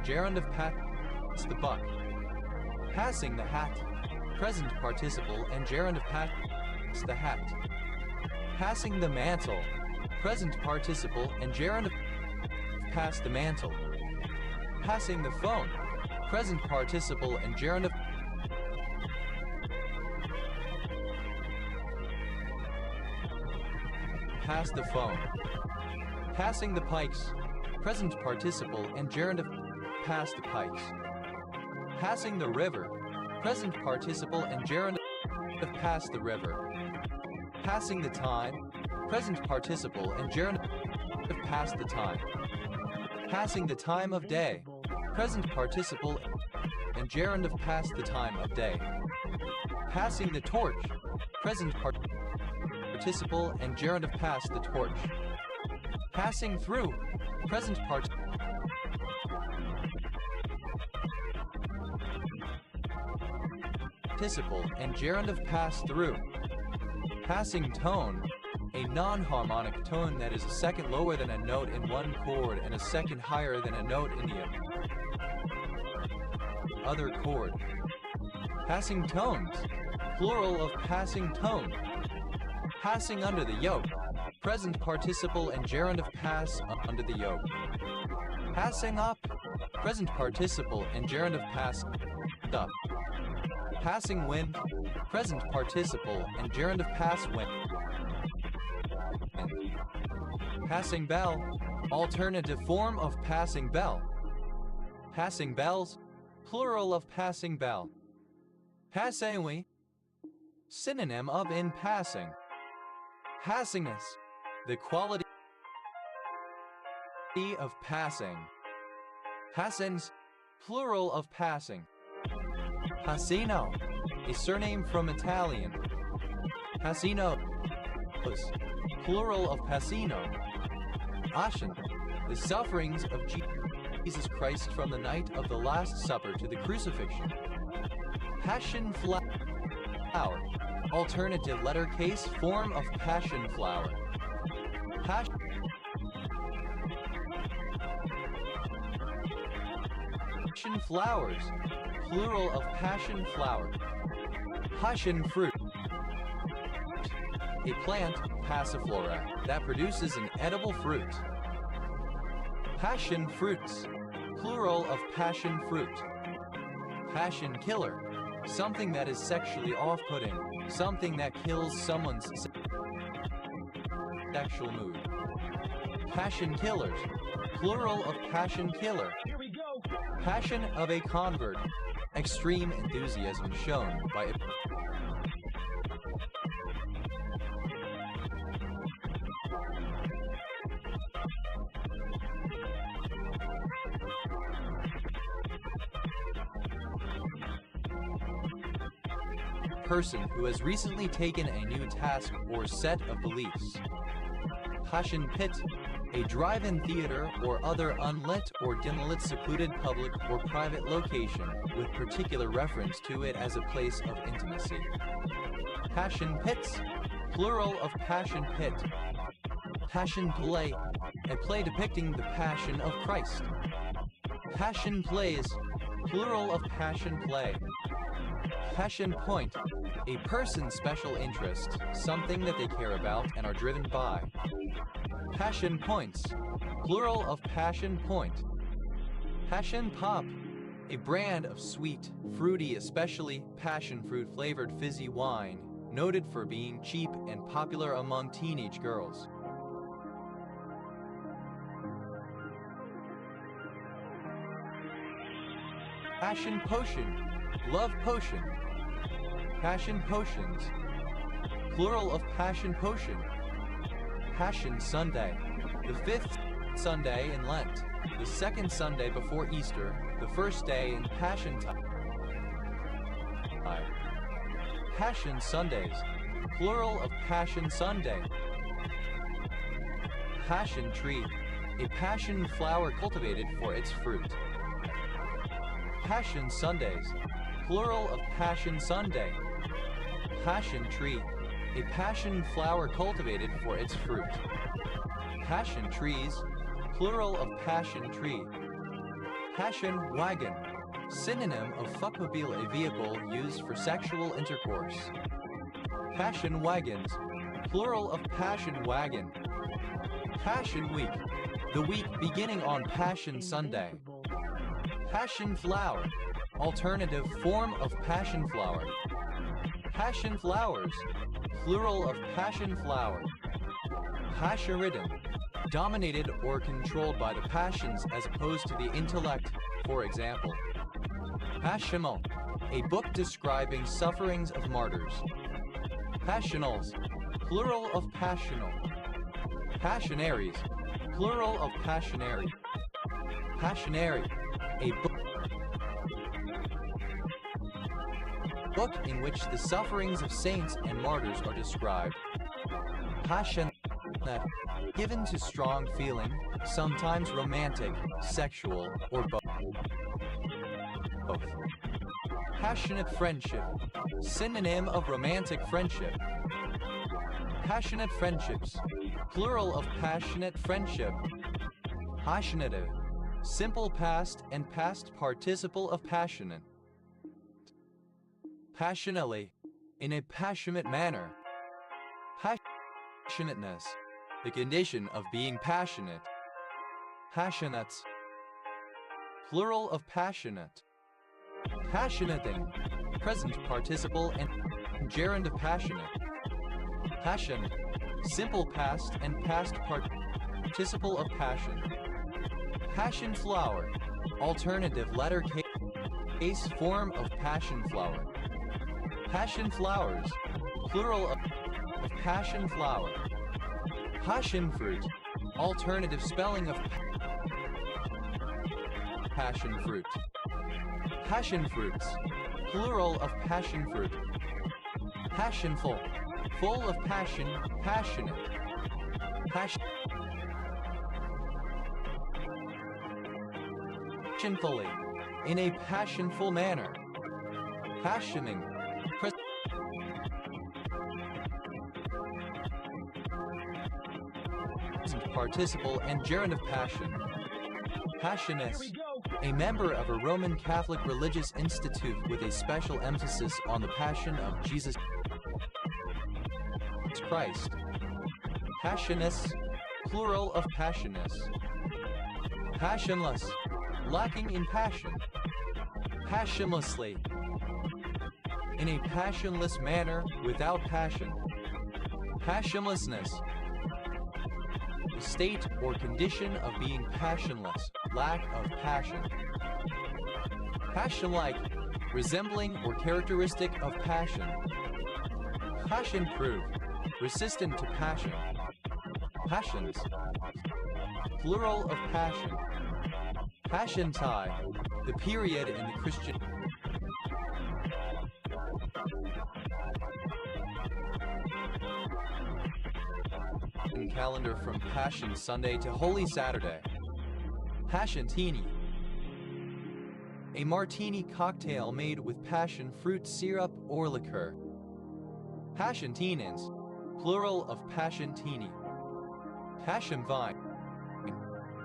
and gerund of pass the buck. Passing the hat, present participle and gerund of pass the hat. Passing the mantle, present participle and gerund of pass the mantle. Passing the phone, present participle and gerund of pass the phone. Passing the pikes, present participle and gerund of pass the pikes. Passing the river, present participle and gerund of pass the river. Passing the time, present participle and gerund of pass the time. Passing the time of day, present participle and gerund of pass the time of day. Passing the torch, present participle and gerund of pass the torch. Passing through, present participle and gerund of pass through. Passing tone, a non-harmonic tone that is a second lower than a note in one chord and a second higher than a note in the other chord. Passing tones, plural of passing tone. Passing under the yoke, present participle and gerund of pass under the yoke. Passing up, present participle and gerund of pass up. Passing wind, present participle and gerund of pass wind. Passing bell, alternative form of passing bell. Passing bells, plural of passing bell. Passez-oui, synonym of in passing. Passingness, the quality of passing. Passens, plural of passing. Passino, a surname from Italian. Passino, plural of passino. Passion, the sufferings of Jesus Christ from the night of the Last Supper to the crucifixion. Passion flower, alternative letter case form of passion flower. Passion flowers, plural of passion flower. Passion fruit, a plant, passiflora, that produces an edible fruit. Passion fruits, plural of passion fruit. Passion killer, something that is sexually off-putting, something that kills someone's sexual mood. Passion killers, plural of passion killer. Passion of a convert, extreme enthusiasm shown by a person who has recently taken a new task or set of beliefs. Passion pit, a drive-in theater or other unlit or dim-lit secluded public or private location with particular reference to it as a place of intimacy. Passion pits, plural of passion pit. Passion play, a play depicting the passion of Christ. Passion plays, plural of passion play. Passion point, a person's special interest, something that they care about and are driven by. Passion points, plural of passion point. Passion pop, a brand of sweet, fruity, especially passion fruit flavored fizzy wine, noted for being cheap and popular among teenage girls. Passion potion, love potion. Passion potions, plural of passion potion. Passion Sunday, the fifth Sunday in Lent, the second Sunday before Easter, the first day in Passion time. Passion Sundays, plural of Passion Sunday. Passion tree, a passion flower cultivated for its fruit. Passion Sundays, plural of Passion Sunday. Passion tree, a passion flower cultivated for its fruit. Passion trees, plural of passion tree. Passion wagon. Synonym of fuckmobile, a vehicle used for sexual intercourse. Passion wagons. Plural of passion wagon. Passion week. The week beginning on Passion Sunday. Passion flower. Alternative form of passion flower. Passion flowers. Plural of passion flower. Passion-ridden. Dominated or controlled by the passions as opposed to the intellect, for example. Passional. A book describing sufferings of martyrs. Passionals. Plural of passional. Passionaries. Plural of passionary. Passionary. A book in which the sufferings of saints and martyrs are described. Passionate. Given to strong feeling, sometimes romantic, sexual, or both. Passionate friendship. Synonym of romantic friendship. Passionate friendships. Plural of passionate friendship. Passionative. Simple past and past participle of passionate. Passionately. In a passionate manner. Passionateness. The condition of being passionate. Passionates. Plural of passionate. Passionating. Present participle and gerund of passionate. Passion. Simple past and past participle of passion. Passion flower. Alternative letter case form of passion flower. Passion flowers. Plural of passion flower. Passion fruit. Alternative spelling of passion fruit. Passion fruits. Plural of passion fruit. Passionful. Full of passion, passionate. Passionfully. In a passionful manner. Passioning. Participle and gerund of passion. Passionist. A member of a Roman Catholic religious institute with a special emphasis on the passion of Jesus Christ. Passionist. Plural of passionist. Passionless. Lacking in passion. Passionlessly. In a passionless manner, without passion. Passionlessness. The state or condition of being passionless, lack of passion. Passion-like, resembling or characteristic of passion. Passion-proof, resistant to passion. Passions. Plural of passion. Passion tie, the period in the Christian calendar from Passion Sunday to Holy Saturday. Passiontini. A martini cocktail made with passion fruit syrup or liqueur. Passiontinins. Plural of passiontini. Passion vine.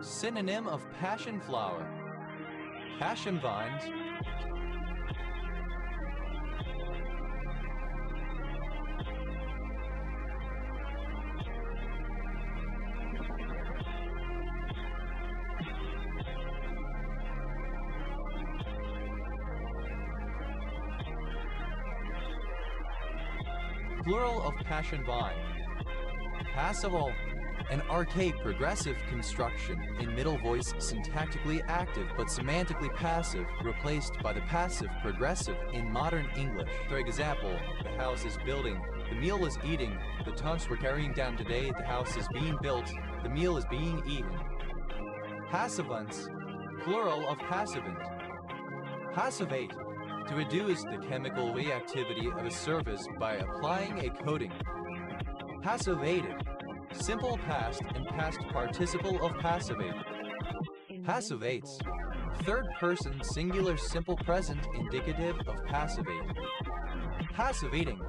Synonym of passion flower. Passion vines. Plural of passion vine. Passival. An archaic progressive construction in middle voice, syntactically active but semantically passive, replaced by the passive progressive in modern English. For example, the house is building, the meal is eating, the trunks we're carrying down today, the house is being built, the meal is being eaten. Passivants. Plural of passivant. Passivate. To reduce the chemical reactivity of a surface by applying a coating. Passivated. Simple past and past participle of passivate. Passivates. Third person singular simple present indicative of passivate. Passivating.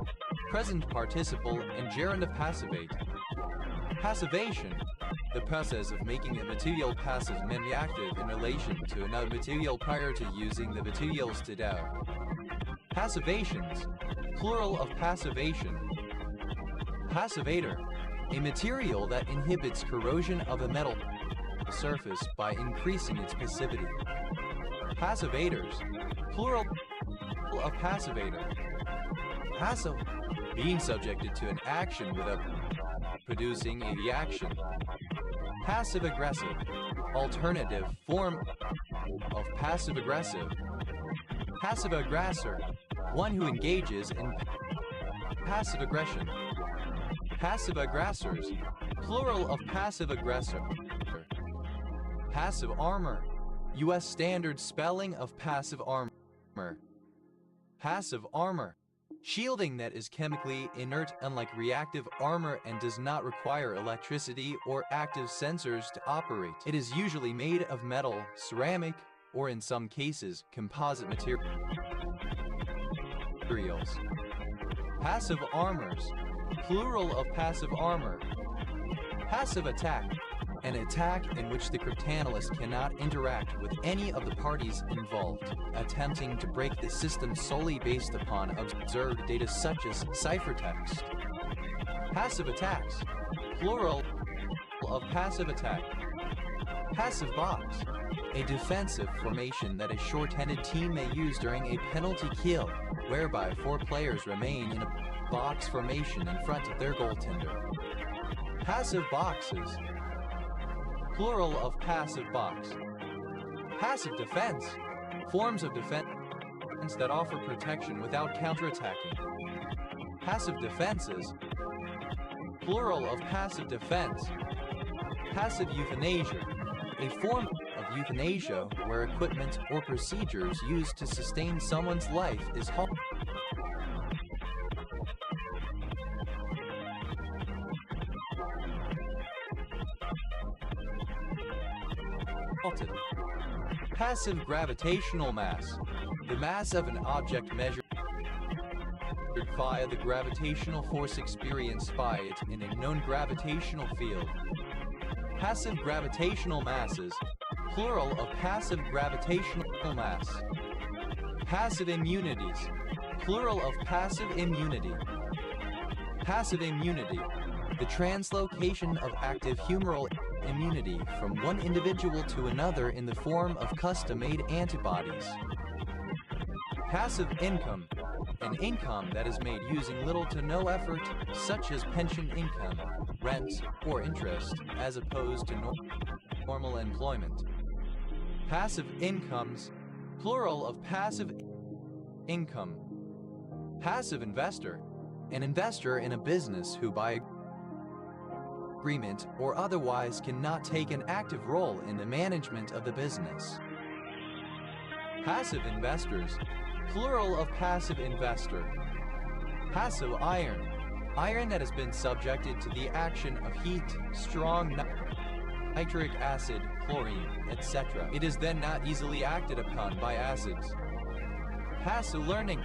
Present participle and gerund of passivate. Passivation. the process of making a material passive and reactive in relation to another material prior to using the materials to do. Passivations, plural of passivation. Passivator, a material that inhibits corrosion of a metal surface by increasing its passivity. Passivators, plural of passivator. Passive, being subjected to an action without producing a reaction. Passive-aggressive, alternative form of passive-aggressive. Passive-aggressor, one who engages in passive aggression. Passive-aggressors, plural of passive-aggressor. Passive armor, U.S. standard spelling of passive armor. Passive armor, shielding that is chemically inert unlike reactive armor and does not require electricity or active sensors to operate. It is usually made of metal, ceramic, or in some cases, composite materials. Passive armors, plural of passive armor. Passive attack, an attack in which the cryptanalyst cannot interact with any of the parties involved, attempting to break the system solely based upon observed data such as ciphertext. Passive attacks, plural of passive attack. Passive box, a defensive formation that a short-handed team may use during a penalty kill, whereby 4 players remain in a box formation in front of their goaltender. Passive boxes, plural of passive box. Passive defense, forms of defense that offer protection without counterattacking. Passive defenses, plural of passive defense. Passive euthanasia, a form of euthanasia where equipment or procedures used to sustain someone's life is halted. Passive gravitational mass, the mass of an object measured via the gravitational force experienced by it in a known gravitational field. Passive gravitational masses, plural of passive gravitational mass. Passive immunities, plural of passive immunity. Passive immunity, the translocation of active humoral immunity from one individual to another in the form of custom-made antibodies. Passive income, an income that is made using little to no effort, such as pension income, rent, or interest, as opposed to normal employment. Passive incomes, plural of passive income. Passive investor, an investor in a business who by agreement or otherwise cannot take an active role in the management of the business. Passive investors, plural of passive investor. Passive iron, iron that has been subjected to the action of heat, strong nitric acid, chlorine, etc. It is then not easily acted upon by acids. Passive learning,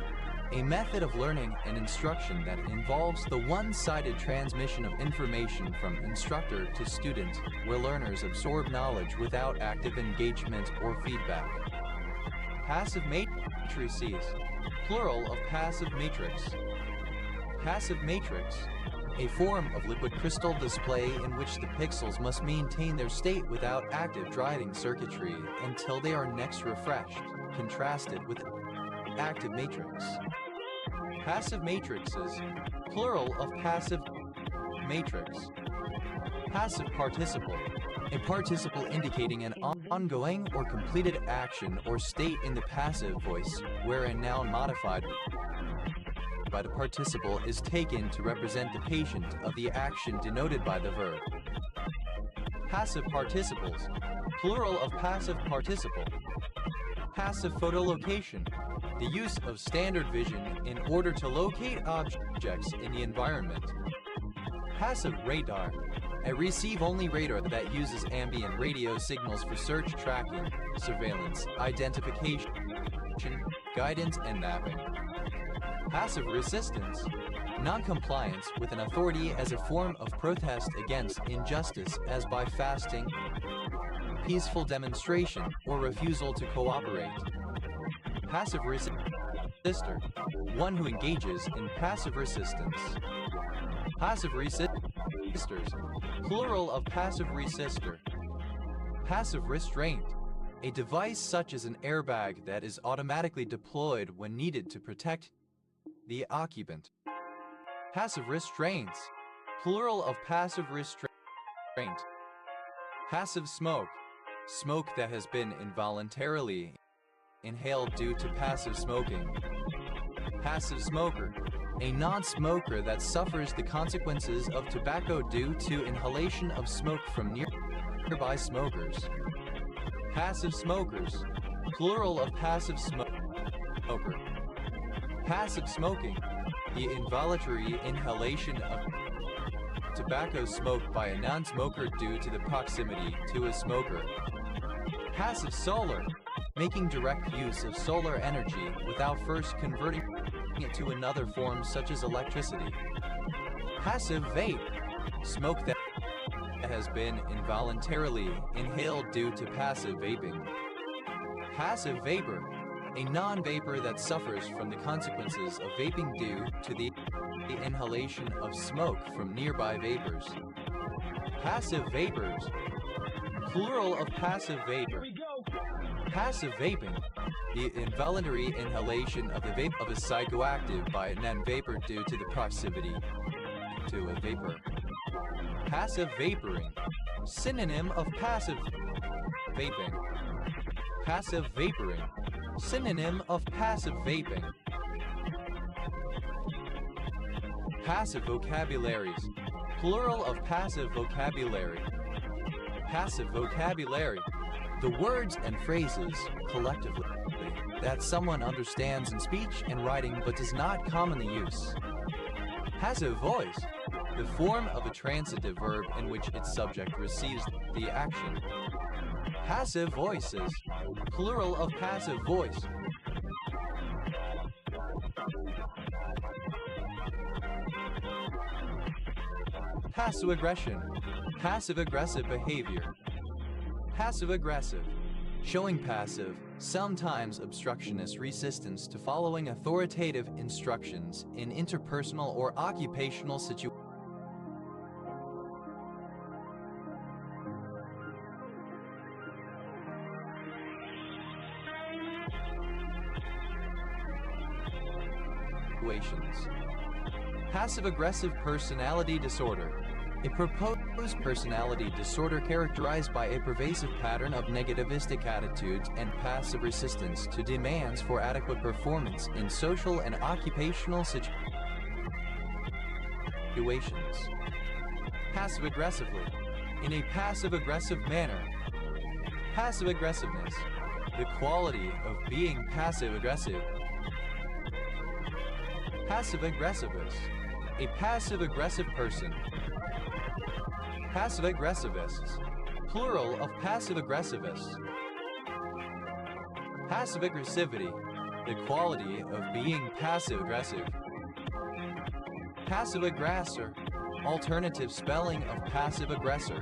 a method of learning and instruction that involves the one-sided transmission of information from instructor to student, where learners absorb knowledge without active engagement or feedback. Passive matrices, plural of passive matrix. Passive matrix, a form of liquid crystal display in which the pixels must maintain their state without active driving circuitry until they are next refreshed, contrasted with active matrix. Passive matrices, plural of passive matrix. Passive participle, a participle indicating an ongoing or completed action or state in the passive voice, where a noun modified by the participle is taken to represent the patient of the action denoted by the verb. Passive participles, plural of passive participle. Passive photolocation, the use of standard vision in order to locate objects in the environment. Passive radar, a receive-only radar that uses ambient radio signals for search, tracking, surveillance, identification, guidance, and mapping. Passive resistance, non-compliance with an authority as a form of protest against injustice, as by fasting, peaceful demonstration, or refusal to cooperate. Passive resistor, one who engages in passive resistance. Passive resistors, plural of passive resistor. Passive restraint, a device such as an airbag that is automatically deployed when needed to protect the occupant. Passive restraints, plural of passive restraint. Passive smoke, smoke that has been involuntarily inhaled due to passive smoking. Passive smoker, a non-smoker that suffers the consequences of tobacco due to inhalation of smoke from nearby smokers. Passive smokers, plural of passive smoker. Passive smoking, the involuntary inhalation of tobacco smoke by a non-smoker due to the proximity to a smoker. Passive solar, making direct use of solar energy without first converting it to another form such as electricity. Passive vape, smoke that has been involuntarily inhaled due to passive vaping. Passive vapor, a non-vapor that suffers from the consequences of vaping due to the inhalation of smoke from nearby vapors. Passive vapors, plural of passive vapor. Passive vaping, the involuntary inhalation of the vape of a psychoactive by a non-vapor due to the proximity to a vapor. Passive vaporing, synonym of passive vaping. Passive vaporing, synonym of passive vaping. Passive vocabularies, plural of passive vocabulary. Passive vocabulary, the words and phrases, collectively, that someone understands in speech and writing but does not commonly use. Passive voice, the form of a transitive verb in which its subject receives the action. Passive voices, plural of passive voice. Passive aggression, passive-aggressive behavior. Passive-aggressive, showing passive, sometimes obstructionist resistance to following authoritative instructions in interpersonal or occupational situations. Passive-aggressive personality disorder, a proposed personality disorder characterized by a pervasive pattern of negativistic attitudes and passive resistance to demands for adequate performance in social and occupational situations. Passive-aggressively, in a passive-aggressive manner. Passive-aggressiveness, the quality of being passive-aggressive. Passive-aggressivist, a passive-aggressive person. Passive-aggressivists, plural of passive-aggressivists. Passive-aggressivity, the quality of being passive-aggressive. Passive-aggressor, alternative spelling of passive-aggressor.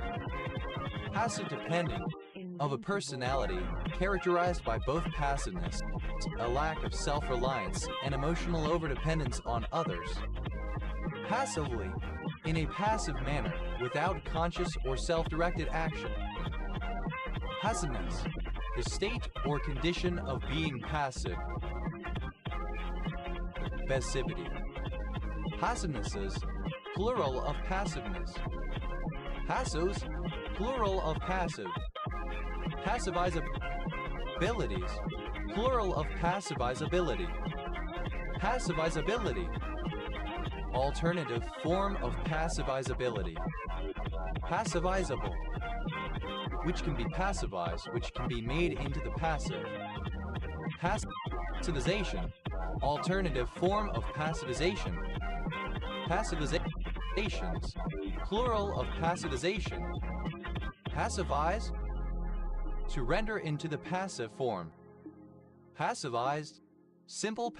Passive-dependent, of a personality characterized by both passiveness, a lack of self-reliance, and emotional overdependence on others. Passively, in a passive manner, without conscious or self-directed action. Passiveness, the state or condition of being passive. Passivity. Passivenesses, plural of passiveness. Passos, plural of passive. Passivizabilities, plural of passivizability. Passivizability, alternative form of passivizability. Passivizable, which can be passivized, which can be made into the passive. Passivization, alternative form of passivization. Passivizations, plural of passivization. Passivize, to render into the passive form. Passivized, simple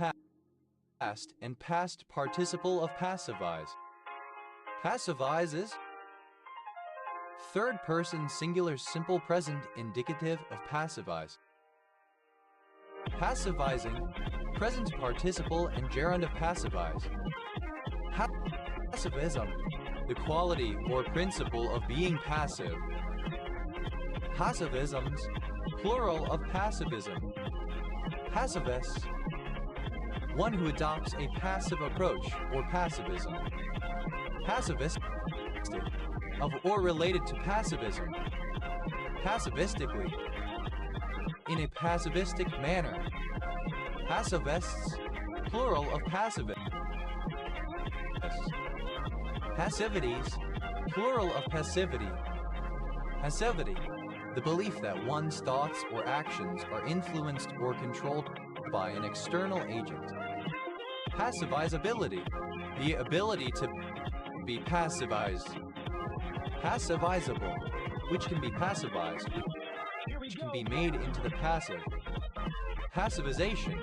past and past participle of passivize. Passivize is third person singular simple present indicative of passivize. Passivizing, present participle and gerund of passivize. Passivism, the quality or principle of being passive. Passivisms, plural of passivism. Passivist, one who adopts a passive approach or passivism. Passivist, of or related to passivism. Passivistically, in a passivistic manner. Passivists, plural of passivists. Passivities, plural of passivity. Passivity, the belief that one's thoughts or actions are influenced or controlled by an external agent. Passivizability, the ability to be passivized. Passivizable, which can be passivized, which can be made into the passive. Passivization,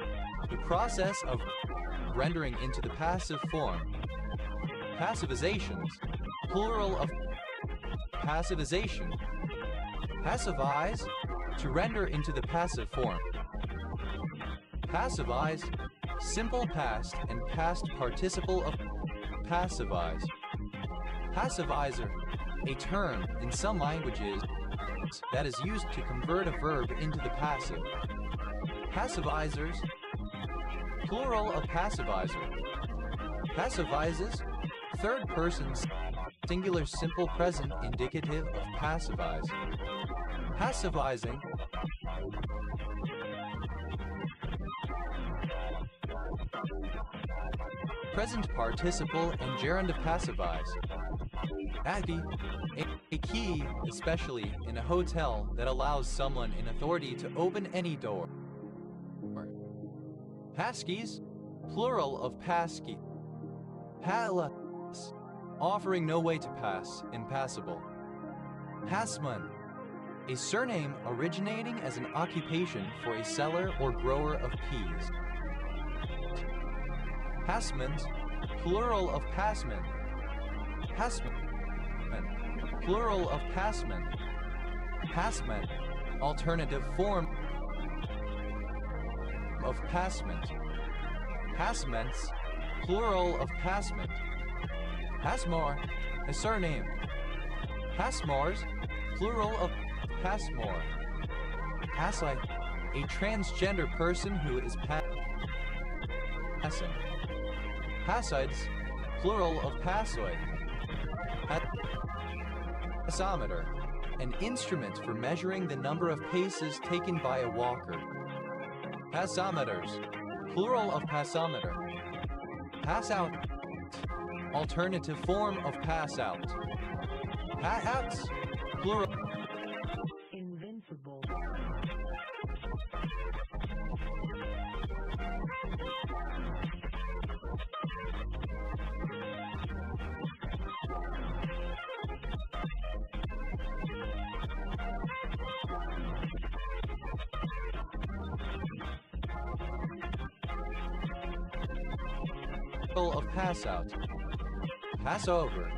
the process of rendering into the passive form. Passivizations, plural of passivization. Passivize, to render into the passive form. Passivize, simple past and past participle of passivize. Passivizer, a term in some languages that is used to convert a verb into the passive. Passivizers, plural of passivizer. Passivizes, third person singular simple present indicative of passivize. Passivizing, present participle and gerund of passivize. A key, especially in a hotel, that allows someone in authority to open any door. Passkeys, plural of passkey. Palas, offering no way to pass, impassable. Passman, a surname originating as an occupation for a seller or grower of peas. Passmans, plural of passman. Passman, plural of passman. Passman, alternative form of passment. Passments, plural of passment. Passmore, a surname. Passmores, plural of passmore. Passite, a transgender person who is passing. Passides, plural of passoid. Passometer, an instrument for measuring the number of paces taken by a walker. Passometers, plural of passometer. Pass out, alternative form of pass out. Outs, plural. Invincible. Of pass out. Passover,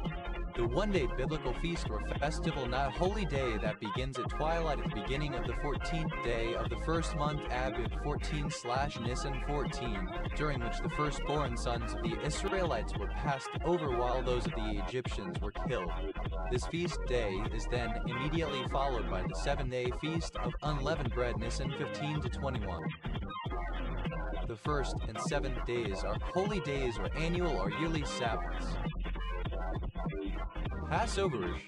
the one-day biblical feast or festival, not holy day, that begins at twilight at the beginning of the 14th day of the first month Abib 14/Nisan 14, during which the firstborn sons of the Israelites were passed over while those of the Egyptians were killed. This feast day is then immediately followed by the 7-day feast of unleavened bread Nisan 15 to 21. The first and 7th days are holy days or annual or yearly Sabbaths. Passoverish,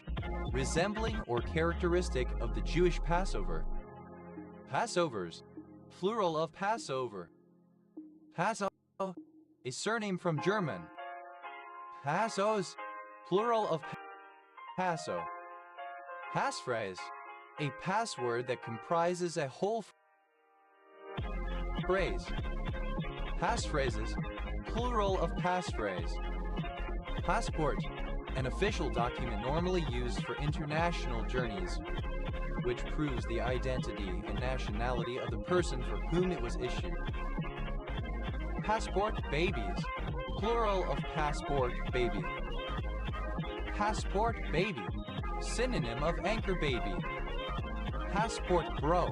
resembling or characteristic of the Jewish Passover. Passovers, plural of Passover. Passo, a surname from German. Passos, plural of passo. Passphrase, a password that comprises a whole phrase. Passphrases, plural of passphrase. Passport, an official document normally used for international journeys, which proves the identity and nationality of the person for whom it was issued. Passport babies, plural of passport baby. Passport baby, synonym of anchor baby. Passport bro,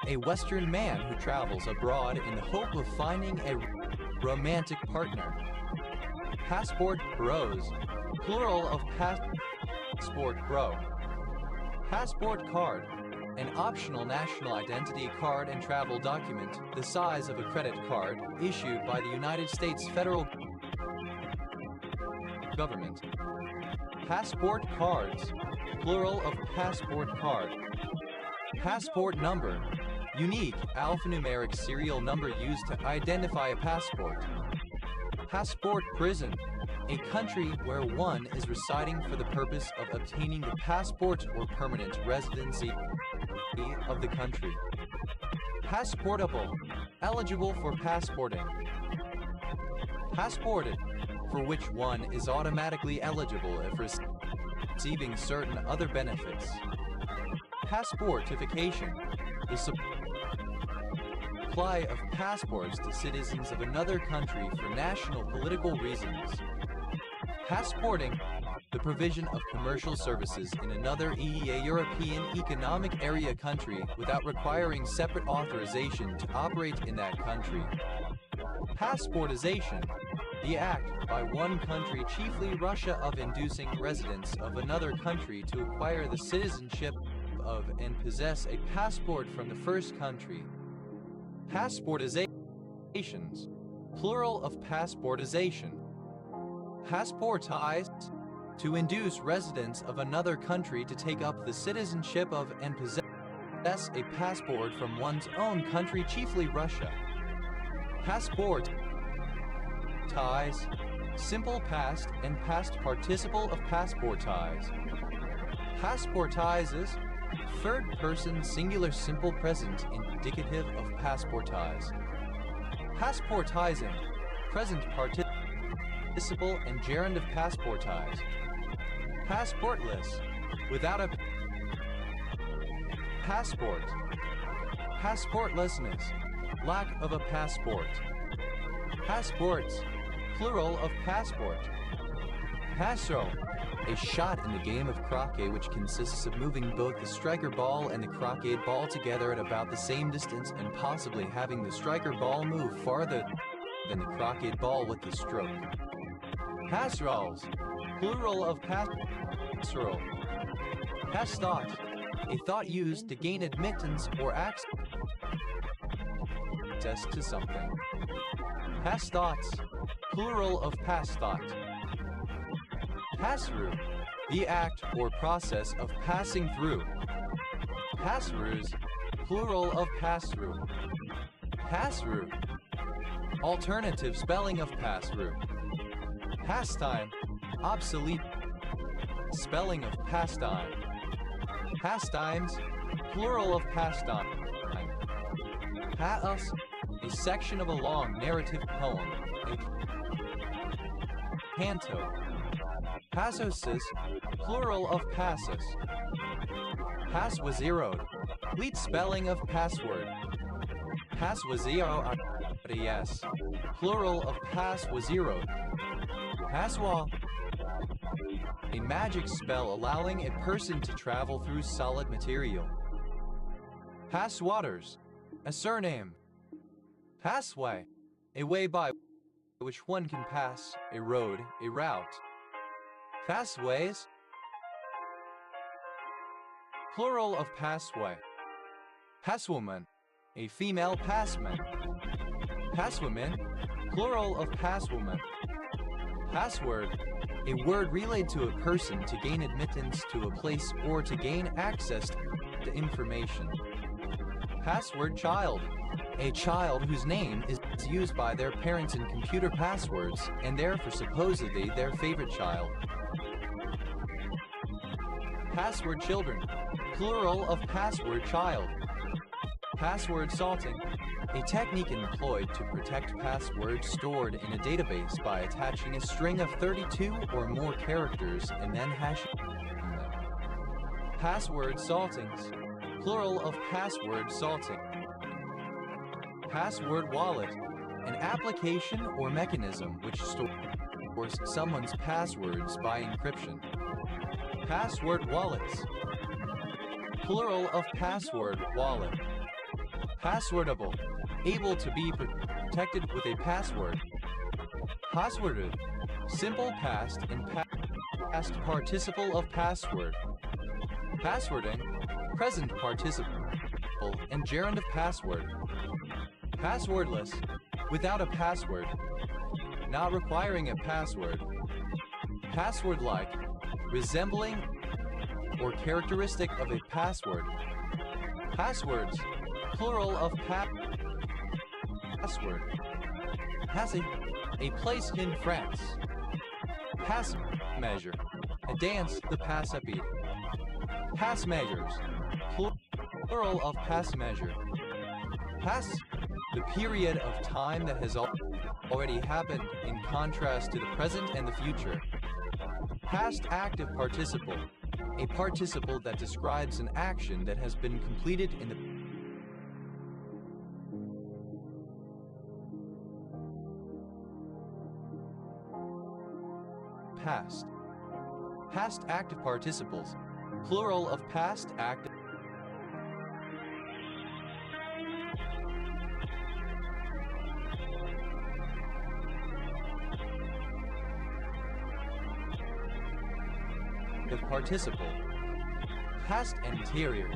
a Western man who travels abroad in the hope of finding a romantic partner. Passport bros, plural of passport bro. Passport card, an optional national identity card and travel document the size of a credit card issued by the United States federal government. Passport cards, plural of passport card. Passport number, unique alphanumeric serial number used to identify a passport. Passport prison, a country where one is residing for the purpose of obtaining the passport or permanent residency of the country. Passportable, eligible for passporting. Passported, for which one is automatically eligible if receiving certain other benefits. Passportification, the supply of passports to citizens of another country for national political reasons. Passporting, the provision of commercial services in another EEA European Economic Area country without requiring separate authorization to operate in that country. Passportization, the act by one country, chiefly Russia, of inducing residents of another country to acquire the citizenship of and possess a passport from the first country. Passportizations, plural of passportization. Passportize, to induce residents of another country to take up the citizenship of and possess a passport from one's own country, chiefly Russia. Passport ties, simple past and past participle of passportize. Passportizes, third person singular simple present indicative of passportize. Passportizing, present participle and gerund of passportize. Passportless, without a passport. Passportlessness, lack of a passport. Passports, plural of passport. Passo, a shot in the game of croquet which consists of moving both the striker ball and the croquet ball together at about the same distance and possibly having the striker ball move farther than the croquet ball with the stroke. Passerals, plural of passeral. Pass thought, a thought used to gain admittance or access to something. Pass thoughts, plural of pass thought. Pass through, the act or process of passing through. Pass-throughs, plural of pass-through. Pass-through, alternative spelling of pass-through. Pastime, obsolete spelling of pastime. Pastimes, plural of pastime. Pathos, a section of a long narrative poem. A canto. Passosis, plural of passus. Pass was zeroed, complete spelling of password. Pass was zero, yes, plural of pass was zeroed. Passwall, a magic spell allowing a person to travel through solid material. Passwaters, a surname. Passway, a way by which one can pass, a road, a route. Passways, plural of passway. Passwoman, a female passman. Passwomen, plural of passwoman. Password, a word relayed to a person to gain admittance to a place or to gain access to information. Password child, a child whose name is used by their parents in computer passwords and therefore supposedly their favorite child. Password children, plural of password child. Password salting, a technique employed to protect passwords stored in a database by attaching a string of 32 or more characters and then hashing them. Password saltings, plural of password salting. Password wallet, an application or mechanism which stores someone's passwords by encryption. Password wallets. Plural of password wallet. Passwordable, able to be protected with a password. Passworded, simple past and past participle of password. Passwording, present participle and gerund of password. Passwordless, without a password, not requiring a password. Password-like, resembling or characteristic of a password. Passwords, plural of password. Passing, a place in France. Pass measure, a dance, the pass a beat. Pass measures, plural of pass measure. Pass, the period of time that has already happened in contrast to the present and the future. Past active participle, a participle that describes an action that has been completed in the past. Past active participles, plural of past active. Participle. Past anterior,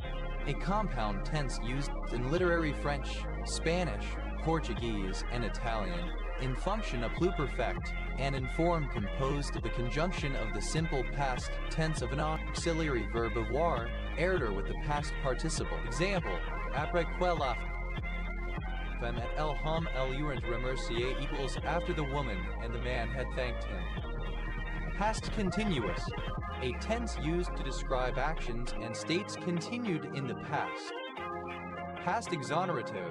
a compound tense used in literary French, Spanish, Portuguese, and Italian, in function of pluperfect, and in form composed of the conjunction of the simple past tense of an auxiliary verb avoir, error with the past participle. Example, après que la femme et el homme l'eurent remercié equals after the woman and the man had thanked him. Past continuous, a tense used to describe actions and states continued in the past. Past exonerative,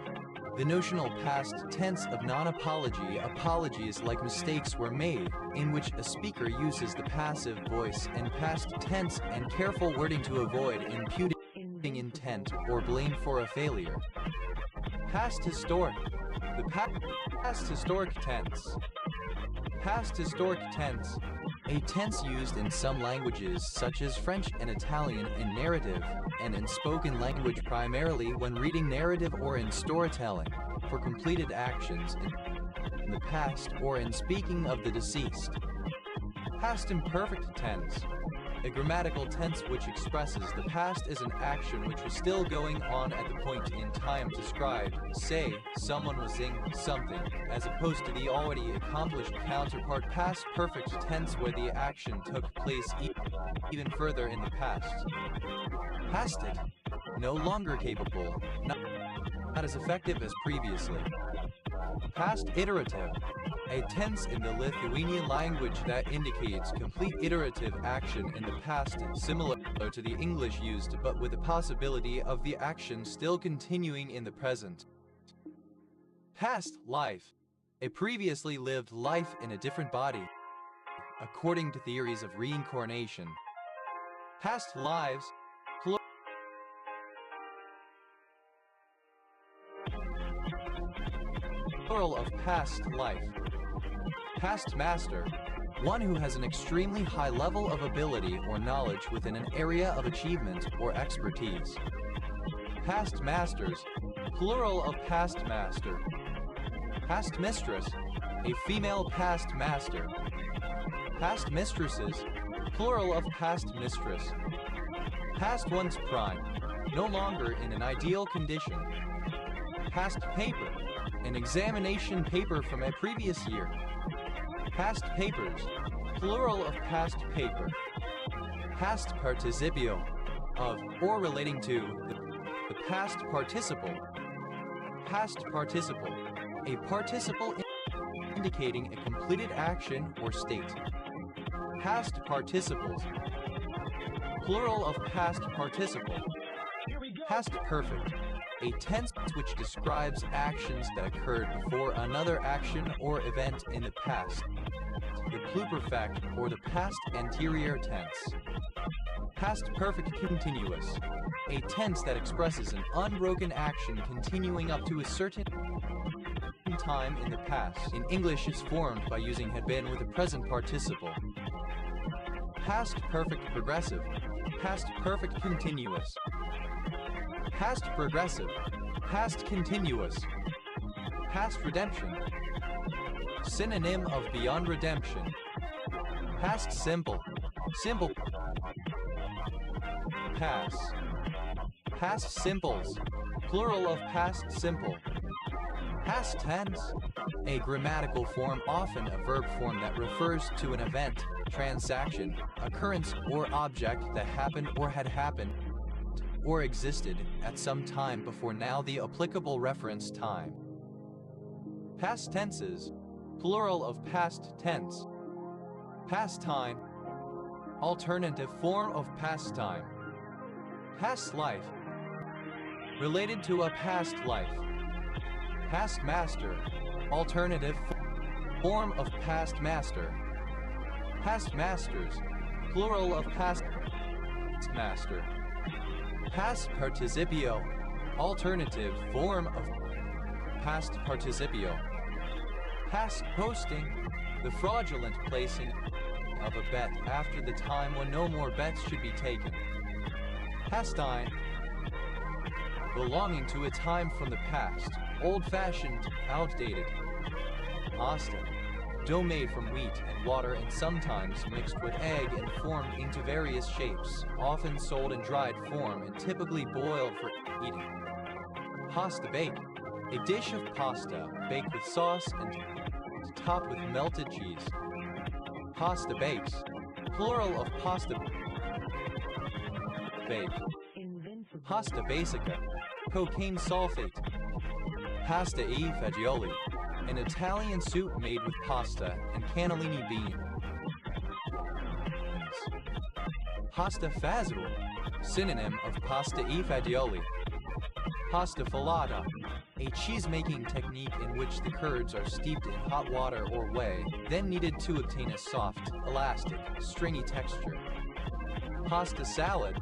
the notional past tense of non-apology, apologies like mistakes were made, in which a speaker uses the passive voice and past tense and careful wording to avoid imputing intent or blame for a failure. Past historic, the past historic tense. Past historic tense, a tense used in some languages such as French and Italian in narrative, and in spoken language primarily when reading narrative or in storytelling, for completed actions in the past or in speaking of the deceased. Past imperfect tense, a grammatical tense which expresses the past as an action which was still going on at the point in time described, say, someone was saying something, as opposed to the already accomplished counterpart past perfect tense where the action took place even further in the past. Past it, no longer capable, not as effective as previously. Past iterative, a tense in the Lithuanian language that indicates complete iterative action in the past, similar to the English used but with the possibility of the action still continuing in the present. Past life, a previously lived life in a different body, according to theories of reincarnation. Past lives, plural of past life. Past master, one who has an extremely high level of ability or knowledge within an area of achievement or expertise. Past masters, plural of past master. Past mistress, a female past master. Past mistresses, plural of past mistress. Past one's prime, no longer in an ideal condition. Past paper, an examination paper from a previous year. Past papers, plural of past paper. Past participio, of or relating to the past participle. Past participle, a participle indicating a completed action or state. Past participles, plural of past participle. Past perfect, a tense which describes actions that occurred before another action or event in the past. The pluperfect or the past anterior tense. Past perfect continuous, a tense that expresses an unbroken action continuing up to a certain time in the past in English is formed by using had been with a present participle. Past perfect progressive. Past perfect continuous. Past progressive. Past continuous. Past redemption. Synonym of beyond redemption. Past simple. Simple. Pass. Past simples. Plural of past simple. Past tense. A grammatical form, often a verb form that refers to an event, transaction, occurrence, or object that happened or had happened or existed at some time before now the applicable reference time. Past tenses. Plural of past tense. Pastime. Alternative form of pastime. Past life. Related to a past life. Past master. Alternative form of past master. Past masters. Plural of past master. Past participio. Alternative form of past participio. Past posting. The fraudulent placing of a bet after the time when no more bets should be taken. Pastime. Belonging to a time from the past, old-fashioned, outdated. Pasta. Dough made from wheat and water and sometimes mixed with egg and formed into various shapes, often sold in dried form and typically boiled for eating. Pasta bake. A dish of pasta baked with sauce and topped with melted cheese. Pasta bakes. Plural of pasta bake. Pasta basica. Cocaine sulfate. Pasta e fagioli. An Italian soup made with pasta and cannellini beans. Pasta fazool. Synonym of pasta e fagioli. Pasta filata. A cheese-making technique in which the curds are steeped in hot water or whey, then kneaded to obtain a soft, elastic, stringy texture. Pasta salad.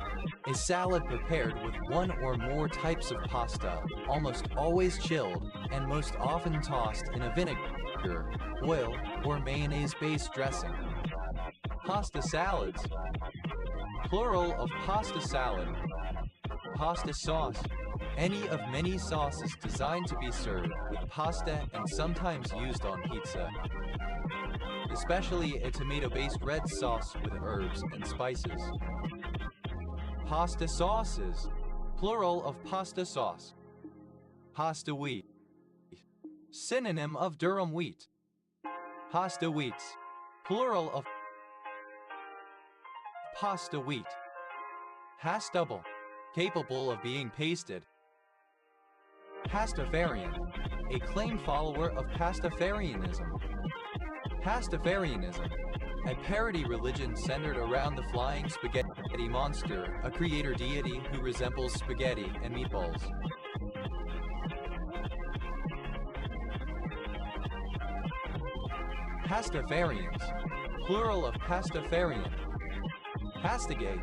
A salad prepared with one or more types of pasta, almost always chilled, and most often tossed in a vinegar, oil, or mayonnaise-based dressing. Pasta salads. Plural of pasta salad. Pasta sauce. Any of many sauces designed to be served with pasta and sometimes used on pizza. Especially a tomato-based red sauce with herbs and spices. Pasta sauces. Plural of pasta sauce. Pasta wheat. Synonym of durum wheat. Pasta wheats. Plural of pasta wheat. Pastable. Capable of being pasted. Pastafarian. A claimed follower of Pastafarianism. Pastafarianism. A parody religion centered around the flying spaghetti monster, a creator deity who resembles spaghetti and meatballs. Pastafarians. Plural of Pastafarian. Pastigate.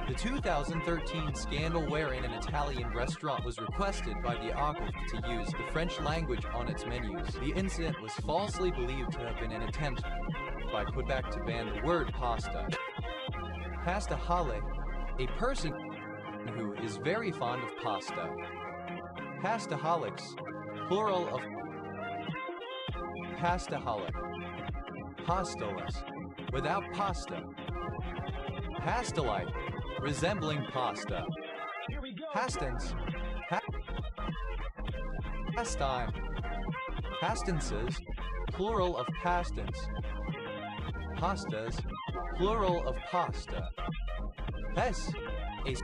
The 2013 scandal wherein an Italian restaurant was requested by the Aquif to use the French language on its menus. The incident was falsely believed to have been an attempt by Quebec to ban the word pasta. Pastahale, a person who is very fond of pasta. Pastaholics, plural of pastaholic. Pastolas, without pasta. Pastelite, resembling pasta. Pastance. Pastime. Pastances, plural of pastance. Pastas, plural of pasta. Pes, a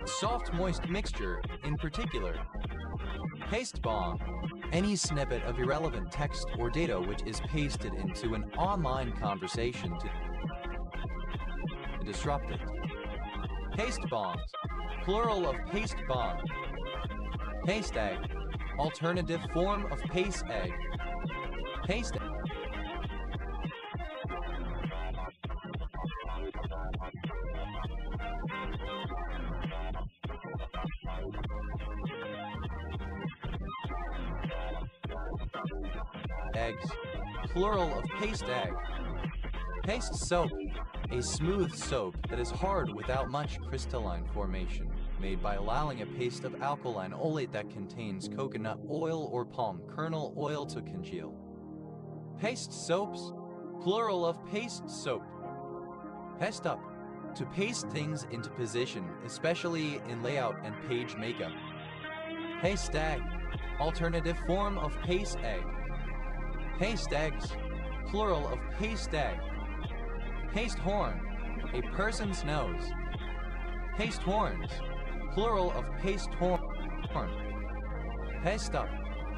soft moist mixture, in particular. Paste bomb, any snippet of irrelevant text or data which is pasted into an online conversation to disrupt it. Paste bombs, plural of paste bomb. Paste egg, alternative form of paste egg. Paste egg. eggs, plural of paste egg. Paste soap, a smooth soap that is hard without much crystalline formation, made by allowing a paste of alkaline olate that contains coconut oil or palm kernel oil to congeal. Paste soaps, plural of paste soap. Paste up, to paste things into position, especially in layout and page makeup. Paste egg, alternative form of paste egg. Paste eggs, plural of paste egg. Paste horn, a person's nose. Paste horns, plural of paste horn. Paste up,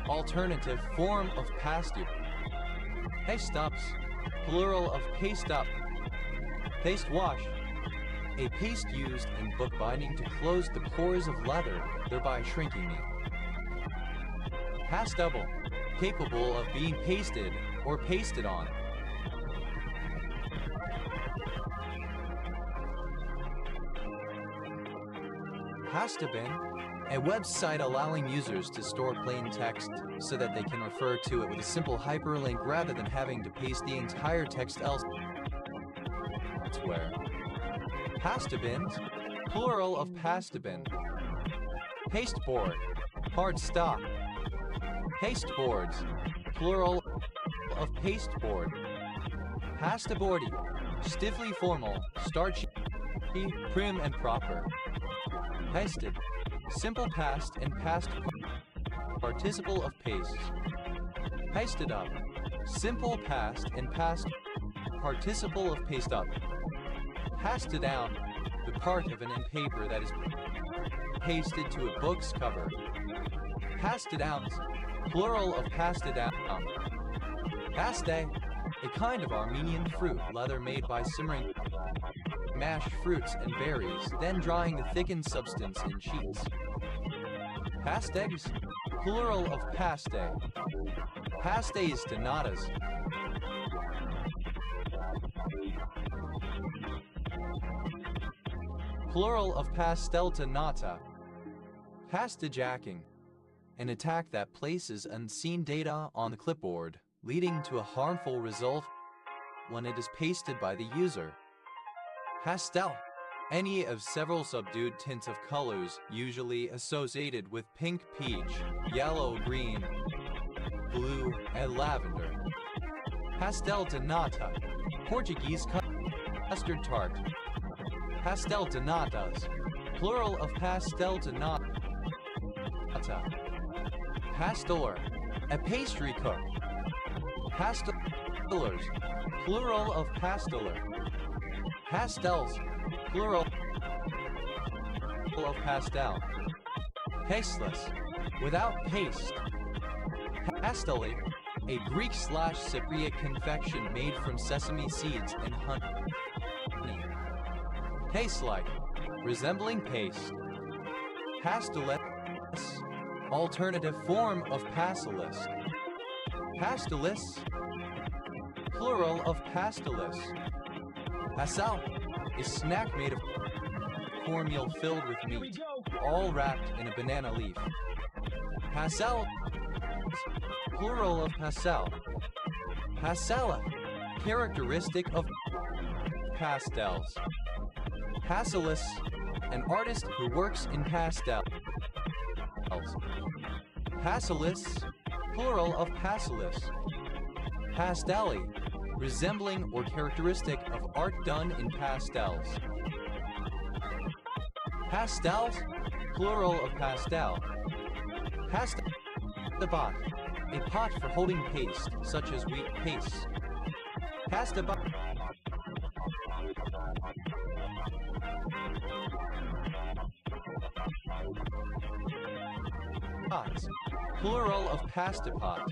alternative form of pasty. Paste ups, plural of paste up. Paste wash, a paste used in bookbinding to close the pores of leather, thereby shrinking it. Paste double, capable of being pasted or pasted on. Pastabin, a website allowing users to store plain text so that they can refer to it with a simple hyperlink rather than having to paste the entire text elsewhere. Pastabins, plural of pastabin. Pasteboard, hard stock. Pasteboards, plural of pasteboard. Pastaboardy, stiffly formal, starchy, prim and proper. Pasted, simple past and past participle of paste. Pasted up, simple past and past participle of paste up. Pasted down, the part of an in paper that is pasted to a book's cover. Pasted out, plural of pasted out. Paste, a kind of Armenian fruit leather made by simmering mashed fruits and berries, then drying the thickened substance in sheets. Past eggs, plural of paste. Pastes donatas. Plural of pastel donata. Pastajacking, an attack that places unseen data on the clipboard, leading to a harmful result when it is pasted by the user. Pastel, any of several subdued tints of colors usually associated with pink, peach, yellow, green, blue, and lavender. Pastel de nata, Portuguese custard tart. Pastel de natas, plural of pastel de nata. Pastelor, a pastry cook. Pastelers, plural of pasteler. Pastels, plural of pastel. Pasteless, without paste. Pastely, a Greek/Cypriot confection made from sesame seeds and honey. Paste-like, resembling paste. Pastelis, alternative form of pastelis. Pastelis, plural of pastelis. Pastel, a snack made of cornmeal filled with meat, all wrapped in a banana leaf. Pastel, plural of pastel. Pastella, characteristic of pastels. Pastelis, an artist who works in pastels. Pastelis, plural of pastelis. Pastelli, resembling or characteristic of art done in pastels. Pastels, plural of pastel. Pastabot, a pot for holding paste, such as wheat paste. Pastabot, plural of pastapot.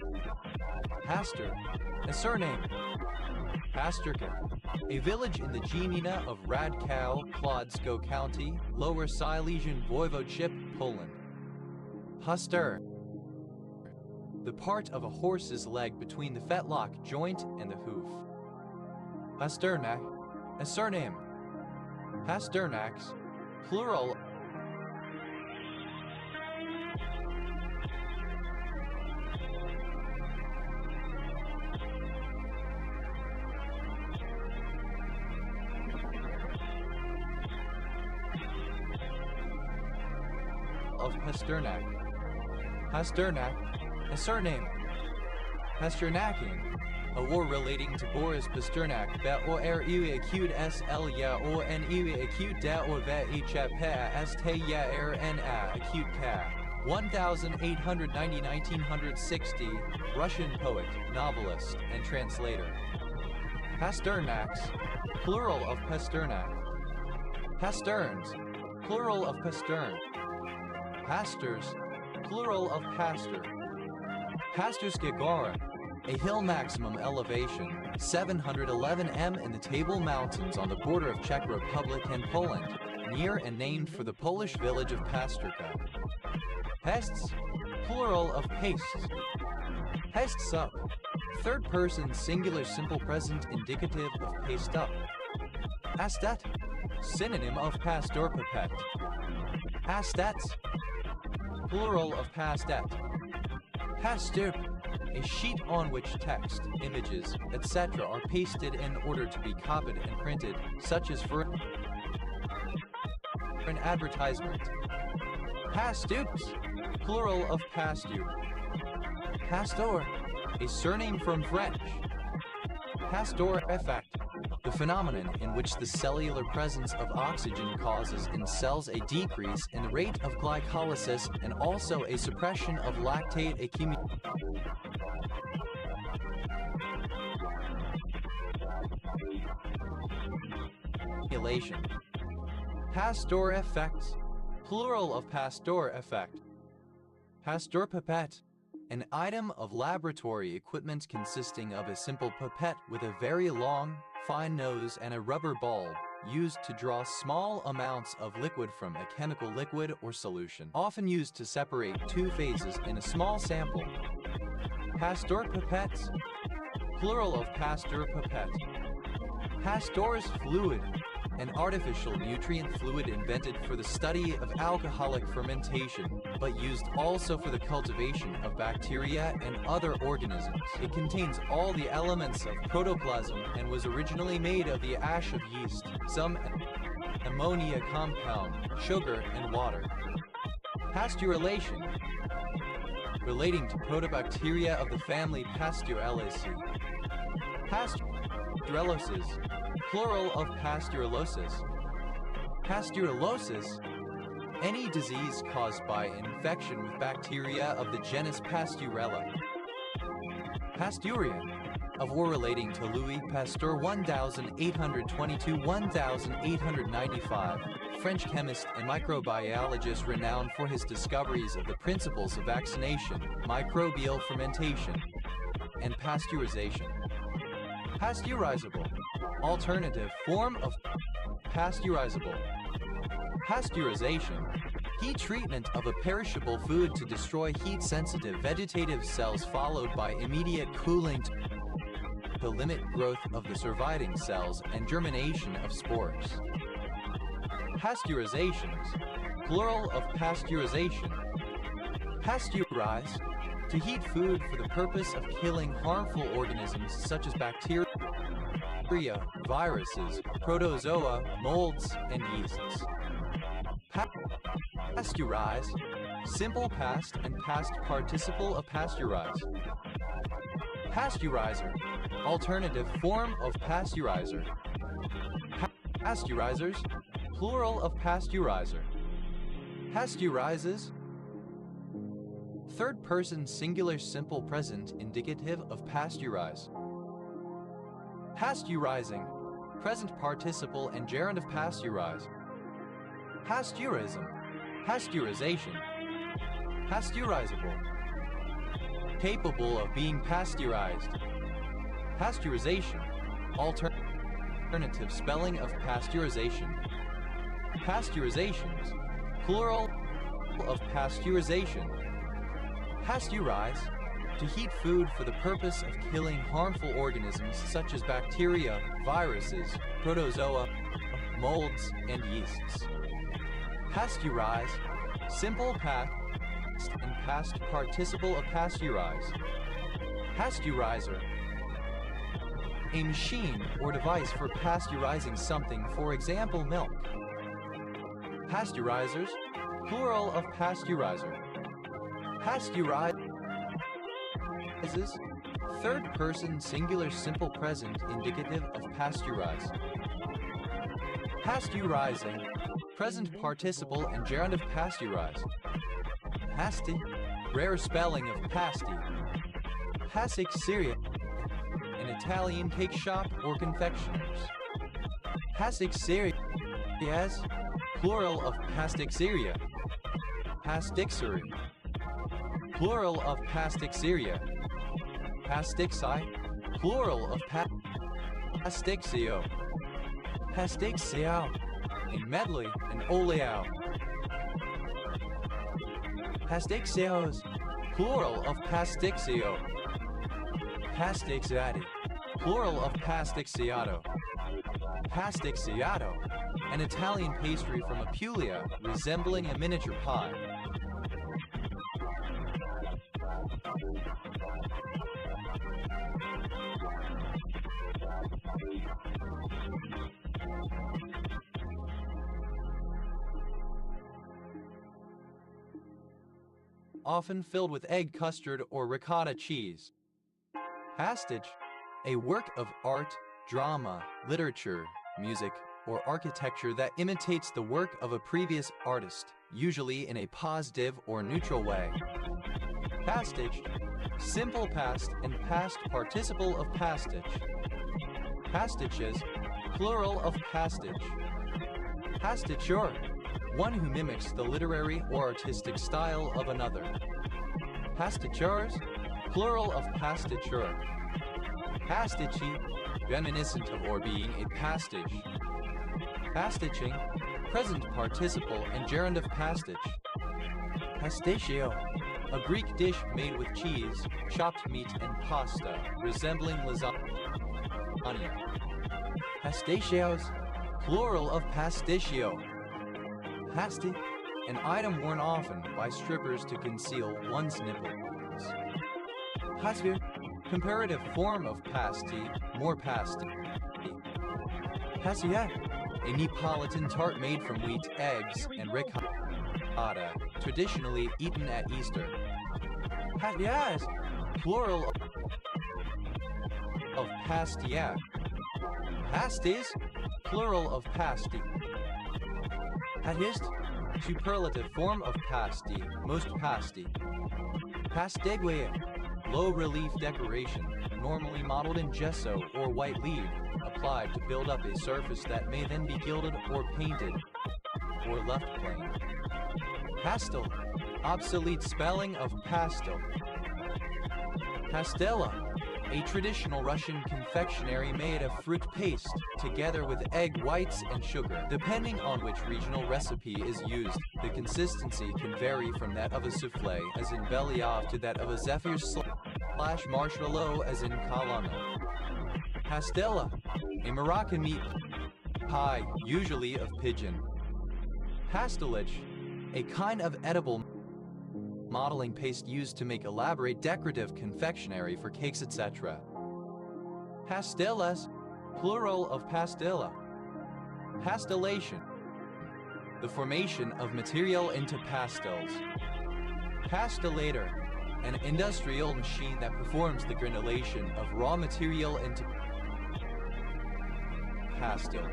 Pastor, a surname. Pasterka, a village in the gmina of Radkow, Kłodzko County, Lower Silesian Voivodeship, Poland. Puster, the part of a horse's leg between the fetlock joint and the hoof. Pasternak, a surname. Pasternaks, plural. of Pasternak. Pasternak, a surname. Pasternakian, a war relating to Boris Pasternak, that or acute sl ya or an acute da or that st ya na acute ka. 1890–1960, Russian poet, novelist, and translator. Pasternaks, plural of Pasternak. Pasterns, plural of Pastern. Pastors, plural of pastor. Pastorske Gora, a hill maximum elevation, 711 m in the Table Mountains on the border of Czech Republic and Poland, near and named for the Polish village of Pasterka. Pests, plural of pastes. Pests up, third person singular simple present indicative of paste up. Astat, synonym of pastorpapet. Astats, plural of pastet. Pastup, a sheet on which text, images, etc. are pasted in order to be copied and printed, such as for an advertisement. Pastups, plural of pastu. Pastor, a surname from French. Pasteur effect, the phenomenon in which the cellular presence of oxygen causes in cells a decrease in the rate of glycolysis and also a suppression of lactate accumulation. Pasteur effects, plural of Pasteur effect. Pasteur pipette, an item of laboratory equipment consisting of a simple pipette with a very long, fine nose and a rubber bulb, used to draw small amounts of liquid from a chemical liquid or solution, often used to separate two phases in a small sample. Pasteur pipettes, plural of Pasteur pipette. Pasteur's fluid, an artificial nutrient fluid invented for the study of alcoholic fermentation, but used also for the cultivation of bacteria and other organisms. It contains all the elements of protoplasm and was originally made of the ash of yeast, some ammonia compound, sugar, and water. Pasteurylation, relating to protobacteria of the family Pasteurellacea. Pasteurellosis, plural of pasteurillosis. Pasteurillosis, any disease caused by infection with bacteria of the genus Pasteurella. Pasteuria, of or relating to Louis Pasteur 1822–1895, French chemist and microbiologist renowned for his discoveries of the principles of vaccination, microbial fermentation, and pasteurization. Pasteurizable, alternative form of pasteurizable. Pasteurization, heat treatment of a perishable food to destroy heat-sensitive vegetative cells followed by immediate cooling to limit growth of the surviving cells and germination of spores. Pasteurizations, plural of pasteurization. Pasteurize, to heat food for the purpose of killing harmful organisms such as bacteria, viruses, protozoa, molds, and yeasts. Pasteurize, simple past and past participle of pasteurize. Pasteurizer, alternative form of pasteurizer. Pasteurizers, plural of pasteurizer. Pasteurizes, third person singular simple present indicative of pasteurize. Pasteurizing, present participle and gerund of pasteurize. Pasteurism, pasteurization. Pasteurizable, capable of being pasteurized. Pasteurization, alternative spelling of pasteurization. Pasteurizations, plural of pasteurization. Pasteurize, to heat food for the purpose of killing harmful organisms such as bacteria, viruses, protozoa, molds, and yeasts. Pasteurize, simple past and past participle of pasteurize. Pasteurizer, a machine or device for pasteurizing something, for example milk. Pasteurizers, plural of pasteurizer. Pasteurizes, third person singular simple present indicative of pasteurize. Pasteurizing, present participle and gerund of pasteurize. Pasti, rare spelling of pasty. Pasticceria, an Italian cake shop or confectioners. Pasticceria, plural of pasticceria. Pasticcery, plural of pasticceria. Pastixi, plural of pastixio. Pastixio, a medley, an oleao. Pastixios, plural of pastixio. Pastixiati, plural of pastixiato. Pastixiato, an Italian pastry from Apulia resembling a miniature pie. Often filled with egg custard or ricotta cheese. Pastage, a work of art, drama, literature, music, or architecture that imitates the work of a previous artist, usually in a positive or neutral way. Pastage, simple past and past participle of pastage. Pastiches, plural of pastage. Pasticheur, one who mimics the literary or artistic style of another. Pasticheurs, plural of pasticheur. Pastichi, reminiscent of or being a pastiche. Pastiching, present participle and gerund of pastich. Pastachio, a Greek dish made with cheese, chopped meat, and pasta, resembling lasagna. Pastichios, plural of pasticcio. Pasti, an item worn often by strippers to conceal one's nipples. Pasvir, comparative form of pasty, more pasty. Passiat, a Neapolitan tart made from wheat, eggs, and ricotta, traditionally eaten at Easter. Patias, plural of pastia. Pasties, plural of pasty. Patist, superlative form of pasty, most pasty. Pastegue, low relief decoration, normally modeled in gesso or white lead, applied to build up a surface that may then be gilded or painted, or left plain. Pastel, obsolete spelling of pastel. Pastela, a traditional Russian confectionery made of fruit paste, together with egg whites and sugar. Depending on which regional recipe is used, the consistency can vary from that of a soufflé, as in Beliave, to that of a zephyr / marshmallow, as in Calama. Pastela, a Moroccan meat pie, usually of pigeon. Pastelage, a kind of edible modeling paste used to make elaborate decorative confectionery for cakes, etc. Pastelas, plural of pastilla. Pastillation, the formation of material into pastels. Pastellator, an industrial machine that performs the granulation of raw material into pastil.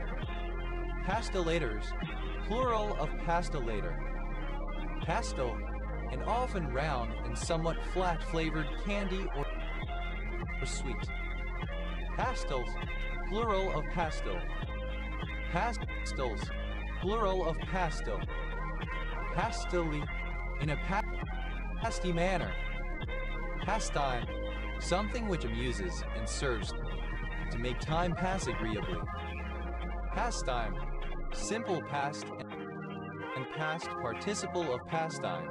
Pastillators, plural of pastillator. Pastel, an often round and somewhat flat-flavored candy or sweet. Pastils, plural of pastil. Pastils, plural of pastil. Pastily, in a pasty manner. Pastime, something which amuses and serves to make time pass agreeably. Pastime, simple past and past participle of pastime.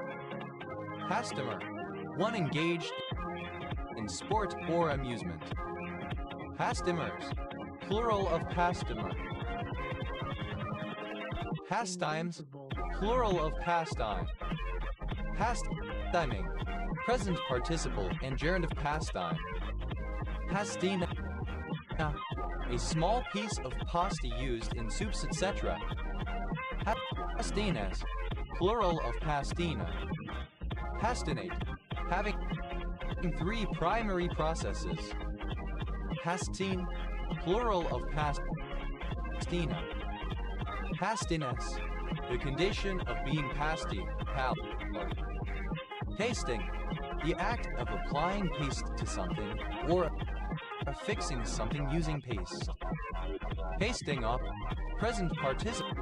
Pastomer, one engaged in sport or amusement. Pastomers, plural of pastomer. Pastimes, plural of pastime. Pastiming, present participle and gerund of pastime. Pastina, a small piece of pasta used in soups, etc. Pastinas, plural of pastina. Pastinate, having 3 primary processes. Pastine, plural of pastina. Pastines, the condition of being pasty, pallid. Pasting, the act of applying paste to something or affixing something using paste. Pasting up, present participle.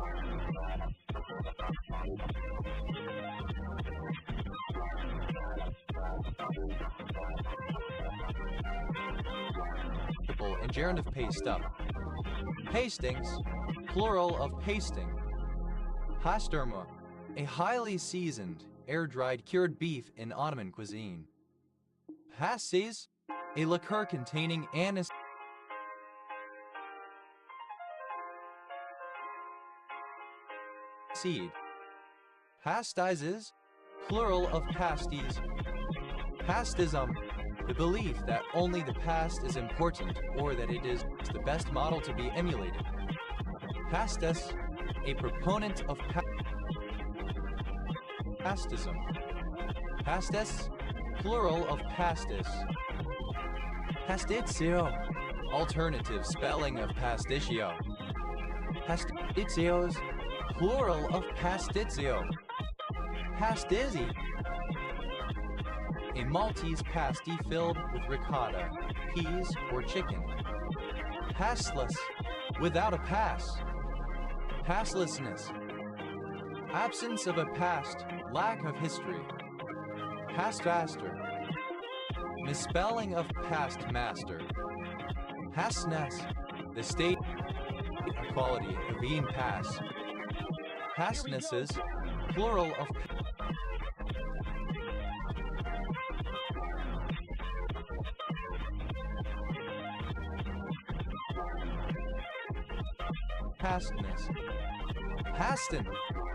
And gerund of paste up. Pastings, plural of pasting. Pasterma, a highly seasoned, air-dried cured beef in Ottoman cuisine. Pastis, a liqueur containing aniseed. Pastizes, plural of pasties. Pastism, the belief that only the past is important or that it is the best model to be emulated. Pastis, a proponent of pastism. Pastis, plural of pastis. Pastizio, alternative spelling of pasticcio. Pastizzios, plural of pastizio. Pastizzi, a Maltese pasty filled with ricotta, peas, or chicken. Passless, without a pass. Passlessness, absence of a past, lack of history. Pastfaster, misspelling of past master. Pastness, the state equality of being pass. Pastnesses, plural of pastness. Paston,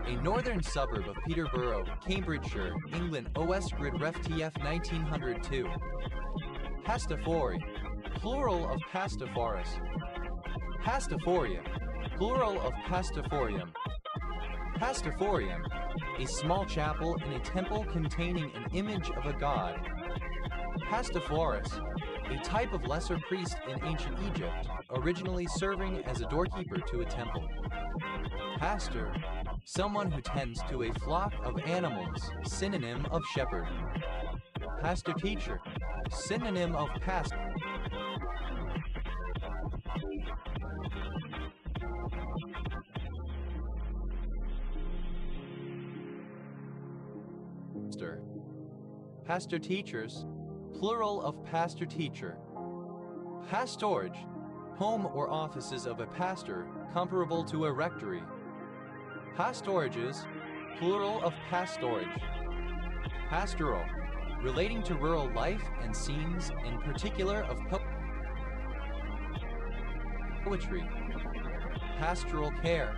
a northern suburb of Peterborough, Cambridgeshire, England. OS Grid Ref TF 1902. Pastafori, plural of pastiforis. Pastiforia, plural of pastiforium. Pastiforium, a small chapel in a temple containing an image of a god. Pastiforis, a type of lesser priest in ancient Egypt, originally serving as a doorkeeper to a temple. Pastor, someone who tends to a flock of animals, synonym of shepherd. Pastor teacher, synonym of pastor. Pastor teachers, plural of pastor teacher. Pastorage, home or offices of a pastor, comparable to a rectory. Pastorages, plural of pastorage. Pastoral, relating to rural life and scenes, in particular of poetry. Pastoral care,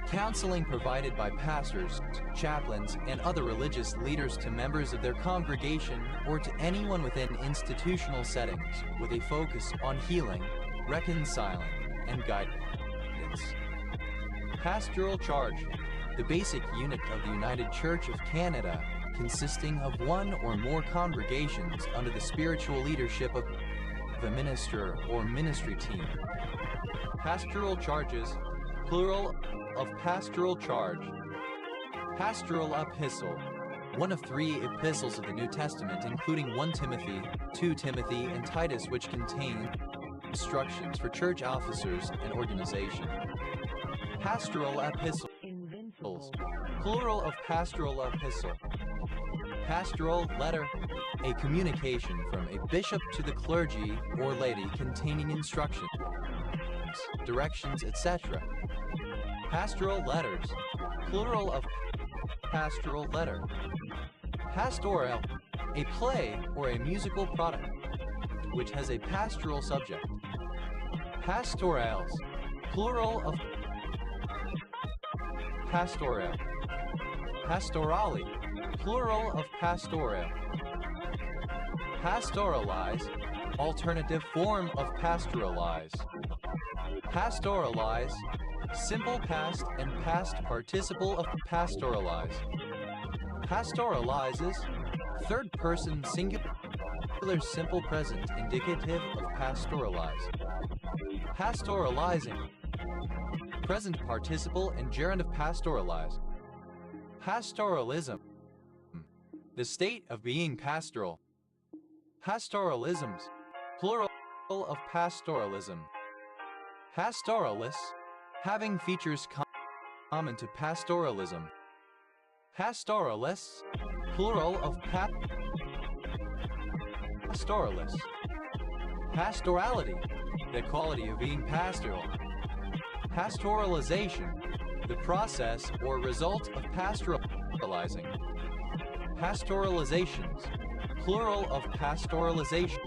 counseling provided by pastors, chaplains, and other religious leaders to members of their congregation or to anyone within institutional settings with a focus on healing, reconciling, and guidance. Pastoral charge, the basic unit of the United Church of Canada, consisting of one or more congregations under the spiritual leadership of a minister or ministry team. Pastoral charges, plural of pastoral charge. Pastoral epistle, one of 3 epistles of the New Testament, including 1 Timothy, 2 Timothy, and Titus, which contain instructions for church officers and organization. Pastoral epistles, plural of pastoral epistle. Pastoral letter, a communication from a bishop to the clergy or laity containing instructions, directions, etc. Pastoral letters, plural of pastoral letter. Pastoral, a play or a musical product which has a pastoral subject. Pastorales, plural of pastoral. Pastorali, plural of pastoral. Pastoralize, alternative form of pastoralize. Pastoralize, simple past and past participle of pastoralize. Pastoralizes, third person singular simple present indicative of pastoralize. Pastoralizing, present participle and gerund of pastoralize. Pastoralism, the state of being pastoral. Pastoralisms, plural of pastoralism. Pastoralis, having features common to pastoralism. Pastoralis, plural of pastoralis. Pastorality, the quality of being pastoral. Pastoralization, the process or result of pastoralizing. Pastoralizations, plural of pastoralization.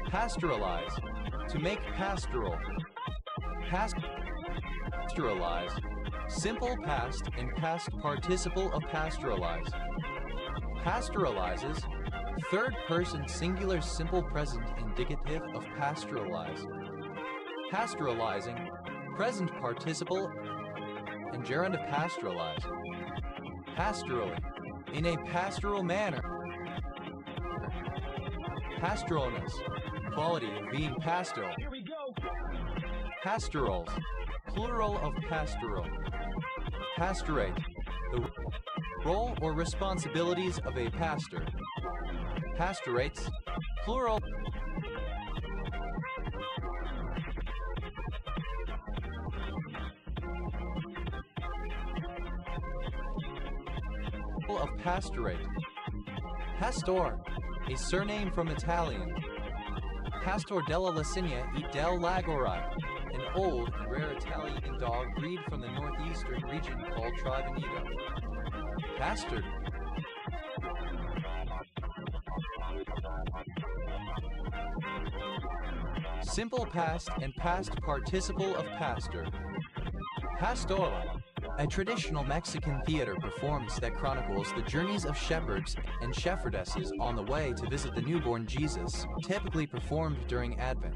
Pastoralize, to make pastoral. Pastoralize, simple past and past participle of pastoralize. Pastoralizes, third person singular simple present indicative of pastoralize. Pastoralizing, present participle and gerund of pastoralize. Pastorally, in a pastoral manner. Pastoralness, quality of being pastoral. Pastorals, plural of pastoral. Pastorate, the role or responsibilities of a pastor. Pastorates, plural. Of pastorate. Pastor, a surname from Italian. Pastor della Licinia e del Lagorei, an old and rare Italian dog breed from the northeastern region called Triveneto. Pastored. Simple past and past participle of pastor. Pastoral, a traditional Mexican theater performance that chronicles the journeys of shepherds and shepherdesses on the way to visit the newborn Jesus, typically performed during Advent.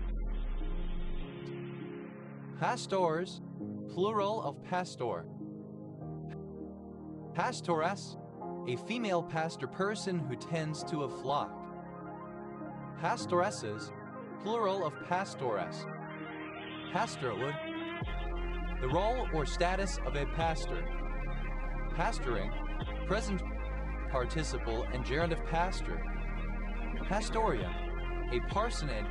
Pastors, plural of pastor. Pastoress, a female pastor person who tends to a flock. Pastoresses, plural of pastoress. Pastorhood, the role or status of a pastor. Pastoring, present participle and gerund of pastor. Pastoria, a parsonage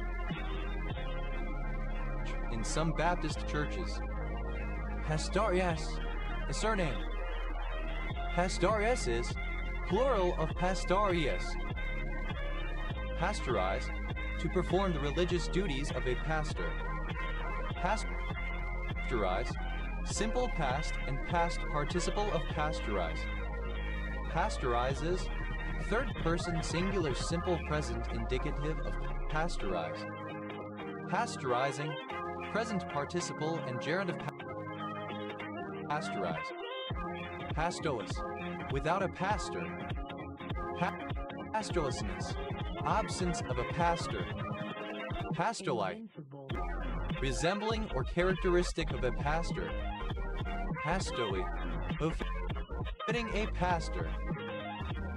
in some Baptist churches. Pastorias, a surname. Pastoriases, plural of pastorias. Pastorize, to perform the religious duties of a pastor. Pasteurize, simple past and past participle of pasteurize. Pasteurizes, third person singular simple present indicative of pasteurize. Pasteurizing, present participle and gerund of pasteurize. Pastolis, without a pastor. Pastorlessness, absence of a pastor. Pastorlite, resembling or characteristic of a pastor. Pastorally, befitting a pastor.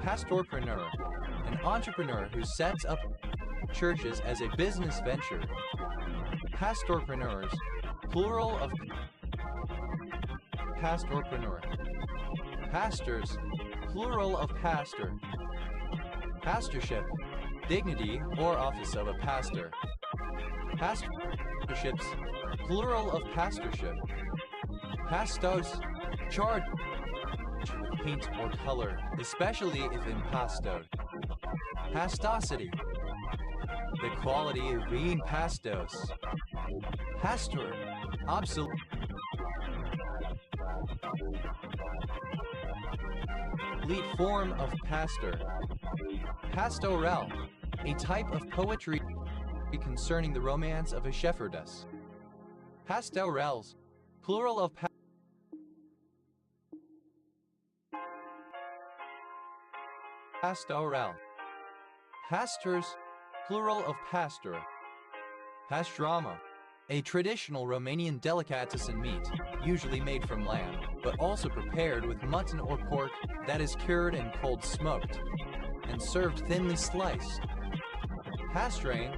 Pastorpreneur, an entrepreneur who sets up churches as a business venture. Pastorpreneurs, plural of pastorpreneur. Pastors, plural of pastor. Pastorship, dignity or office of a pastor. Pastorships, plural of pastorship. Pastos, charge with paint or color, especially if impastoed. Pastosity, the quality of being pastos. Pastor, obsolete. Complete form of pastor. Pastoral, a type of poetry concerning the romance of a shepherdess. Pastorals, plural of pastoral. Pastors, plural of pastor. Pastrama, A traditional Romanian delicatessen meat, usually made from lamb, but also prepared with mutton or pork that is cured and cold smoked, and served thinly sliced. Pastrami,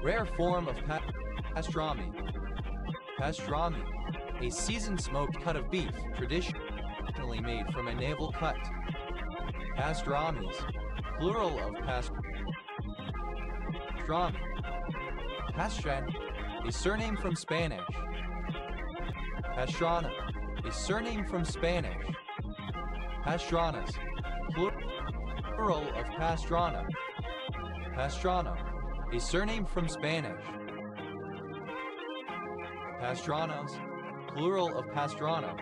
rare form of pastrami. Pastrami, a seasoned smoked cut of beef, traditionally made from a navel cut. Pastramis, plural of pastrami. Pastran, a surname from Spanish. Pastrana, a surname from Spanish. Pastranas, plural of pastrana. Pastrana, a surname from Spanish. Pastranas, plural of pastrana.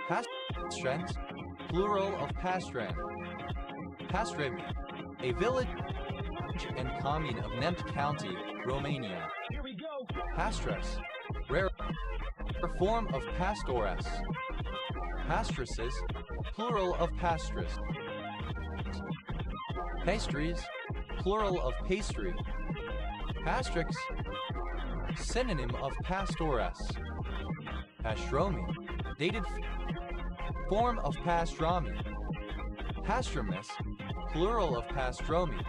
Pastrans, plural of pastran. Pastrami, a village and commune of Nemt County, Romania. Pastres, rare form of pastores. Pastresses, plural of pastres. Pastries, plural of pastry. Pastrix, synonym of pastores. Pastromi, dated form of pastrami. Pastramis, plural of pastromi.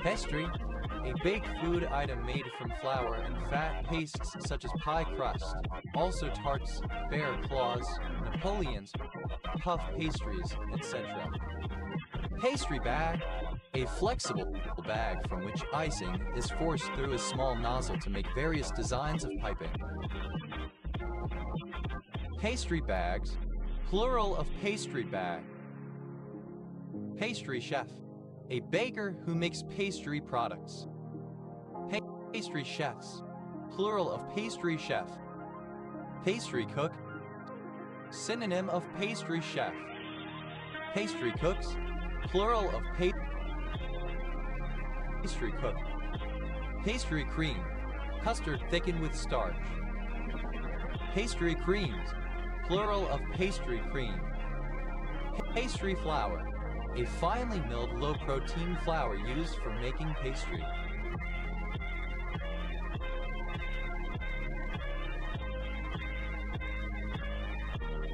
Pastry, a baked food item made from flour and fat pastes such as pie crust, also tarts, bear claws, Napoleons, puff pastries, etc. Pastry bag, a flexible bag from which icing is forced through a small nozzle to make various designs of piping. Pastry bags, plural of pastry bag. Pastry chef, a baker who makes pastry products. Pastry chefs, plural of pastry chef. Pastry cook, synonym of pastry chef. Pastry cooks, plural of pastry cook. Pastry cream, custard thickened with starch. Pastry creams, plural of pastry cream. Pastry flour, a finely milled low-protein flour used for making pastry.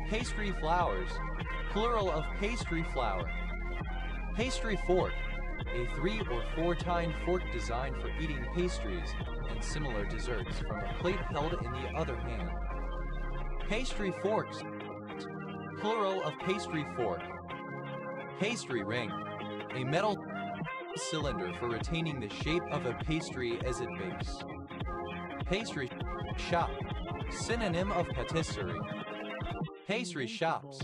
Pastry flours, plural of pastry flour. Pastry fork, a 3 or 4 tined fork designed for eating pastries and similar desserts from a plate held in the other hand. Pastry forks, plural of pastry fork. Pastry ring, a metal cylinder for retaining the shape of a pastry as it bakes. Pastry shop, synonym of patisserie. Pastry shops,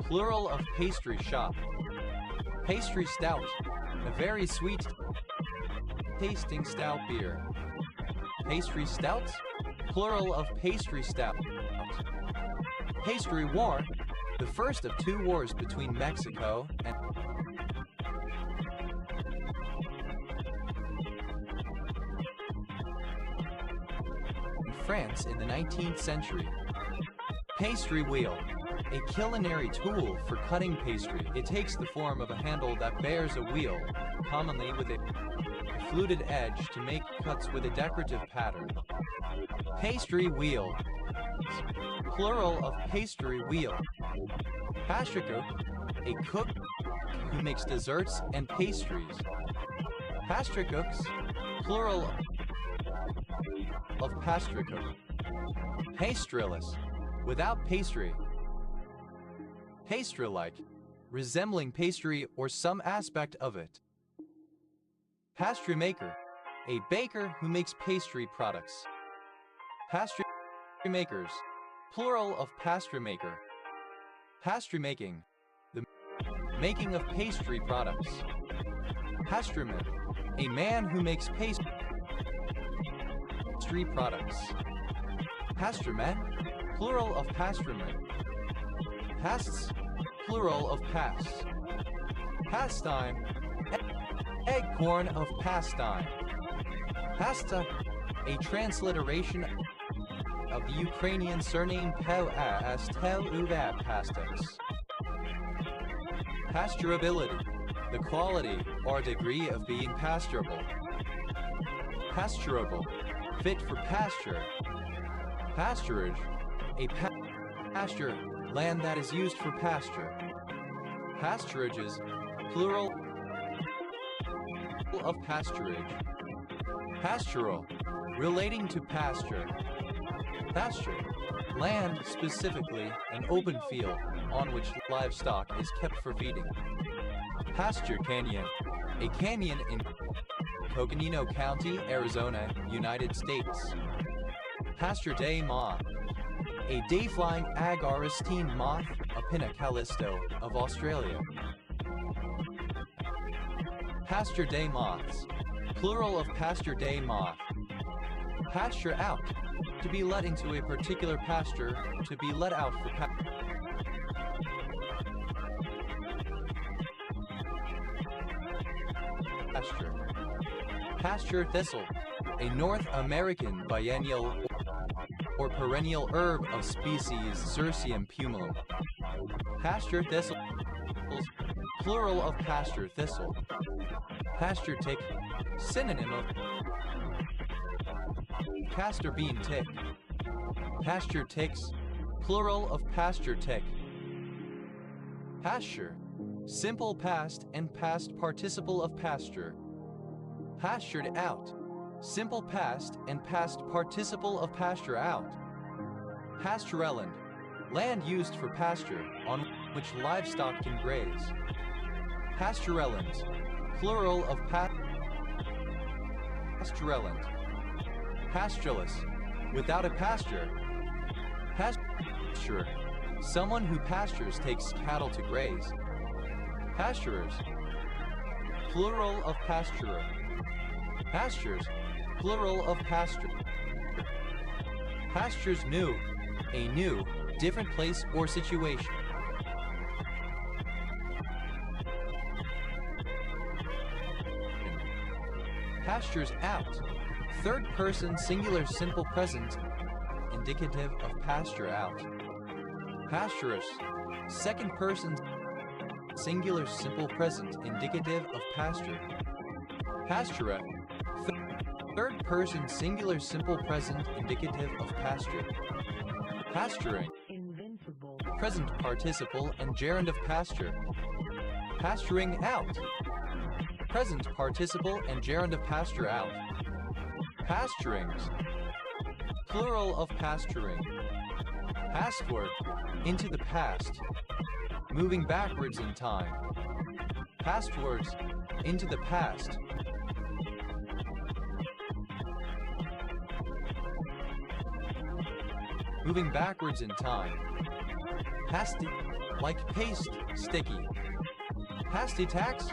plural of pastry shop. Pastry stout, a very sweet tasting stout beer. Pastry stouts, plural of pastry stout. Pastry war, the first of 2 wars between Mexico and France in the 19th century. Pastry wheel, a culinary tool for cutting pastry. It takes the form of a handle that bears a wheel, commonly with a fluted edge to make cuts with a decorative pattern. Pastry wheel, plural of pastry wheel. Pastrycook, a cook who makes desserts and pastries. Pastrycooks, plural of pastrycook. Pastriless, without pastry. Pastry-like, resembling pastry or some aspect of it. Pastry maker, a baker who makes pastry products. Pastry makers, plural of pastry maker. Pastry making, the making of pastry products. Pastryman, a man who makes pastry products. Pastryman, plural of pastryman. Pasts, plural of pasts. Pastime, eggcorn of pastime. Pasta, a transliteration of the Ukrainian surname Pel as Tel Uvat Pastix. Pasturability, the quality or degree of being pasturable. Pasturable, fit for pasture. Pasturage, a pasture, land that is used for pasture. Pasturages, plural of pasturage. Pastoral, relating to pasture. Pasture, land, specifically an open field on which livestock is kept for feeding. Pasture canyon, a canyon in Coconino County, Arizona, United States. Pasture day moth, a day-flying agaristine moth, Apina callisto, of Australia. Pasture day moths, plural of pasture day moth. Pasture out, to be let into a particular pasture, to be let out for pasture. Pasture thistle, a North American biennial or perennial herb of species Cirsium pumilum. Pasture thistles, plural of pasture thistle. Pasture tick, synonym of castor bean tick. Pasture ticks, plural of pasture tick. Pasture, simple past and past participle of pasture. Pastured out, simple past and past participle of pasture out. Pastureland, land used for pasture, on which livestock can graze. Pasturelands, plural of pastureland. Pastureless, without a pasture. Pasturer, someone who pastures takes cattle to graze. Pasturers, plural of pasturer. Pastures, plural of pasture. Pastures new, a new, different place or situation. Pastures out, third person singular simple present, indicative of pasture out. Pasturous, second person singular simple present, indicative of pasture. Pastura, third person singular simple present, indicative of pasture. Pasturing, invincible, present participle and gerund of pasture. Pasturing out, present participle and gerund of pasture out. Pasturings, plural of pasturing. Pastward, into the past, moving backwards in time. Pastwards, into the past. Moving backwards in time. Pasty, like paste, sticky. Pasty tax,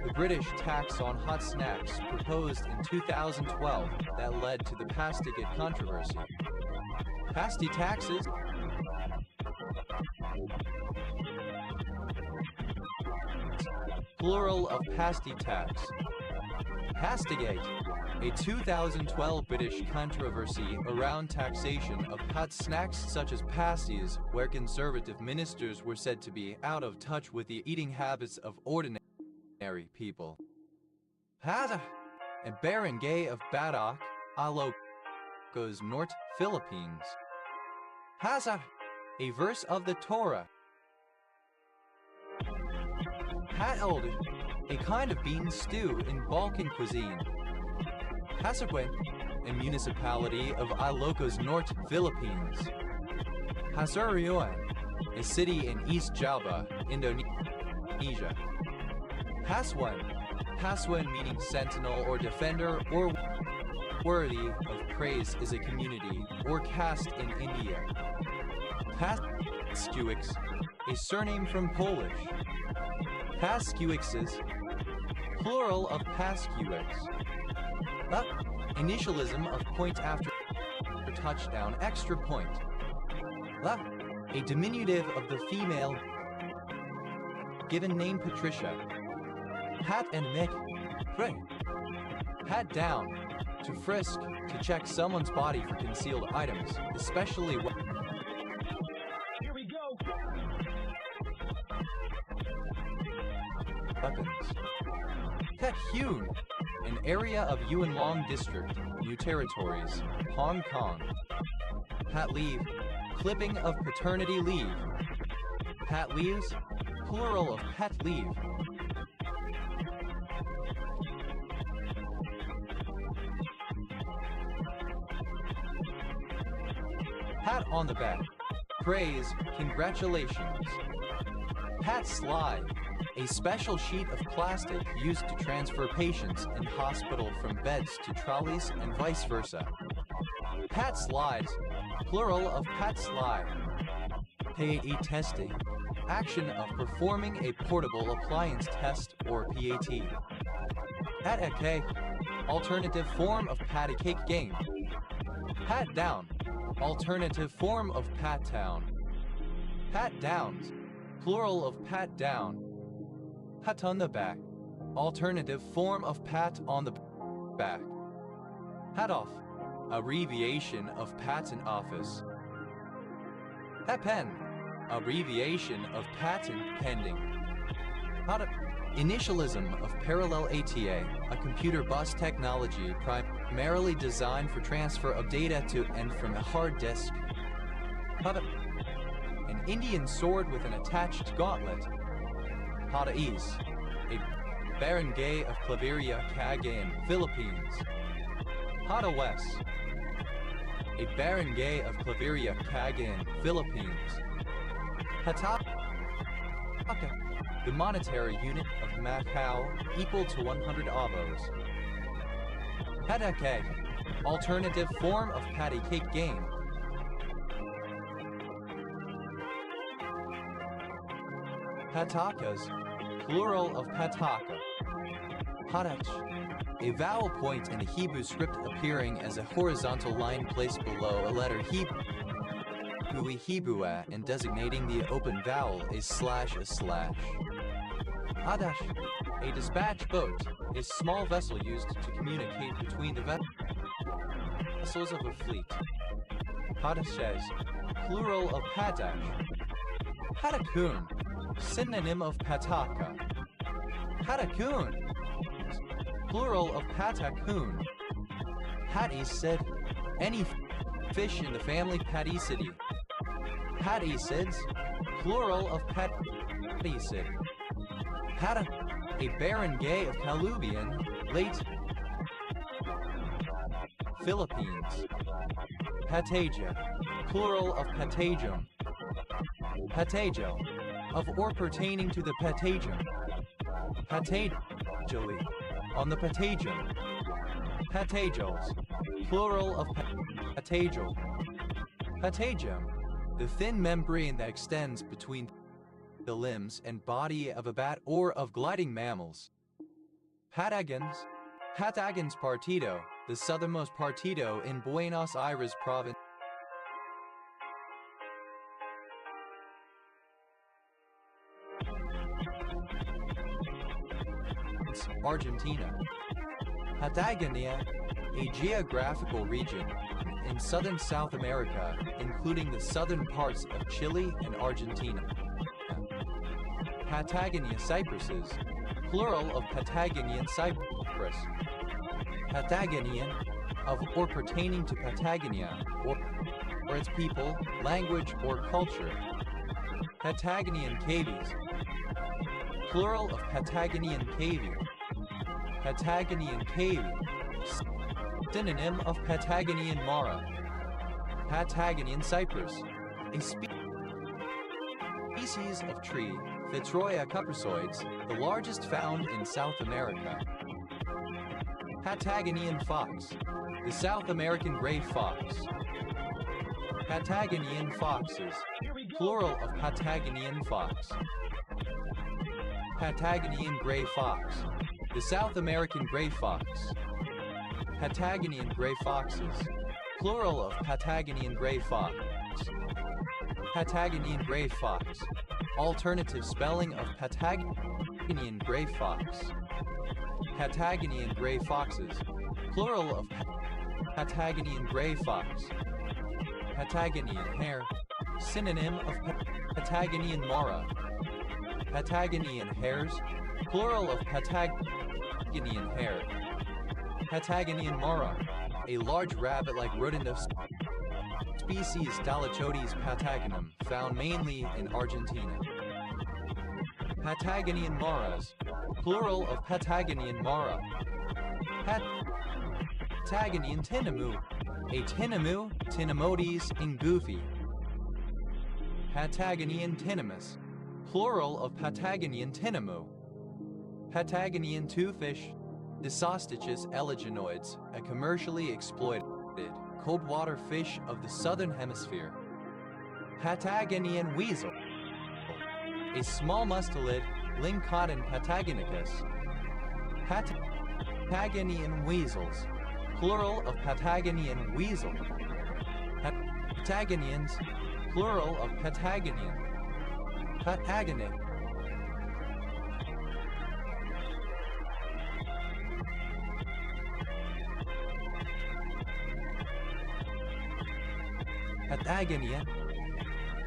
the British tax on hot snacks proposed in 2012 that led to the Pastigate controversy. Pasty taxes, plural of pasty tax. Pastigate, a 2012 British controversy around taxation of hot snacks such as pasties, where conservative ministers were said to be out of touch with the eating habits of ordinary people. Hada, a barangay of Badak, Ilocos Norte, Philippines. Hazar, a verse of the Torah. Hateld, a kind of bean stew in Balkan cuisine. Hasaguin, a municipality of Ilocos Norte, Philippines. Hasuriuan, a city in East Java, Indonesia. Haswan meaning sentinel or defender or worthy of praise is a community or caste in India. Pascuix, a surname from Polish. Pascuixes, plural of Pascuix. Initialism of point after touchdown, extra point. A diminutive of the female given name Patricia. Pat and Mick, pray. Pat down, to frisk, to check someone's body for concealed items, especially when... Here we go! Pet-Huen, an area of Yuen Long District, New Territories, Hong Kong. Pat-leave, clipping of paternity leave. Pat-leaves, plural of pat-leave. Pat on the back, praise, congratulations. Pat slide, a special sheet of plastic used to transfer patients in hospital from beds to trolleys and vice versa. Pat slides, plural of pat slide. PAE testing, action of performing a portable appliance test or PAT. Pat a cake, alternative form of patty cake game. Pat down, alternative form of pat town. Pat downs, plural of pat down. Pat on the back, alternative form of pat on the back. Pat off, abbreviation of patent office. Pat pen, abbreviation of patent pending. Pat initialism of parallel ATA, a computer bus technology primarily designed for transfer of data to and from a hard disk. Pat an Indian sword with an attached gauntlet. Pata'is, a barangay of Claveria, Cagayan, Philippines. Pata West, a barangay of Claveria, Cagayan, Philippines. Hataka, the monetary unit of Macau, equal to 100 avos. Patake, alternative form of patty cake game. Patakas, plural of pataka. Patach, a vowel point in the Hebrew script appearing as a horizontal line placed below a letter Hebrewa and designating the open vowel is /a/. Hadash, a dispatch boat, a small vessel used to communicate between the vessels of a fleet. Hadashes, plural of padash. Hadakun, synonym of pataka. Hadakun, plural of patakun. Hadisids, any fish in the family Padicidae. Padicids, plural of Padisid. Pata, a barangay of Calubian, late Philippines. Pataja, plural of Patajum. Patajo, of or pertaining to the Patajum. Patajoli, on the Patajum. Patajos, plural of Patajol. Patajum, the thin membrane that extends between the limbs and body of a bat or of gliding mammals. Patagons, Patagons Partido, the southernmost partido in Buenos Aires province. Argentina. Patagonia, a geographical region in southern South America, including the southern parts of Chile and Argentina. Patagonia cypresses, plural of Patagonian cypress. Patagonian, of or pertaining to Patagonia, or its people, language, or culture. Patagonian cavies, plural of Patagonian cavy. Patagonian cavy, synonym of Patagonian mara. Patagonian cypress, a species of tree, Fitzroya cupressоides, the largest found in South America. Patagonian fox, the South American gray fox. Patagonian foxes, plural of Patagonian fox. Patagonian gray fox, the South American gray fox. Patagonian gray foxes, plural of Patagonian gray fox. Patagonian gray fox, alternative spelling of Patagonian gray fox. Patagonian gray foxes, plural of Patagonian gray fox. Patagonian hare, synonym of Patagonian mara. Patagonian hares, plural of Patagonian hare. Patagonian mora, a large rabbit-like rodent of species Dalachotes patagonum, found mainly in Argentina. Patagonian moras, plural of Patagonian mora. Patagonian tinamou, a tinamou, Tinamotes ingufi. Patagonian tinamus, plural of Patagonian tinamou. Patagonian twofish, Disostichus eleginoides, a commercially exploited cold-water fish of the southern hemisphere. Patagonian weasel, a small mustelid, Lyncotin patagonicus. Patagonian weasels, plural of Patagonian weasel. Patagonians, plural of Patagonian. Patagonic. Patagonian.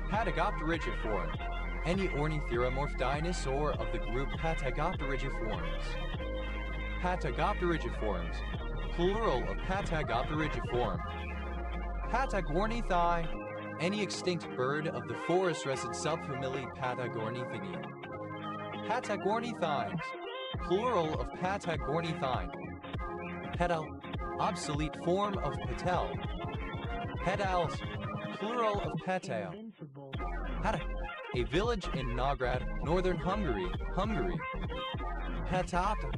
Patagopterygiform, any ornithuromorph dinosaur of the group Patagopterygiformes. Patagopterygiforms, plural of Patagopterygiform. Patagornithai, any extinct bird of the forest-resident subfamily Patagornithini. Patagornithines, plural of Patagornithine. Petal, obsolete form of petal. Petals, plural of petale. Hatak, a village in Nógrád, northern Hungary. Patata,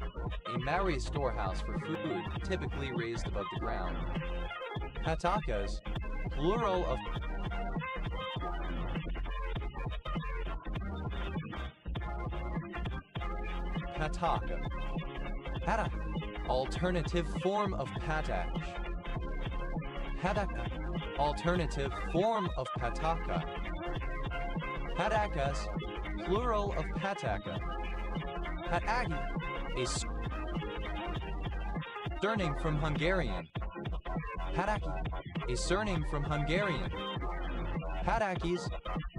a Maori storehouse for food, typically raised above the ground. Patakas, plural of pataka. Patak, alternative form of patash. Pataka, alternative form of pataka. Patakas, plural of pataka. Pataki, a surname from Hungarian. Pataki, a surname from Hungarian. Patakis,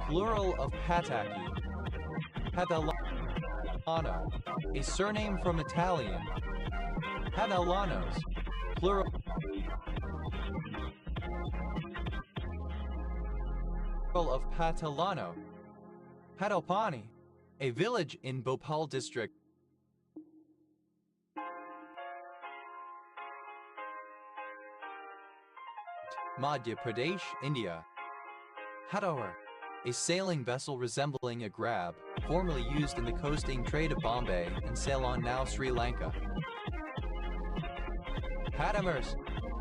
plural of pataki. Padalano, a surname from Italian. Padalanos, plural of Patalano. Padalpani, a village in Bhopal district. Madhya Pradesh, India. Hadawar, a sailing vessel resembling a grab, formerly used in the coasting trade of Bombay and Ceylon, now Sri Lanka. Patamers,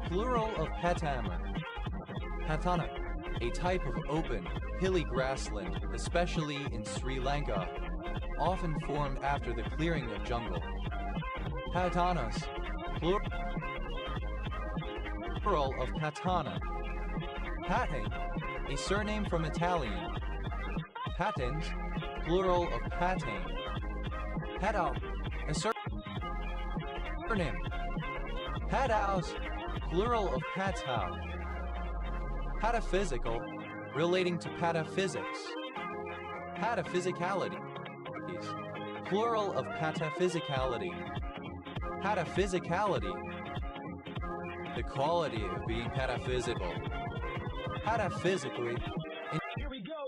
plural of Patamar. Pathana, a type of open, hilly grassland, especially in Sri Lanka, often formed after the clearing of jungle. Patanas, plural of Patana. Pating, a surname from Italian. Patens, plural of Patain. Padal, a surname. Padaus, plural of Patau. Pataphysical, relating to pataphysics. Pataphysicality, plural of pataphysicality. Pataphysicality, the quality of being pataphysical. Pataphysically,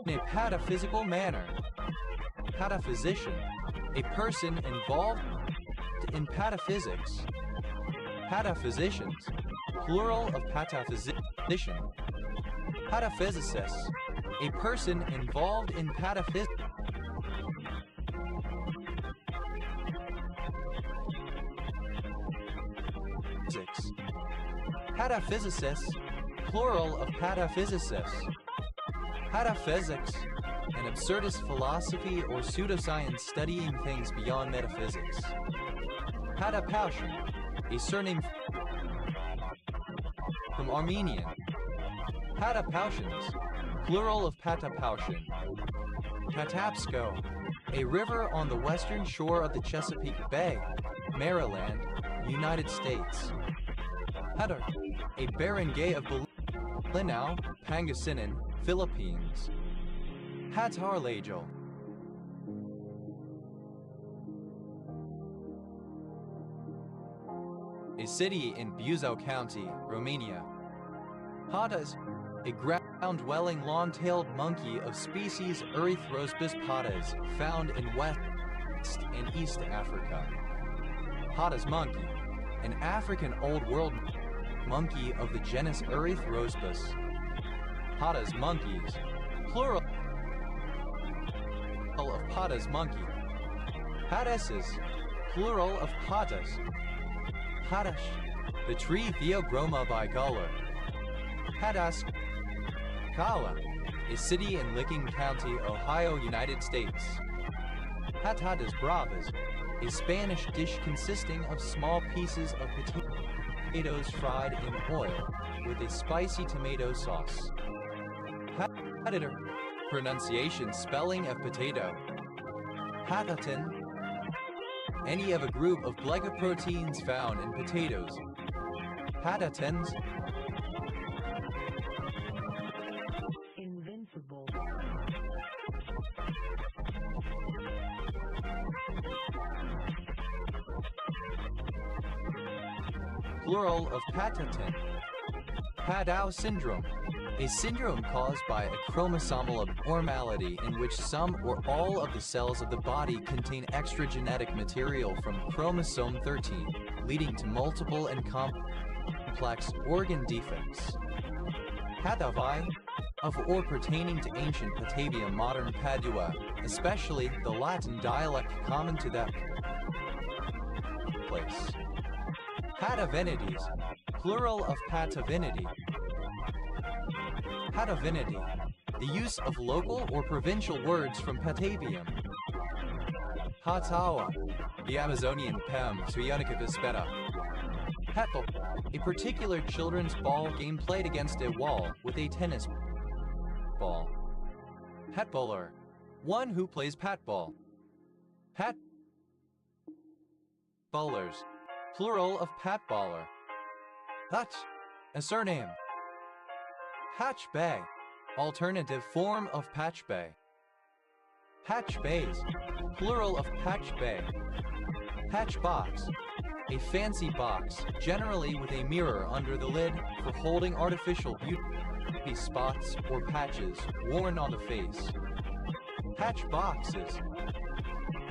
in a pataphysical manner. Pataphysician, a person involved in pataphysics. Pataphysicians, plural of pataphysician. Pataphysicist, a person involved in pataphysics. Pataphysicists, plural of pataphysicists. Pataphysics, an absurdist philosophy or pseudoscience studying things beyond metaphysics. Patapaushyn, a surname from Armenian. Patapaushins, plural of Patapaushyn. Patapsco, a river on the western shore of the Chesapeake Bay, Maryland, United States. Hadar, a barangay of Bolinao, Pangasinan, Philippines. Hatarlajo, a city in Buzău County, Romania. Patas, a ground-dwelling long-tailed monkey of species Erythrospis patas, found in West and East Africa. Patas monkey, an African Old World monkey of the genus Erythrospis. Patas monkeys, plural of patas monkey. Patases, plural of patas. Patash, the tree Theobroma bicolor. Patas, Kala, a city in Licking County, Ohio, United States. Patatas bravas, a Spanish dish consisting of small pieces of potatoes fried in oil with a spicy tomato sauce. Patater, pronunciation spelling of potato. Patatin, any of a group of glycoproteins found in potatoes. Patatins, invincible. plural of patatin. Padau syndrome, a syndrome caused by a chromosomal abnormality in which some or all of the cells of the body contain extra genetic material from chromosome 13, leading to multiple and complex organ defects. Padavi, of or pertaining to ancient Batavia, modern Padua, especially the Latin dialect common to that place. Patavinides, plural of patavinity. Patavinity, the use of local or provincial words from Patavium. Patawa, the Amazonian Pem Suionica vispera. Patball, a particular children's ball game played against a wall with a tennis ball. Patbowler, one who plays patball. Pat bowlers, plural of patballer. Hutch, a surname. Patch Bay, alternative form of Patch Bay. Patch Bays, plural of Patch Bay. Patch Box, a fancy box, generally with a mirror under the lid for holding artificial beauty spots or patches worn on the face. Patch Boxes,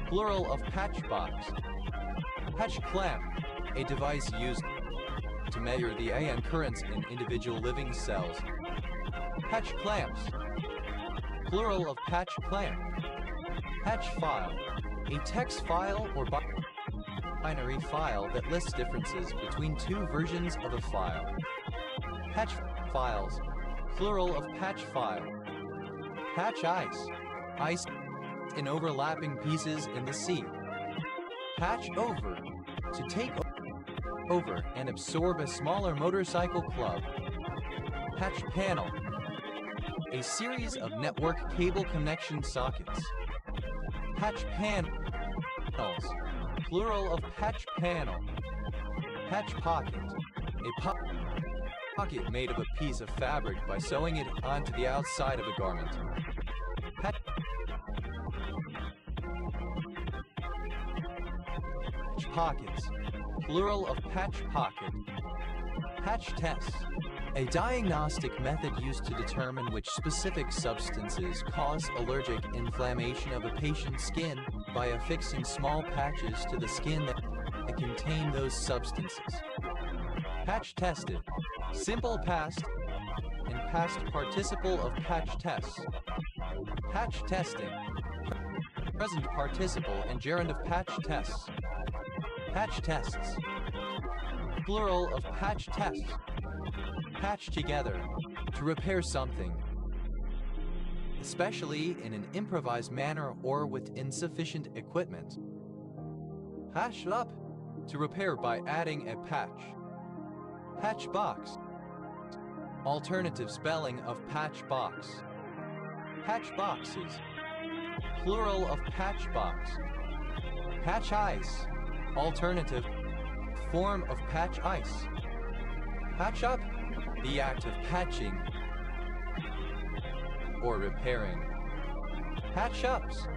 plural of Patch Box. Patch Clamp, a device used to measure the ion currents in individual living cells. Patch Clamps, plural of Patch Clamp. Patch File, a text file or binary file that lists differences between two versions of a file. Patch Files, plural of Patch File. Patch Ice, ice in overlapping pieces in the sea. Patch Over, to take over and absorb a smaller motorcycle club. Patch Panel, a series of network cable connection sockets. Patch Panels, plural of Patch Panel. Patch Pocket, a pocket made of a piece of fabric by sewing it onto the outside of a garment. Patch Pockets, plural of Patch Pocket. Patch Tests, a diagnostic method used to determine which specific substances cause allergic inflammation of a patient's skin by affixing small patches to the skin that contain those substances. Patch Tested, simple past and past participle of patch tests. Patch Testing, present participle and gerund of patch tests. Patch Tests, plural of patch tests. Patch together, to repair something, especially in an improvised manner or with insufficient equipment. Patch up, to repair by adding a patch. Patch Box, alternative spelling of patch box. Patch Boxes, plural of patch box. Patch Ice, alternative form of patch ice. Patch up, the act of patching or repairing. Patch-ups,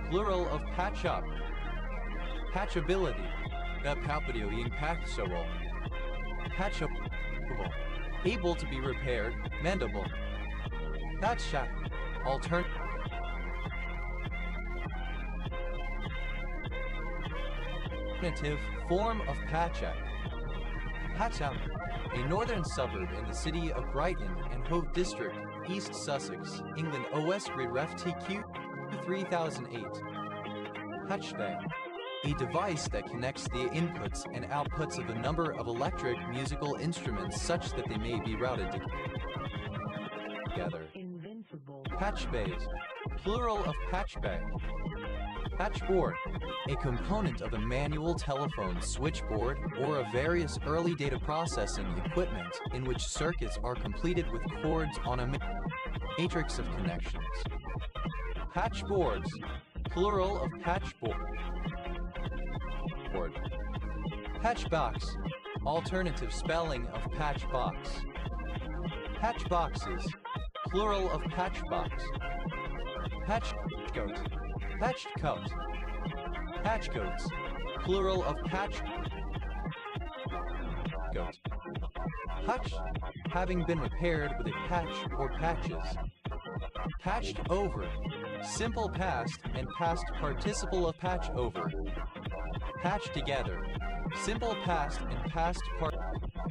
plural of patch up. Patchability, the palpability patchable. patchable, able to be repaired, mendable. Patcha, alternative form of patcha. Patcha, a northern suburb in the city of Brighton and Hove District, East Sussex, England. OS grid ref TQ 3008. Patchbay, a device that connects the inputs and outputs of a number of electric musical instruments such that they may be routed together. Patchbays, plural of patchbay. Patchboard, a component of a manual telephone switchboard or of various early data processing equipment in which circuits are completed with cords on a matrix of connections. Patchboards, plural of patchboard. Patchbox, alternative spelling of patchbox. Patchboxes, plural of patchbox. Patchcoat, patched coat. Patchcoats, plural of patchcoat. Patch, having been repaired with a patch or patches. Patched over, simple past and past participle of patch over. Patch together, simple past and past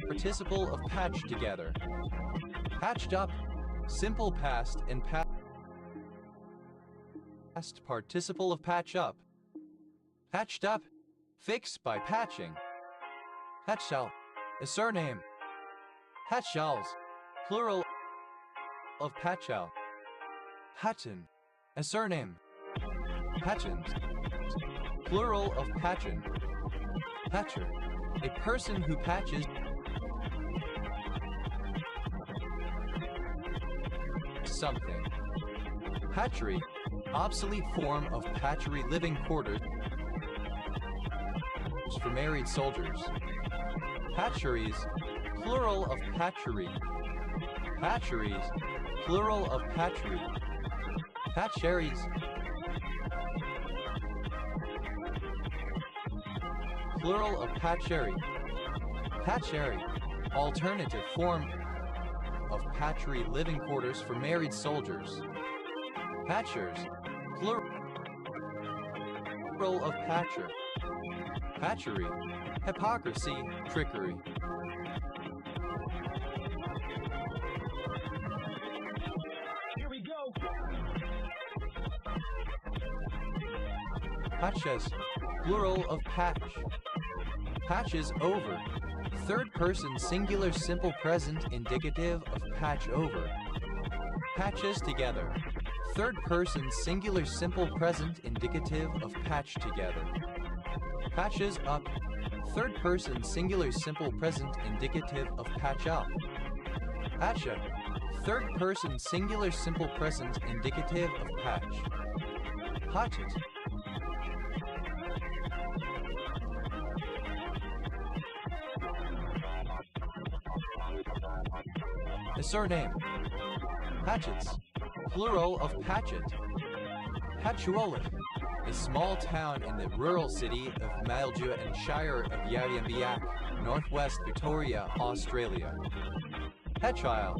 participle of patch together. Patched up, simple past and past participle of patch up. Patched up, fix by patching. Patchall, a surname. Patchalls, plural of patchall. Patchen, a surname. Patchins, plural of patchen. Patcher, a person who patches something. Patchery, obsolete form of patchery living quarters for married soldiers. Patcheries, plural of patchery. Patcheries, plural of patchery. Patcheries, plural of patchery. Patchery, alternative form of patchery living quarters for married soldiers. Patchers, plural of patcher. Patchery, hypocrisy, trickery. Here we go. Patches, plural of patch. Patches over, third person singular simple present indicative of patch over. Patches together, third person singular simple present indicative of patch together. Patches up, third person singular simple present indicative of patch up. Patcha, third person singular simple present indicative of patch. Hatchet, a surname. Hatchets, plural of patchet. Hatchuolet, a small town in the rural city of Maildua and Shire of Yadiambiak, northwest Victoria, Australia. Patchile,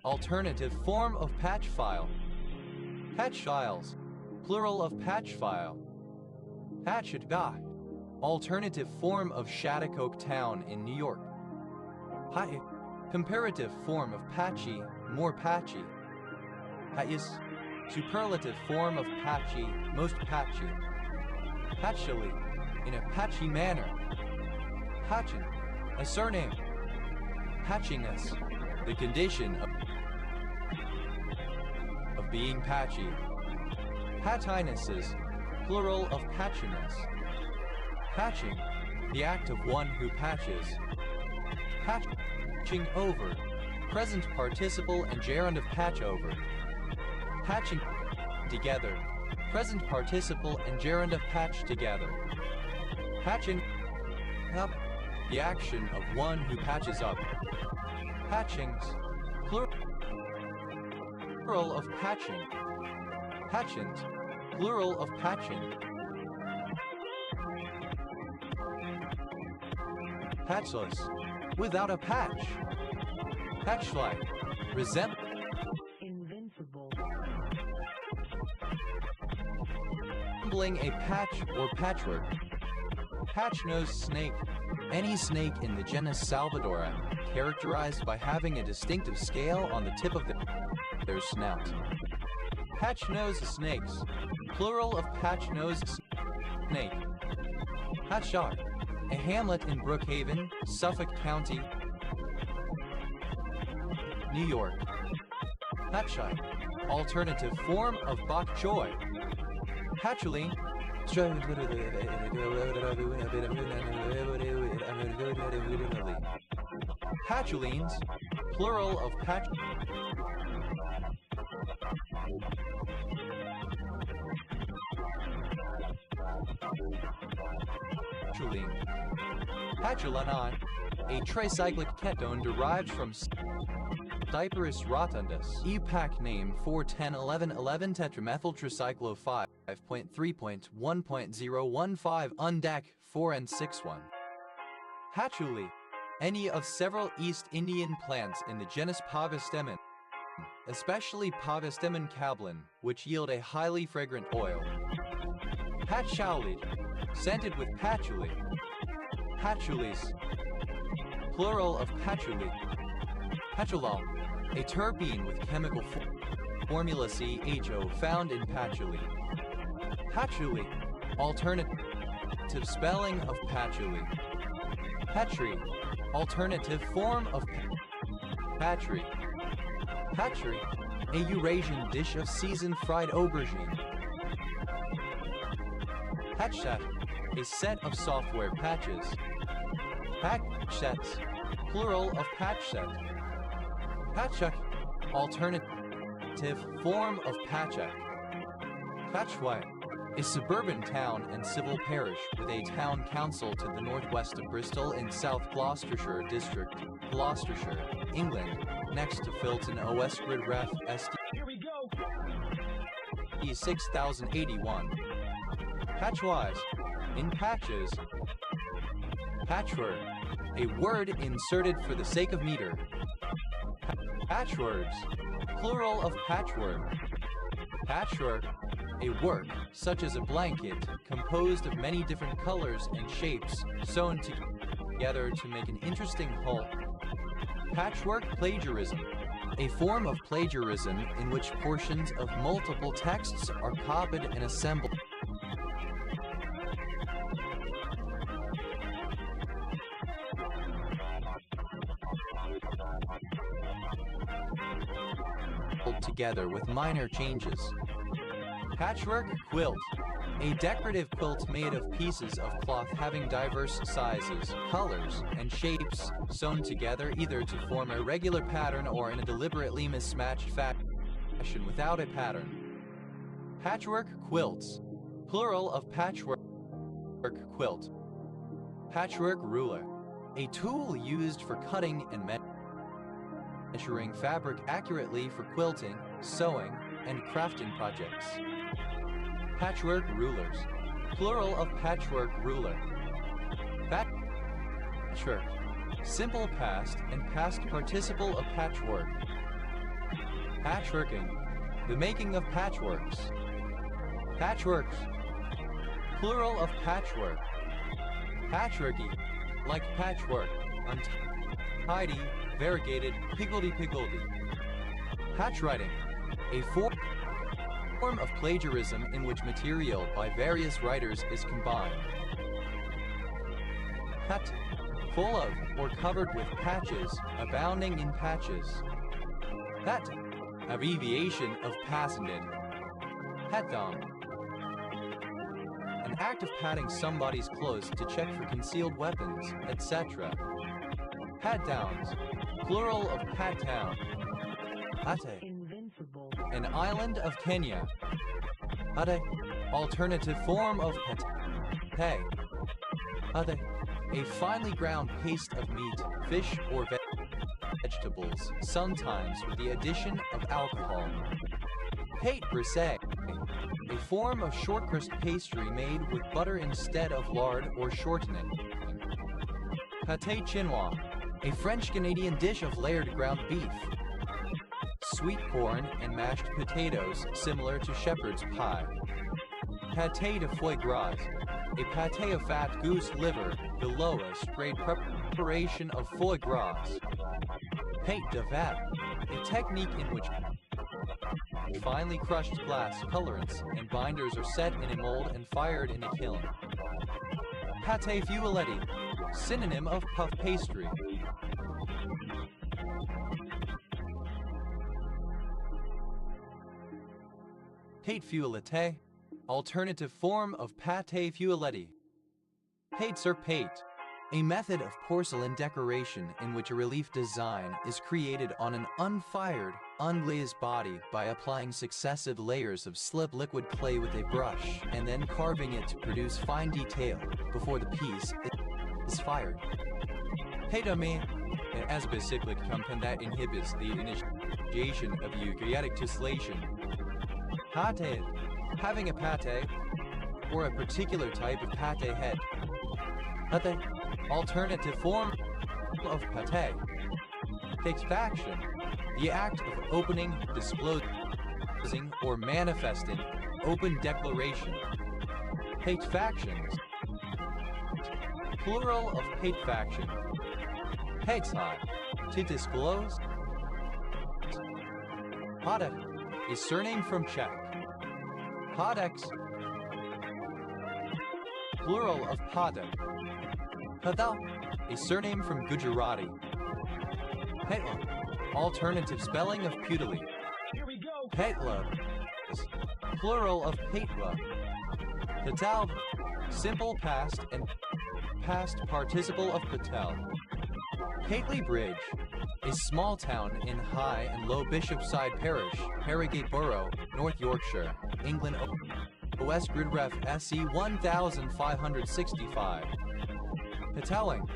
alternative form of patch file. Patch files, plural of patch file. Patchetgah, alternative form of Shattuck Town in New York. Hi, comparative form of patchy, more patchy. Patches, superlative form of patchy, most patchy. Patchily, in a patchy manner. Patchin, a surname. Patchiness, the condition of being patchy. Pattinesses, plural of patchiness. Patching, the act of one who patches. Patching over, present participle and gerund of patch over. Patching together, present participle and gerund of patch together. Patching up, the action of one who patches up. Patchings, plural of patching. Patchins, plural of patching. Patchless, without a patch. Patch-like, Invincible. resembling a patch or patchwork. Patch-nosed snake. Any snake in the genus Salvadora, characterized by having a distinctive scale on the tip of their snout. Patch-nosed snakes, plural of patch-nosed snake. Patchar, a hamlet in Brookhaven, Suffolk County, New York. Patchai, alternative form of bok choy. Patchouli, patchoulines, plural of patchouli. Patchoulanon, a tricyclic ketone derived from Cyperus rotundus. EPAC name 4101111 tetramethyl tricyclo 5.3.1.015 UNDAC 4 and 61. Patchouli, any of several East Indian plants in the genus Pavestemon, especially Pavestemon cablin, which yield a highly fragrant oil. Patchouli, scented with patchouli. Patchoulis, plural of patchouli. Patchoulol, a terpene with chemical formula CHO found in patchouli. Patchouli, alternative spelling of patchouli. Patry, alternative form of patry. Patry, a Eurasian dish of seasoned fried aubergine. Patchset, a set of software patches. Patch sets, plural of patch set. Patchuk, alternative form of Patchak. Patchway, a suburban town and civil parish with a town council to the northwest of Bristol in South Gloucestershire District, Gloucestershire, England, next to Filton Westgrid Ref SD Here we go. 6081. Patchwise, in patches. Patchword, a word inserted for the sake of meter. Patchwords, plural of patchwork. Patchwork, a work such as a blanket composed of many different colors and shapes sewn together to make an interesting whole. Patchwork plagiarism, a form of plagiarism in which portions of multiple texts are copied and assembled together with minor changes. Patchwork quilt, a decorative quilt made of pieces of cloth having diverse sizes, colors, and shapes sewn together either to form a regular pattern or in a deliberately mismatched fashion without a pattern. Patchwork quilts, plural of patchwork quilt. Patchwork ruler, a tool used for cutting and measuring fabric accurately for quilting, sewing, and crafting projects. Patchwork rulers, plural of patchwork ruler. Patchwork, simple past and past participle of patchwork. Patchworking, the making of patchworks. Patchworks, plural of patchwork. Patchworky, like patchwork, untidy, variegated, higgledy-piggledy. Patchwriting, a form of plagiarism in which material by various writers is combined. Pat, full of or covered with patches, abounding in patches. Pat, abbreviation of passended. Patdom, an act of patting somebody's clothes to check for concealed weapons, etc. Pat downs, plural of pat town. Ate, Invincible. an island of Kenya. Ate, alternative form of pate. Ate, a finely ground paste of meat, fish, or vegetables, sometimes with the addition of alcohol. Pate brisée, a form of short crust pastry made with butter instead of lard or shortening. Pâté chinois, a French-Canadian dish of layered ground beef, sweet corn and mashed potatoes similar to shepherd's pie. Pâté de foie gras, a pâté of fat goose liver, the lowest grade preparation of foie gras. Pâte de vat, a technique in which finely crushed glass colorants and binders are set in a mold and fired in a kiln. Pâté feuilleté, synonym of puff pastry. Pâte feuilletée, alternative form of pâté feuilleté. Pâte sur pâte, a method of porcelain decoration in which a relief design is created on an unfired, unglazed body by applying successive layers of slip liquid clay with a brush and then carving it to produce fine detail before the piece is fired. Pâte-à-mie, an aspicyclic compound that inhibits the initiation of eukaryotic tessellation. Pâté, having a pâté, or a particular type of pâté head. Pâté, alternative form of pâté. Pâté-faction, the act of opening, disclosing, or manifesting, open declaration. Pâté-factions, plural of pâté-faction. Pâté, to disclose. Pâté, a surname from Czech. Pâtex, plural of Pâte. Pâta, a surname from Gujarati. Petla, alternative spelling of Putali. Here we go. Petla, plural of Petla. Patal, simple past and past participle of Patel. Pateley Bridge, a small town in High and Low Bishopside Parish, Harrogate Borough, North Yorkshire, England. OS Grid Ref SE 1565. Pateling,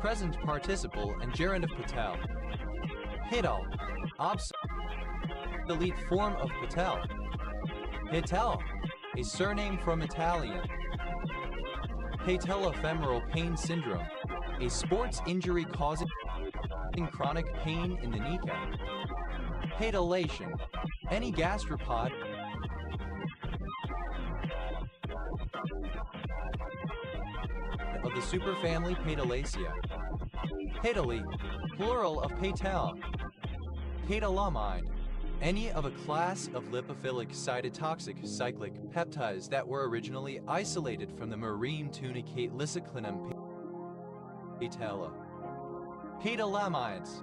present participle and gerund of Patel. Patel, obsolete form of Patel. Patel, a surname from Italian. Patellofemoral pain syndrome, a sports injury causing chronic pain in the kneecap. Patellation, any gastropod of the superfamily Patelacea. Pately, plural of patel. Patelamide, any of a class of lipophilic cytotoxic cyclic peptides that were originally isolated from the marine tunicate Lysiclinum patella. Patelamides,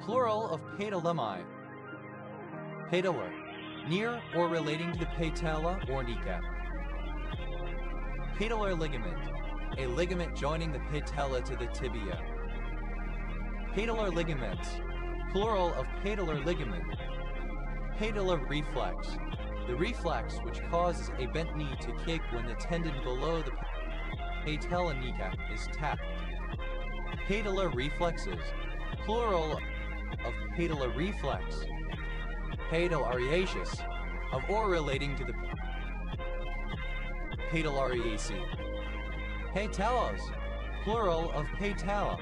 plural of patelamide. Patellar, near or relating to the patella or kneecap. Patellar ligament, a ligament joining the patella to the tibia. Patellar ligaments, plural of patellar ligament. Patellar reflex, the reflex which causes a bent knee to kick when the tendon below the patella kneecap is tapped. Patellar reflexes, plural of patellar reflex. Patellariaceous, of or relating to the patellariaceae. Patellos, plural of patella.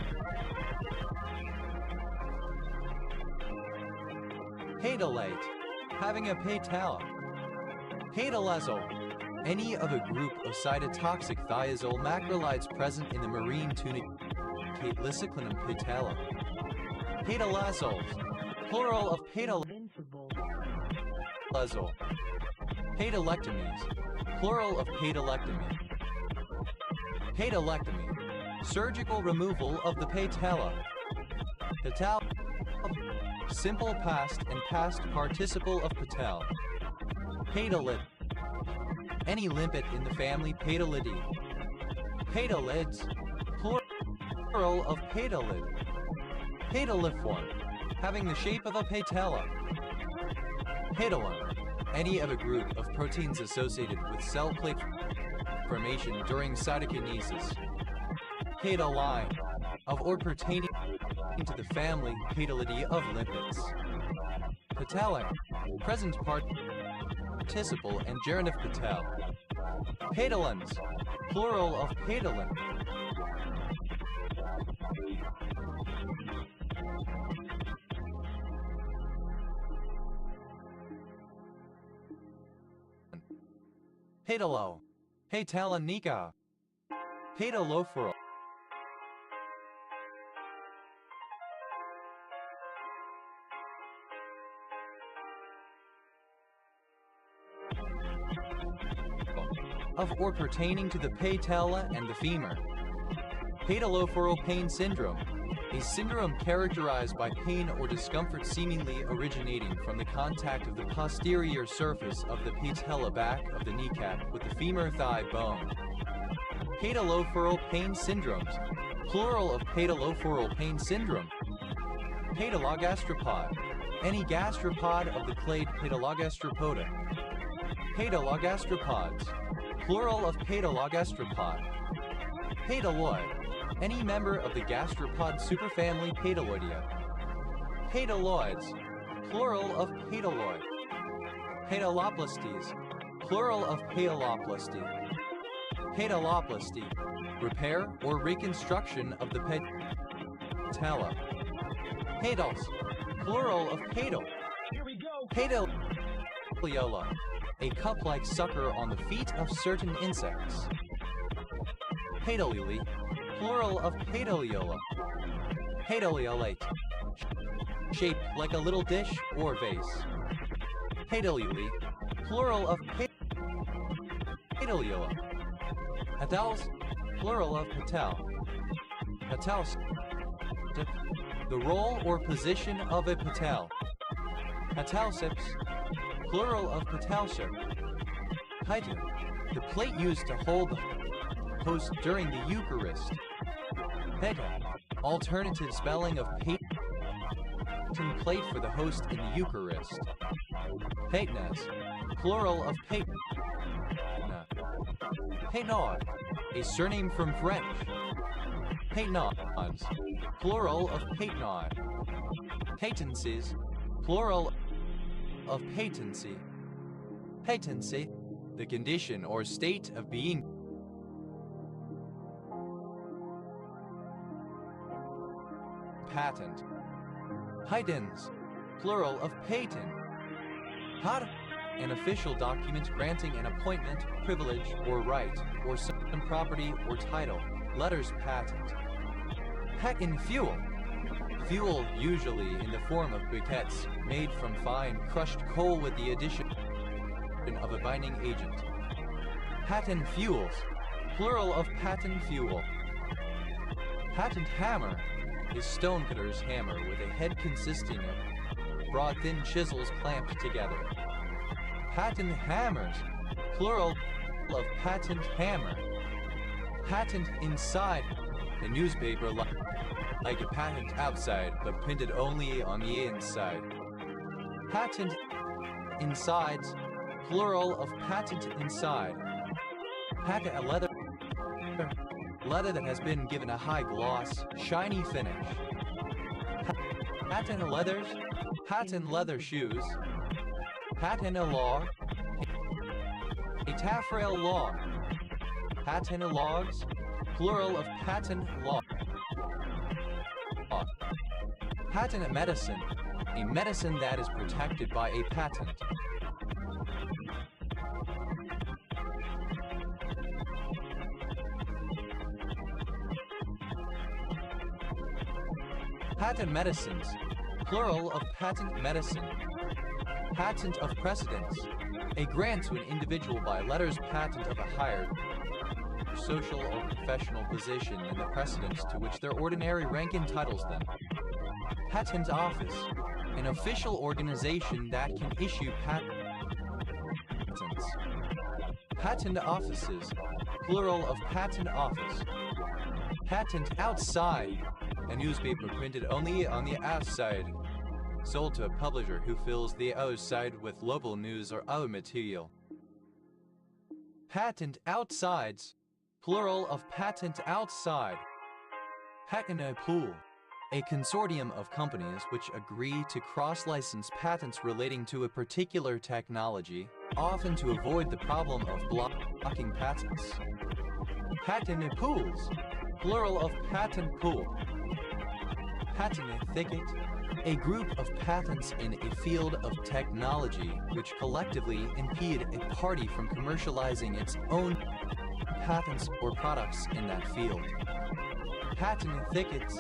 Patellate, having a patella. Patellazole, any of a group of cytotoxic thiazole macrolides present in the marine tunicate Lysiclinum patella. Patellazoles, plural of patellazole. Patelectomies, plural of patelectomy. Patelectomy, surgical removal of the patella. Patel, simple past and past participle of patel. Patelid, any limpet in the family Patelidae. Patelids, plural of patelid. Pateliform, having the shape of a patella. Patellum, any of a group of proteins associated with cell plate formation during cytokinesis. Pateline, of or pertaining to the family Patelidae of lipids. Patellar, present participle and gerund of patel. Patellans, plural of patelin. Pedalo. Petalanika. Pedalofero. Of or pertaining to the patella and the femur. Pedalofero pain syndrome. A syndrome characterized by pain or discomfort seemingly originating from the contact of the posterior surface of the patella back of the kneecap with the femur thigh bone. Pedalofero pain syndromes. Plural of pedalofero pain syndrome. Pedalogastropod. Any gastropod of the clade Pedalogastropoda. Pedalogastropods. Plural of pedalogastropod. Pedaloid. Any member of the gastropod superfamily Pedaloidea. Pedaloids. Plural of pedaloid. Pedaloplasties. Plural of pedaloplasty. Pedaloplasty. Repair or reconstruction of the patella. Pedals. Plural of pedal. Here we go. Pedaliola. A cup-like sucker on the feet of certain insects. Pedaluli. Plural of pedaliola. Pedaliolate. Shaped like a little dish or vase. Pedaluli. Plural of pedaliola. Patels. Plural of patel. Patels. The role or position of a patel. Patelsips. Plural of patelsip. Pita. The plate used to hold the host during the Eucharist. Peta. Alternative spelling of paten plate for the host in the Eucharist. Patenas. Plural of patna. Patenod. A surname from French. Patenods. Plural of patenod. Patencies. Plural of patency. Patency. The condition or state of being patent. Patents. Plural of patent. Pat. An official document granting an appointment, privilege, or right, or some property or title. Letters patent. Patent fuel. Fuel usually in the form of briquettes, made from fine crushed coal with the addition of a binding agent. Patent fuels. Plural of patent fuel. Patent hammer is stonecutter's hammer with a head consisting of broad thin chisels clamped together. Patent hammers. Plural of patent hammer. Patent inside. A newspaper like a patent outside, but printed only on the inside. Patent insides. Plural of patent inside. Patent leather. Leather that has been given a high gloss, shiny finish. Patent leathers. Patent leather shoes. Patent log. A taffrail log. Patent logs. Plural of patent log. Patent medicine. A medicine that is protected by a patent. Patent medicines. Plural of patent medicine. Patent of precedence. A grant to an individual by letters patent of a higher social or professional position in the precedence to which their ordinary rank entitles them. Patent office. An official organization that can issue patents. Patent offices. Plural of patent office. Patent outside. A newspaper printed only on the outside. Sold to a publisher who fills the outside with local news or other material. Patent outsides. Plural of patent outside. Patent pool. A consortium of companies which agree to cross-license patents relating to a particular technology, often to avoid the problem of blocking patents. Patent pools. Plural of patent pool. Patent thicket. A group of patents in a field of technology which collectively impede a party from commercializing its own patents or products in that field. Patent thickets,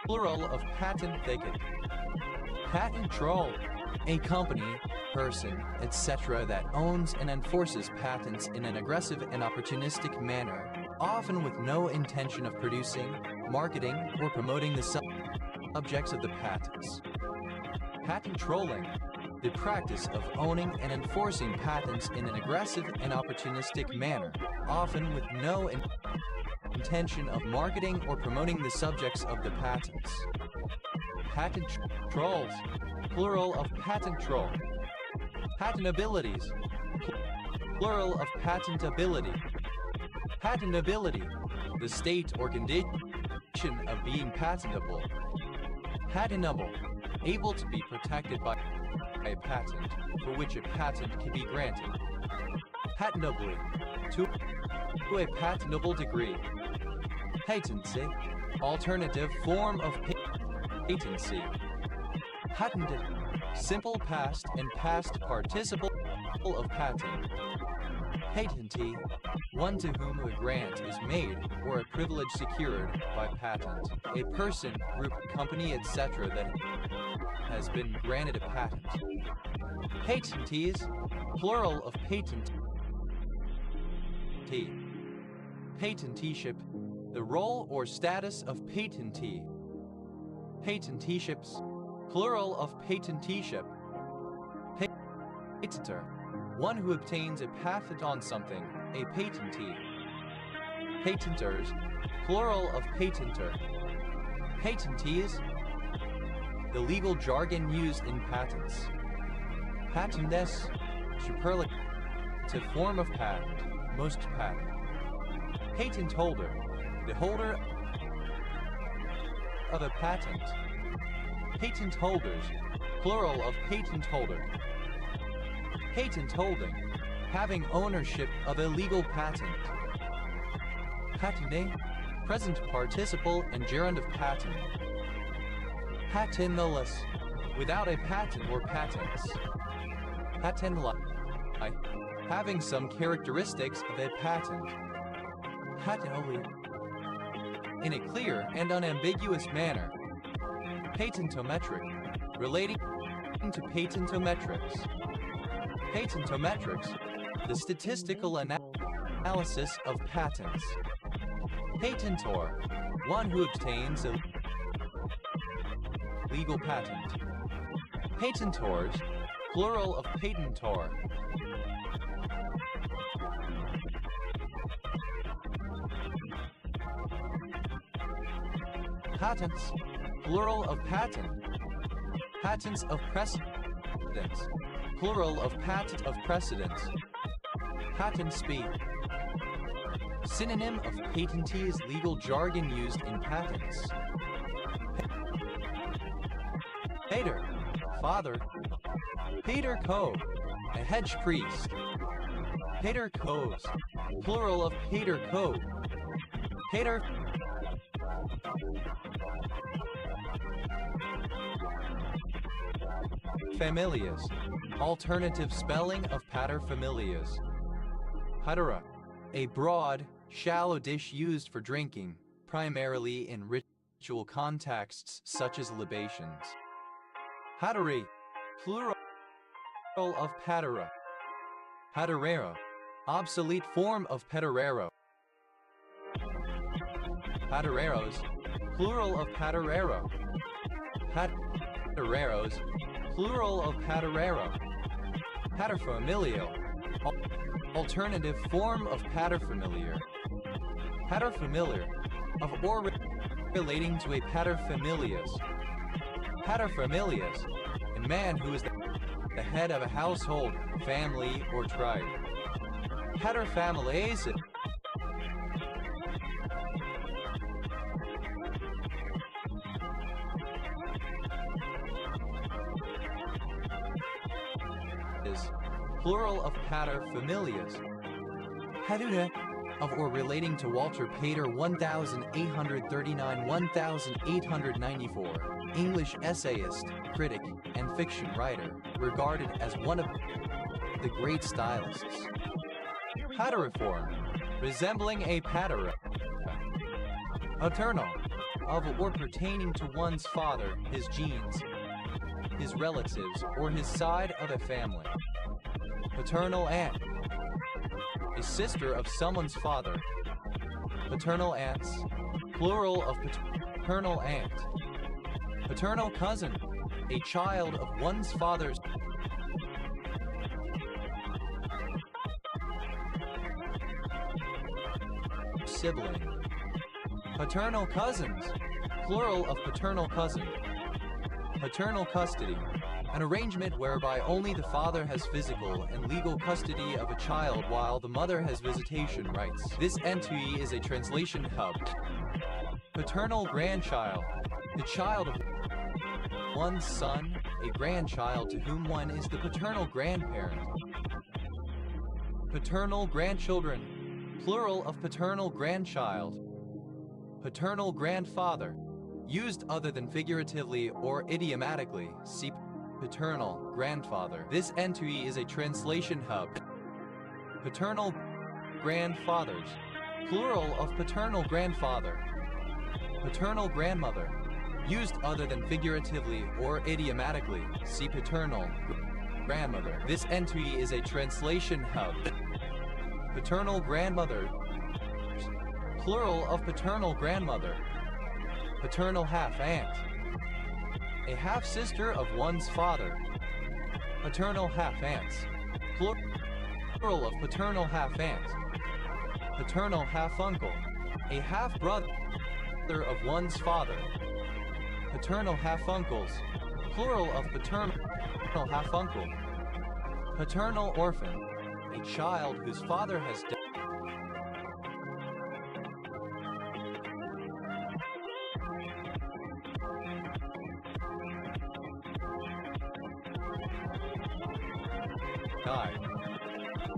plural of patent thicket. Patent troll, a company, person, etc. that owns and enforces patents in an aggressive and opportunistic manner, often with no intention of producing, marketing, or promoting the subjects of the patents. Patent trolling, the practice of owning and enforcing patents in an aggressive and opportunistic manner, often with no intention of marketing or promoting the subjects of the patents. Patent trolls, plural of patent troll. Patentabilities, plural of patentability. Patentability, the state or condition of being patentable. Patentable, able to be protected by a patent, for which a patent can be granted. Patentably, to a patentable degree. Patency, alternative form of patency. Patented, simple past and past participle of patent. Patentee, one to whom a grant is made or a privilege secured by patent. A person, group, company, etc. that has been granted a patent. Patentees, plural of patentee. Patenteeship, the role or status of patentee. Patenteeships, plural of patenteeship. Patenter, one who obtains a patent on something, a patentee. Patenters, plural of patenter. Patentees, the legal jargon used in patents. Patentess, superlative form of patent, most patent. Patent holder, the holder of a patent. Patent holders, plural of patent holder. Patent holding, having ownership of a legal patent. Patente, present participle and gerund of patent. Patentless, without a patent or patents. Patentlike, having some characteristics of a patent. Patently, in a clear and unambiguous manner. Patentometric, relating to patentometrics. Patentometrics, the statistical analysis of patents. Patentor, one who obtains a legal patent. Patentors, plural of patentor. Patents, plural of patent. Patents of precedence, plural of patent of precedence. Patent speed, synonym of patentee's legal jargon used in patents. Pater, father. Pater co, a hedge priest. Pater coes, plural of pater co. Pater familias, alternative spelling of paterfamilias. Patera, a broad, shallow dish used for drinking, primarily in ritual contexts such as libations. Pateri, plural of patera. Paterero, obsolete form of paterero. Patereros, plural of paterero. Patereros, plural of paterero. Paterfamilial, alternative form of paterfamiliar. Paterfamiliar, of or relating to a paterfamilias. Paterfamilias, a man who is the head of a household, family, or tribe. Paterfamilias is plural of pater familias. Pater of or relating to Walter Pater 1839-1894, English essayist, critic, and fiction writer, regarded as one of the great stylists. Pateriform, resembling a pater. Paternal, of or pertaining to one's father, his genes, his relatives, or his side of a family. Paternal aunt, a sister of someone's father. Paternal aunts, plural of paternal aunt. Paternal cousin, a child of one's father's sibling. Paternal cousins, plural of paternal cousin. Paternal custody, an arrangement whereby only the father has physical and legal custody of a child while the mother has visitation rights. This entity is a translation hub. Paternal grandchild, the child of one's son, a grandchild to whom one is the paternal grandparent. Paternal grandchildren, plural of paternal grandchild. Paternal grandfather, used other than figuratively or idiomatically, see paternal grandfather. This entity is a translation hub. Paternal grandfathers, plural of paternal grandfather. Paternal grandmother, used other than figuratively or idiomatically, see paternal grandmother. This entity is a translation hub. Paternal grandmother, plural of paternal grandmother. Paternal half-aunt, a half-sister of one's father. Paternal half-aunts, plural of paternal half-aunt. Paternal half-uncle, a half-brother of one's father. Paternal half-uncles, plural of paternal half-uncle. Paternal orphan, a child whose father has died.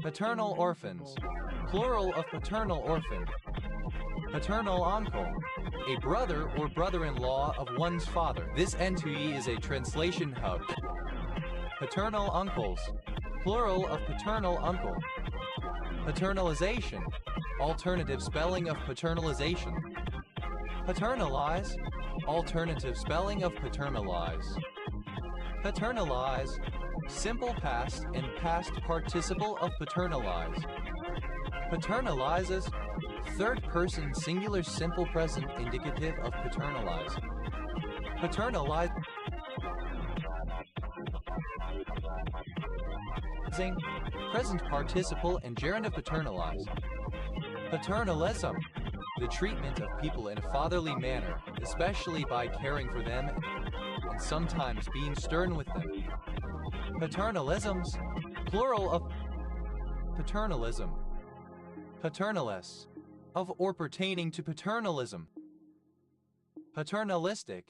Paternal orphans, plural of paternal orphan. Paternal uncle, a brother or brother-in-law of one's father. This entity is a translation hub. Paternal uncles, plural of paternal uncle. Paternalization, alternative spelling of paternalization. Paternalize, alternative spelling of paternalize. Paternalize, simple past and past participle of paternalize. Paternalizes, third person singular simple present indicative of paternalize. Paternalize, present participle and gerund of paternalize. Paternalism, the treatment of people in a fatherly manner, especially by caring for them and sometimes being stern with them. Paternalisms, plural of paternalism. Paternalis, of or pertaining to paternalism. Paternalistic,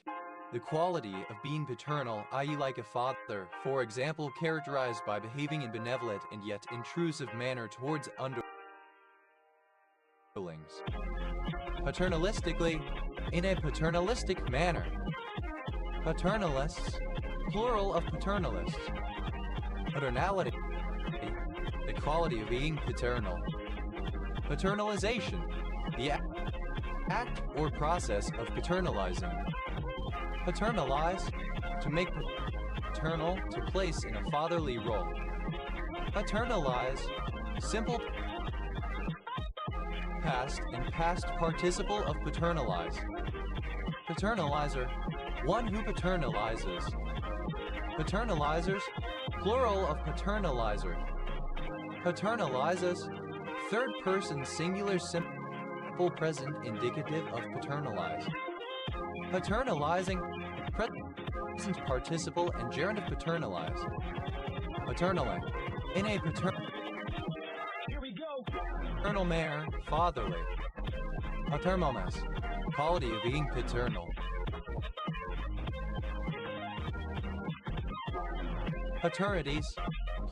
the quality of being paternal, i.e. like a father, for example characterized by behaving in benevolent and yet intrusive manner towards underlings. Paternalistically, in a paternalistic manner. Paternalists, plural of paternalists. Paternality, the quality of being paternal. Paternalization, the act or process of paternalizing. Paternalize, to make paternal, to place in a fatherly role. Paternalize, simple past and past participle of paternalize. Paternalizer, one who paternalizes. Paternalizers, plural of paternalizer. Paternalizes, third person singular simple present indicative of paternalize. Paternalizing, present participle and gerund of paternalize. Paternally, in a paternal manner, fatherly. Paternalness, quality of being paternal. Paternities,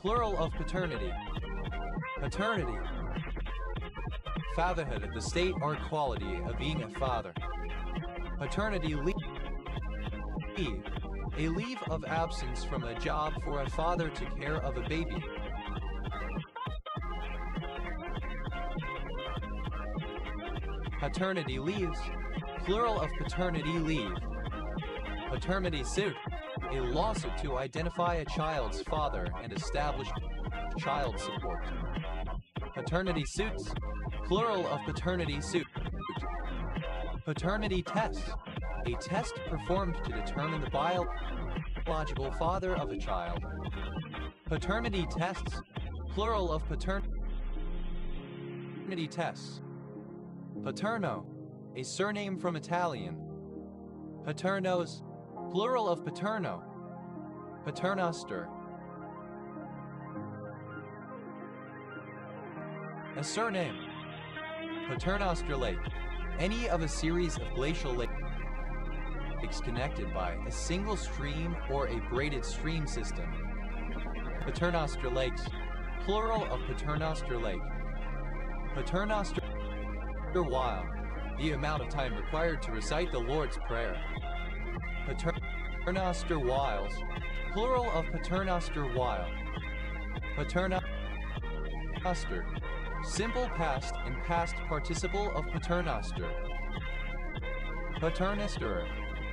plural of paternity. Paternity. Fatherhood of the state or quality of being a father. Paternity leave. A leave of absence from a job for a father to care of a baby. Paternity leaves. Plural of paternity leave. Paternity suit. A lawsuit to identify a child's father and establish child support. Paternity suits. Plural of paternity suit. Paternity test. A test performed to determine the biological father of a child. Paternity tests. Plural of paternity tests. Paterno. A surname from Italian. Paternos. Plural of paterno. Paternoster. A surname. Paternoster Lake. Any of a series of glacial lakes connected by a single stream or a braided stream system. Paternoster Lakes. Plural of Paternoster Lake. Paternoster while. The amount of time required to recite the Lord's Prayer. Paternoster whiles. Plural of paternoster while. Paternoster. Simple past and past participle of paternoster. Paternoster.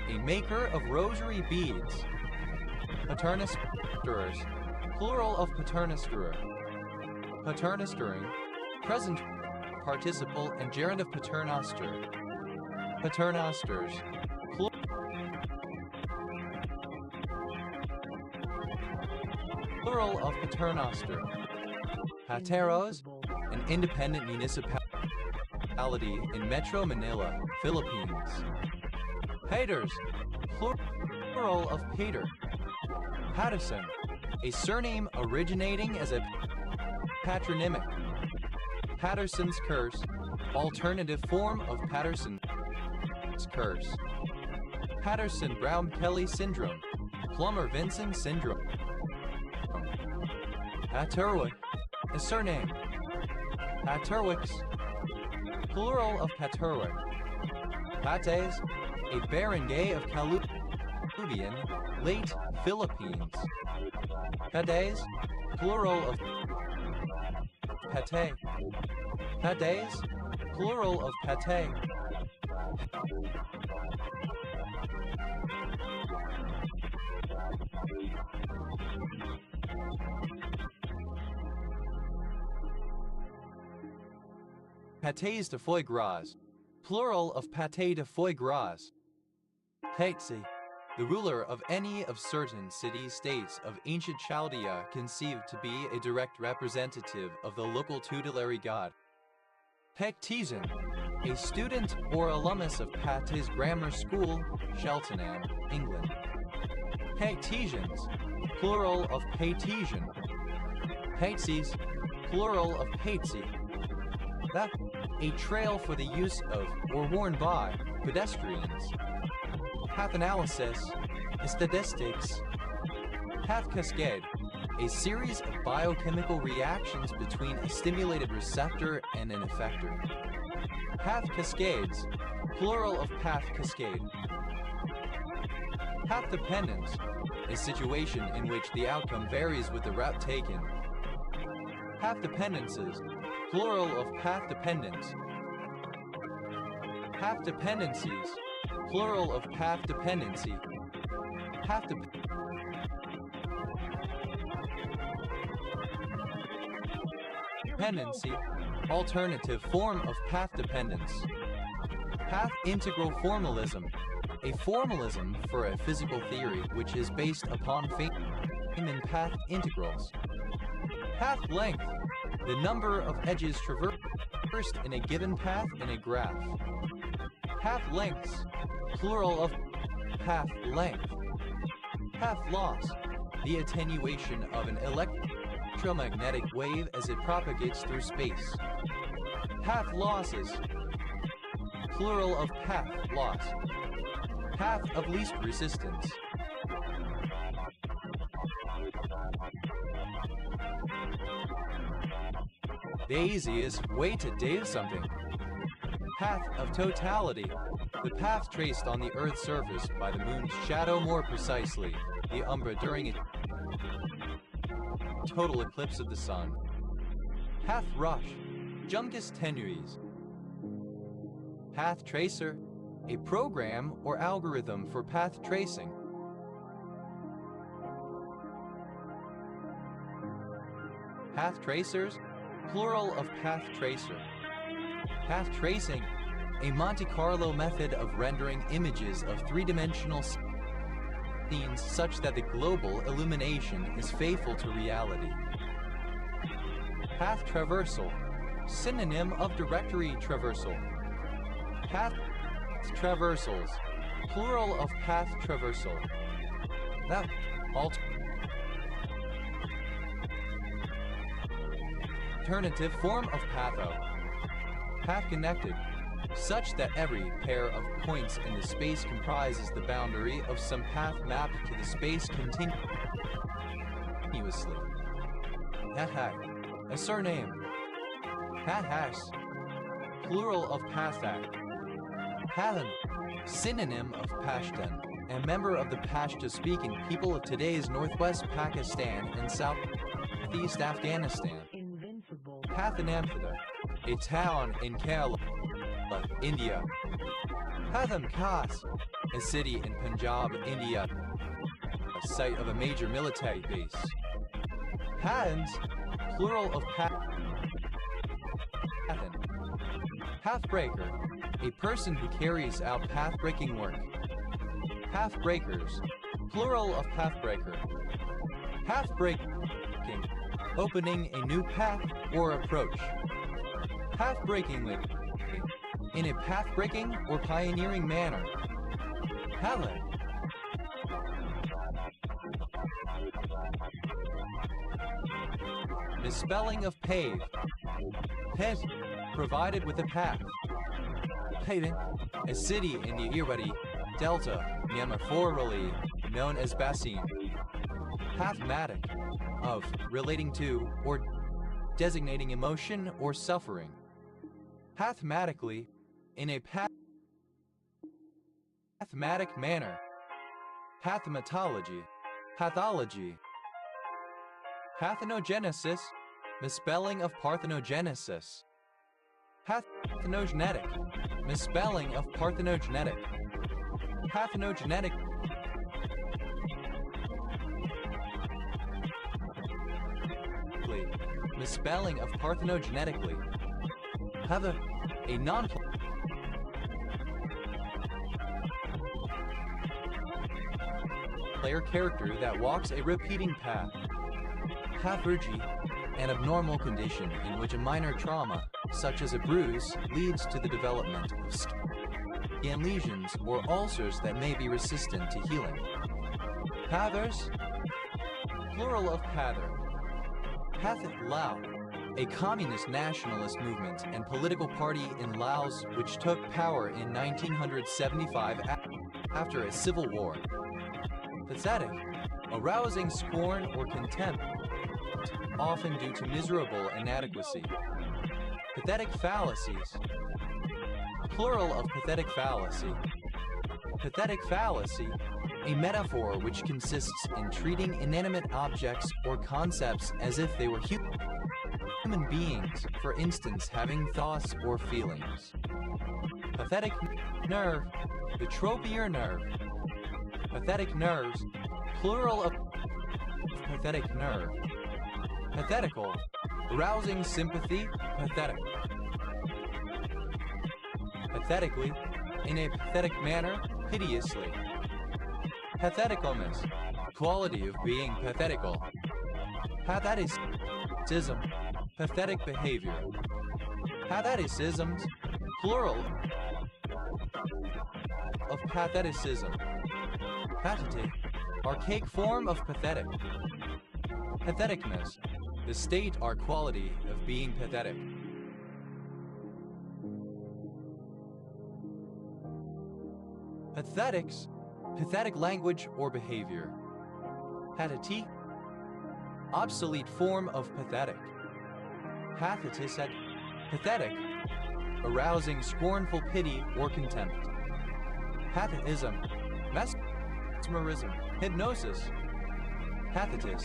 A maker of rosary beads. Paternosters. Plural of paternoster. Paternostering. Present participle and gerund of paternoster. Paternosters. Plural of paternoster. Pateros, an independent municipality in Metro Manila, Philippines. Haters, plural of pater. Patterson, a surname originating as a patronymic. Patterson's curse, alternative form of Patterson's curse. Patterson-Brown-Kelly syndrome, Plummer-Vinson syndrome. Paterwick, a surname. Paterwicks, plural of Paterwick. Pates, a barangay of Calubian, late Philippines. Pates, plural of pate. Pates, plural of pate. Pâtés de foie gras, plural of pâté de foie gras. Patsy, the ruler of any of certain city-states of ancient Chaldea conceived to be a direct representative of the local tutelary god. Pectesian, a student or alumnus of Patty's Grammar School, Cheltenham, England. Pectesians, plural of Pectesian. Patsies, plural of Patsy. That, a trail for the use of or worn by pedestrians. Pathanalysis, statistics. Path cascade, a series of biochemical reactions between a stimulated receptor and an effector. Path cascades, plural of path cascade. Path dependence, a situation in which the outcome varies with the route taken. Path dependences, plural of path dependence. Path dependencies, plural of path dependency. Path dependency, alternative form of path dependence. Path integral formalism, a formalism for a physical theory which is based upon Feynman path integrals. Path length, the number of edges traversed in a given path in a graph. Path lengths, plural of path length. Path loss, the attenuation of an electromagnetic wave as it propagates through space. Path losses, plural of path loss. Path of least resistance. The easiest way to do something. Path of totality. The path traced on the Earth's surface by the moon's shadow, more precisely, the umbra during a total eclipse of the sun. Path rush. Juncus tenuis. Path tracer. A program or algorithm for path tracing. Path tracers, plural of path tracer. Path tracing, a Monte Carlo method of rendering images of three-dimensional scenes such that the global illumination is faithful to reality. Path traversal, synonym of directory traversal. Path traversals, plural of path traversal. That alternative form of patho. Path connected, such that every pair of points in the space comprises the boundary of some path mapped to the space continuously. Path, a surname. Pathas, plural of pathak. Pathan, synonym of Pashtun, and member of the Pashto-speaking people of today's northwest Pakistan and southeast Afghanistan. Pathanamtha, a town in Kerala, India. Patham Khas, a city in Punjab, India, a site of a major military base. Pathans, plural of Pathan. Pathbreaker, a person who carries out path-breaking work. Pathbreakers, plural of pathbreaker. Pathbreaking, opening a new path or approach. Pathbreakingly, in a path-breaking or pioneering manner. Palette. Misspelling of pave. Pet, provided with a path. Paven, a city in the Irrawaddy Delta, metaphorically known as Basin. Pathmatic, of, relating to, or designating emotion or suffering. Pathmatically, in a pathmatic manner. Pathmatology, pathology. Parthenogenesis, misspelling of parthenogenesis. Parthenogenetic, misspelling of parthenogenetic. Parthenogenetic, misspelling of parthenogenetically. Heather, a non-player character that walks a repeating path. Pathergy, an abnormal condition in which a minor trauma, such as a bruise, leads to the development of skin lesions or ulcers that may be resistant to healing. Pathers, plural of pather. Pathet Lao, a communist nationalist movement and political party in Laos which took power in 1975 after a civil war. Pathetic, arousing scorn or contempt, often due to miserable inadequacy. Pathetic fallacies, plural of pathetic fallacy. Pathetic fallacy, a metaphor which consists in treating inanimate objects or concepts as if they were human beings, for instance, having thoughts or feelings. Pathetic nerve, the tropier nerve. Pathetic nerves, plural of pathetic nerve. Pathetical, arousing sympathy, pathetic. Pathetically, in a pathetic manner, piteously. Patheticalness, quality of being pathetical. Patheticism, pathetic behavior. Patheticisms, plural of patheticism. Pathetic, archaic form of pathetic. Patheticness, the state or quality of being pathetic. Pathetics, pathetic language or behavior. Pathetique, obsolete form of pathetic. Pathetis at pathetic, arousing scornful pity or contempt. Pathetism, mesmerism, hypnosis. Pathetis,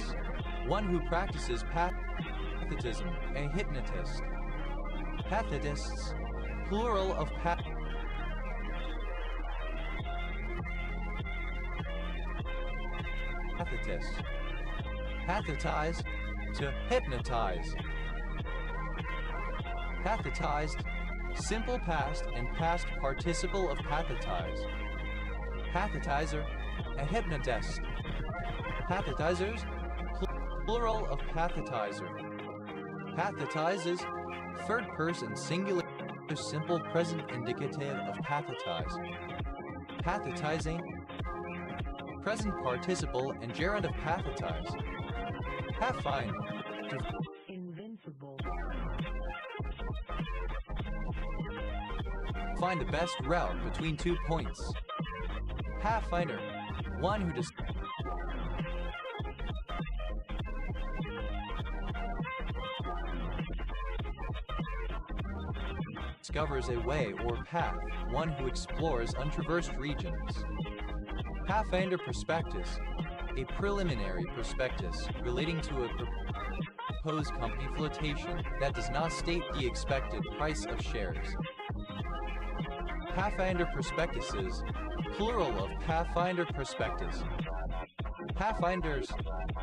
one who practices pathetism, a hypnotist. Pathetists, plural of pathetist. Pathetize, to hypnotize. Pathetized, simple past and past participle of pathetize. Pathetizer, a hypnotist. Pathetizers, plural of pathetizer. Pathetizes, third person singular simple present indicative of pathetize. Pathetizing, present participle and gerund of pathetize. Pathfind, Invincible. find the best route between 2 points. Pathfinder, one who discovers a way or path, one who explores untraversed regions. Pathfinder prospectus, a preliminary prospectus relating to a proposed company flotation that does not state the expected price of shares. Pathfinder prospectuses, plural of Pathfinder prospectus. Pathfinders,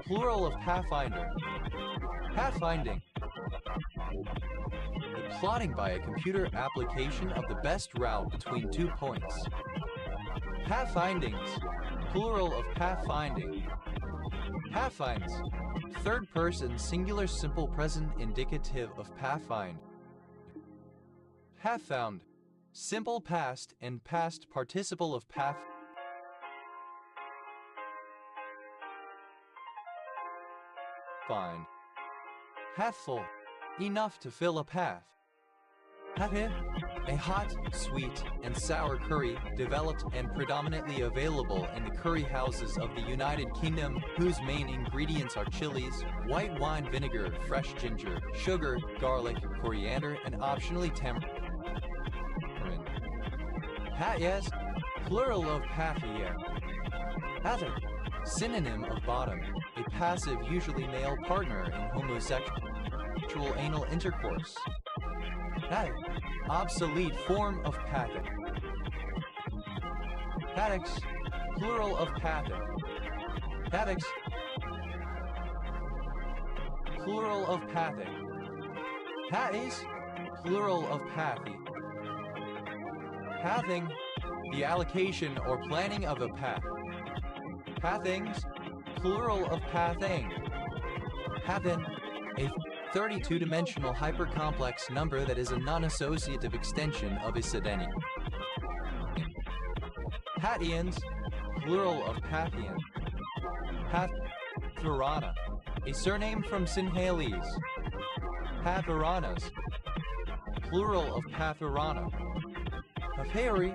plural of Pathfinder. Pathfinding, the plotting by a computer application of the best route between 2 points. Pathfindings, plural of pathfinding. Pathfinds, third person singular simple present indicative of pathfind. Pathfound, simple past and past participle of pathfind. Pathful, enough to fill a path. Pathif, a hot, sweet, and sour curry developed and predominantly available in the curry houses of the United Kingdom, whose main ingredients are chilies, white wine vinegar, fresh ginger, sugar, garlic, coriander, and optionally tamarind. Patyas, plural of pathier. Pather, synonym of bottom, a passive, usually male partner in homosexual anal intercourse. Patic, obsolete form of pathic. Patics, plural of pathic. Patics, plural of pathic. Patties, plural of pathy. Pathing, the allocation or planning of a path. Pathings, plural of pathing. Pathin, a 32-dimensional hypercomplex number that is a non-associative extension of a sedeny. Pathians, plural of Pathian. Pathverana, a surname from Sinhalese. Pathveranas, plural of Pathverana. Papyri,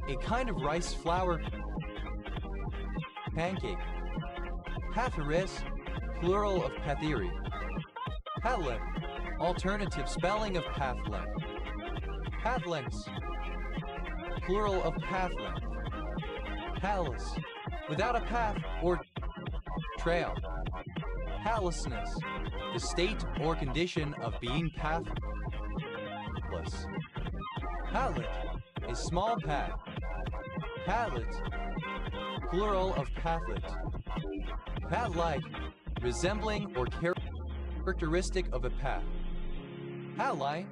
a kind of rice flour pancake. Pathyris, plural of Pathiri. Pathlin, alternative spelling of pathlin. Pathlinks, plural of pathlin. Palace, without a path or trail. Palaceness, the state or condition of being pathless. Patlet, a small path. Patlet, plural of pathlet. Path-like, resembling or characteristic of a path. Halide,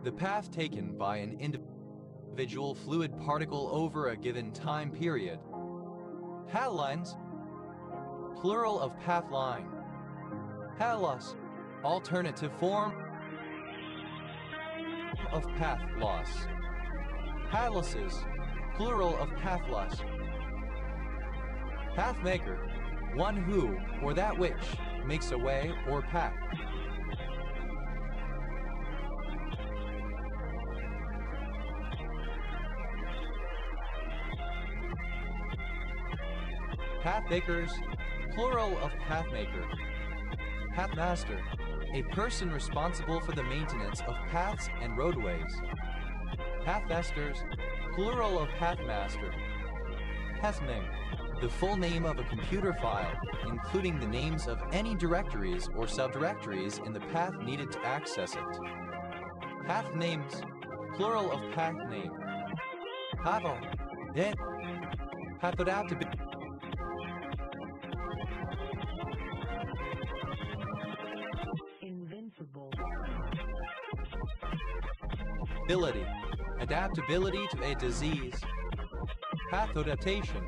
the path taken by an individual fluid particle over a given time period. Halines, plural of path line. Halos, alternative form of path loss. Palaces, plural of path loss. Pathmaker, one who, or that which, makes a way or path. Pathmakers, plural of pathmaker. Pathmaster, A person responsible for the maintenance of paths and roadways. Pathmasters, plural of pathmaster. Pathname, the full name of a computer file, including the names of any directories or subdirectories in the path needed to access it. Pathnames, plural of pathname. Pavo, pathodaptability. Invincible. Adaptability to a disease. Pathodaptation,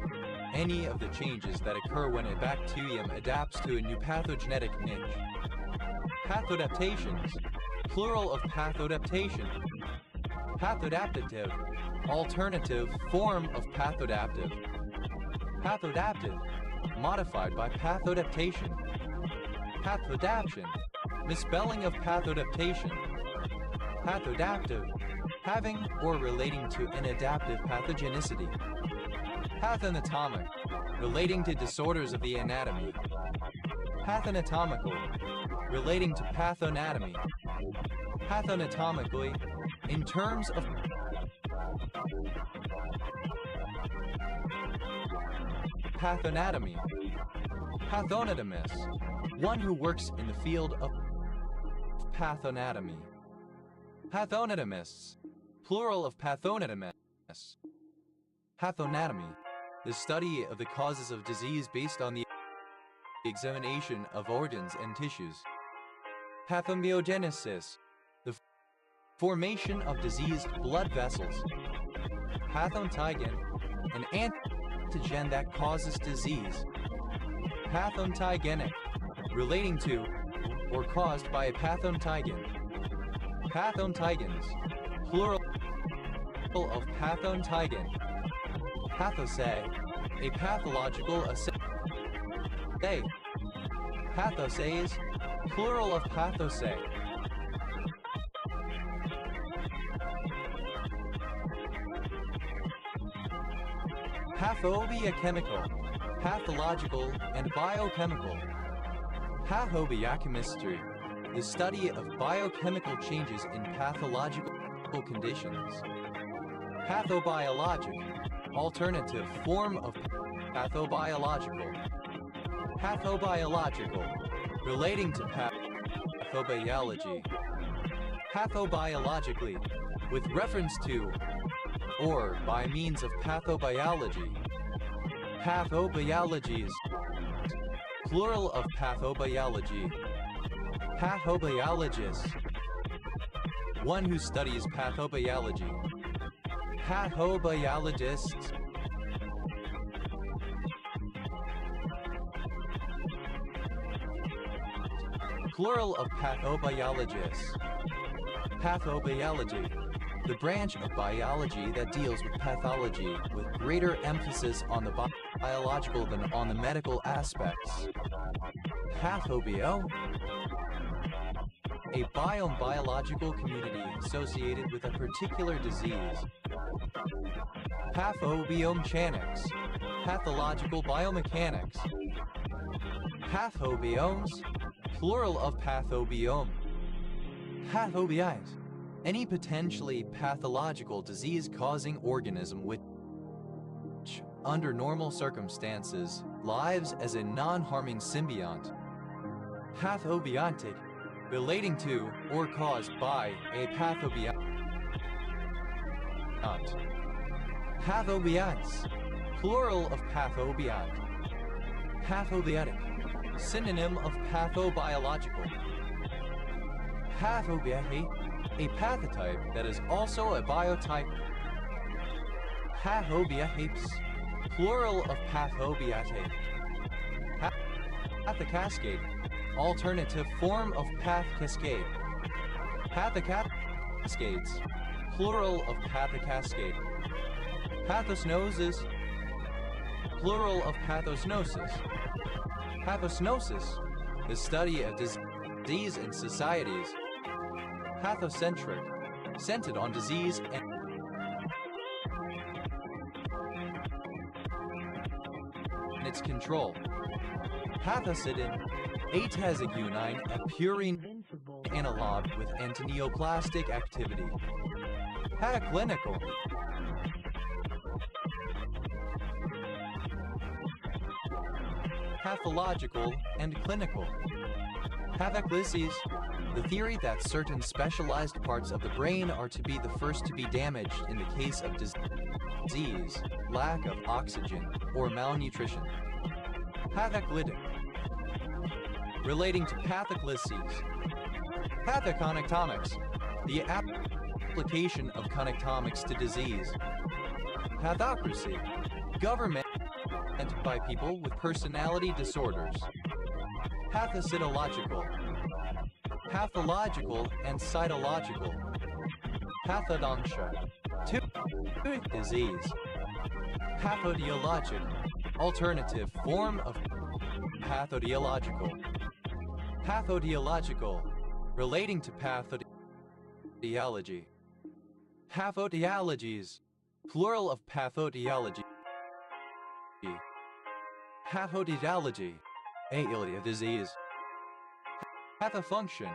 any of the changes that occur when a bacterium adapts to a new pathogenetic niche. Pathodaptations, plural of pathodaptation. Pathodaptative, alternative form of pathodaptive. Pathodaptive, modified by pathodaptation. Pathodaption, misspelling of pathodaptation. Pathodaptive, having or relating to an adaptive pathogenicity. Pathanatomic, relating to disorders of the anatomy. Pathanatomical, relating to pathonatomy. Pathanatomically, in terms of pathonatomy. Pathonatomist, one who works in the field of pathonatomy. Pathonatomists, plural of pathonatomists. Pathonatomy, the study of the causes of disease based on the examination of organs and tissues. Pathomyogenesis, the formation of diseased blood vessels. Pathontigen, an antigen that causes disease. Pathontigenic, relating to or caused by a pathontigen. Pathontigens, plural of pathontigen. Pathosay, a pathological assay. Pathosays, plural of pathosay. Pathobiochemical, pathological and biochemical. Pathobiochemistry, the study of biochemical changes in pathological conditions. Pathobiologic, alternative form of pathobiological. Pathobiological, relating to pathobiology. Pathobiologically, with reference to or by means of pathobiology. Pathobiologies, plural of pathobiology. Pathobiologist, one who studies pathobiology. Pathobiologist, plural of pathobiologists. Pathobiology, the branch of biology that deals with pathology with greater emphasis on the biological than on the medical aspects. Pathobio, a biological community associated with a particular disease. Pathobiomechanics, pathological biomechanics. Pathobiomes, plural of pathobiome. Pathobiites, any potentially pathological disease-causing organism which, under normal circumstances, lives as a non-harming symbiont. Pathobiontic, relating to or caused by a pathobiont. Pathobionts, plural of pathobiont. Pathobiotic, synonym of pathobiological. Pathobiotic, a pathotype that is also a biotype. Pathobiotypes, plural of pathobiotic. Pathocascade, alternative form of pathocascade. Pathocascades, plural of pathocascade. Pathosnosis, plural of pathosnosis. Pathosnosis, the study of disease in societies. Pathocentric, centered on disease and its control. Pathocidin, atazigumine, a purine analog with antineoplastic activity. Clinical. Pathological and clinical. Increasei8uhbn, the theory that certain specialized parts of the brain are to be the first to be damaged in the case of disease, lack of oxygen, or malnutrition. Increasei8uhbn. Relating to Increasei8uhbn. Connectomics, the application of connectomics to disease. Pathocracy, government by people with personality disorders. Pathocytological, pathological and cytological. Pathodontia, tooth disease. Pathodiologic, alternative form of pathodiological. Pathodiological, relating to pathodiology. Pathodiologies, plural of pathodiology. Pathodiology, a disease. Pathofunction,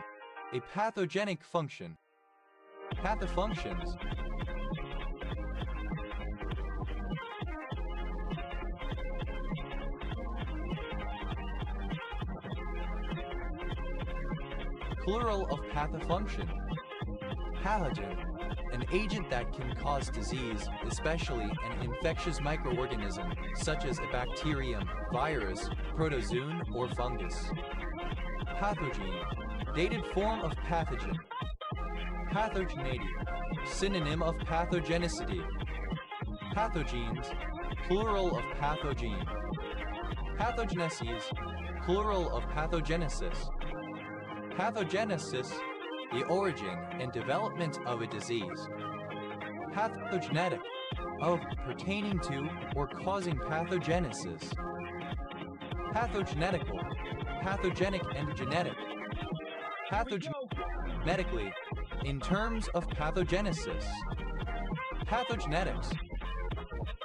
a pathogenic function. Pathofunctions. Plural of pathofunction. Pathogen, an agent that can cause disease, especially an infectious microorganism, such as a bacterium, virus, protozoon, or fungus. Pathogene, dated form of pathogen. Pathogeneity, synonym of pathogenicity. Pathogenes, plural of pathogene. Pathogenesis, plural of pathogenesis. Pathogenesis, the origin and development of a disease. Pathogenetic, of, pertaining to, or causing pathogenesis. Pathogenetical, pathogenic and genetic. Pathogenetically, in terms of pathogenesis. Pathogenetics,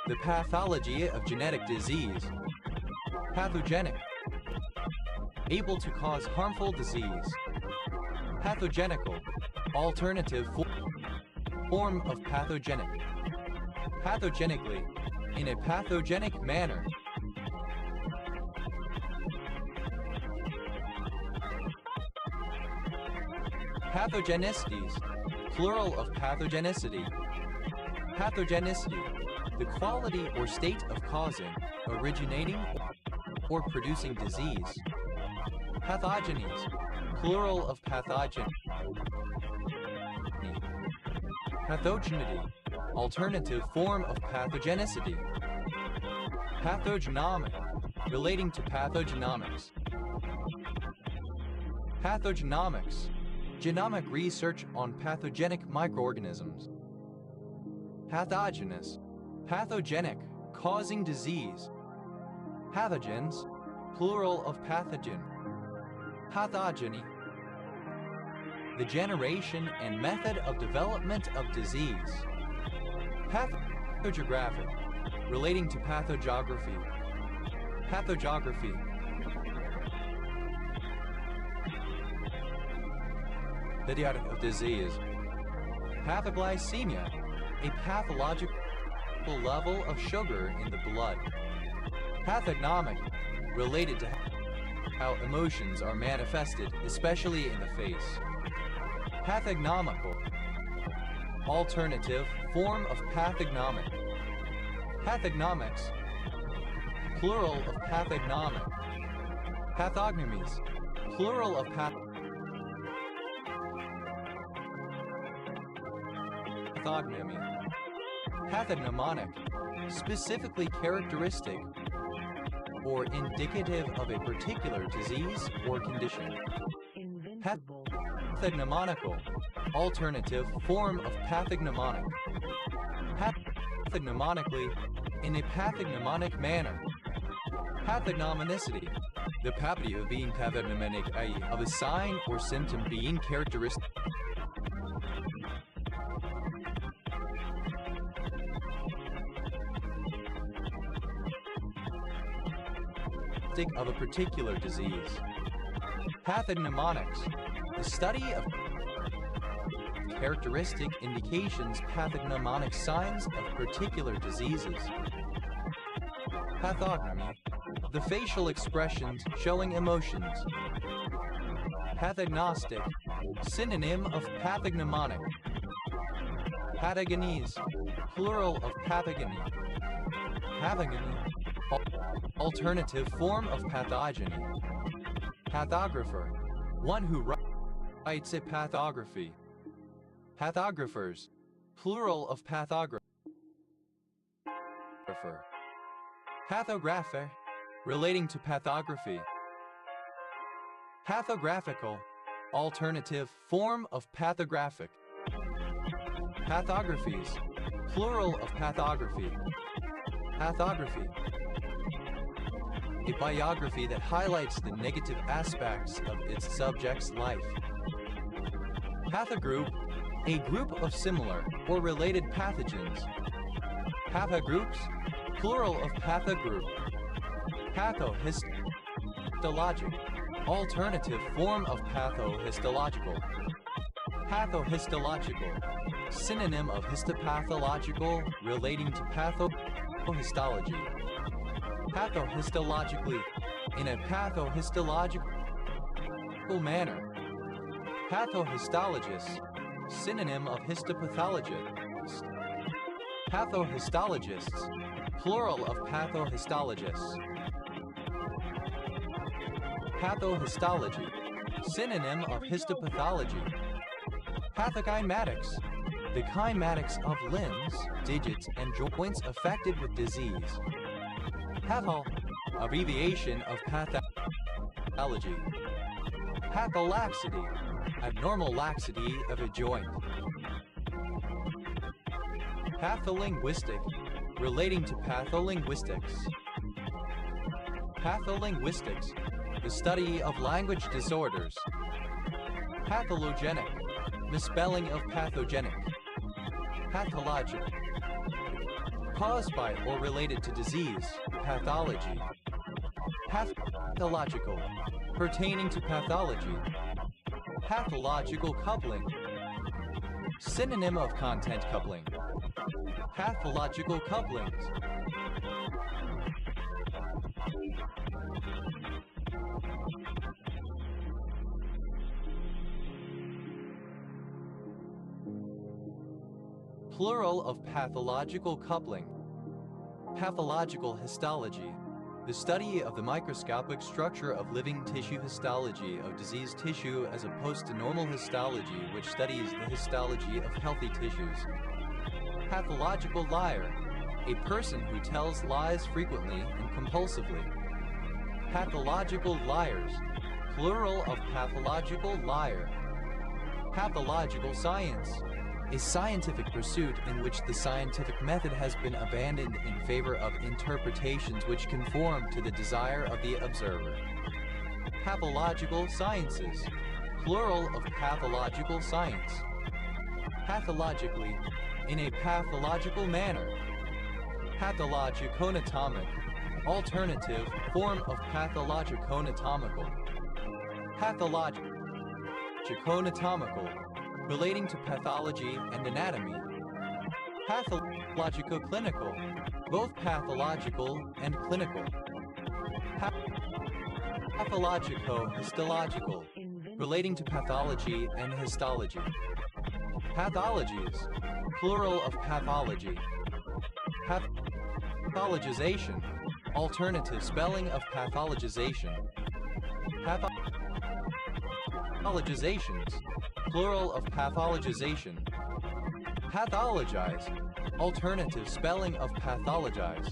the pathology of genetic disease. Pathogenic, able to cause harmful disease. Pathogenical, alternative form of pathogenic. Pathogenically, in a pathogenic manner. Pathogenicities, plural of pathogenicity. Pathogenicity, the quality or state of causing, originating, or producing disease. Pathogenies, plural of pathogen. Pathogenicity, alternative form of pathogenicity. Pathogenomic, relating to pathogenomics. Pathogenomics, genomic research on pathogenic microorganisms. Pathogenous, pathogenic, causing disease. Pathogens, plural of pathogen. Pathogeny, the generation and method of development of disease. Pathogeographic, relating to pathogeography. Pathogeography, the data of disease. Pathoglycemia, a pathological level of sugar in the blood. Pathognomic, related to how emotions are manifested, especially in the face. Pathognomical, alternative form of pathognomic. Pathognomics, plural of pathognomic. Pathognomies, plural of pathognomy. Pathognomonic, specifically characteristic or indicative of a particular disease or condition. Pathognomonical, alternative form of pathognomonic. Pathognomonically, in a pathognomonic manner. Pathognomonicity, the property of being pathognomonic, i.e., of a sign or symptom being characteristic of a particular disease. Pathognomonics, the study of characteristic indications, pathognomonic signs of particular diseases. Pathognomy, the facial expressions showing emotions. Pathognostic, synonym of pathognomonic. Pathogonies, plural of pathogony. Pathogony, alternative form of pathogeny. Pathographer, one who writes a pathography. Pathographers, plural of pathographer. Pathographer, relating to pathography. Pathographical, alternative form of pathographic. Pathographies, plural of pathography. Pathography, a biography that highlights the negative aspects of its subject's life. Pathogroup, a group of similar or related pathogens. Pathogroups, plural of pathogroup. Pathohistologic, alternative form of pathohistological. Pathohistological, synonym of histopathological, relating to pathohistology. Pathohistologically, in a pathohistological manner. Pathohistologist, synonym of histopathologist. Pathohistologists, plural of pathohistologists. Pathohistology, synonym of histopathology. Pathokymatics, the kymatics of limbs, digits, and joints affected with disease. Pathol, abbreviation of pathology. Patholaxity, abnormal laxity of a joint. Patholinguistic, relating to patholinguistics. Patholinguistics, the study of language disorders. Pathologenic, misspelling of pathogenic. Pathologic, caused by or related to disease, pathology. Pathological, pertaining to pathology. Pathological coupling, synonym of content coupling. Pathological couplings. Plural of pathological coupling. Pathological histology, the study of the microscopic structure of living tissue. Histology, of diseased tissue as opposed to normal histology, which studies the histology of healthy tissues. Pathological liar, a person who tells lies frequently and compulsively. Pathological liars, plural of pathological liar. Pathological science, a scientific pursuit in which the scientific method has been abandoned in favor of interpretations which conform to the desire of the observer. Pathological sciences, plural of pathological science. Pathologically, in a pathological manner. Pathologico-anatomic, alternative form of pathologico-anatomical. Pathologico-anatomical, relating to pathology and anatomy. Pathologico-clinical, both pathological and clinical. Pathologico-histological, relating to pathology and histology. Pathologies, plural of pathology. Pathologization, alternative spelling of pathologization. Pathologizations, plural of pathologization. Pathologize, alternative spelling of pathologize.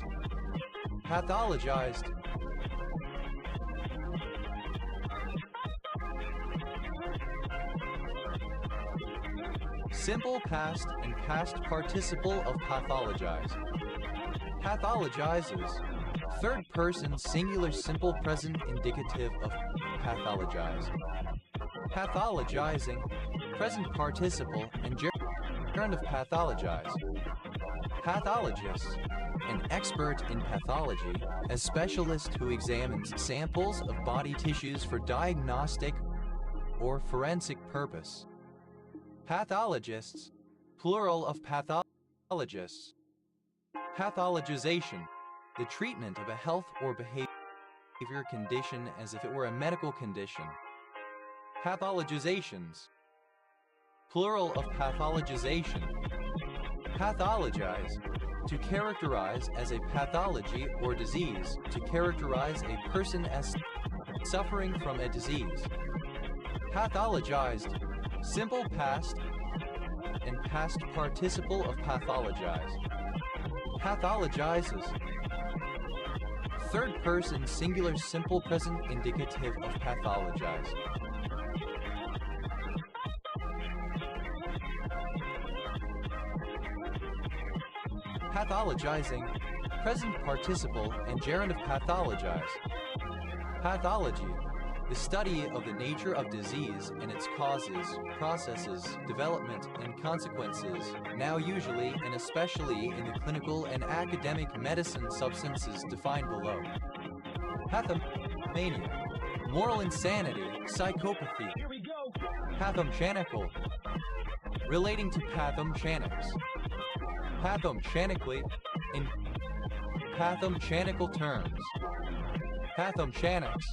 Pathologized. Simple past and past participle of pathologize. Pathologizes, third person singular simple present indicative of pathologize. Pathologizing, present participle and gerund of pathologize. Pathologist, an expert in pathology, a specialist who examines samples of body tissues for diagnostic or forensic purpose. Pathologists, plural of pathologists. Pathologization, the treatment of a health or behavior condition as if it were a medical condition. Pathologizations, plural of pathologization. Pathologize, to characterize as a pathology or disease, to characterize a person as suffering from a disease. Pathologized, simple past and past participle of pathologize. Pathologizes, third person singular simple present indicative of pathologize. Pathologizing, present participle and gerund of pathologize. Pathology, the study of the nature of disease and its causes, processes, development, and consequences, now usually and especially in the clinical and academic medicine substances defined below. Pathomania, moral insanity, psychopathy. Here we go. Pathomchanical, relating to pathomchanics. Pathomchanically, in pathomchanical terms. Pathomchanics,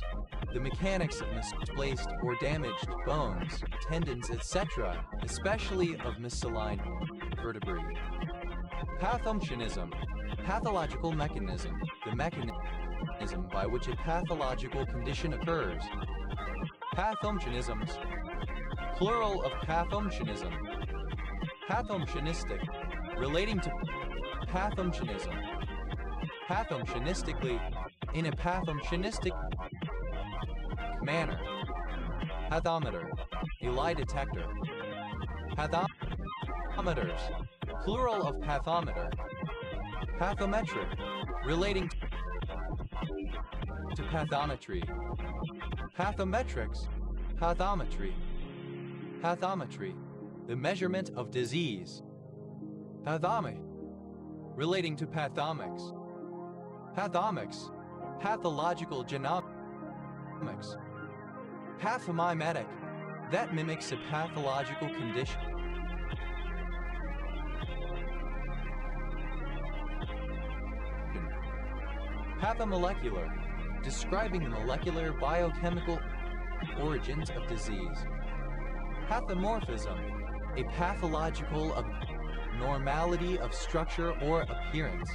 the mechanics of misplaced or damaged bones, tendons, etc., especially of misaligned vertebrae. Pathomchianism, pathological mechanism, the mechanism by which a pathological condition occurs. Pathomchianisms, plural of pathomchianism. Pathomchianistic, relating to pathomchianism. Pathomchianistically, in a pathomchianistic manner. Pathometer, a lie detector. Pathometers, plural of pathometer. Pathometric, relating to pathometry. Pathometrics, pathometry. Pathometry, the measurement of disease. Pathomic, relating to pathomics. Pathomics, pathological genomics. Pathomimetic, that mimics a pathological condition. Pathomolecular, describing the molecular biochemical origins of disease. Pathomorphism, a pathological abnormality of structure or appearance.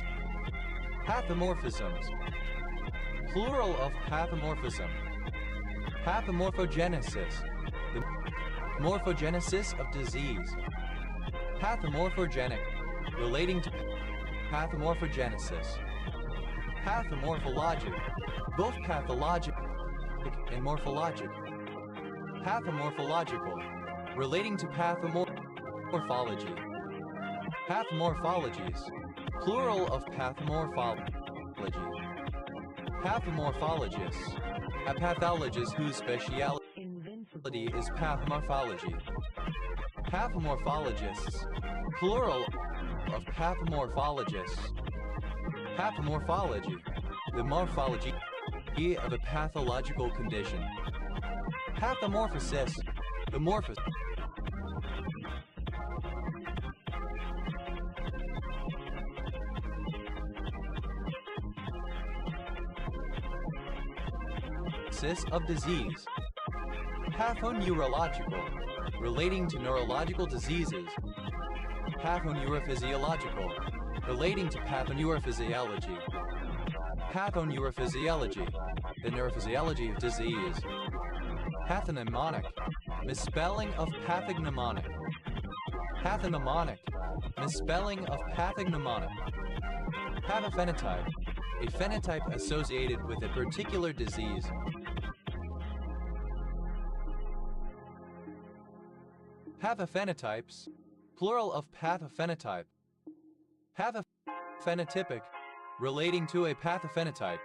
Pathomorphisms, plural of pathomorphism. Pathomorphogenesis, the morphogenesis of disease. Pathomorphogenic, relating to pathomorphogenesis. Pathomorphologic, both pathologic and morphologic. Pathomorphological, relating to pathomorphology. Pathomorphologies, plural of pathomorphology. Pathomorphologists, a pathologist whose speciality is pathomorphology. Pathomorphologists, plural of pathomorphologists. Pathomorphology, the morphology of a pathological condition. Pathomorphosis, the morphosis of disease. Pathoneurological, relating to neurological diseases. Pathoneurophysiological, relating to pathoneurophysiology. Pathoneurophysiology, the neurophysiology of disease. Pathognomonic, misspelling of pathognomonic. Pathognomonic, misspelling of pathognomonic. Pathophenotype, a phenotype associated with a particular disease. Pathophenotypes, plural of pathophenotype. Pathophenotypic, relating to a pathophenotype.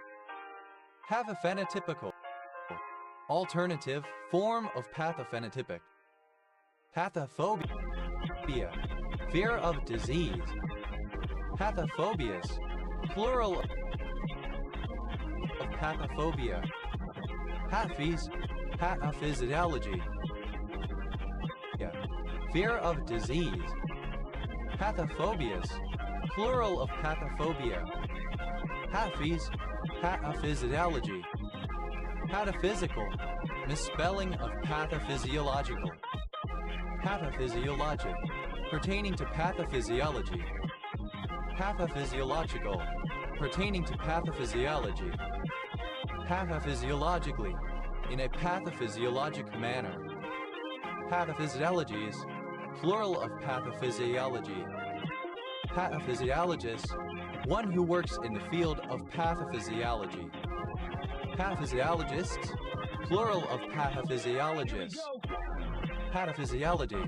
Pathophenotypical, alternative form of pathophenotypic. Pathophobia, fear of disease. Pathophobias, plural of pathophobia. Pathphys, pathophysiology, fear of disease. Pathophobias, plural of pathophobia. Haphis, pathophysiology. Pathophysical, misspelling of pathophysiological. Pathophysiologic, pertaining to pathophysiology. Pathophysiological, pertaining to pathophysiology. Pathophysiologically, in a pathophysiologic manner. Pathophysiologies, plural of pathophysiology. Pathophysiologist, one who works in the field of pathophysiology. Pathophysiologists, plural of pathophysiologists. Pathophysiology,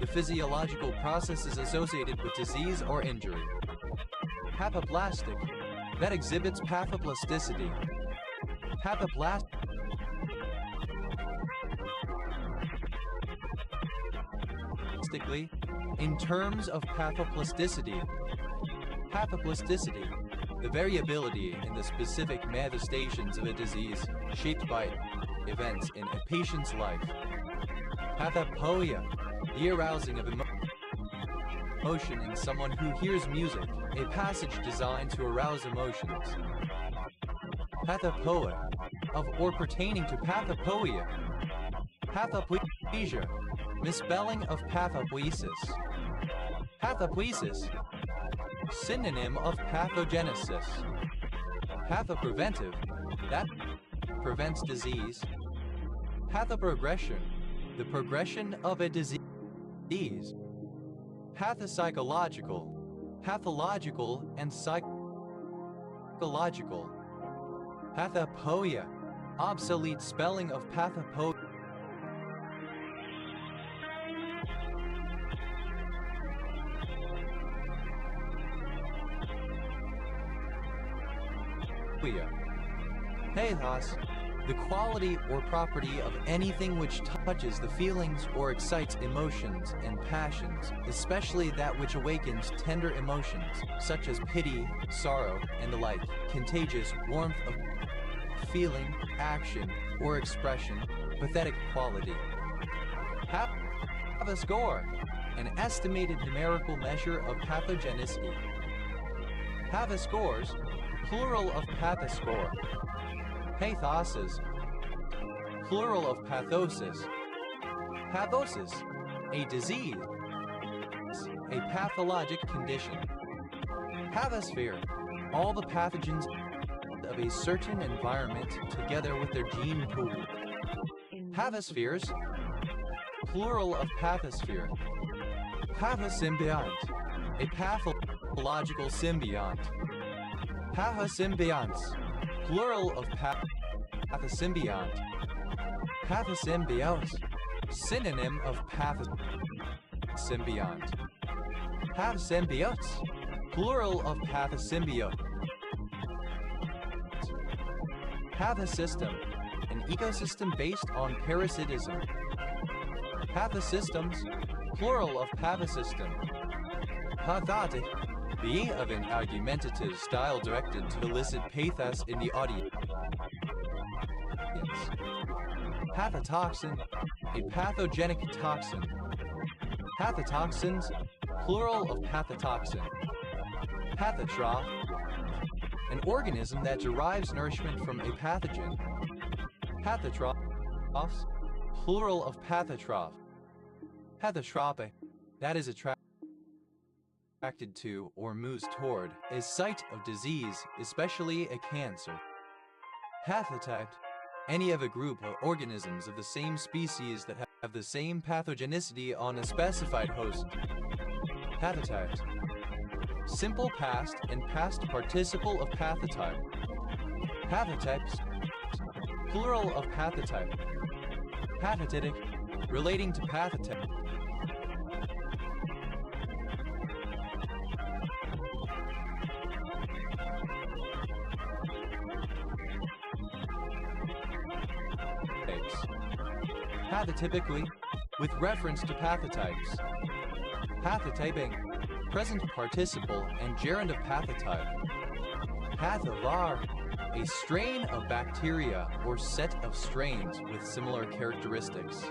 the physiological processes associated with disease or injury. Pathoplastic, that exhibits pathoplasticity. Pathoplastically, in terms of pathoplasticity. Pathoplasticity, the variability in the specific manifestations of a disease shaped by events in a patient's life. Pathopoia, the arousing of emotion in someone who hears music, a passage designed to arouse emotions. Pathopoia, of or pertaining to pathopoia. Pathoplegia, misspelling of pathopoiesis. Pathopoiesis, synonym of pathogenesis. Pathopreventive, that prevents disease. Pathoprogression, the progression of a disease. Pathopsychological, pathological and psychological. Pathopoia, obsolete spelling of pathopoia. Pathos, the quality or property of anything which touches the feelings or excites emotions and passions, especially that which awakens tender emotions, such as pity, sorrow, and the like, contagious warmth of feeling, action, or expression, pathetic quality. Have a score, an estimated numerical measure of pathogenicity. Have a scores, plural of pathoscore. Pathoses, plural of pathosis. Pathosis, a disease, a pathologic condition. Pathosphere, all the pathogens of a certain environment together with their gene pool. Pathospheres, plural of pathosphere. Pathosymbiont, a pathological symbiont. Pathosymbionts, plural of pathosymbiont. Pathosymbiotes, synonym of pathosymbiont. Pathosymbiotes, plural of pathosymbiont. Pathosystem, an ecosystem based on parasitism. Pathosystems, plural of pathosystem. Pathotic, being of an argumentative style directed to elicit pathos in the audience. Pathotoxin, a pathogenic toxin. Pathotoxins, plural of pathotoxin. Pathotroph, an organism that derives nourishment from a pathogen. Pathotrophs, plural of pathotroph. Pathotrope, that is attracted to or moves toward a site of disease, especially a cancer. Pathotype, any of a group of organisms of the same species that have the same pathogenicity on a specified host. Pathotypes, simple past and past participle of pathotype. Pathotypes, plural of pathotype. Pathotypic, relating to pathotype. Pathotypically, with reference to pathotypes. Pathotyping, present participle and gerund of pathotype. Pathovar, a strain of bacteria or set of strains with similar characteristics.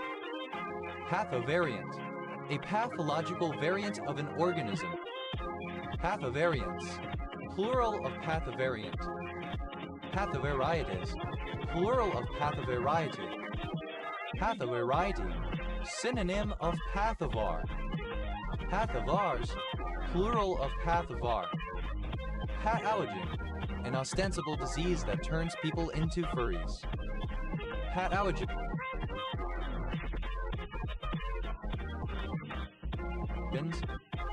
Pathovariant, a pathological variant of an organism. Pathovariance, plural of pathovariant. Pathovarieties, plural of pathovariety. Pathovariety, synonym of pathovar. Pathovars, plural of pathovar. Pathogen, an ostensible disease that turns people into furries. Pathogen,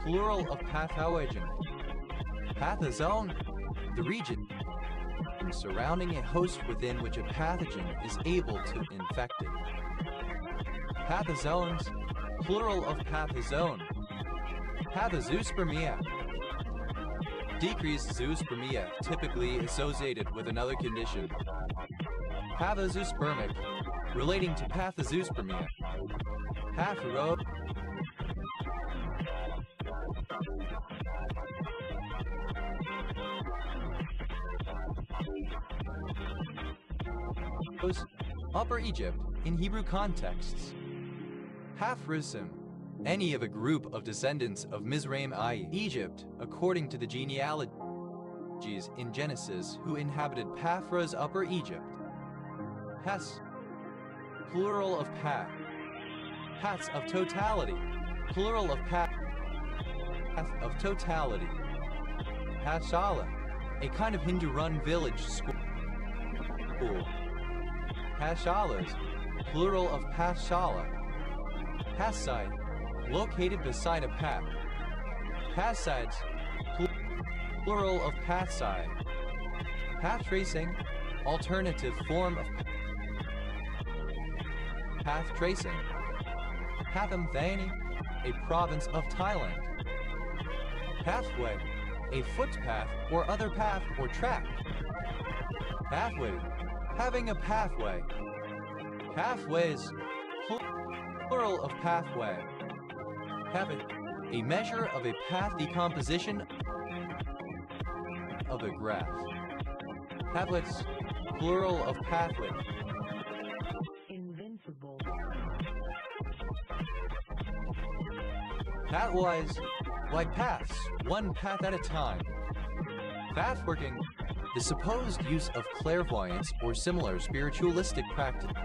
plural of pathogen. Pathozone, the region surrounding a host within which a pathogen is able to infect it. Pathozones, plural of pathozone. Pathozoospermia, decreased zoospermia, typically associated with another condition. Pathozoospermic, relating to pathozoospermia. Pathoro, Upper Egypt in Hebrew contexts. Haphrism, any of a group of descendants of Mizraim i.e. Egypt, according to the genealogies in Genesis, who inhabited Paphra's Upper Egypt. Hes, plural of path. Paths of totality, plural of path of totality. Pashala, a kind of Hindu-run village school. Pashalas, plural of Pashala. Passai, located beside a path. Passides, plural of passai. Path tracing, alternative form of path tracing. Pathum Thani, a province of Thailand. Pathway, a footpath or other path or track. Pathway, having a pathway. Pathways, plural of pathway. Habit, a measure of a path decomposition of a graph. Pathways, plural of pathway. Invincible. Pathwise, like paths, one path at a time. Pathworking, the supposed use of clairvoyance or similar spiritualistic practices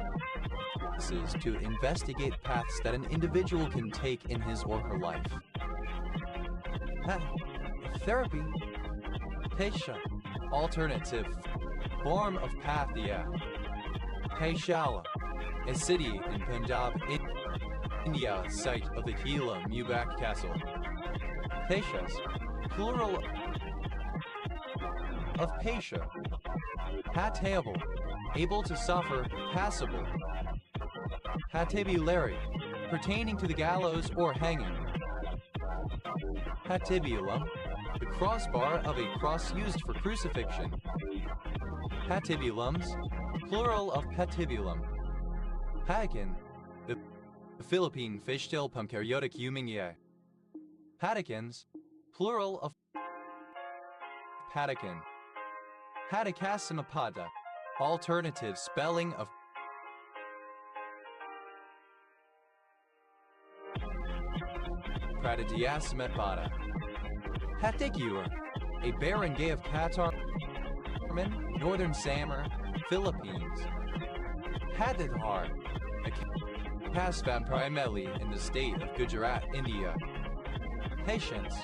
to investigate paths that an individual can take in his or her life. Therapy, Pesha, alternative form of pathia. Peshala, a city in Punjab, India, site of the Kila Mubak Castle. Peshas, plural of Pesha. Hatable, able to suffer, passable. Hatabulary, pertaining to the gallows or hanging. Patibulum, the crossbar of a cross used for crucifixion. Patibulums, plural of patibulum. Patakin, the Philippine fishtail punckaryotic humingia. Patakins, plural of patakin. Patakasamapada, alternative spelling of Pratadiasmapada. Patikura, a barangay of Katarman, Northern Samar, Philippines. Hadidhar, a Kasvam primarily in the state of Gujarat, India. Patience,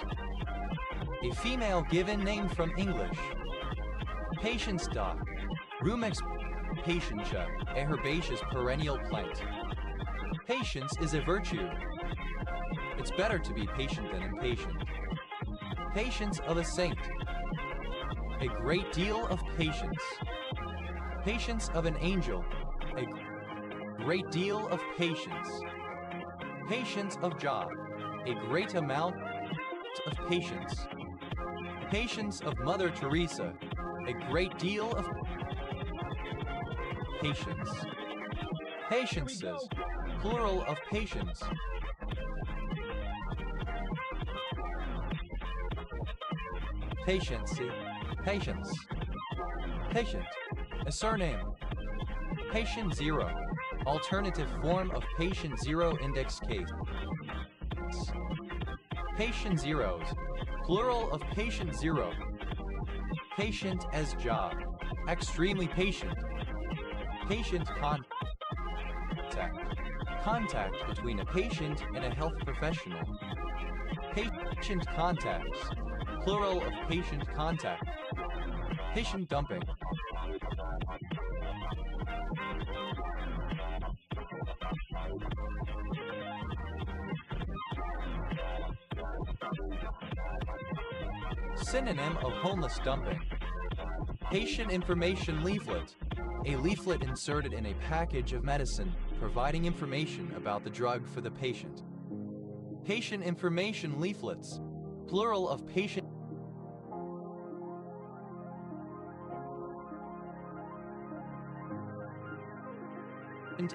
a female given name from English. Patience dot, Rumex patientia, a herbaceous perennial plant. Patience is a virtue. It's better to be patient than impatient. Patience of a saint. A great deal of patience. Patience of an angel. A great deal of patience. Patience of job. A great amount of patience. Patience of Mother Teresa. A great deal of patience. Patiences, plural of patience. Patiency, patience. Patient, a surname. Patient zero, alternative form of patient zero index case. Patient zeros, plural of patient zero. Patient as job, extremely patient. Patient contact, contact between a patient and a health professional. Patient contacts, plural of patient contact. Patient dumping. Synonym of homeless dumping. Patient information leaflet. A leaflet inserted in a package of medicine, providing information about the drug for the patient. Patient information leaflets, plural of patient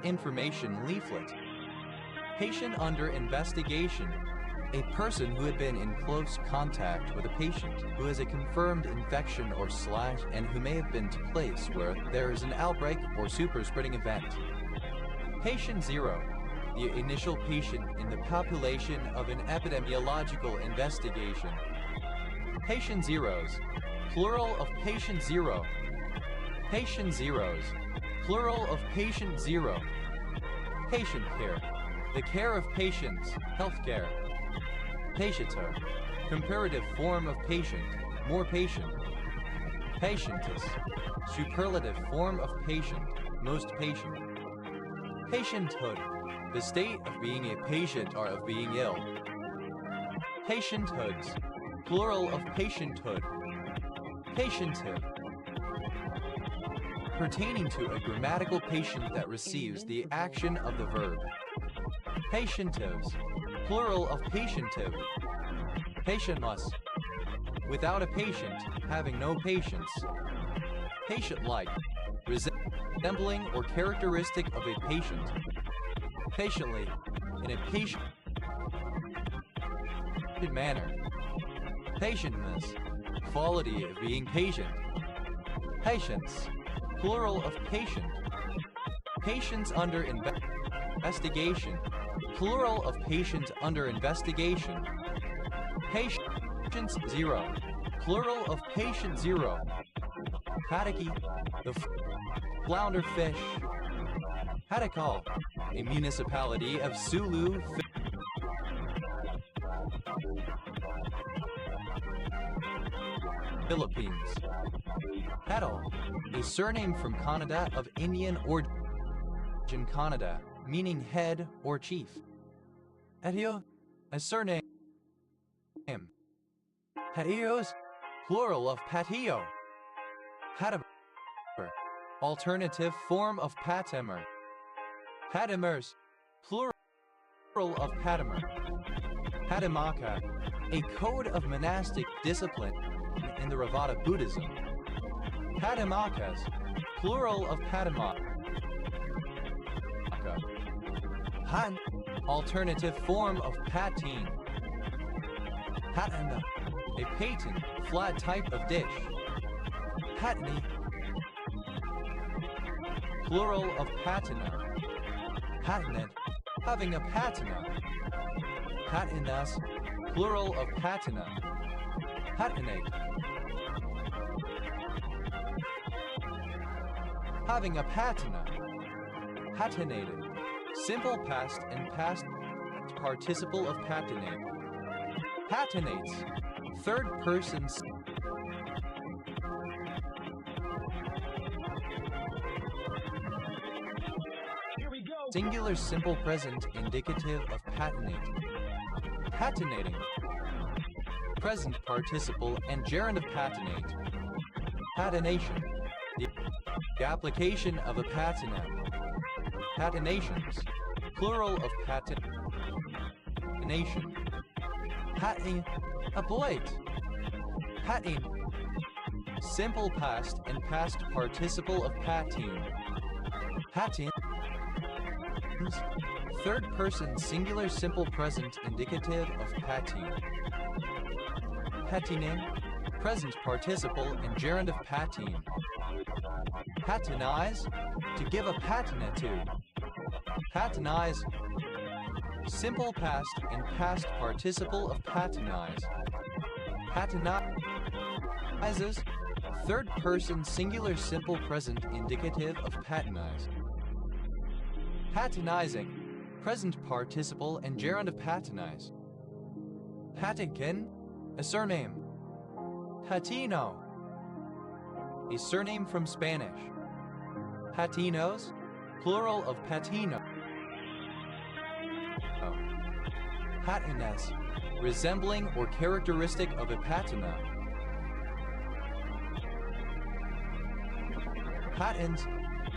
information leaflet. Patient under investigation. A person who had been in close contact with a patient who has a confirmed infection or slash and who may have been to place where there is an outbreak or super spreading event. Patient zero. The initial patient in the population of an epidemiological investigation. Patient zeros, plural of patient zero. Patient zeros, plural of patient zero. Patient care, the care of patients, healthcare. Patienter, comparative form of patient, more patient. Patientus, superlative form of patient, most patient. Patienthood, the state of being a patient or of being ill. Patienthoods, plural of patienthood. Patientive, pertaining to a grammatical patient that receives the action of the verb. Patientives, plural of patientive. Patientless, without a patient, having no patience. Patient-like, resembling or characteristic of a patient. Patiently, in a patient manner. Patientness, quality of being patient. Patience, plural of patient. Patients under investigation, plural of patient under investigation. Patients zero, plural of patient zero. Haddocky, the flounder fish. Haddakal, a municipality of Sulu, Philippines. Hadal, a surname from Canada of Indian origin, Canada, meaning head or chief. Hatio, a surname. Patios, plural of patio. Hatamer, alternative form of patimer. Patimers, plural of patimer. Patimaka, a code of monastic discipline in the Theravada Buddhism. Patimakas, plural of Patimaka. Han, alternative form of patine. Patanda, a patent, flat type of dish. Patini, plural of patina. Patinate, having a patina. Patinas, plural of patina. Patinate, having a patina. Patinated, simple past and past participle of patinate. Patinates, third person Here we go. singular simple present indicative of patinate. Patinating, present participle and gerund of patinate. Patination, the application of a patina. Patinations, plural of patination. Patin, a blight. Patin, simple past and past participle of patine. Patins, third person singular simple present indicative of patine. Patining, present participle and gerund of patine. Patinize, to give a patina to. Patinize, Simple past and past participle of patronize. Patronizes. Third person singular simple present indicative of patronize. Patronizing. Present participle and gerund of patronize. Patikin. A surname. Patino. A surname from Spanish. Patinos. Plural of patino. Patines. Resembling or characteristic of a patina. Patins.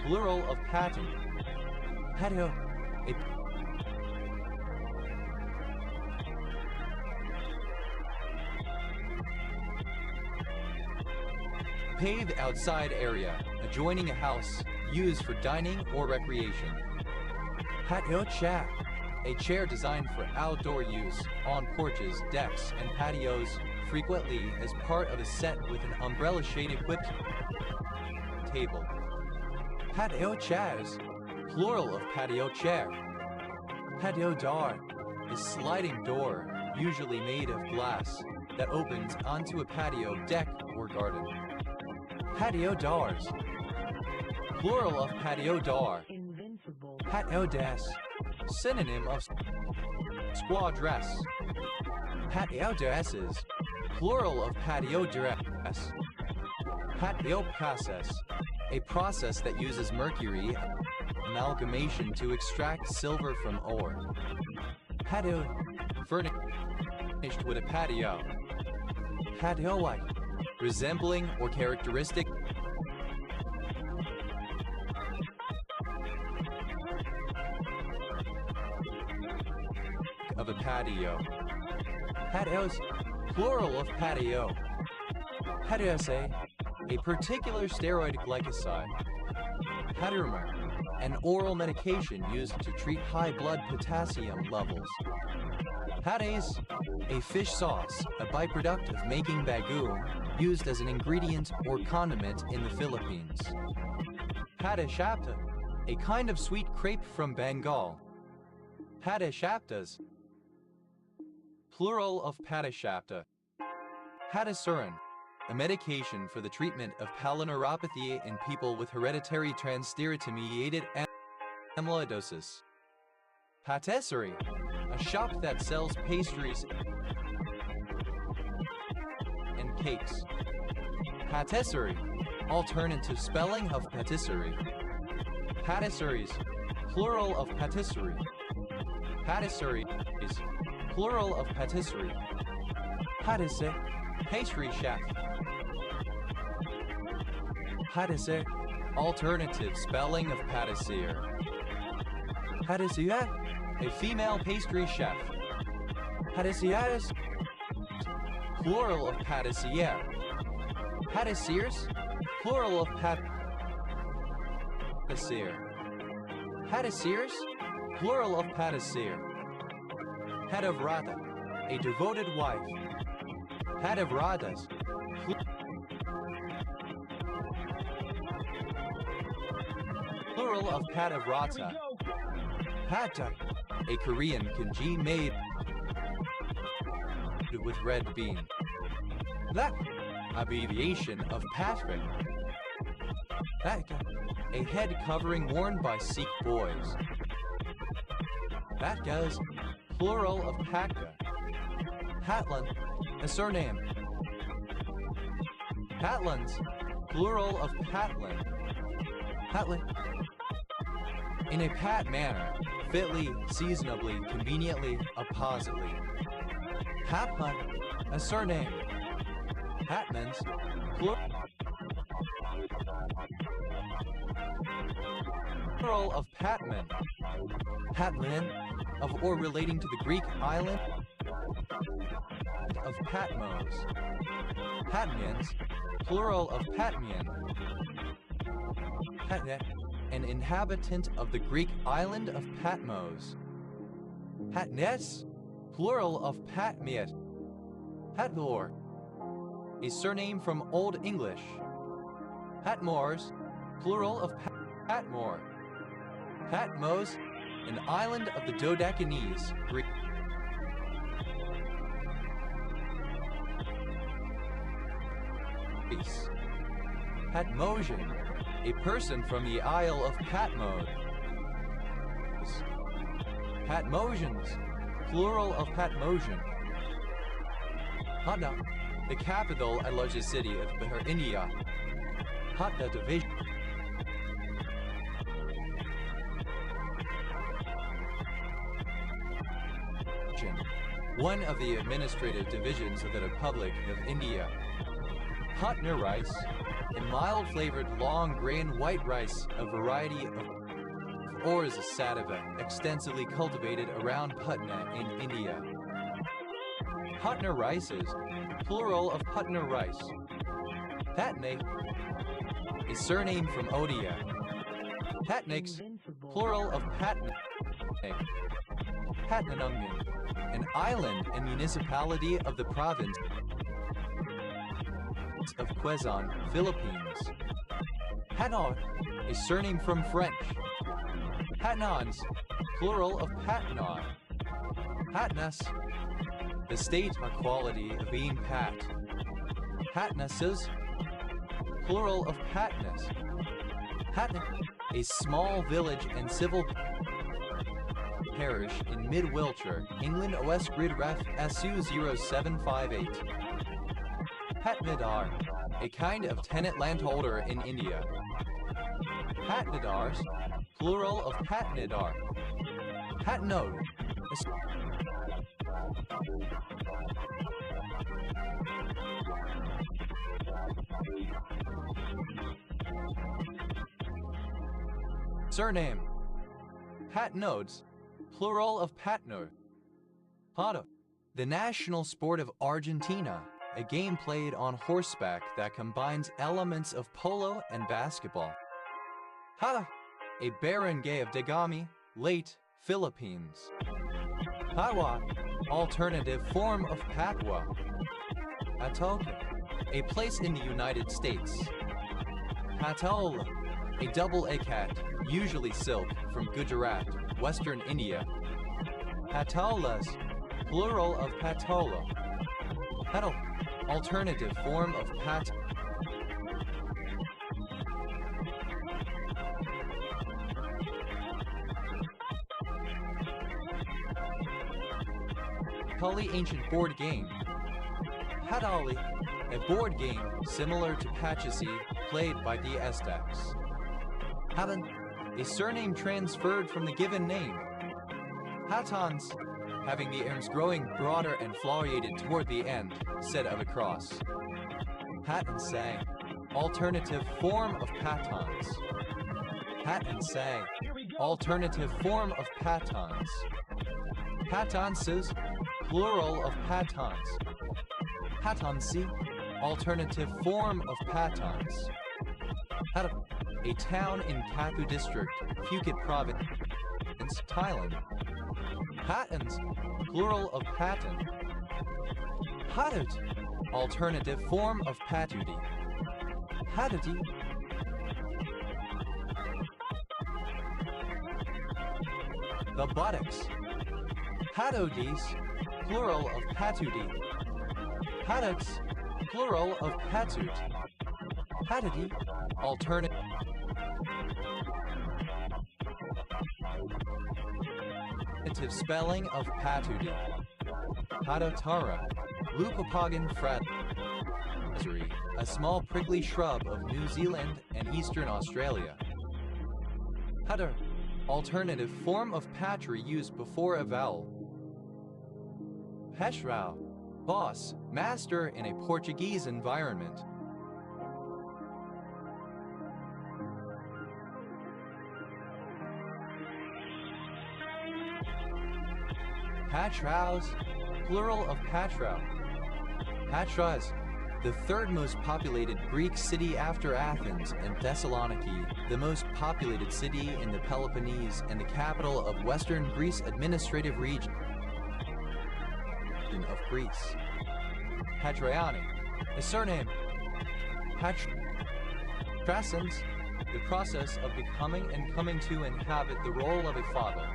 Plural of patin. Patio. A paved outside area, adjoining a house, used for dining or recreation. Patio chair. A chair designed for outdoor use, on porches, decks, and patios, frequently as part of a set with an umbrella shade equipped table. Patio chairs. Plural of patio chair. Patio door. A sliding door, usually made of glass, that opens onto a patio, deck, or garden. Patio doors. Plural of patio door. Invincible. Patio desk. Synonym of squaw dress. Patio dresses. Plural of patio dress. Patio process. A process that uses mercury amalgamation to extract silver from ore. Patio. Furnished with a patio. Patio-like. Resembling or characteristic of a patio. Patios. Plural of patio. Patiose. A particular steroid glycoside. Patiromer. An oral medication used to treat high blood potassium levels. Pates. A fish sauce, a byproduct of making bagoong, used as an ingredient or condiment in the Philippines. Patishapta. A kind of sweet crepe from Bengal. Patishaptas. Plural of patishapta. Patisurin. A medication for the treatment of polyneuropathy in people with hereditary transthyretin-mediated amyloidosis. Patisserie. A shop that sells pastries and cakes. Patisserie. Alternative spelling of patisserie. Patisseries. Plural of patisserie. Patisseries. Plural of patisserie. Patisse. Pastry chef. Patisse. Alternative spelling of patissier. Patissier. A female pastry chef. Patissiers. Plural of patissier. Patissiers. Plural of patissier. Patissiers. Plural of patissier. Padavrata. A devoted wife. Padavratas. Plural of padavrata. Pata. A Korean kanji made with red bean. That. Abbreviation of Patrick. Patka. A head covering worn by Sikh boys. Patkas. Plural of Patka. Patlan. A surname. Patlans. Plural of Patlan. Patlan. In a pat manner, fitly, seasonably, conveniently, appositely. Patman. A surname. Patmans. Plural of Patman. Patlin. Of or relating to the Greek island of Patmos. Patmians. Plural of Patmian. Patnet. An inhabitant of the Greek island of Patmos. Patnes. Plural of Patmiet. Patmore. A surname from Old English. Patmores. Plural of Patmore. Patmos. an island of the Dodecanese, Greece. Patmosian, a person from the Isle of Patmos. Patmosians, plural of Patmosian. Patna, the capital and largest city of Bihar, India. Patna division. One of the administrative divisions of the Republic of India. Patna rice, a mild-flavored long-grain white rice, a variety of ors sativa, extensively cultivated around Patna in India. Patna rices, plural of Patna rice. Patna, a surname from Odia. Patniks, plural of Patna. Patnanungan, an island and municipality of the province of Quezon, Philippines. Patnon, a surname from French. Patnons, plural of Patnon. Patnas, the state or quality of being pat. Patnases, plural of Patnas. Patna, a small village and civil parish in Mid-Wiltshire, England. OS Grid Ref SU 0758. Patnadar, a kind of tenant landholder in India. Patnadars, plural of Patnadar. Patnode, surname. Patnodes, plural of Patnor. Pato, the national sport of Argentina, a game played on horseback that combines elements of polo and basketball. Hala, a barangay of Dagami, late Philippines. Patwa, alternative form of Patwa. Atoka, a place in the United States. Patola, a double ikat, usually silk, from Gujarat, Western India. Patolas, plural of patola. Petal, alternative form of pat. Pali, ancient board game. Patali, a board game similar to Pachisi, played by the Aztecs. Havan, a surname transferred from the given name. Hatans, having the arms growing broader and floriated toward the end, said of a cross. Pat and say, alternative form of patons. Pat and say, alternative form of patons. Patonses, plural of patons. Patonsi, alternative form of patons. Hatap, a town in Kathu district, Phuket province, Thailand. Patons, plural of paton. Patut, alternative form of patuti. Patuti, the buttocks. Patodis, plural of patuti. Pattocks, plural of patut. Patuti, alternative. Spelling of patuti. Patotara, Lucopagan fratery, a small prickly shrub of New Zealand and Eastern Australia. Pater, alternative form of patry used before a vowel. Peshrao, boss, master in a Portuguese environment. Patraus, plural of Patra. Patras, the third most populated Greek city after Athens and Thessaloniki, the most populated city in the Peloponnese and the capital of Western Greece administrative region of Greece. Patriani, a surname. Patrascens, the process of becoming and coming to inhabit the role of a father.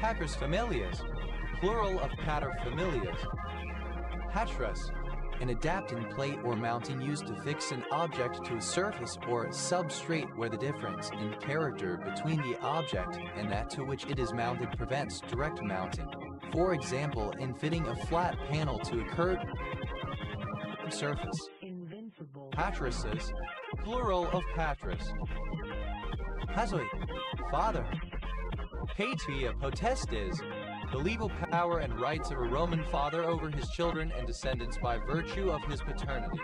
Patres familias, plural of pater familias. Patras, an adapting plate or mounting used to fix an object to a surface or substrate where the difference in character between the object and that to which it is mounted prevents direct mounting. For example, in fitting a flat panel to a curved surface. Invincible. Patrices, plural of patris. Hazoi, father. Patria potestes, the legal power and rights of a Roman father over his children and descendants by virtue of his paternity.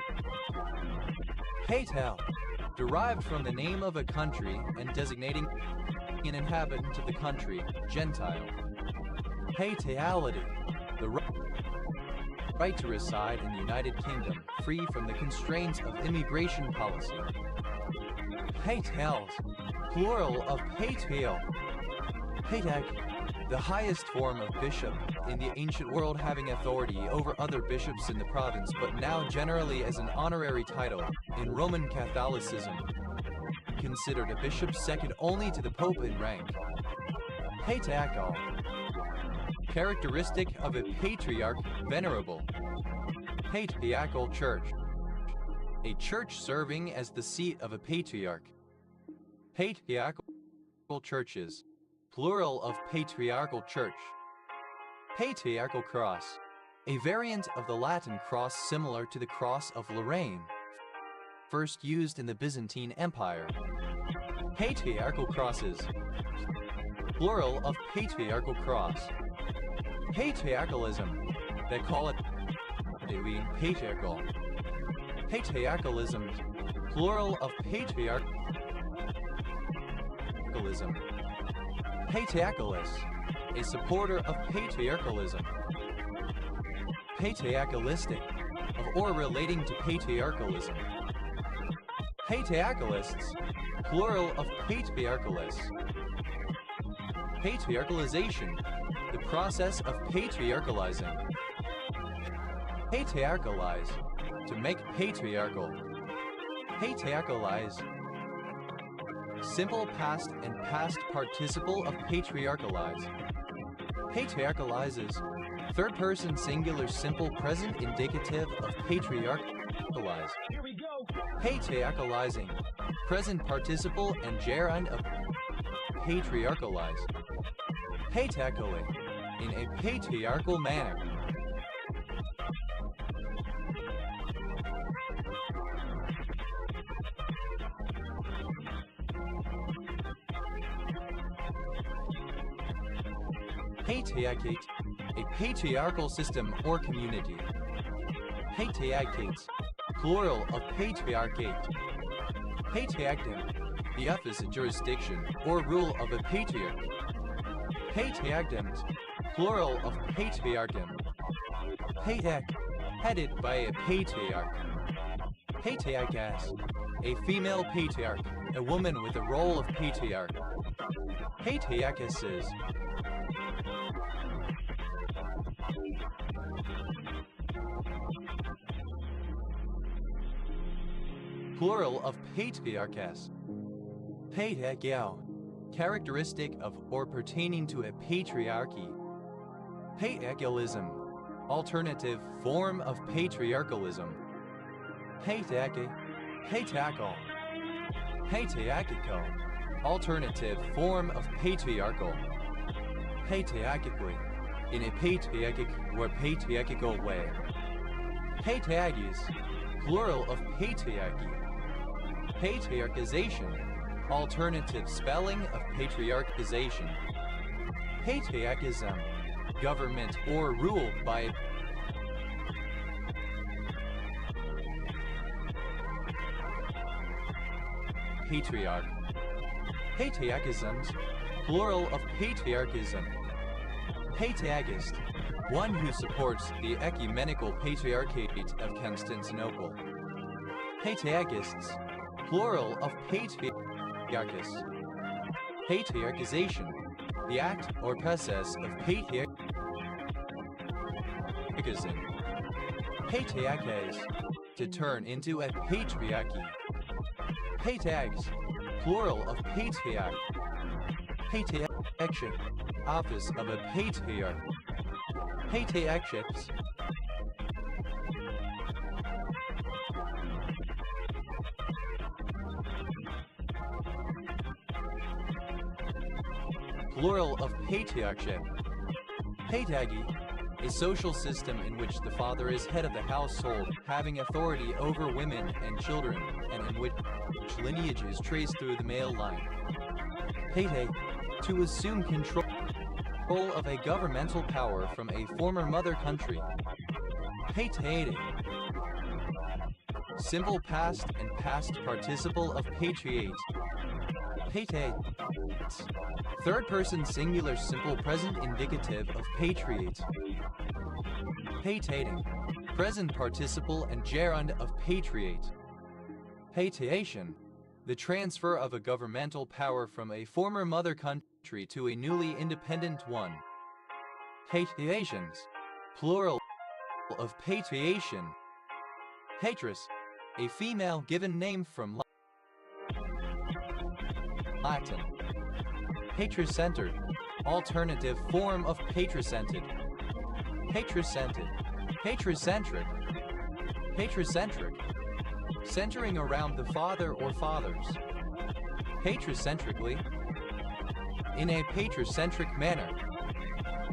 Patel, derived from the name of a country and designating an inhabitant of the country, Gentile. Patality, the right to reside in the United Kingdom, free from the constraints of immigration policy. Patels, plural of patrial. Patag, the highest form of bishop in the ancient world, having authority over other bishops in the province, but now generally as an honorary title in Roman Catholicism, considered a bishop second only to the Pope in rank. Patriarchal, characteristic of a patriarch, venerable. Patriarchal church, a church serving as the seat of a patriarch. Patriarchal churches, plural of patriarchal church. Patriarchal cross, a variant of the Latin cross similar to the cross of Lorraine, first used in the Byzantine Empire. Patriarchal crosses, plural of patriarchal cross. Patriarchalism, they call it patriarchal. Patriarchalism, plural of patriarchalism. Patriarchalis, a supporter of patriarchalism. Patriarchalistic, of or relating to patriarchalism. Patriarchalists, plural of patriarchalists. Patriarchalization, the process of patriarchalizing. Patriarchalize, to make patriarchal. Patriarchalize, simple past and past participle of patriarchalize. Patriarchalizes, third person singular simple present indicative of patriarchalize. Here we go. Patriarchalizing, present participle and gerund of patriarchalize. Patriarchally, in a patriarchal manner. Patriarchate, a patriarchal system or community. Patriarchates, plural of patriarchate. Patriarchdom, the office, jurisdiction, or rule of a patriarch. Patriarchdoms, plural of patriarchdom. Patriarch, headed by a patriarch. Patriarchess, a female patriarch, a woman with the role of patriarch. Patriarchesses, plural of patriarchess. Patriarchal, characteristic of or pertaining to a patriarchy. Patriarchalism, alternative form of patriarchalism. Patriarchy, patriarchal. Patriarchal, alternative form of patriarchal. Patriarchically, in a patriarchic or patriarchal way. Patriarchies, plural of patriarchy. Patriarchization, alternative spelling of patriarchization. Patriarchism, government or rule by patriarch. Patriarchisms, plural of patriarchism. Patriarchist, one who supports the ecumenical patriarchate of Constantinople. Patriarchists, plural of patriarchists. Patriarchization, the act or process of patriarchism. Patriarches, to turn into a patriarchy. Patriarchs, plural of patriarch. Patriarchation, office of a patriarch. Patriarchs. Plural of patriarchate. Patriarchy, a social system in which the father is head of the household, having authority over women and children, and in which lineage is traced through the male line. Pate, to assume control of a governmental power from a former mother country. Patate. Simple past and past participle of patriate. Pate. Third person singular simple present indicative of patriate. Patating. Present participle and gerund of patriate. Patation. The transfer of a governmental power from a former mother country to a newly independent one. Patriations. Plural of patriation. Patris. A female given name from Latin. Patricentered. Alternative form of patricented. Patricented. Patricentric. Patricentric. Centering around the father or fathers. Patricentrically. In a patricentric manner.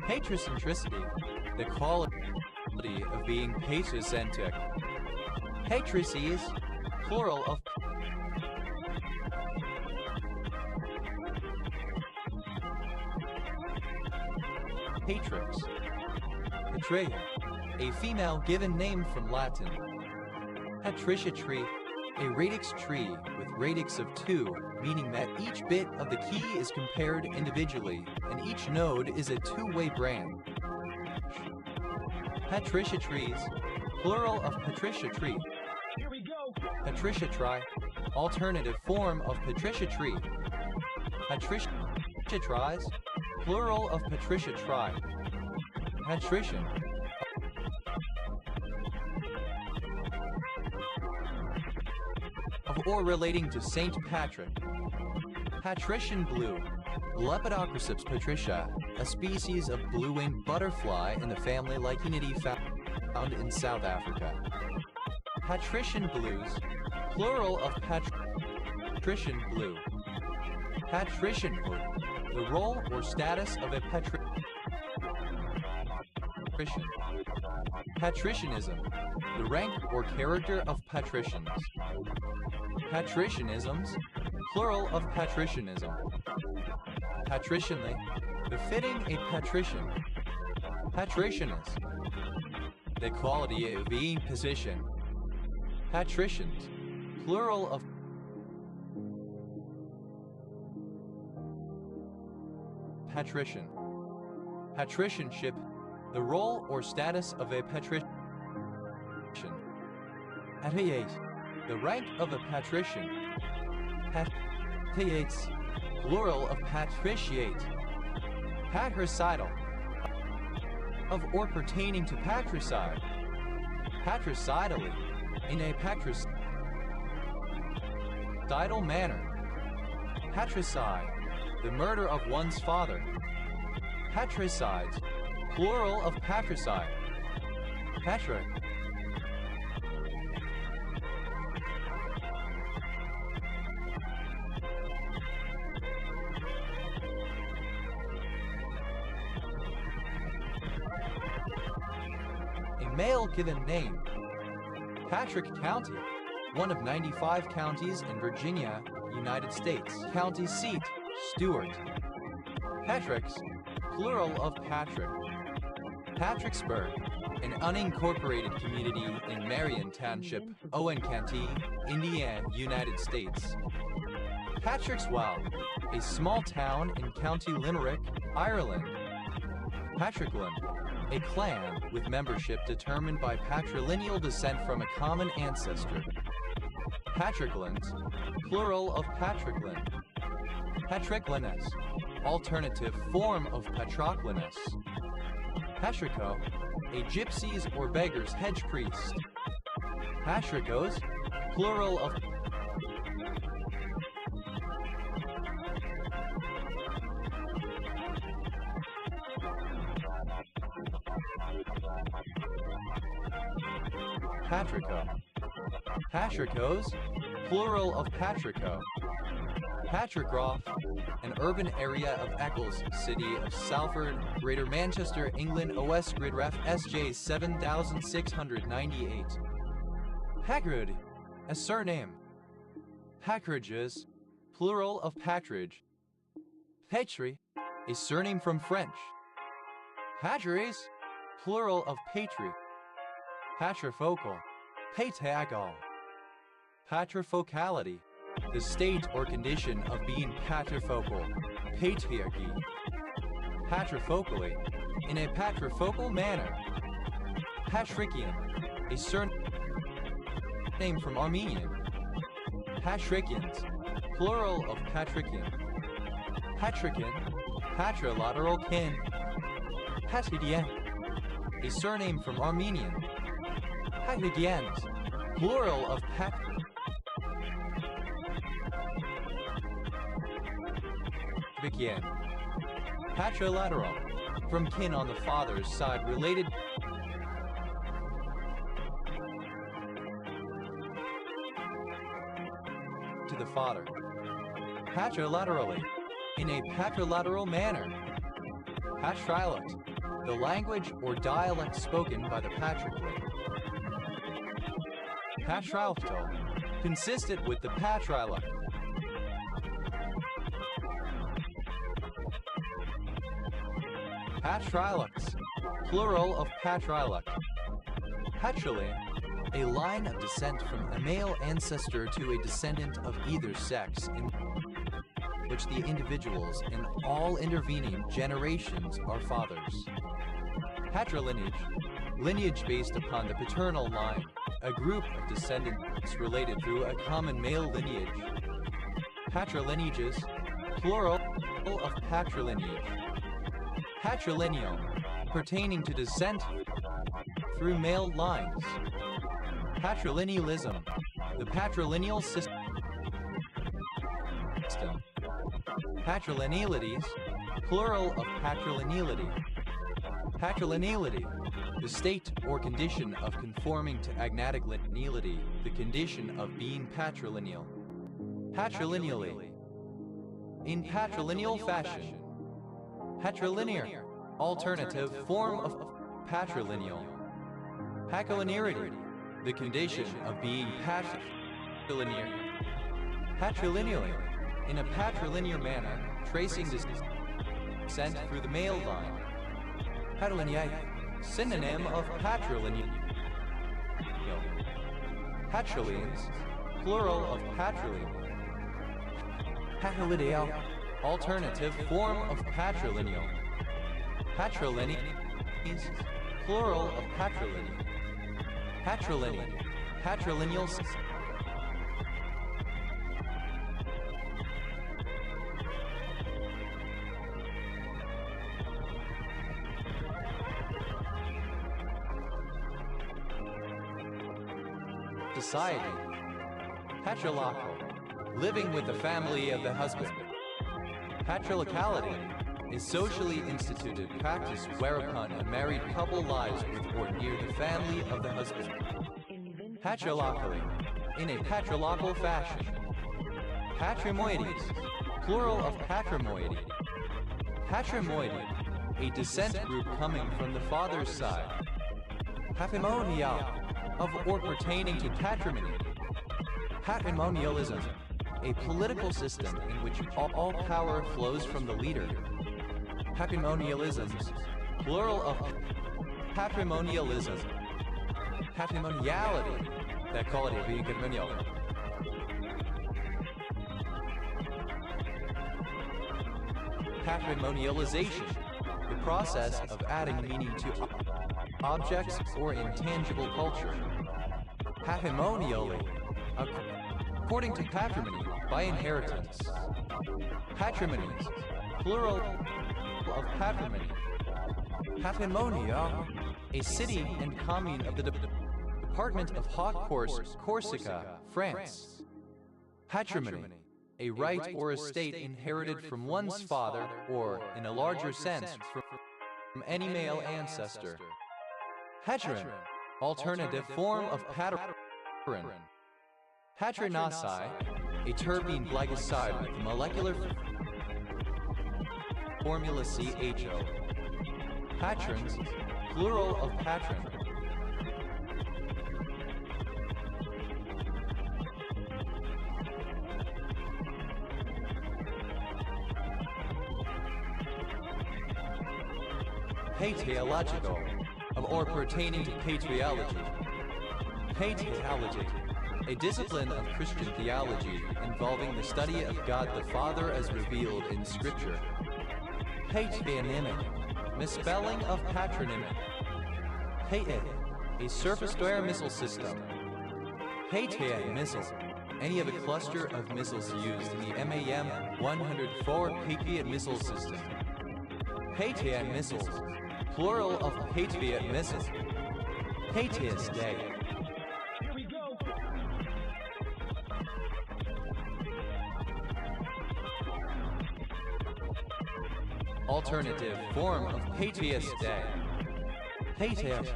Patricentricity. The quality of being patricentric. Patrices. Plural of Patrix. Patria. A female given name from Latin. Patricia tree. A radix tree with radix of 2, meaning that each bit of the key is compared individually, and each node is a two-way branch. Patricia trees. Plural of Patricia tree. Here we go. Patricia tri. Alternative form of Patricia tree. Patricia tries. Plural of Patricia tri. Patrician. Of or relating to Saint Patrick. Patrician blue. Lepidocracyps patricia, a species of blue-winged butterfly in the family Lycaenidae found in South Africa. Patrician blues. Plural of patrician blue. Patricianhood. The role or status of a patrician. Patricianism. The rank or character of patricians. Patricianisms. Plural of patricianism. Patricianly. Befitting a patrician. Patricianus. The quality of being position. Patricians. Plural of patrician. Patricianship. The role or status of a patrician. Patriate. The rank of a patrician. Patriates. Plural of patriciate. Patricidal. Of or pertaining to patricide. Patricidally. In a patricidal manner. Patricide. The murder of one's father. Patricides. Plural of patricide. Patrick. A male given name. Patrick County, one of 95 counties in Virginia, United States. County seat, Stewart. Patricks, plural of Patrick. Patricksburg, an unincorporated community in Marion Township, Owen County, Indiana, United States. Patrickswell, a small town in County Limerick, Ireland. Patrickland, a clan with membership determined by patrilineal descent from a common ancestor. Patricklands, plural of Patrickland. Patrickliness, alternative form of Patroclinus. Patrico, a gypsy's or beggar's hedge priest. Patricos, plural of Patrico. Patricos, plural of Patrico. Patricroft, an urban area of Eccles, City of Salford, Greater Manchester, England, OS Grid Ref SJ 7698. Hagrid, a surname. Hagridges, plural of Patridge. Patry, a surname from French. Patries, plural of Patry. Patrifocal, Patagal. Patrifocality, the state or condition of being patrifocal, patriarchy. Patrifocally, in a patrifocal manner. Patrician, a surname from Armenian. Patricians, plural of patrician. Patrician, patrilateral kin. Patridian, a surname from Armenian. Patridians, plural of Patridian. Patrilateral, from kin on the father's side related to the father. Patrilaterally, in a patrilateral manner. Patrialect, the language or dialect spoken by the patriclete. Patrialto, consistent with the patrialect. Patrialects, plural of patrialect. Patrilineal, a line of descent from a male ancestor to a descendant of either sex, in which the individuals in all intervening generations are fathers. Patrilineage, lineage based upon the paternal line, a group of descendants related through a common male lineage. Patrilineages, plural of patrilineage. Patrilineal, pertaining to descent through male lines. Patrilinealism, the patrilineal system. Patrilinealities, plural of patrilineality. Patrilineality, the state or condition of conforming to agnatic lineality, the condition of being patrilineal. Patrilineally, in patrilineal fashion. Patrilinear, alternative form of patrilineal. Patrilinearity, the condition of being patrilinear. Patrilineally, in a patrilinear manner, tracing descent through the male line. Patrilineate, synonym of patrilineal. Patrilineals, plural of patrilineal. Patrilineal, alternative form of patrilineal. Patrilinees, plural of patrilineal. Patrilineal, patrilineal. Society. Patrilocal, living with the family of the husband. Patrilocality, a socially instituted practice whereupon a married couple lives with or near the family of the husband. Patrilocally, in a patrilocal fashion. Patrimoides, plural of patrimoidy. Patrimoidy, a descent group coming from the father's side. Patrimonial, of or pertaining to patrimony. Patrimonialism, a political system in which all power flows from the leader. Patrimonialisms, plural of patrimonialism. Patrimoniality, that quality of being patrimonial. Patrimonialization, the process of adding meaning to objects or intangible culture. Patrimonially, according to patrimony, by inheritance. Patrimonies, plural of patrimony. Patrimonia, a city and commune of the department of Haute-Corse, Corsica, France. Patrimony, a right or estate inherited from one's father, or, in a larger sense, from any male ancestor. Heteron, Alternative form of patron. Patronasi, a terpene glycoside with the molecular formula CHO. Patrons, plural of patron. Patriological, of or pertaining to patriology. Patriology, a discipline of Christian theology involving the study of God the Father as revealed in Scripture. Patronymic, misspelling of patronymic. Patid, a surface-to-air missile system. Patriot missile, any of a cluster of missiles used in the MAM-104 Patriot missile system. Patriot missiles, plural of Patriot missile. Patriot's Day. Here we go. Alternative form of Patriot's Day. Patriot.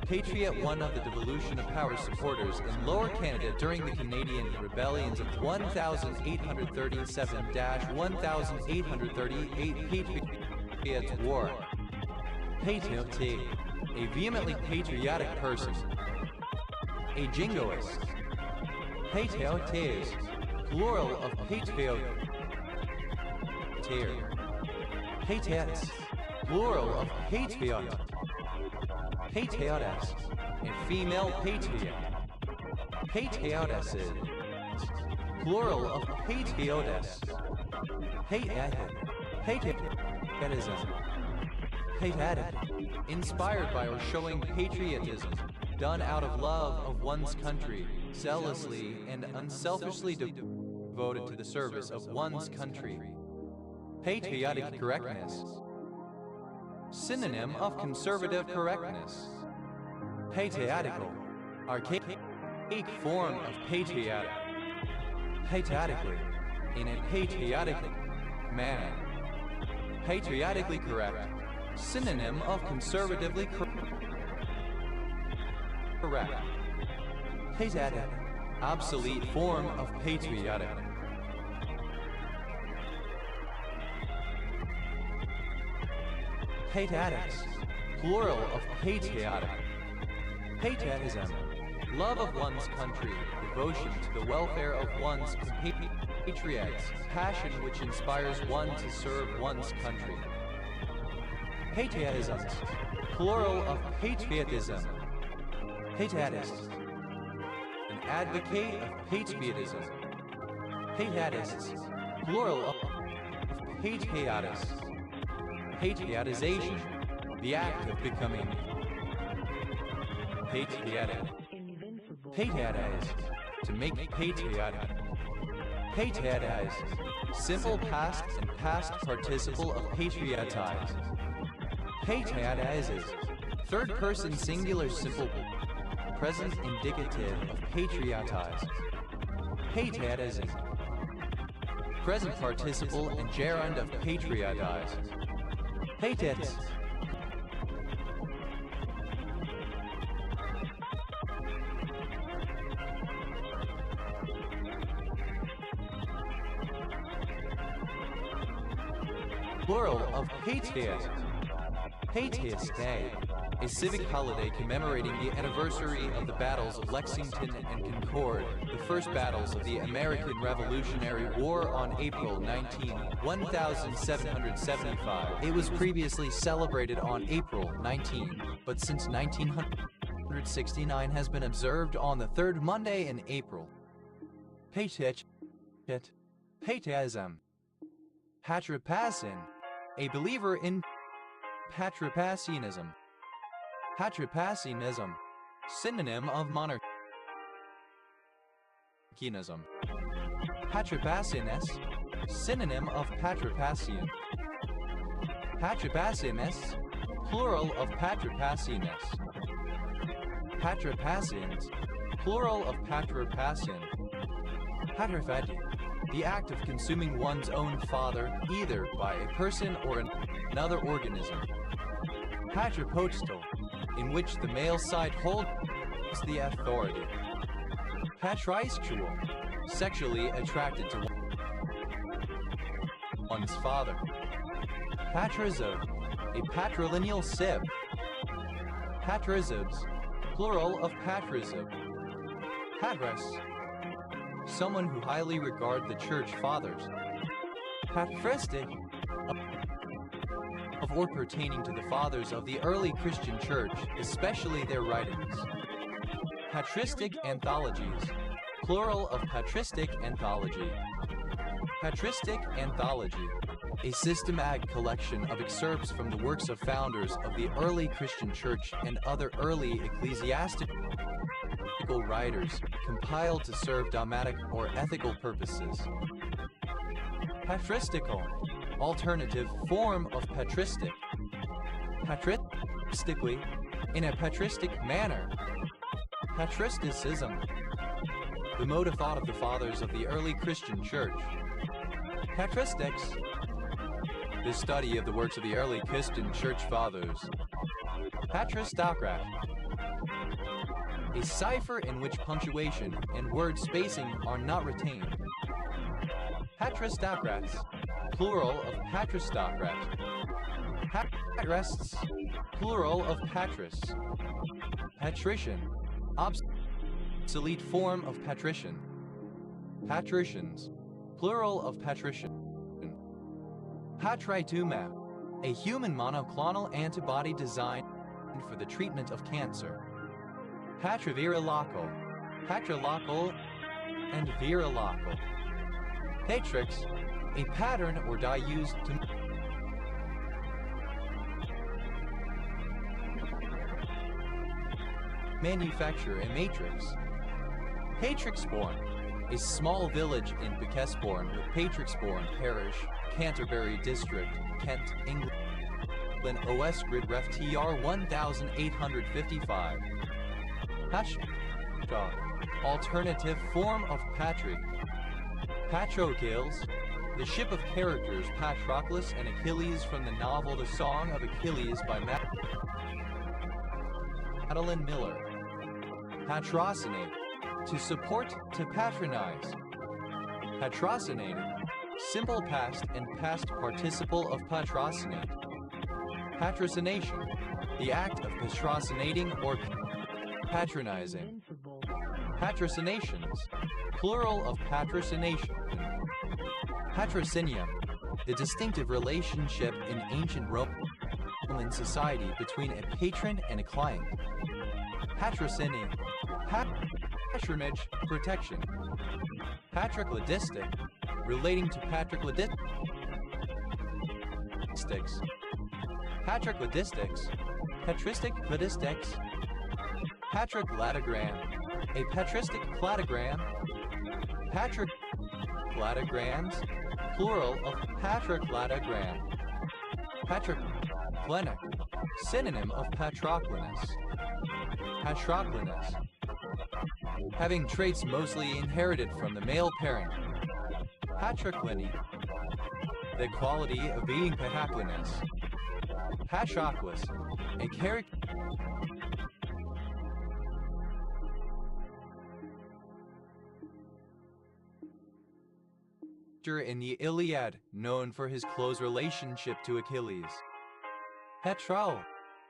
Patriot, one of the devolution of power supporters in Lower Canada during the Canadian rebellions of 1837-1838 Patriots War. Patriote, a vehemently patriotic person. A jingoist. Patriotes, plural of patriot. Patriots, plural of patriot. Patriotes, a female patriot. Patriotesses, plural of patriotes. Patriotism. Patriotic, inspired by or showing patriotism, done out of love of one's country, zealously and unselfishly devoted to the service of one's country. Patriotic correctness. Synonym of conservative correctness. Patriotical, archaic form of patriotic. Patriotically, in a patriotic manner. Patriotically correct. Synonym of conservatively correct. Patriotic, obsolete form of patriotic. Patriotics, plural of patriotic. Patriotism, love of one's country, devotion to the welfare of one's compatriots, passion which inspires one to serve one's country. Patriotism, plural of patriotism. Patriotist, an advocate of patriotism. Patriotists, plural of patriotists. Patriotization, the act of becoming patriotic. Patriotize, to make patriotic. Patriotize, simple past and past participle of patriotize. Patriotizes, third person singular simple present indicative of patriotize. Patriotizing, present participle and gerund of patriotize. Patriots. Plural of patriot. Patriots Day, a civic holiday commemorating the anniversary of the battles of Lexington and Concord, the first battles of the American Revolutionary War on April 19, 1775. It was previously celebrated on April 19, but since 1969 has been observed on the third Monday in April. Patriotism. Patripassin, a believer in Patripassianism. Patripassianism, synonym of monarchianism. Patripassianist, synonym of patripassian. Patripassianist, plural of patripassianist. Patripassians, plural of patripassian. Patrifati, the act of consuming one's own father, either by a person or another organism. Patripostal, in which the male side holds the authority. Patriarchal, sexually attracted to one's father. Patrizote, a patrilineal sib. Patrizibs, plural of patrizib. Patris, someone who highly regard the church fathers. Patristic, of or pertaining to the fathers of the early Christian church, especially their writings. Patristic anthologies, plural of patristic anthology. Patristic anthology, a systematic collection of excerpts from the works of founders of the early Christian church and other early ecclesiastical writers, compiled to serve dogmatic or ethical purposes. Patristical, alternative form of patristic. Patristically, in a patristic manner. Patristicism, the mode of thought of the fathers of the early Christian church. Patristics, the study of the works of the early Christian church fathers. Patristocrat, a cipher in which punctuation and word spacing are not retained. Patristocrats, plural of patristocrat. Patrists, plural of patris. Patrician, obsolete form of patrician. Patricians, plural of patrician. Patrituma, a human monoclonal antibody designed for the treatment of cancer. Patrivirolocal, patrilocal, and virolocal. Patrix, a pattern or die used to manufacture a matrix. Patrixbourne, a small village in Bicesbourne with Patrixbourne Parish, Canterbury District, Kent, England, OS Grid Ref TR 1855. Patroclus, alternative form of Patrick. Patroclus, the ship of characters Patroclus and Achilles from the novel The Song of Achilles by Madeline Miller. Patrocinate, to support, to patronize. Patrocinated, simple past and past participle of patrocinate. Patrocination, the act of patrocinating or patronizing. Patrocinations, plural of patrocination. Patrocinium, the distinctive relationship in ancient Roman society between a patron and a client. Patrociny, patronage, protection. Patroclidistic, relating to patroclidistics. Patroclidistics, patristic cladistics. Patrocladogram, a patristic cladogram. Patrocladograms, plural of patrocladogram. Patroclinic, synonym of patroclinus. Patroclinus, having traits mostly inherited from the male parent. Patrocliny, the quality of being patroclinus. Patroclus, a character in the Iliad known for his close relationship to Achilles. Petrol,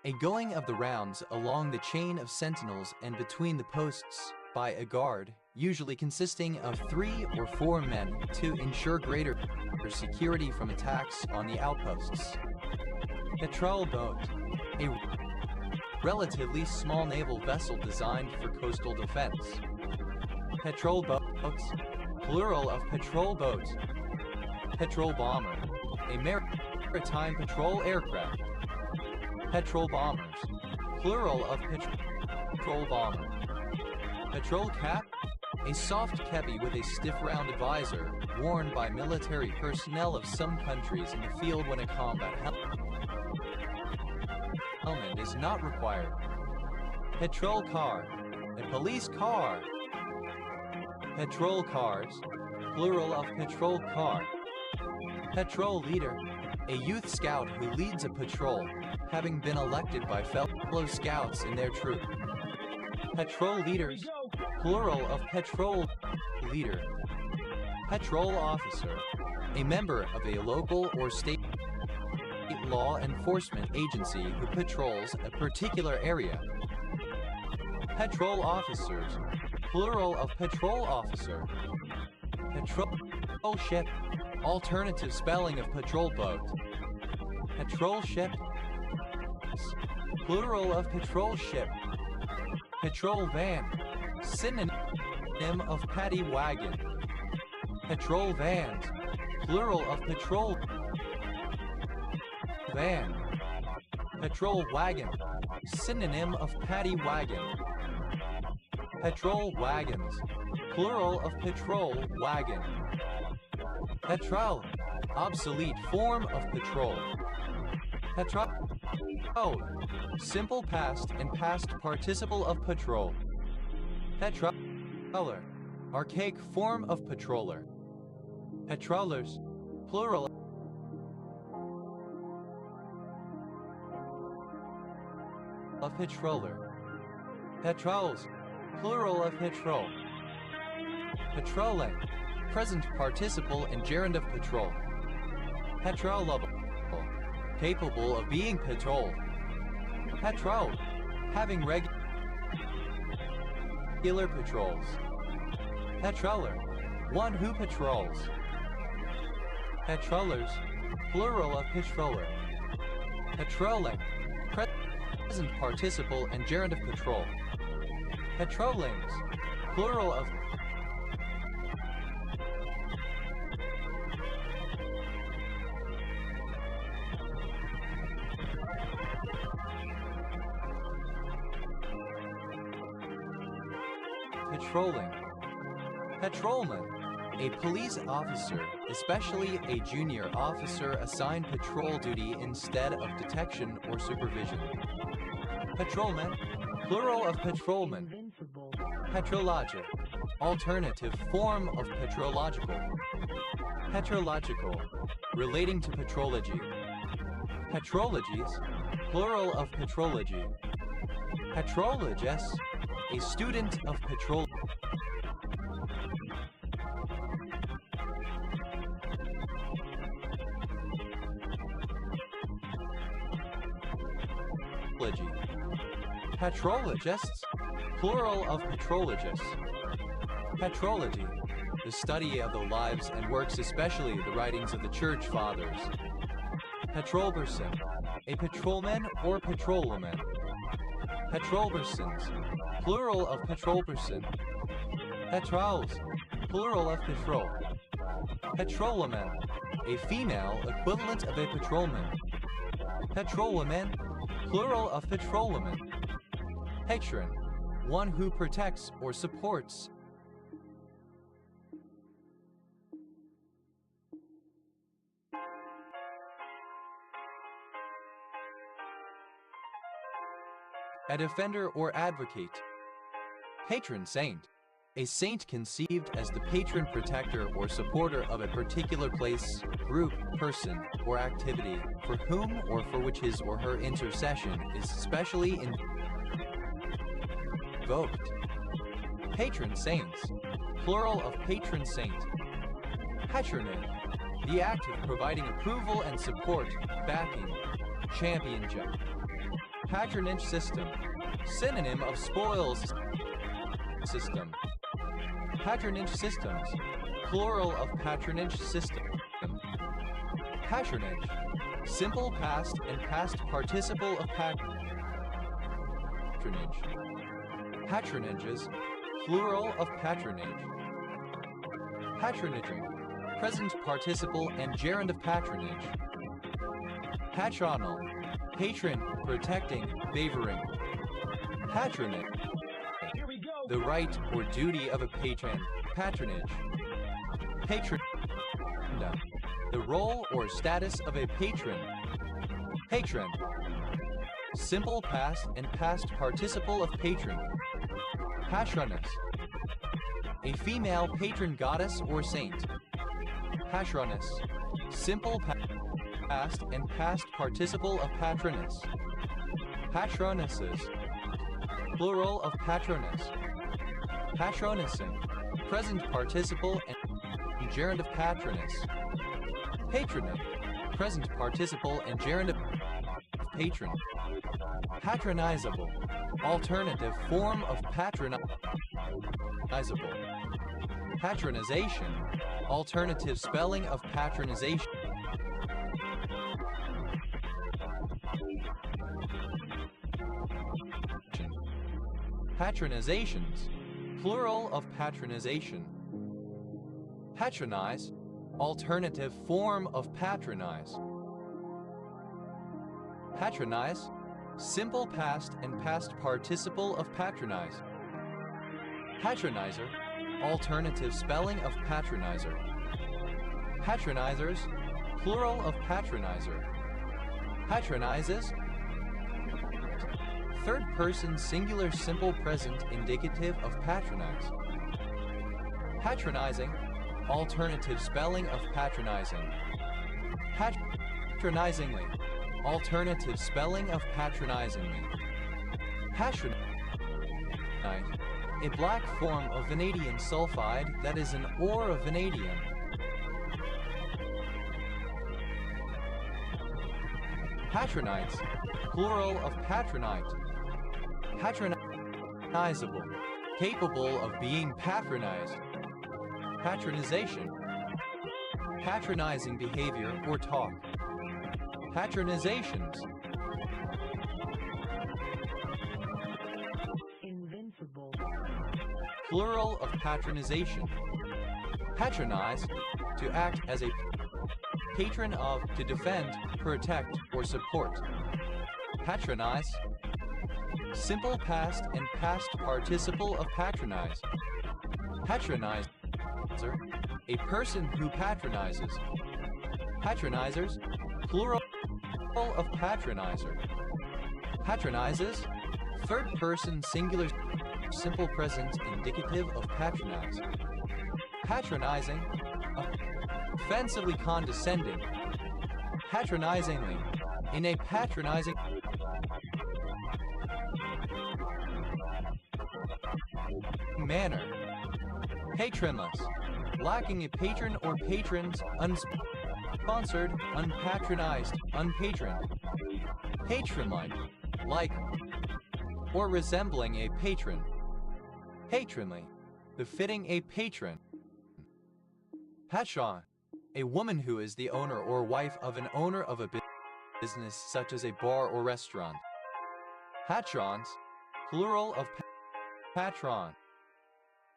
a going of the rounds along the chain of sentinels and between the posts by a guard, usually consisting of 3 or 4 men to ensure greater security from attacks on the outposts. Petrol boat, a relatively small naval vessel designed for coastal defense. Petrol boats, plural of patrol boats. Petrol bomber, a maritime patrol aircraft. Petrol bombers, plural of patrol bomber. Petrol cap, a soft kepi with a stiff rounded visor, worn by military personnel of some countries in the field when a combat helmet is not required. Petrol car, a police car. Petrol cars, plural of patrol car. Petrol leader, a youth scout who leads a patrol, having been elected by fellow scouts in their troop. Patrol leaders, plural of patrol leader. Patrol officer, a member of a local or state law enforcement agency who patrols a particular area. Patrol officers, plural of patrol officer. Patrol ship, alternative spelling of patrol boat. Patrol ship, plural of patrol ship. Patrol van, synonym of paddy wagon. Patrol vans, plural of patrol van. Patrol wagon, synonym of paddy wagon. Patrol wagons, plural of patrol wagon. Patrol, obsolete form of patrol. Patrol, simple past and past participle of patrol. Patroller, archaic form of patroller. Patrollers, plural of patroller. Patrols, plural of patrol. Patrolling, present participle and gerund of patrol. Patrollable, capable of being patrolled. Patrol, having regular patrols. Patroller, one who patrols. Patrollers, plural of patroller. Patrolling, present participle and gerund of patrol. Patrollings, plural of patrolling. Patrolman, a police officer, especially a junior officer assigned patrol duty instead of detection or supervision. Patrolman, plural of patrolman. Patrologic, alternative form of patrological. Patrological, relating to patrology. Patrologies, plural of patrology. Patrologist, a student of patrology. Patrologists, plural of patrologists. Patrology, the study of the lives and works, especially the writings of the Church Fathers. Patrolperson, a patrolman or patrolwoman. Patrolpersons, plural of patrolperson. Patrols, plural of patrol. Patrolwoman, a female equivalent of a patrolman. Patrolwoman, plural of patrolwoman. Patron, one who protects or supports. A defender or advocate. Patron saint, a saint conceived as the patron protector or supporter of a particular place, group, person, or activity, for whom or for which his or her intercession is specially invoked. Patron saints, plural of patron saint. Patronage, the act of providing approval and support, backing, championship. Patronage system, synonym of spoils system. Patronage systems, plural of patronage system. Patronage, simple past and past participle of patronage. Patronages, plural of patronage. Patronaging, present participle and gerund of patronage. Patronal, patron, protecting, favoring. Patronage, the right or duty of a patron, patronage. Patron, the role or status of a patron. Patron, simple past and past participle of patron. Patroness, a female patron goddess or saint. Patroness, simple past and past participle of patronus. Patronesses. Plural of patronus. Patronussing. Present participle and gerund of patronus. Patronym. Present participle and gerund of patron. Patronizable. Alternative form of patronizable. Patronization. Alternative spelling of patronization. Patronizations. Plural of patronization. Patronize. Alternative form of patronize. Patronize. Simple past and past participle of patronize. Patronizer. Alternative spelling of patronizer. Patronizers. Plural of patronizer. Patronizes. Third person singular simple present indicative of patronize. Patronizing. Alternative spelling of patronizing. Patronizingly. Alternative spelling of patronizingly. Patronize. A black form of vanadium sulfide that is an ore of vanadium. Patronites. Plural of patronite. Patronizable. Capable of being patronized. Patronization. Patronizing behavior or talk. Patronizations. Invincible. Plural of patronization. Patronize. To act as a patron of, to defend, protect, or support. Patronize. Simple past and past participle of patronize. Patronizer. A person who patronizes. Patronizers. Plural of patronizer. Patronizes. Third person singular simple present indicative of patronize. Patronizing. Offensively condescending. Patronizingly. In a patronizing manner. Patronless. Lacking a patron or patrons. Unsponsored. Unpatronized. Unpatroned. Patron-like. Like. Or resembling a patron. Patronly. Befitting a patron. Patron. A woman who is the owner or wife of an owner of a business such as a bar or restaurant. Patrons. Plural of patron.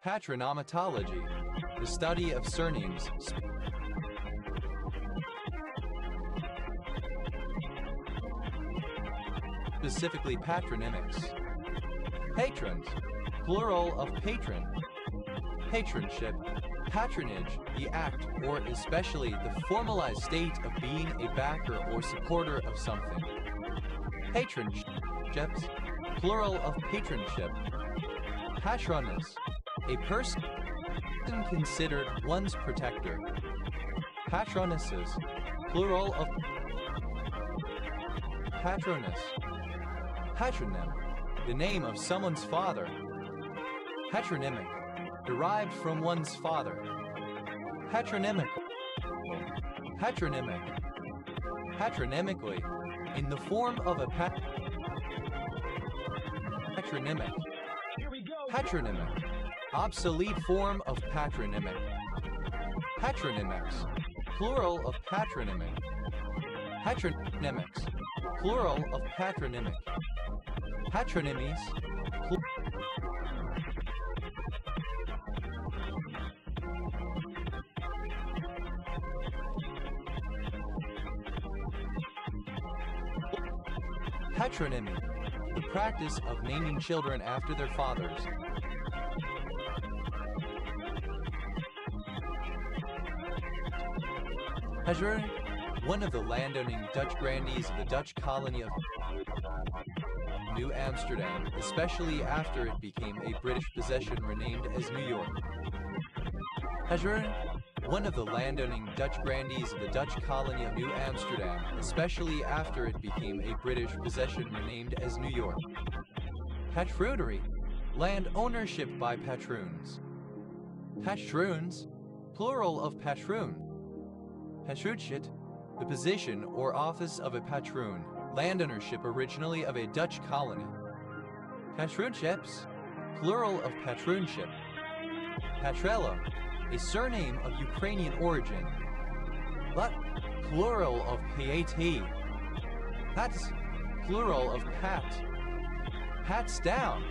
Patronomatology. The study of surnames. Specifically patronymics. Patrons. Plural of patron. Patronship. Patronage, the act or especially the formalized state of being a backer or supporter of something. Patronships. Plural of patronship. Patronus. A person considered one's protector. Patronesses. Plural of patronus. Patronym. The name of someone's father. Patronymic. Derived from one's father. Patronymical. Patronymic. Patronymically. In the form of a patronymic. Here we go. Patronymic. Obsolete form of patronymic. Patronymics. Plural of patronymic. Patronymics. Plural of patronymic. Patronymies. Patronymy. The practice of naming children after their fathers. Hajer, one of the landowning Dutch grandees of the Dutch colony of New Amsterdam, especially after it became a British possession renamed as New York. Hajer one of the landowning Dutch grandees of the Dutch colony of New Amsterdam, especially after it became a British possession renamed as New York. Patrounerie, land ownership by patroons. Patroons, plural of patroon. Patrouchit, the position or office of a patroon, land ownership originally of a Dutch colony. Patroonships, plural of patroonship. Patrello, a surname of Ukrainian origin, but plural of piety. Pats, plural of pat. Pats down,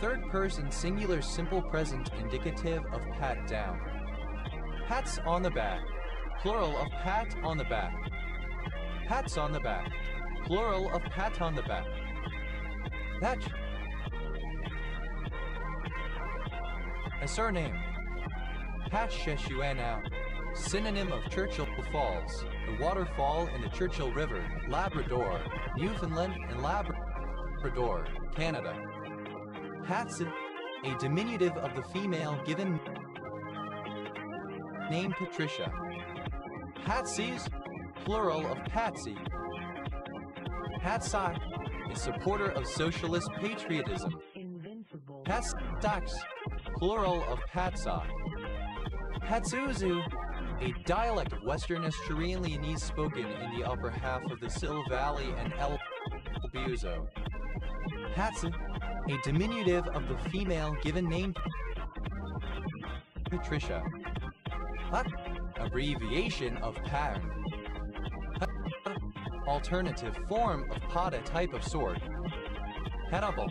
third person singular simple present indicative of pat down. Pats on the back, plural of pat on the back. Pats on the back, plural of pat on the back. Patch, a surname. Patcheshuana, synonym of Churchill Falls, a waterfall in the Churchill River, Labrador, Newfoundland and Labrador, Canada. Patsi, a diminutive of the female given name Patricia. Patsies, plural of Patsy. Patsai, a supporter of socialist patriotism. Invincible. Patsax, plural of Patsa. Patsuzu, a dialect of Western Australianese spoken in the upper half of the Sil Valley and El Buzo. Patsa, a diminutive of the female given name Patricia. Pat, abbreviation of pattern. Alternative form of pada type of sword. Pattable,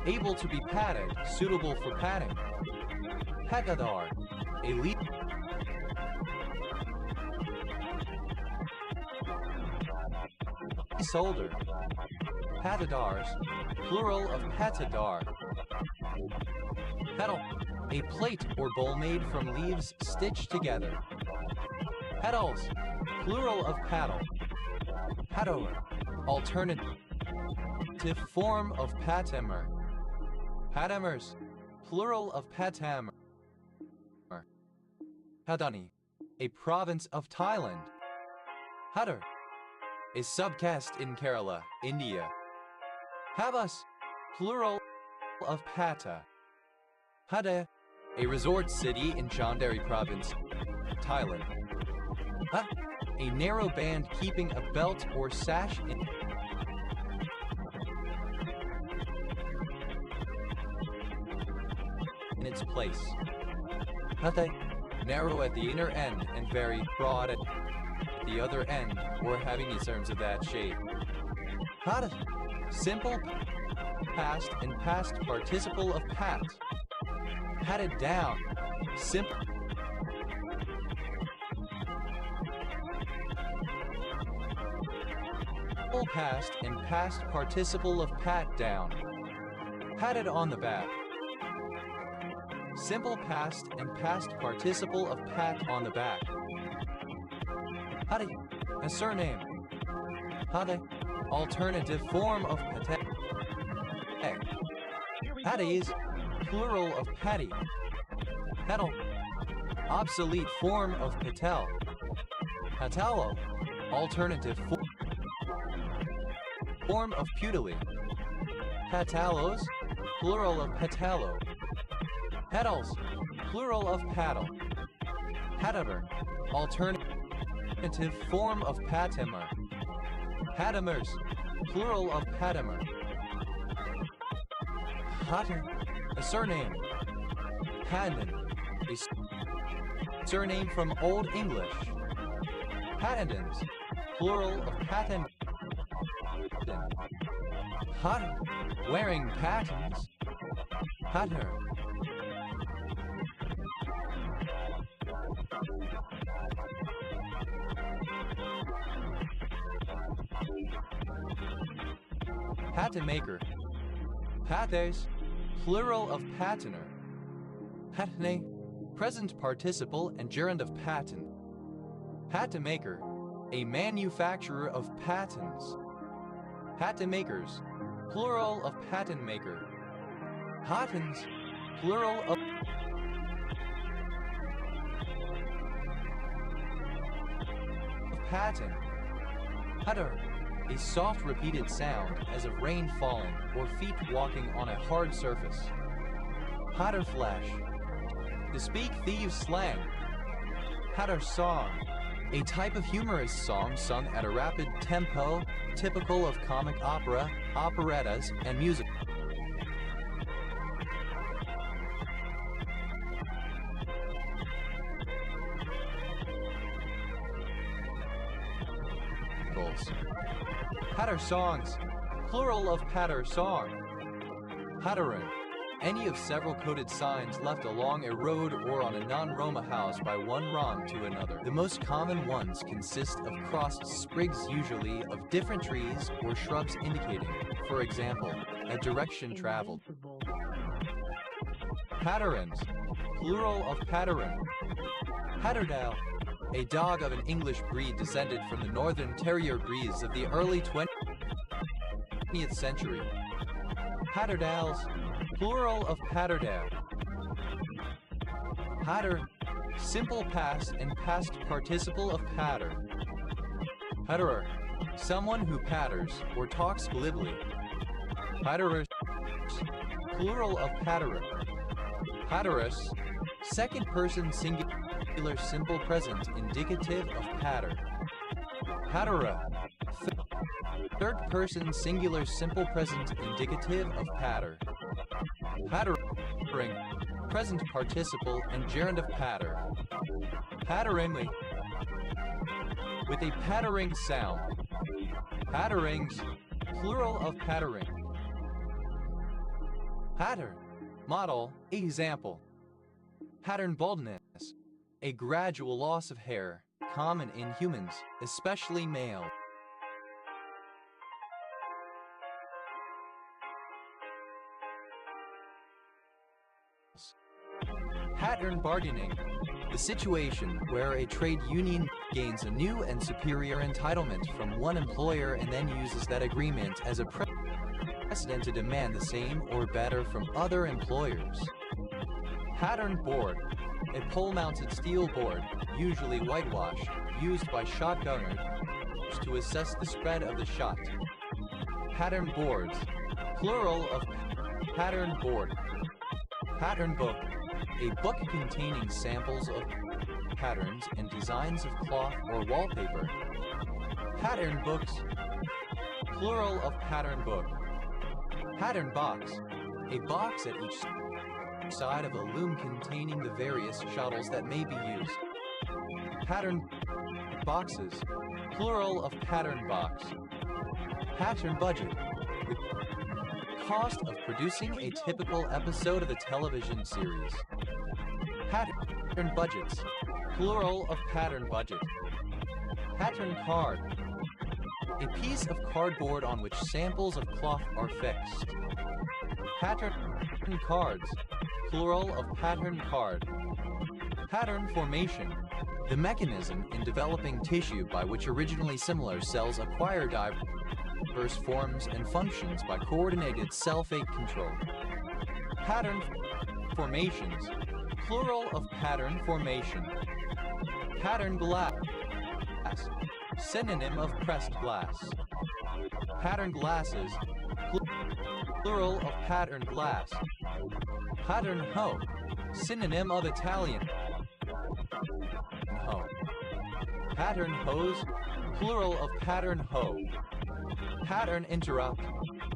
able to be padded, suitable for padding. Patadar, a lead solder. Patadars, plural of patadar. Petal, a plate or bowl made from leaves stitched together. Petals, plural of paddle. Paddle, alternative form of patamer. Patamers, plural of patamer. Padani, a province of Thailand. Hadar, a subcaste in Kerala, India. Havas, plural of Pata. Hada, a resort city in Chanderi province, Thailand. Ha, a narrow band keeping a belt or sash in its place. Hata, narrow at the inner end and very broad at the other end, or having its arms of that shape. Hata, simple past and past participle of pat. Patted down, simple past and past participle of pat down. Patted on the back. Simple past and past participle of pat on the back. Hadi, a surname. Hadi, alternative form of pate. Patties, plural of patty. Petal, obsolete form of patel. Patalo, alternative form of putily. Patalos, plural of patalo. Petals, plural of paddle. Patamer, alternative form of patamer. Patamers, plural of patamer. Pater, a surname. Padan, a surname from Old English. Patendons, plural of patent. Patter, wearing patterns. Patter. Pattern maker. Pathers, plural of patterner. Patne, present participle and gerund of pattern. Pattern maker, a manufacturer of patents. Pattern makers, plural of pattern maker. Patents, plural of pattern. Putter, a soft repeated sound as of rain falling or feet walking on a hard surface. Patter flash, to speak thieves' slang. Patter song, a type of humorous song sung at a rapid tempo, typical of comic opera, operettas, and musicals. Patter songs, plural of patter song. Patterin, any of several coded signs left along a road or on a non-Roma house by one Rom to another. The most common ones consist of crossed sprigs, usually of different trees or shrubs, indicating, for example, a direction traveled. Invincible. Patterins, plural of patterin. Patterdale, a dog of an English breed descended from the Northern Terrier breeds of the early 20th century. Patterdales, plural of patterdale. Patter, simple past and past participle of patter. Patterer, someone who patters or talks glibly. Patterers, plural of patterer. Patterus, second person singular simple present indicative of patter. Pattera, third person singular simple present indicative of patter. Pattering, present participle and gerund of patter. Patteringly, with a pattering sound. Patterings, plural of pattering. Pattern, model, example. Pattern baldness, a gradual loss of hair, common in humans, especially male. Pattern bargaining, the situation where a trade union gains a new and superior entitlement from one employer and then uses that agreement as a precedent to demand the same or better from other employers. Pattern board, a pole-mounted steel board, usually whitewashed, used by shotgunners to assess the spread of the shot. Pattern boards, plural of pattern board. Pattern book, a book containing samples of patterns and designs of cloth or wallpaper. Pattern books, plural of pattern book. Pattern box, a box at each side of a loom containing the various shuttles that may be used. Pattern boxes, plural of pattern box. Pattern budget, the cost of producing a typical episode of the television series. Pattern budgets, plural of pattern budget. Pattern card, a piece of cardboard on which samples of cloth are fixed. Pattern cards, plural of pattern card. Pattern formation, the mechanism in developing tissue by which originally similar cells acquire diverse forms and functions by coordinated cell-fate control. Pattern formations, plural of pattern formation. Pattern glass, synonym of pressed glass. Pattern glasses, plural of pattern glass. Pattern hoe, synonym of Italian hoe. Pattern hose, plural of pattern hoe. Pattern interrupt,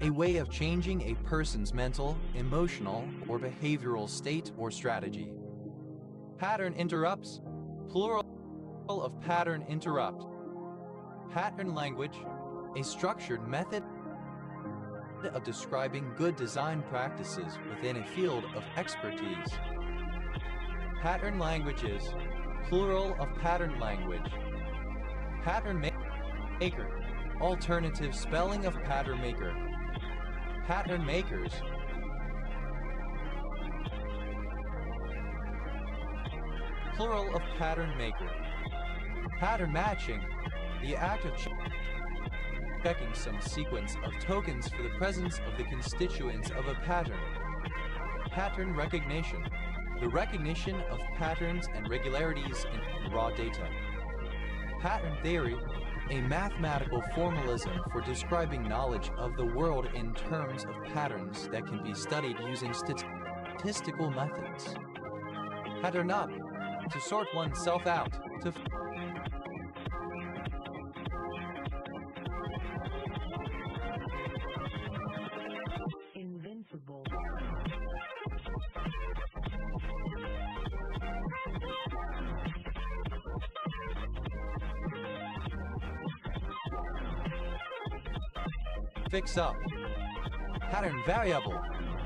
a way of changing a person's mental, emotional, or behavioral state or strategy. Pattern interrupts, plural of pattern interrupt. Pattern language, a structured method of describing good design practices within a field of expertise. Pattern languages, plural of pattern language. Pattern maker, alternative spelling of pattern maker. Pattern makers, plural of pattern maker. Pattern matching, the act of checking some sequence of tokens for the presence of the constituents of a pattern. Pattern recognition, the recognition of patterns and regularities in raw data. Pattern theory, a mathematical formalism for describing knowledge of the world in terms of patterns that can be studied using statistical methods. Pattern up, to sort oneself out, to Invincible. fix up. Pattern variable,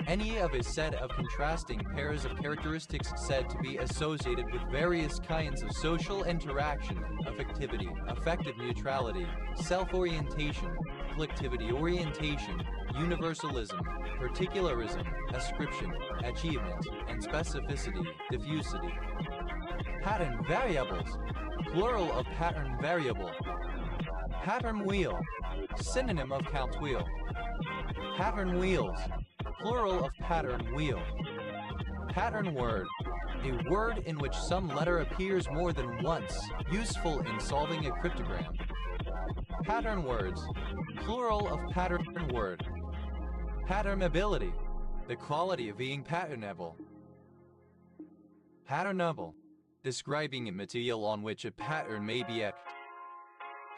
any of a set of contrasting pairs of characteristics said to be associated with various kinds of social interaction, affectivity, affective neutrality, self-orientation, collectivity orientation, universalism, particularism, ascription, achievement, and specificity, diffusity. Pattern variables, plural of pattern variable. Pattern wheel, synonym of count wheel. Pattern wheels, plural of pattern wheel. Pattern word, a word in which some letter appears more than once, useful in solving a cryptogram. Pattern words, plural of pattern word. Patternability, the quality of being patternable. Patternable, describing a material on which a pattern may be acted.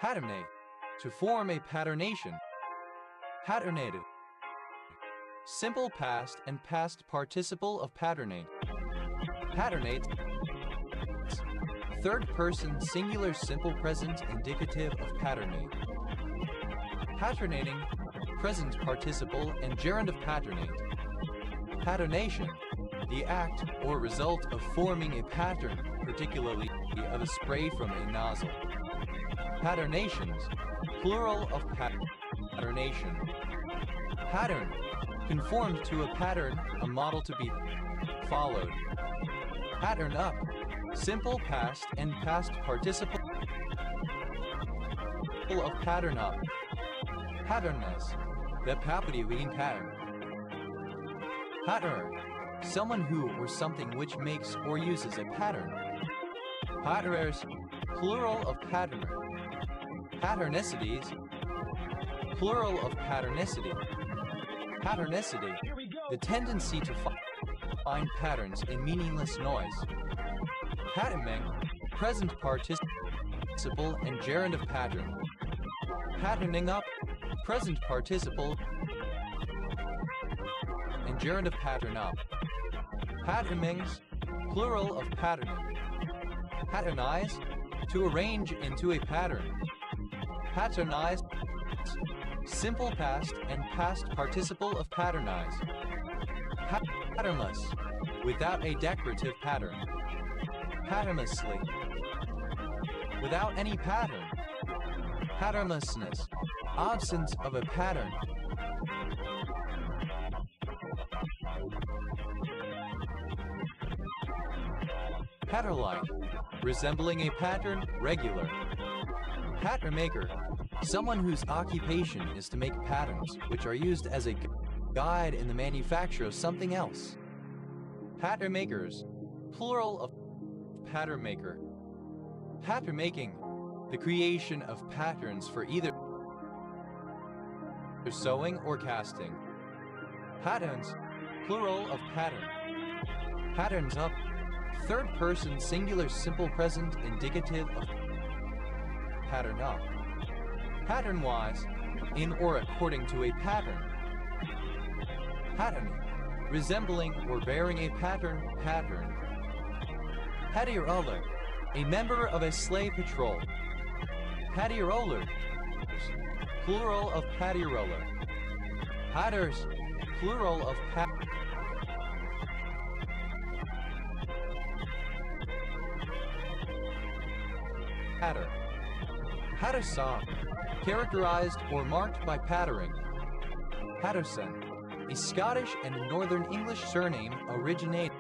Patternate, to form a patternation. Patternated, simple past and past participle of patternate. Patternate, third person singular simple present indicative of patternate. Patternating, present participle and gerund of patternate. Patternation, the act or result of forming a pattern, particularly of a spray from a nozzle. Patternations, plural of patternation. Pattern, conformed to a pattern, a model to be followed. Pattern up, simple past and past participle of pattern up. Patterness, the property of being pattern. Patterner, someone who or something which makes or uses a pattern. Patterners, plural of patterner. Patternicities, plural of patternicity. Patternicity, the tendency to find patterns in meaningless noise. Patterning, present participle and gerund of pattern. Patterning up, present participle and gerund of pattern up. Patternings, plural of patterning. Patternize, to arrange into a pattern. Patternize, simple past and past participle of patternize. Patternless, without a decorative pattern. Patternlessly, without any pattern. Patternlessness, absence of a pattern. Pattern-like, resembling a pattern, regular. Pattern maker, someone whose occupation is to make patterns which are used as a guide in the manufacture of something else. Pattern makers, plural of pattern maker. Pattern making, the creation of patterns for either sewing or casting. Patterns, plural of pattern. Patterns up, third person singular simple present indicative of pattern up. Pattern wise, in or according to a pattern. Patterning, resembling or bearing a pattern, pattern. Patty-roller, a member of a sleigh patrol. Patty-rollers, plural of patty-roller. Patters, plural of patter. Patterson, characterized or marked by pattering. Patterson, a Scottish and Northern English surname originating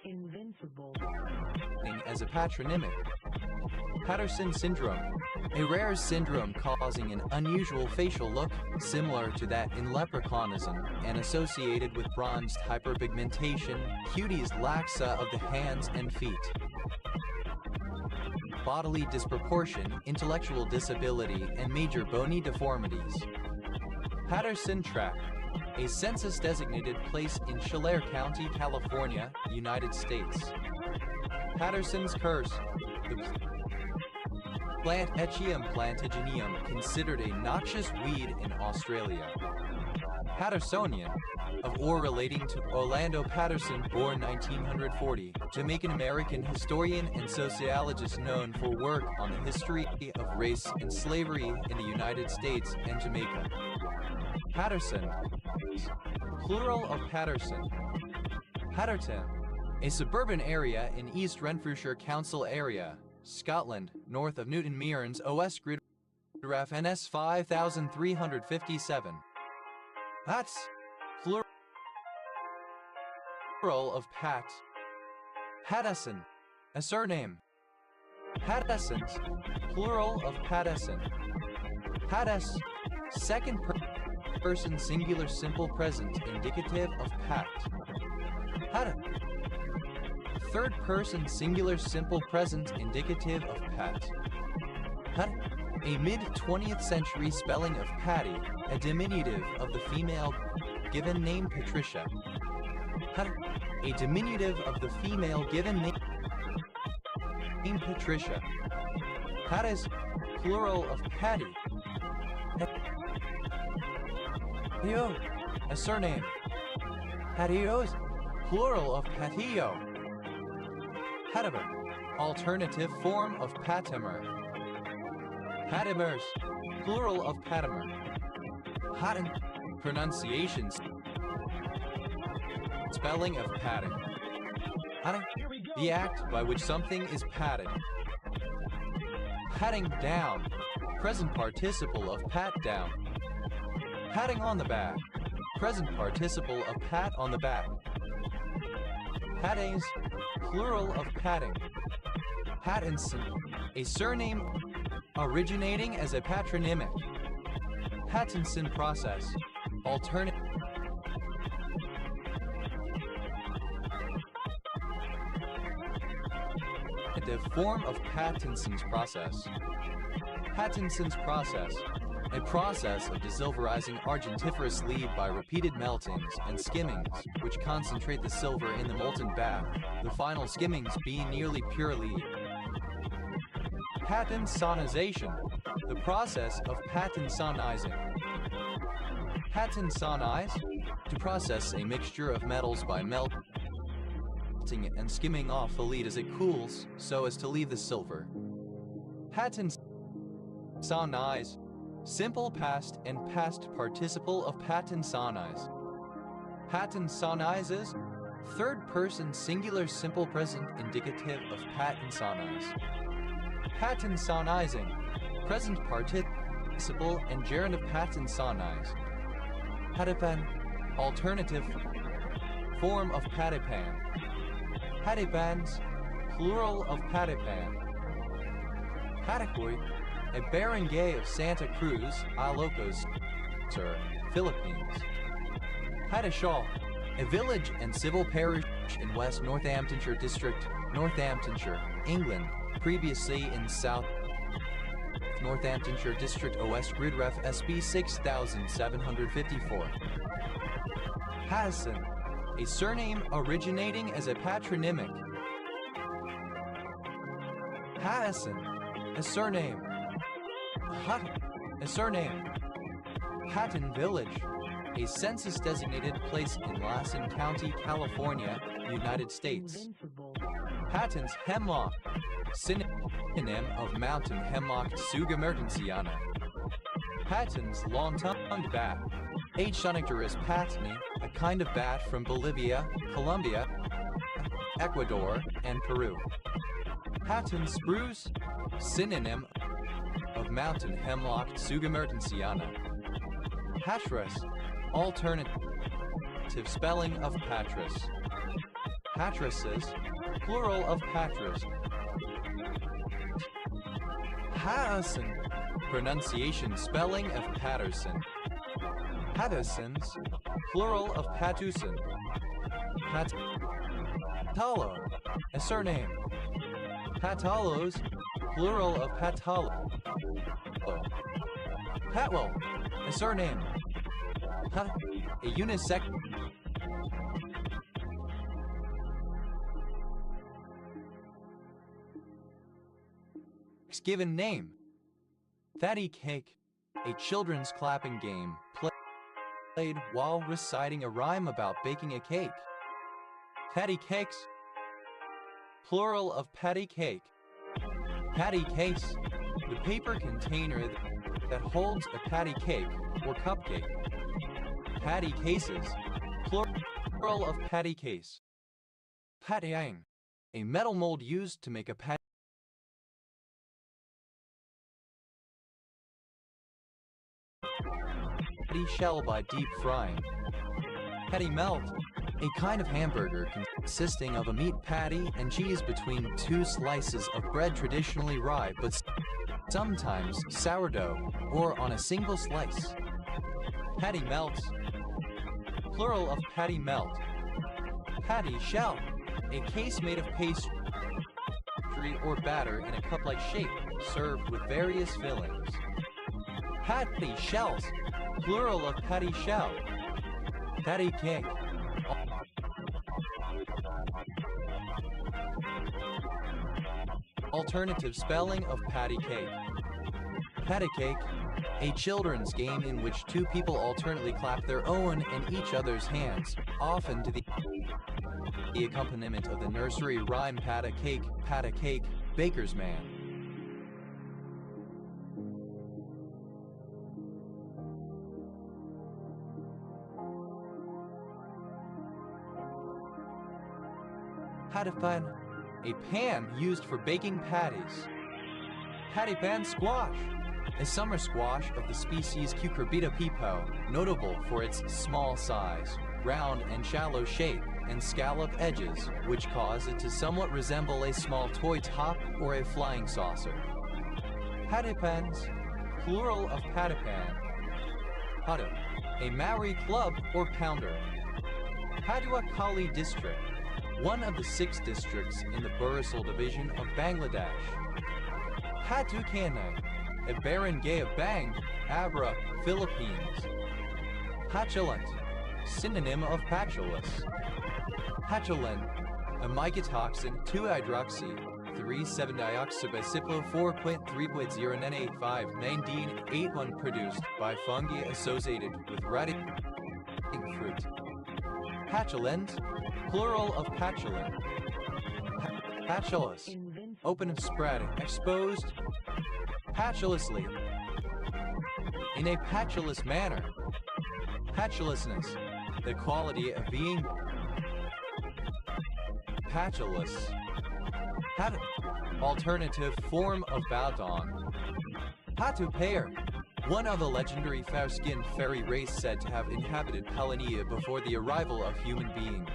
Invincible. as a patronymic. Patterson syndrome, a rare syndrome causing an unusual facial look similar to that in leprechaunism and associated with bronzed hyperpigmentation, cutis laxa of the hands and feet. Bodily disproportion, intellectual disability, and major bony deformities. Patterson Tract, a census-designated place in Tulare County, California, United States. Patterson's curse, the plant Echium plantagineum, considered a noxious weed in Australia. Pattersonian, of or relating to Orlando Patterson, born 1940, Jamaican-American historian and sociologist known for work on the history of race and slavery in the United States and Jamaica. Patterson, plural of Patterson. Patterton, a suburban area in East Renfrewshire Council area, Scotland, north of Newton Mearns, OS grid ref NS 5357. Pat's, plural of Pat. Pattison, a surname. Pattisons, plural of Pattison. Pattis, second person singular simple present indicative of Pat. Patta, third person singular simple present indicative of Pat. Patta, a mid-20th century spelling of Patty, a diminutive of the female given name Patricia. Patta, a diminutive of the female given name Patricia. Pattis, plural of Patty. Patio, a surname. Patios, plural of patio. Patimer, alternative form of patimer. Patimers, plural of patimer. Patten, pronunciations. Spelling of patting. Patting, the act by which something is patted. Patting down, present participle of pat down. Patting on the back, present participle of pat on the back. Pattes, plural of patting. Pattinson, a surname originating as a patronymic. Pattinson process, alternative form of Pattinson's process. Pattinson's process, a process of desilverizing argentiferous lead by repeated meltings and skimmings, which concentrate the silver in the molten bath, the final skimmings being nearly pure lead. Pattinsonization, the process of pattinsonizing. Pattinsonize, to process a mixture of metals by melting it and skimming off the lead as it cools, so as to leave the silver. Pattinsonize, simple past and past participle of pattinsonize. Pattinsonizes, third person singular simple present indicative of pattinsonize. Pattinsonizing, present participle and gerund of pattinsonize. Pattipan, alternative form of pattipan. Pattipans, plural of pattipan. Paticoy, a barangay of Santa Cruz, Ilocos, Philippines. Pattishaw, a village and civil parish in West Northamptonshire District, Northamptonshire, England, previously in South Northamptonshire District OS grid ref SB 6754. Pattison, a surname originating as a patronymic. Pattison, a surname. Hutton, a surname. Patton Village, a census-designated place in Lassen County, California, United States. Invincible. Patton's hemlock, synonym of mountain hemlock Tsugamertensiana. Patton's long-tongued bat, Achonicurus pattoni, a kind of bat from Bolivia, Colombia, Ecuador, and Peru. Patton spruce, synonym of mountain hemlock Tsugamertensiana. Patras, alternative spelling of Patras. Patrases, plural of Patras. Patterson. Pronunciation spelling of Patterson. Pattersons, plural of Patterson. Patalo, a surname. Patalos, plural of Patalo. Patwell, a surname. A unisex. Given name. Fatty Cake, a children's clapping game played while reciting a rhyme about baking a cake. Patty cakes, plural of patty cake. Patty case, the paper container that holds a patty cake or cupcake. Patty cases, plural of patty case. Pattyang, a metal mold used to make a patty shell by deep frying. Patty melt, a kind of hamburger consisting of a meat patty and cheese between two slices of bread, traditionally rye but sometimes sourdough, or on a single slice. Patty melts, plural of patty melt. Patty shell, a case made of pastry or batter in a cup-like shape, served with various fillings. Patty shells, plural of patty shell. Patty cake. Alternative spelling of patty cake. Patty cake, a children's game in which two people alternately clap their own and each other's hands, often to the accompaniment of the nursery rhyme patta cake, baker's man. Patty-pan, a pan used for baking patties. Patty pan squash, a summer squash of the species Cucurbita pepo, notable for its small size, round and shallow shape, and scallop edges, which cause it to somewhat resemble a small toy top or a flying saucer. Patty pans, plural of patty pan. Padu, a Maori club or pounder. Padua Kali district, one of the 6 districts in the Barisal division of Bangladesh. Hatu Kanai, a barangay of Bang, Abra, Philippines. Pachulant, synonym of patulous. Patulin, a mycotoxin 2-hydroxy 3,7-dioxybicyclo 4.3.0 N85 1981 produced by fungi associated with radiating fruit. Patulent, plural of patulin. Patulous, open and spread, exposed, patulously, in a patulous manner. Patulousness, the quality of being patulous. Alternative form of Baodong. Hatu Pair, one of the legendary fair-skinned fairy race said to have inhabited Palaenia before the arrival of human beings.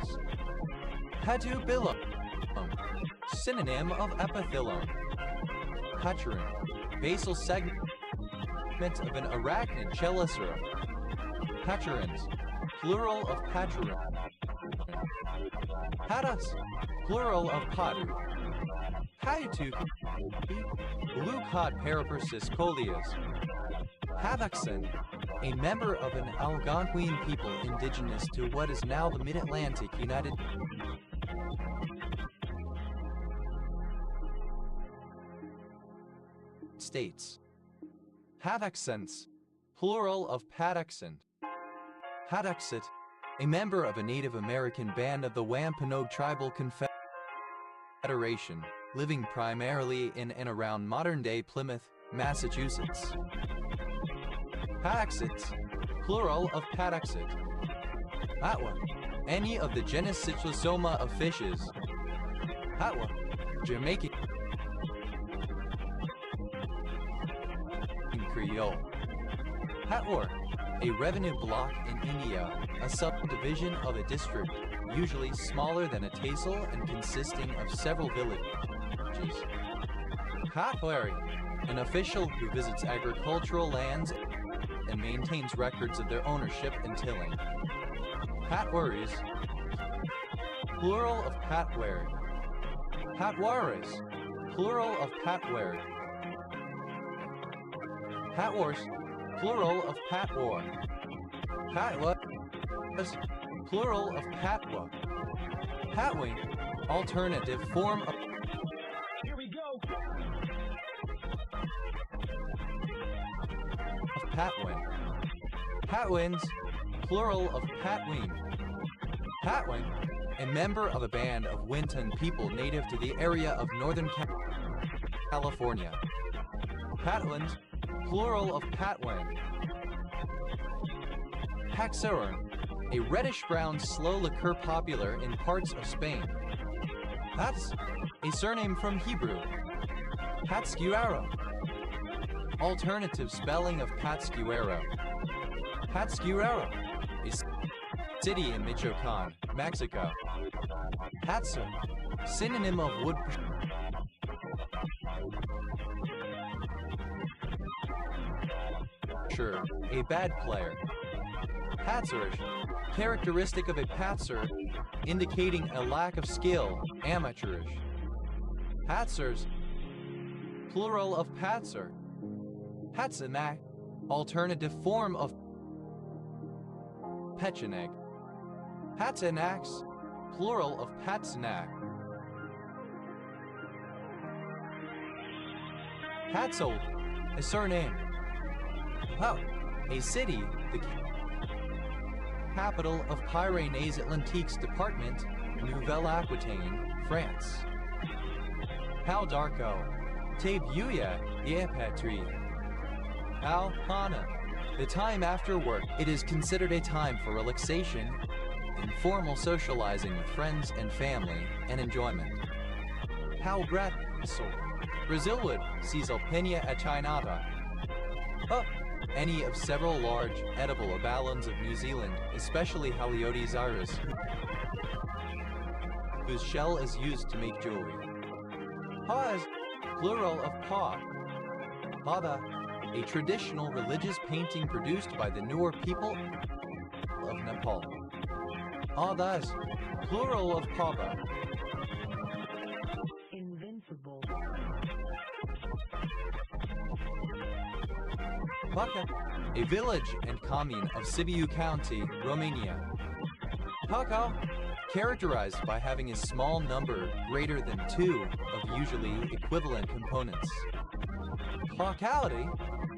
Hatu Bilum, synonym of epithelium. Patron, basal segment of an arachnid chelicera. Patcherins, plural of patcherin. Patas, plural of padu. Hayatuki, blue cod Parapersis coleus. Havaxen, a member of an Algonquin people indigenous to what is now the Mid-Atlantic United States. Havaxens, plural of Padaxent. Hadaxit, a member of a Native American band of the Wampanoag Tribal Confederation, living primarily in and around modern-day Plymouth, Massachusetts. Padaxits, plural of Padaxit. Atwa, any of the genus Cyclosoma of fishes. Atwa, Jamaican Creole. Hatwar, a revenue block in India, a subdivision of a district, usually smaller than a tehsil and consisting of several villages. Hatwari, an official who visits agricultural lands and maintains records of their ownership and tilling. Patwaris, plural of patware. Patwaris, plural of patware. Patwars, plural of patwar. Patwa, plural of patwa. Patwing, alternative form of Here we go. Patwin. Patwins, plural of Patween. Patwin, a member of a band of Winton people native to the area of Northern California. Patwins, plural of Patwin. Paxaron, a reddish-brown slow liqueur popular in parts of Spain. Pats, a surname from Hebrew. Patscuaro. Alternative spelling of Patscuaro. Patscuaro, a city in Michoacan, Mexico. Patser, synonym of wood. Sure, a bad player. Patserish, characteristic of a patser, indicating a lack of skill, amateurish. Patsers, plural of patser. Patsanak, alternative form of Pechenek. Patsanax, plural of Patsanak. Patsold, a surname. Pau, a city, the capital of Pyrénées-Atlantiques Department, Nouvelle-Aquitaine, France. Pau d'Arco, Tebuya, Yepetri. Pau Hana, the time after work. It is considered a time for relaxation, informal socializing with friends and family, and enjoyment. Pau Brasil, Brazilwood, Caesalpinia achinata. Any of several large, edible abalone of New Zealand, especially Haliotes iris, whose shell is used to make jewelry. Pa is plural of pa. Pada, a traditional religious painting produced by the Noor people of Nepal. Adas, plural of papa. Invincible. Paca, a village and commune of Sibiu County, Romania. Paca, characterized by having a small number greater than 2 of usually equivalent components. Paucality,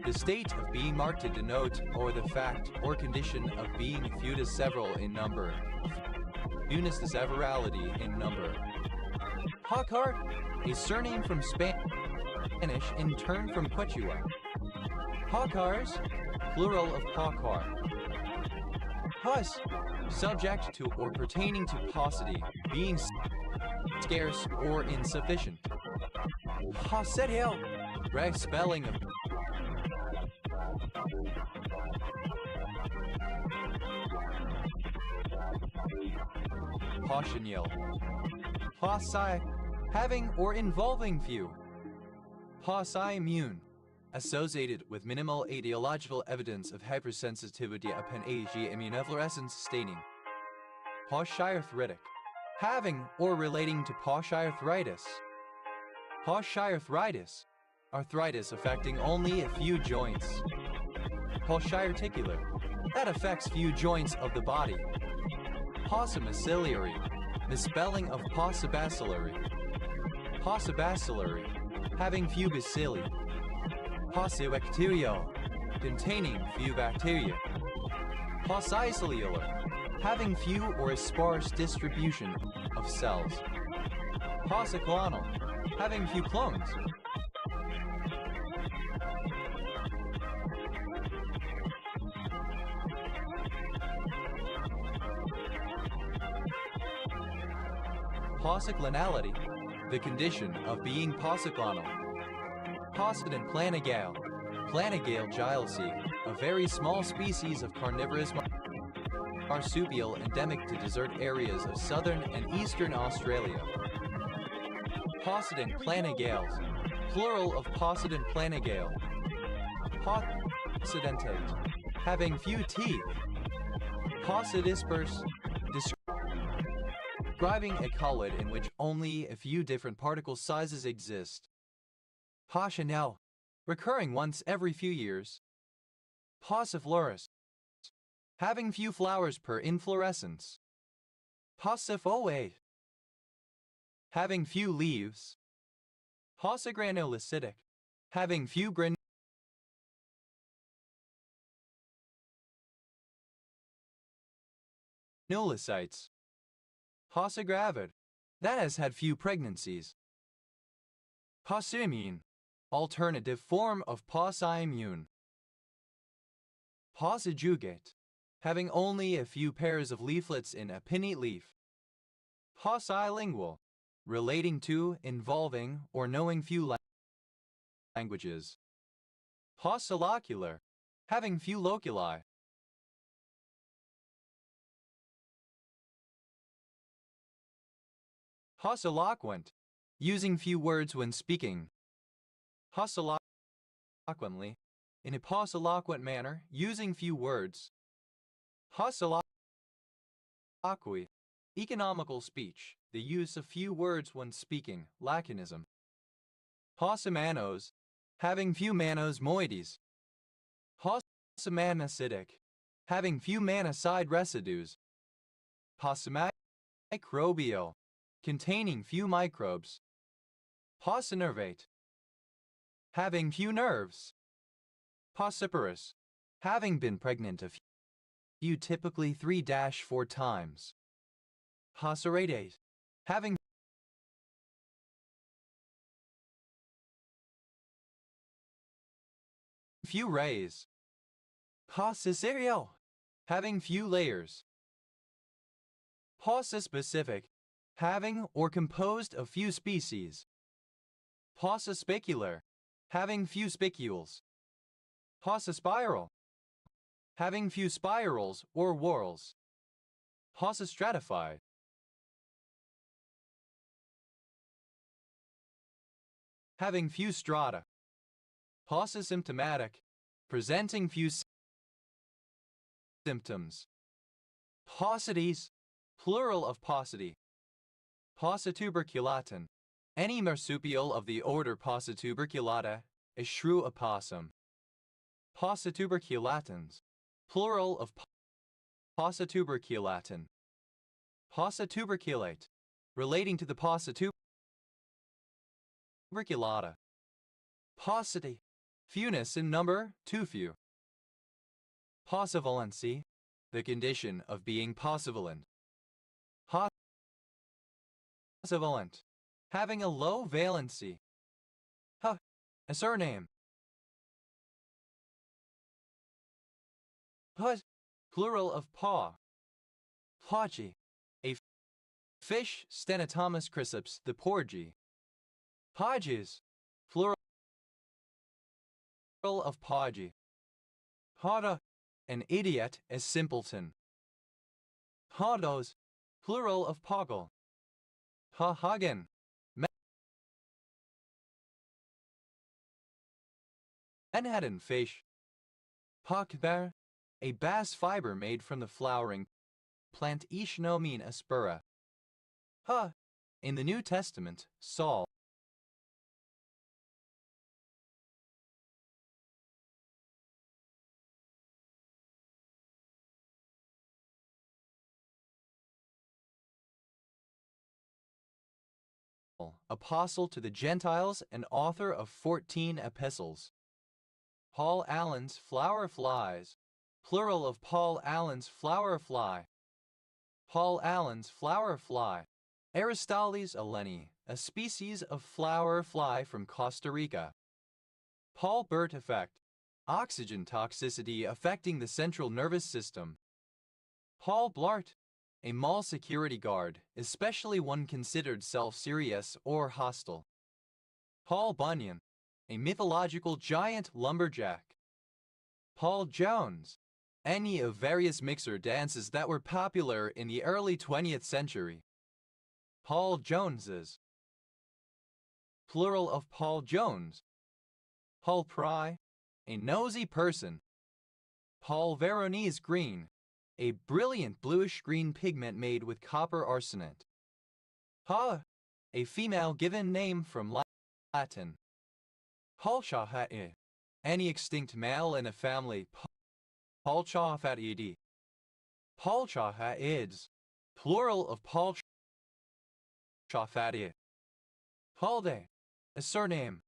the state of being marked to denote or the fact or condition of being few to several in number. Fewness to severality in number. Paucar, a surname from Spanish in turn from Quechua. Paucars, plural of paucar. Pus, subject to or pertaining to paucity, being scarce or insufficient. Pausetio, rag spelling of Pauchenil. Pauci, having or involving few. Pauci immune, associated with minimal etiological evidence of hypersensitivity upon Ag immunofluorescence staining. Pauciarthritic, having or relating to pauciarthritis. Pauciarthritis, arthritis affecting only a few joints. Pauciarticular, that affects few joints of the body. Paucibacillary, misspelling of paucibacillary. Paucibacillary, having few bacilli. Paucibacterial, containing few bacteria. Paucicellular, having few or a sparse distribution of cells. Pauciclonal, having few clones. Pauciclonality, the condition of being pauciclonal. Paucidin planigale, Planigale gilesii, a very small species of carnivorous marsupial endemic to desert areas of southern and eastern Australia. Paucidin planigales, plural of possident planigale. Possidentate, having few teeth. Possidisperse, describing a colloid in which only a few different particle sizes exist. Passional, recurring once every few years. Passiflorus, having few flowers per inflorescence. Passifoe, having few leaves. Possigranulocytic, having few granulocytes. Possigravid, that has had few pregnancies. Possimmune, alternative form of possimmune. Possidjugate, having only a few pairs of leaflets in a pinnate leaf. Possilingual, relating to, involving, or knowing few languages. Possilocular, having few loculi. Possiloquent, using few words when speaking. Possiloquently, in a possiloquent manner, using few words. Possiloquy, economical speech, the use of few words when speaking, laconism. Possimanos, having few manos moieties. Possimanocytic, having few manocide residues. Possimicrobial, containing few microbes. Possinervate, having few nerves. Possiparous, having been pregnant a few, typically 3-4 times. Possiratate, having few rays. Possicereal, having few layers. Possispecific, having or composed of few species. Possispicular, having few spicules. Possispiral, having few spirals or whorls. Possistratified, having few strata. Possisymptomatic, presenting few symptoms. Possides, plural of paucity. Possituberculatin, any marsupial of the order Possituberculata, a shrew opossum. Possituberculatins, plural of Possituberculatin. Possituberculate, relating to the Possituberculata. Paucity, fewness in number, too few. Possivalency, the condition of being possivalent. Possivalent, having a low valency. A surname. Put, plural of paw. Podgy, a fish, Stenatomus chrysops, the porgy. Podges, plural of podgy. Poda, an idiot, a simpleton. Podos, plural of poggle. Hagen, Manhattan fish. Pakber, a bass fiber made from the flowering plant Ichnomene aspera. In the New Testament, Saul. Apostle to the Gentiles and author of 14 epistles. Paul Allen's flower flies, plural of Paul Allen's flower fly. Paul Allen's flower fly. Aristales aleni, a species of flower fly from Costa Rica. Paul Bert effect, oxygen toxicity affecting the central nervous system. Paul Blart, a mall security guard, especially one considered self-serious or hostile. Paul Bunyan, a mythological giant lumberjack. Paul Jones, any of various mixer dances that were popular in the early 20th century. Paul Joneses, plural of Paul Jones. Paul Pry, a nosy person. Paul Veronese green, a brilliant bluish-green pigment made with copper arsenate. Pa, a female given name from Latin. Paulchahae, any extinct male in a family. Paulchahaidi. Paulchahaids, plural of Paulchafadi. Palde, a surname.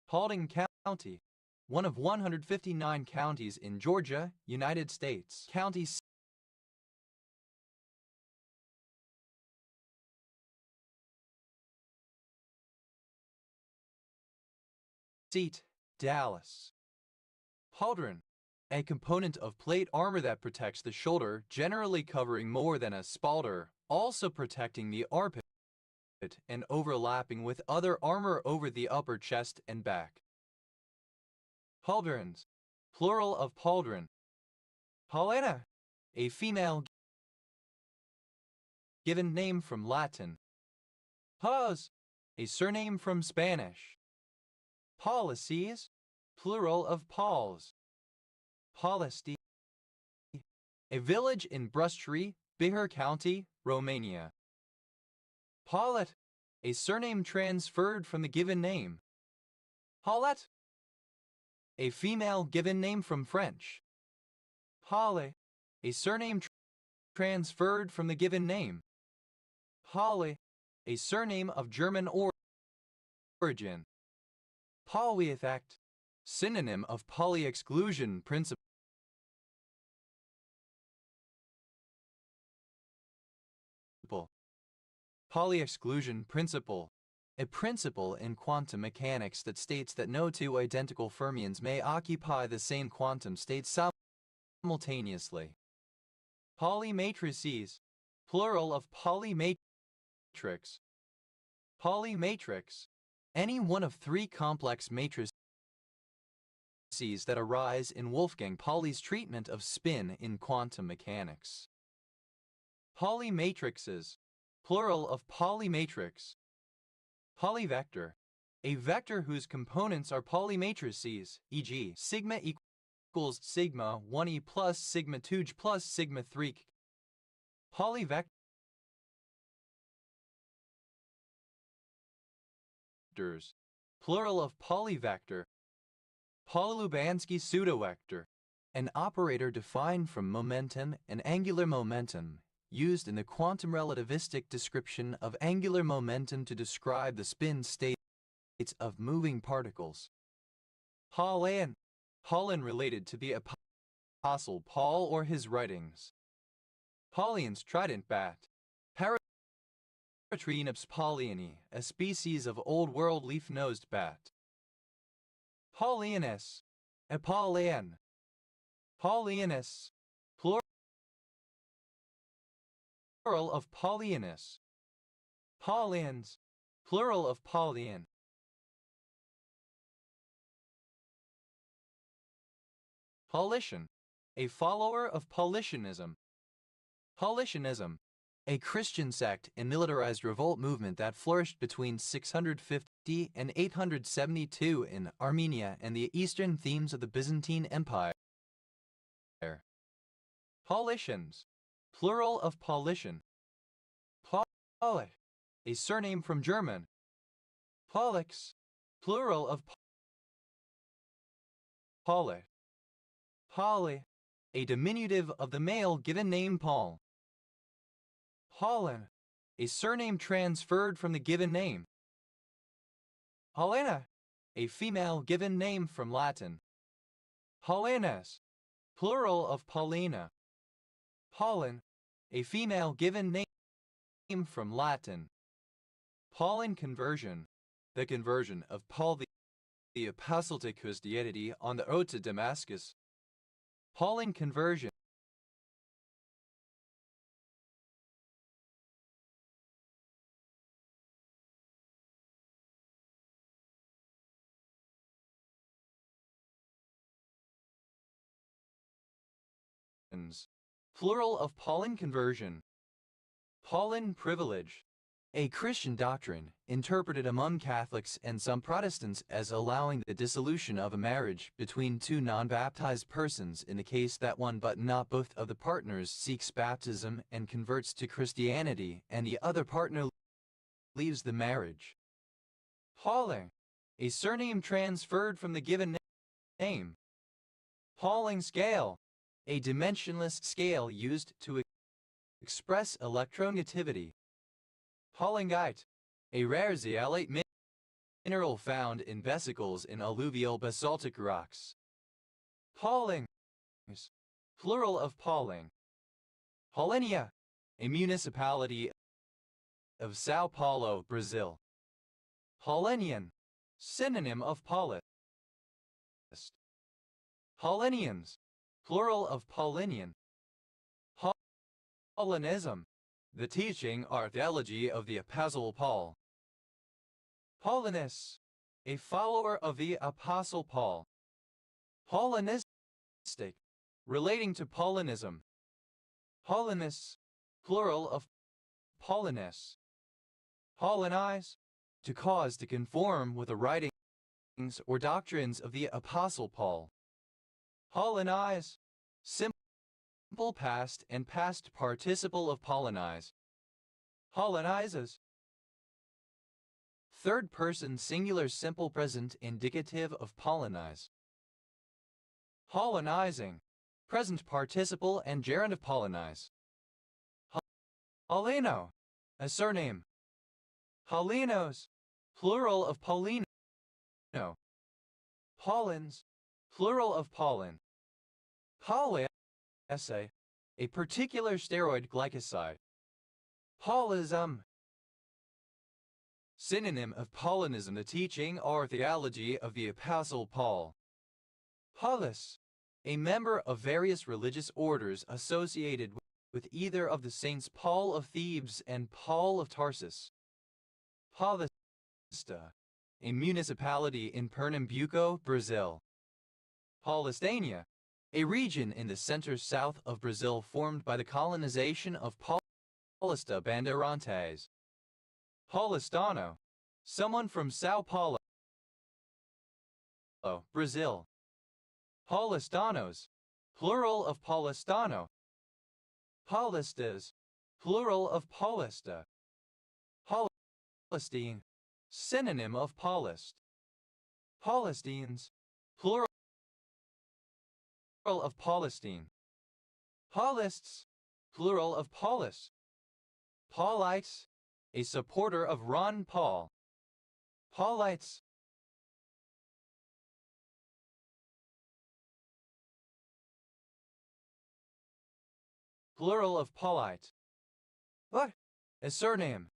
Paulding County, one of 159 counties in Georgia, United States. County seat, Dallas. Pauldron, a component of plate armor that protects the shoulder, generally covering more than a spalter, also protecting the armpit and overlapping with other armor over the upper chest and back. Pauldrons, plural of pauldron. Paulina, a female given name from Latin. Paz, a surname from Spanish. Policies, plural of Pauls. Polisti, a village in Brustri, Bihar County, Romania. Paulette, a surname transferred from the given name. Paulette, a female given name from French. Paule, a surname transferred from the given name. Paule, a surname of German origin. Poly effect, synonym of poly-exclusion principle. Poly-exclusion principle, a principle in quantum mechanics that states that no two identical fermions may occupy the same quantum state simultaneously. Polymatrices, plural of polymatrix. Polymatrix, any one of three complex matrices that arise in Wolfgang Pauli's treatment of spin in quantum mechanics. Polymatrixes, plural of polymatrix. Polyvector, a vector whose components are polymatrices, e.g. sigma equals sigma 1e plus sigma 2 plus sigma 3. Polyvectors, plural of polyvector. Polylubansky pseudovector, an operator defined from momentum and angular momentum, used in the quantum relativistic description of angular momentum to describe the spin states of moving particles. Paulian related to the Apostle Paul or his writings. Paulian's trident bat. Paratrinops pauliani, a species of Old World leaf-nosed bat. Paulianus, a Paulian. Paulianus, plural of Paulianus. Paulians, plural of Paulian. Paulician, a follower of Paulicianism. Paulicianism, a Christian sect and militarized revolt movement that flourished between 650 and 872 in Armenia and the eastern themes of the Byzantine Empire. Paulicians, plural of Paulician. Paulich, a surname from German. Paulix, plural of Paulich. Pauli, a diminutive of the male given name Paul. Paulin, a surname transferred from the given name. Paulina, a female given name from Latin. Paulinas, plural of Paulina. Paulin, a female given name from Latin. Pauline conversion, the conversion of Paul the Apostle to Christianity on the road to Damascus. Pauline conversion. Plural of Pauline conversion. Pauline privilege, a Christian doctrine interpreted among Catholics and some Protestants as allowing the dissolution of a marriage between two non-baptized persons in the case that one but not both of the partners seeks baptism and converts to Christianity and the other partner leaves the marriage. Pauling, a surname transferred from the given name. Pauling scale, a dimensionless scale used to express electronegativity. Paulingite, a rare zeolite mineral found in vesicles in alluvial basaltic rocks. Paulings, plural of Pauling. Paulínia, a municipality of São Paulo, Brazil. Paulinian, synonym of Paulist. Paulinians, plural of Paulinian. Paulinism, the teaching or theology of the Apostle Paul. Paulinus, a follower of the Apostle Paul. Paulinistic, relating to Paulinism. Paulinus, plural of Paulinus. Paulinize, to cause to conform with the writings or doctrines of the Apostle Paul. Paulinize, simple past and past participle of Paulinize. Paulinizes. Third person singular simple present indicative of Paulinize. Paulinizing, present participle and gerund of Paulinize. Paulino, a surname. Paulinos, plural of Paulino. Paulins, plural of Paulin. Pauliaceae, a particular steroid glycoside. Paulism, synonym of Paulinism, the teaching or theology of the Apostle Paul. Paulus, a member of various religious orders associated with either of the saints Paul of Thebes and Paul of Tarsus. Paulista, a municipality in Pernambuco, Brazil. Paulistania, a region in the center-south of Brazil formed by the colonization of Paulista Bandeirantes. Paulistano, someone from São Paulo, Brazil. Paulistanos, plural of Paulistano. Paulistas, plural of Paulista. Paulistine, synonym of Paulist. Paulistines, plural of Paulistine. Paulists, plural of Paulus. Paulites, a supporter of Ron Paul. Paulites, plural of Paulite. What? A surname.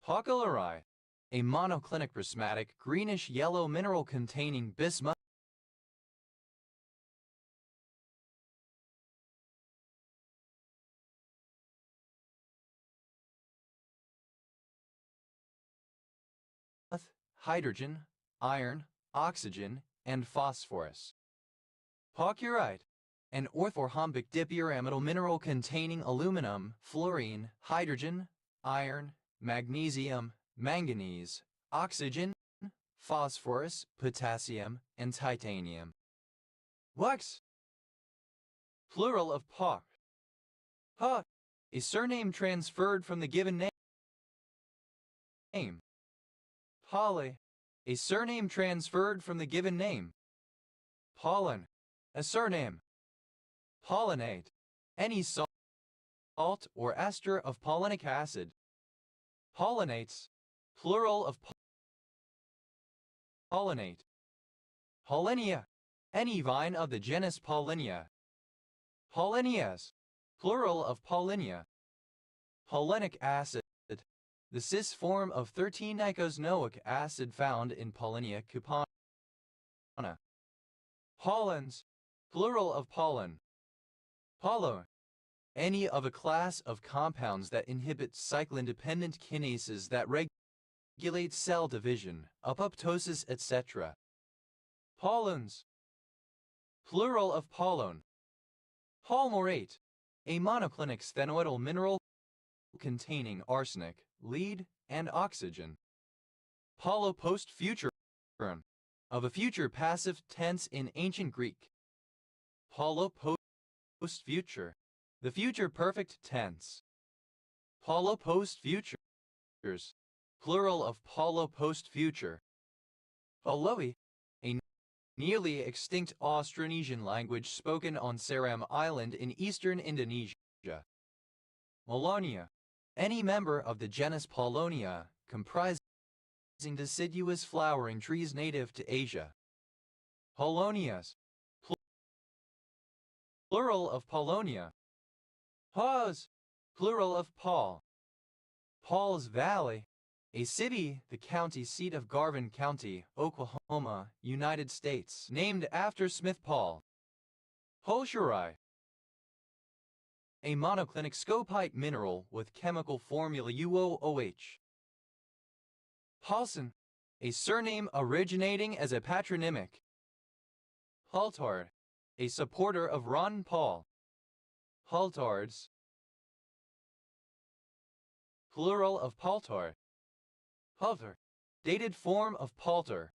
Paucularii, a monoclinic prismatic greenish-yellow mineral containing bismuth. Hydrogen, iron, oxygen, and phosphorus. Paucurite, an orthorhombic dipyramidal mineral containing aluminum, fluorine, hydrogen, iron, magnesium, manganese, oxygen, phosphorus, potassium, and titanium. Wax, plural of pauc. Pauc, a surname transferred from the given name. Polly, a surname transferred from the given name. Pollen, a surname. Pollinate, any salt or ester of pollenic acid. Pollinates, plural of pollinate. Pollinia, any vine of the genus Pollinia. Pollinias, plural of Pollinia. Pollenic acid, the cis form of 13-icosanoic acid found in Pollinia cupana. Pollens, plural of pollen. Pollen, any of a class of compounds that inhibit cyclin-dependent kinases that regulate cell division, apoptosis, etc. Pollens, plural of pollen. Palmorate, a monoclinic sphenoidal mineral containing arsenic, lead, and oxygen. Paulo post future of a future passive tense in ancient Greek. Paulo post future, the future perfect tense. Paulo post futures, plural of Paulo post future. Pauloe, a nearly extinct Austronesian language spoken on Seram Island in eastern Indonesia. Maulonia, any member of the genus Paulonia, comprising deciduous flowering trees native to Asia. Paulonias, plural of Paulonia. Paws, plural of Paul. Paul's Valley, a city, the county seat of Garvin County, Oklahoma, United States, named after Smith Paul. Holschurai, a monoclinic scopite mineral with chemical formula UOOH. Paulson, a surname originating as a patronymic. Haltard, a supporter of Ron Paul. Haltards, plural of paltar. Halter, dated form of palter.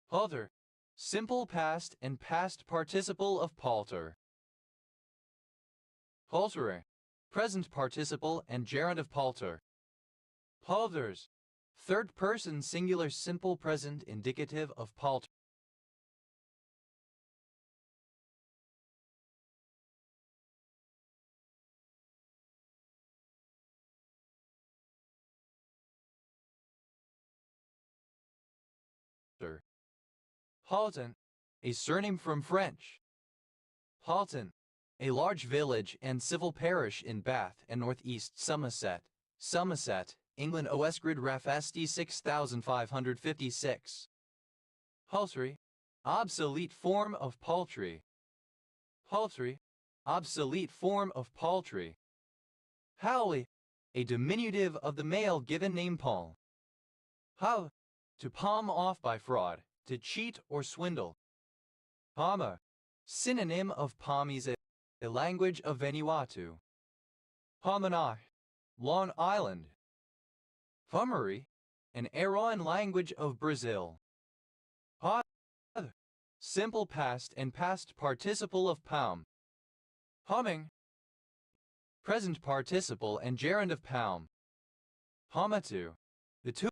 Halter, simple past and past participle of palter. Paltere, present participle and gerund of palter. Palters, third person singular simple present indicative of palter. Halton, a surname from French. Halton, a large village and civil parish in Bath and northeast Somerset, Somerset, England. OS grid ref SD 6556. Paltry, obsolete form of paltry. Paltry, obsolete form of paltry. Howley, a diminutive of the male given name Paul. How, to palm off by fraud, to cheat or swindle. Palmer, synonym of Palmies, a language of Vanuatu. Palmanai, Long Island. Fummery, an Aran language of Brazil. Father, simple past and past participle of palm. Humming, present participle and gerund of palm. Hamatu, the two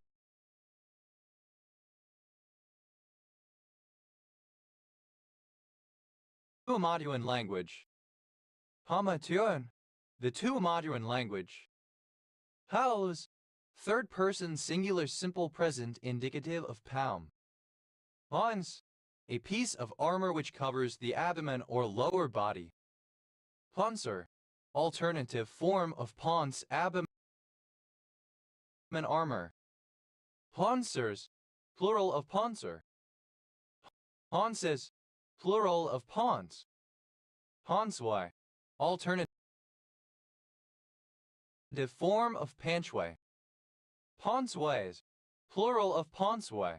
Tuamaduan language. Hamatuan, the Tuamaduan language. Howls, third person singular simple present indicative of palm. Hans, a piece of armor which covers the abdomen or lower body. Panzer, alternative form of pons abdomen armor. Panzers, plural of panzer. Hanses, plural of pons. Hansway, alternative form of panchway. Ponsways, plural of ponsway.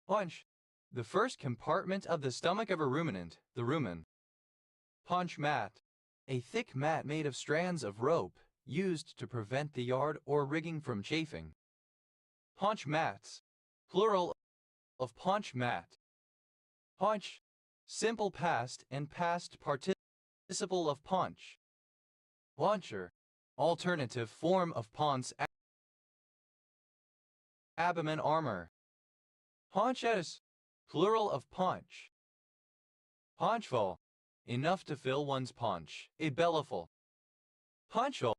Punch, the first compartment of the stomach of a ruminant, the rumen. Punch mat, a thick mat made of strands of rope, used to prevent the yard or rigging from chafing. Punch mats, plural of punch mat. Punch, simple past and past participle of punch. Puncher, alternative form of pons abdomen armor. Ponchetus, plural of punch. Punchful, enough to fill one's paunch, a bellyful. Punchful,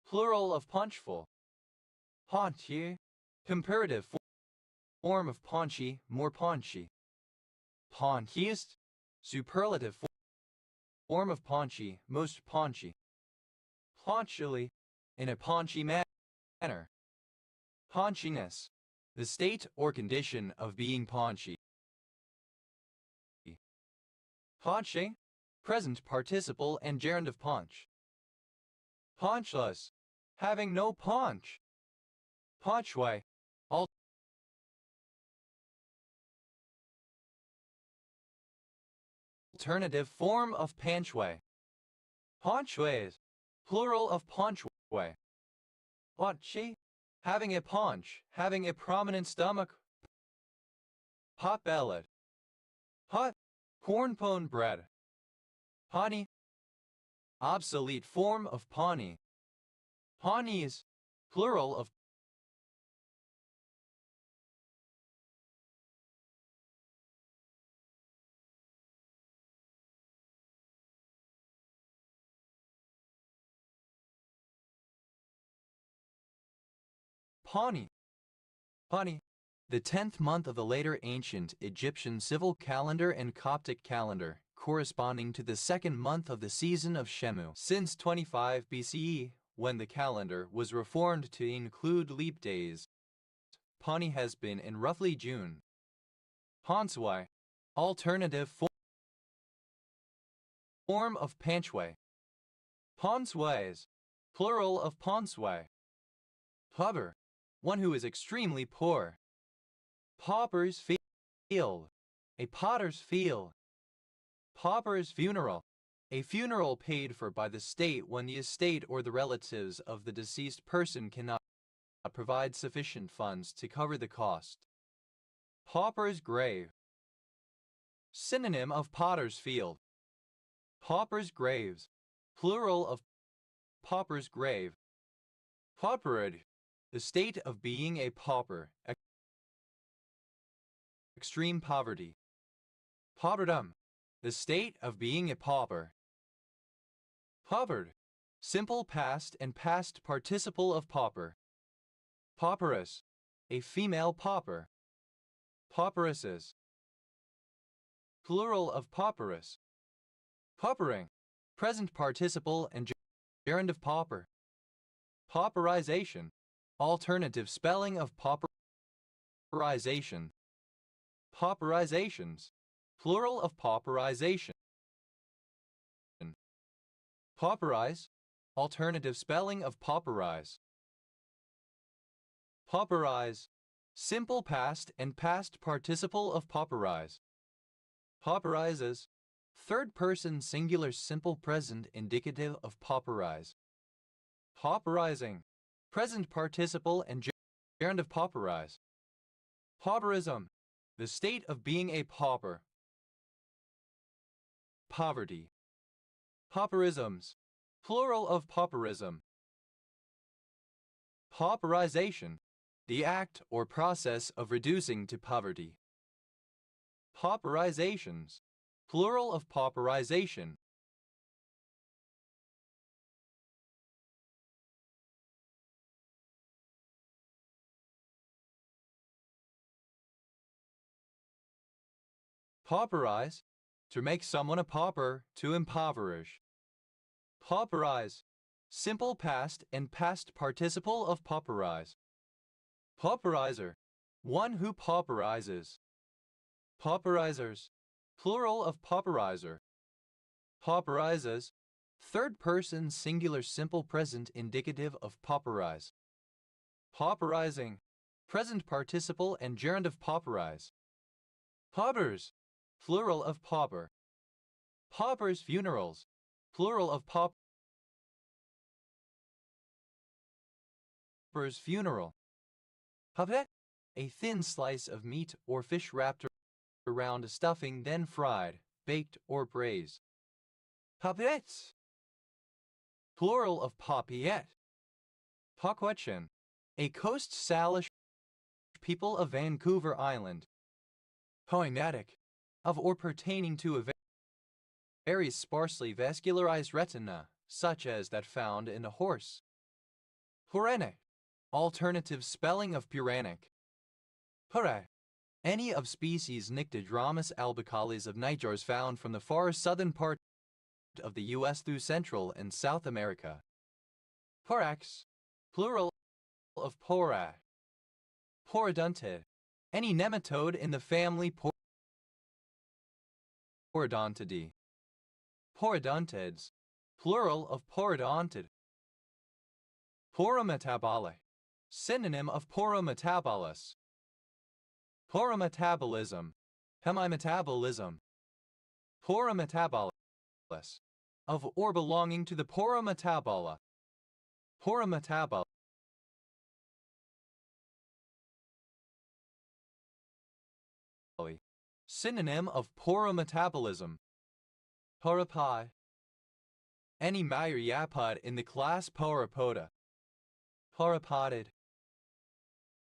plural of punchful. Paunchy, comparative form of paunchy, more paunchy. Paunchiest, superlative form of paunchy, most paunchy. Paunchy, in a paunchy manner. Paunchiness, the state or condition of being paunchy. Paunche, present participle and gerund of paunch. Paunchless, having no paunch. Paunchway, Alternative form of paunchway. Paunchways, plural of paunchway. Potchi, having a paunch, having a prominent stomach. Pot-bellied. Pot, cornpone bread. Pawnee, obsolete form of pawnee. Pawnees, plural of Pawnee. Pawnee, the 10th month of the later ancient Egyptian civil calendar and Coptic calendar, corresponding to the second month of the season of Shemu. Since 25 BCE, when the calendar was reformed to include leap days, Pawnee has been in roughly June. Paunchway, alternative form of paunchway. Paunchways, plural of paunchway. Pauper, one who is extremely poor. Pauper's field, a potter's field. Pauper's funeral, a funeral paid for by the state when the estate or the relatives of the deceased person cannot provide sufficient funds to cover the cost. Pauper's grave, synonym of potter's field. Pauper's graves, plural of pauper's grave. Paupered, the state of being a pauper, extreme poverty. Pauperdom, the state of being a pauper. Paupered, simple past and past participle of pauper. Pauperess, a female pauper. Pauperesses, plural of pauperess. Paupering, present participle and gerund of pauper. Pauperization, alternative spelling of pauperization. Pauperizations, plural of pauperization. Pauperize, alternative spelling of pauperize. Pauperize, simple past and past participle of pauperize. Pauperizes, third person singular simple present indicative of pauperize. Pauperizing, present participle and gerund of pauperize. Pauperism, the state of being a pauper. Poverty. Pauperisms, plural of pauperism. Pauperization, the act or process of reducing to poverty. Pauperizations, plural of pauperization. Pauperize, to make someone a pauper, to impoverish. Pauperize, simple past and past participle of pauperize. Pauperizer, one who pauperizes. Pauperizers, plural of pauperizer. Pauperizes, third person singular simple present indicative of pauperize. Pauperizing, present participle and gerund of pauperize. Paupers, plural of pauper. Paupers' funerals, plural of pauper's funeral. Papet, a thin slice of meat or fish wrapped around a stuffing then fried, baked, or braised. Papettes, plural of papiette. Paquetchen, a Coast Salish people of Vancouver Island. Poetic, of or pertaining to a very sparsely vascularized retina, such as that found in a horse. Puranic, alternative spelling of puranic. Pura, any of species Nyctodramus albicales of nightjars found from the far southern part of the U.S. through Central and South America. Porax, plural of pora. Porodontid, any nematode in the family Porodontidae. Porodontids, plural of porodontid. Porometabolic, synonym of porometabolus. Porometabolism, hemimetabolism. Porometabolous. Of or belonging to the porometabola. Porometabola. Synonym of porometabolism. Pauropod. Any myriapod in the class Pauropoda. Pauropodid.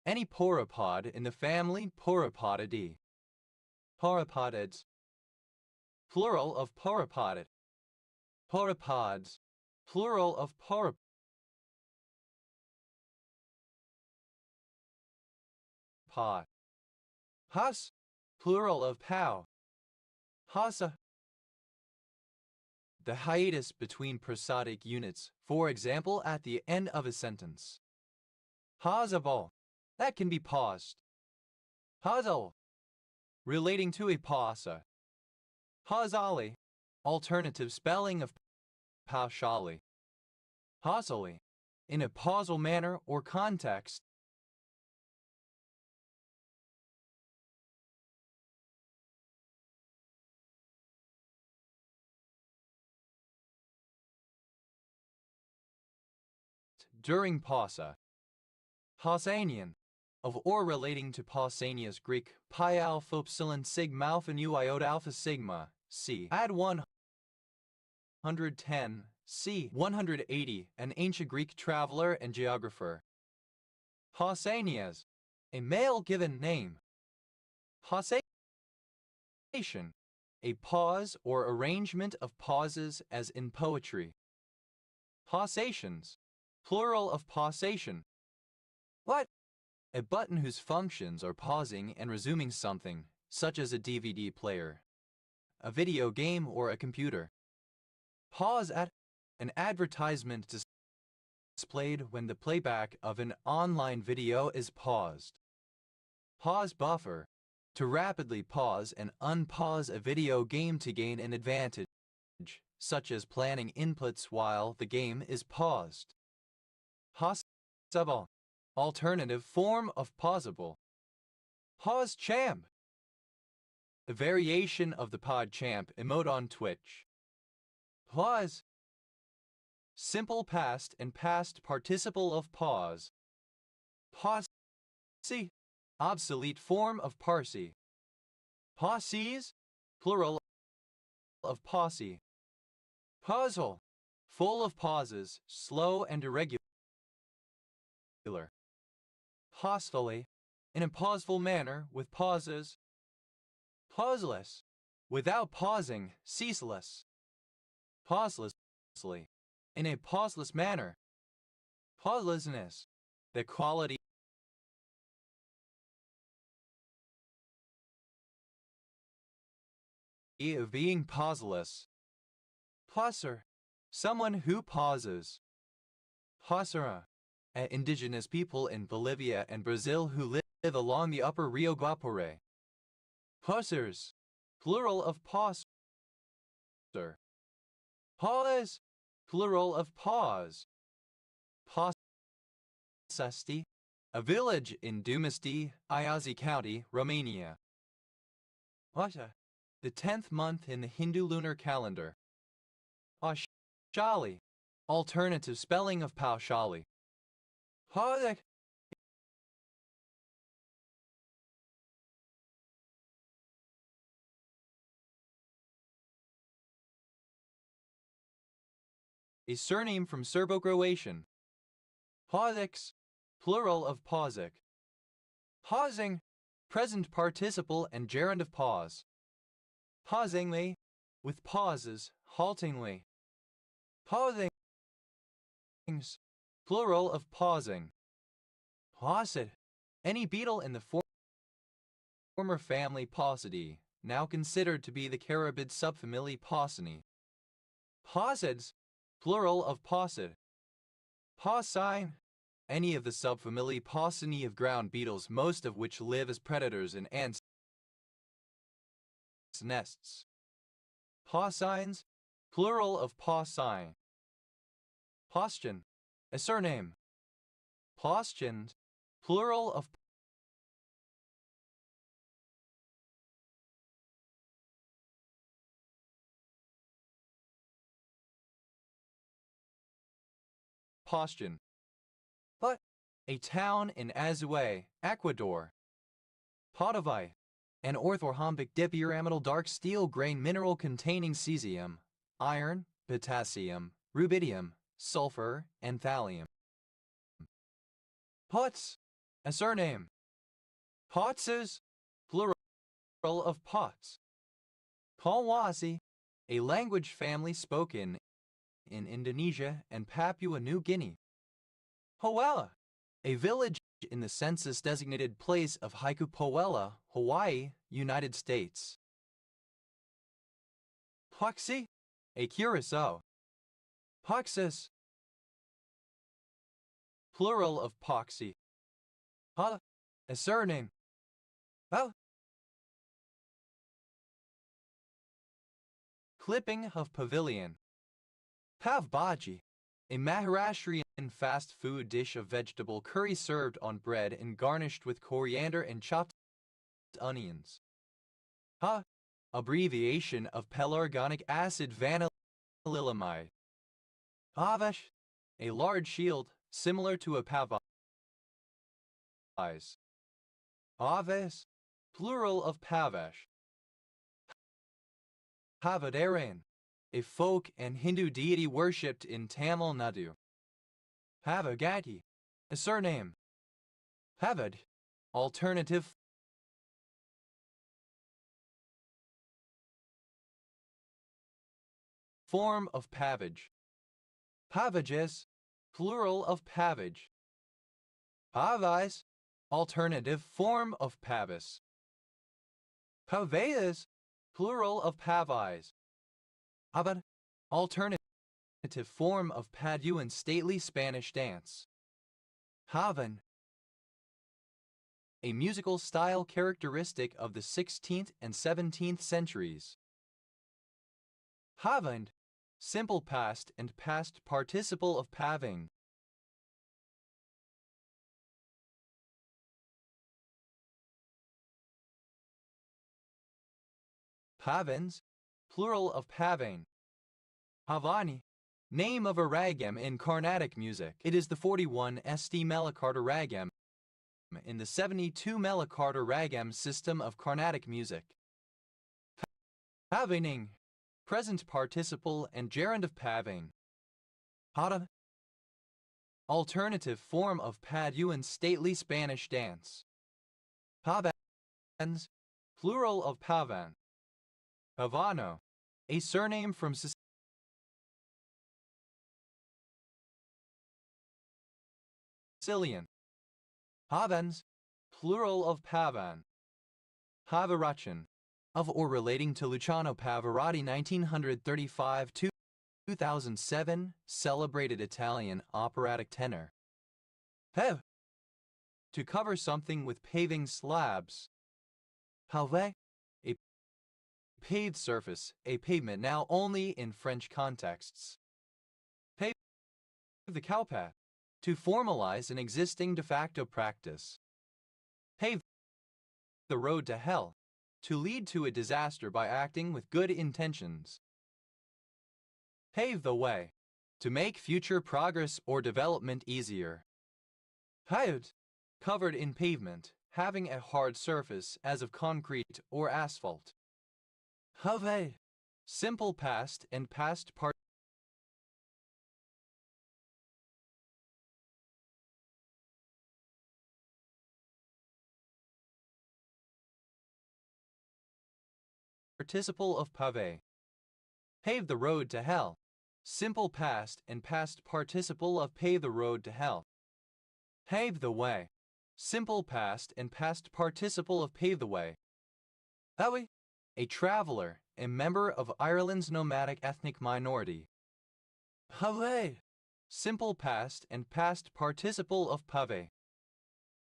Any pauropod in the family Pauropodidae. Pauropodids. Plural of pauropodid. Pauropods. Plural of pauropod. Hus. Plural of pau. Hasa. The hiatus between prosodic units, for example at the end of a sentence. Hasable. That can be paused. Hazal. Relating to a pausa. Hazali. Alternative spelling of paushali. Hausally. In a pausal manner or context. During pausa. Pausanian. Of or relating to Pausanias Greek, pi alpha epsilon sigma alpha nu iota alpha sigma, c. Add 110, c. 180, an ancient Greek traveler and geographer. Pausanias. A male given name. Pausation. A pause or arrangement of pauses as in poetry. Pausations. Plural of pausation. What? A button whose functions are pausing and resuming something, such as a DVD player, a video game, or a computer. Pause at. An advertisement displayed when the playback of an online video is paused. Pause buffer. To rapidly pause and unpause a video game to gain an advantage, such as planning inputs while the game is paused. Pausable. Alternative form of pausable. Pause champ. A variation of the pod champ emote on Twitch. Pause. Simple past and past participle of pause. Pause. Obsolete form of Parsi. Posses. Plural of posse. Puzzle. Full of pauses, slow and irregular. Pausefully. In a pauseful manner with pauses. Pauseless. Without pausing, ceaseless. Pauselessly. In a pauseless manner. Pauselessness. The quality of being pauseless. Pauser. Someone who pauses. Pausera. Indigenous people in Bolivia and Brazil who live along the upper Rio Guapore. Pausers. Plural of pauser. Pause. Plural of pause. Pausesti. A village in Dumesti, Iași County, Romania. Vasha. The 10th month in the Hindu lunar calendar. Paushali. Alternative spelling of Paushali. Pausek. A surname from Serbo-Croatian. Pauseks. Plural of pausek. Pausing. Present participle and gerund of pause. Pausingly. With pauses, haltingly. Pausings. Plural of pausing. Paucid. Any beetle in the former family Paucidae, now considered to be the carabid subfamily Paucini. Paucids. Plural of paucid. Paucine. Any of the subfamily Paucini of ground beetles, most of which live as predators in ants' nests. Paucines. Plural of paucine. Paustian. A surname. Paustians. Plural of Postion. But a town in Azue, Ecuador. Potavai, an orthorhombic dipyramidal dark steel grain mineral containing cesium, iron, potassium, rubidium, sulfur, and thallium. Pots, a surname. Potses, plural of pots. Polwasi, a language family spoken in Indonesia and Papua New Guinea. Hoela, a village in the census-designated place of Haikupoela, Hawaii, United States. Poxy, a curacao. Poxus, plural of poxy. Ha, a surname. Oh. Clipping of pavilion. Pav bhaji, a Maharashtrian fast food dish of vegetable curry served on bread and garnished with coriander and chopped onions. Ha, abbreviation of pelargonic acid vanillylamide. Avash, a large shield similar to a pavise. Aves, plural of pavash. Havadarayan, a folk and Hindu deity worshipped in Tamil Nadu. Havagati, a surname. Havad, alternative form of pavage. Pavages, plural of pavage. Pavais, alternative form of pavis. Pavais, plural of pavais. Avad, alternative form of Paduan stately Spanish dance. Havan, a musical style characteristic of the 16th and 17th centuries. Havand, simple past and past participle of paving. Pavans, plural of pavane. Havani, name of a ragam in Carnatic music. It is the 41 St. Melakarta ragam in the 72 Melakarta ragam system of Carnatic music. Pavaning, present participle and gerund of paving. Hada, alternative form of Paduan stately Spanish dance. Pavans, plural of pavan. Pavano, a surname from Sicilian. Pavans, plural of pavan. Pavarachan, of or relating to Luciano Pavarotti 1935–2007, celebrated Italian operatic tenor. Pev, to cover something with paving slabs. Pave, a paved surface, a pavement now only in French contexts. Pave the cowpath, to formalize an existing de facto practice. Pave the road to hell, to lead to a disaster by acting with good intentions. Pave the way, to make future progress or development easier. Paved, covered in pavement, having a hard surface as of concrete or asphalt. Have, simple past and past participle of pave. Pave the road to hell. Simple past and past participle of pave the road to hell. Pave the way. Simple past and past participle of pave the way. Awi, a traveler, a member of Ireland's nomadic ethnic minority. Pave, simple past and past participle of pave.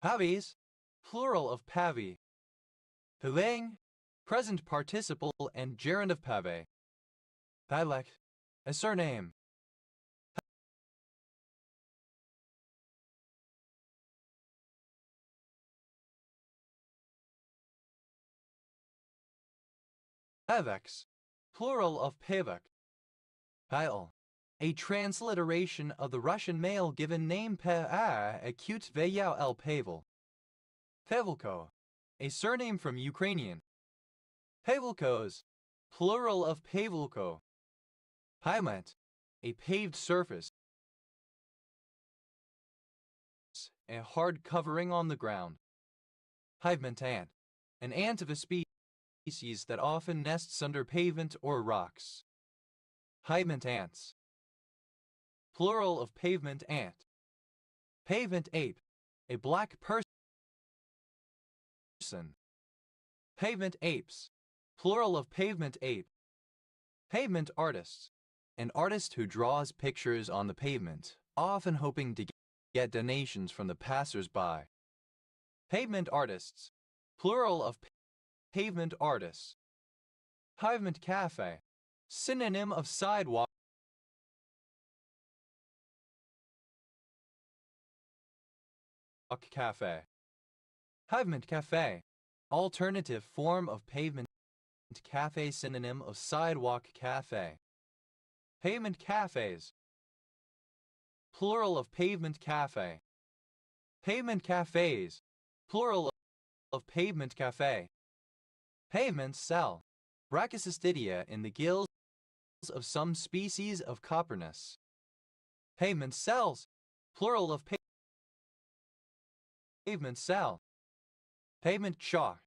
Pavis, plural of pavi. Paving, present participle and gerund of pave. Pavlek, a surname. Pavex, plural of pavek. Pile, a transliteration of the Russian male given name Acute Veyao El Pavel. Pavelko, a surname from Ukrainian. Pavelkos, plural of Pavelko. Pavement, a paved surface, a hard covering on the ground. Pavement ant, an ant of a species that often nests under pavement or rocks. Pavement ants, plural of pavement ant. Pavement ape, a black person. Pavement apes, plural of pavement ape. Pavement artists, an artist who draws pictures on the pavement, often hoping to get donations from the passers-by. Pavement artists, plural of pavement artists. Pavement cafe, synonym of sidewalk cafe. Pavement cafe, alternative form of pavement cafe, synonym of sidewalk cafe. Pavement cafes, plural of pavement cafe. Pavement cafes, plural of pavement cafe. Pavement cell, brachycystidia in the gills of some species of copernus. Pavement cells, plural of pavement cell. Pavement chalk,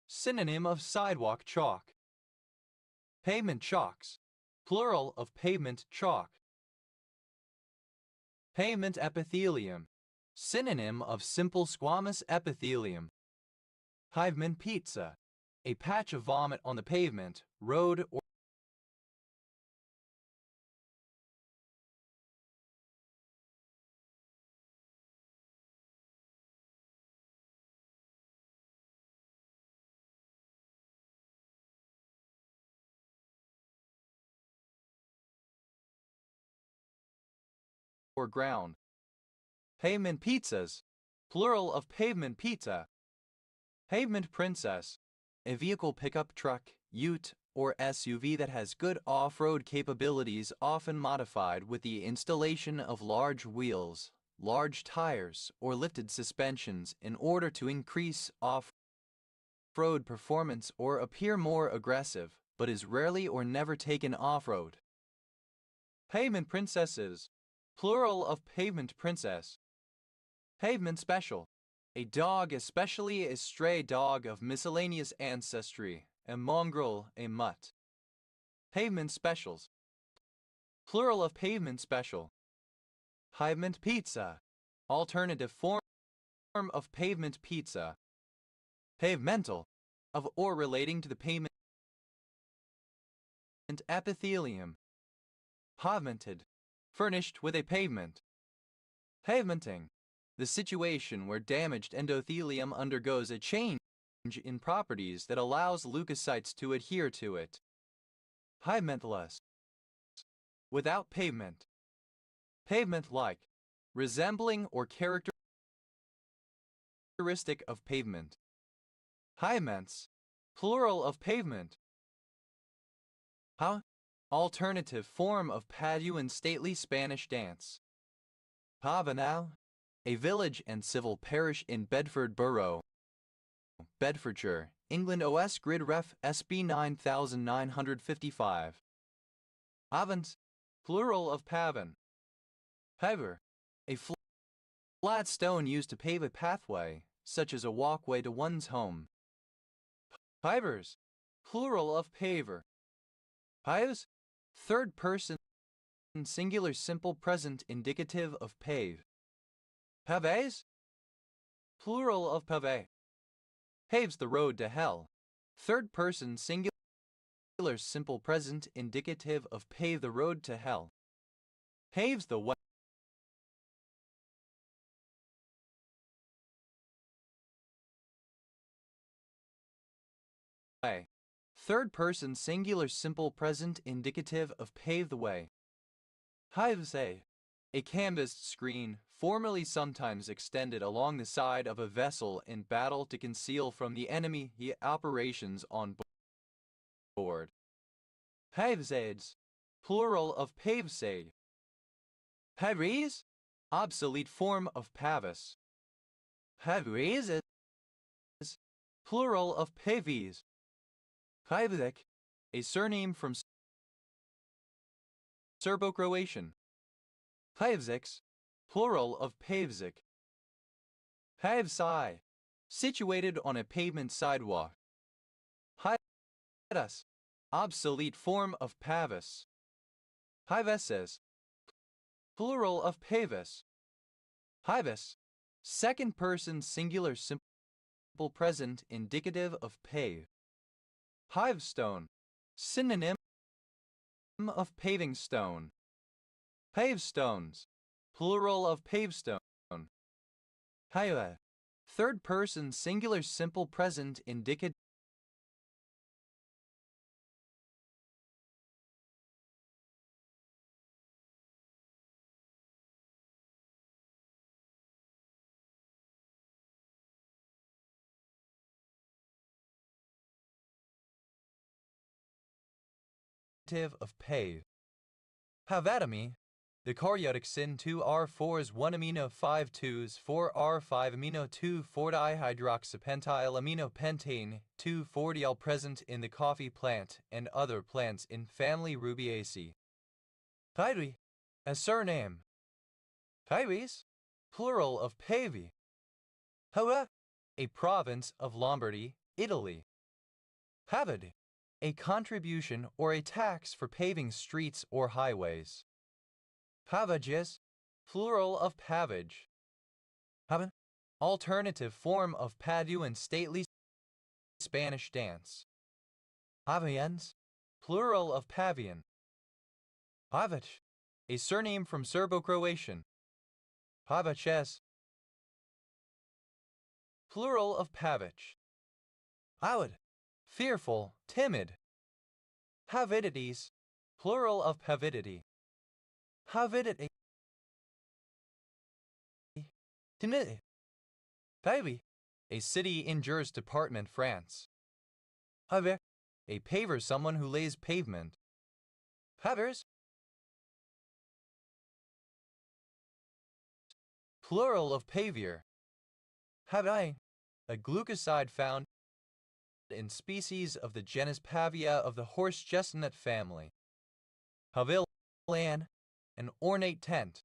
synonym of sidewalk chalk. Pavement chalks, plural of pavement chalk. Pavement epithelium, synonym of simple squamous epithelium. Pavement pizza, a patch of vomit on the pavement, road, or ground. Pavement pizzas, plural of pavement pizza. Pavement princess, a vehicle pickup truck, ute, or SUV that has good off-road capabilities, often modified with the installation of large wheels, large tires, or lifted suspensions in order to increase off-road performance or appear more aggressive, but is rarely or never taken off-road. Pavement princesses, plural of pavement princess. Pavement special, a dog, especially a stray dog of miscellaneous ancestry, a mongrel, a mutt. Pavement specials, plural of pavement special. Pavement pizza, alternative form of pavement pizza. Pavemental, of or relating to the pavement epithelium. Pavemented, furnished with a pavement. Pavementing, the situation where damaged endothelium undergoes a change in properties that allows leukocytes to adhere to it. Pavementless, without pavement. Pavement-like, resembling or characteristic of pavement. Pavements, plural of pavement. Alternative form of Paduan stately Spanish dance. Pavanal, a village and civil parish in Bedford Borough, Bedfordshire, England. OS Grid Ref SB 9955. Pavant, plural of pavan. Paver, a flat stone used to pave a pathway, such as a walkway to one's home. Pavers, plural of paver. Paves, third person singular simple present indicative of pave. Paves, plural of pave. Paves the road to hell. Third person singular simple present indicative of pave the road to hell. Paves the way. Third person singular simple present indicative of pave the way. Hives a canvased screen, formerly sometimes extended along the side of a vessel in battle to conceal from the enemy operations on board. Pavesades, plural of pavesade, Pavis, obsolete form of pavis. Pavis is plural of pavis. Pavzik, a surname from Serbo-Croatian. Pavziks, plural of Pavzik. Pavsai, situated on a pavement sidewalk. Pavis, obsolete form of pavis. Paveses, plural of pavis. Pavis, second person singular simple present indicative of pave. Pavestone, synonym of paving stone. Pavestones, plural of pavestone. Pave, third person singular simple present indicative of pave. Pavatomy, the karyotic sin 2R4s 1 amino 5 2s 4R5 amino 2 4-dihydroxypentyl amino pentane 2,4-diol present in the coffee plant and other plants in family Rubiaceae. Paidwi, a surname. Paivis, plural of Pavi. However, a province of Lombardy, Italy. Pavid, a contribution or a tax for paving streets or highways. Pavages, plural of pavage. Pavan, alternative form of Paduan stately Spanish dance. Pavians, plural of Pavian. Pavic, a surname from Serbo-Croatian. Pavaches, plural of Pavic. Awid, fearful, timid. Pavidities, plural of pavidity. Pavidity. Timidity. Pavy, a city in Gers department, France. Paver, a paver, someone who lays pavement. Pavers, plural of pavier. Pavai, a glucoside found in species of the genus Pavia of the horse chestnut family. Pavilion, an ornate tent.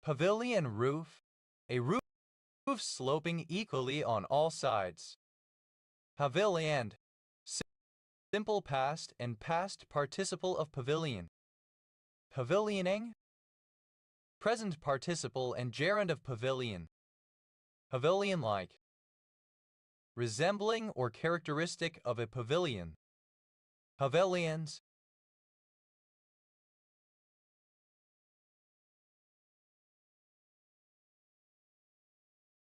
Pavilion roof, a roof sloping equally on all sides. Pavilion, simple past and past participle of pavilion. Pavilioning, present participle and gerund of pavilion. Pavilion-like, resembling or characteristic of a pavilion. Pavilions,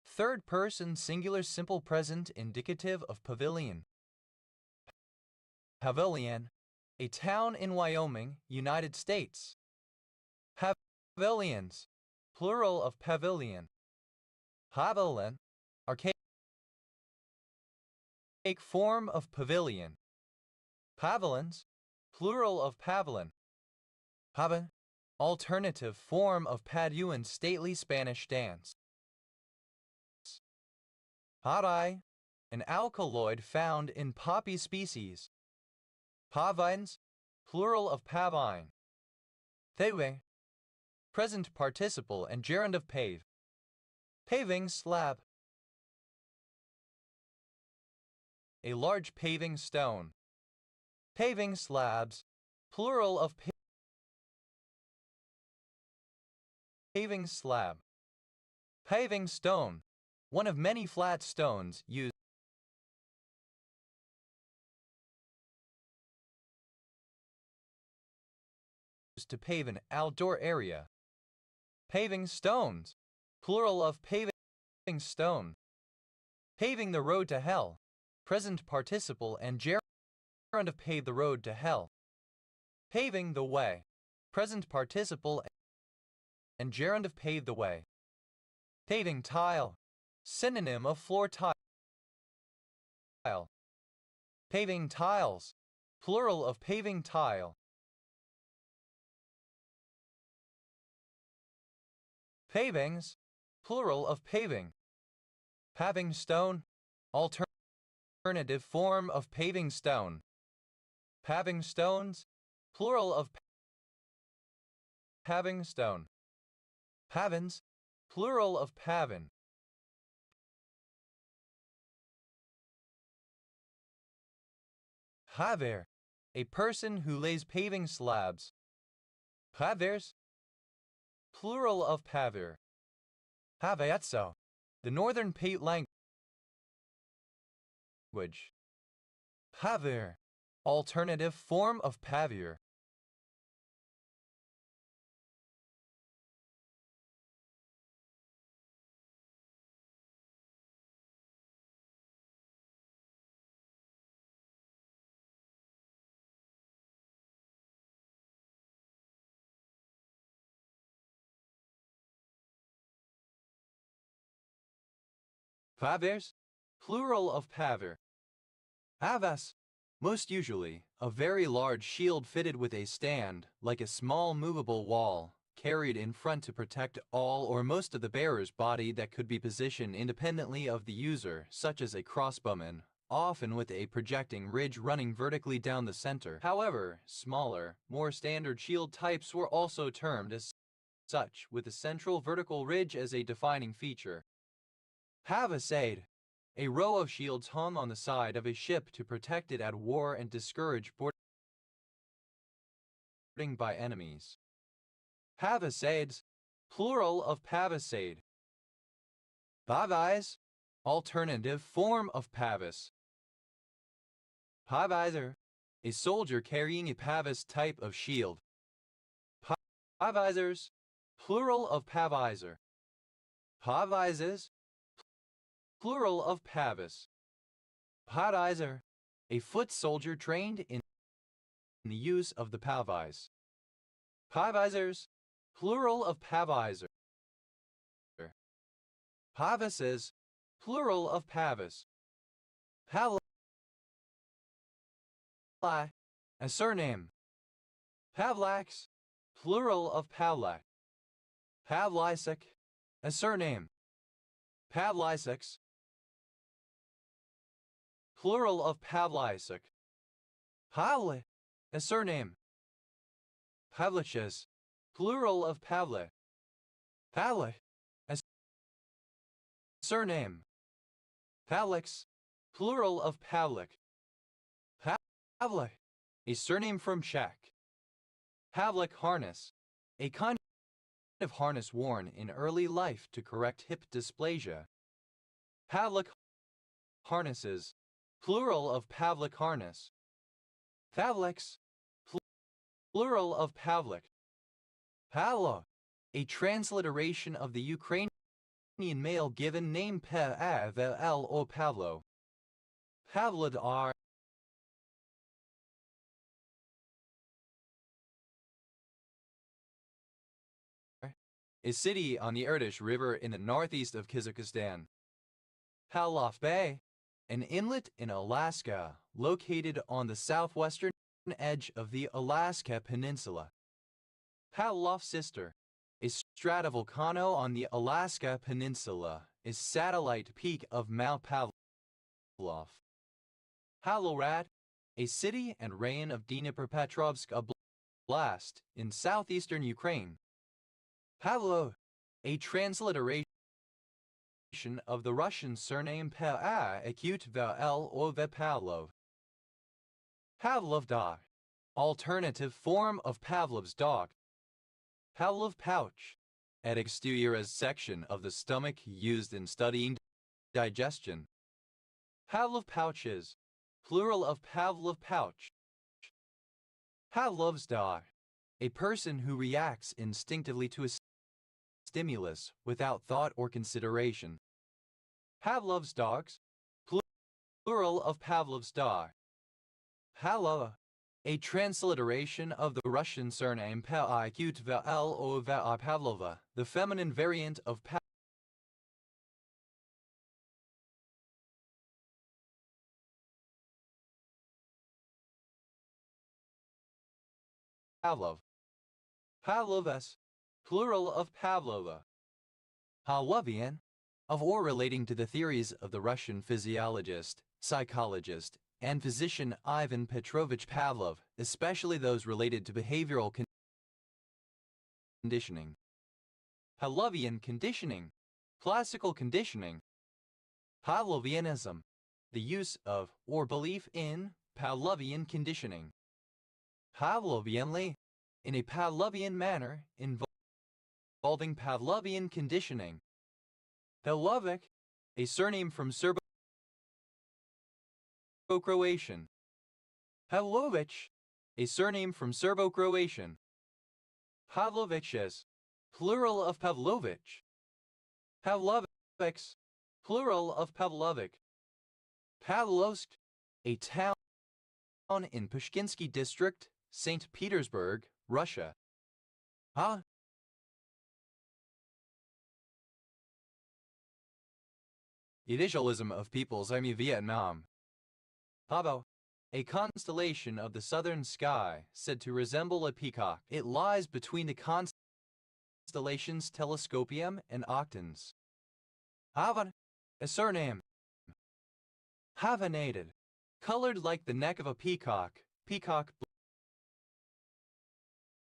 third person singular simple present indicative of pavilion. Pavilion, a town in Wyoming, United States. Pavilions, plural of pavilion. Pavilion, archaic form of pavilion. Pavilions, plural of pavilion. Pavan, alternative form of Paduan stately Spanish dance. Padai, an alkaloid found in poppy species. Pavines, plural of pavine. Thewe, present participle and gerund of pave. Paving slab, a large paving stone. Paving slabs, plural of paving slab. Paving stone, one of many flat stones used to pave an outdoor area. Paving stones, plural of paving stone. Paving the road to hell, present participle and gerund of pave the road to hell. Paving the way, present participle and gerund of pave the way. Paving tile, synonym of floor tile. Paving tiles, plural of paving tile. Pavings, plural of paving. Paving stone, alternative form of paving stone. Paving stones, plural of paving stone. Pavins, plural of pavin. Paver, a person who lays paving slabs. Pavers, plural of paver. Paveazzo, the northern Pate language. Paver, alternative form of pavir. Pavers, plural of paver. Havas, most usually, a very large shield fitted with a stand, like a small movable wall, carried in front to protect all or most of the bearer's body that could be positioned independently of the user, such as a crossbowman, often with a projecting ridge running vertically down the center. However, smaller, more standard shield types were also termed as such, with a central vertical ridge as a defining feature. Palisade, a row of shields hung on the side of a ship to protect it at war and discourage boarding by enemies. Palisades, plural of palisade. Pavis, alternative form of pavis. Pavisor, a soldier carrying a pavis type of shield. Pavisors, plural of pavisor. Pavises, plural of pavis. Pavisor, a foot soldier trained in the use of the pavis. Pavisors, plural of pavisor. Pavises, plural of pavis. Pali, a surname. Pavlax, plural of Pavlak. Pavlisic, a surname. Pavlisics, plural of Pavlisic. Pavli, a surname. Pavliches, plural of Pavle. Pavlik, a surname. Pavlix, plural of Pavlik. Pavlik, a surname from Czech. Pavlik harness, a kind of harness worn in early life to correct hip dysplasia. Pavlik harnesses, plural of Pavlik harness. Pavliks, plural of Pavlik. Pavlo, a transliteration of the Ukrainian male given name Pavel or Pavlo. Pavlodar, a city on the Irtysh River in the northeast of Kazakhstan. Pavlov Bay, an inlet in Alaska located on the southwestern edge of the Alaska Peninsula. Pavlov's sister, a stratovolcano on the Alaska Peninsula, is satellite peak of Mount Pavlov. Pavlograd, a city and rayon of Dnipropetrovsk Oblast in southeastern Ukraine. Pavlo, a transliteration of the Russian surname acute Vel or Pavlov. Pavlov dog, alternative form of Pavlov's dog. Pavlov pouch, at exterior section of the stomach used in studying digestion. Pavlov pouches, plural of Pavlov pouch. Pavlov's dog, a person who reacts instinctively to a stimulus without thought or consideration. Pavlov's dogs, plural of Pavlov's dog. Pavlova, a transliteration of the Russian surname Vel or Pavlova, the feminine variant of Pavlov. Pavlovas, plural of Pavlova. Pavlovian, of or relating to the theories of the Russian physiologist, psychologist, and physician Ivan Petrovich Pavlov, especially those related to behavioral conditioning. Pavlovian conditioning, classical conditioning. Pavlovianism, the use of or belief in Pavlovian conditioning. Pavlovianly, in a Pavlovian manner involving Pavlovian conditioning. Pavlovic, a surname from Serbo-Croatian. Pavlovich, a surname from Serbo-Croatian. Pavloviches, plural of Pavlovich. Pavlovics, plural of Pavlovic. Pavlovsk, a town in Pushkinsky district, St. Petersburg, Russia. Initialism of People's Army Vietnam. Pavo, a constellation of the southern sky, said to resemble a peacock. It lies between the constellations Telescopium and Octans. Havan, a surname. Havanated, colored like the neck of a peacock, peacock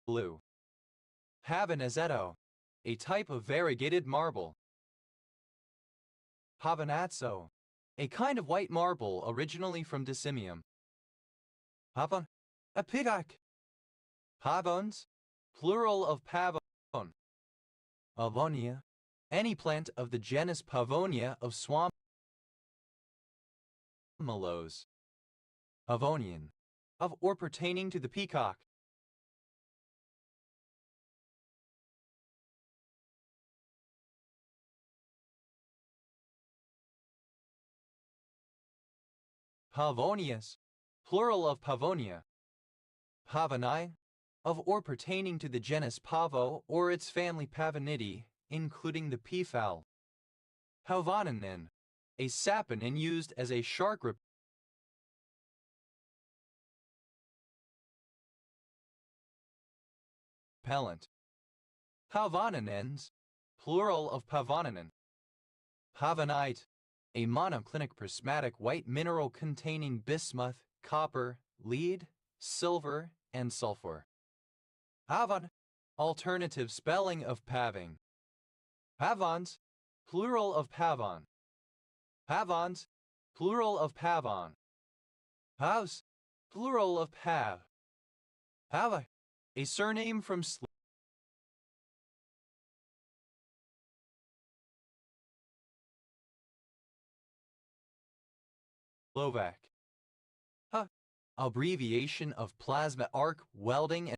blue. Havanazetto, a type of variegated marble. Havanazzo, a kind of white marble originally from Decimium. Pavon, a peacock. Pavons, plural of pavon. Pavonia, any plant of the genus Pavonia of swamp mallows. Pavonian, of or pertaining to the peacock. Pavonius, plural of Pavonia. Pavoni, of or pertaining to the genus Pavo or its family Pavonidae, including the peafowl. Pavonanin, a saponin used as a shark repellent. Pavonanins, plural of Pavonanin. Pavonite, a monoclinic prismatic white mineral containing bismuth, copper, lead, silver, and sulfur. Pavon, alternative spelling of paving. Pavons, plural of pavon. Pavons, plural of pavon. Pavs, plural of pav. Pava, a surname from Slovak. Abbreviation of plasma arc welding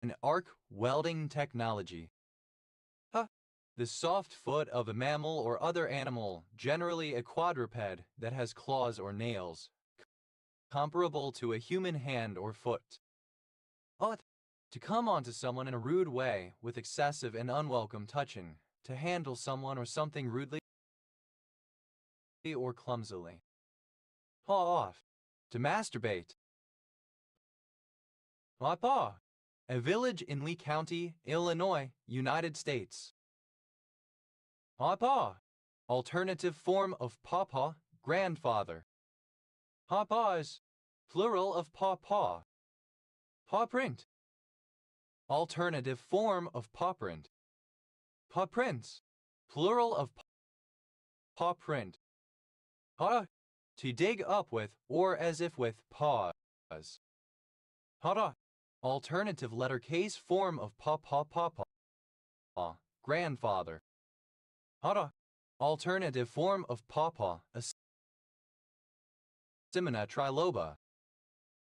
and arc welding technology. The soft foot of a mammal or other animal, generally a quadruped, that has claws or nails, comparable to a human hand or foot. To come onto someone in a rude way, with excessive and unwelcome touching, to handle someone or something rudely or clumsily. Paw off. To masturbate. La Paw, a village in Lee County, Illinois, United States. Pawpaw, alternative form of pawpaw, grandfather. Pawpaws, plural of pawpaw. Pawprint, alternative form of pawprint. Pawprints, plural of pawprint. Paw, to dig up with or as if with paws. Paw, alternative letter case form of pawpaw, grandfather. Paw, alternative form of pawpaw, Asimina triloba.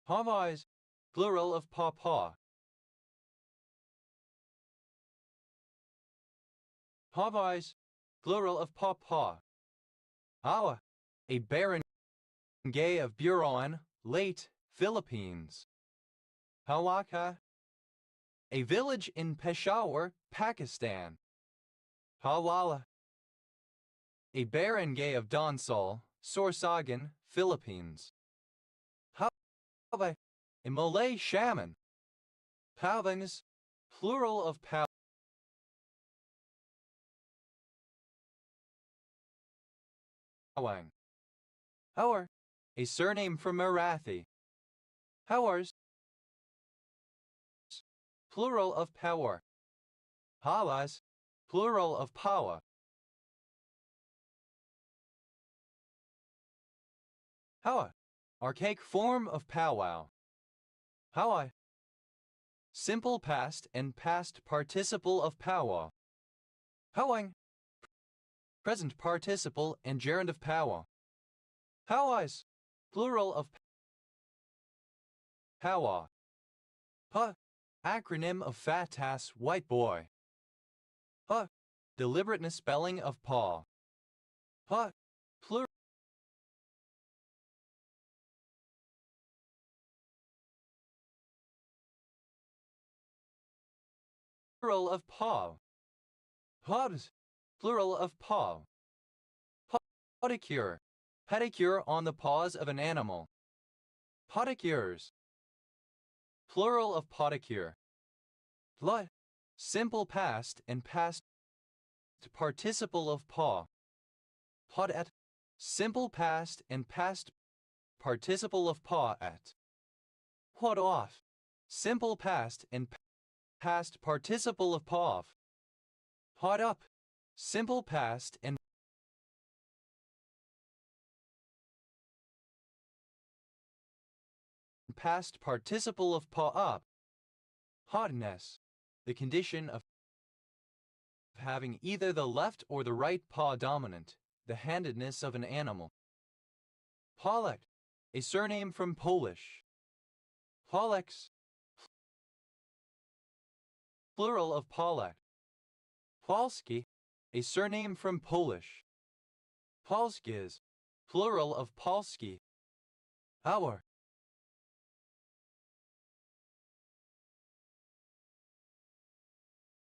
Pawpaws, plural of pawpaw. Pawpaws, plural of pawpaw. Awa, a barangay of Buruan, late Philippines. Hawaka, a village in Peshawar, Pakistan. Hawala, a barangay of Donsol, Sorsogon, Philippines. Hawa, a Malay shaman. Pavings, plural of Howang. Howar, a surname from Marathi. Howars, plural of power. Hawas, plural of power. Howa, archaic form of powwow. Howa, simple past and past participle of powwow. Howang, present participle and gerund of powwow. Howas, plural of powwow. Ha, acronym of fat ass white boy. Ha, deliberateness spelling of paw. Ha, plural of paw. Paws, plural of paw. Pedicure, pedicure on the paws of an animal. Pedicures, plural of pedicure. Blood, simple past and past participle of paw. Pod at, simple past and past participle of paw at. Pod off, simple past and past participle of paw. Pod up, simple past and past participle of paw up. Hotness, the condition of having either the left or the right paw dominant, the handedness of an animal. Polek, a surname from Polish. Poleks, plural of Polek. Polski, a surname from Polish. Polskis, plural of Polski. Our,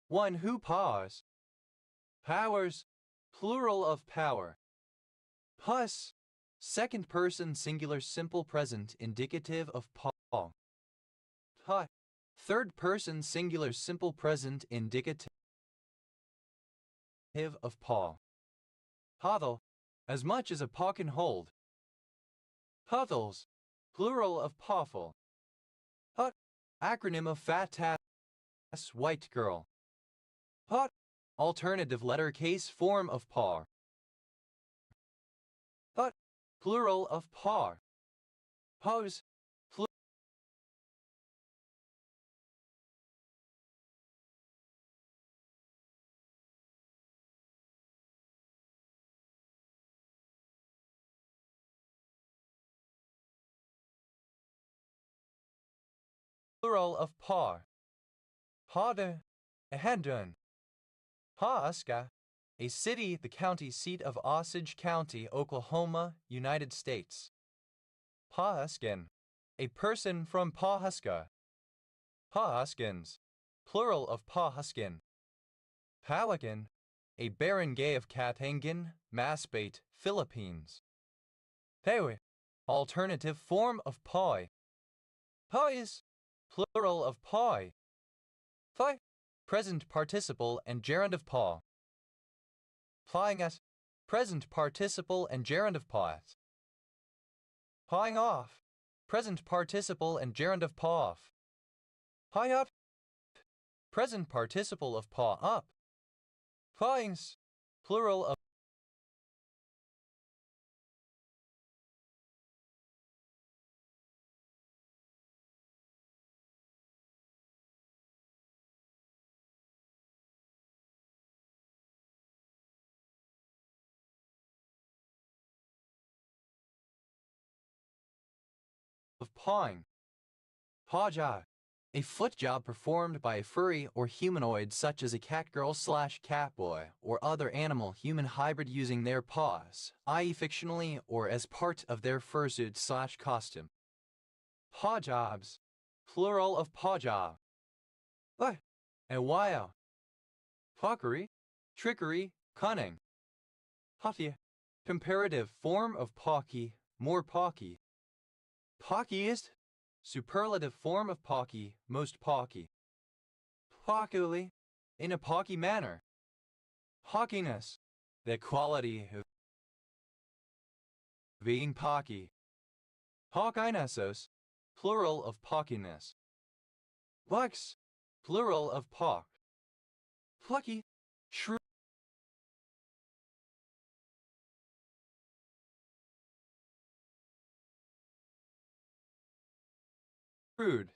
one who paws. Powers, plural of power. Pus, second person singular simple present indicative of paw. Pa, third person singular simple present indicative of paw. Pathel, as much as a paw can hold. Puthels, plural of pawful. Hut, acronym of fat ass white girl. Hut, alternative letter case form of paw. Hut, plural of paw. Pose, plural of paw. Pade, Hendon. Pawhuska, a city, the county seat of Osage County, Oklahoma, United States. Pawhuskin, a person from Pawhuska. Pawhuskins, plural of Pawhuskin. Palakan, a barangay of Katangan, Masbate, Philippines. Pewe, alternative form of poi. Pois, plural of poi. Poi, present participle and gerund of paw. Plying at, present participle and gerund of paw at. Pawing off, present participle and gerund of paw off. Pie up, present participle of paw up. Pawings, plural of pawing. Paw job, a foot job performed by a furry or humanoid such as a catgirl/catboy or other animal-human hybrid using their paws, i.e. fictionally or as part of their fursuit/costume. Paw jobs, plural of paw job. A while. Fuckery, trickery, cunning. Hottie, comparative form of pocky, more pocky. Pockiest, superlative form of pocky, most pocky. Pockily, in a pocky manner. Hawkiness, the quality of being pocky. Pawkinesos, plural of pawkiness. Bucks, plural of pawk. Plucky, shrewd,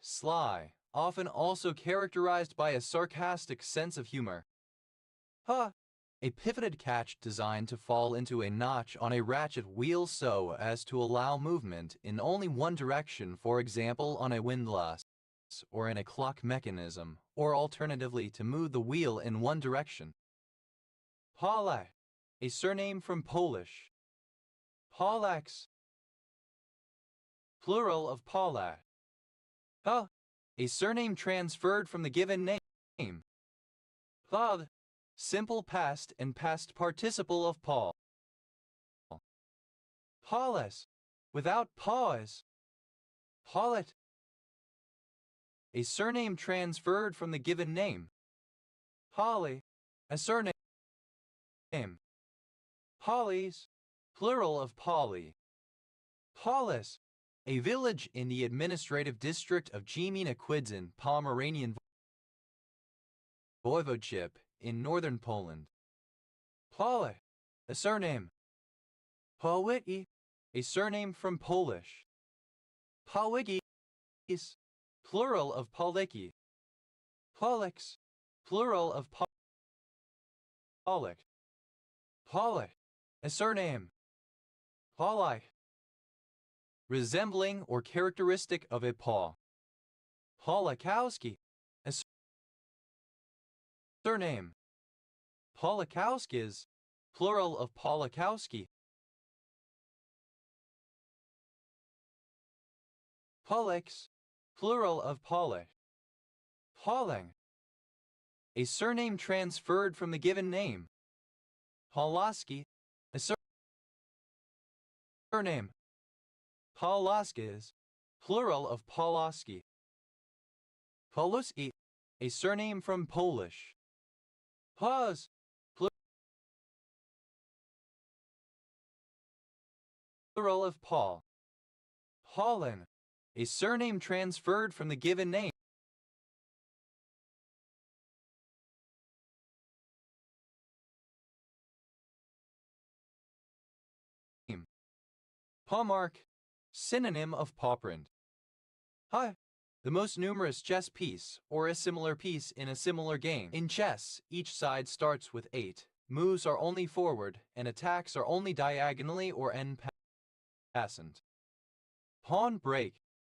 sly, often also characterized by a sarcastic sense of humor. A pivoted catch designed to fall into a notch on a ratchet wheel so as to allow movement in only one direction, for example on a windlass or in a clock mechanism, or alternatively to move the wheel in one direction. Pole, a surname from Polish. Polex, plural of Paula. A surname transferred from the given name. Thod, simple past and past participle of Paul. Paulus, without pause. Paulet, a surname transferred from the given name. Polly, a surname. Pollies, plural of Polly. Paulus, a village in the administrative district of Gmina-Kwidzyn, Pomeranian Voivodeship in northern Poland. Paule, a surname. Pawlicki, a surname from Polish. Pawlicki, plural of Pawlicki. Pawlix, plural of Pawlik. Pawlik, a surname. Pawlai, resembling or characteristic of a paw. Polakowski, a surname. Polakowskis, plural of Polakowski. Pollex, plural of Polek. Pauling, a surname transferred from the given name. Pawlowski, a surname. Pawlowskis, plural of Pawlowski. Pawluski, a surname from Polish. Pause, plural of Paul. Paulin, a surname transferred from the given name. Pawmark, synonym of pawprint. The most numerous chess piece, or a similar piece in a similar game. In chess, each side starts with 8. Moves are only forward, and attacks are only diagonally or en passant. Pawn break.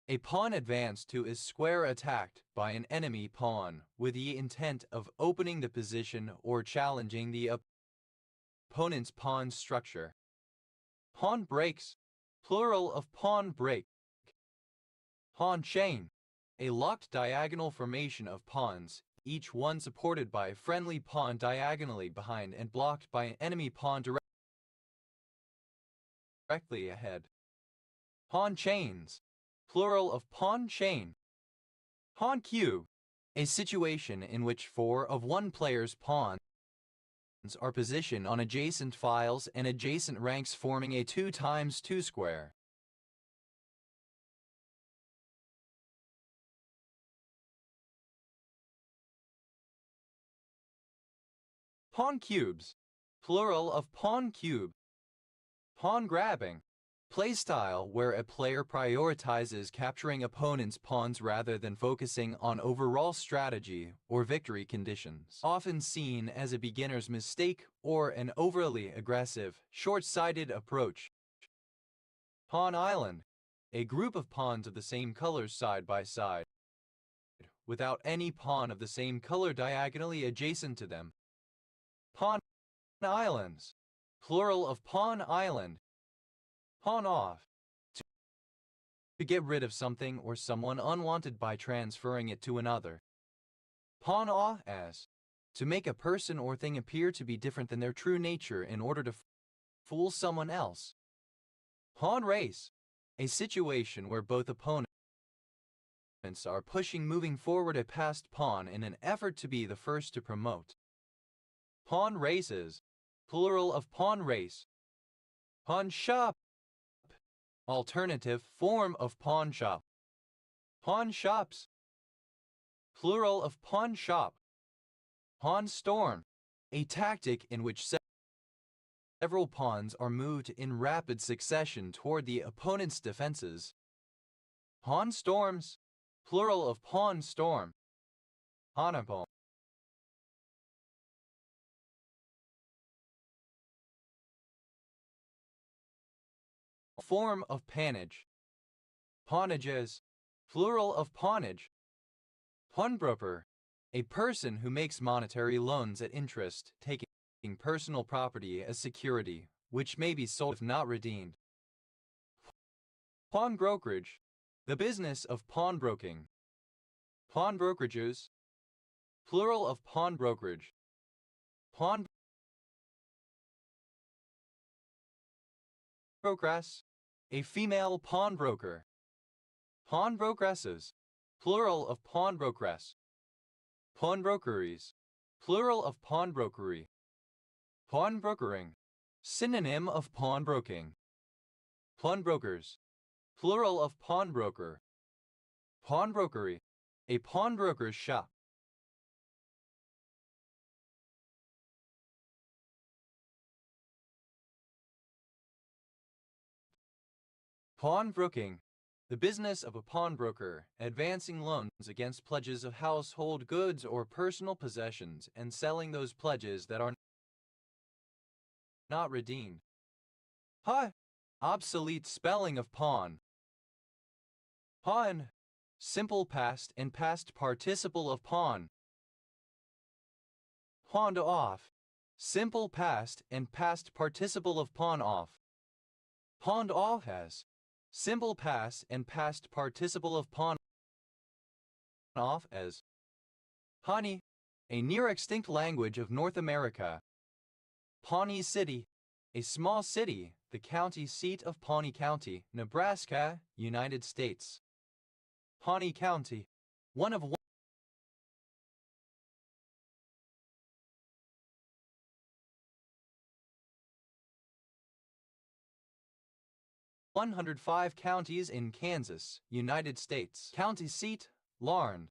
A pawn advanced to is square attacked by an enemy pawn with the intent of opening the position or challenging the opponent's pawn structure. Pawn breaks, plural of pawn break. Pawn chain, a locked diagonal formation of pawns, each one supported by a friendly pawn diagonally behind and blocked by an enemy pawn directly ahead. Pawn chains, plural of pawn chain. Pawn cube, a situation in which 4 of one player's pawns are positioned on adjacent files and adjacent ranks forming a 2x2 square. Pawn cubes, plural of pawn cube. Pawn grabbing, playstyle where a player prioritizes capturing opponent's pawns rather than focusing on overall strategy or victory conditions. Often seen as a beginner's mistake or an overly aggressive, short-sighted approach. Pawn island, a group of pawns of the same colors side by side, without any pawn of the same color diagonally adjacent to them. Pawn islands, plural of pawn island. Pawn off, to get rid of something or someone unwanted by transferring it to another. Pawn off as, to make a person or thing appear to be different than their true nature in order to fool someone else. Pawn race, a situation where both opponents are moving forward a passed pawn in an effort to be the first to promote. Pawn races, plural of pawn race. Pawn shop, Alternative form of pawn shop. Pawn shops. Plural of pawn shop. Pawn storm. A tactic in which several pawns are moved in rapid succession toward the opponent's defenses. Pawn storms. Plural of pawn storm. Pawnapon. Form of pawnage. Pawnages. Plural of pawnage. Pawnbroker. A person who makes monetary loans at interest, taking personal property as security, which may be sold if not redeemed. Pawnbrokerage. The business of pawnbroking. Pawnbrokerages. Plural of pawnbrokerage. Pawnbrokeress. A female pawnbroker. Pawnbrokeresses. Plural of pawnbrokeress. Pawnbrokeries. Plural of pawnbrokery. Pawnbrokering. Synonym of pawnbroking. Pawnbrokers. Plural of pawnbroker. Pawnbrokery. A pawnbroker's shop. Pawnbroking. The business of a pawnbroker, advancing loans against pledges of household goods or personal possessions and selling those pledges that are not redeemed. Obsolete spelling of pawn. Pawn. Simple past and past participle of pawn. Pawned off. Simple past and past participle of pawn off. Pawned off as. Simple past and past participle of pawn off as. Pawnee. A near-extinct language of North America. Pawnee City. A small city, the county seat of Pawnee County, Nebraska, United States. Pawnee County. One of 105 counties in Kansas, United States. County seat, Larned.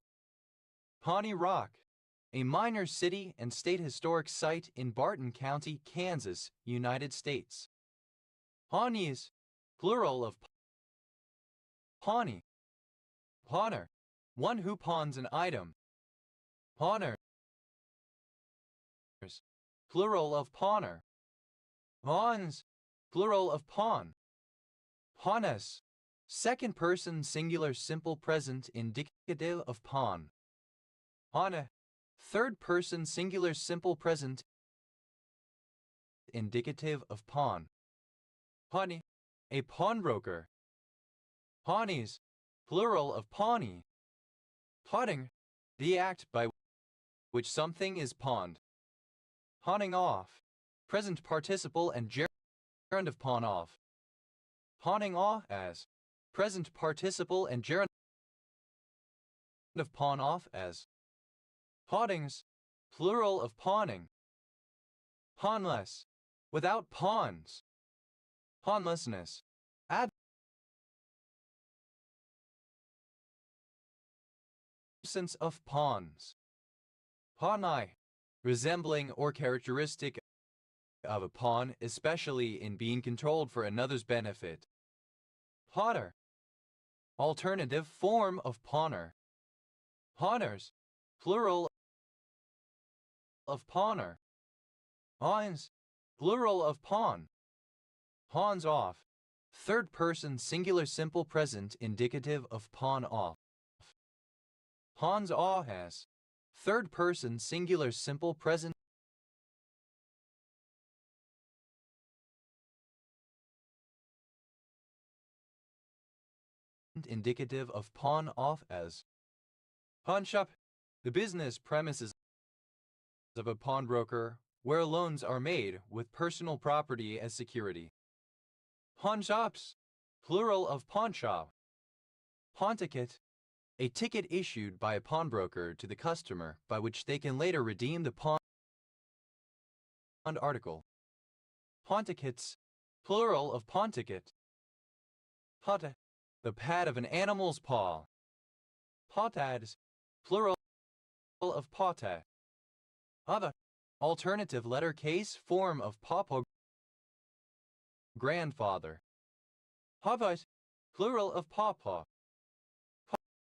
Pawnee Rock. A minor city and state historic site in Barton County, Kansas, United States. Pawnees. Plural of Pawnee. Pawner. One who pawns an item. Pawners. Plural of pawner. Pawns. Plural of pawn. Pawness. Second person singular simple present indicative of pawn. Pawneh. Third person singular simple present indicative of pawn. Pawnee. A pawnbroker. Pawnees. Plural of pawnee. Pawning. The act by which something is pawned. Pawning off. Present participle and gerund of pawn off. Pawning off as. Present participle and gerund of pawn off as. Pawnings. Plural of pawning. Pawnless. Without pawns. Pawnlessness. Absence of pawns. Pawneye. Resembling or characteristic of a pawn, especially in being controlled for another's benefit. Pawner. Alternative form of pawner. Pawners. Plural of pawner. Pawns. Plural of pawn. Pawns off. Third person singular simple present indicative of pawn off. Pawns off as. Third person singular simple present indicative of pawn off as. Pawn shop. The business premises of a pawnbroker where loans are made with personal property as security. Pawn shops. Plural of pawn shop. Pawn ticket. A ticket issued by a pawnbroker to the customer by which they can later redeem the pawned article. Pawn tickets. Plural of pawn ticket. Pata, the pad of an animal's paw. Potads, plural of pota. Other, alternative letter case form of papa, grandfather. Havat, plural of pawpaw.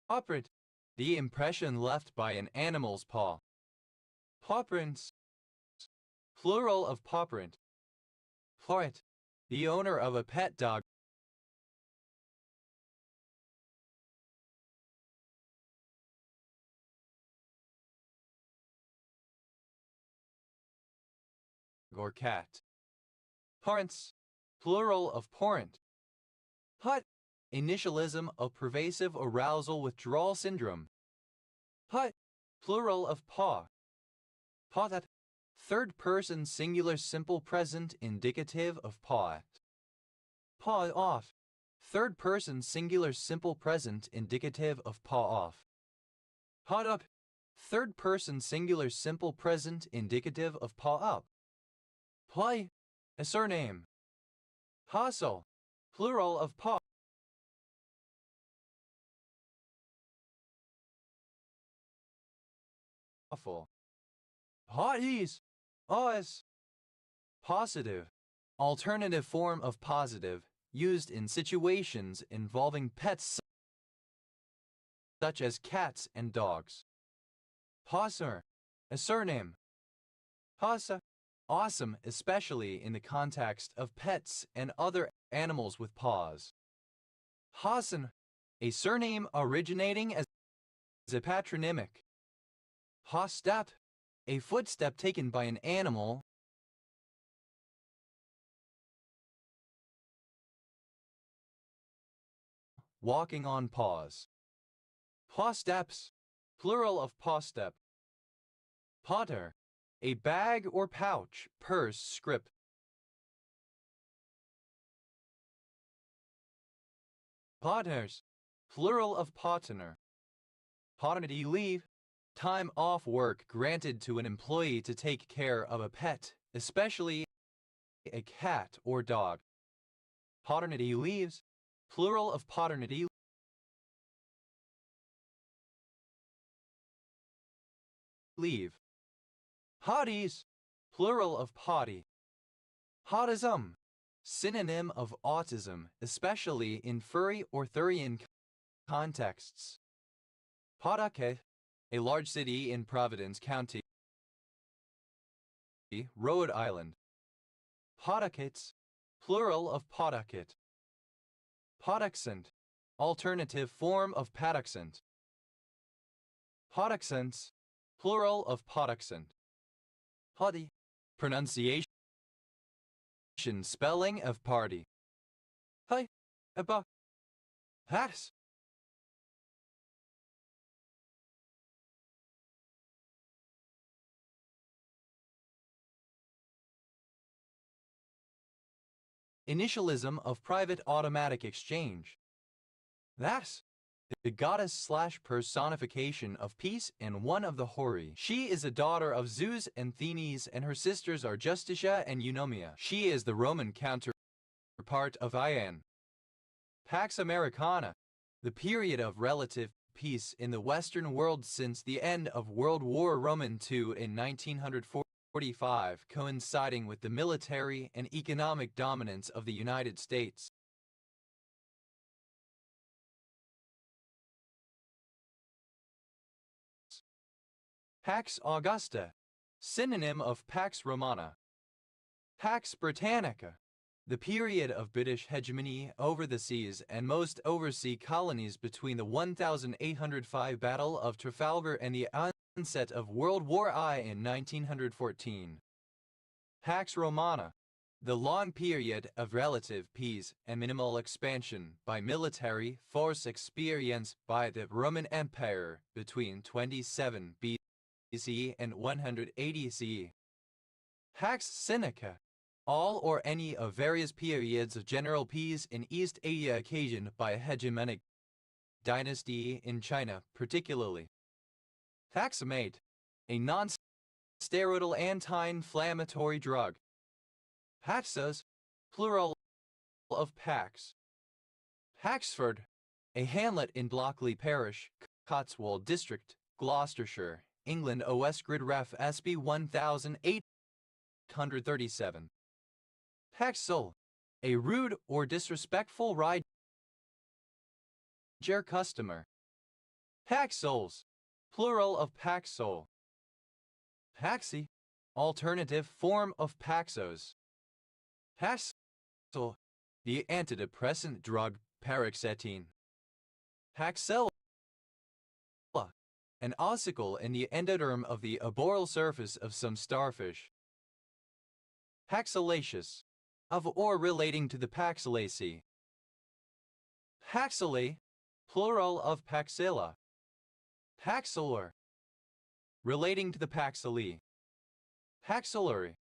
Pawprint, the impression left by an animal's paw. Pawprints, plural of pawprint. Plorit, the owner of a pet dog. Or cat. Parents, plural of parent. Hut, initialism of pervasive arousal withdrawal syndrome. Hut, plural of paw. Pawtat, third person singular simple present indicative of paw. Paw off, third person singular simple present indicative of paw off. Hot up, third person singular simple present indicative of paw up. Play, a surname. Hustle, plural of paw. Awful. Hotties, os. Positive, alternative form of positive, used in situations involving pets such as cats and dogs. Posser, a surname. Hassa, awesome, especially in the context of pets and other animals with paws. Hassan, a surname originating as a patronymic. Hostep, a footstep taken by an animal. Walking on paws. Paw steps, plural of paw step. Potter, a bag or pouch, purse, script. Potters, plural of pottener. Paternity leave, time off work granted to an employee to take care of a pet, especially a cat or dog. Paternity leaves, plural of paternity leave. Hotties, plural of potty. Autism, synonym of autism, especially in furry or thurian contexts. Pawtucket, a large city in Providence County, Rhode Island. Pawtuckets, plural of Pawtucket. Patuxent, alternative form of Patuxent. Patuxents, plural of Patuxent. Hottie, pronunciation, spelling of party. Hi, about hats. Initialism of private automatic exchange. That's the goddess/personification of peace and one of the Hori. She is a daughter of Zeus and Thenes, and her sisters are Justicia and Eunomia. She is the Roman counterpart of Ian. Pax Americana, the period of relative peace in the Western world since the end of World War II in 1945, coinciding with the military and economic dominance of the United States. Pax Augusta, synonym of Pax Romana. Pax Britannica, the period of British hegemony over the seas and most oversea colonies between the 1805 Battle of Trafalgar and the onset of World War I in 1914. Pax Romana, the long period of relative peace and minimal expansion by military force experienced by the Roman Empire between 27 BC and 180 CE. Pax Seneca, all or any of various periods of general peace in East Asia occasioned by a hegemonic dynasty in China particularly. Taxamate, a non-steroidal anti-inflammatory drug. Paxos, plural of Pax. Haxford, a hamlet in Blockley Parish, Cotswold District, Gloucestershire, England. OS Grid Ref SB 1837. Haxel, a rude or disrespectful ride customer. Haxols, plural of Paxol. Paxi, alternative form of Paxos. Paxil, the antidepressant drug paroxetine. Paxella, an ossicle in the endoderm of the arboreal surface of some starfish. Paxillaceous, of or relating to the Paxillaceae. Paxillary, plural of Paxilla. Paxillary, relating to the Paxilli. Paxillary,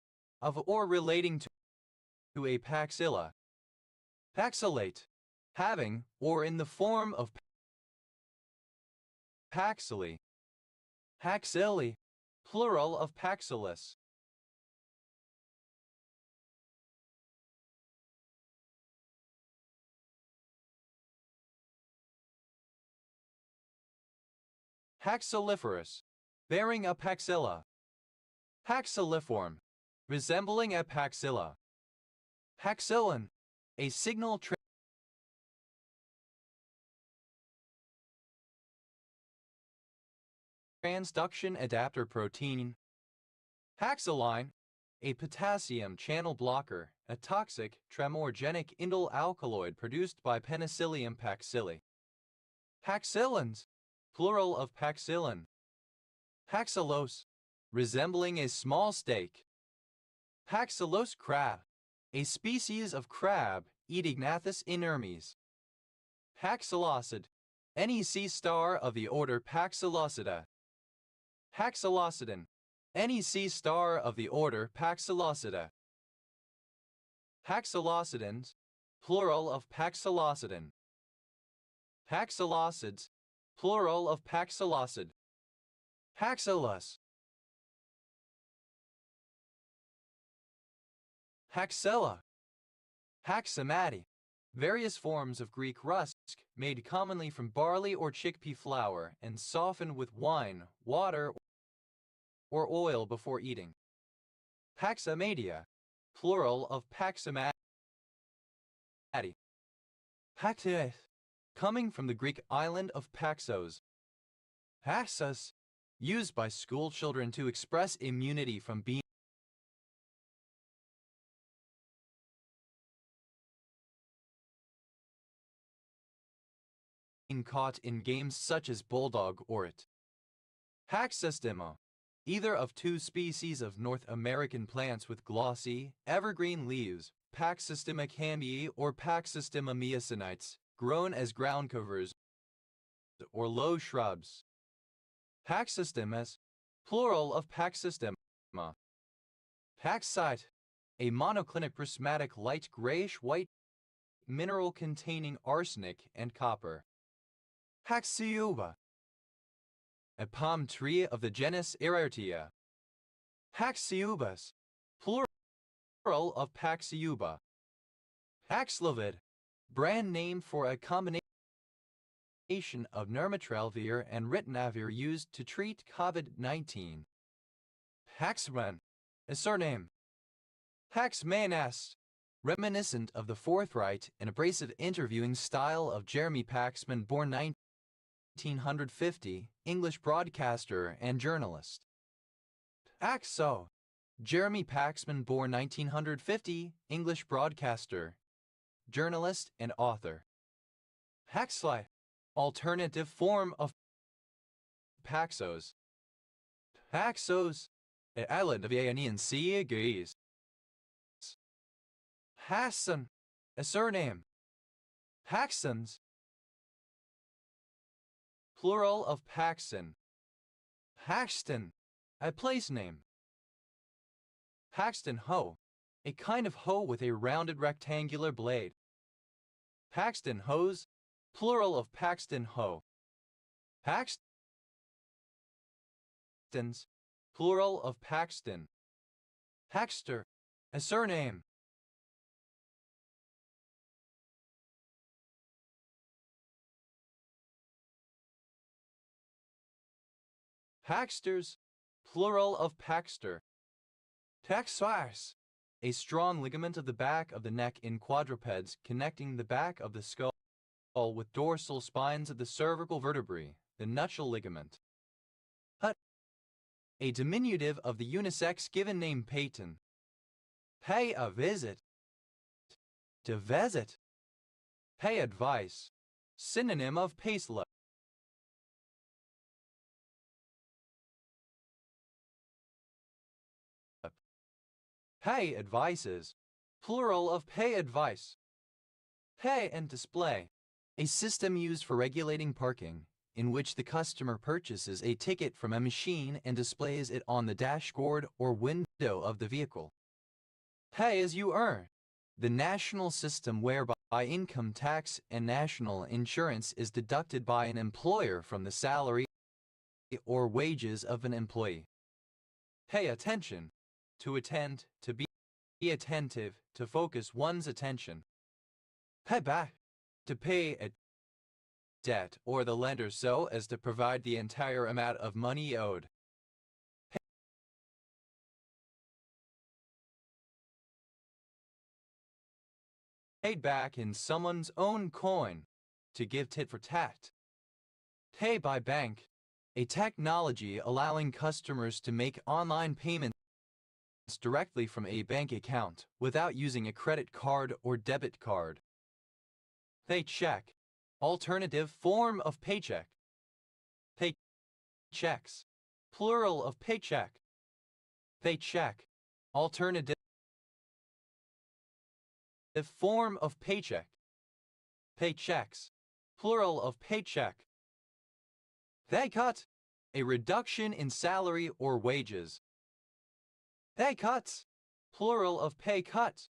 of or relating to a Paxilla. Paxillate, having or in the form of Paxilli. Paxilli, plural of Paxillus. Paxilliferous, bearing a paxilla. Paxilliform, resembling a paxilla. Paxillin, a signal transduction adapter protein. Paxilline, a potassium channel blocker, a toxic, tremorogenic indole alkaloid produced by Penicillium paxilli. Paxillins, plural of paxillin. Paxillose, resembling a small steak. Paxillose crab, a species of crab, Oedognathus inermes. Paxillocid, NEC star of the order Paxillocida. Paxillocidin, NEC star of the order Paxillocida. Paxillocidins, plural of Paxillocidin. Paxillocids, plural of Paxillocid. Paxillus. Paxilla. Paximati. Various forms of Greek rusk made commonly from barley or chickpea flour and softened with wine, water, or oil before eating. Paximadia, plural of Paximati. Paxis, coming from the Greek island of Paxos. Paxos, used by school children to express immunity from being caught in games such as Bulldog or it. Paxostema, either of two species of North American plants with glossy, evergreen leaves, Paxostema cambii or Paxostema myasinites, grown as ground covers or low shrubs. Paxostemas, plural of Paxostema. Paxite, a monoclinic prismatic light grayish-white mineral containing arsenic and copper. Paxiuba, a palm tree of the genus Irartia. Paxiubas, plural of Paxiuba. Paxlovid, brand name for a combination of nirmatrelvir and ritonavir used to treat COVID-19. Paxman, a surname. Paxmanas, reminiscent of the forthright and abrasive interviewing style of Jeremy Paxman, born 1950, English broadcaster and journalist. Paxo, Jeremy Paxman, born 1950, English broadcaster, journalist and author. Paxli, alternative form of Paxos. Paxos, an island of the Aegean Sea, Greece. Hassan, a surname. Paxons, plural of Paxton. Paxton, a place name. Paxton hoe, a kind of hoe with a rounded rectangular blade. Paxton hose, plural of Paxton hoe. Paxtons, plural of Paxton. Paxter, a surname. Paxters, plural of paxter. Taxars, a strong ligament of the back of the neck in quadrupeds connecting the back of the skull with dorsal spines of the cervical vertebrae, the nuptial ligament. Hut, a diminutive of the unisex given name Peyton. Pay a visit. To visit. Pay advice, synonym of payslip. Pay advices, plural of pay advice. Pay and display, a system used for regulating parking, in which the customer purchases a ticket from a machine and displays it on the dashboard or window of the vehicle. Pay as you earn, the national system whereby income tax and national insurance is deducted by an employer from the salary or wages of an employee. Pay attention, to attend, to be attentive, to focus one's attention. Pay back, to pay a debt or the lender so as to provide the entire amount of money owed. Paid back in someone's own coin, to give tit for tat. Pay by bank, a technology allowing customers to make online payments directly from a bank account without using a credit card or debit card. Paycheck, alternative form of paycheck. Paychecks, plural of paycheck. Paycheck, alternative form of paycheck. Paychecks, plural of paycheck. Pay cut, a reduction in salary or wages. Pay cuts, plural of pay cut.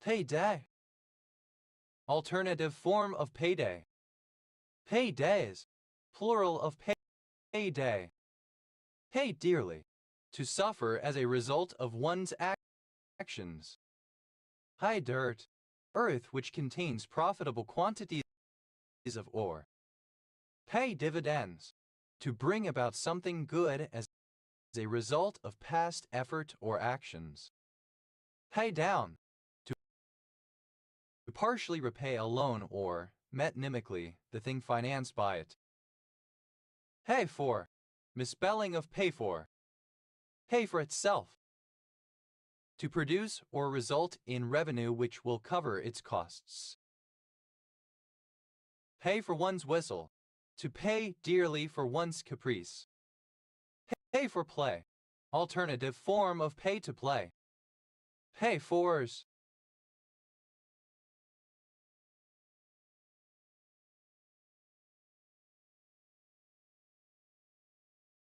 Payday, alternative form of payday. Paydays, plural of payday. Pay dearly, to suffer as a result of one's actions. High dirt, earth which contains profitable quantities of ore. Pay dividends, to bring about something good as a result of past effort or actions. Pay down, to partially repay a loan or, metonymically, the thing financed by it. Pay for, misspelling of pay for. Pay for itself, to produce or result in revenue which will cover its costs. Pay for one's whistle, to pay dearly for one's caprice. Pay for play, alternative form of pay to play. Pay fors,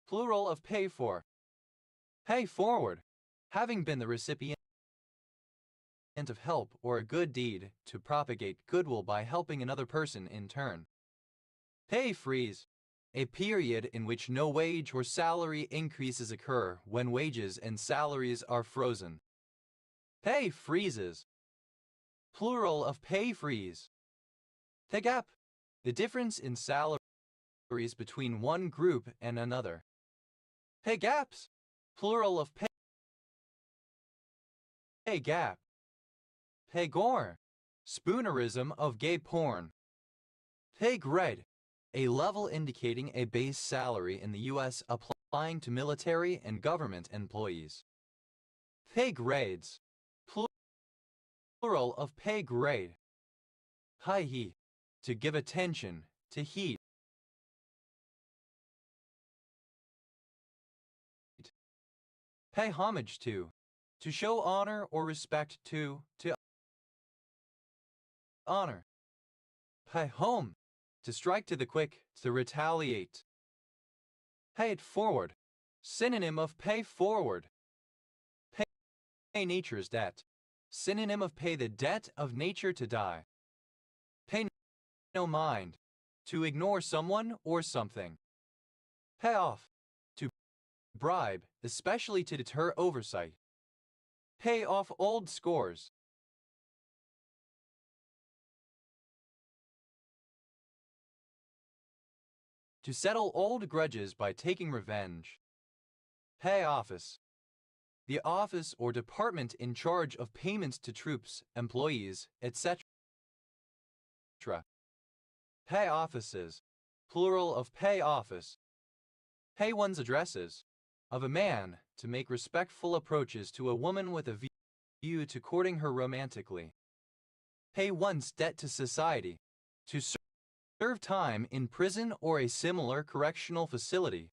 plural of pay for. Pay forward, having been the recipient of help or a good deed to propagate goodwill by helping another person in turn. Pay freeze, a period in which no wage or salary increases occur when wages and salaries are frozen. Pay freezes, plural of pay freeze. Pay gap, the difference in salaries between one group and another. Pay gaps, plural of pay gap. Pay gore, spoonerism of gay porn. Pay grade, a level indicating a base salary in the U.S. applying to military and government employees. Pay grades, plural of pay grade. High heat, to give attention, to heed. Pay homage to show honor or respect to honor. Pay home, to strike to the quick, to retaliate. Pay it forward, synonym of pay forward. Pay nature's debt, synonym of pay the debt of nature to die. Pay no mind, to ignore someone or something. Pay off, to bribe, especially to deter oversight. Pay off old scores. To settle old grudges by taking revenge. Pay office. The office or department in charge of payments to troops, employees, etc. Pay offices. Plural of pay office. Pay one's addresses. Of a man, to make respectful approaches to a woman with a view to courting her romantically. Pay one's debt to society. To serve time in prison or a similar correctional facility.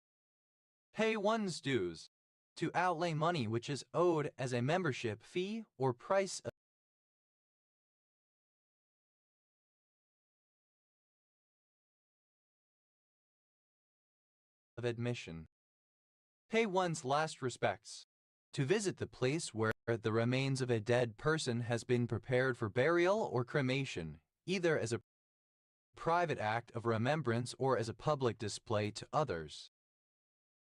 Pay one's dues. To outlay money which is owed as a membership fee or price of admission. Pay one's last respects. To visit the place where the remains of a dead person has been prepared for burial or cremation, either as a private act of remembrance or as a public display to others.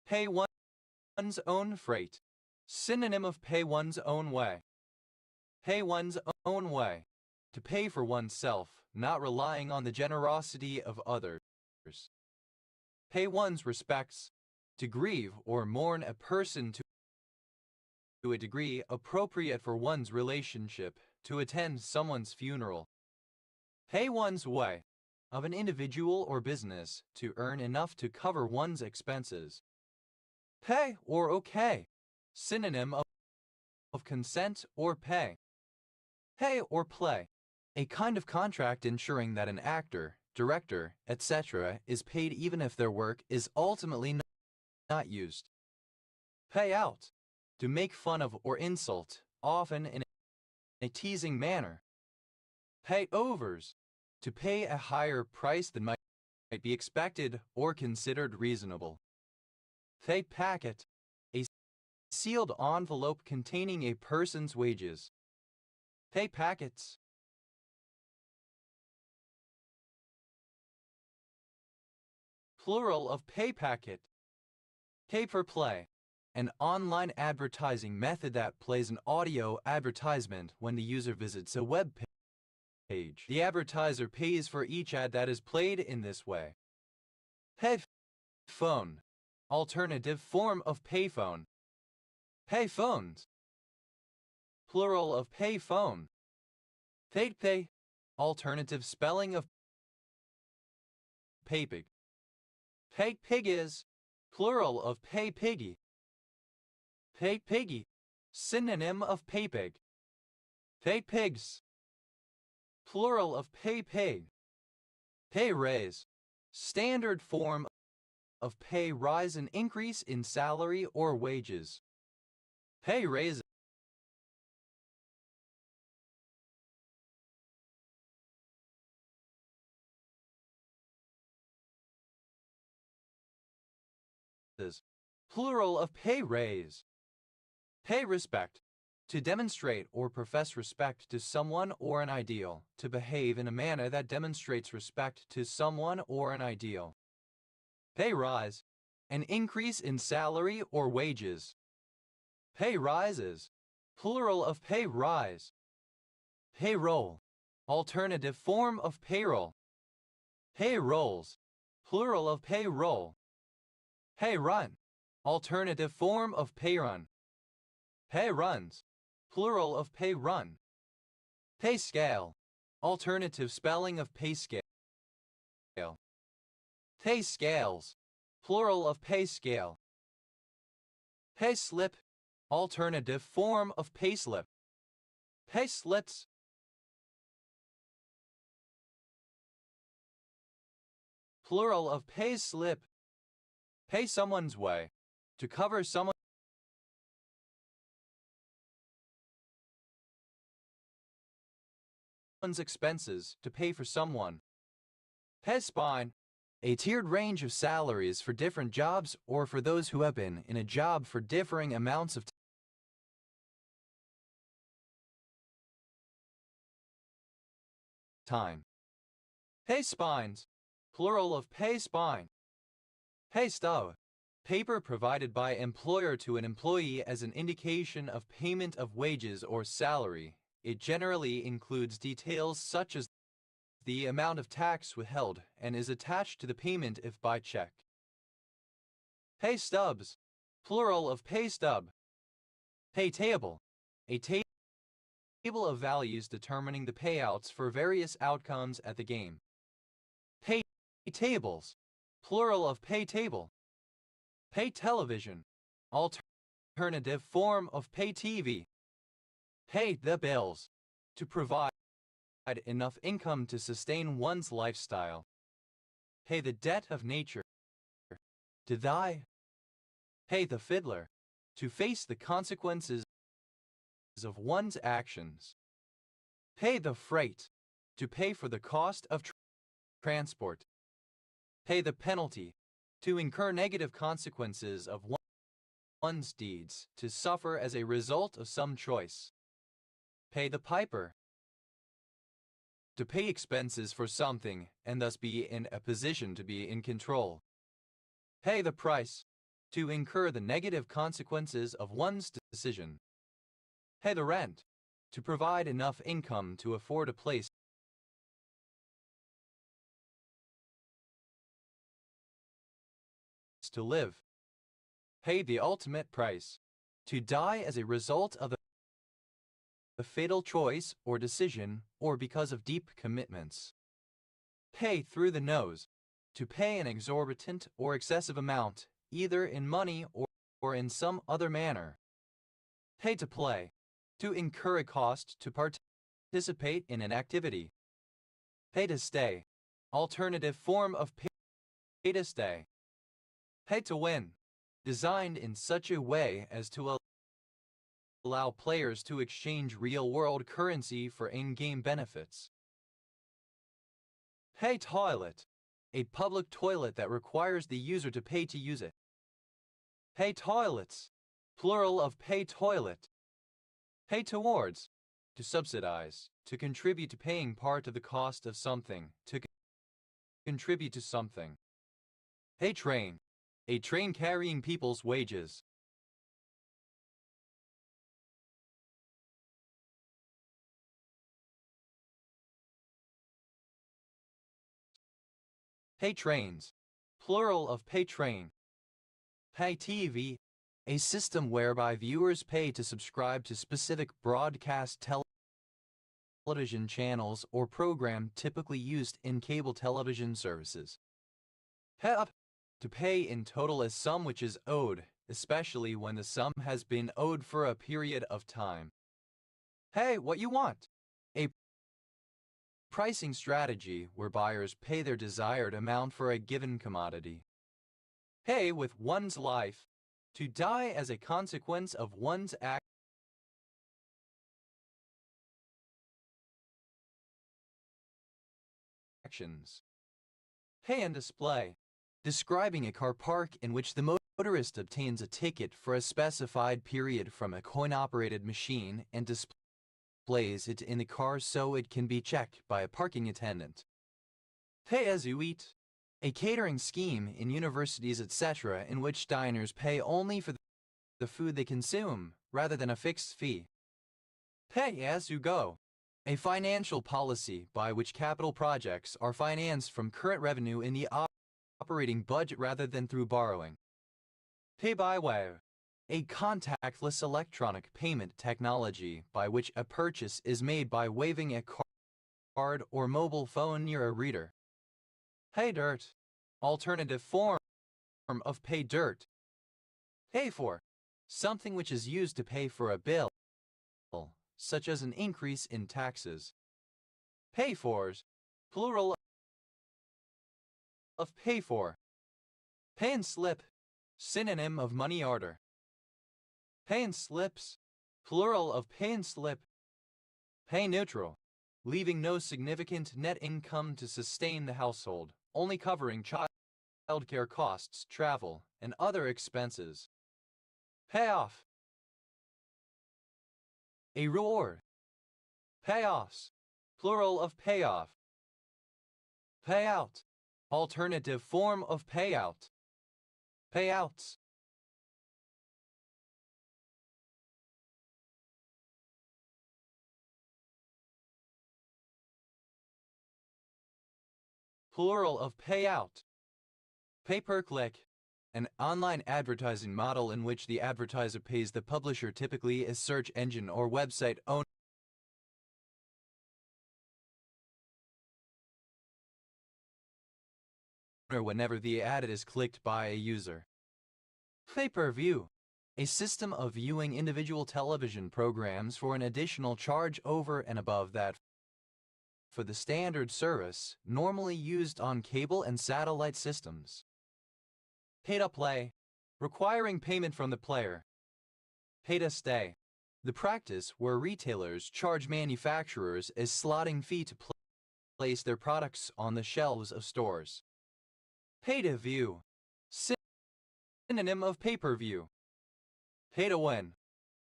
Pay one's own freight. Synonym of pay one's own way. Pay one's own way. To pay for oneself, not relying on the generosity of others. Pay one's respects. To grieve or mourn a person to a degree appropriate for one's relationship, to attend someone's funeral. Pay one's way. Of an individual or business, to earn enough to cover one's expenses. Pay or okay. Synonym of consent or pay. Pay or play. A kind of contract ensuring that an actor, director, etc. is paid even if their work is ultimately not used. Pay out. To make fun of or insult, often in a teasing manner. Pay overs. To pay a higher price than might be expected or considered reasonable. Pay packet. A sealed envelope containing a person's wages. Pay packets. Plural of pay packet. Pay per play. An online advertising method that plays an audio advertisement when the user visits a web page. The advertiser pays for each ad that is played in this way. Pay phone. Alternative form of payphone. Pay phones. Plural of pay phone. Pay. Alternative spelling of paypig. Pay pig is. Plural of pay piggy. Pay piggy. Synonym of paypig. Pay pigs. Plural of pay pig. Pay raise. Standard form of pay rise and increase in salary or wages. Pay raises. Plural of pay raise. Pay respect. To demonstrate or profess respect to someone or an ideal. To behave in a manner that demonstrates respect to someone or an ideal. Pay rise. An increase in salary or wages. Pay rises. Plural of pay rise. Payroll. Alternative form of payroll. Payrolls. Plural of payroll. Pay run. Alternative form of pay run. Pay runs. Plural of pay run. Pay scale. Alternative spelling of pay scale. Pay scales. Plural of pay scale. Pay slip. Alternative form of pay slip. Pay slips. Plural of pay slip. Pay someone's way. To cover someone's expenses, to pay for someone. Pay spine. A tiered range of salaries for different jobs or for those who have been in a job for differing amounts of time. Pay spines. Plural of pay spine. Pay stub. Paper provided by employer to an employee as an indication of payment of wages or salary. It generally includes details such as the amount of tax withheld and is attached to the payment if by check. Pay stubs, plural of pay stub. Pay table, a table of values determining the payouts for various outcomes at the game. Pay tables, plural of pay table. Pay television, alternative form of pay TV. Pay the bills, to provide enough income to sustain one's lifestyle. Pay the debt of nature, to die. Pay the fiddler, to face the consequences of one's actions. Pay the freight, to pay for the cost of transport. Pay the penalty, to incur negative consequences of one's deeds, to suffer as a result of some choice. Pay the piper, to pay expenses for something and thus be in a position to be in control. Pay the price, to incur the negative consequences of one's decision. Pay the rent, to provide enough income to afford a place to live. Pay the ultimate price, to die as a result of a fatal choice or decision or because of deep commitments. Pay through the nose, to pay an exorbitant or excessive amount, either in money or in some other manner. Pay to play, to incur a cost to participate in an activity. Pay to stay, alternative form of pay to stay. Pay to win, designed in such a way as to allow players to exchange real-world currency for in-game benefits. Pay toilet, a public toilet that requires the user to pay to use it. Pay toilets, plural of pay toilet. Pay towards, to subsidize, to contribute to paying part of the cost of something, to contribute to something. Pay train, a train carrying people's wages. Pay trains, plural of pay train. Pay TV, a system whereby viewers pay to subscribe to specific broadcast television channels or program typically used in cable television services. Pay up, to pay in total a sum which is owed, especially when the sum has been owed for a period of time. Pay what you want, a pricing strategy where buyers pay their desired amount for a given commodity. Pay with one's life, to die as a consequence of one's actions. Pay and display, describing a car park in which the motorist obtains a ticket for a specified period from a coin-operated machine and displays it in the car so it can be checked by a parking attendant. Pay as you eat, a catering scheme in universities etc. in which diners pay only for the food they consume rather than a fixed fee. Pay as you go, a financial policy by which capital projects are financed from current revenue in the operating budget rather than through borrowing. Pay by wire, a contactless electronic payment technology by which a purchase is made by waving a card or mobile phone near a reader. Pay dirt, alternative form of pay dirt. Pay for, something which is used to pay for a bill, such as an increase in taxes. Pay-fors, plural of pay for. Pay and slip, synonym of money order. Pay and slips, plural of pay and slip. Pay neutral, leaving no significant net income to sustain the household, only covering childcare costs, travel, and other expenses. Pay off, a reward. Payoffs, plural of payoff. Payout, alternative form of payout. Payouts. plural of payout. Pay-per-click, an online advertising model in which the advertiser pays the publisher, typically a search engine or website owner, whenever the ad is clicked by a user. Pay-per-view, a system of viewing individual television programs for an additional charge over and above that for the standard service normally used on cable and satellite systems. Pay-to-play, requiring payment from the player. Pay-to-stay, the practice where retailers charge manufacturers a slotting fee to place their products on the shelves of stores. Pay-to-view, synonym of pay-per-view. Pay-to-win,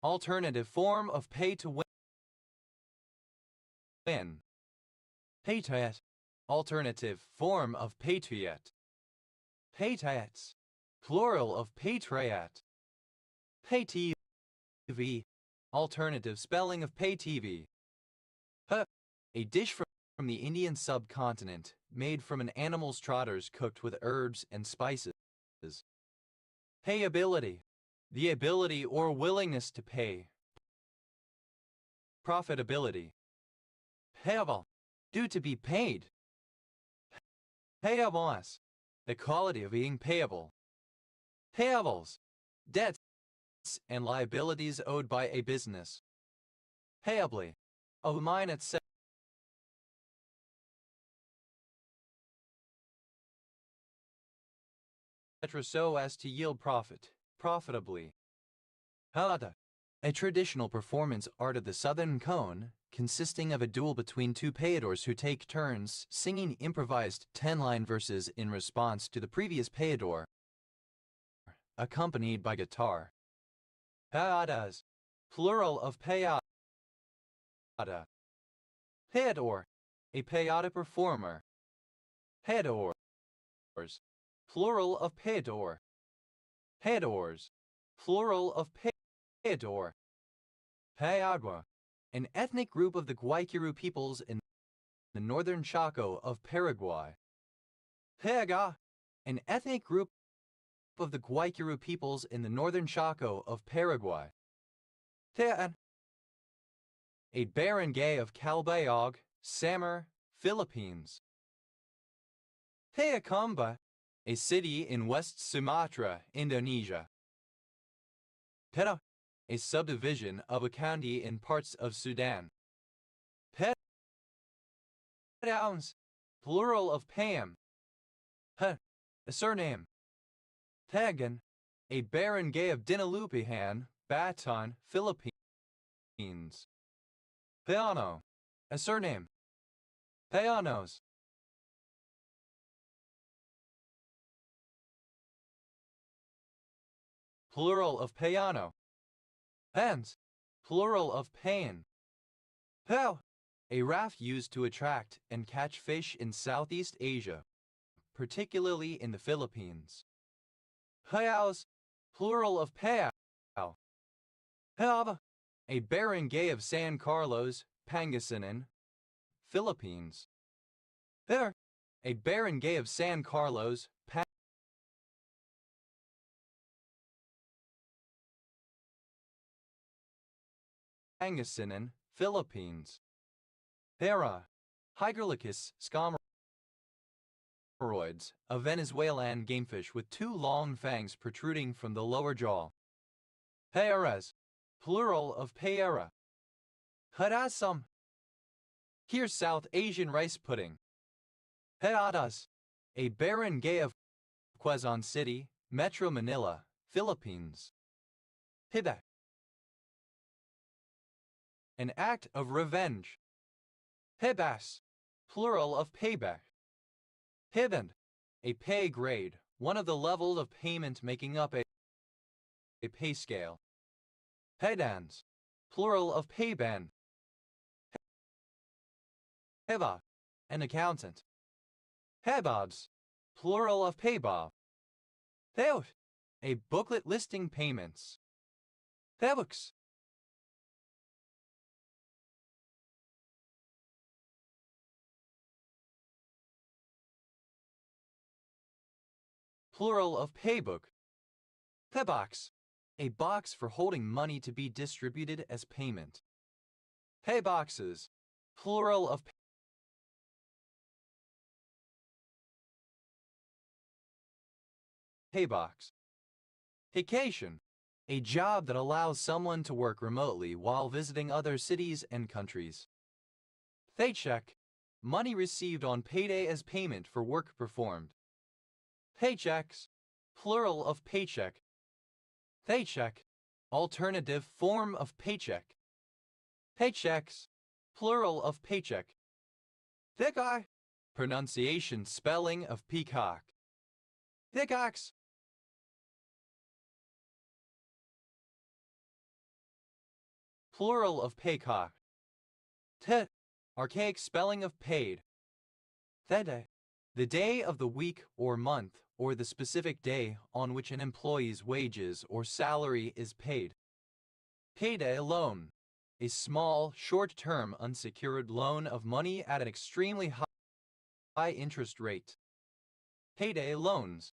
alternative form of pay-to-win. Pay-to-yet, alternative form of pay-to-yet. Pay-to-yets, plural of pay-to-yet. Pay-TV, alternative spelling of pay-TV. A dish from the Indian subcontinent made from an animal's trotters cooked with herbs and spices. Payability, the ability or willingness to pay. Profitability. Payable, due to be paid. Payables, the quality of being payable. Payables, debts and liabilities owed by a business. Payably, a mine etc. so as to yield profit, profitably. Hada, a traditional performance art of the Southern Cone, consisting of a duel between two payadors who take turns singing improvised 10-line verses in response to the previous payador, accompanied by guitar. Payadas, plural of payada. Payador, a payada performer. Payadors, plural of payador. Payadors, plural of payador. Payadwa, an ethnic group of the Guaycuru peoples in the northern Chaco of Paraguay. Payaga, an ethnic group of the Guaycuru peoples in the northern Chaco of Paraguay. Tean, a barangay of Calbayog, Samar, Philippines. Payakumbuh, a city in West Sumatra, Indonesia. Peta, a subdivision of a county in parts of Sudan. Petauns, plural of Pam. A surname. Pagan, a barangay of Dinalupihan, Baton, Philippines. Payano, a surname. Payanos. Plural of payano. Pans, plural of pain. Pao, a raft used to attract and catch fish in Southeast Asia, particularly in the Philippines. Payaos, plural of payao. Paava, a barangay of San Carlos, Pangasinan, Philippines. There, a barangay of San Carlos, Pangasinan, Philippines. Hera, Hygrolicus scomeroids, a Venezuelan gamefish with two long fangs protruding from the lower jaw. Payares, plural of payera. Harasam. Here's South Asian rice pudding. Hayadas, a barangay of Quezon City, Metro Manila, Philippines. Hiba, an act of revenge. Hibas, plural of payback. Hiband, a pay grade, one of the levels of payment making up a pay scale. Pedans, plural of payban. Heva, an accountant. Hebabs, plural of paybob. Theut, a booklet listing payments. Thebooks, plural of paybook. Paybox, a box for holding money to be distributed as payment. Payboxes, plural of paybox. Vacation, a job that allows someone to work remotely while visiting other cities and countries. Paycheck, money received on payday as payment for work performed. Paychecks, plural of paycheck. Paycheck, alternative form of paycheck. Paychecks, plural of paycheck. Peacock, pronunciation spelling of peacock. Peacocks, plural of paycock. Tet, archaic spelling of paid. Thede, the day of the week or month or the specific day on which an employee's wages or salary is paid. Payday loan, a small, short-term unsecured loan of money at an extremely high interest rate. Payday loans,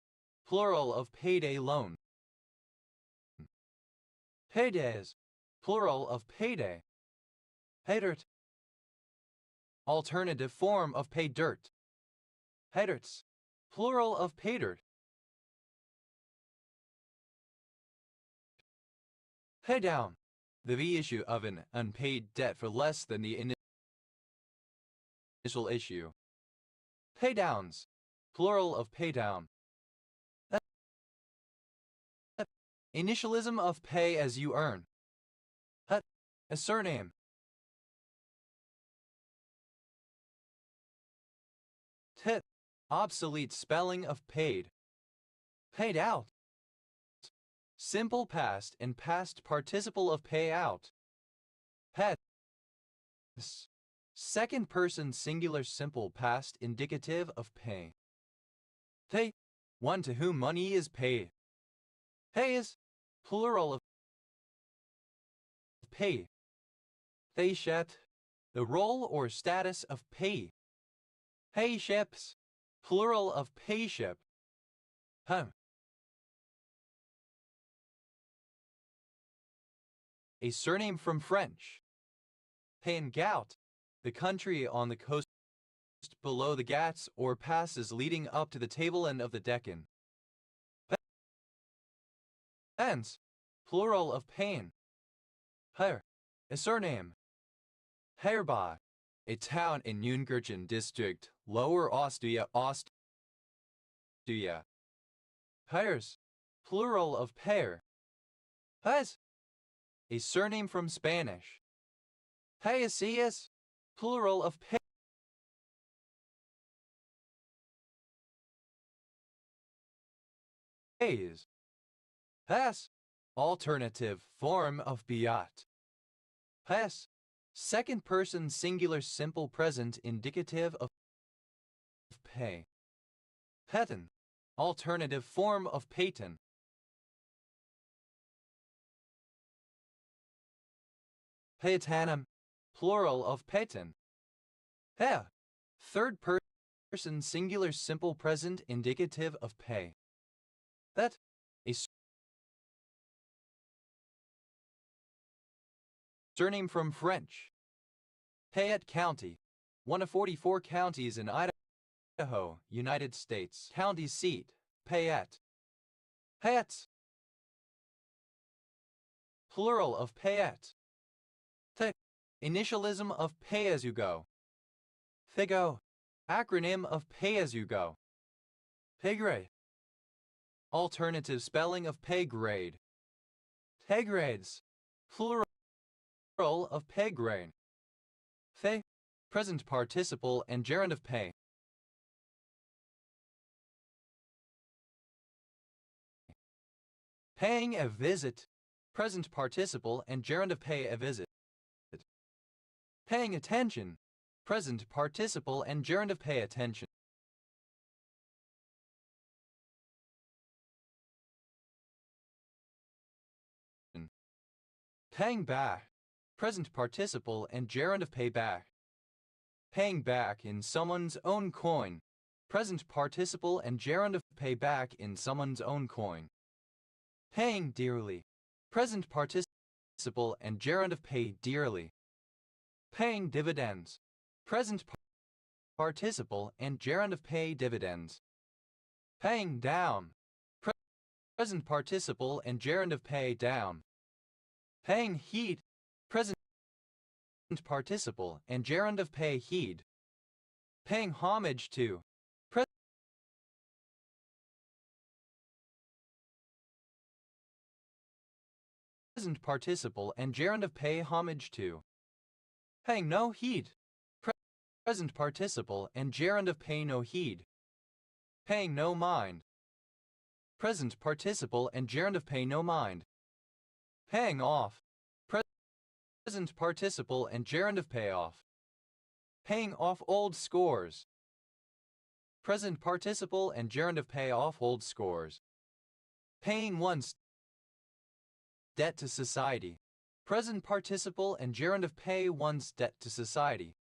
plural of payday loan. Paydays, plural of payday. Paydirt, alternative form of pay dirt. Paydirts, plural of paydirt. Paydown, the reissue of an unpaid debt for less than the initial issue. Paydowns, plural of paydown. Initialism of pay as you earn. A surname. Tit, obsolete spelling of paid. Paid out. Simple past and past participle of pay out. Pet. Second person singular simple past indicative of pay. Pay, one to whom money is paid. Pays, plural of pay. Payshet, the role or status of pay. Payships, plural of payship. A surname from French. Pays Gout, the country on the coast below the Ghats or passes leading up to the tableland of the Deccan. Pens, plural of pain. Her, a surname. Herbad, a town in Neunkirchen district, Lower Austria, Pears, plural of pear. Pez, a surname from Spanish. Paisius, plural of pays. Pass, alternative form of biat. Pass, second person singular simple present indicative of pay. Peton, alternative form of patent. Paetanum, plural of patent. Pea, third person singular simple present indicative of pay. That, a surname from French. Payette County, one of 44 counties in Idaho, United States. County seat, Payette. Payettes, plural of Payette. Initialism of pay-as-you-go. Figo, acronym of pay-as-you-go. Paygrade, alternative spelling of pay grade. Paygrades, plural of pay grade. Pay, present participle and gerund of pay. Paying a visit, present participle and gerund of pay a visit. Paying attention, present participle and gerund of pay attention. Paying back, present participle and gerund of pay back. Paying back in someone's own coin, present participle and gerund of pay back in someone's own coin. Paying dearly, present participle and gerund of pay dearly. Paying dividends, present participle and gerund of pay dividends. Paying down, present participle and gerund of pay down. Paying heed, present participle and gerund of pay heed. Paying homage to, present participle and gerund of pay homage to. Paying no heed, present participle and gerund of pay no heed. Paying no mind, present participle and gerund of pay no mind. Paying off, present participle and gerund of pay off. Paying off old scores, present participle and gerund of pay off old scores. Paying one's debt to society, present participle and gerund of pay one's debt to society.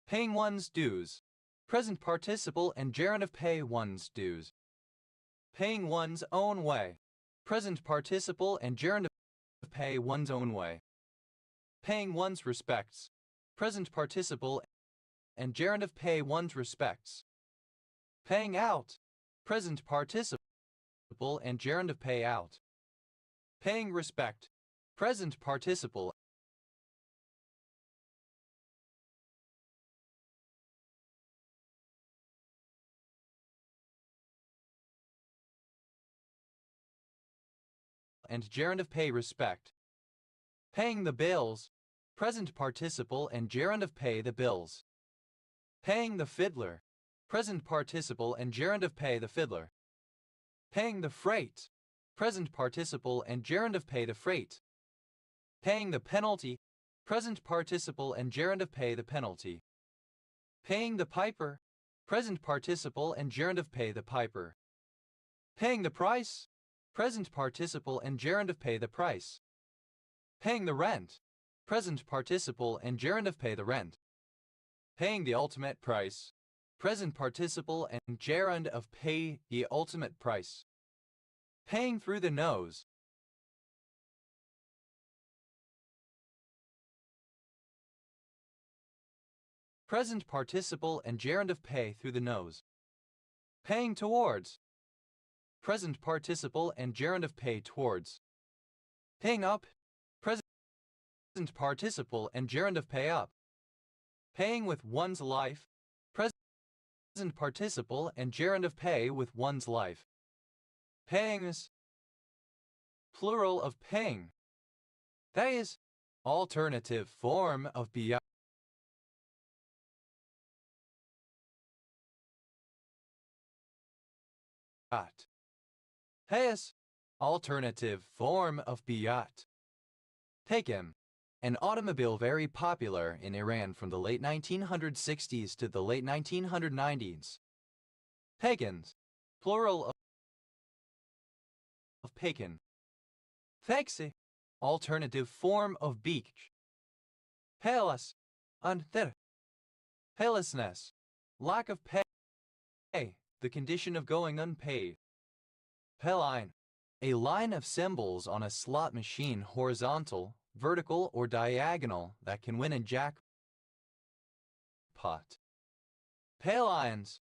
Paying one's dues, present participle and gerund of pay one's dues. Paying one's own way, present participle and gerund of pay one's own way. Paying one's respects, present participle and gerund of pay one's respects. Paying out, present participle and gerund of pay out. Paying respect, present participle and gerund of pay respect. Paying the bills, present participle and gerund of pay the bills. Paying the fiddler, present participle and gerund of pay the fiddler. Paying the freight, present participle and gerund of pay the freight. Paying the penalty, present participle and gerund of pay the penalty. Paying the piper, present participle and gerund of pay the piper. Paying the price, present participle and gerund of pay the price. Paying the rent, present participle and gerund of pay the rent. Paying the ultimate price, present participle and gerund of pay the ultimate price. Paying through the nose, present participle and gerund of pay through the nose. Paying towards, present participle and gerund of pay towards. Paying up, present participle and gerund of pay up. Paying with one's life, present participle and gerund of pay with one's life. Paying is plural of paying. That is, alternative form of biat. Hayas, alternative form of biat. Taken, an automobile very popular in Iran from the late 1960s to the late 1990s. Pagans, plural of pagan. Thaxi, alternative form of beach. Palas, unthir. Paylessness, lack of pay, the condition of going unpaid. Peline, a line of symbols on a slot machine, horizontal, vertical, or diagonal, that can win a jackpot. Paylines,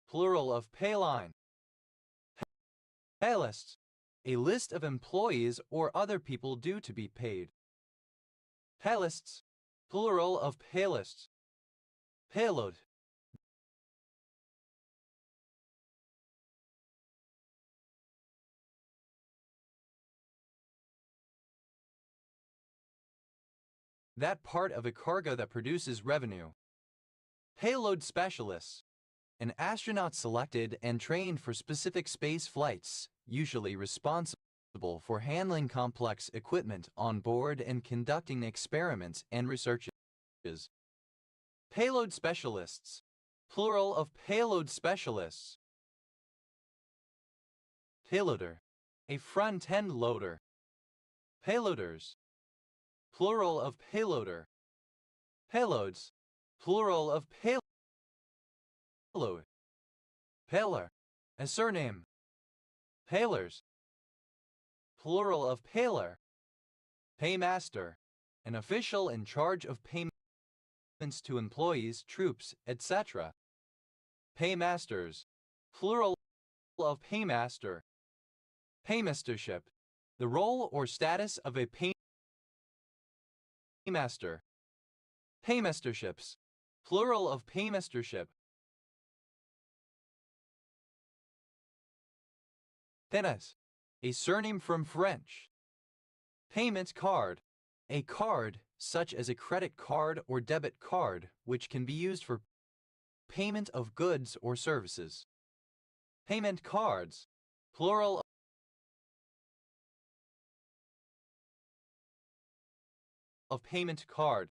plural of payline. Paylists, a list of employees or other people due to be paid. Paylists, plural of paylists. Payload, that part of a cargo that produces revenue. Payload specialists, an astronaut selected and trained for specific space flights, usually responsible for handling complex equipment on board and conducting experiments and researches. Payload specialists, plural of payload specialists. Payloader, a front-end loader. Payloaders, plural of payloader. Payloads, plural of payload. Paler, a surname. Palers, plural of paler. Paymaster, an official in charge of payments to employees, troops, etc. Paymasters, plural of paymaster. Paymastership, the role or status of a paymaster. Paymasterships, plural of paymastership. Penas, a surname from French. Payment card, a card such as a credit card or debit card which can be used for payment of goods or services. Payment cards, plural of payment card.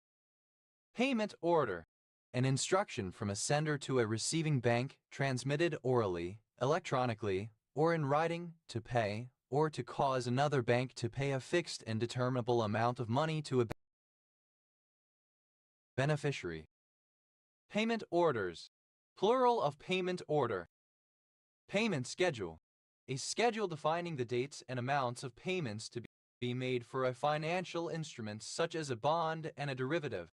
Payment order, an instruction from a sender to a receiving bank transmitted orally, electronically, or in writing to pay or to cause another bank to pay a fixed and determinable amount of money to a beneficiary. Payment orders, plural of payment order. Payment schedule, a schedule defining the dates and amounts of payments to be made for a financial instrument such as a bond and a derivative.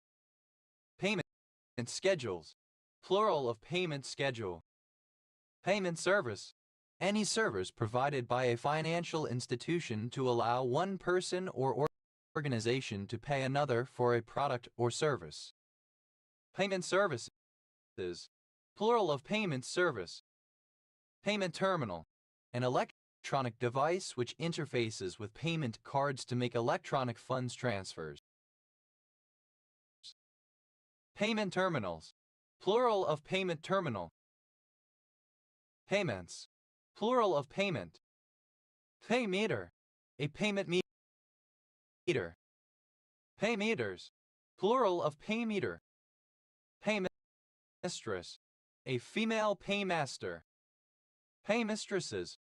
Payment schedules, plural of payment schedule. Payment service, any service provided by a financial institution to allow one person or organization to pay another for a product or service. Payment services, plural of payment service. Payment terminal, an electronic device which interfaces with payment cards to make electronic funds transfers. Payment terminals, plural of payment terminal. Payments, plural of payment. Pay meter, a payment meter. Pay meters, plural of pay meter. Paymistress, a female paymaster. Paymistresses,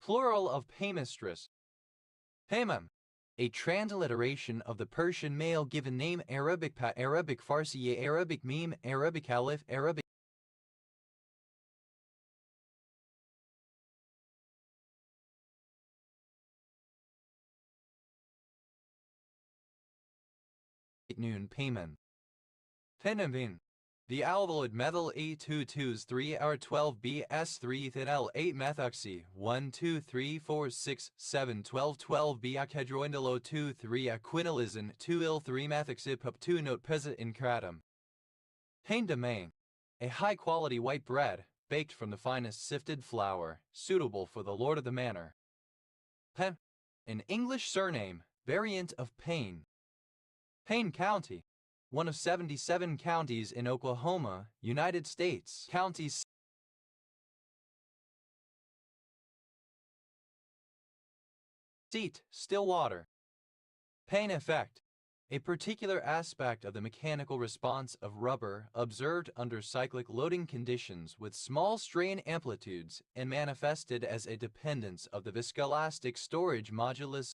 plural of paymistress. Paymam, a transliteration of the Persian male given name Arabic pa, Arabic Farsi, Arabic meme, Arabic alif, Arabic noon payment. Penavin, the alveolid methyl A22s 3R12B S3 thinl 8 methoxy 1 2 3 4 6 7 12 12 B akedroindolo 2 3 aquinolizin 2 il 3 methoxypup 2 note pezza in kratom. Pain domain, a high-quality white bread baked from the finest sifted flour, suitable for the lord of the manor. Pen, an English surname, variant of Payne. Payne County, one of 77 counties in Oklahoma, United States. County seat, Stillwater. Payne effect, a particular aspect of the mechanical response of rubber observed under cyclic loading conditions with small strain amplitudes and manifested as a dependence of the viscoelastic storage modulus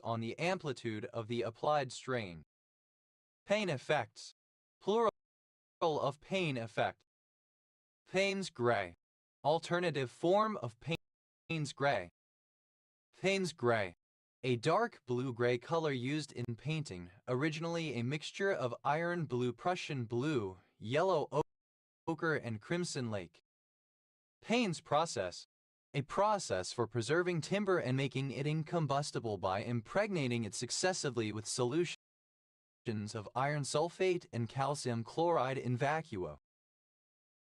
on the amplitude of the applied strain. Payne effects, plural of Payne effect. Payne's gray, alternative form of Payne's gray. Payne's gray, a dark blue-gray color used in painting, originally a mixture of iron blue, Prussian blue, yellow ochre, and crimson lake. Payne's process, a process for preserving timber and making it incombustible by impregnating it successively with solutions of iron sulfate and calcium chloride in vacuo.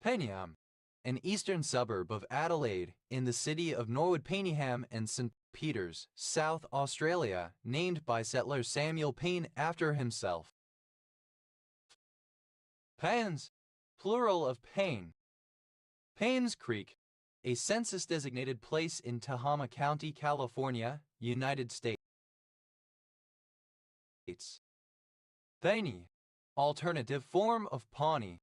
Payneham, an eastern suburb of Adelaide in the city of Norwood. Payneham and St. Peters, South Australia, named by settler Samuel Payne after himself. Paynes, plural of Payne. Paynes Creek, a census-designated place in Tehama County, California, United States. Penny, alternative form of Pawnee.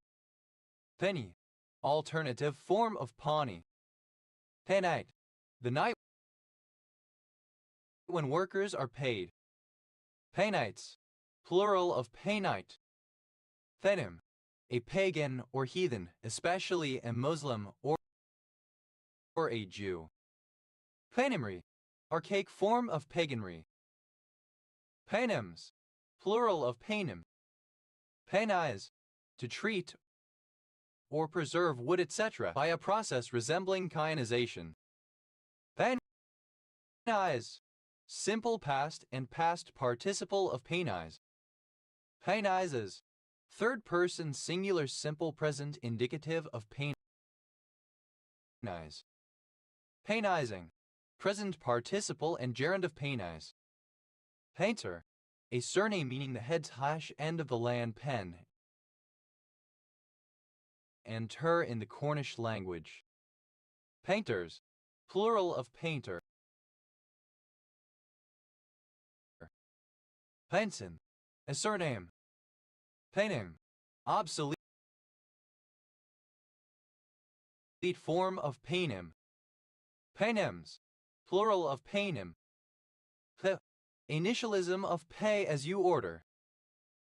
Penny, alternative form of Pawnee. Penite, the night when workers are paid. Painites, plural of painite. Thenim, a pagan or heathen, especially a Muslim or a Jew. Painimry, archaic form of paganry. Painims, plural of painim. Painize, to treat or preserve wood, etc. by a process resembling kyanization. Painize, simple past and past participle of painize. Painizes, third person singular simple present indicative of painize. Painizing, present participle and gerund of painize. Painter, a surname meaning the head/end of the land pen and ter in the Cornish language. Painters, plural of painter. Painson, a surname. Painim, obsolete form of painim. Painims, plural of painim. Initialism of pay as you order.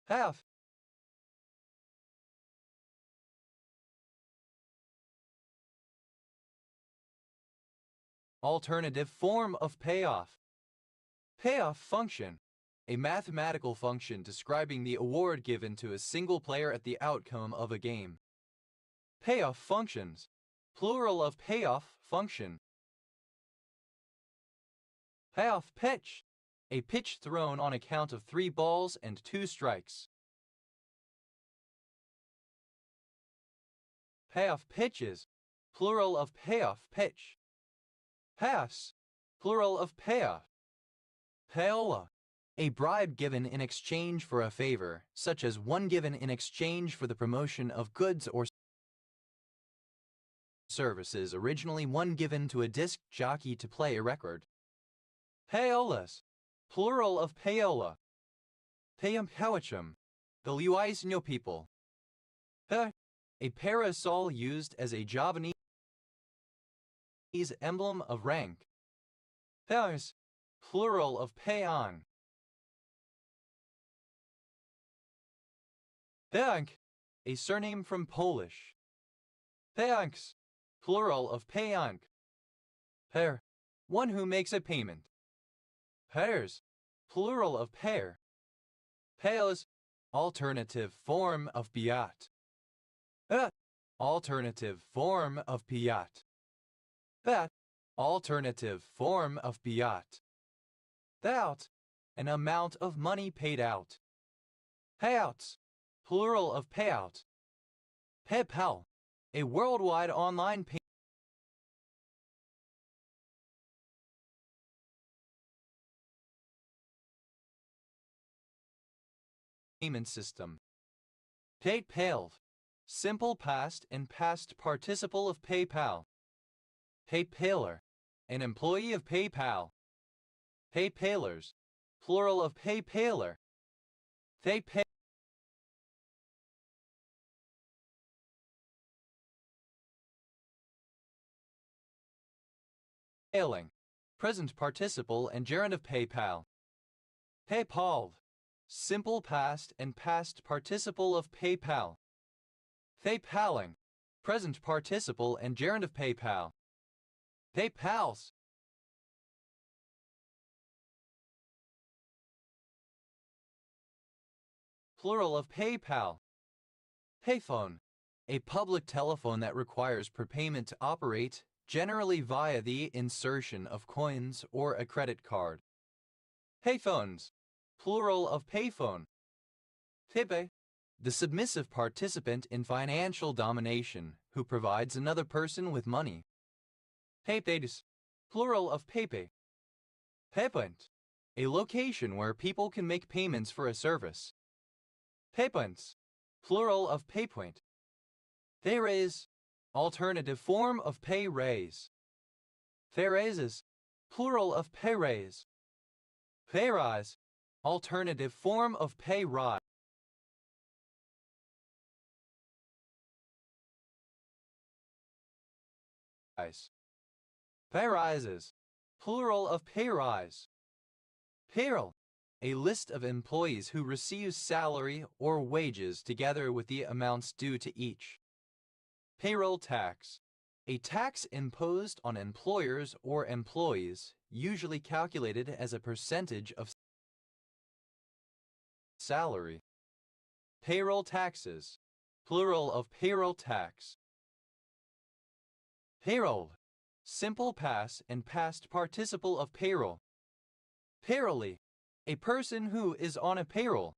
Half. Alternative form of payoff. Payoff function, a mathematical function describing the award given to a single player at the outcome of a game. Payoff functions, plural of payoff function. Payoff pitch, a pitch thrown on account of 3 balls and 2 strikes. Payoff pitches, plural of payoff pitch. Payoffs, plural of payoff. Payola, a bribe given in exchange for a favor, such as one given in exchange for the promotion of goods or services, originally one given to a disc jockey to play a record. Payolas, plural of payola. Payampawachum, the Luisno people. A parasol used as a Javanese emblem of rank. Payas, plural of payon. Payank, a surname from Polish. Payanks, plural of payank. Pair, one who makes a payment. Pairs, plural of pair. Payos, alternative form of piat. Alternative form of piat. That, alternative form of piat. That, an amount of money paid out. Payouts, plural of payout. PayPal, a worldwide online payment system. PayPal, simple past and past participle of PayPal. PayPaler, an employee of PayPal. PayPalers, plural of PayPaler. Payling, present participle and gerund of PayPal. PayPal, simple past and past participle of PayPal. PayPaling, present participle and gerund of PayPal. PayPals, plural of PayPal. Payphone, a public telephone that requires prepayment to operate, generally via the insertion of coins or a credit card. Payphones, plural of payphone. Pepe, the submissive participant in financial domination who provides another person with money. Paypades, plural of pepe. Paypoint, a location where people can make payments for a service. Paypoints, plural of paypoint. Payraise, alternative form of pay raise. Payraises, plural of payraise. Payrise, alternative form of pay rise. Payrises, plural of payrise. Payroll, a list of employees who receives salary or wages together with the amounts due to each. Payroll tax, a tax imposed on employers or employees, usually calculated as a percentage of salary. Payroll taxes, plural of payroll tax. Payroll, simple past and past participle of payroll. Payrollee, a person who is on a payroll.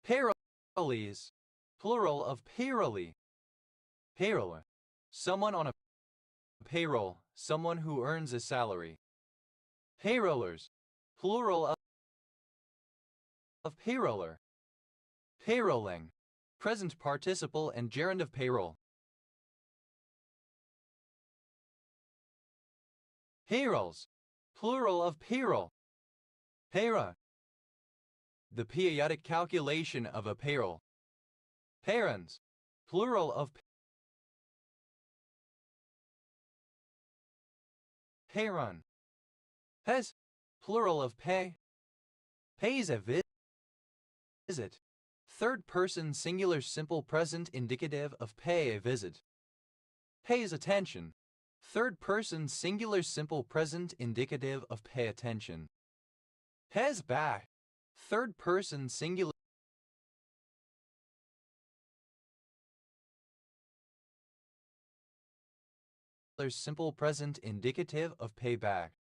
Payrollees, plural of payrollee. Payroller, someone on a payroll, someone who earns a salary. Payrollers, plural of payroller. Payrolling, present participle and gerund of payroll. Payrolls, plural of payroll. Payra, the periodic calculation of a payroll. Parents, plural of payrun. Pes, plural of pay. Pays a visit. Third person singular simple present indicative of pay a visit. Pays attention. Third person singular simple present indicative of pay attention. Pays back. Third person singular simple present indicative of pay back.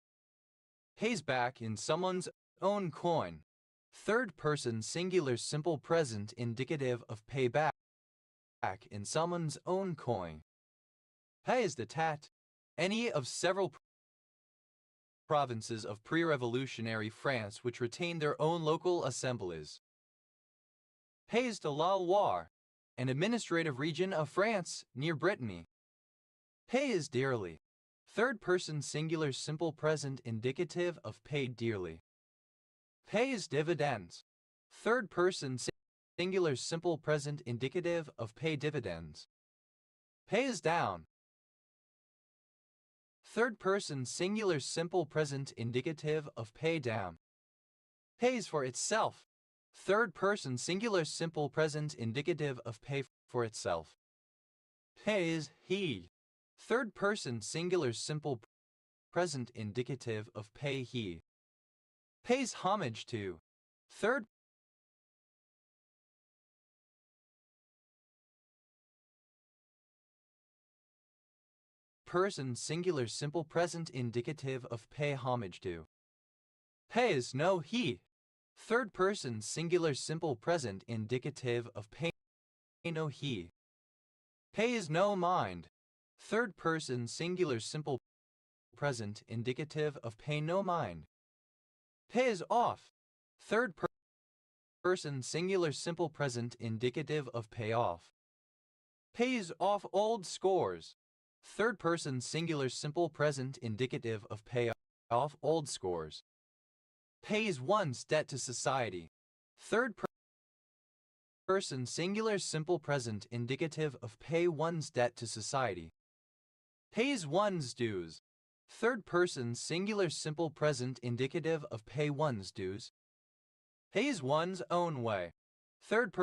Pays back in someone's own coin. Third person singular simple present indicative of pay back in someone's own coin. Pays the tat. Any of several provinces of pre-revolutionary France which retained their own local assemblies. Pays de la Loire, an administrative region of France near Brittany. Pays dearly. Third person singular simple present indicative of paid dearly. Pays dividends. Third person singular simple present indicative of pay dividends. Pays down. Third person singular simple present indicative of pay down. Pays for itself. Third person singular simple present indicative of pay for itself. Pays he. Third person singular simple present indicative of pay he. Pays homage to. Third person singular simple present indicative of pay homage to. Pays no he. Third person singular simple present indicative of pay no he. Pays no mind. Third person singular simple present indicative of pay no mind. Pays off. Third person singular simple present indicative of pay off. Pays off old scores. Third person singular simple present indicative of pay off old scores. Pays one's debt to society. Third person singular simple present indicative of pay one's debt to society. Pays one's dues. Third person singular simple present indicative of pay one's dues. Pays one's own way. Third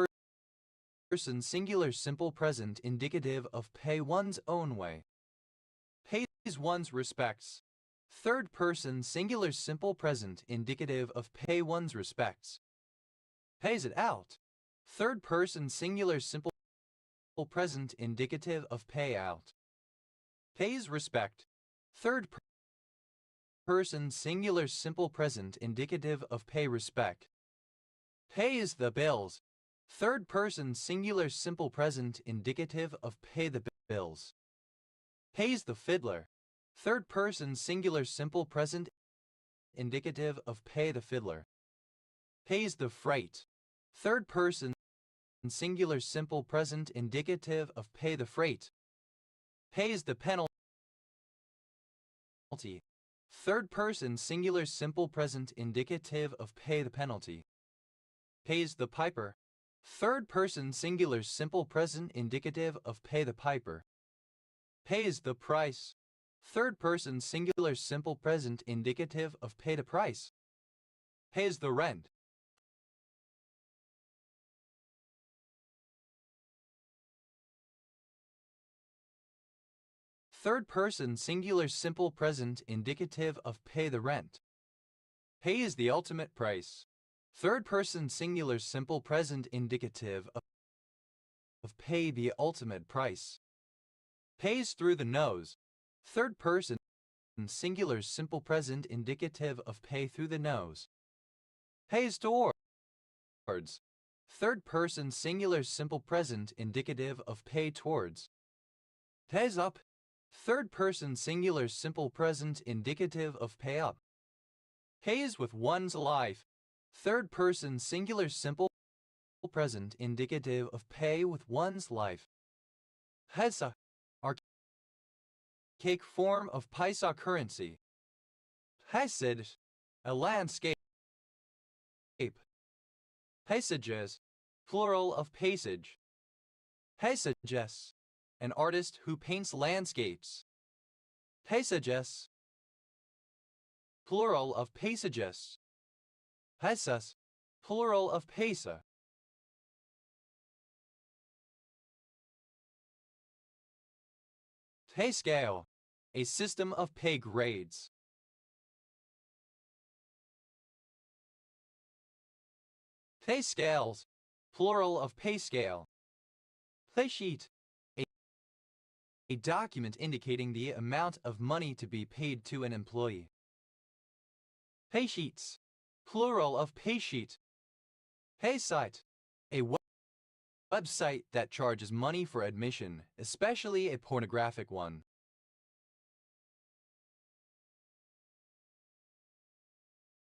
person singular simple present indicative of pay one's own way. Pays one's respects. Third person singular simple present indicative of pay one's respects. Pays it out. Third person singular simple present indicative of pay out. Pays respect. Third person singular simple present indicative of pay respect. Pays the bills. Third person singular simple present indicative of pay the bills. Pays the fiddler. Third person singular simple present indicative of pay the fiddler. Pays the freight. Third person singular simple present indicative of pay the freight. Pays the penalty. Third person singular simple present indicative of pay the penalty. Pays the piper. Third person singular simple present indicative of pay the piper. Pays the price. Third person singular simple present indicative of pay the price. pays the rent. Third person singular simple present indicative of pay the rent. Pay is the ultimate price. Third person singular simple present indicative of pay the ultimate price. Pays through the nose. Third person singular simple present indicative of pay through the nose. Pays towards. Third person singular simple present indicative of pay towards. Pays up. Third person singular simple present indicative of pay up. Pays with one's life. Third person singular simple present indicative of pay with one's life. Hesa, archaic form of paisa currency. Hesed, a landscape. Paysages, plural of paysage. Paysages, an artist who paints landscapes. Paysages, plural of paysages. Paisas, plural of paysa. Pay scale, a system of pay grades. Pay scales, plural of pay scale. Pay sheet, a document indicating the amount of money to be paid to an employee. Pay sheets, plural of pay sheet. Pay site, a website that charges money for admission, especially a pornographic one.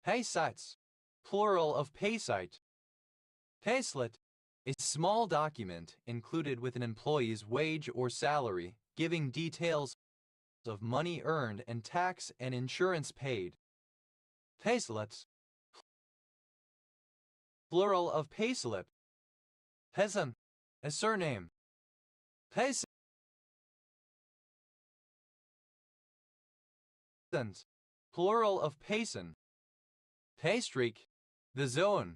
Pay sites, plural of pay site. Payslip, a small document included with an employee's wage or salary, giving details of money earned and tax and insurance paid. Payslips, plural of payslip. Payson, a surname. Paysons, plural of payson. Paystreak, the zone,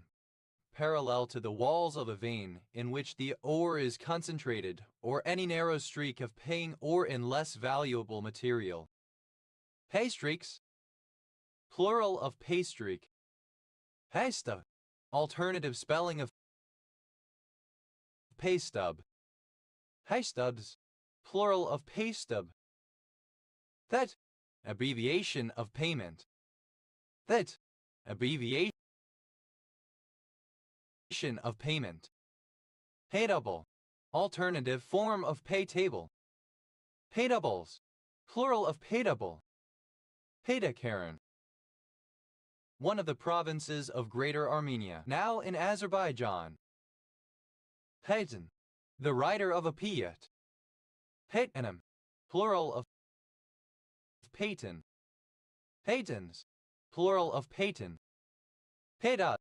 parallel to the walls of a vein in which the ore is concentrated, or any narrow streak of paying ore in less valuable material. Paystreaks, plural of paystreak. Paystub, alternative spelling of paystub. Paystubs, plural of paystub. That, abbreviation of payment. That, abbreviation of payment. Paytable, alternative form of pay table. Paytables, plural of paytable. Paytakaran, one of the provinces of Greater Armenia, now in Azerbaijan. Payton, the writer of a piyat. Paytanim, plural of Payton. Paytons, plural of Payton. Payda,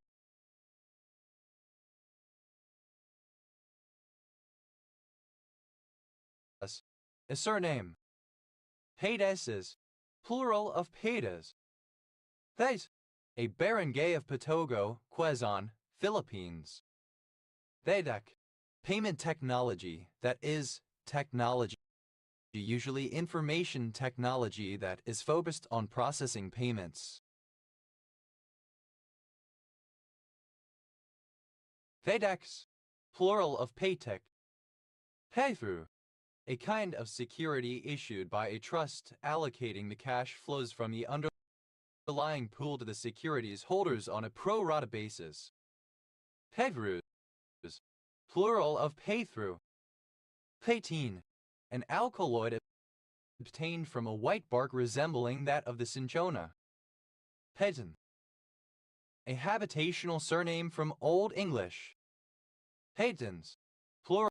a surname. Paydeses, plural of Paydas. Pais, a barangay of Patogo, Quezon, Philippines. Paydak, payment technology, that is, technology, usually information technology that is focused on processing payments. Paydex, plural of paytech. Paythrough, a kind of security issued by a trust allocating the cash flows from the underlying pool to the securities holders on a pro rata basis. Paythroughs, plural of paythrough. Paytine, an alkaloid obtained from a white bark resembling that of the cinchona. Payton, a habitational surname from Old English. Paytons, plural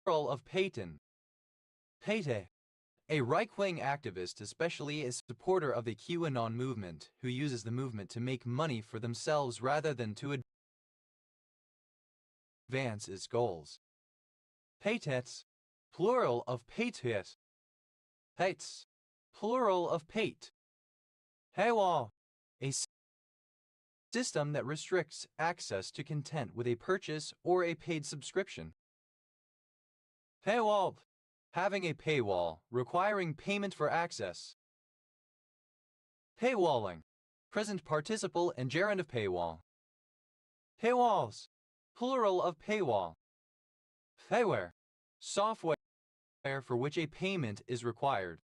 of Payton. Payte, a right-wing activist, especially a supporter of the QAnon movement, who uses the movement to make money for themselves rather than to advance its goals. Paytets, plural of paytet. Pates, plural of pate. Paywall, a system that restricts access to content with a purchase or a paid subscription. Paywall, having a paywall, requiring payment for access. Paywalling, present participle and gerund of paywall. Paywalls, plural of paywall. Payware, software for which a payment is required.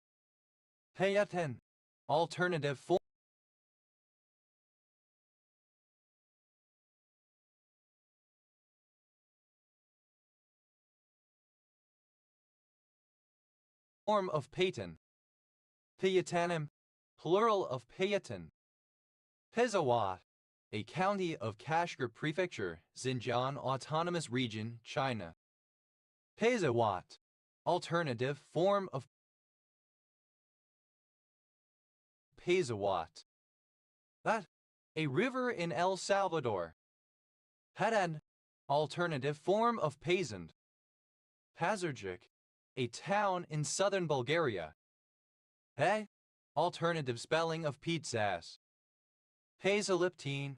Payaten, alternative form of payton. Payatanim, plural of payatan. Pezawat, a county of Kashgar Prefecture, Xinjiang Autonomous Region, China. Pezawat, alternative form of Pezawat. That, a river in El Salvador. Padan, alternative form of Pazand. Pazarjic, a town in southern Bulgaria. Pe, alternative spelling of pizzas. Pazoliptine,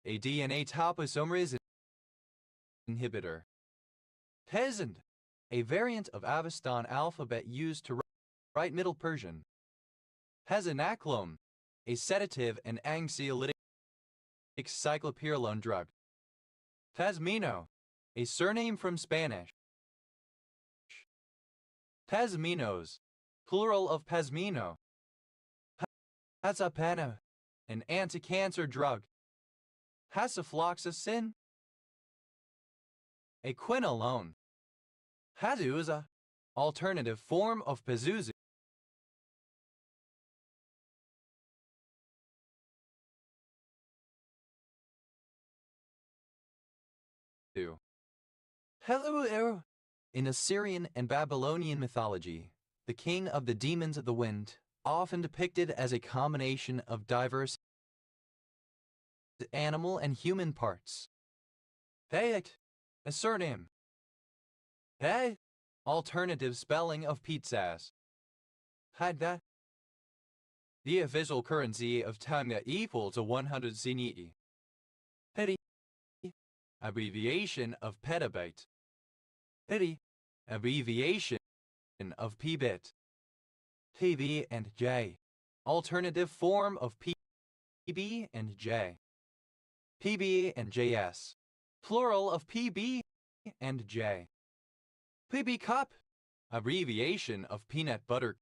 a DNA topoisomerase inhibitor. Pezand, a variant of Avestan alphabet used to write Middle Persian. Pezanaclone, a sedative and anxiolytic cyclopyrrolone drug. Pezmino, a surname from Spanish. Pezminos, plural of Pezmino. Pazapana, an anti-cancer drug. Hasafloxacin, a quinolone. Hazuza, alternative form of Pazuzu. Hello. In Assyrian and Babylonian mythology, the king of the demons of the wind, often depicted as a combination of diverse animal and human parts. Payet, a surname. Pay, alternative spelling of pizzas. Hadda, the official currency of Tonga equal to 100 CNY. Pedi, abbreviation of petabyte. Pedi, abbreviation of pbit. PB and J, alternative form of PB and J. PB and JS, plural of PB and J. PB cup, abbreviation of peanut butter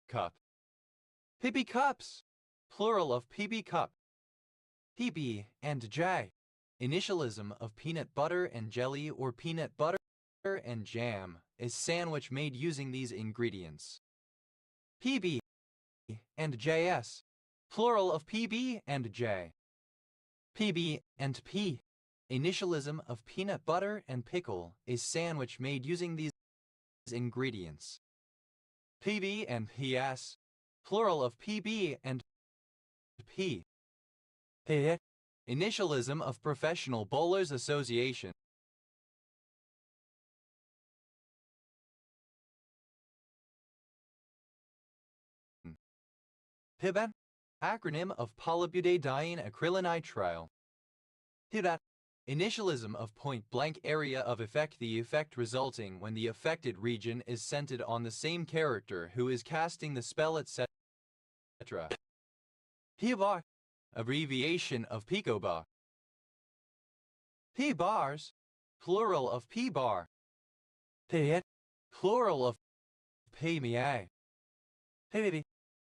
cup. PB cups, plural of PB cup. PB and J, initialism of peanut butter and jelly or peanut butter and jam, a sandwich made using these ingredients. PB and JS, plural of PB and J. PB and P, initialism of peanut butter and pickle, a sandwich made using these ingredients. PB and PS, plural of PB and P. P, initialism of Professional Bowlers Association. PIBAT, acronym of polybutadiene acrylonitrile. PIBAT, initialism of point-blank area of effect, the effect resulting when the affected region is centered on the same character who is casting the spell, etc. PBAR, abbreviation of picobar. P-bars, plural of P-bar. P-hit, plural of P-mi-a. P-baby,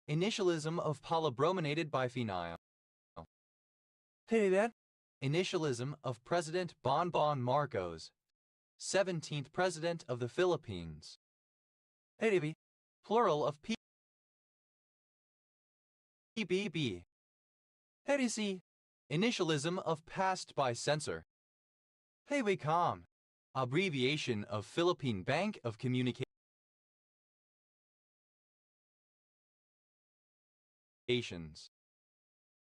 initialism of polybrominated biphenyl. P-that, initialism of President Bongbong Marcos, 17th President of the Philippines. P-baby, plural of P-b-b. P-c, initialism of passed by censor. P-b-com, abbreviation of Philippine Bank of Communications.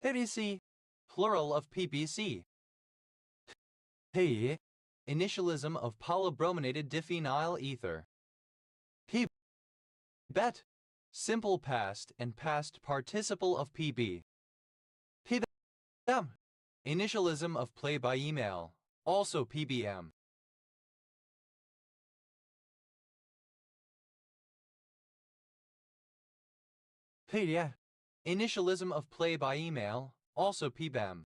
PBC, plural of PBC. P, initialism of polybrominated diphenyl ether. P, Bet. Simple past and past participle of PB. PBM. Initialism of play by email, also PBM. PDA. Initialism of play by email, also PBM.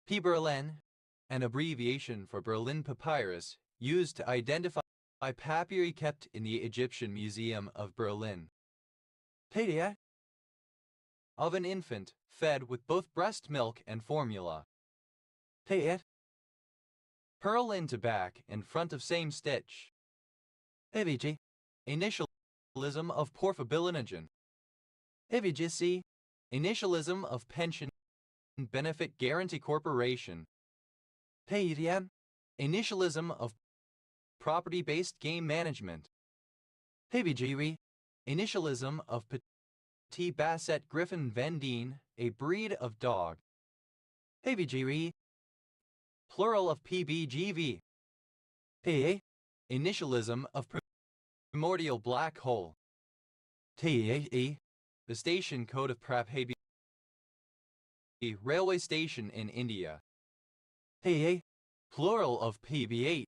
P-Berlin, an abbreviation for Berlin Papyrus, used to identify papyri kept in the Egyptian Museum of Berlin. PDA. Of an infant, fed with both breast milk and formula. PDA. Purl into back and front of same stitch. PVG. Initialism of porphobilinogen. PVGC. Initialism of pension benefit guarantee corporation. PEDM. Initialism of property-based game management. PVGRE. Initialism of Petit Basset Griffon Vendine, a breed of dog. PVGRE. Plural of PBGV. PA. Initialism of primordial black hole. TAE. The station code of Prabhabi railway station in India. PA. Plural of PB8.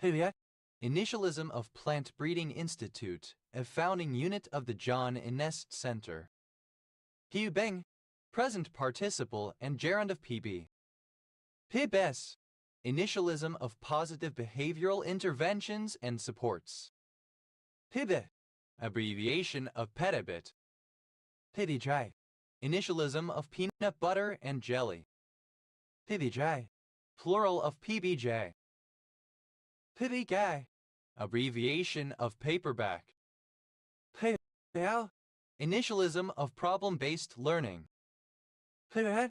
PA. Initialism of Plant Breeding Institute, a founding unit of the John Innes Center. PUBeng. Present participle and gerund of PB. PIBS. Initialism of positive behavioral interventions and supports. PIBE. Abbreviation of Pedibit. PIBJ. Initialism of peanut butter and jelly. PBJ. Plural of PBJ. PBG. Abbreviation of paperback. PIBL. Initialism of problem-based learning. PIBHEAD.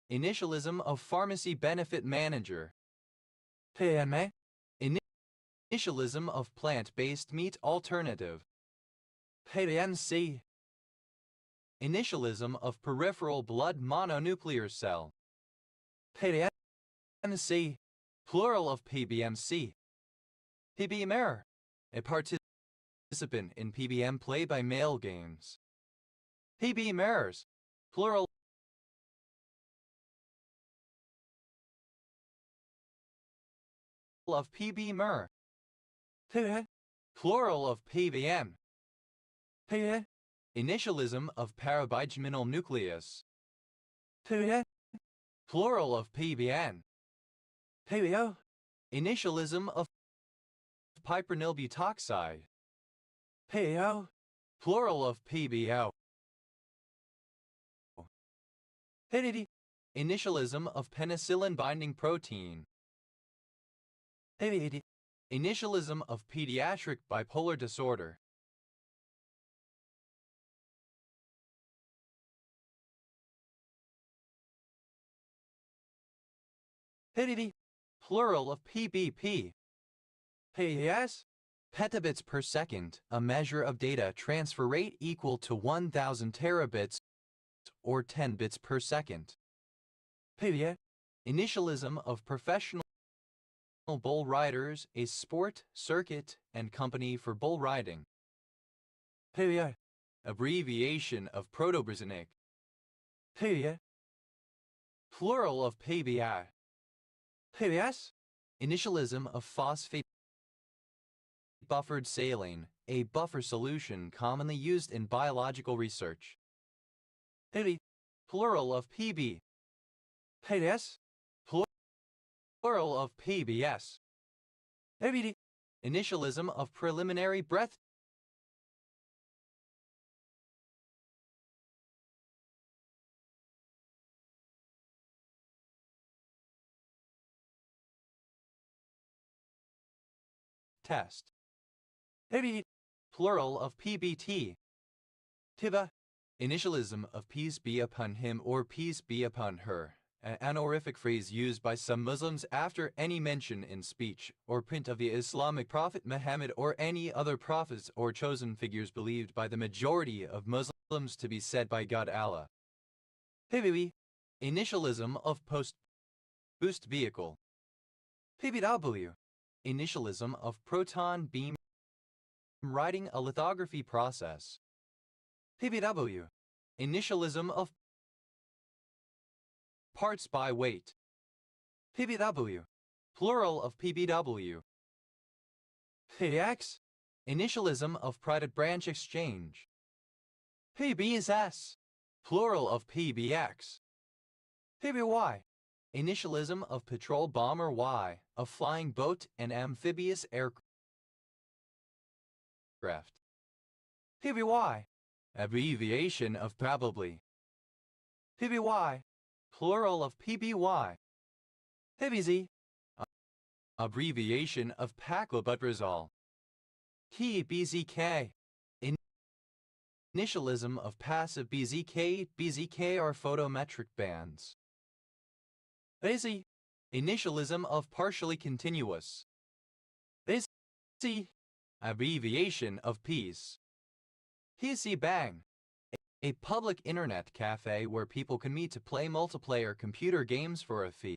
Initialism of pharmacy benefit manager. PMA. Initialism of plant-based meat alternative. PMC. Initialism of peripheral blood mononuclear cell. PBMC. Plural of PBMC. PBMer. A participant in PBM play by mail games. PBMers. Plural of PBMer. Plural of PBM. Initialism of parabigeminal nucleus. Plural of PBN. Initialism of pipernyl butoxide. Plural of PBO. Initialism of penicillin binding protein. Initialism of pediatric bipolar disorder. Plural of PBP. PES. Petabits per second, a measure of data transfer rate equal to 1,000 terabits or 10 bits per second. PBA. Initialism of professional bull riders, a sport, circuit, and company for bull riding. PBA. Abbreviation of Proto-Brazilic. PBA. Plural of PBI. PBS. Initialism of phosphate buffered saline, a buffer solution commonly used in biological research. PB. Plural of PB. PBS. Plural of PBS. PBD. Initialism of preliminary breath test. PBD. Plural of PBT. PIBA. Initialism of peace be upon him or peace be upon her, an honorific phrase used by some Muslims after any mention in speech or print of the Islamic prophet Muhammad or any other prophets or chosen figures believed by the majority of Muslims to be said by God Allah. PBB, initialism of post-boost vehicle. PBW, initialism of proton beam writing a lithography process. PBW, initialism of parts by weight. PBW, plural of PBW. PX, initialism of private branch exchange. PBS, plural of PBX. PBY, initialism of patrol bomber Y, of flying boat and amphibious aircraft. PBY, abbreviation of probably. PBY, plural of PBY. PBZ, abbreviation of paclobutrazole. PBZK, initialism of passive BZK. BZK are photometric bands. PZ, initialism of partially continuous. PZ, abbreviation of peace. PC Bang, a public internet cafe where people can meet to play multiplayer computer games for a fee.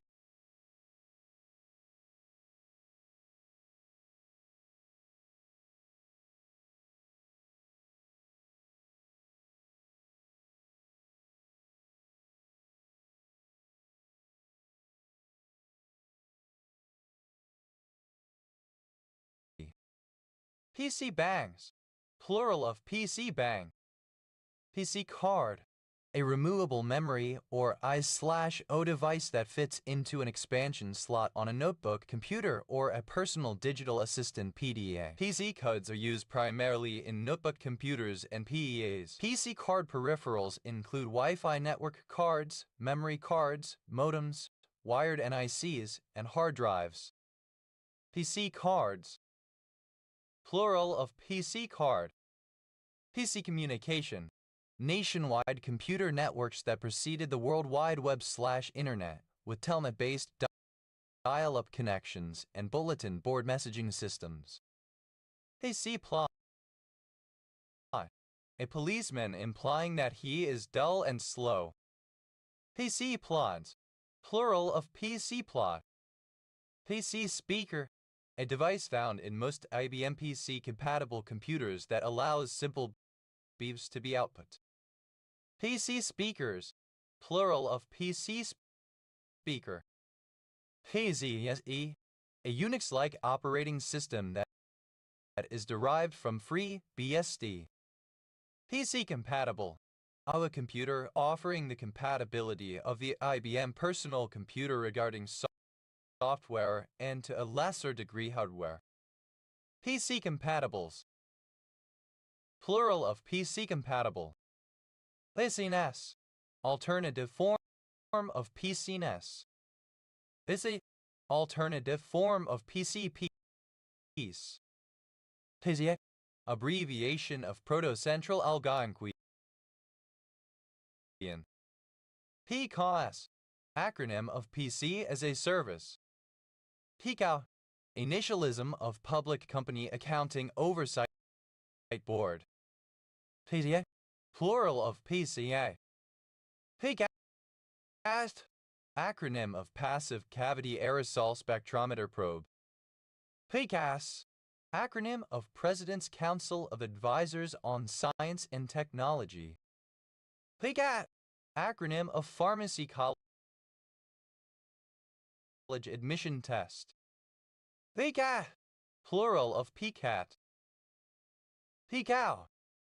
PC Bangs, plural of PC Bang. PC Card, a removable memory or I/O device that fits into an expansion slot on a notebook, computer, or a personal digital assistant PDA. PC cards are used primarily in notebook computers and PEAs. PC card peripherals include Wi-Fi network cards, memory cards, modems, wired NICs, and hard drives. PC cards, plural of PC card. PC communication, nationwide computer networks that preceded the World Wide Web/Internet, with telnet-based dial-up connections and bulletin board messaging systems. PC plot, a policeman implying that he is dull and slow. PC plots, plural of PC plot. PC speaker, a device found in most IBM PC-compatible computers that allows simple beeps to be output. PC speakers, plural of PC speaker. PZSE, a Unix-like operating system that is derived from FreeBSD. PC compatible, a computer offering the compatibility of the IBM personal computer regarding software and to a lesser degree hardware. PC compatibles, plural of PC compatible. PCNS, alternative form of PCNS. This is alternative form of PCP. PCX, abbreviation of Proto-Central Algonquian. PCAS, acronym of PC as a Service. PCAO, initialism of Public Company Accounting Oversight Board. PCA, plural of PCA. PCAST, acronym of Passive Cavity Aerosol Spectrometer Probe. PCAS, acronym of President's Council of Advisors on Science and Technology. PCAT, acronym of Pharmacy College Admission Test. PCAT, plural of PCAT. PCAO,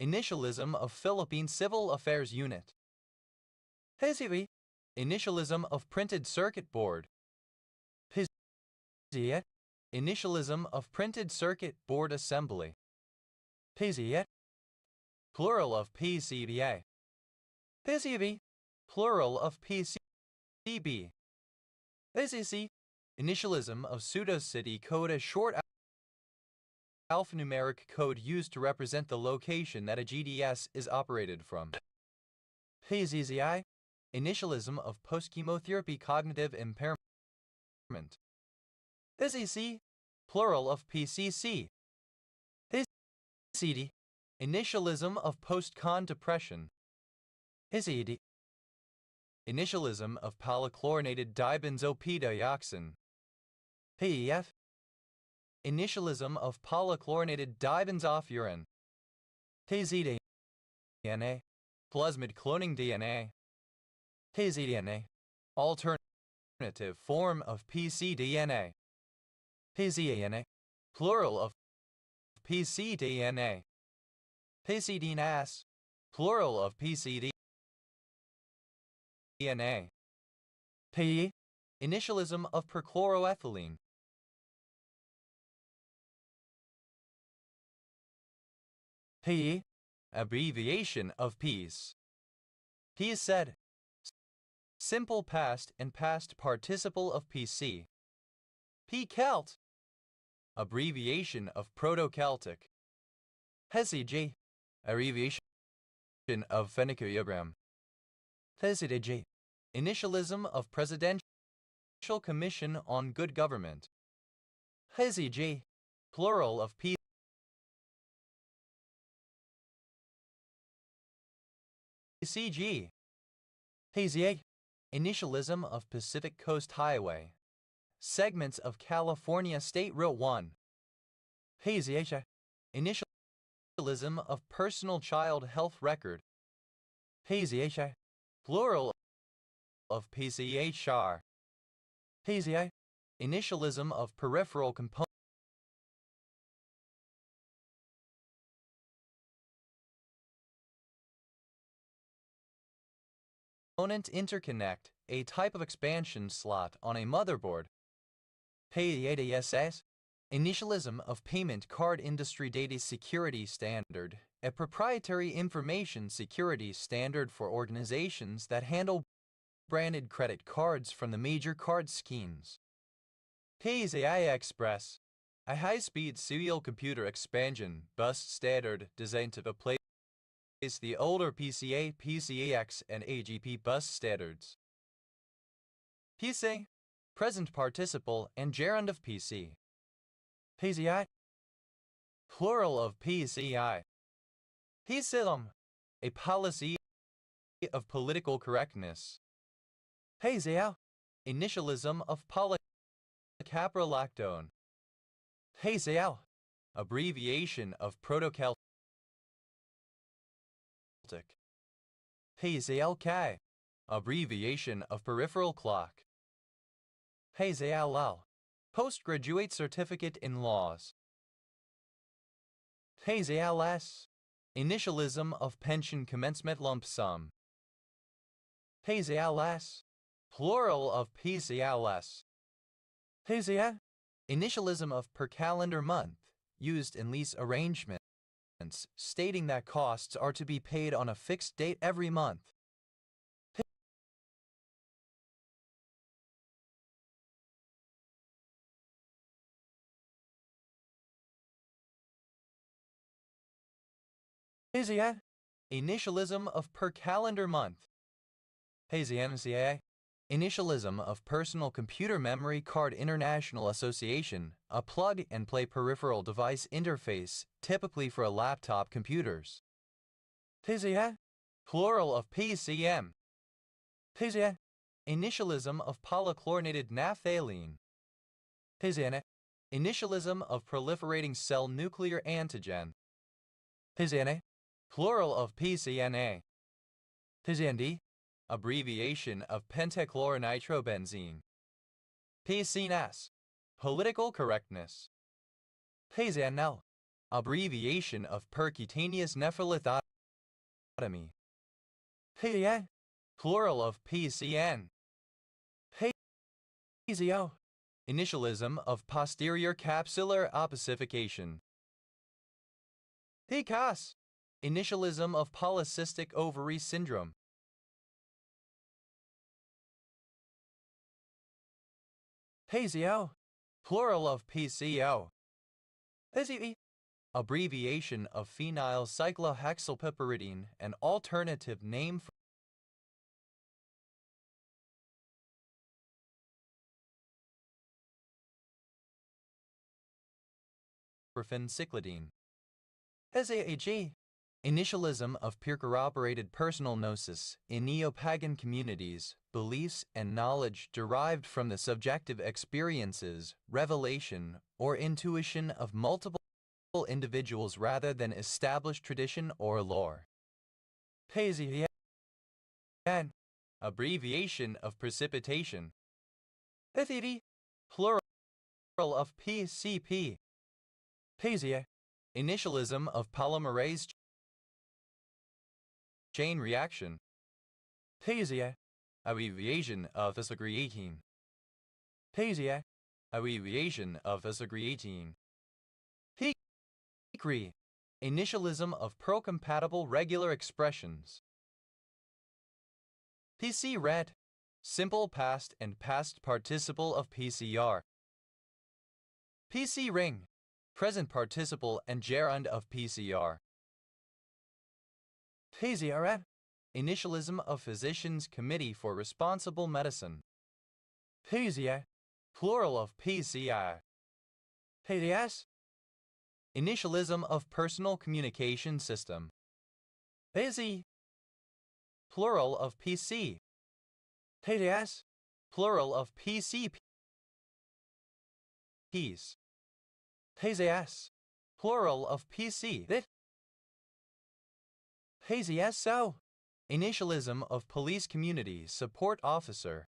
initialism of Philippine Civil Affairs Unit. PCB, initialism of Printed Circuit Board. PCIet, initialism of Printed Circuit Board Assembly. PCIet, plural of PCBA. PCB, plural of PCB. PCC, initialism of pseudo-city code, a short alphanumeric code used to represent the location that a GDS is operated from. PZZI, initialism of post-chemotherapy cognitive impairment. PCC, plural of PCC. PCD, initialism of post-con depression. PCD, initialism of polychlorinated dibenzopidioxin. PEF, initialism of polychlorinated dibenzofuran. TZDNA, plasmid cloning DNA. TZDNA, alternative form of pcDNA. PZANA, plural of pcDNA. PCDNAS, plural of pcDNA. PE, initialism of perchloroethylene. PE, abbreviation of PES. PES said, simple past and past participle of PC. P-Celt, abbreviation of Proto-Celtic. PCG, abbreviation of Phoeniciagram. PCDG, initialism of Presidential Commission on Good Government. PCG, plural of PCG. PCA, initialism of Pacific Coast Highway. Segments of California State Route 1. PCH, initialism of Personal Child Health Record. PCH, plural of PCHR. PCI, initialism of Peripheral Component Interconnect, a type of expansion slot on a motherboard. PADSS, initialism of Payment Card Industry Data Security Standard, a proprietary information security standard for organizations that handle branded credit cards from the major card schemes. PCI Express, a high-speed serial computer expansion bus standard designed to replace the older PCA, PCAX, and AGP bus standards. PC, present participle and gerund of PC. PCI, plural of PCI. PCILM, a policy of political correctness. PCL, initialism of polycaprolactone. PCL, abbreviation of Proto-Celtic. PCLK, abbreviation of peripheral clock. PCLL, postgraduate certificate in laws. PCLS, initialism of pension commencement lump sum. PCLS, plural of PCLS. PCL, initialism of per calendar month, used in lease arrangements, stating that costs are to be paid on a fixed date every month. PCA, initialism of per calendar month. PCMCA, initialism of Personal Computer Memory Card International Association, a plug-and-play peripheral device interface, typically for laptop computers. PCA, plural of PCM. PCA, initialism of polychlorinated naphthalene. PCNA, initialism of proliferating cell nuclear antigen. PCNA, plural of PCNA. PCND, abbreviation of pentachloronitrobenzene. PCNS, political correctness. PCNL, abbreviation of percutaneous nephrolithotomy. PCN, plural of PCN. PCO, initialism of posterior capsular ossification. PCOS, initialism of polycystic ovary syndrome. PCO, plural of PCO. PCE, abbreviation of phenyl cyclohexylpiperidine, an alternative name propofin cyclidine. SAAG. Initialism of peer-corroborated personal gnosis in neo-pagan communities, beliefs and knowledge derived from the subjective experiences, revelation, or intuition of multiple individuals rather than established tradition or lore. PCN. Abbreviation of precipitation. Ethidi. Plural of PCP. PCA. Initialism of polymerase chain reaction. PCA. Abbreviation of acetylcreatine. PCA. Abbreviation of acetylcreatine. PCRE. Initialism of pro-compatible regular expressions. PC red. Simple past and past participle of PCR. PC ring. Present participle and gerund of PCR. PCRN. Initialism of Physicians' Committee for Responsible Medicine. PCA. Plural of PCI. PDS. Initialism of Personal Communication System. PC. Plural of PC. PDS. Plural of PCPs. PCS. Plural of PC. PCSO. Initialism of Police Community Support Officer.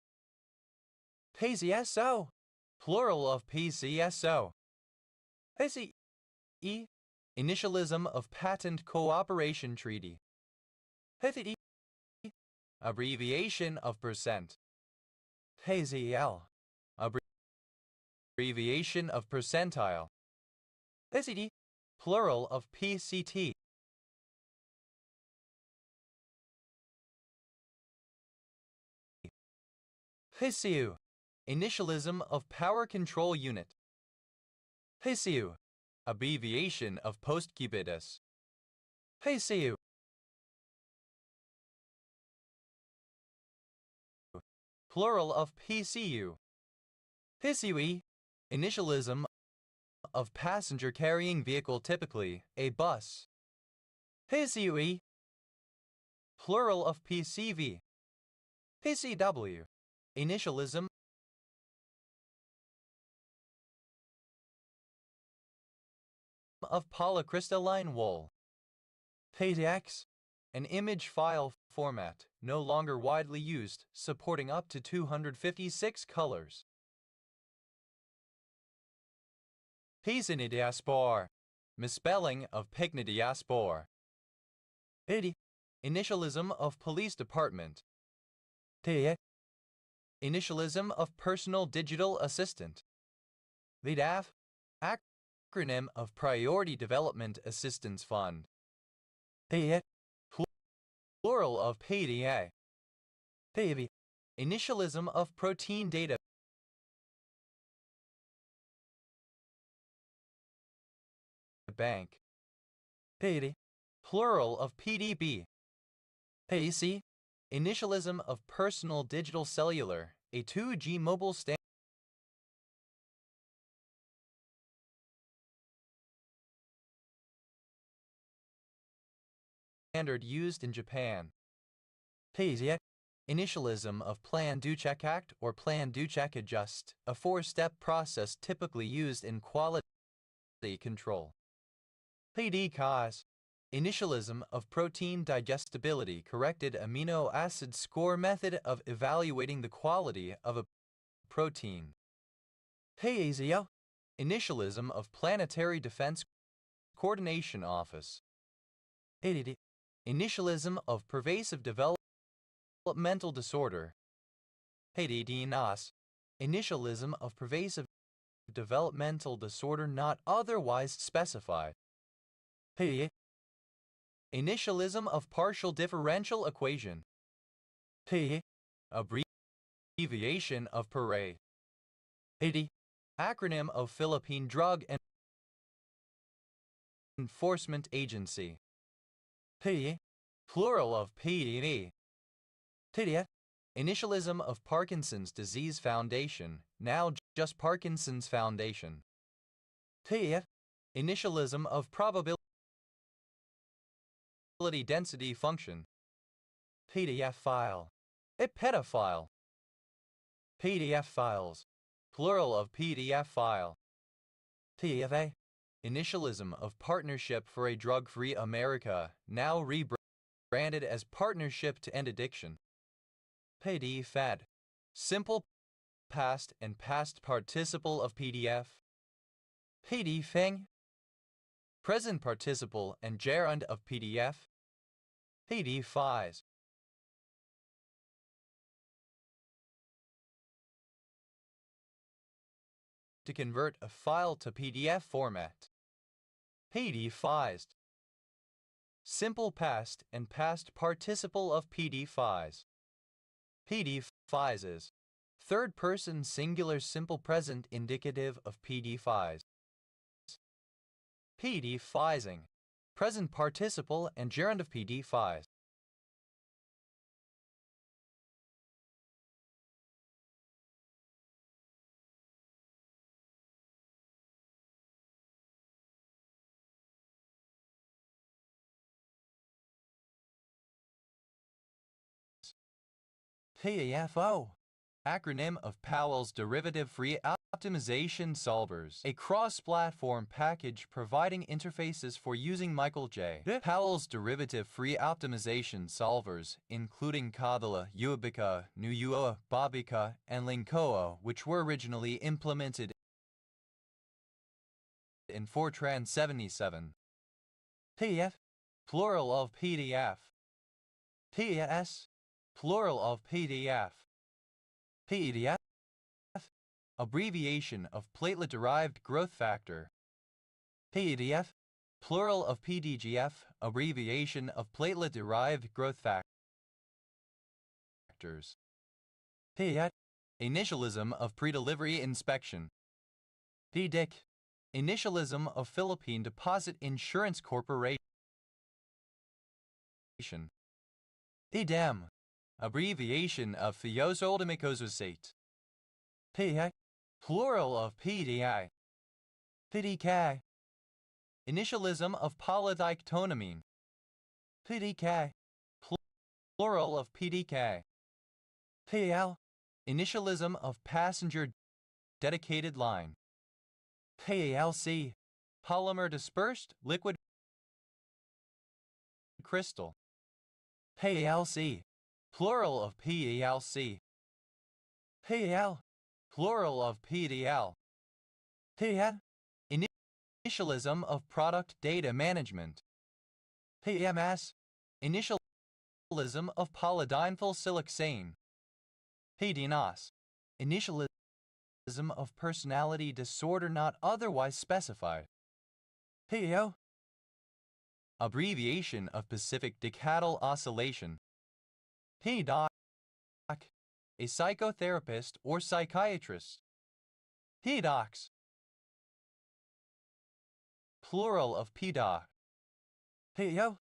PCSO. Plural of PCSO. PCE. Initialism of Patent Cooperation Treaty. PCE. Abbreviation of percent. PCL. Abbreviation of percentile. PCD. Plural of PCT. PCU. Initialism of Power Control Unit. PCU. Abbreviation of postcubitus. PCU. Plural of PCU. PCUE. Initialism of passenger carrying vehicle, typically a bus. PCUE. Plural of PCV. PCW. Initialism of polycrystalline wool. PDX. An image file format, no longer widely used, supporting up to 256 colors. Picnidiaspor. Misspelling of picnidiaspor. PIDI. Initialism of Police Department. TIE. Initialism of Personal Digital Assistant. VDAF. Acronym of Priority Development Assistance Fund. PIE. Plural of PDA. PIV. Initialism of Protein Data Bank. PID. Plural of PDB. PIC. Initialism of Personal Digital Cellular, a 2G mobile standard used in Japan. PISIA. Initialism of Plan do Check Act or Plan do Check Adjust, a 4-step process typically used in quality control. PD cause. Initialism of Protein Digestibility Corrected Amino Acid Score method of evaluating the quality of a protein. PASIO. Initialism of Planetary Defense Coordination Office. PDD. Initialism of Pervasive Developmental Disorder. PDD-NOS. Initialism of Pervasive Developmental Disorder not otherwise specified. PDD. Initialism of Partial Differential Equation. PDD. Abbreviation of PARE. PDD. Acronym of Philippine Drug Enforcement Agency. PDD. Plural of PDD. TDF. Initialism of Parkinson's Disease Foundation, now just Parkinson's Foundation. TDF. Initialism of probability density function. PDF file. A pedophile. PDF files. Plural of PDF file. PFA. Initialism of Partnership for a Drug-Free America, now rebranded as Partnership to End Addiction. PDFAD. Simple past and past participle of PDF. PDFang. Present participle and gerund of PDF. PDFies. To convert a file to PDF format. PDFized. Simple past and past participle of PDFies. PDFizes. Third person singular simple present indicative of PDFies. PDFizing. Present participle and gerund of PDFies. PAFO. Acronym of Powell's Derivative Free Optimization Solvers, a cross-platform package providing interfaces for using Michael J. Powell's Derivative Free Optimization Solvers, including Kadala, Ubica, Nuyua, Babica, and Linkoa, which were originally implemented in Fortran 77. PF, plural of PDF. PS, plural of PDF. PDF, abbreviation of platelet-derived growth factor. PDF, plural of PDGF, abbreviation of platelet-derived growth factors. PIAT, initialism of pre-delivery inspection. PDIC, initialism of Philippine Deposit Insurance Corporation. PDEM, abbreviation of thiazolidimicososate. PI, plural of PDI. PDK, initialism of polydictonamine. PDK, plural of PDK. PL, initialism of passenger dedicated line. PALC, polymer dispersed liquid crystal. PALC, plural of PALC. PAL, plural of PDL. PAD, initialism of product data management. PMS, initialism of polydimethylsiloxane. PDNOS, initialism of personality disorder not otherwise specified. PAO, abbreviation of Pacific Decadal Oscillation. PDOC, a psychotherapist or psychiatrist. PDOCs, plural of PDOC. PDO,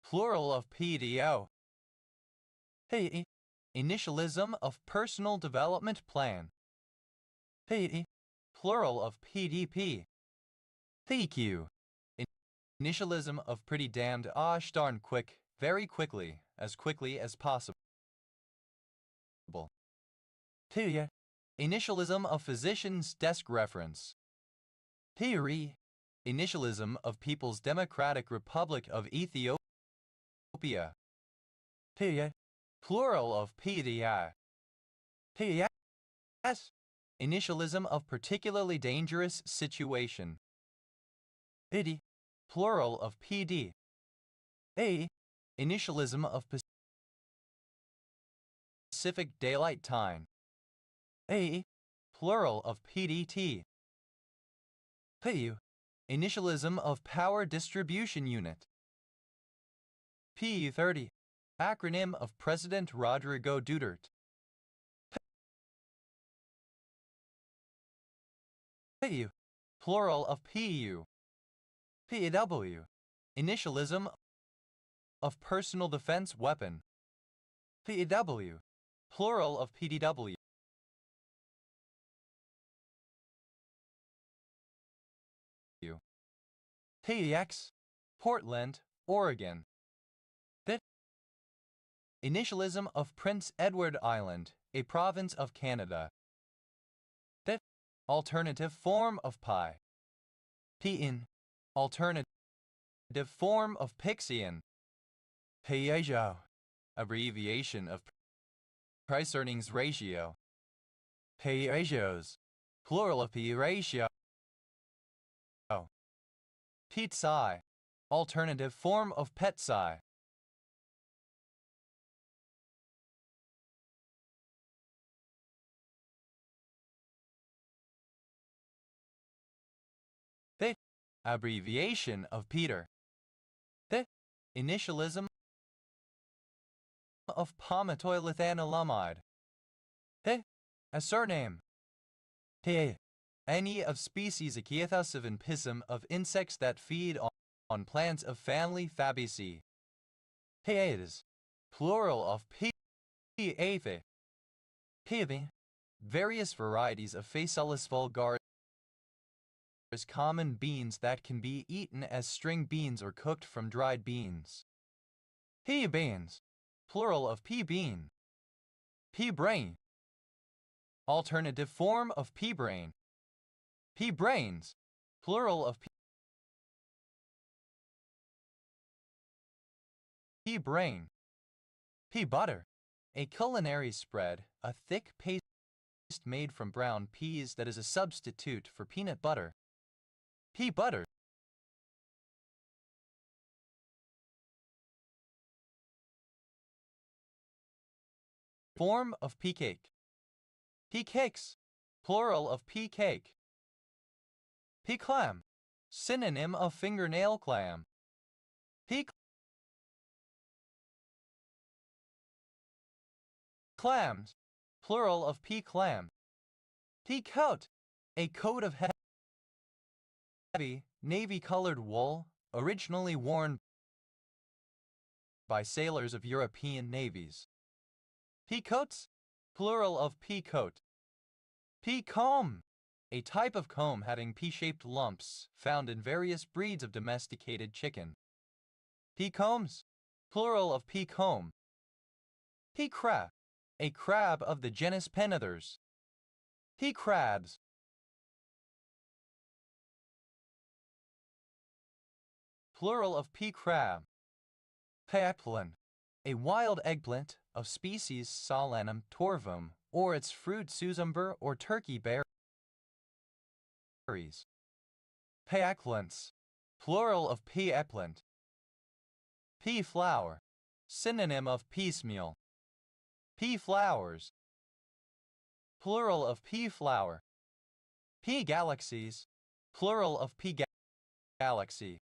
plural of PDO. PE, initialism of personal development plan. PE, plural of PDP. PQ, initialism of pretty damned osh darn quick, very quickly as possible. PIA, initialism of physician's desk reference. PIRI, initialism of People's Democratic Republic of Ethiopia. PIA, plural of PDI. PIS, initialism of particularly dangerous situation. PD, plural of PD. A, initialism of Pacific Daylight Time. A, plural of PDT. PU, initialism of Power Distribution Unit. PU30, acronym of President Rodrigo Duterte. PU, plural of PU. PW, initialism of Personal Defense Weapon. PW, plural of PDW. PX, Portland, Oregon. The initialism of Prince Edward Island, a province of Canada. The alternative form of pi. PIN, alternative form of Pixian. Piaggio, abbreviation of price-earnings ratio. Piaggios, plural of P ratio. Pizza, alternative form of Petsai. The abbreviation of Peter. The initialism of palmitoylethanolumide. The a surname. The any of species Achaeothus of pisum of insects that feed on plants of family Fabaceae. Paides, plural of Piave. Piave, various varieties of Phaseolus vulgaris, common beans that can be eaten as string beans or cooked from dried beans. Pea beans, plural of pea bean. Pea brain, alternative form of pea brain. Pea brains, plural of pea brain. Pea butter, a culinary spread, a thick paste made from brown peas that is a substitute for peanut butter. Pea butter. Form of pea cake. Pea cakes, plural of pea cake. Pea clam, synonym of fingernail clam. Pea clams, plural of pea clam. Pea coat, a coat of heavy, navy-colored wool, originally worn by sailors of European navies. Pea coats, plural of pea coat. Pea comb, a type of comb having pea-shaped lumps found in various breeds of domesticated chicken. Pea combs, plural of pea comb. Pea crab, a crab of the genus Penethers. Pea crabs, plural of pea crab. Eggplant, a wild eggplant of species Solanum torvum, or its fruit Sucumber or turkey berries. Eggplants, plural of pea eggplant. Pea flower, synonym of piecemeal. Pea flowers, plural of pea flower. Pea galaxies, plural of pea galaxy.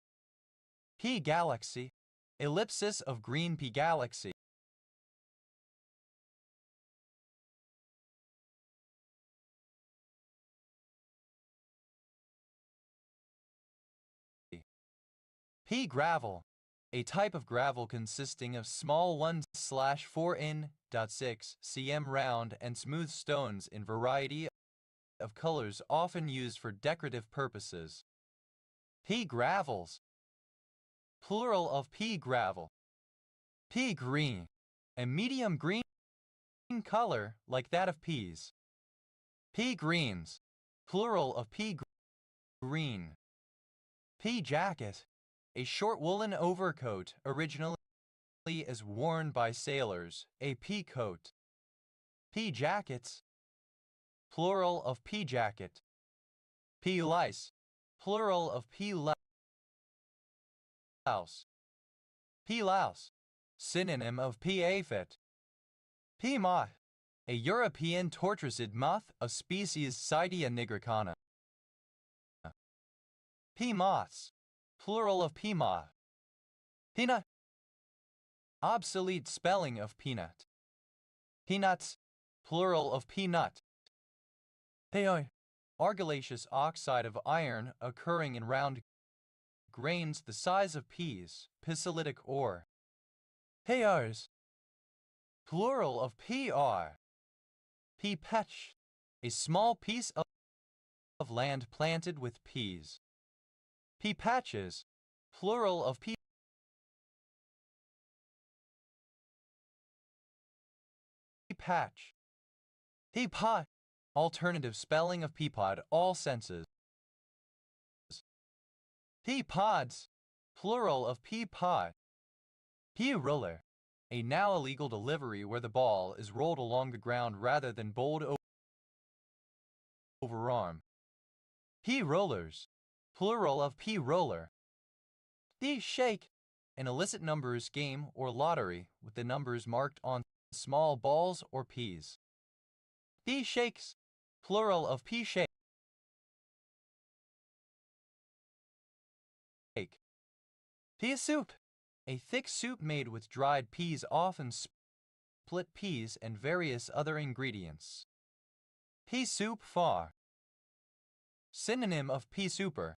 Pea galaxy, ellipsis of green pea galaxy. Pea gravel, a type of gravel consisting of small 1/4 in.6 cm round and smooth stones in variety of colors often used for decorative purposes. Pea gravels, plural of pea gravel. Pea green, a medium green color like that of peas. Pea greens, plural of pea green. Pea jacket, a short woolen overcoat originally is worn by sailors, a pea coat. Pea jackets, plural of pea jacket. Pea lice, plural of pea louse. Pea louse, synonym of pea aphid. Pea moth, a European tortoised moth of species Cydia nigricana. Pea moths, plural of pea moth. Peanut, obsolete spelling of peanut. Peanuts, plural of peanut. Peoi, argillaceous oxide of iron occurring in round grains the size of peas, pisolitic ore. Pears, plural of PR. Pea patch, a small piece of land planted with peas. Pea patches, plural of pea patch. Pea pot, alternative spelling of peapod, all senses. Pea pods, plural of pea pod. Pea roller, a now illegal delivery where the ball is rolled along the ground rather than bowled overarm. Pea rollers, plural of pea roller. The shake, an illicit numbers game or lottery with the numbers marked on small balls or peas. Pea shakes, plural of pea shake. Pea soup, a thick soup made with dried peas, often split peas and various other ingredients. Pea soup fog, synonym of pea souper.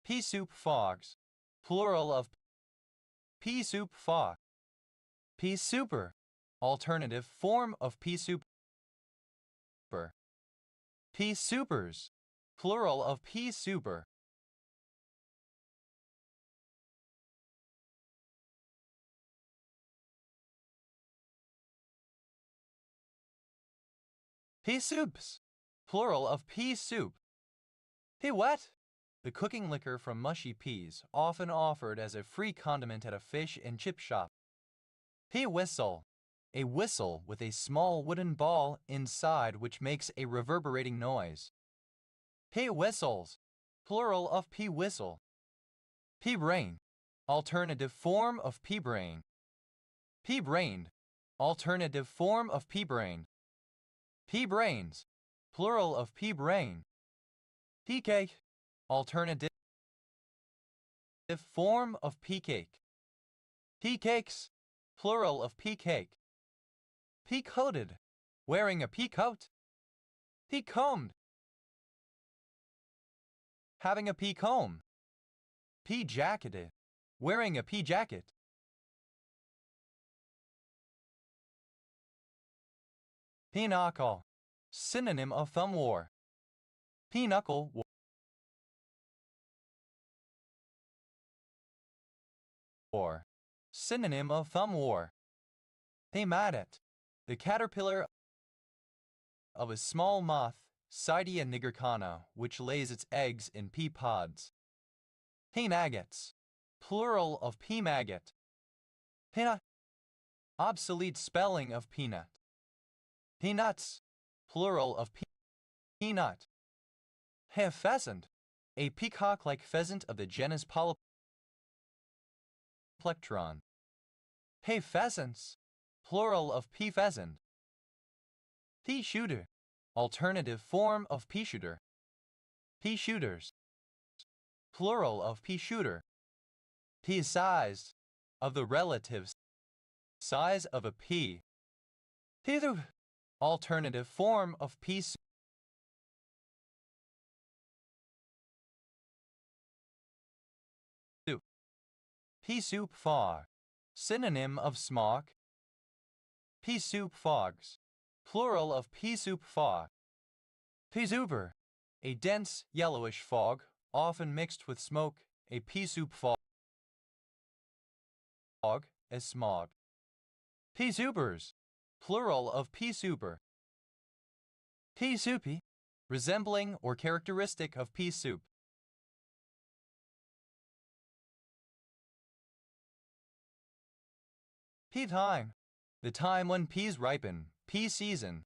Pea soup fogs, plural of pea soup fog. Pea souper, alternative form of pea souper. Pea soupers, plural of pea souper. Pea soups, plural of pea soup. Pea wet, the cooking liquor from mushy peas, often offered as a free condiment at a fish and chip shop. Pea whistle, a whistle with a small wooden ball inside which makes a reverberating noise. Pea whistles, plural of pea whistle. Pea brain, alternative form of pea brain. Pea brained, alternative form of pea brain. Pea brains, plural of pea brain. Pea cake, alternative form of pea cake. Pea cakes, plural of pea cake. Pea coated, wearing a pea coat. Pea combed, having a pea comb. Pea jacketed, wearing a pea jacket. Pea knuckle, synonym of thumb war. Pea knuckle war, synonym of thumb war. Pea maggot, the caterpillar of a small moth, Cydia nigricana, which lays its eggs in pea pods. Pea maggots, plural of pea maggot. Peanut, obsolete spelling of peanut. Peanuts, plural of peanut. Pea pheasant, a peacock-like pheasant of the genus Polyplectron. Pea pheasants, plural of pea pheasant. Pea shooter, alternative form of pea shooter. Pea shooters, plural of pea shooter. Pea sized, of the relative size of a pea. Pea alternative form of pea soup. Pea soup fog, synonym of smock. Pea soup fogs, plural of pea soup fog. Pea souper, a dense yellowish fog, often mixed with smoke. A pea soup fog as smog. Pea soupers, plural of pea souper. Pea soupy, resembling or characteristic of pea soup. Pea time, the time when peas ripen. Pea season.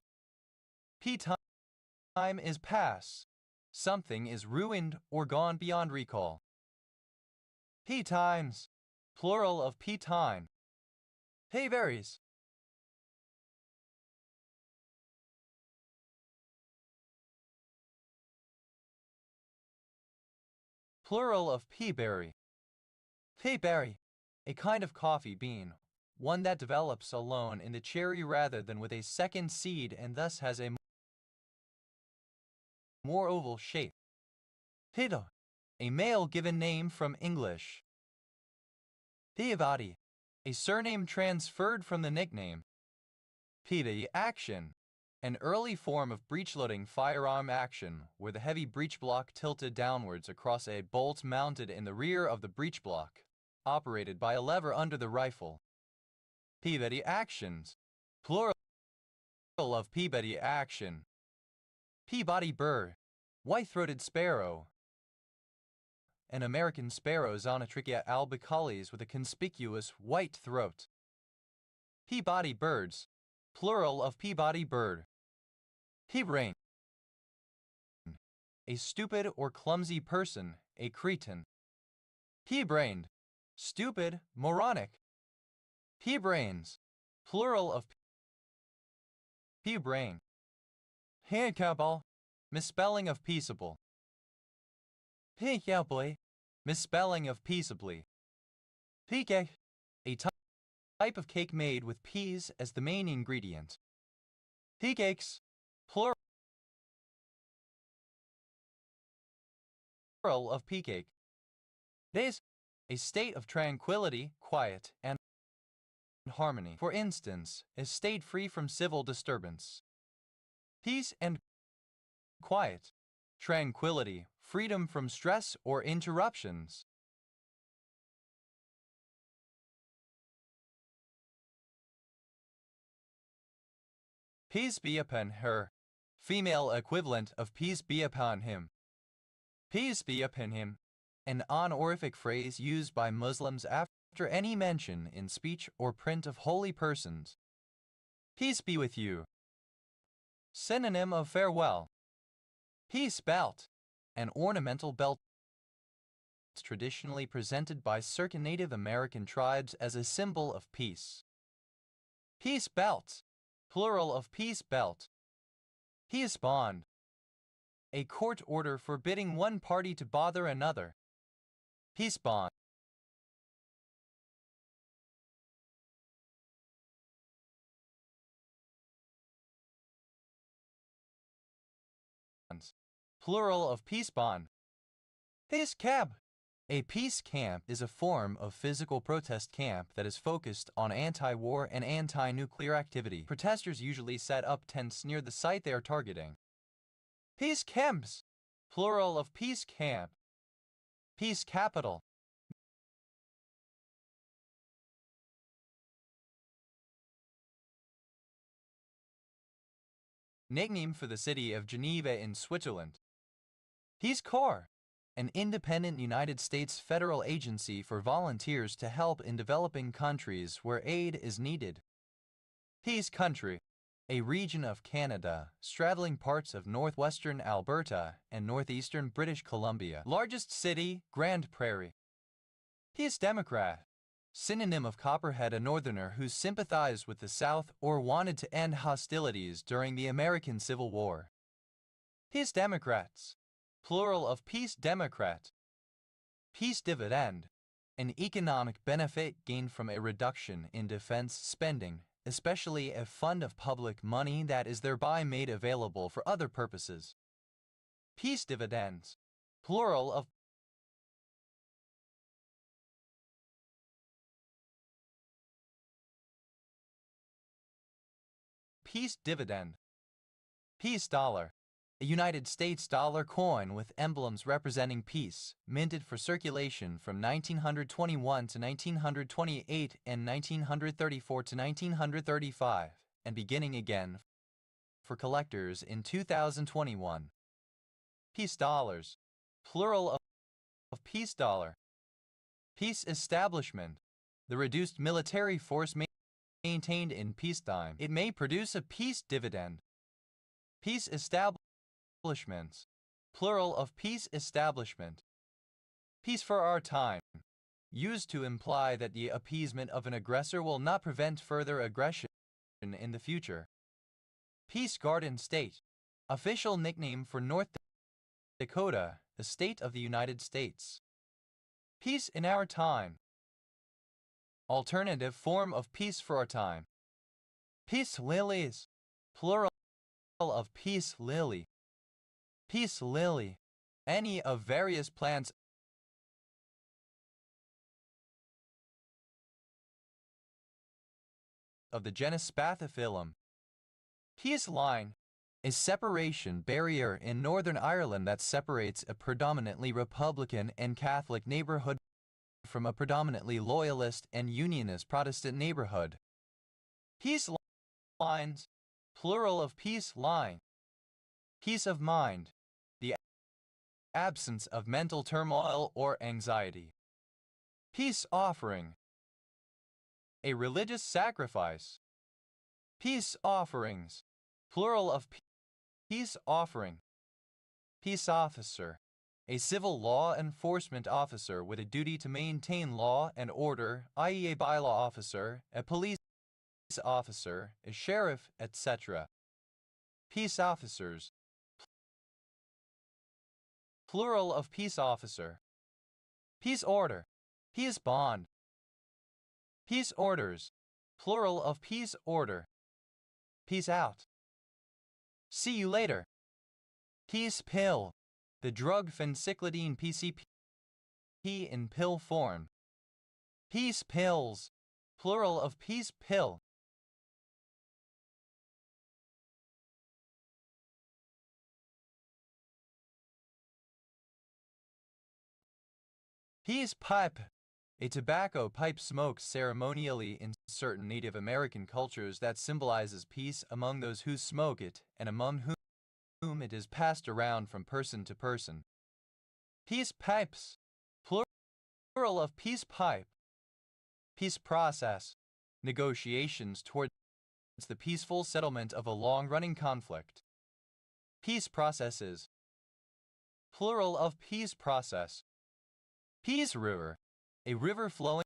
Pea time is past. Something is ruined or gone beyond recall. Pea times, plural of pea time. Pea berries, plural of pea berry. Pea berry, a kind of coffee bean, one that develops alone in the cherry rather than with a second seed and thus has a more oval shape. Pedo, a male given name from English. Peabody, a surname transferred from the nickname. Pea action, an early form of breech-loading firearm action where the heavy breech block tilted downwards across a bolt mounted in the rear of the breech block, operated by a lever under the rifle. Peabody actions, plural of Peabody action. Peabody bird, white-throated sparrow. An American sparrow, Zonotrichia albicaulis, with a conspicuous white throat. Peabody birds, plural of Peabody bird. Pea-brain, a stupid or clumsy person, a cretin. Pea-brained, stupid, moronic. Pea-brains, plural of pea-brain. Peaceable, misspelling of peaceable. Peaceably, misspelling of peaceably. Pea cake, a type of cake made with peas as the main ingredient. Pea cakes, plural of pea cake. It is a state of tranquility, quiet, and harmony. For instance, a state free from civil disturbance. Peace and quiet, tranquility, freedom from stress or interruptions. Peace be upon her, female equivalent of peace be upon him. Peace be upon him, an honorific phrase used by Muslims after any mention in speech or print of holy persons. Peace be with you. Synonym of farewell. Peace belt, an ornamental belt traditionally presented by certain Native American tribes as a symbol of peace. Peace belt, plural of peace belt. Peace bond, a court order forbidding one party to bother another. Peace bond. Plural of peace bond. Peace camp. A peace camp is a form of physical protest camp that is focused on anti-war and anti-nuclear activity. Protesters usually set up tents near the site they are targeting. Peace camps, plural of peace camp. Peace capital. Nickname for the city of Geneva in Switzerland. Peace Corps, an independent United States federal agency for volunteers to help in developing countries where aid is needed. Peace Country, a region of Canada straddling parts of northwestern Alberta and northeastern British Columbia. Largest city, Grande Prairie. Peace Democrat, synonym of Copperhead, a northerner who sympathized with the South or wanted to end hostilities during the American Civil War. Peace Democrats, plural of Peace Democrat. Peace dividend, an economic benefit gained from a reduction in defense spending, especially a fund of public money that is thereby made available for other purposes. Peace dividends, plural of peace dividend. Peace dollar, a United States dollar coin with emblems representing peace, minted for circulation from 1921 to 1928 and 1934 to 1935, and beginning again for collectors in 2021. Peace dollars, plural of peace dollar. Peace establishment, the reduced military force maintained in peacetime. It may produce a peace dividend. Peace establishments, plural of peace establishment. Peace for our time, used to imply that the appeasement of an aggressor will not prevent further aggression in the future. Peace Garden State, official nickname for North Dakota, a state of the United States. Peace in our time, alternative form of peace for our time. Peace lilies, plural of peace lily. Peace lily, any of various plants of the genus Spathiphyllum. Peace line, a separation barrier in Northern Ireland that separates a predominantly Republican and Catholic neighborhood from a predominantly Loyalist and Unionist Protestant neighborhood. Peace lines, plural of peace line. Peace of mind, the absence of mental turmoil or anxiety. Peace offering, a religious sacrifice. Peace offerings, plural of peace offering. Peace officer, a civil law enforcement officer with a duty to maintain law and order, i.e. a bylaw officer, a police officer, a sheriff, etc. Peace officers, plural of peace officer. Peace order, peace bond. Peace orders, plural of peace order. Peace out. See you later. Peace pill, the drug phencyclidine PCP in pill form. Peace pills, plural of peace pill. Peace pipe, a tobacco pipe smoked ceremonially in certain Native American cultures that symbolizes peace among those who smoke it and among whom it is passed around from person to person. Peace pipes, plural of peace pipe. Peace process, negotiations towards the peaceful settlement of a long-running conflict. Peace processes, plural of peace process. Peace River, a river flowing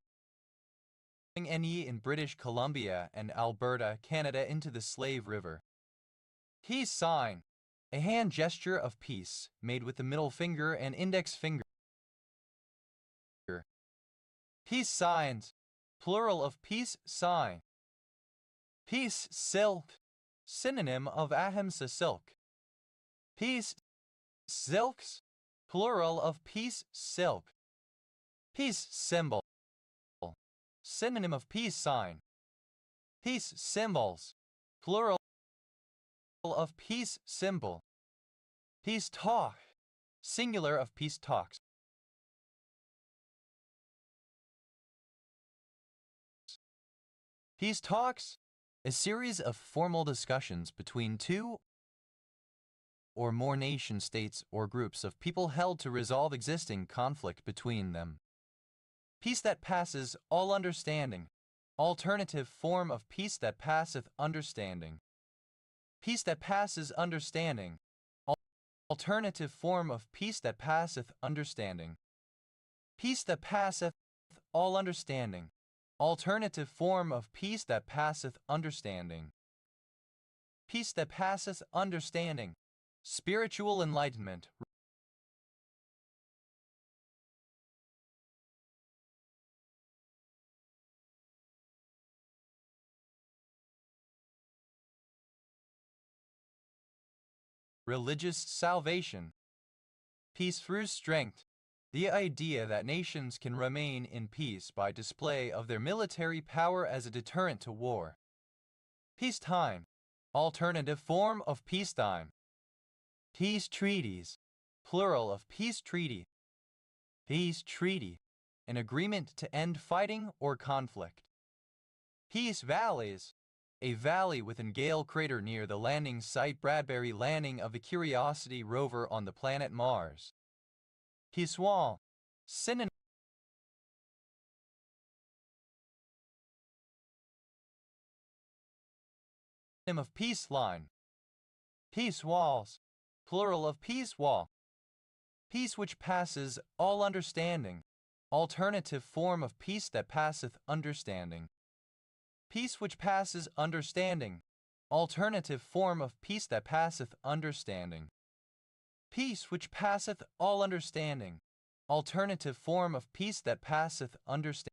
in British Columbia and Alberta, Canada into the Slave River. Peace sign, a hand gesture of peace made with the middle finger and index finger. Peace signs, plural of peace sign. Peace silk, synonym of ahimsa silk. Peace silks, plural of peace silk. Peace symbol, synonym of peace sign. Peace symbols, plural of peace symbol. Peace talk, singular of peace talks. Peace talks, a series of formal discussions between two or more nation states or groups of people held to resolve existing conflict between them. Peace that passes all understanding, alternative form of peace that passeth understanding. Peace that passes understanding, alternative form of peace that passeth understanding. Peace that passeth all understanding, alternative form of peace that passeth understanding. Peace that passeth understanding, spiritual enlightenment. Religious salvation. Peace through strength. The idea that nations can remain in peace by display of their military power as a deterrent to war. Peacetime. Alternative form of peacetime. Peace treaties. Plural of peace treaty. Peace treaty. An agreement to end fighting or conflict. Peace valleys. A valley within Gale Crater near the landing site Bradbury landing of the Curiosity rover on the planet Mars. Peace wall, synonym of peace line. Peace walls, plural of peace wall. Peace which passes all understanding, alternative form of peace that passeth understanding. Peace which passes understanding, alternative form of peace that passeth understanding. Peace which passeth all understanding, alternative form of peace that passeth understanding.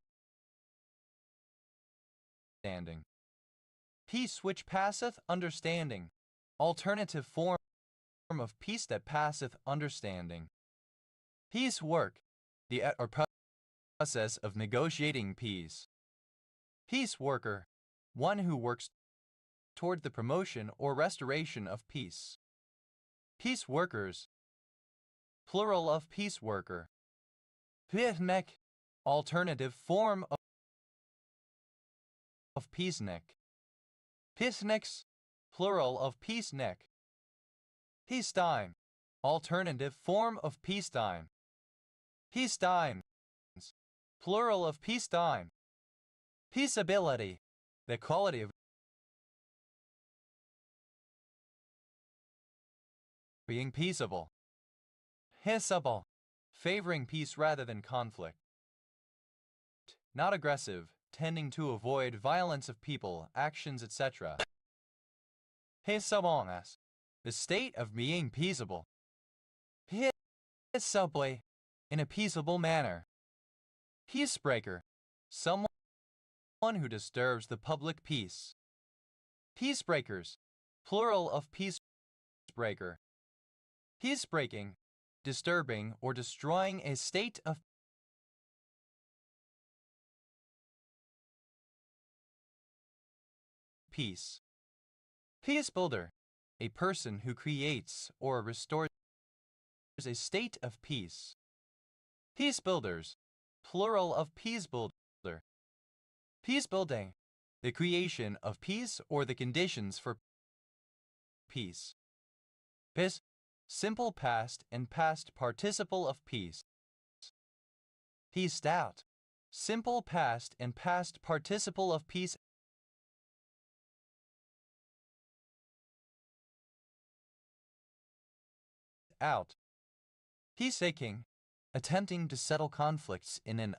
Peace which passeth understanding, alternative form of peace that passeth understanding. Peace work, the or process of negotiating peace. Peace worker, one who works toward the promotion or restoration of peace. Peace workers, plural of peace worker. Peacenik, alternative form of peacenik. Peaceniks, plural of peacenik. Peacetime, alternative form of peacetime. Peacetimes, plural of peacetime. Peaceability, the quality of being peaceable. Peaceable, favoring peace rather than conflict. Not aggressive, tending to avoid violence of people, actions, etc. Peaceableness, the state of being peaceable. Peaceably, in a peaceable manner. Peacebreaker, someone who disturbs the public peace. Peacebreakers, plural of peacebreaker. Peacebreaking, disturbing or destroying a state of peace. Peacebuilder, a person who creates or restores a state of peace. Peacebuilders, plural of peacebuilder. Peacebuilding, the creation of peace or the conditions for peace. Peace, simple past and past participle of peace. Peaced out, simple past and past participle of peace out. Peaceaking, attempting to settle conflicts in an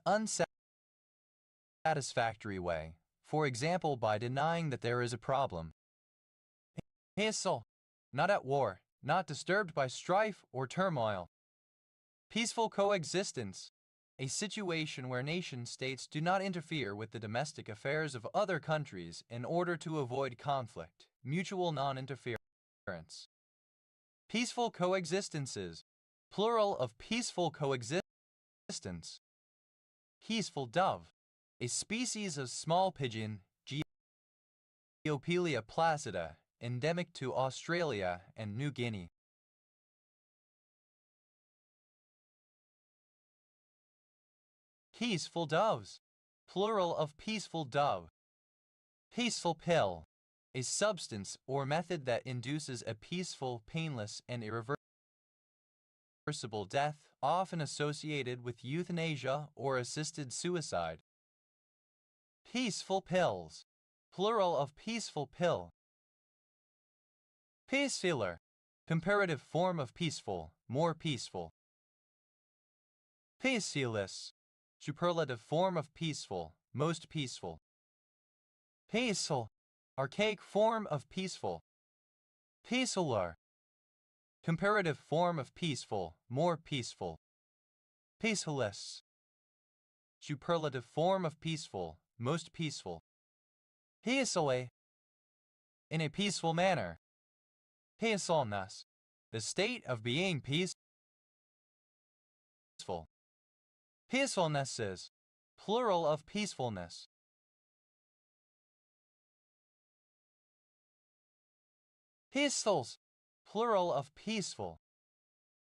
unsatisfactory way, for example by denying that there is a problem. Peaceful, not at war, not disturbed by strife or turmoil. Peaceful coexistence, a situation where nation-states do not interfere with the domestic affairs of other countries in order to avoid conflict, mutual non-interference. Peaceful coexistences, plural of peaceful coexistence. Peaceful dove, a species of small pigeon, Geopelia placida, endemic to Australia and New Guinea. Peaceful doves, plural of peaceful dove. Peaceful pill, a substance or method that induces a peaceful, painless, and irreversible death, often associated with euthanasia or assisted suicide. Peaceful pills, plural of peaceful pill. Peacefeller, comparative form of peaceful, more peaceful. Peaceless, superlative form of peaceful, most peaceful. Peaceful, archaic form of peaceful. Peacefuller, comparative form of peaceful, more peaceful. Peacefulness, superlative form of peaceful, most peaceful. Peacefully, in a peaceful manner. Peacefulness, the state of being peaceful. Peacefulness is, plural of peacefulness. Peacefuls, plural of peaceful.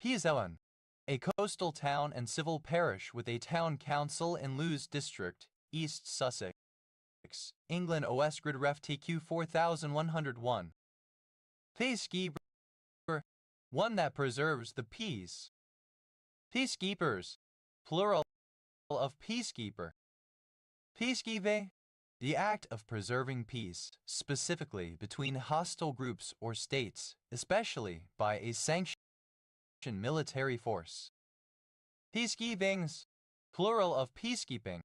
Peaceowen, a coastal town and civil parish with a town council in Lewes District, East Sussex, England. OS Grid Ref TQ 4101. Peacekeeper, one that preserves the peace. Peacekeepers, plural of peacekeeper. Peacekeeping, the act of preserving peace, specifically between hostile groups or states, especially by a sanctioned military force. Peacekeepings, plural of peacekeeping.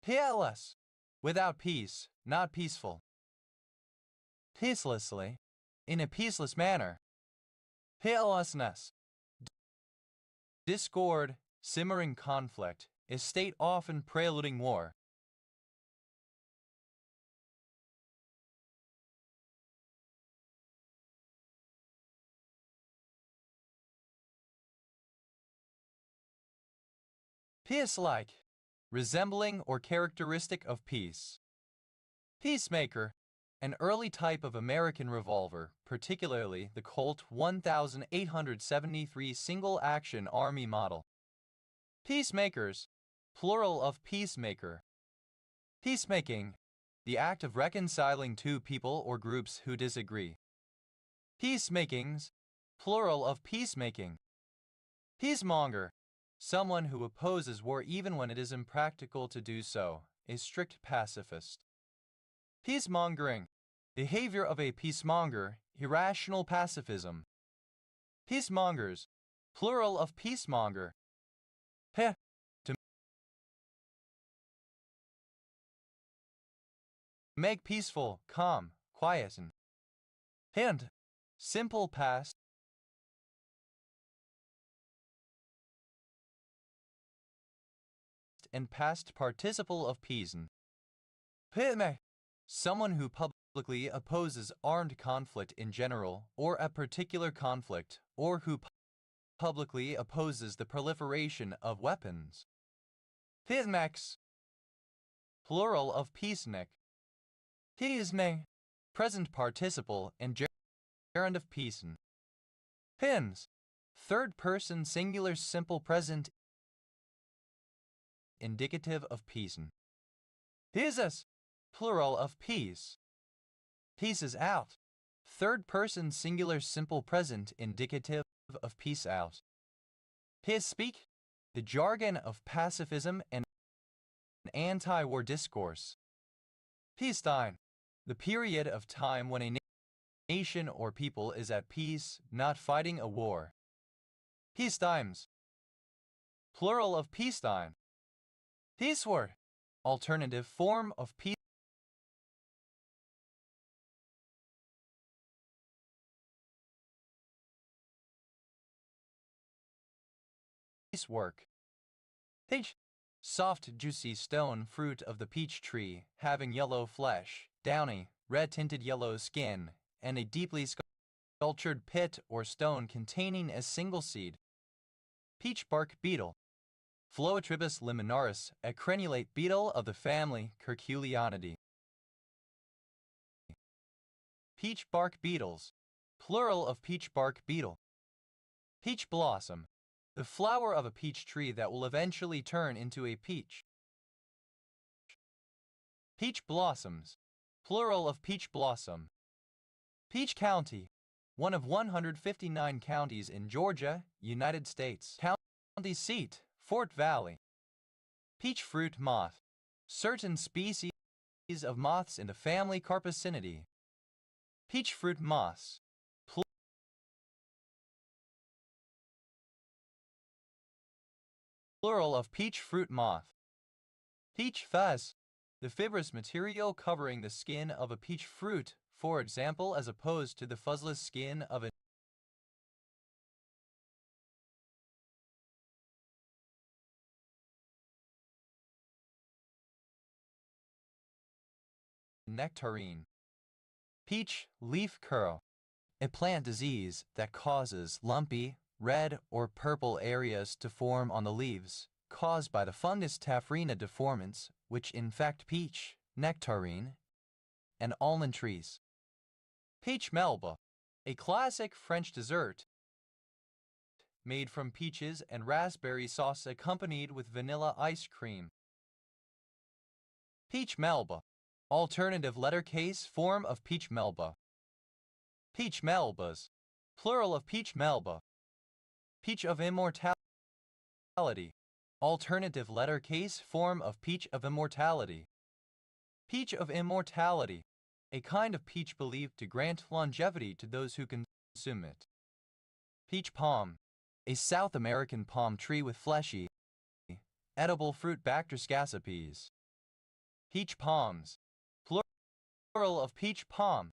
Peaceless, without peace, not peaceful. Peacelessly, in a peaceless manner. Peacefulness, discord, simmering conflict, a state often preluding war. Peace-like, resembling or characteristic of peace. Peacemaker, an early type of American revolver, particularly the Colt 1873 single-action Army model. Peacemakers, plural of peacemaker. Peacemaking, the act of reconciling two people or groups who disagree. Peacemakings, plural of peacemaking. Peacemonger, someone who opposes war even when it is impractical to do so, a strict pacifist. Peacemongering, behavior of a peacemonger, irrational pacifism. Peacemongers, plural of peacemonger. To make peaceful, calm, quiet, and simple past and past participle of peace. Pitme, someone who publicly opposes armed conflict in general or a particular conflict, or who publicly opposes the proliferation of weapons. Pismex, plural of peacenik. Pisne, present participle and gerund of peacen. Pins, third person singular simple present indicative of peacen. Pieces, plural of peace. Pieces out, third person singular simple present indicative of peace out. His speak, the jargon of pacifism and anti-war discourse. Peacetime, the period of time when a nation or people is at peace, not fighting a war. Peacetimes, plural of peacetime. Peaceward, alternative form of peace work. Peach, soft juicy stone fruit of the peach tree, having yellow flesh, downy, red-tinted yellow skin, and a deeply sculptured pit or stone containing a single seed. Peach bark beetle. Phloetribus liminaris, a crenulate beetle of the family Curculionidae. Peach bark beetles, plural of peach bark beetle. Peach blossom, the flower of a peach tree that will eventually turn into a peach. Peach blossoms, plural of peach blossom. Peach County, one of 159 counties in Georgia, United States. County seat, Fort Valley. Peach fruit moth, certain species of moths in the family Carpacinidae. Peach fruit moths, plural of peach fruit moth. Peach fuzz, the fibrous material covering the skin of a peach fruit, for example, as opposed to the fuzzless skin of a nectarine. Peach leaf curl, a plant disease that causes lumpy, red or purple areas to form on the leaves, caused by the fungus Taphrina deformans, which infect peach, nectarine, and almond trees. Peach melba, a classic French dessert made from peaches and raspberry sauce accompanied with vanilla ice cream. Peach melba, alternative lettercase form of peach melba. Peach melbas, plural of peach melba. Peach of immortality, alternative lettercase form of peach of immortality. Peach of immortality, a kind of peach believed to grant longevity to those who consume it. Peach palm, a South American palm tree with fleshy, edible fruit Bacterscasapes. Peach palms, plural of peach palm.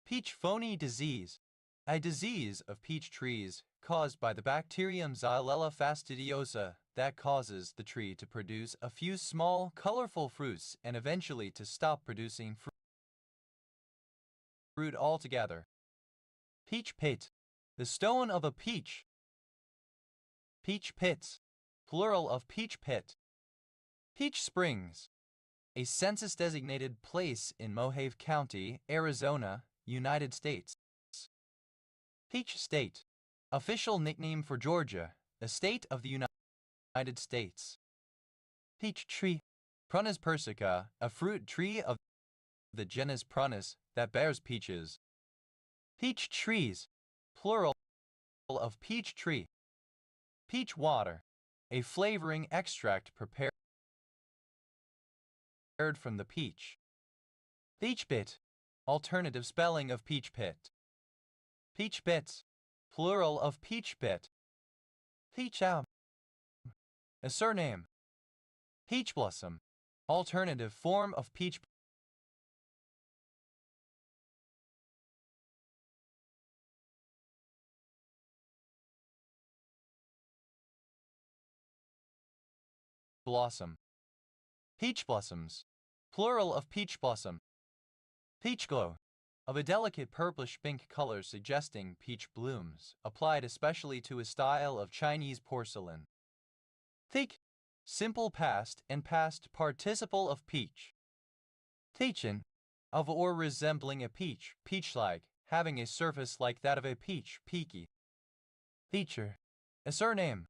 Peach phony disease, a disease of peach trees caused by the bacterium Xylella fastidiosa that causes the tree to produce a few small, colorful fruits and eventually to stop producing fruit altogether. Peach pit, the stone of a peach. Peach pits, plural of peach pit. Peach springs, a census-designated place in Mohave County, Arizona, United States. Peach State, official nickname for Georgia, a state of the United States. Peach tree, Prunus persica, a fruit tree of the genus Prunus that bears peaches. Peach trees, plural of peach tree. Peach water, a flavoring extract prepared from the peach. Peach bit, alternative spelling of peach pit. Peach bits, plural of peach bit. Peach out, a surname. Peach blossom, alternative form of peach blossom. Peach blossoms, plural of peach blossom. Peach glow, of a delicate purplish-pink color suggesting peach blooms, applied especially to a style of Chinese porcelain. Thick, simple past and past participle of peach. Peachin, of or resembling a peach, peach-like, having a surface like that of a peach, peaky. Peacher, a surname.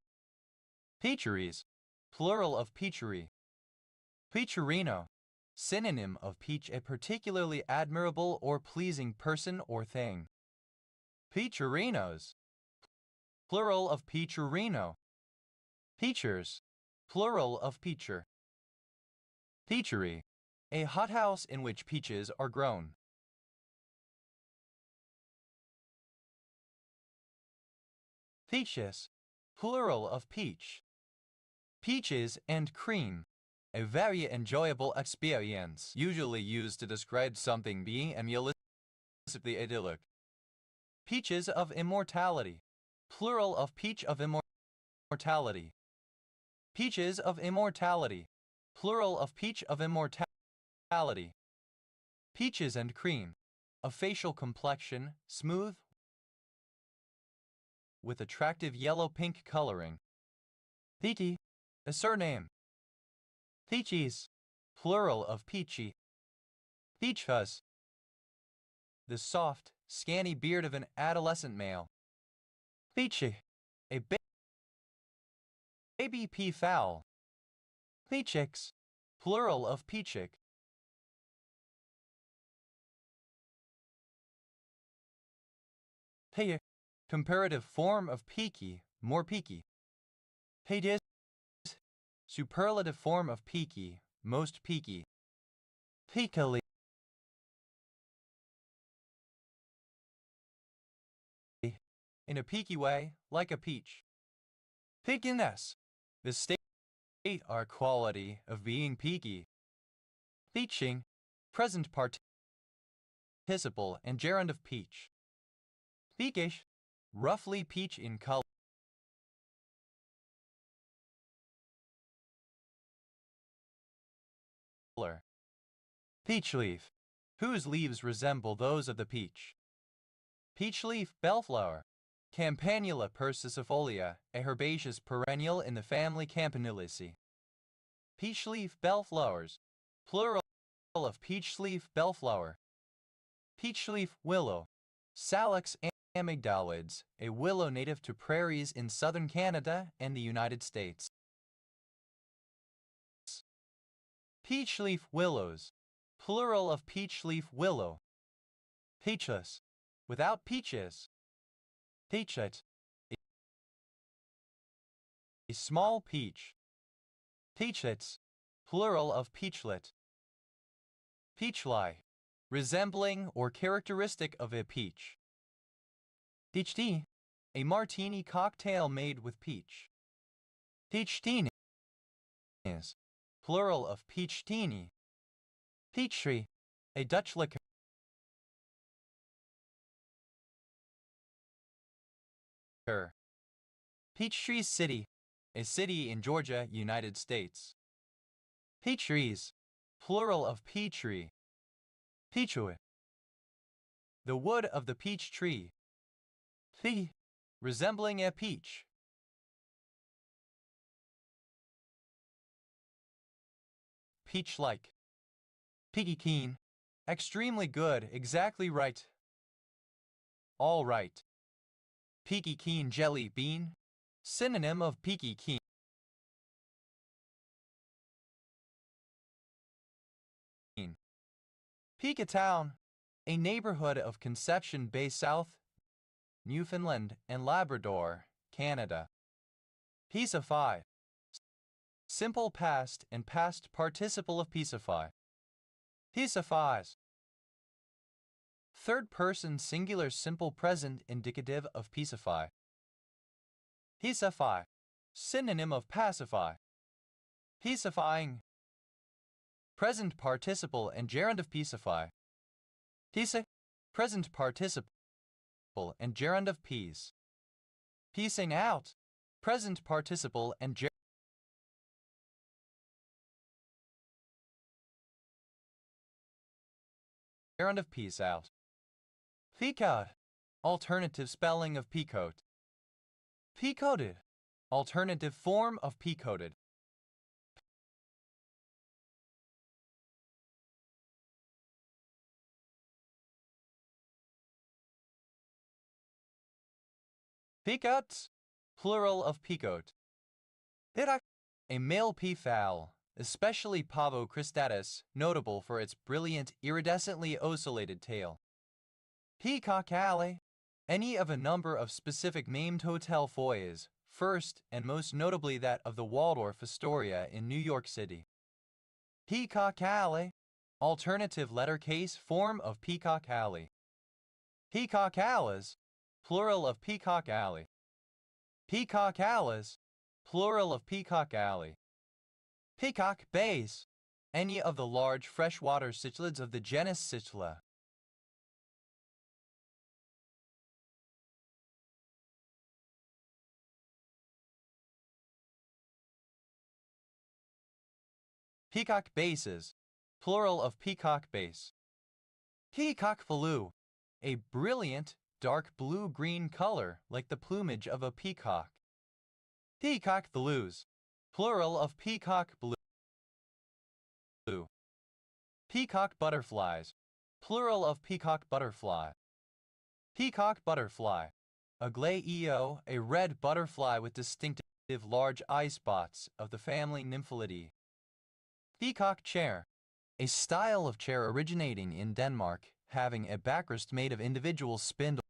Peacheries, plural of peachery. Peacherino, synonym of peach, a particularly admirable or pleasing person or thing. Peacherinos, plural of peacherino. Peachers, plural of peacher. Peachery, a hothouse in which peaches are grown. Peaches, plural of peach. Peaches and cream, a very enjoyable experience, usually used to describe something being emulously idyllic. Peaches of immortality, plural of peach of immortality. Peaches of immortality, plural of peach of immortality. Peaches and cream, a facial complexion, smooth, with attractive yellow-pink coloring. Peachy, a surname. Peachies, plural of peachy. Peach fuzz, the soft, scanty beard of an adolescent male. Peachy, a baby peafowl. Peachix, plural of peachick. Pay, comparative form of peaky, more peaky. Paydis, superlative form of peaky, most peaky. Peakily, in a peaky way, like a peach. Peakiness, the state or quality of being peaky. Peaching, present participle and gerund of peach. Peakish, roughly peach in color. Peach leaf, whose leaves resemble those of the peach. Peach leaf bellflower, Campanula persicifolia, a herbaceous perennial in the family Campanuliaceae. Peach leaf bellflowers, plural of peach leaf bellflower. Peach leaf willow, Salix amygdaloides, a willow native to prairies in southern Canada and the United States. Peach leaf willows, plural of peach leaf willow. Peachless, without peaches. Peachlet, a small peach. Peachlets, plural of peachlet. Peachfly, resembling or characteristic of a peach. Peach tea, a martini cocktail made with peach. Peachtinis, plural of peachtini. Peach tree, a Dutch liquor. Peachtree City, a city in Georgia, United States. Peach trees, plural of peach tree. Peachwood, the wood of the peach tree. Pea, resembling a peach. Peach-like, Peaky keen. Extremely good, exactly right. All right. Peaky keen jelly bean. Synonym of peaky keen. Pika Town, a neighborhood of Conception Bay South, Newfoundland and Labrador, Canada. Peacify. Simple past and past participle of peacify. Peacifies. Third person singular simple present indicative of peacify. Peacify. Synonym of pacify. Peacifying. Present participle and gerund of peacify. Peace. Present participle and gerund of peace. Piecing out. Present participle and gerund of peace out. Peacoat. Alternative spelling of peacoat. Peacoated. Alternative form of peacoated. Peacoats. Plural of peacoat. Pirac. A male peafowl, especially Pavo cristatus, notable for its brilliant, iridescently ocellated tail. Peacock Alley. Any of a number of specific named hotel foyers, first and most notably that of the Waldorf Astoria in New York City. Peacock Alley. Alternative letter case form of Peacock Alley. Peacock Alleys. Plural of Peacock Alley. Peacock Alleys. Plural of Peacock Alley. Peacock Bays. Any of the large freshwater cichlids of the genus Cichla. Peacock bases. Plural of peacock base. Peacock blue. A brilliant, dark blue-green color like the plumage of a peacock. Peacock blues. Plural of peacock blue. Peacock butterflies. Plural of peacock butterfly. Peacock butterfly. Aglaeo, a red butterfly with distinctive large eye spots of the family Nymphalidae. Peacock chair. A style of chair originating in Denmark, having a backrest made of individual spindles.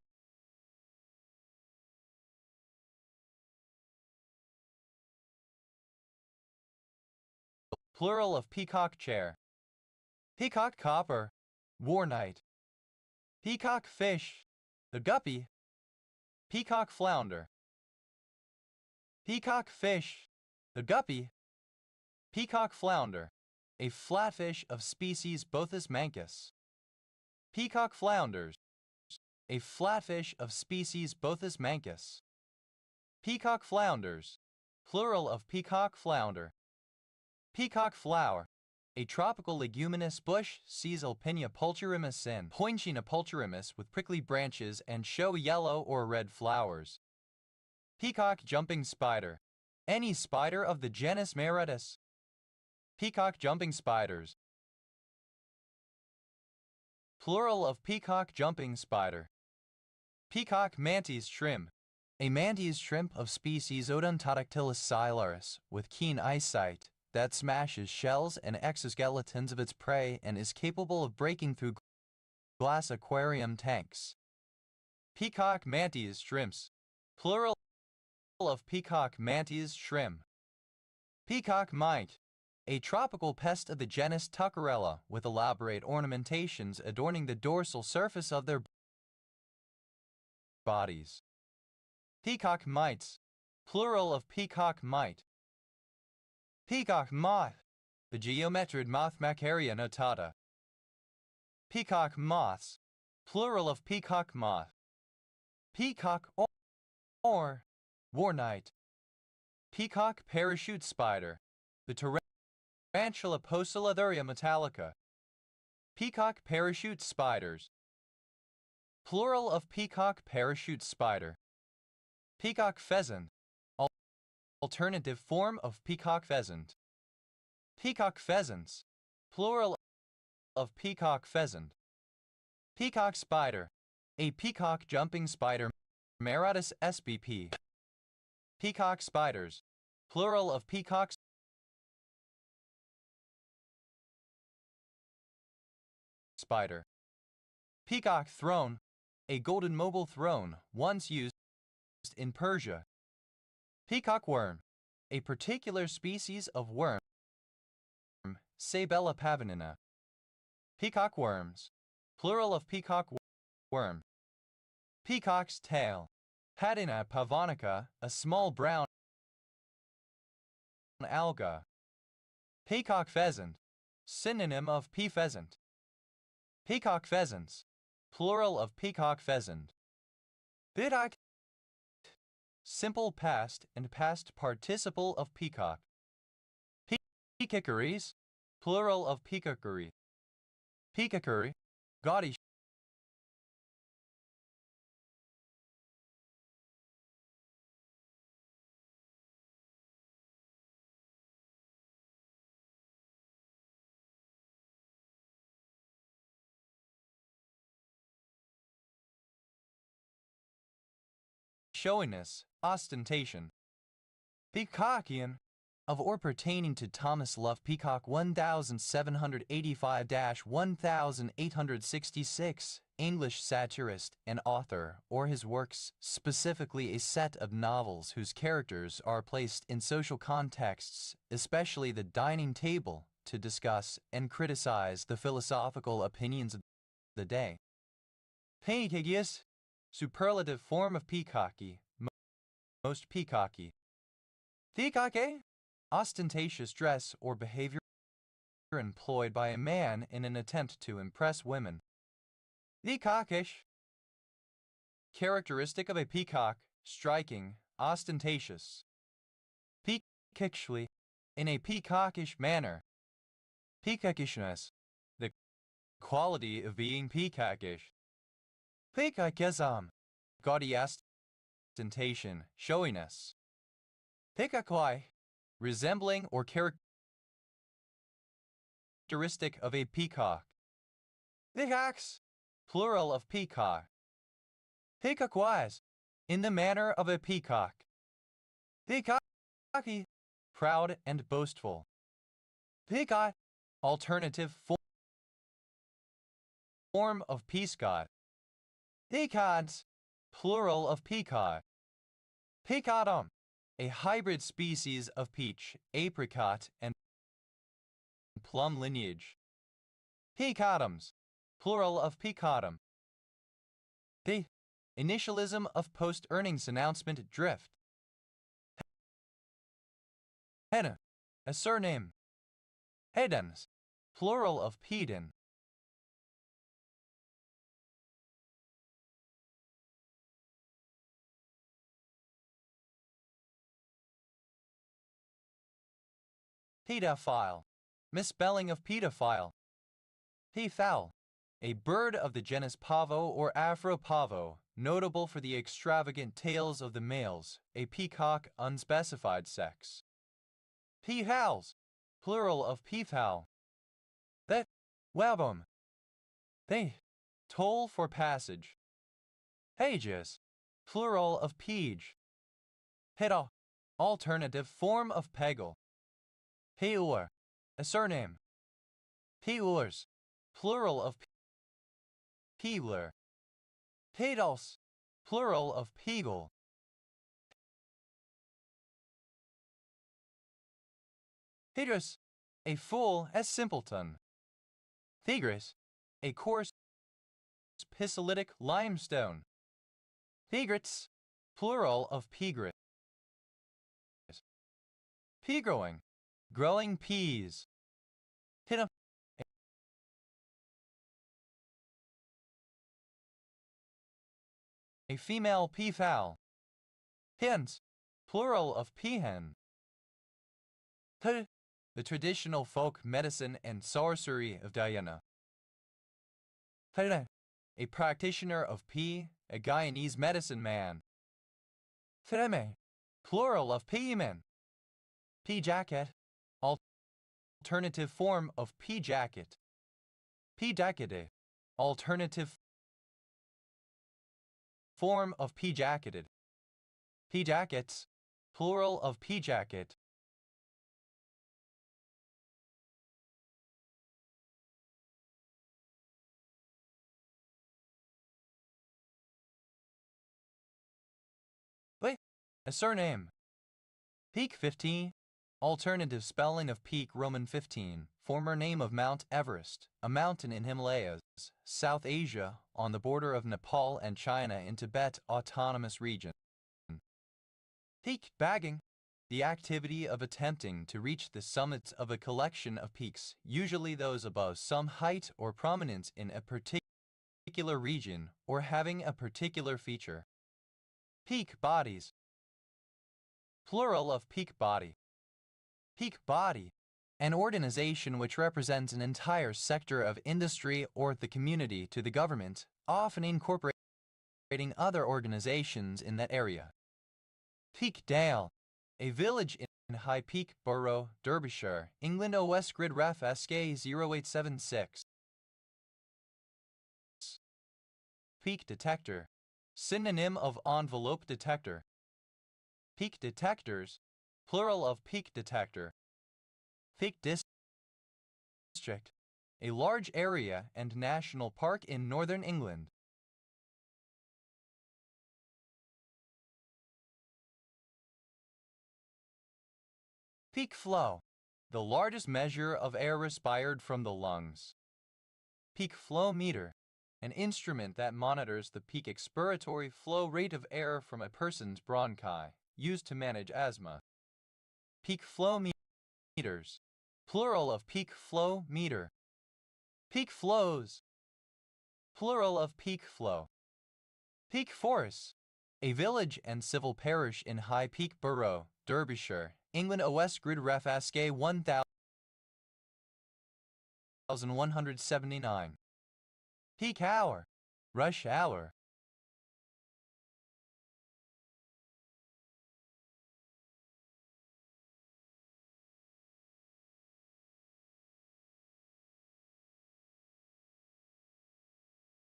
Plural of peacock chair. Peacock copper. War knight. Peacock fish. The guppy. Peacock flounder. Peacock fish. The guppy. Peacock flounder. A flatfish of species Bothus mancus. Peacock flounders. A flatfish of species Bothus mancus. Peacock flounders. Plural of peacock flounder. Peacock flower. A tropical leguminous bush, Caesalpinia pulcherimus sin. Pointina pulcherimus with prickly branches and show yellow or red flowers. Peacock jumping spider. Any spider of the genus Meredis. Peacock jumping spiders. Plural of peacock jumping spider. Peacock mantis shrimp. A mantis shrimp of species Odontodactylus scilaris with keen eyesight that smashes shells and exoskeletons of its prey and is capable of breaking through glass aquarium tanks. Peacock mantis shrimps. Plural of peacock mantis shrimp. Peacock mite. A tropical pest of the genus Tuckerella with elaborate ornamentations adorning the dorsal surface of their bodies. Peacock mites. Plural of peacock mite. Peacock moth. The geometrid moth Macaria notata. Peacock moths. Plural of peacock moth. Peacock or war knight. Peacock parachute spider. The Tarantula Poecilotheria metallica. Peacock parachute spiders. Plural of peacock parachute spider. Peacock pheasant. Alternative form of peacock pheasant. Peacock pheasants. Plural of peacock pheasant. Peacock spider, a peacock jumping spider, Meratus sbp. Peacock spiders, plural of peacock spider. Peacock throne, a golden mobile throne once used in Persia. Peacock worm, a particular species of worm, Sabella pavonina. Peacock worms, plural of peacock worm. Peacock's tail, Padina pavonica, a small brown alga. Peacock pheasant, synonym of pea pheasant. Peacock pheasants, plural of peacock pheasant. Peacock, simple past and past participle of peacock. Peacockeries, plural of peacockery. Peacockery, gaudy showiness, ostentation. Peacockian, of or pertaining to Thomas Love Peacock 1785-1866, English satirist and author, or his works, specifically a set of novels whose characters are placed in social contexts, especially the dining table, to discuss and criticize the philosophical opinions of the day. Peacock, superlative form of peacocky, most peacocky. Peacocky, ostentatious dress or behavior employed by a man in an attempt to impress women. Peacockish, characteristic of a peacock, striking, ostentatious. Peacockishly, in a peacockish manner. Peacockishness, the quality of being peacockish. Peacockism, gaudy ostentation, showiness. Peacockly, resembling or characteristic of a peacock. Peacocks, plural of peacock. Peacockwise, in the manner of a peacock. Peacocky, proud and boastful. Peacock, alternative form of peascod. Peacods, plural of peacock. Peacodum, a hybrid species of peach, apricot, and plum lineage. Peacodums, plural of peacodum. The initialism of post-earnings announcement drift. Hedon, a surname. Hedons, plural of pedon. Pedophile, misspelling of pedophile. Peafowl, a bird of the genus Pavo or Afropavo, notable for the extravagant tails of the males, a peacock unspecified sex. Peahowls, plural of peafowl. That, wabum. They, toll for passage. Pages, plural of page. Pedo, alternative form of peggle. Peur, a surname. Peurs, plural of peeler. Pedos, plural of peagle. Pedrus, a fool as simpleton. Thegris, a coarse pisolitic limestone. Pegrets, plural of pegris. Pea growing, growing peas. Pinna, a female peafowl. Hens, plural of peahen. The traditional folk medicine and sorcery of Diana. A practitioner of pea, a Guyanese medicine man. Freme, plural of peamen. Pea jacket, alternative form of pea jacket. P. jacketed. Alternative form of P. jacketed. P. jackets. Plural of P. jacket. Wait, a surname. Peak 15. Alternative spelling of Peak Roman 15, former name of Mount Everest, a mountain in Himalayas, South Asia, on the border of Nepal and China in Tibet Autonomous Region. Peak bagging. The activity of attempting to reach the summits of a collection of peaks, usually those above some height or prominence in a particular region or having a particular feature. Peak bodies. Plural of peak body. Peak body. An organization which represents an entire sector of industry or the community to the government, often incorporating other organizations in that area. Peak Dale. A village in High Peak Borough, Derbyshire, England. OS Grid Ref SK 0876. Peak detector. Synonym of envelope detector. Peak detectors. Plural of peak detector. Peak District. A large area and national park in northern England. Peak flow. The largest measure of air respired from the lungs. Peak flow meter. An instrument that monitors the peak expiratory flow rate of air from a person's bronchi, used to manage asthma. Peak flow meters. Plural of peak flow meter. Peak flows. Plural of peak flow. Peak Forest. A village and civil parish in High Peak Borough, Derbyshire, England. OS Grid Ref SK 1179. Peak hour. Rush hour.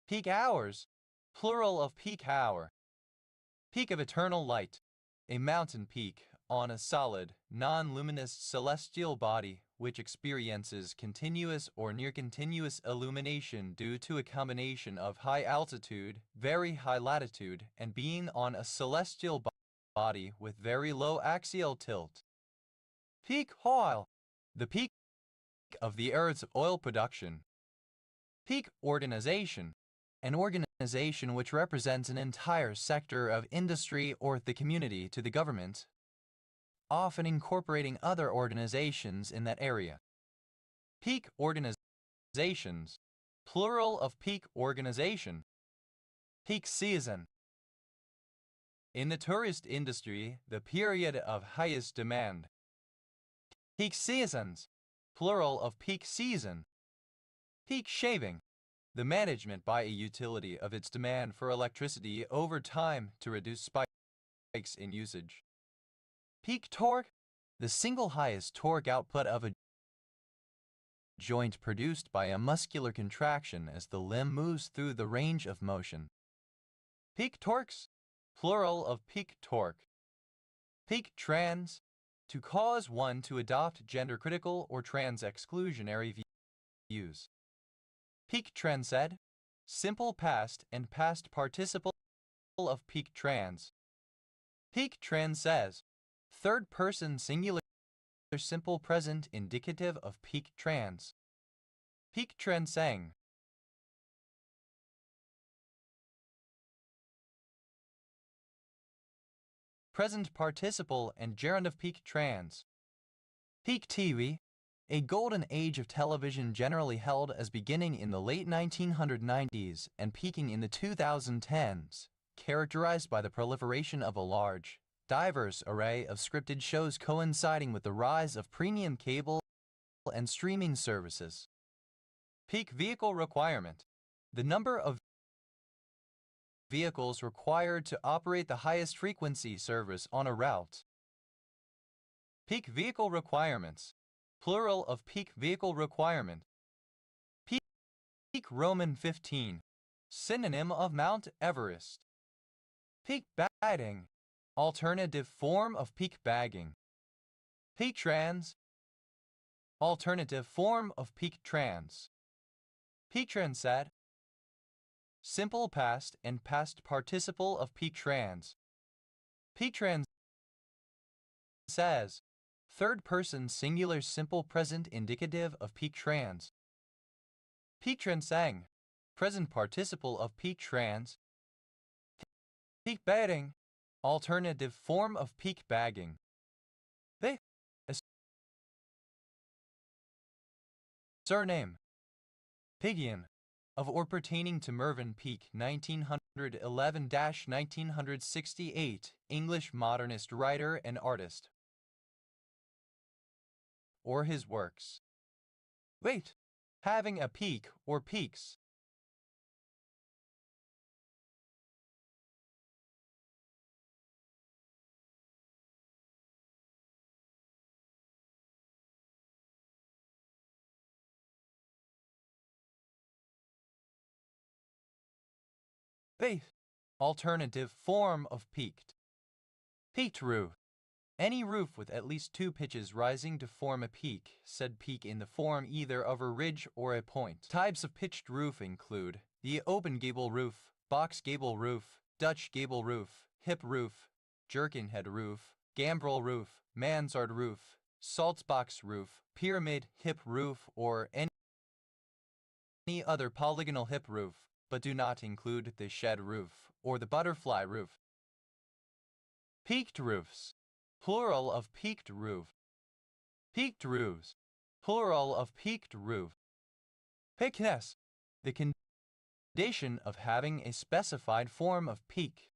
Peak hours. Plural of peak hour. Peak of eternal light. A mountain peak on a solid, non-luminous celestial body which experiences continuous or near-continuous illumination due to a combination of high altitude, very high latitude, and being on a celestial body with very low axial tilt. Peak oil. The peak of the Earth's oil production. Peak organization. An organization which represents an entire sector of industry or the community to the government, often incorporating other organizations in that area. Peak organizations. Plural of peak organization. Peak season. In the tourist industry, the period of highest demand. Peak seasons. Plural of peak season. Peak shaving. The management by a utility of its demand for electricity over time to reduce spikes in usage. Peak torque. The single highest torque output of a joint produced by a muscular contraction as the limb moves through the range of motion. Peak torques. Plural of peak torque. Peak trans. To cause one to adopt gender-critical or trans-exclusionary views. Peak transcend. Simple past and past participle of peak trans. Peak trans says. Third person singular simple present indicative of peak trans. Peak transang. Present participle and gerund of peak trans. Peak TV. A golden age of television generally held as beginning in the late 1990s and peaking in the 2010s, characterized by the proliferation of a large, diverse array of scripted shows coinciding with the rise of premium cable and streaming services. Peak vehicle requirement. The number of vehicles required to operate the highest frequency service on a route. Peak vehicle requirements. Plural of peak vehicle requirement. Peak Roman 15. Synonym of Mount Everest. Peak batting. Alternative form of peak bagging. Peak trans. Alternative form of peak trans. Peak trans said. Simple past and past participle of peak trans. Peak trans says. Third person singular simple present indicative of peak trans. Peak trans sang. Present participle of peak trans. Peak batting. Alternative form of peak bagging. They. A surname. Pigian. Of or pertaining to Mervyn Peake, 1911-1968, English modernist writer and artist. Or his works. Wait. Having a peak or peaks. Faith. Alternative form of peaked. Peaked roof. Any roof with at least two pitches rising to form a peak, said peak in the form either of a ridge or a point. Types of pitched roof include the open gable roof, box gable roof, Dutch gable roof, hip roof, jerkinhead roof, gambrel roof, mansard roof, saltbox roof, pyramid hip roof, or any other polygonal hip roof, but do not include the shed roof or the butterfly roof. Peaked roofs. Plural of peaked roof. Peaked roofs. Plural of peaked roof. Peakness. The condition of having a specified form of peak.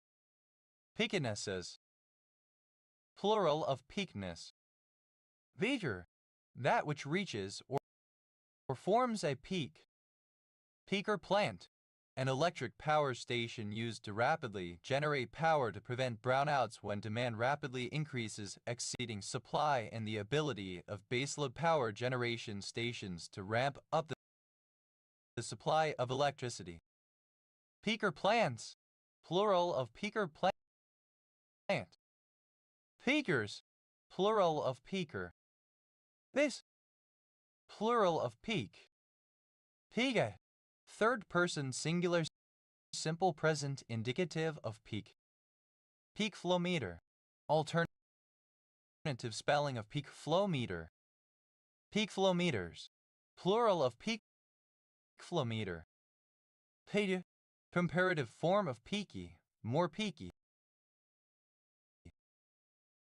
Peaknesses. Plural of peakness. Feature. That which reaches or forms a peak. Peaker plant. An electric power station used to rapidly generate power to prevent brownouts when demand rapidly increases, exceeding supply, and the ability of baseload power generation stations to ramp up the supply of electricity. Peaker plants. Plural of peaker plant. Peakers. Plural of peaker. This. Plural of peak. Peak. Third person singular simple present indicative of peak. Peak flow meter. Alternative spelling of peak flow meter. Peak flow meters. Plural of peak flow meter. Peak. Comparative form of peaky. More peaky.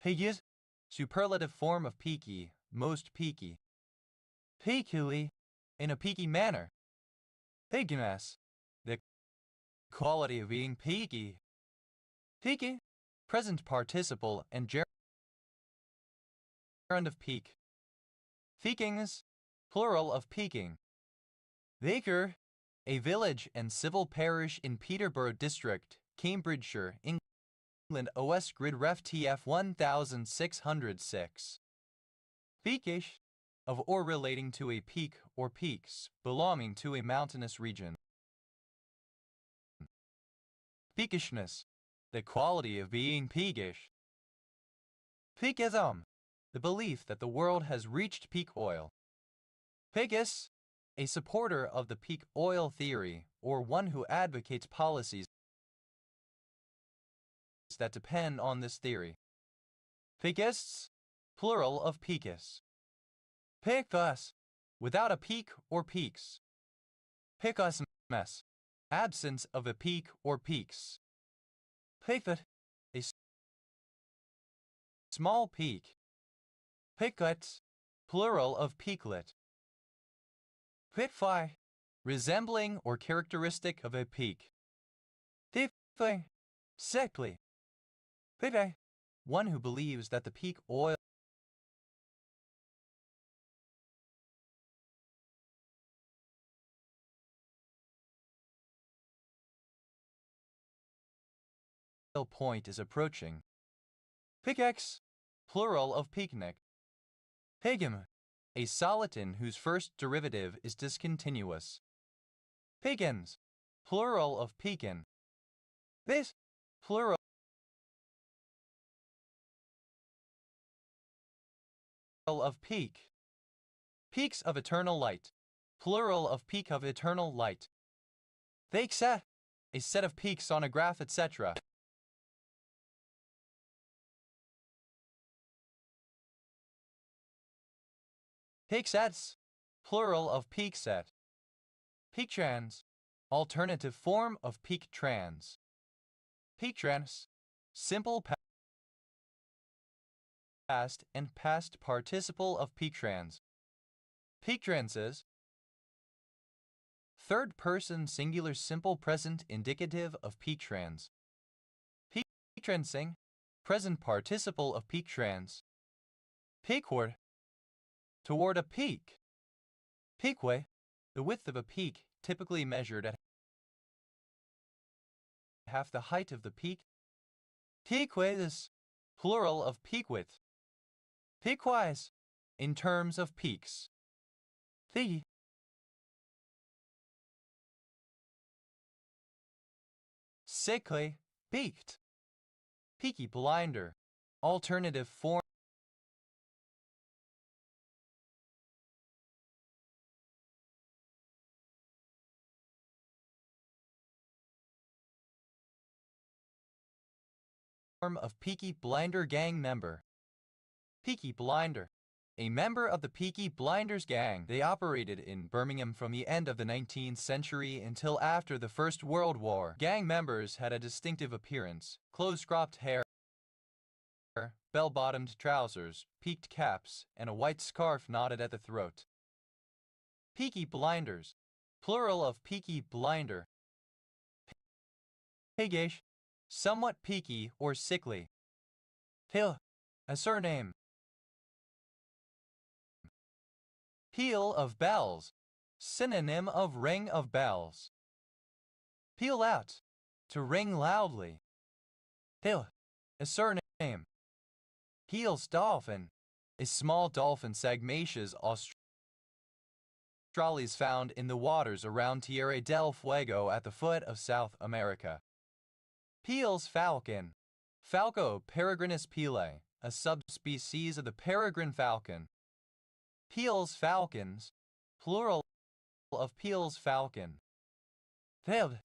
Peaky. Superlative form of peaky. Most peaky. Peakily. In a peaky manner. Peakiness. The quality of being peaky. Peaky. Present participle and gerund of peak. Peakings. Plural of peaking. Vicar. A village and civil parish in Peterborough District, Cambridgeshire, England. OS Grid Ref TF 1606. Peakish. Of or relating to a peak or peaks, belonging to a mountainous region. Peakishness. The quality of being peakish. Peakism. The belief that the world has reached peak oil. Peakist. A supporter of the peak oil theory, or one who advocates policies that depend on this theory. Peakists. Plural of peakists. Peakus. Without a peak or peaks. Peakusmess. Absence of a peak or peaks. Peaklet. A small peak. Peaklet. Plural of peaklet. Peakfy. Resembling or characteristic of a peak. Peakfy. Sickly. Peakfy. One who believes that the peak oil point is approaching. Pickaxe. Plural of picnic. Pigum. A soliton whose first derivative is discontinuous. Pecans, plural of pecan. This, plural of peak. Peaks of eternal light, plural of peak of eternal light. They a set of peaks on a graph, etc. Peaksets, plural of peak set. Peaktrans, alternative form of peaktrans. Peaktrans, simple past and past participle of peaktrans. Peaktranses, third person singular simple present indicative of peaktrans. Peaktransing, present participle of peaktrans. Peakward, toward a peak. Peakway, the width of a peak typically measured at half the height of the peak. Peakway, plural of peak width. Peakwise, in terms of peaks. The sickly, beaked. Peaky blinder, alternative form of Peaky Blinder gang member. Peaky Blinder, a member of the Peaky Blinders gang. They operated in Birmingham from the end of the 19th century until after the First World War. Gang members had a distinctive appearance, close-cropped hair, bell-bottomed trousers, peaked caps, and a white scarf knotted at the throat. Peaky Blinders, plural of Peaky Blinder. Piggish, somewhat peaky or sickly. Hill, a surname. Peal of bells, synonym of ring of bells. Peal out, to ring loudly. Hill, a surname. Peel's dolphin, a small dolphin Sagmaceus australis found in the waters around Tierra del Fuego at the foot of South America. Peel's falcon, Falco peregrinus peale, a subspecies of the peregrine falcon. Peel's falcons, plural of Peel's falcon. Peeled,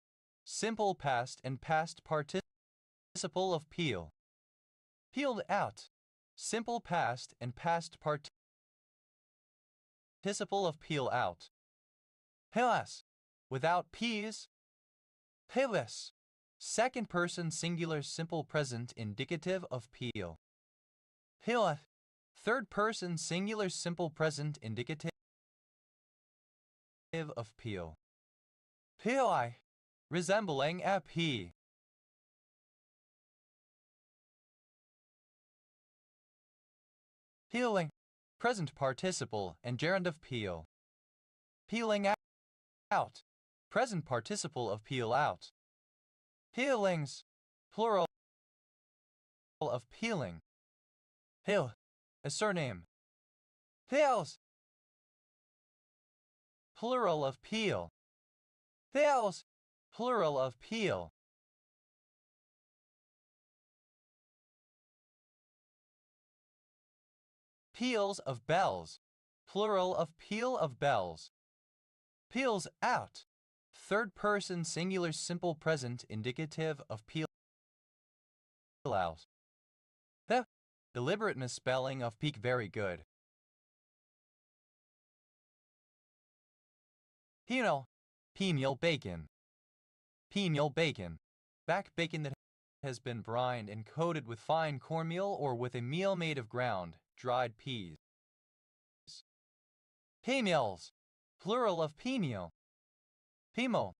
simple past and past participle of peel. Peeled out, simple past and past participle of peel out. Pelas, without peas. Pelis, second person singular simple present indicative of peel. Peeleth, third person singular simple present indicative of peel. Peeli, resembling a pea. Peeling, present participle and gerund of peel. Peeling out, present participle of peel out. Peelings, plural of peeling. Peel, a surname. Peels, plural of peel. Peels, plural of peel. Peals of bells, plural of peal of bells. Peels out, third person singular simple present indicative of peel out. The deliberate misspelling of peak very good. Penal, penial bacon. Penial bacon, back bacon that has been brined and coated with fine cornmeal or with a meal made of ground, dried peas. Penials, plural of penial. Pimo,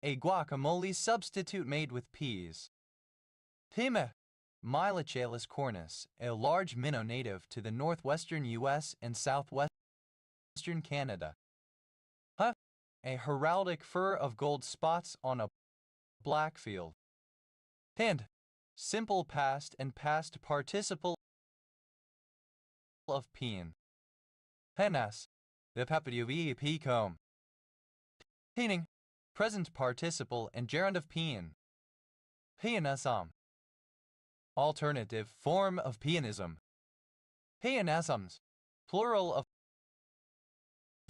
a guacamole substitute made with peas. Pima, Milochalis cornus, a large minnow native to the northwestern U.S. and southwestern Canada. Huh, a heraldic fur of gold spots on a black field. Pinned, simple past and past participle of peen. Penas. The PWEP comb. Pening. Present participle and gerund of peon. Peonasm. Alternative form of peonism. Peonasms. Plural of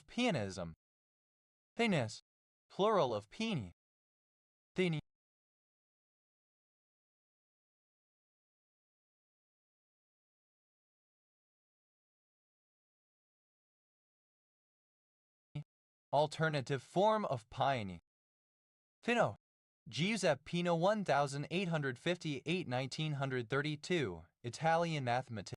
peonism. Penis. Plural of peony. Theni. Alternative form of peony. Fino. Giuseppe Pino 1858-1932, Italian mathematician.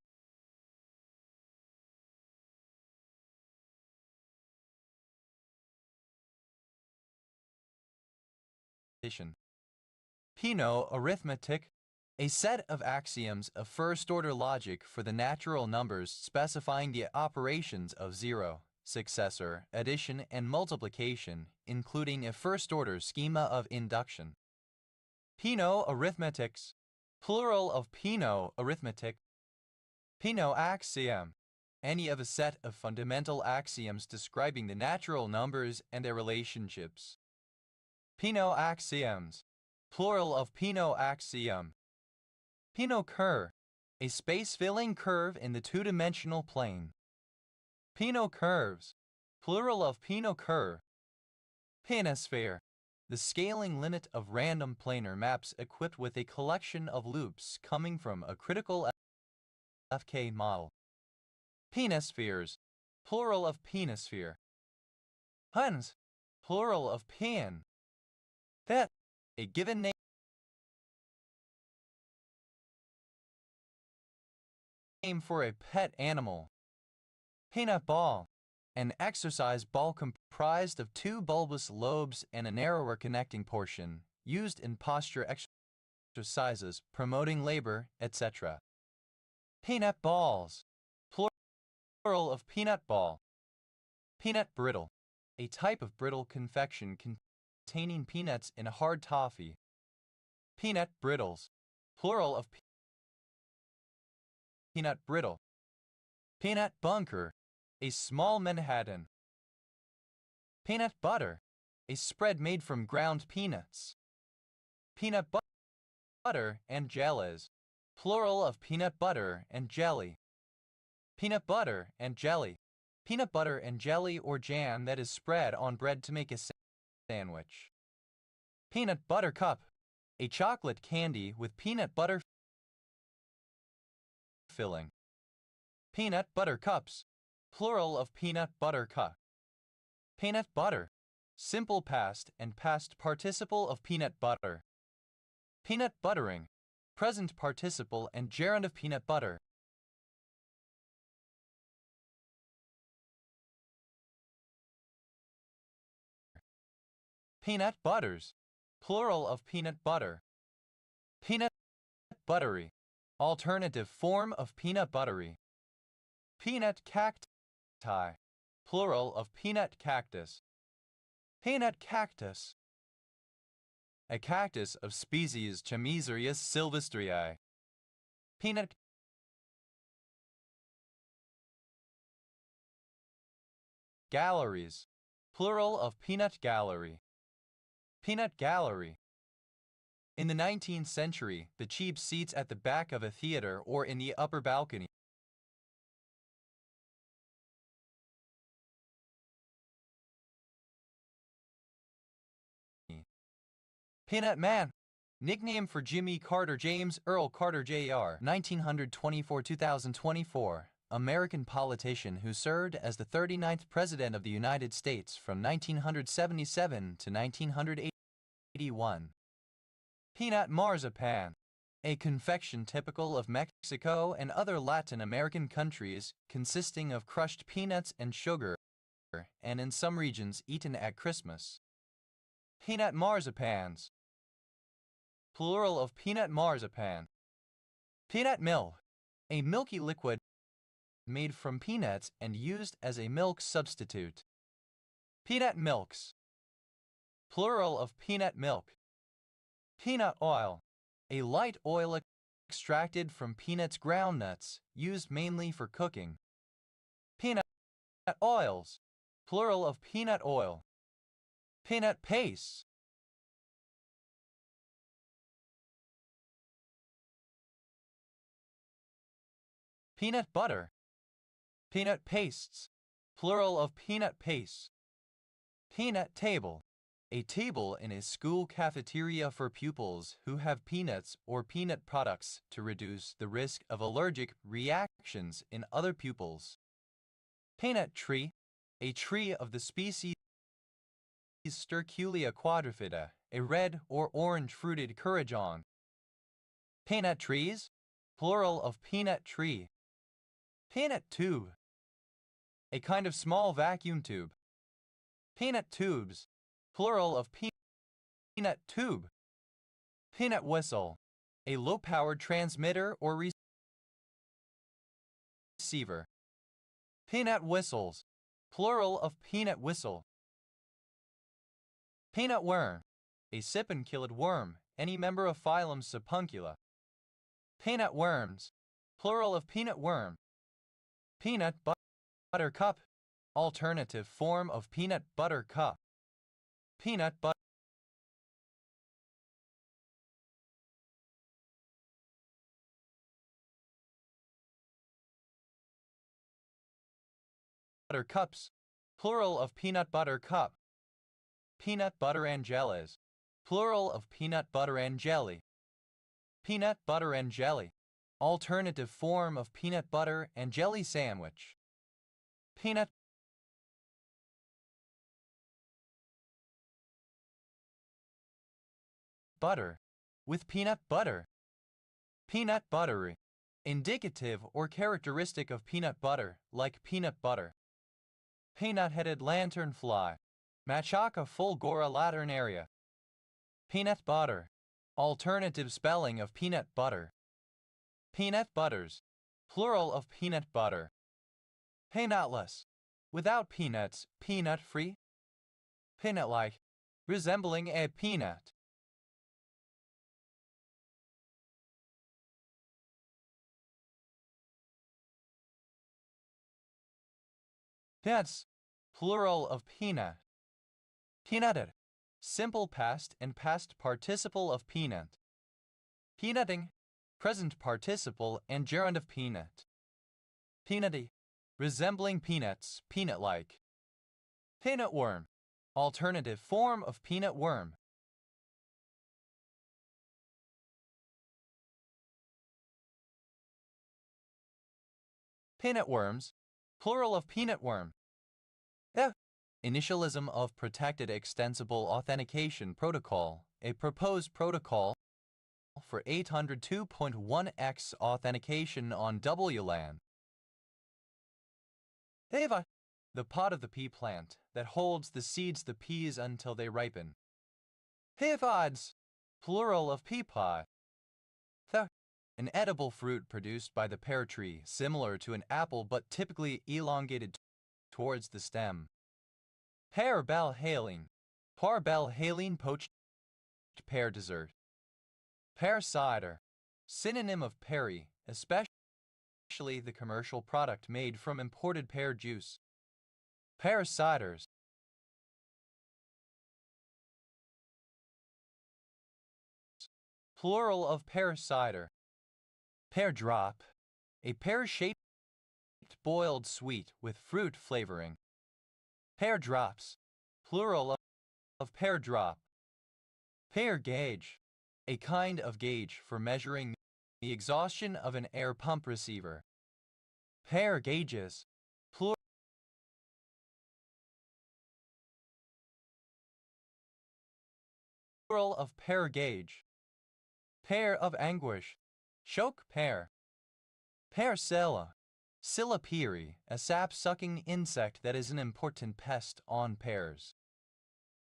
Pino arithmetic, a set of axioms of first-order logic for the natural numbers specifying the operations of zero, successor, addition, and multiplication, including a first-order schema of induction. Pino arithmetics, plural of Pino arithmetic. Pino axiom, any of a set of fundamental axioms describing the natural numbers and their relationships. Pino axioms, plural of Pino axiom. Pino curve, a space-filling curve in the two-dimensional plane. Pino curves, plural of Pino curve. Pinosphere, the scaling limit of random planar maps equipped with a collection of loops coming from a critical FK model. Penospheres, plural of penosphere. Puns, plural of pen. Pet, a given name for a pet animal. Peanut ball, an exercise ball comprised of two bulbous lobes and a narrower connecting portion, used in posture exercises, promoting labor, etc. Peanut balls, plural of peanut ball. Peanut brittle, a type of brittle confection containing peanuts in a hard toffee. Peanut brittles, plural of peanut brittle. Peanut bunker, a small Manhattan. Peanut butter, a spread made from ground peanuts. Peanut butter and jellies, plural of peanut butter and jelly. Peanut butter and jelly, peanut butter and jelly or jam that is spread on bread to make a sandwich. Peanut butter cup, a chocolate candy with peanut butter filling. Peanut butter cups, plural of peanut butter cup. Peanut butter, simple past and past participle of peanut butter. Peanut buttering, present participle and gerund of peanut butter. Peanut butters, plural of peanut butter. Peanut buttery, alternative form of peanut buttery. Peanut cacti, plural of peanut cactus. Peanut cactus, a cactus of species Chamaesyrius sylvestrii. Peanut galleries, plural of peanut gallery. Peanut gallery. In the 19th century, the cheap seats at the back of a theater or in the upper balcony Peanut Man, nickname for Jimmy Carter James Earl Carter Jr. 1924-2024, American politician who served as the 39th President of the United States from 1977 to 1981. Peanut marzipan, a confection typical of Mexico and other Latin American countries consisting of crushed peanuts and sugar, and in some regions eaten at Christmas. Peanut marzipans, plural of peanut marzipan. Peanut milk, a milky liquid made from peanuts and used as a milk substitute. Peanut milks, plural of peanut milk. Peanut oil, a light oil extracted from peanuts groundnuts, used mainly for cooking. Peanut oils, plural of peanut oil. Peanut paste. Peanut butter. Peanut pastes, plural of peanut paste. Peanut table. A table in a school cafeteria for pupils who have peanuts or peanut products to reduce the risk of allergic reactions in other pupils. Peanut tree. A tree of the species Sterculia quadrifida, a red or orange-fruited courageon. Peanut trees, plural of peanut tree. Peanut tube. A kind of small vacuum tube. Peanut tubes, plural of peanut tube. Peanut whistle. A low-powered transmitter or receiver. Peanut whistles, plural of peanut whistle. Peanut worm. A sipencillid worm, any member of phylum Sipuncula. Peanut worms, plural of peanut worm. Peanut butter cup, alternative form of peanut butter cup. Peanut butter cups, plural of peanut butter cup. Peanut butter and jellies, plural of peanut butter and jelly. Peanut butter and jelly, alternative form of peanut butter and jelly sandwich. Peanut butter, with peanut butter. Peanut buttery, indicative or characteristic of peanut butter, like peanut butter. Peanut-headed lanternfly, Machaca fulgora laternaria. Peanut butter, alternative spelling of peanut butter. Peanut butters, plural of peanut butter. Peanutless, without peanuts, peanut-free. Peanut-like, resembling a peanut. Peanuts, plural of peanut. Peanutted, simple past and past participle of peanut. Peanutting, present participle and gerund of peanut. Peanutty, resembling peanuts, peanut-like. Peanut worm, alternative form of peanut worm. Peanut worms, plural of peanut worm. Initialism of Protected Extensible Authentication Protocol, a proposed protocol for 802.1x authentication on WLAN. Eva, the pod of the pea plant that holds the seeds the peas until they ripen. Peapods, plural of pea pod. An edible fruit produced by the pear tree, similar to an apple but typically elongated towards the stem. Pear bell haline, par bell haline poached pear dessert. Pear cider, synonym of perry, especially the commercial product made from imported pear juice. Pear ciders, plural of pear cider. Pear drop, a pear-shaped boiled sweet with fruit flavoring. Pear drops, plural of pear drop. Pear gauge, a kind of gauge for measuring the exhaustion of an air pump receiver. Pear gauges, plural of pear gauge. Pear of anguish, choke pear. Pear sella, Scilla, a sap-sucking insect that is an important pest on pears.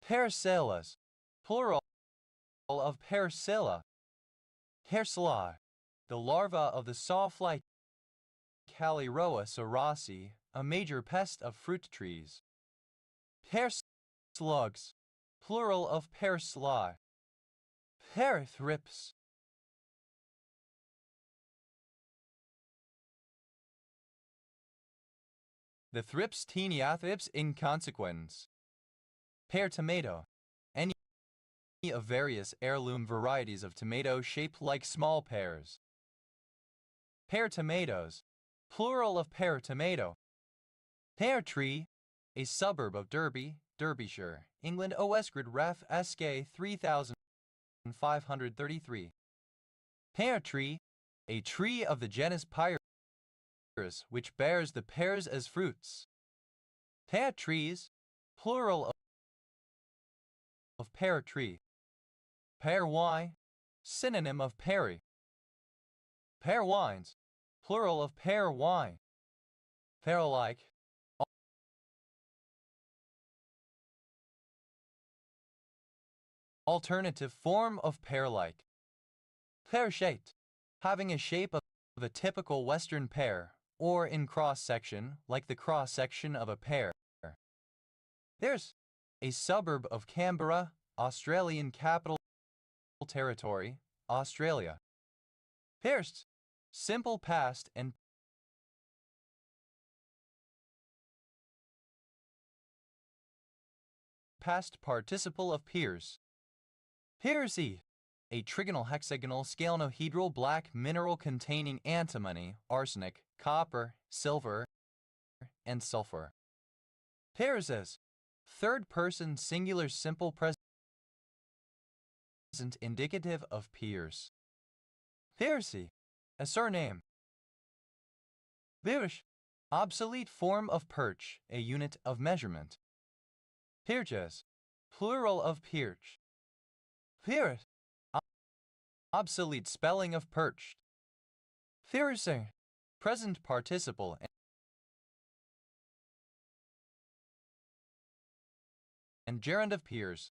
Pear cellas, plural of pear scilla. Pear sly, the larva of the sawfly Caliroa sorasi, a major pest of fruit trees. Pear slugs, plural of pear sly. Pear thrips, The thrips teniathrips inconsequens. Pear tomato. Any of various heirloom varieties of tomato shaped like small pears. Pear tomatoes. Plural of pear tomato. Pear tree. A suburb of Derby, Derbyshire, England. Osgrid Ref SK 3533. Pear tree. A tree of the genus Pyrus, which bears the pears as fruits. Pear trees. Plural of pear tree. Pear wine. Synonym of perry. Pear wines. Plural of pear wine. Pear-like. Alternative form of pear-like. Pear-shaped. Having a shape of a typical Western pear, or in cross-section, like the cross-section of a pear. There's a suburb of Canberra, Australian Capital Territory, Australia. Pierced. Simple past and past participle of pears. Piercy. A trigonal hexagonal scalenohedral black mineral containing antimony, arsenic, copper, silver, and sulfur. Pears. Third person singular simple present indicative of peers. Piercy. A surname. Birch. Obsolete form of perch, a unit of measurement. Peerches. Plural of peerch. Peerth. Obsolete spelling of perched. Fiercing. Present participle and gerund of peers.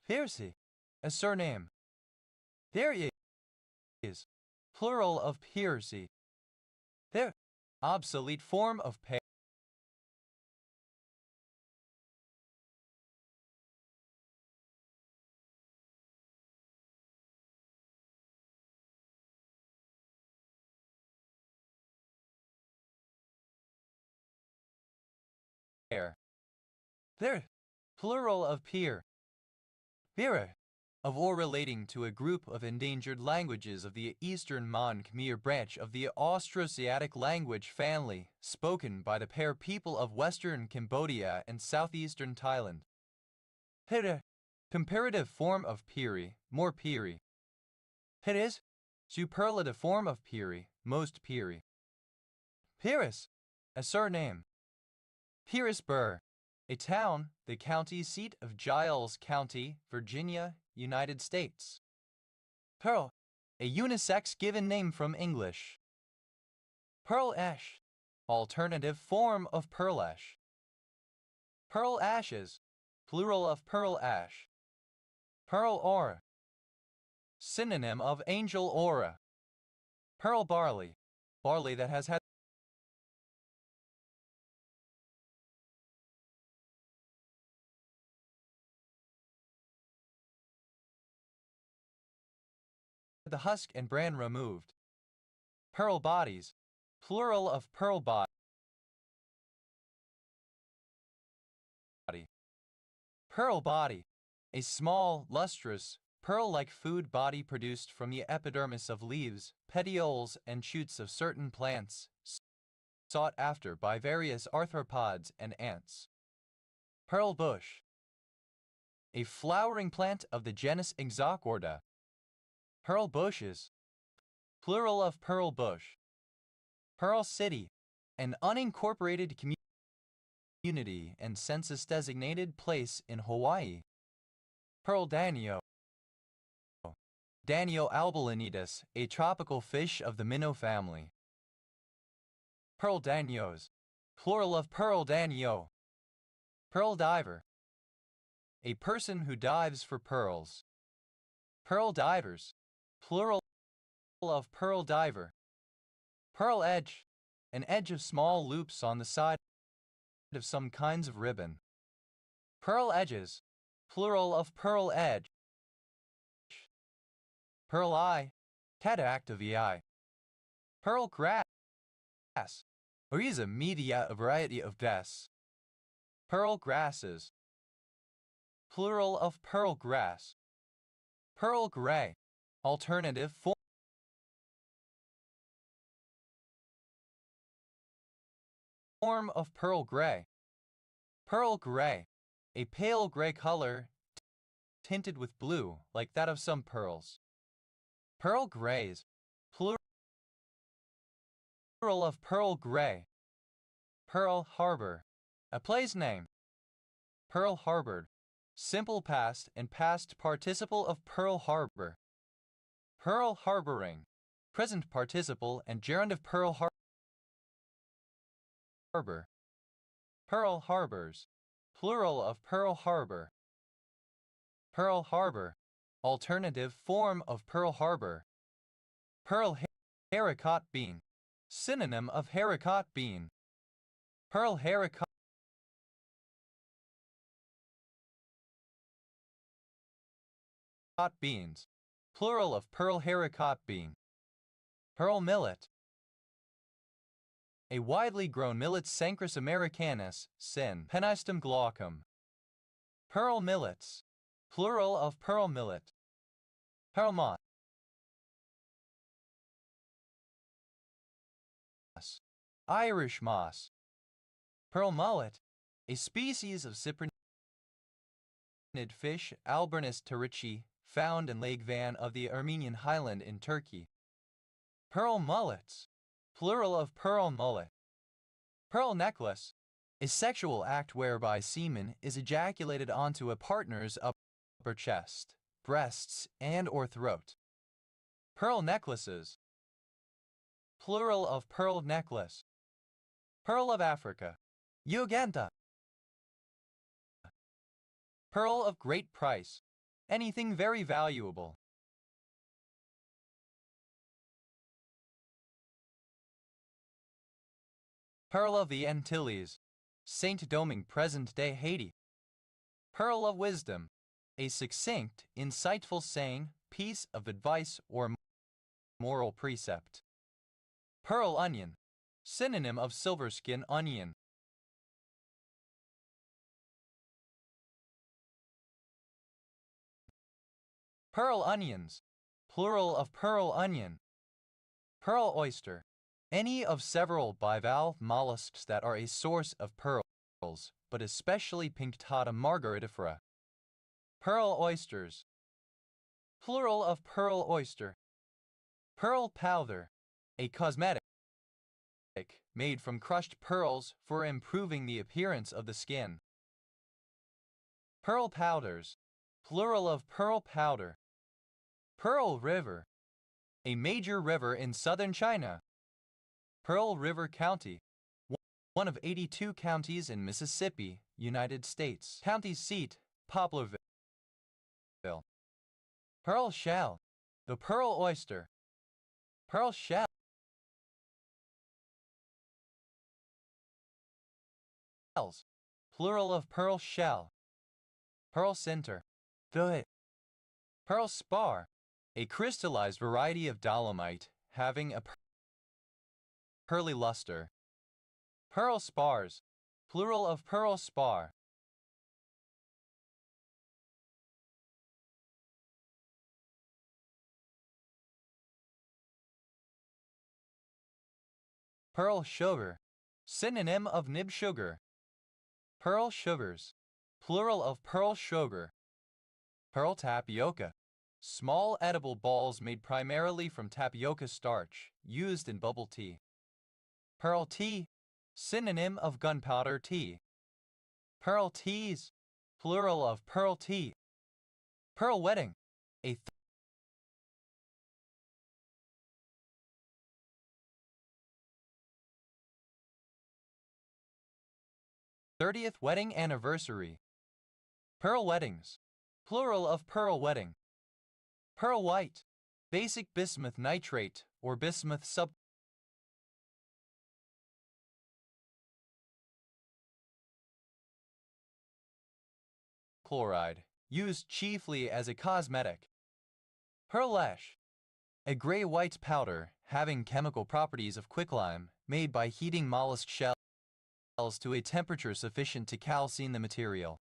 Piercy. A surname. There is. Plural of piercy. There. Obsolete form of pear. There. Plural of peer. Vera. Of or relating to a group of endangered languages of the Eastern Mon Khmer branch of the Austroasiatic language family, spoken by the Pear people of Western Cambodia and southeastern Thailand. Pere. Comparative form of peary, more peary. Peres. Superlative form of peary, most peary. Peris. A surname. Pearisburg. A town, the county seat of Giles County, Virginia, United States. Pearl. A unisex given name from English. Pearl ash. Alternative form of pearl ash. Pearl ashes. Plural of pearl ash. Pearl aura. Synonym of angel aura. Pearl barley. Barley that has had the husk and bran removed. Pearl bodies. Plural of pearl body. Pearl body. A small, lustrous, pearl-like food body produced from the epidermis of leaves, petioles, and shoots of certain plants, sought after by various arthropods and ants. Pearl bush. A flowering plant of the genus Exochorda. Pearl bushes. Plural of pearl bush. Pearl City. An unincorporated community and census-designated place in Hawaii. Pearl danio. Danio albalinides, a tropical fish of the minnow family. Pearl danios. Plural of pearl danio. Pearl diver. A person who dives for pearls. Pearl divers. Plural of pearl diver. Pearl edge. An edge of small loops on the side of some kinds of ribbon. Pearl edges. Plural of pearl edge. Pearl eye. Cataract of the eye. Pearl grass. Oriza media, a variety of des. Pearl grasses. Plural of pearl grass. Pearl gray. Alternative form of pearl gray. Pearl gray. A pale gray color tinted with blue, like that of some pearls. Pearl grays. Plural of pearl gray. Pearl harbor. A place name. Pearl harbored. Simple past and past participle of Pearl Harbor. Pearl harboring. Present participle and gerund of Pearl Harbor. Pearl harbors. Plural of Pearl Harbor. Pearl Harbor. Alternative form of Pearl Harbor. Pearl haricot bean. Synonym of haricot bean. Pearl haricot beans. Plural of pearl haricot bean. Pearl millet. A widely grown millet, Sancris americanus, sin. Penistum glaucum. Pearl millets. Plural of pearl millet. Pearl moss. Irish moss. Pearl mullet. A species of cyprinid fish, Alburnus terrici, found in Lake Van of the Armenian highland in Turkey. Pearl mullets. Plural of pearl mullet. Pearl necklace. A sexual act whereby semen is ejaculated onto a partner's upper chest, breasts, and/or throat. Pearl necklaces. Plural of pearl necklace. Pearl of Africa. Uganda. Pearl of great price. Anything very valuable. Pearl of the Antilles. Saint Domingue, present-day Haiti. Pearl of wisdom. A succinct, insightful saying, piece of advice or moral precept. Pearl onion. Synonym of silverskin onion. Pearl onions. Plural of pearl onion. Pearl oyster. Any of several bivalve mollusks that are a source of pearls, but especially Pinctada margaritifera. Pearl oysters. Plural of pearl oyster. Pearl powder. A cosmetic made from crushed pearls for improving the appearance of the skin. Pearl powders. Plural of pearl powder. Pearl River. A major river in southern China. Pearl River County. One of 82 counties in Mississippi, United States. County seat, Poplarville. Pearl shell. The pearl oyster. Pearl shell. Plural of pearl shell. Pearl center. Pearl spar. A crystallized variety of dolomite having a pearly luster. Pearl spars. Plural of pearl spar. Pearl sugar. Synonym of nib sugar. Pearl sugars. Plural of pearl sugar. Pearl tapioca. Small edible balls made primarily from tapioca starch, used in bubble tea. Pearl tea. Synonym of gunpowder tea. Pearl teas. Plural of pearl tea. Pearl wedding. A 30th wedding anniversary. Pearl weddings. Plural of pearl wedding. Pearl white. Basic bismuth nitrate or bismuth subchloride, used chiefly as a cosmetic. Pearl ash. A gray-white powder having chemical properties of quicklime, made by heating mollusk shells to a temperature sufficient to calcine the material.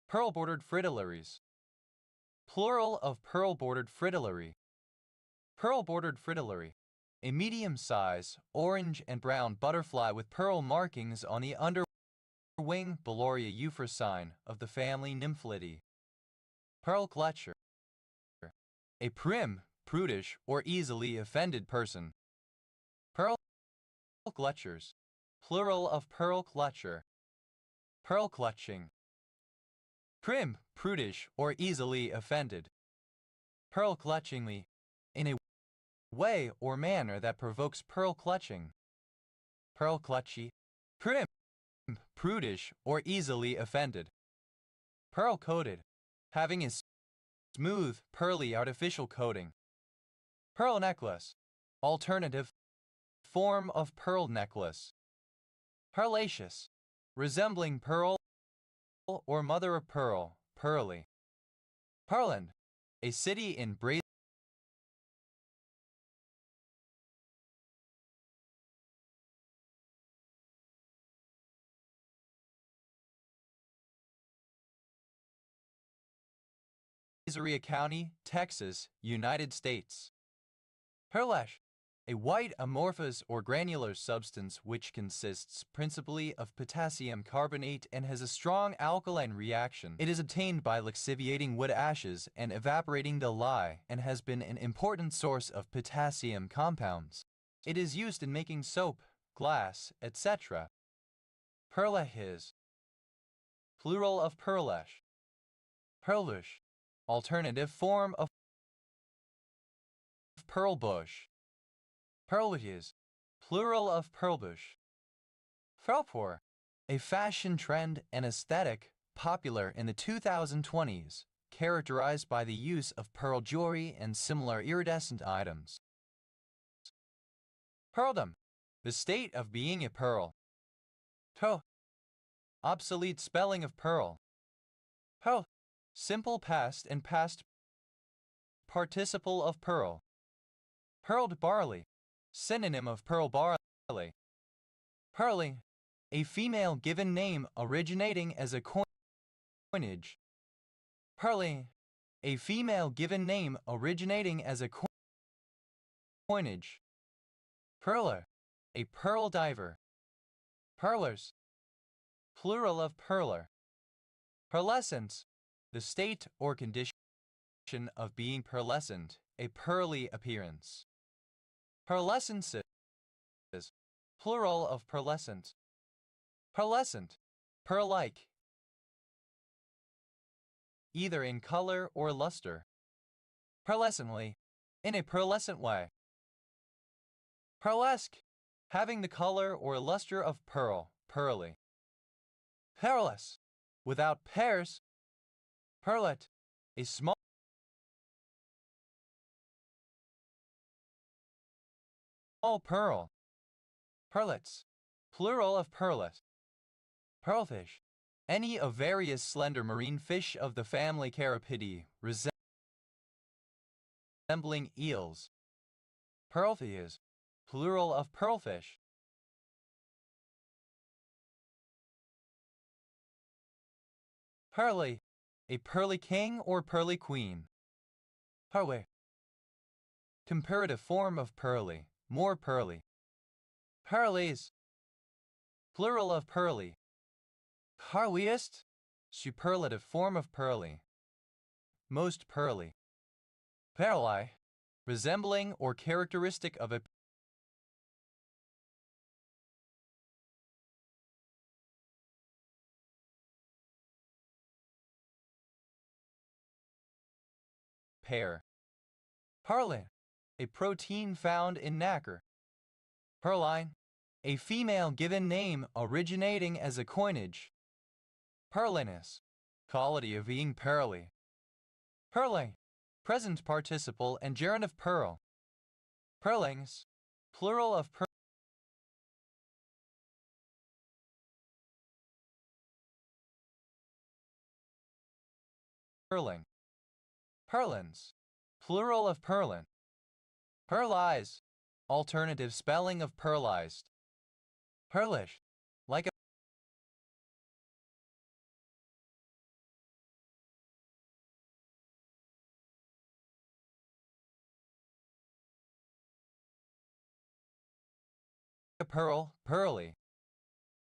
Pearl-bordered fritillaries. Plural of pearl-bordered fritillary. Pearl-bordered fritillary. A medium-size, orange and brown butterfly with pearl markings on the underwing, Beloria euphrosyne, of the family Nymphalidae. Pearl clutcher. A prim, prudish, or easily offended person. Pearl clutchers. Plural of pearl clutcher. Pearl clutching. Prim, prudish, or easily offended. Pearl clutchingly. In a way or manner that provokes pearl clutching. Pearl clutchy. Prim, prudish, or easily offended. Pearl coated. Having a smooth, pearly artificial coating. Pearl necklace. Alternative form of pearl necklace. Pearlaceous. Resembling pearl or mother of pearl, pearly. Pearland. A city in Brazoria County, Texas, United States. Pearlash. A white amorphous or granular substance which consists principally of potassium carbonate and has a strong alkaline reaction. It is obtained by lixiviating wood ashes and evaporating the lye and has been an important source of potassium compounds. It is used in making soap, glass, etc. Pearlahiz. Plural of pearlash. Pearlush. Alternative form of pearlbush. Pearlwitches. Plural of pearlbush. Felpoor. A fashion trend and aesthetic popular in the 2020s, characterized by the use of pearl jewelry and similar iridescent items. Pearldom. The state of being a pearl. To. Obsolete spelling of pearl. Pearl. Simple past and past participle of pearl. Pearled barley. Synonym of pearl barley. Pearly. A female given name originating as a coinage. Pearly. A female given name originating as a coinage. Pearler. A pearl diver. Pearlers. Plural of pearler. Pearlescence. The state or condition of being pearlescent, a pearly appearance. Pearlescences. Plural of pearlescent. Pearlescent. Pearl-like. Either in color or luster. Pearlescently. In a pearlescent way. Pearlesque. Having the color or luster of pearl, pearly. Pearless. Without pears. Pearlet. A small pearl. Pearlets. Plural of pearlet. Pearlfish. Any of various slender marine fish of the family Carapidae, resembling eels. Pearlfish. Plural of pearlfish. Pearly. A pearly king or pearly queen. Pearly. Comparative form of pearly, more pearly. Pearlies. Plural of pearly. Pearliest. Superlative form of pearly. Most pearly. Pearli. Resembling or characteristic of a pear. Pearlin. A protein found in nacre. Pearline. A female given name originating as a coinage. Pearliness. Quality of being pearly. Pearling. Present participle and gerund of pearl. Pearlings. Plural of pearling. Pearlins. Plural of pearlin. Pearl eyes. Alternative spelling of pearlized. Pearlish, like a pearl, pearly.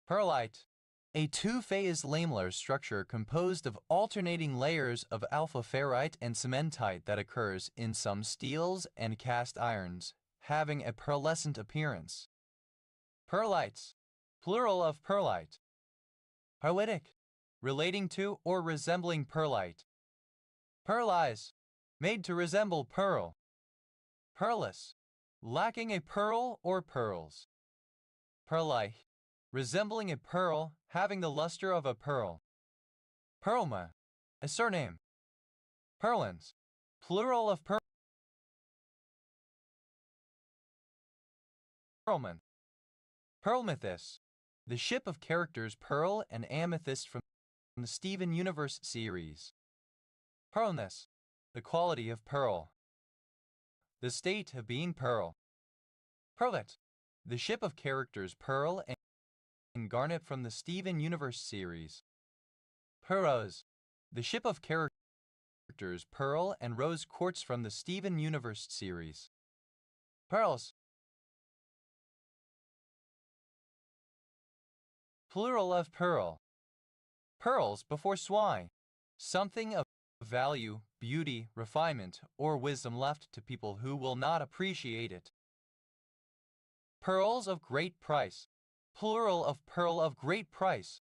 Pearlite, a two-phase lamellar structure composed of alternating layers of alpha ferrite and cementite that occurs in some steels and cast irons, having a pearlescent appearance. Pearlites, plural of pearlite. Pearlitic, relating to or resembling pearlite. Pearlize, made to resemble pearl. Pearless, lacking a pearl or pearls. Pearlite, resembling a pearl, having the luster of a pearl. Pearlma, a surname. Pearlins, plural of pearlman. Pearlmethys, the ship of characters Pearl and Amethyst from the Steven Universe series. Pearlness, the quality of pearl. The state of being pearl. Pearlet, the ship of characters Pearl and Garnet from the Steven Universe series. Pearls, the ship of characters Pearl and Rose Quartz from the Steven Universe series. Pearls, plural of pearl. Pearls before swine, something of value, beauty, refinement, or wisdom left to people who will not appreciate it. Pearls of great price, plural of pearl of great price.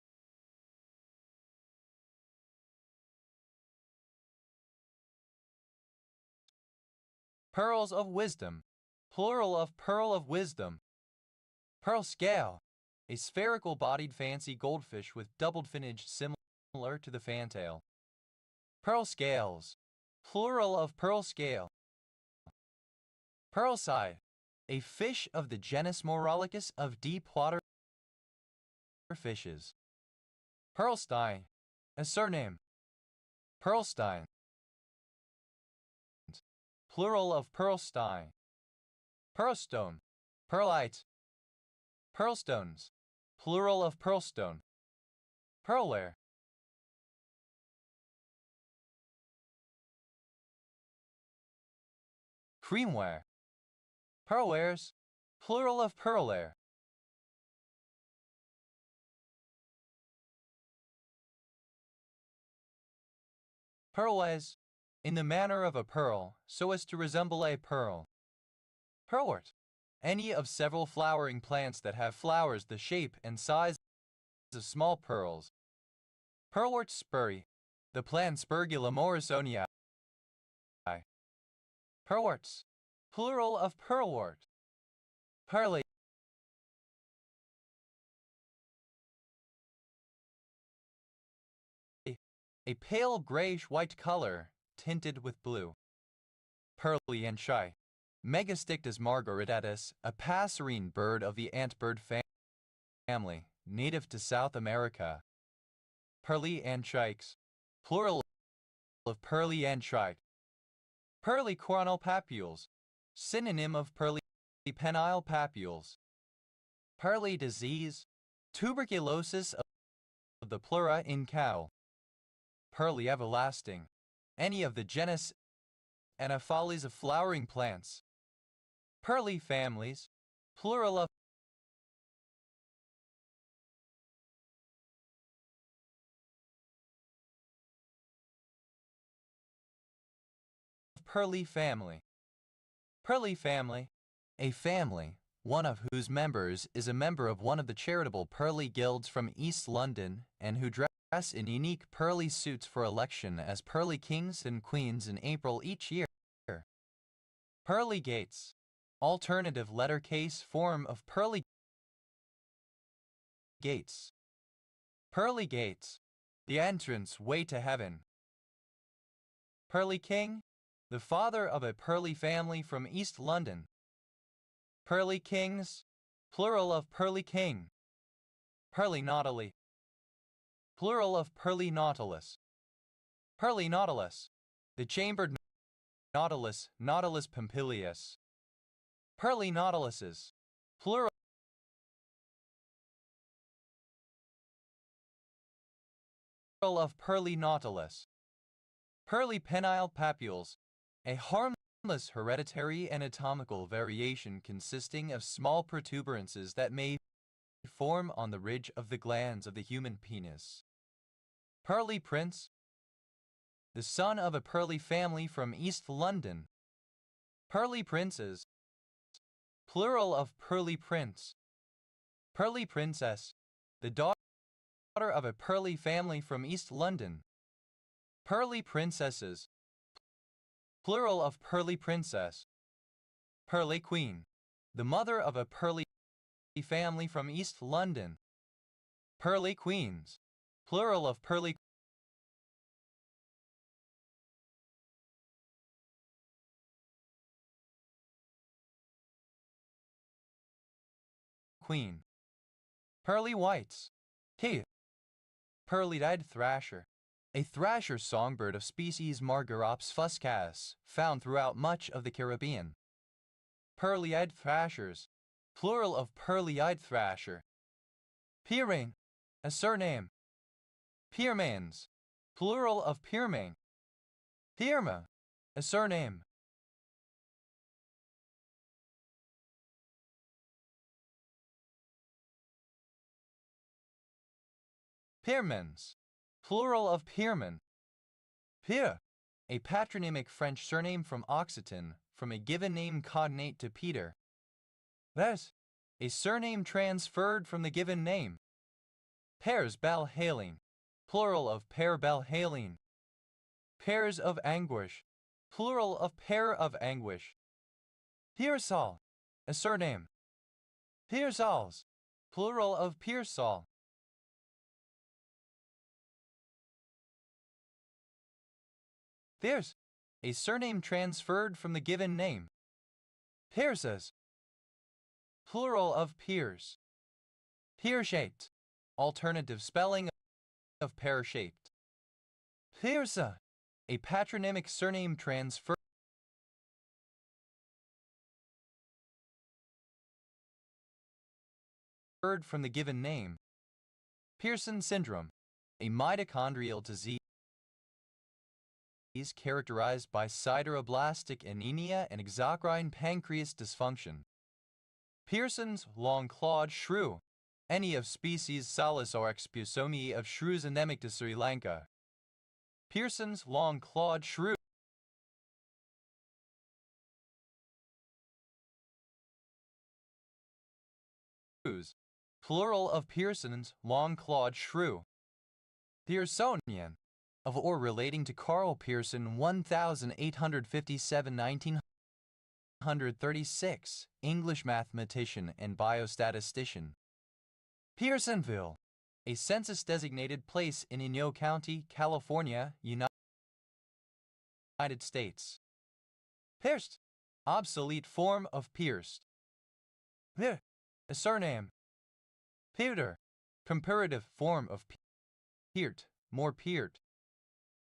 Pearls of wisdom, plural of pearl of wisdom. Pearl scale, a spherical-bodied fancy goldfish with doubled finnage similar to the fantail. Pearl scales, plural of pearl scale. Pearlside, a fish of the genus Morollicus of deep water fishes. Pearlstein, a surname. Pearlstein, plural of pearlstein. Pearlstone, pearlite. Pearlstones, plural of pearlstone. Pearlware, creamware. Pearlwares, plural of pearlware. Pearlwise, in the manner of a pearl, so as to resemble a pearl. Pearlwort, any of several flowering plants that have flowers the shape and size of small pearls. Pearlwort spurry, the plant Spergilla morrisonii. Pearlworts, plural of pearlwort. Pearly, a pale grayish-white color, tinted with blue. Pearly and shy. Megastictus margaritatus, a passerine bird of the antbird family, native to South America. Pearly anchikes, plural of pearly anchite. Pearly coronal papules, synonym of pearly penile papules. Pearly disease, tuberculosis of the pleura in cow. Pearly everlasting, any of the genus Anaphales of flowering plants. Pearly families, plural of pearly family. Pearly family, a family, one of whose members is a member of one of the charitable pearly guilds from East London and who dress in unique pearly suits for election as pearly kings and queens in April each year. Pearly gates, alternative letter case form of pearly gates. Pearly gates, the entrance way to heaven. Pearly king, the father of a pearly family from East London. Pearly kings, plural of pearly king. Pearly nautili, plural of pearly nautilus. Pearly nautilus, the chambered nautilus, Nautilus pompilius. Pearly nautiluses, plural of pearly nautilus. Pearly penile papules, a harmless hereditary anatomical variation consisting of small protuberances that may form on the ridge of the glands of the human penis. Pearly prince, the son of a pearly family from East London. Pearly princes, plural of pearly prince. Pearly princess, the daughter of a pearly family from East London. Pearly princesses, plural of pearly princess. Pearly queen, the mother of a pearly family from East London. Pearly queens, plural of pearly queen. Pearly whites, T. Pearly-eyed thrasher, a thrasher songbird of species Margorops fuscus, found throughout much of the Caribbean. Pearly-eyed thrashers, plural of pearly-eyed thrasher. Pearmain, a surname. Pearmains, plural of pearmain. Pearma, a surname. Pearmans, plural of pearman. Pierre, a patronymic French surname from Occitan, from a given name cognate to Peter. Thus, a surname transferred from the given name. Pairs Balhaline, plural of pair Balhaline. Pairs of anguish, plural of pair of anguish. Pearsall, a surname. Pearsalls, plural of Pearsall. Pierce, a surname transferred from the given name. Pierces, plural of peers. Pear-shaped, alternative spelling of pear-shaped. Piersa, a patronymic surname transferred from the given name. Pearson syndrome, a mitochondrial disease characterized by sideroblastic anemia and exocrine pancreas dysfunction. Pearson's long-clawed shrew, any of species Salisaurus pusomii of shrews endemic to Sri Lanka. Pearson's long-clawed shrew. Plural of Pearson's long-clawed shrew. Pearsonian, of or relating to Carl Pearson 1857-1936, English mathematician and biostatistician. Pearsonville, a census-designated place in Inyo County, California, United States. Pierced, obsolete form of pierced. Peer, a surname. Peerter, comparative form of peert, more peert.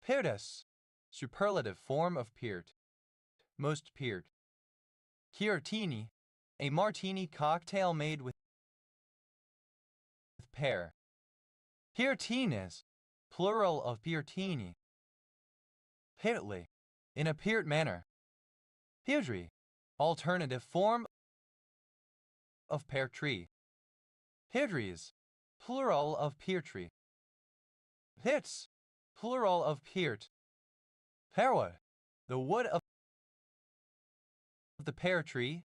Peertus, superlative form of peert, most peert. Chiartini, a martini cocktail made with pear. Peartines, plural of peartini. Peartly, in a peart manner. Peartree, alternative form of pear tree. Peartrees, plural of pear tree. Pits, plural of peart. Pearwood, the wood of the pear tree.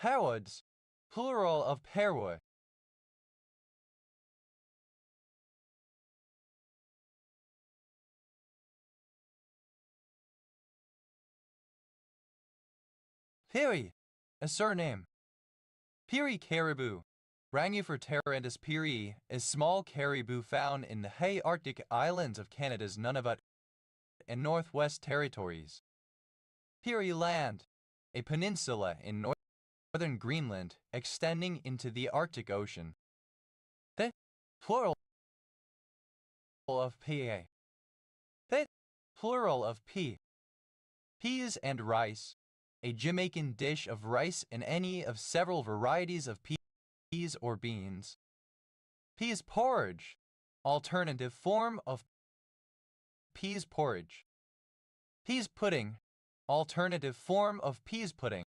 Pearwoods, plural of pearwood. Peary, a surname. Peary caribou. Rangifer peary is small caribou found in the Hay Arctic Islands of Canada's Nunavut and Northwest Territories. Peary Land, a peninsula in northern Greenland extending into the Arctic Ocean. The plural of pa. The plural of pea. Peas and rice. a Jamaican dish of rice in any of several varieties of peas or beans. Peas porridge, alternative form of peas porridge. Peas pudding, alternative form of peas pudding.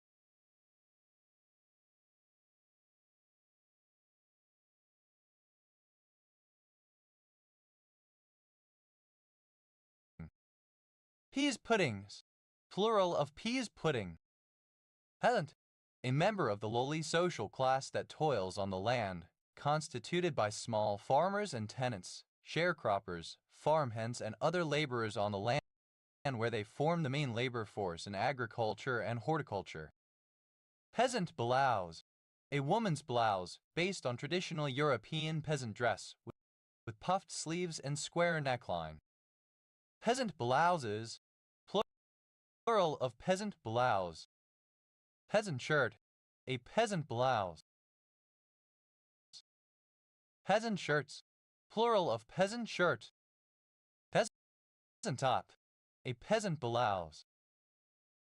Peas puddings, plural of peas pudding. Peasant, a member of the lowly social class that toils on the land, constituted by small farmers and tenants, sharecroppers, farmhands, and other laborers on the land where they form the main labor force in agriculture and horticulture. Peasant blouse, a woman's blouse based on traditional European peasant dress with puffed sleeves and square neckline. Peasant blouses, plural of peasant blouse. Peasant shirt, a peasant blouse. Peasant shirts, plural of peasant shirt. Peasant top, a peasant blouse.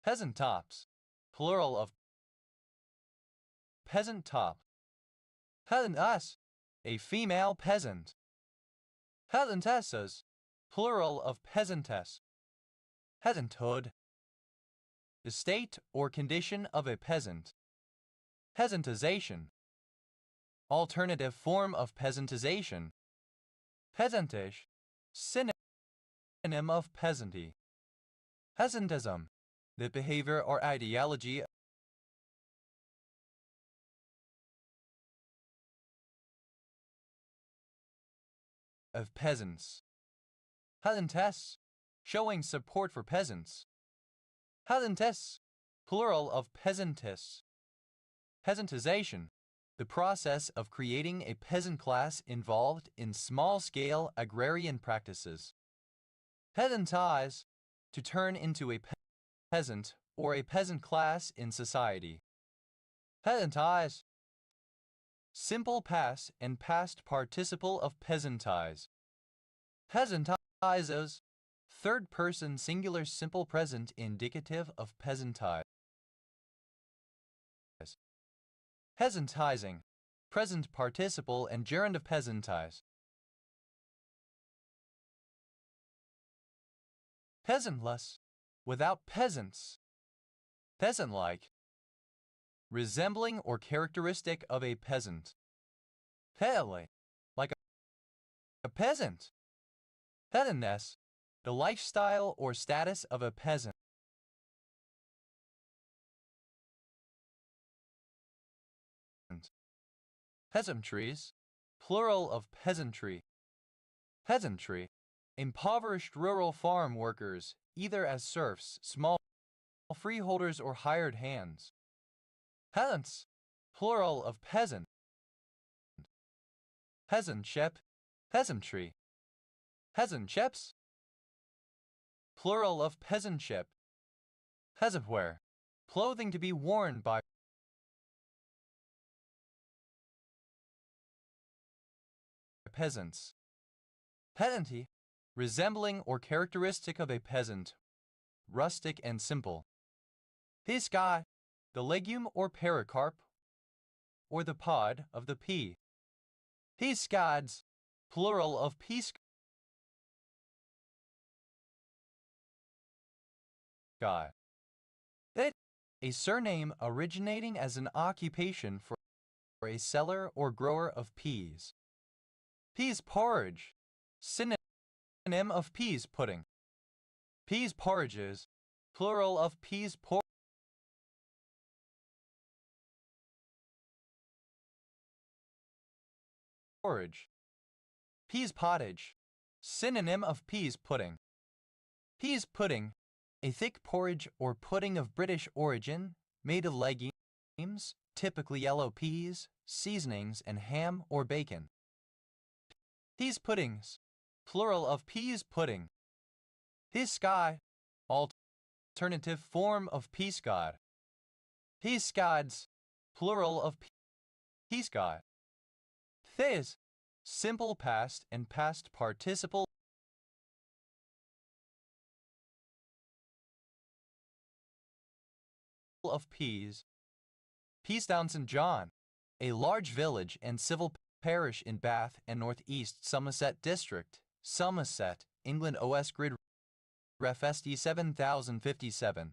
Peasant tops, plural of peasant top. Peasantess, a female peasant. Peasantesses, plural of peasantess. Peasanthood, the state or condition of a peasant. Peasantization, alternative form of peasantization. Peasantish, synonym of peasanty. Peasantism, the behavior or ideology of peasants. Peasantess, showing support for peasants. Peasantess, plural of peasantess. Peasantization, the process of creating a peasant class involved in small-scale agrarian practices. Peasantize, to turn into a peasant or a peasant class in society. Peasantize, simple past and past participle of peasantize. Peasantizes, third person singular simple present indicative of peasantize. Peasantizing, present participle and gerund of peasantize. Peasantless, without peasants. Peasant-like, resembling or characteristic of a peasant. Pale, like a peasant. Peasantness, the lifestyle or status of a peasant. Peasantries, plural of peasantry. Peasantry, impoverished rural farm workers, either as serfs, small freeholders, or hired hands. Peasants, plural of peasant. Peasantship, peasantry. Peasantships, plural of peasantship. Peasantwear, clothing to be worn by peasants. Pedanty, resembling or characteristic of a peasant, rustic and simple. Pisca, the legume or pericarp, or the pod of the pea. Piscads, plural of pisca. That, a surname originating as an occupation for a seller or grower of peas. Peas porridge, synonym of peas pudding. Peas porridges, plural of peas porridge. Peas pottage, synonym of peas pudding. Peas pudding, a thick porridge or pudding of British origin, made of legumes, typically yellow peas, seasonings, and ham or bacon. Peas puddings, plural of peas pudding. Piscai, alternative form of peascod. Peascods, plural of peascod. Thais, simple past and past participle of Pease. Peacedown St. John, a large village and civil parish in Bath and North East Somerset District, Somerset, England. OS Grid Ref SD 7057.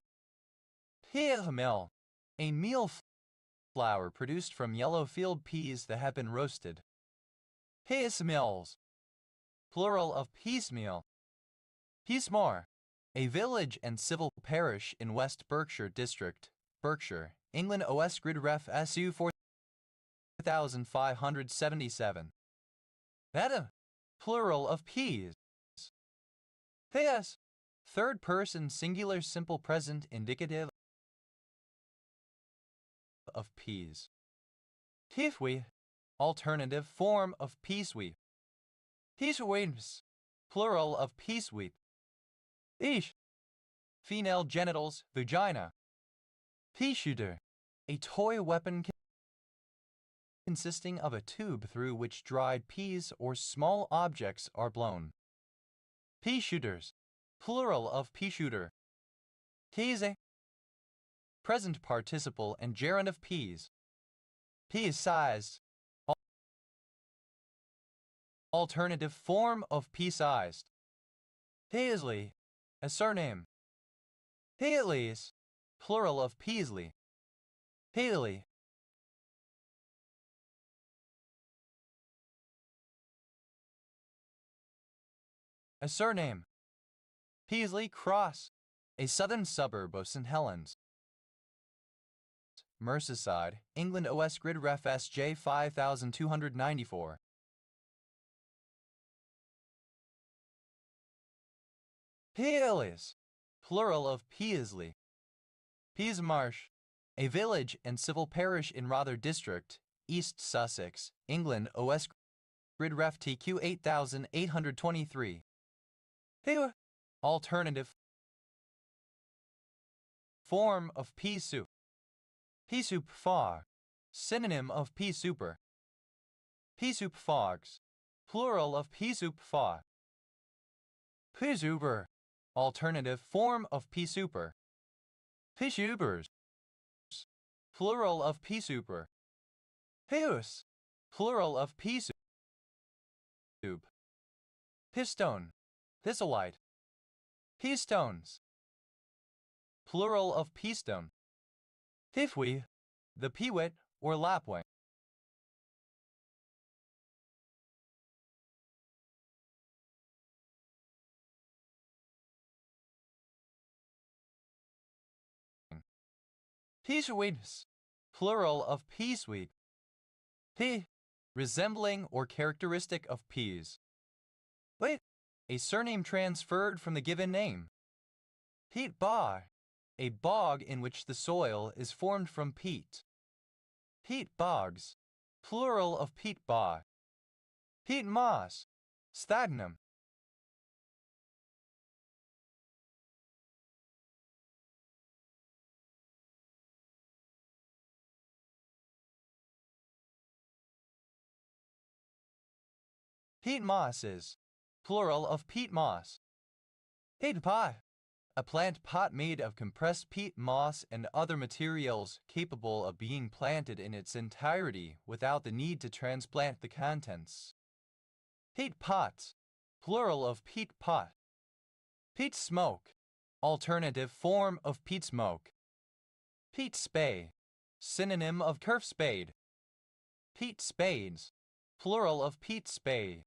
Pease Mill, a meal flour produced from yellow field peas that have been roasted. Pease Mills, plural of piecemeal. Peasemore, a village and civil parish in West Berkshire District, Berkshire, England. OS Grid Ref SU 4577. That plural of peas. Theas, third person singular simple present indicative of peas. Tifwe, alternative form of peasweep. Peaceweeps, plural of peaceweep. Ish, female genitals, vagina. Pea shooter, a toy weapon consisting of a tube through which dried peas or small objects are blown. Pea shooters, plural of pea shooter. Pease, present participle and gerund of peas. Pea-sized, alternative form of pea-sized. Paisley, a surname. Paisleys, plural of Peasley. Paley, a surname. Peasley Cross, a southern suburb of St. Helens, Merseyside, England. OS Grid Ref SJ 5294. Pealeys, plural of Peasley. Peasmarsh, a village and civil parish in Rother District, East Sussex, England. OS Grid Ref TQ 8823. Pew, alternative form of pea soup. Pea soup far, synonym of pea souper. Pea soup fogs, plural of pea soup faw. Pea souper, alternative form of pea souper. Pea soupers, plural of pea souper. Peus, plural of pea soup. Pistone, thistlewhite. Peastones, plural of peastone. Tifwe, the peewit or lapwing. Peaceweeds, plural of peaceweed. Pea, resembling or characteristic of peas. Wait, a surname transferred from the given name. Peat bog, a bog in which the soil is formed from peat. Peat bogs, plural of peat bog. Peat moss, sphagnum. Peat mosses, plural of peat moss. Peat pot, a plant pot made of compressed peat moss and other materials capable of being planted in its entirety without the need to transplant the contents. Peat pots, plural of peat pot. Peat smoke, alternative form of peat smoke. Peat spade, synonym of turf spade. Peat spades, plural of peat spade.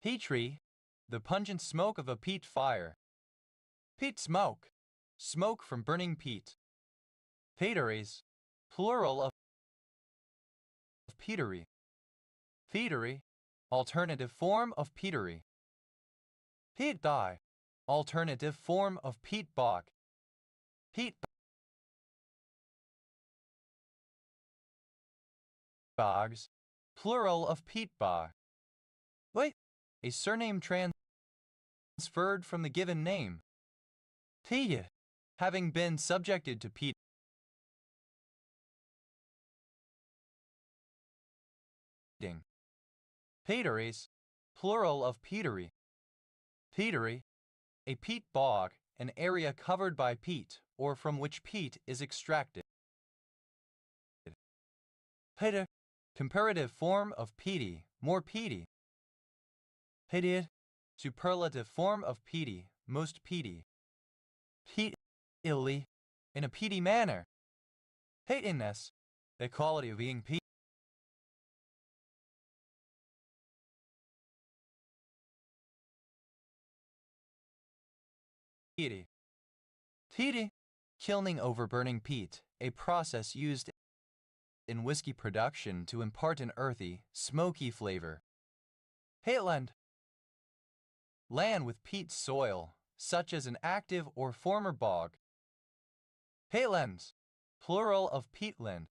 Peatree, the pungent smoke of a peat fire. Peat smoke, smoke from burning peat. Peateries, plural of peatery. Peatery, alternative form of peatery. Peat dye, alternative form of peat bog. Peat bogs, plural of peat bog. Wait, a surname transferred from the given name. Tia, having been subjected to peat. Peateries, plural of peatery. Peatery, a peat bog an area covered by peat or from which peat is extracted. Peter, comparative form of peaty, more peaty. Pedir, superlative form of peaty, most peaty. Peat illy, in a peaty manner. Peatiness, the quality of being peaty. Peaty, kilning over burning peat, a process used in whiskey production to impart an earthy, smoky flavor. Peatland, land with peat soil, such as an active or former bog. Peatlands, plural of peatland.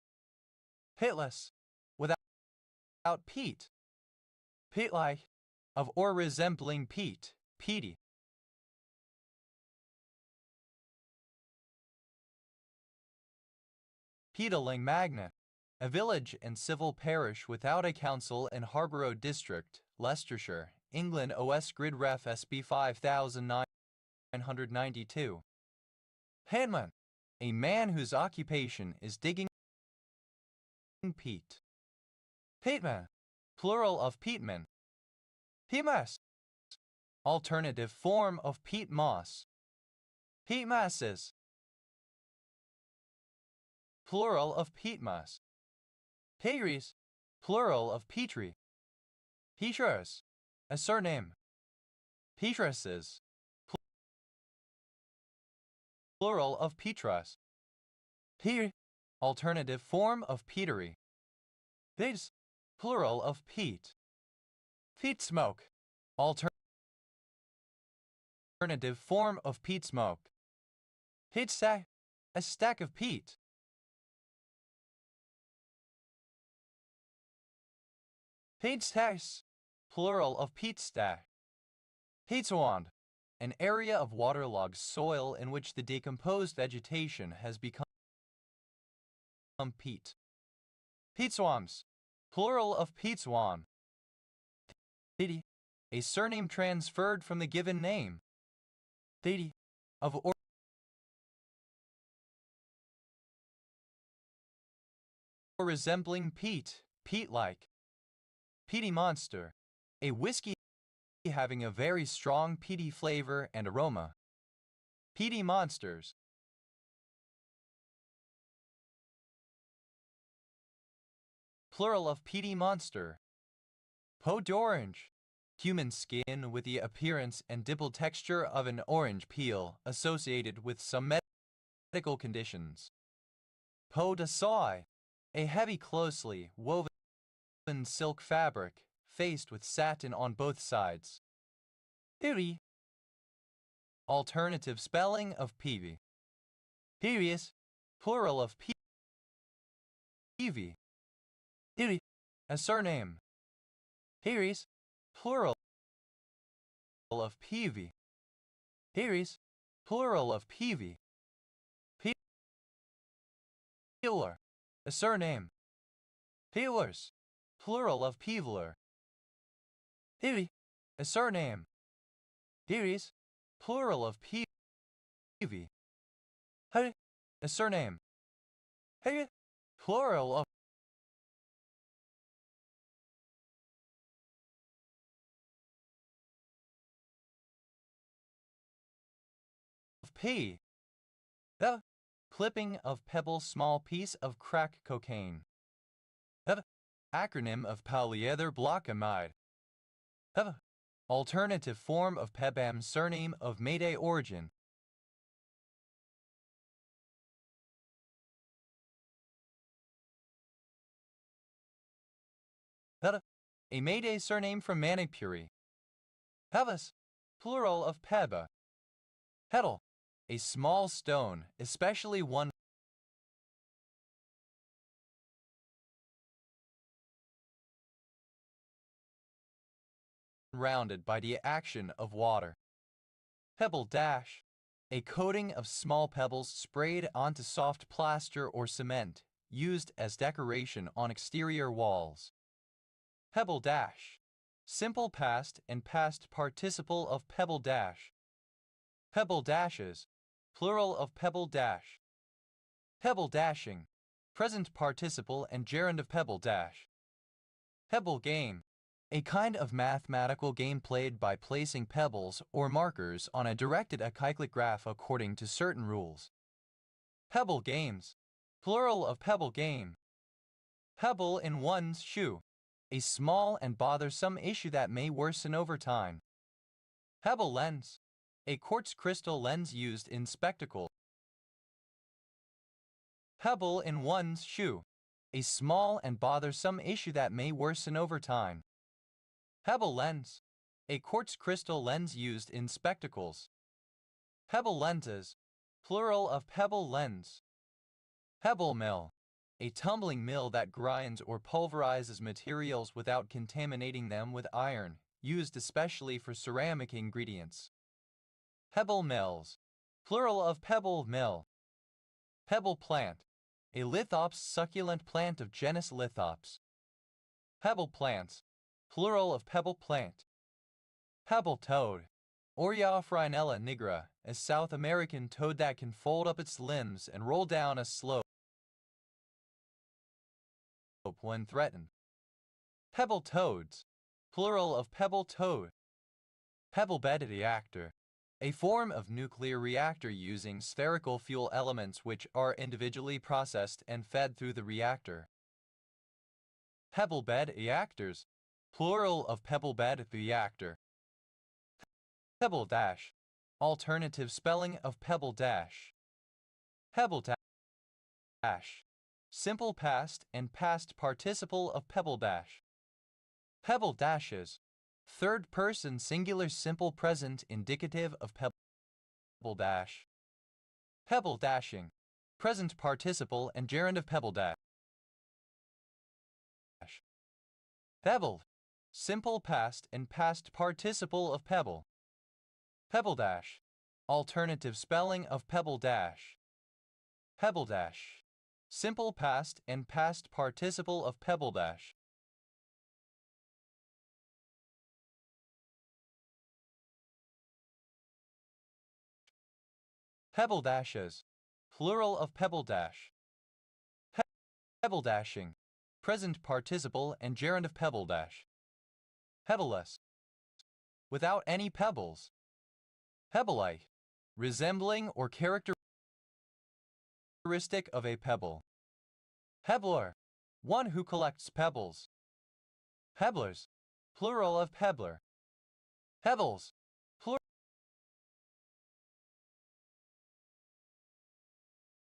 Peatless, without peat. Peat-like, of or resembling peat, peaty. Peataling Magna, a village and civil parish without a council in Harborough District, Leicestershire, England. OS Grid Ref SB 5992. Handman, a man whose occupation is digging peat. Peatman, plural of peatman. Peatmas, alternative form of peat moss. Peat masses, plural of peat moss. Pegris, plural of Petri. Petrus, a surname. Petruses, plural of Petras. Peter, alternative form of peatery. Peats, plural of peat. Peat smoke, alternative form of peat smoke. Peat stack, a stack of peat. Peat stacks, plural of peat stack. Peatswand, an area of waterlogged soil in which the decomposed vegetation has become peat. Peat swamps, plural of peat swamp. Thidi, a surname transferred from the given name. Thidi, of or resembling peat, peat-like. Peaty monster, a whiskey having a very strong peaty flavor and aroma. Peaty monsters. Plural of peaty monster. Peau d'orange, human skin with the appearance and dimple texture of an orange peel associated with some medical conditions. Peau de soie, a heavy closely woven silk fabric faced with satin on both sides. Peavy, alternative spelling of peavy. Peavious, plural of peavy. Peavy, a surname. Pearies, plural of peavy. Pearies, plural of peavy. Peeler, a surname. Peelers, plural of peeler. Peavy, a surname. Pearies, plural of peavy. Hey, a surname. Hey, plural of P. The clipping of pebble, small piece of crack cocaine. The acronym of polyether blockimide. The alternative form of Pebam, surname of Mayday origin. The a Mayday surname from Manipuri. Pebas, plural of Peba. Petal, a small stone, especially one rounded by the action of water. Pebble dash, a coating of small pebbles sprayed onto soft plaster or cement, used as decoration on exterior walls. Pebble dash, simple past and past participle of pebble dash. Pebble dashes, plural of pebble dash. Pebble dashing, present participle and gerund of pebble dash. Pebble game, a kind of mathematical game played by placing pebbles or markers on a directed acyclic graph according to certain rules. Pebble games, plural of pebble game. Pebble in one's shoe, a small and bothersome issue that may worsen over time. Pebble lens, a quartz crystal lens used in spectacles. Pebble in one's shoe, a small and bothersome issue that may worsen over time. Pebble lens, a quartz crystal lens used in spectacles. Pebble lenses, plural of pebble lens. Pebble mill, a tumbling mill that grinds or pulverizes materials without contaminating them with iron, used especially for ceramic ingredients. Pebble mills, plural of pebble mill. Pebble plant, a lithops succulent plant of genus Lithops. Pebble plants, plural of pebble plant. Pebble toad, Oreophrynella nigra, a South American toad that can fold up its limbs and roll down a slope when threatened. Pebble toads, plural of pebble toad. Pebble bed reactor, a form of nuclear reactor using spherical fuel elements which are individually processed and fed through the reactor. Pebble bed reactors, plural of pebble bed reactor. Pebble dash, alternative spelling of pebble dash. Pebble dash, simple past and past participle of pebble dash. Pebble dashes, third person singular simple present indicative of pebble dash. Pebble dashing, present participle and gerund of pebble dash. Pebbled, simple past and past participle of pebble. Pebble dash, alternative spelling of pebble dash. Pebble dash, simple past and past participle of pebble dash. Pebble dashes, plural of pebble dash. Pebble dashing, present participle and gerund of pebble dash. Pebbleless, without any pebbles. Pebbleite, resembling or characteristic of a pebble. Pebbler, one who collects pebbles. Pebblers, plural of pebbler. Pebbles,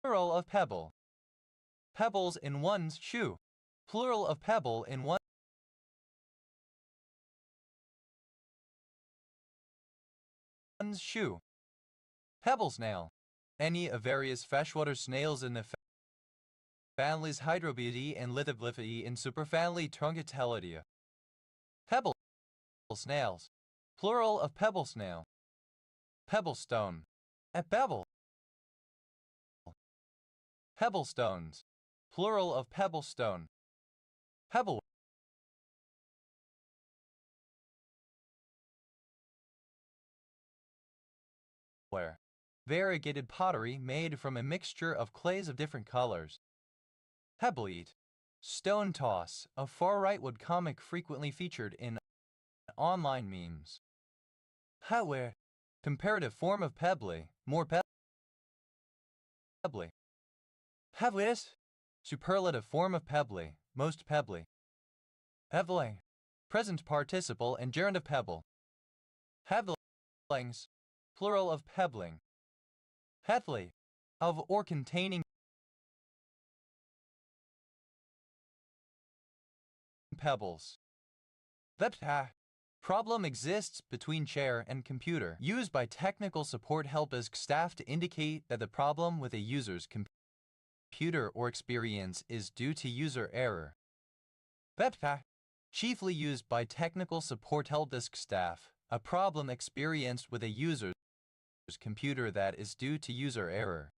plural of pebble. Pebbles in one's shoe, plural of pebble in one's shoe. Pebble snail, any of various freshwater snails in the families Hydrobiidae and Lithobliphidae in superfamily Truncatelidae. Pebble snails, plural of pebble snail. Pebble stone, a pebble. Pebble stones, plural of pebble stone. Pebble ware, variegated pottery made from a mixture of clays of different colors. Pebbleite, stone toss, a far-right webcomic frequently featured in online memes. Petware, comparative form of pebbly, more pebbly. Pebblis, superlative form of pebbly, most pebbly. Pebbling, present participle and gerund of pebble. Pebblings, plural of pebbling. Pethly, of or containing pebbles. Vepta, problem exists between chair and computer, used by technical support help desk staff to indicate that the problem with a user's computer or experience is due to user error. Vepta, chiefly used by technical support help desk staff, a problem experienced with a user's computer that is due to user error.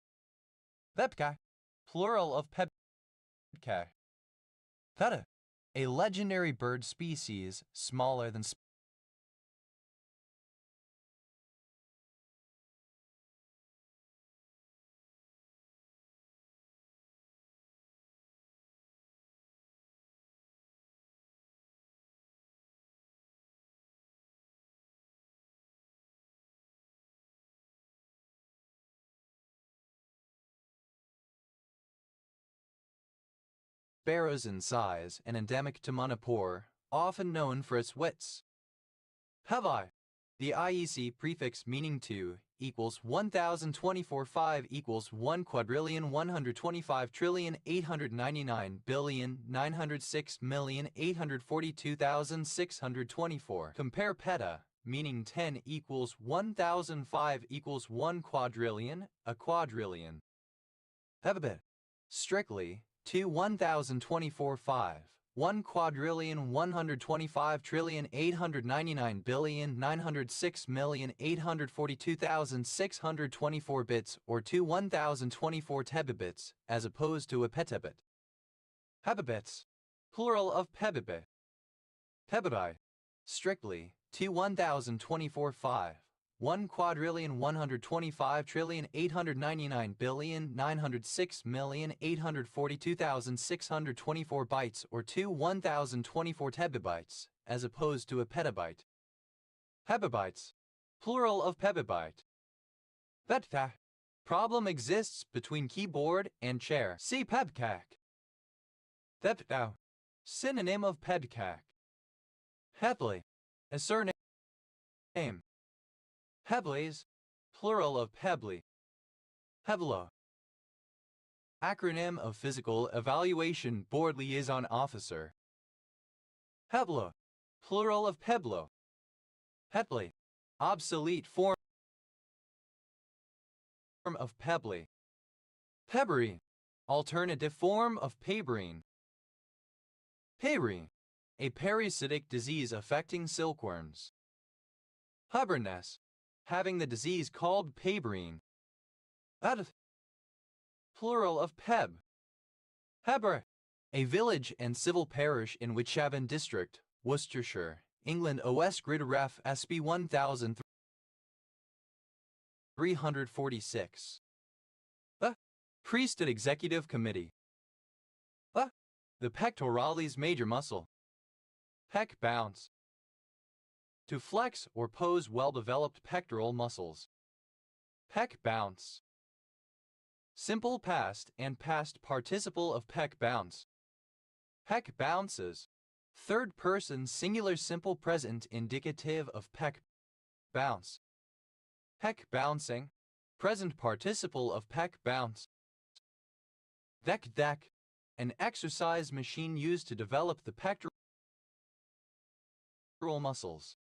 Vepka, plural of pebka. Theta, a legendary bird species smaller than sparrows in size and endemic to Manipur, often known for its wits. Hevi, the IEC prefix meaning 2 equals 1024 5 equals 1,125,899,906,842,624. Compare peta, meaning 10 equals 1005 equals 1 quadrillion, a quadrillion. Hebebit, strictly, 1024 5. 1,125,899,906,842,624 bits or 1024 tebibits as opposed to a petebit. Hebebits, plural of pebibit. Pebibi, strictly, 1024 5. 1,125,899,906,842,624 bytes or 1024 tebibytes, as opposed to a petabyte. Pebibytes, plural of pebibyte. Petca, problem exists between keyboard and chair. See pebcac. Theptau, synonym of pedcac. Hepley, a surname. Hebleys, plural of Pebbley. Heblo, acronym of Physical Evaluation Board Liaison Officer. Heblo, plural of Peblo. Hetley, obsolete form of Pebbly. Pebberine, alternative form of paberine. Paberine, a parasitic disease affecting silkworms. Hubberness, having the disease called paberine. Adth, plural of Peb. Heber, a village and civil parish in Wychavon District, Worcestershire, England. OS Grid Ref SB 1346. Priesthood Executive Committee. The pectoralis major muscle. Pec bounce. To flex or pose well-developed pectoral muscles. Pec bounce. Simple past and past participle of pec bounce. Pec bounces. Third person singular simple present indicative of pec bounce. Pec bouncing. Present participle of pec bounce. Deck, an exercise machine used to develop the pectoral muscles.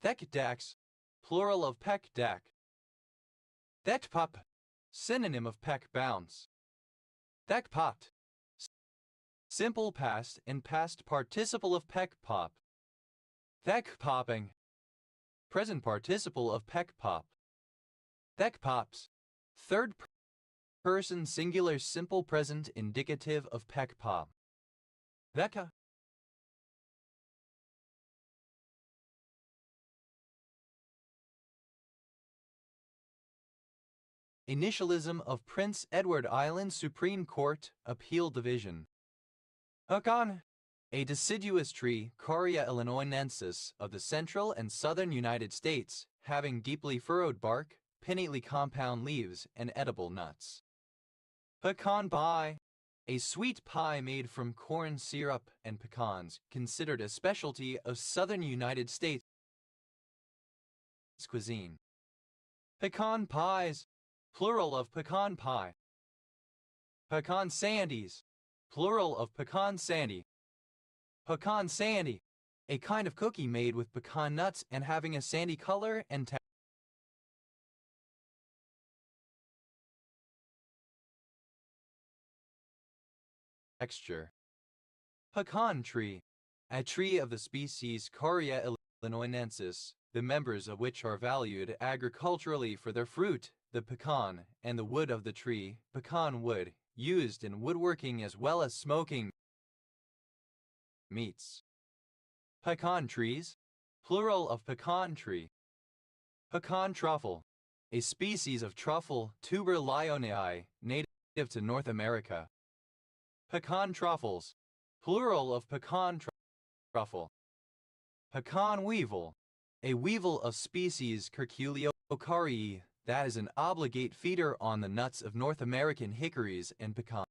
Dex, plural of pec deck. Dekpop, synonym of pec bounce. Dekpot, simple past and past participle of pec pop. Dekpopping, present participle of pec pop. Dekpops, third person singular simple present indicative of pec pop. Veka, initialism of Prince Edward Island Supreme Court Appeal Division. Hakan, a deciduous tree, Coria illinoinensis, of the central and southern United States, having deeply furrowed bark, pinnately compound leaves, and edible nuts. Pecan pie, a sweet pie made from corn syrup and pecans, considered a specialty of southern United States cuisine. Pecan pies, plural of pecan pie. Pecan sandies, plural of pecan sandy. Pecan sandy, a kind of cookie made with pecan nuts and having a sandy color and texture. Pecan tree, a tree of the species Coria illinoinensis, the members of which are valued agriculturally for their fruit, the pecan, and the wood of the tree, pecan wood, used in woodworking as well as smoking meats. Pecan trees, plural of pecan tree. Pecan truffle, a species of truffle, Tuber lyonii, native to North America. Pecan truffles, plural of pecan truffle. Pecan weevil, a weevil of species Curculio that is an obligate feeder on the nuts of North American hickories and pecans.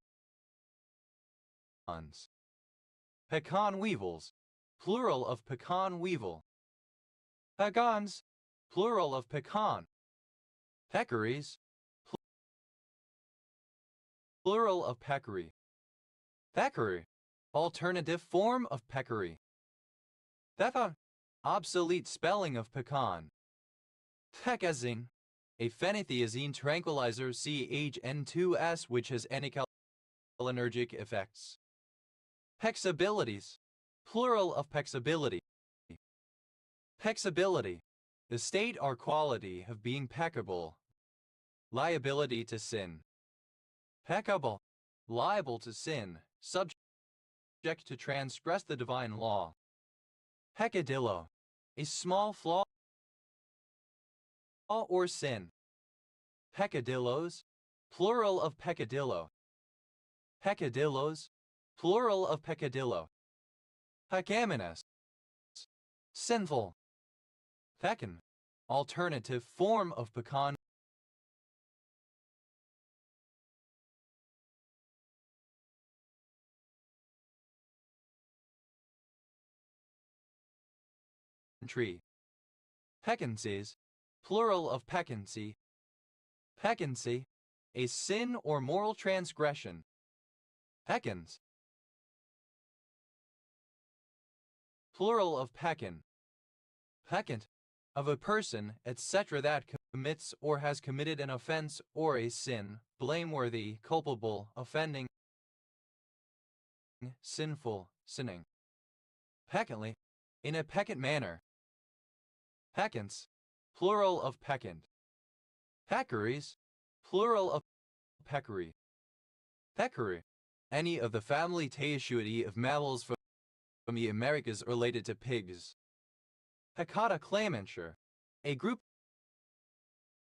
Pecan weevils, plural of pecan weevil. Pecans, plural of pecan. Peccaries, plural of peccary. Peccary, alternative form of peccary. Peppa, obsolete spelling of pecan. Pecazine, a phenethiazine tranquilizer CHN2S which has anticholinergic effects. Pexabilities, plural of pexability. Pexability, the state or quality of being peccable. Liability to sin. Peccable, liable to sin, subject to transgress the divine law. Peccadillo, a small flaw or sin. Peccadillos, plural of peccadillo. Peccadillos, plural of peccadillo. Peccaminous, sinful. Pecan, alternative form of pecan. Tree. Peccancies, plural of peccancy. Peccancy, a sin or moral transgression. Peccans, plural of peccan. Peccant, of a person, etc. that commits or has committed an offense or a sin, blameworthy, culpable, offending, sinful, sinning. Peccantly, in a peccant manner. Peccants, plural of peccant. Peccaries, plural of peccary. Peccary, any of the family Taeosuidae of mammals from the Americas related to pigs. Peccata clamentia, a group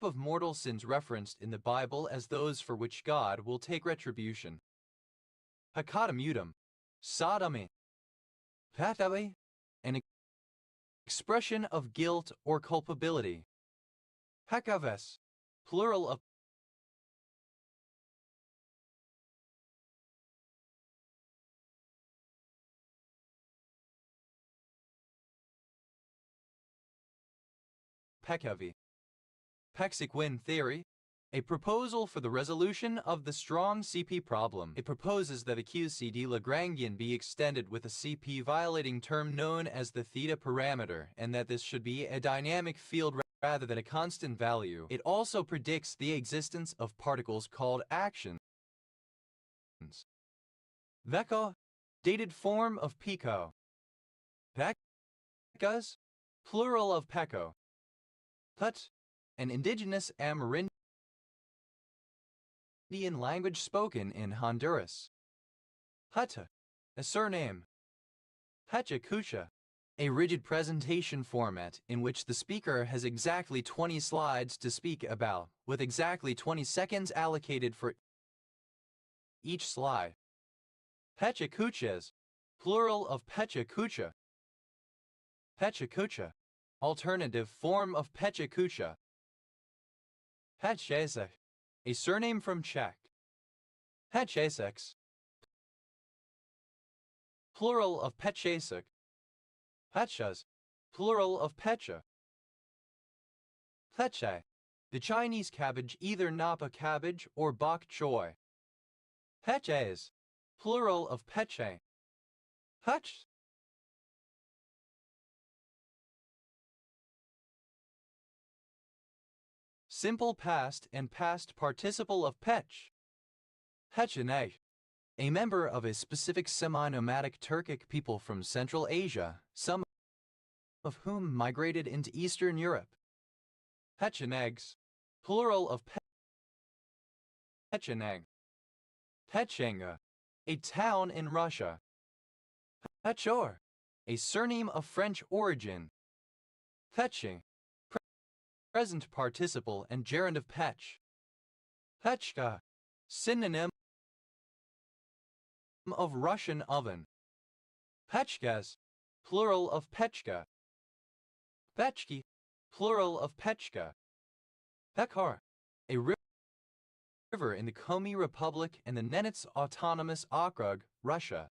of mortal sins referenced in the Bible as those for which God will take retribution. Peccata mutum, sodomy. Peccavi, an expression of guilt or culpability. Peccavis, plural of peccavi. Pexiquin theory, a proposal for the resolution of the strong CP problem. It proposes that a QCD Lagrangian be extended with a CP violating term known as the theta parameter, and that this should be a dynamic field rather than a constant value. It also predicts the existence of particles called actions. Veco, dated form of pico. Pecas, plural of peco. Put, an indigenous Amerindian language spoken in Honduras. Hutta, a surname. Pachacucha, a rigid presentation format in which the speaker has exactly 20 slides to speak about, with exactly 20 seconds allocated for each slide. Pachacuchas, plural of Pachacucha. Pachacucha, alternative form of Pachacucha. Pachesek, a surname from Czech. Pacheseks, plural of Pechesek. Pechas, plural of Pecha. Pechai, the Chinese cabbage, either Napa cabbage or bok choy. Peches, plural of Peche. Pech. Simple past and past participle of Pech. Pecheneg, a member of a specific semi-nomadic Turkic people from Central Asia, some of whom migrated into Eastern Europe. Pechenegs, plural of Pecheneg. Pechenga, a town in Russia. Pechor, a surname of French origin. Peching, present participle and gerund of pech. Pechka, synonym of Russian oven. Pechkas, plural of pechka. Pechki, plural of pechka. Pekhar, a river in the Komi Republic and the Nenets Autonomous Okrug, Russia.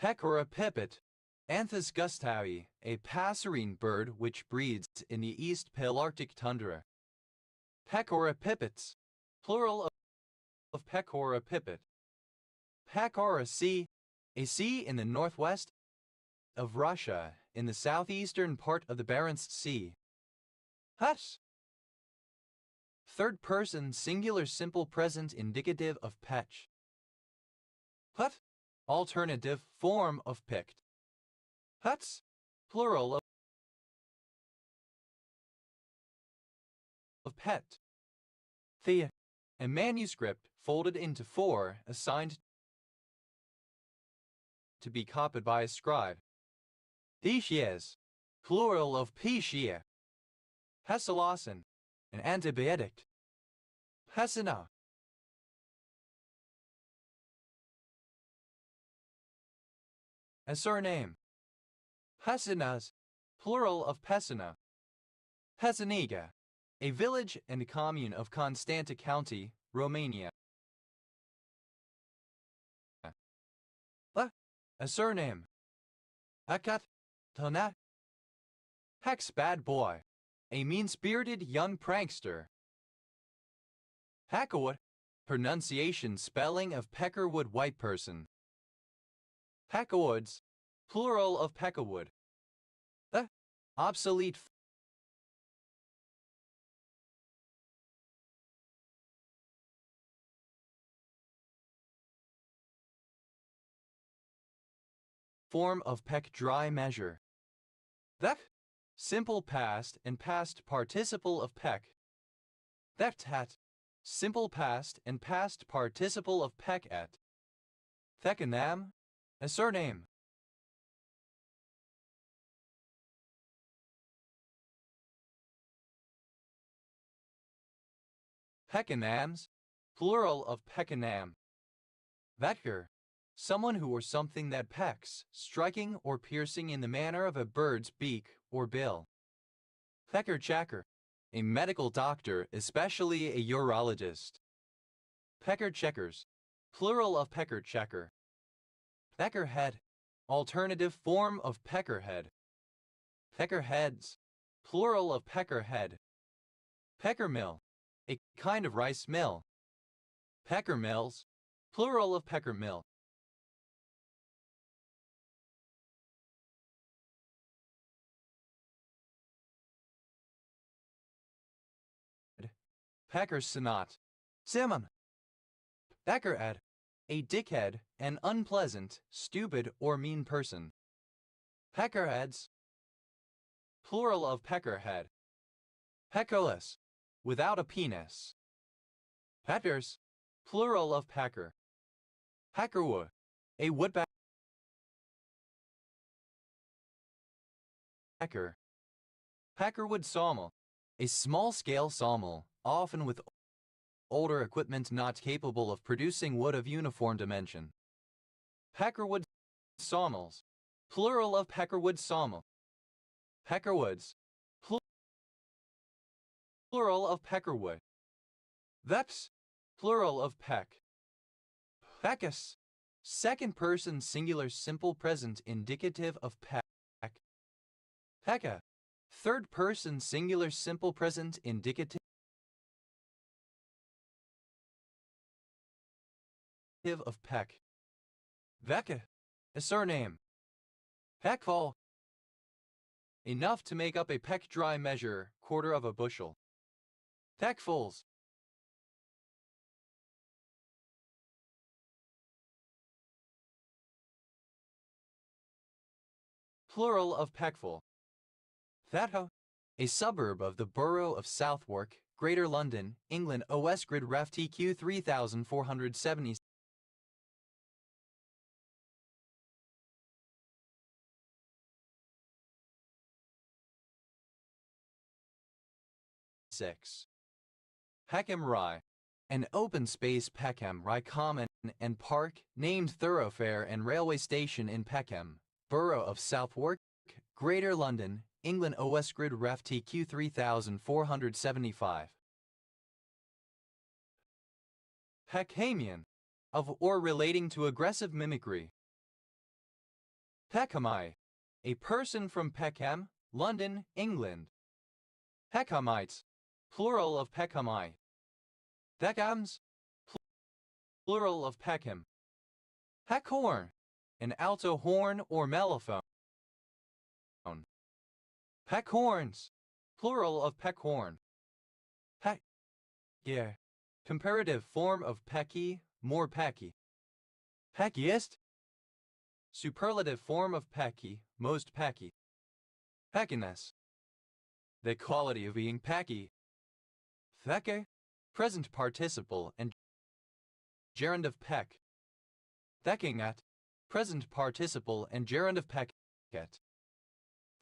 Pecora pipit, Anthus gustavi, a passerine bird which breeds in the East Palearctic tundra. Pecora pipits, plural of Pecora pipit. Pecora Sea, a sea in the northwest of Russia, in the southeastern part of the Barents Sea. Hus. Third person singular simple present indicative of pech. Hut. Alternative form of picked. Huts. Plural of pet. The. A manuscript folded into four assigned to be copied by a scribe. Theses. Plural of Peshia. Pesalosin. An antibiotic. Pesina. A surname. Pesinas, plural of Pesina. Pesaniga, a village and commune of Constanta County, Romania. A surname. Akat, Tona. Hex bad boy, a mean-spirited young prankster. Hackawood, pronunciation spelling of Peckerwood white person. Peckawoods, plural of Peckawood. Obsolete form of peck dry measure. That simple past and past participle of peck. That hat, simple past and past participle of peck at. Thekanam, a surname. Peckanams, plural of peckanam. Vetker, someone who or something that pecks, striking or piercing in the manner of a bird's beak or bill. Pecker checker, a medical doctor, especially a urologist. Pecker checkers, plural of pecker checker. Peckerhead, alternative form of peckerhead. Peckerheads, plural of peckerhead. Peckermill, a kind of rice mill. Peckermills, plural of peckermill. Peckersonat, Simon. Peckerhead, a dickhead, an unpleasant, stupid, or mean person. Peckerheads, plural of peckerhead. Peckerless, without a penis. Peckers, plural of pecker. Peckerwood, a woodpecker. Peckerwood sawmill, a small-scale sawmill, often with older equipment not capable of producing wood of uniform dimension. Peckerwood sawmills, plural of peckerwood sawmill. Peckerwoods, plural of peckerwood. Veps, plural of peck. Peckus, second person singular simple present indicative of peck. Pekka, third person singular simple present indicative of peck. Vecka, a surname. Peckfall, enough to make up a peck dry measure, quarter of a bushel. Peckfuls, plural of peckful. Thatho, a suburb of the borough of Southwark, Greater London, England. OS Grid Ref TQ 3476. Peckham Rye, an open space Peckham Rye Common and Park, named thoroughfare and railway station in Peckham, borough of Southwark, Greater London, England. OS Grid Ref TQ 3475. Peckhamian, of or relating to aggressive mimicry. Peckhami, a person from Peckham, London, England. Peckhamites, plural of Peckhami. Peckhams, plural of Peckham. Peckhorn, an alto horn or mellophone. Peckhorns, plural of peckhorn. Yeah. Comparative form of pecky, more pecky. Peckiest, superlative form of pecky, most pecky. Peckiness, the quality of being pecky. Thecke, present participle and gerund of peck. Thecking at, present participle and gerund of peck at.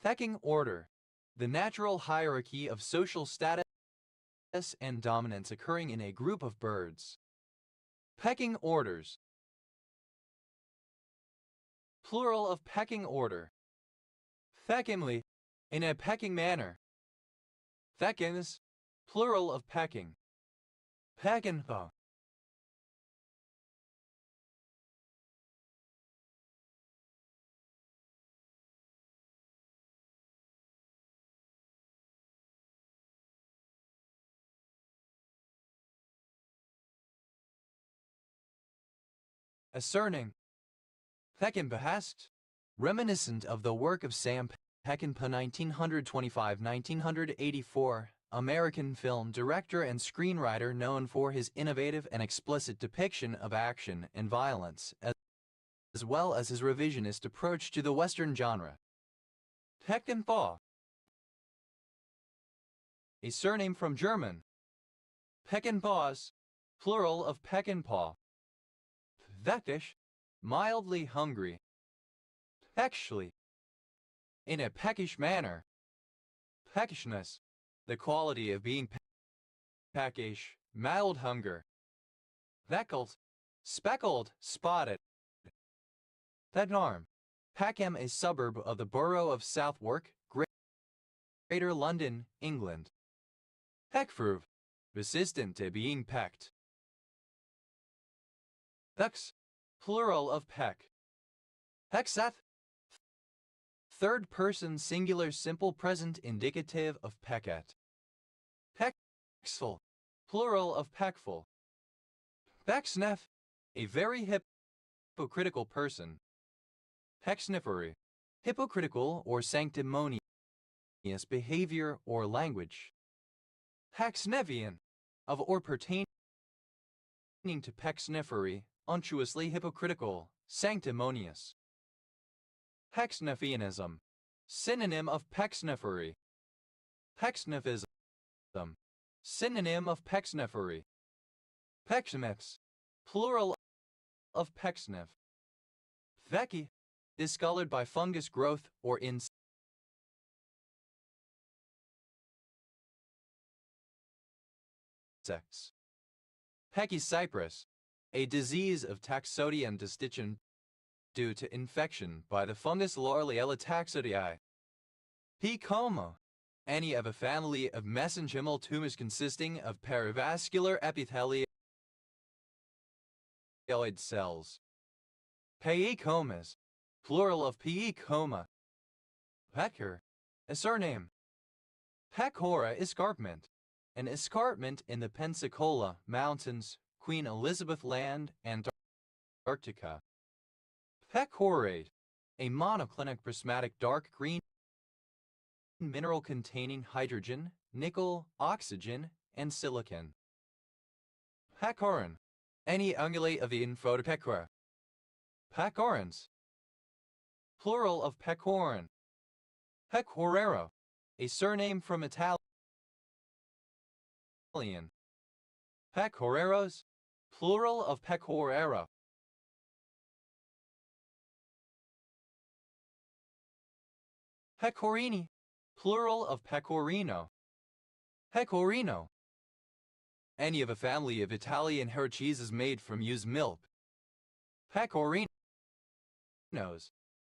Thecking order, the natural hierarchy of social status and dominance occurring in a group of birds. Pecking orders, plural of pecking order. Peckingly, in a pecking manner. Peckins, plural of pecking. Peckinpah. A surname. Peckinpahast, reminiscent of the work of Sam Peckinpah 1925-1984, American film director and screenwriter known for his innovative and explicit depiction of action and violence, as well as his revisionist approach to the Western genre. Peckinpah, a surname from German. Peckinpahs, plural of Peckinpah. Peckish, mildly hungry. Peckishly, in a peckish manner. Peckishness, the quality of being peckish, mild hunger. Speckled, speckled, spotted. Pednarm, Peckham, a suburb of the borough of Southwark, Greater London, England. Peckfruve, resistant to being pecked. Pecks, plural of peck. Peckseth, third person singular simple present indicative of pecket. Pecksful, plural of peckful. Pecksniff, a very hypocritical person. Pecksniffery, hypocritical or sanctimonious behavior or language. Pecksniffian, of or pertaining to pecksniffery, unctuously hypocritical, sanctimonious. Pecksniffianism, synonym of pecksniffery. Pecksniffism, synonym of pecksniffery. Pecksniffs, plural of pecksniff. Fecky, discolored by fungus growth or insects. Peckycyprus, a disease of Taxodium distichum due to infection by the fungus Lauriella taxodii. P. Como, any of a family of mesenchymal tumors consisting of perivascular epithelioid cells. Peicomas, plural of Peicoma. Pecker, a surname. Pecora escarpment, an escarpment in the Pensacola Mountains, Queen Elizabeth Land, Antarctica. Pecorate, a monoclinic prismatic dark green mineral containing hydrogen, nickel, oxygen, and silicon. Pecorin, any ungulate of the Infotopecora. Pecorins, plural of pecorin. Pecoraro, a surname from Italian. Pecoreros, plural of pecoraro. Pecorini, plural of pecorino. Pecorino, any of a family of Italian hair cheeses made from used milk. Pecorinos,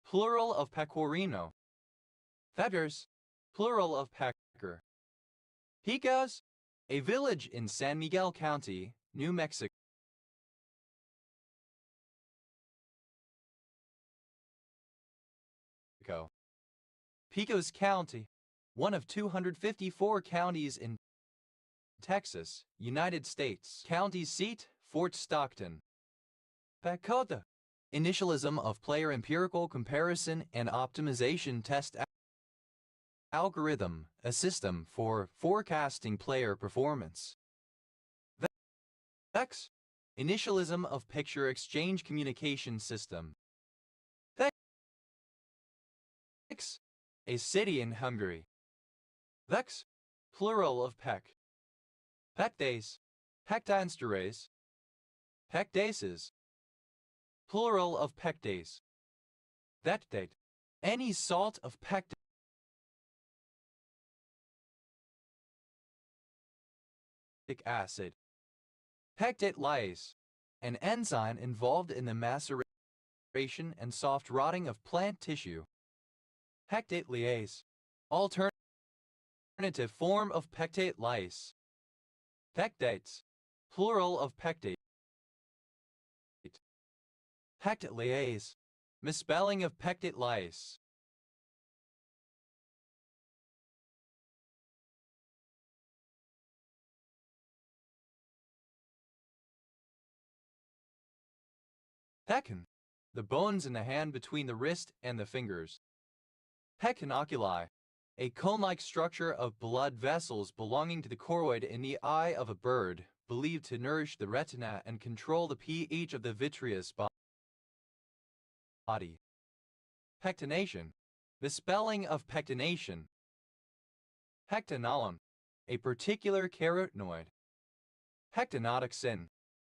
plural of pecorino. Fetters, plural of pecker. Pecos, a village in San Miguel County, New Mexico. Pecos County, one of 254 counties in Texas, United States. County seat, Fort Stockton. Dakota. Initialism of player empirical comparison and optimization test algorithm, a system for forecasting player performance. Vex. Initialism of picture exchange communication system. Vex. A city in Hungary. Vex. Plural of Pek. Pekdays. Pektansteres. Pekdases. Plural of pekdays. Vectate. Any salt of pectic acid. Pectate lyase. An enzyme involved in the maceration and soft rotting of plant tissue. Pectate lyase. Alternative form of pectate lyase. Pectates. Plural of pectate. Pectate lyase. Misspelling of pectate lyase. Pectin. The bones in the hand between the wrist and the fingers. Pectin oculi. A cone-like structure of blood vessels belonging to the choroid in the eye of a bird, believed to nourish the retina and control the pH of the vitreous body. Pectination. The spelling of pectination. Pectinolum. A particular carotenoid. Pectinotoxin.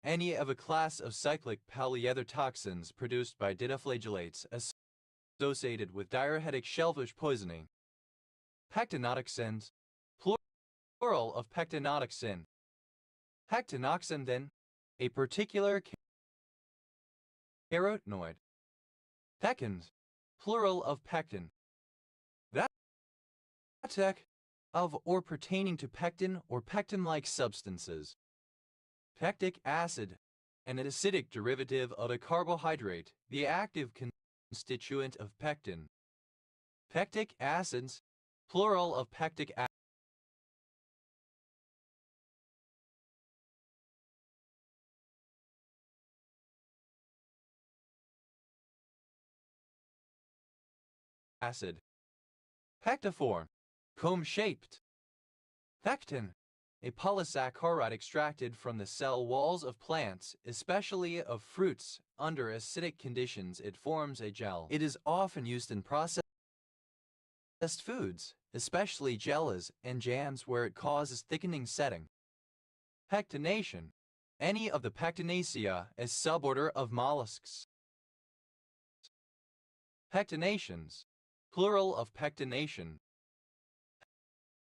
Any of a class of cyclic polyethertoxins produced by dinoflagellates associated with diuretic shellfish poisoning. Pectinotoxins. Plural of pectinotoxin. Pectinoxin. A particular carotenoid. Pectins. Plural of pectin. Vatek. Of or pertaining to pectin or pectin-like substances. Pectic acid. An acidic derivative of a carbohydrate, the active constituent of pectin. Pectic acids. Plural of pectic acid. Pectiform. Comb-shaped. Pectin. A polysaccharide extracted from the cell walls of plants, especially of fruits. Under acidic conditions it forms a gel. It is often used in processed foods, especially jellies and jams where it causes thickening setting. Pectination. Any of the Pectinaceae, a suborder of mollusks. Pectinations. Plural of pectination.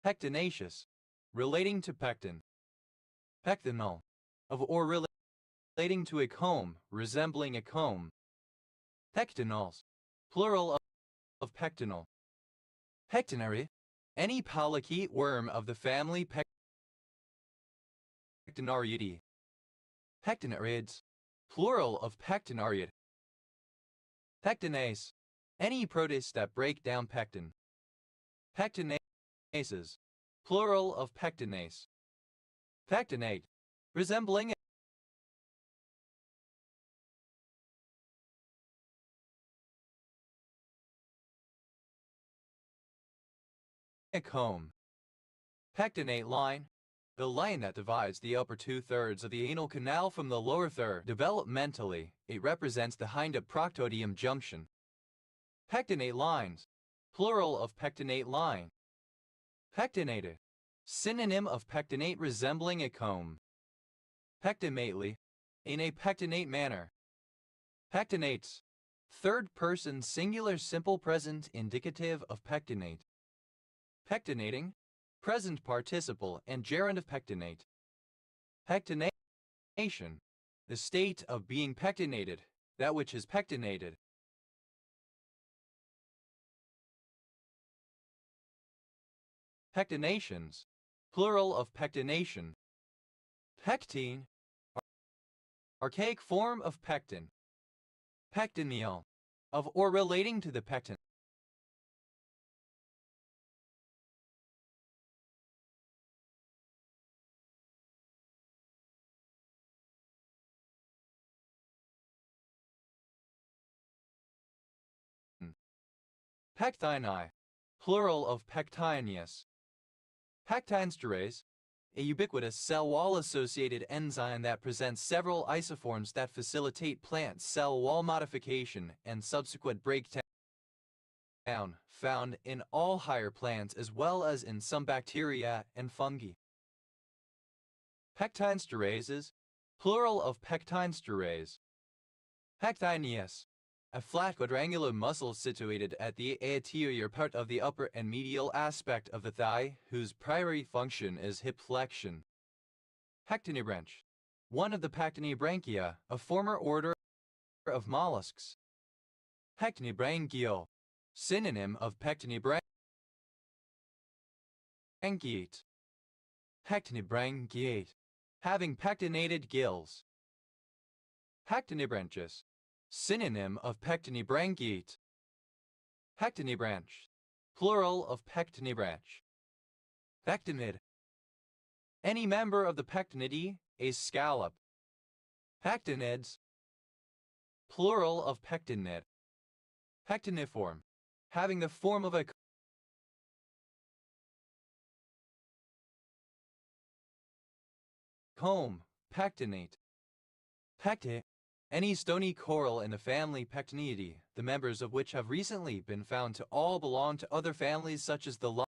Pectinaceous. Relating to pectin. Pectinol. Of or relating to a comb, resembling a comb. Pectinols. Plural of pectinol. Pectinary. Any polychaete worm of the family Pectinariidae. Pectinariids. Plural of pectinariid. Pectinase. Any protists that break down pectin. Pectinases. Plural of pectinase. Pectinate. Resembling a comb. Pectinate line. The line that divides the upper two-thirds of the anal canal from the lower third. Developmentally, it represents the hind-proctoidium junction. Pectinate lines. Plural of pectinate line. Pectinated. Synonym of pectinate resembling a comb. Pectimately. In a pectinate manner. Pectinates. Third person singular simple present indicative of pectinate. Pectinating. Present participle and gerund of pectinate. Pectination. The state of being pectinated, that which is pectinated. Pectinations. Plural of pectination. Pectine. Archaic form of pectin. Pectineal. Of or relating to the pectin. Pectini, plural of pectineus. Pectinesterase, a ubiquitous cell wall-associated enzyme that presents several isoforms that facilitate plant cell wall modification and subsequent breakdown, found in all higher plants as well as in some bacteria and fungi. Pectinesterases, plural of pectinesterase. Pectineus, a flat quadrangular muscle situated at the anterior part of the upper and medial aspect of the thigh, whose primary function is hip flexion. Pectinibranch, one of the Pectinibranchia, a former order of mollusks. Pectinibranchial, synonym of Pectinibranchiate. Pectinibranchiate, having pectinated gills. Pectinibranchus, synonym of Pectinibranchiate. Pectinibranch, plural of pectinibranch. Pectinid, any member of the pectinidae, a scallop. Pectinids, plural of pectinid. Pectiniform, having the form of a comb. Pectinate. Pecti, any stony coral in the family Pectinidae, the members of which have recently been found to all belong to other families such as the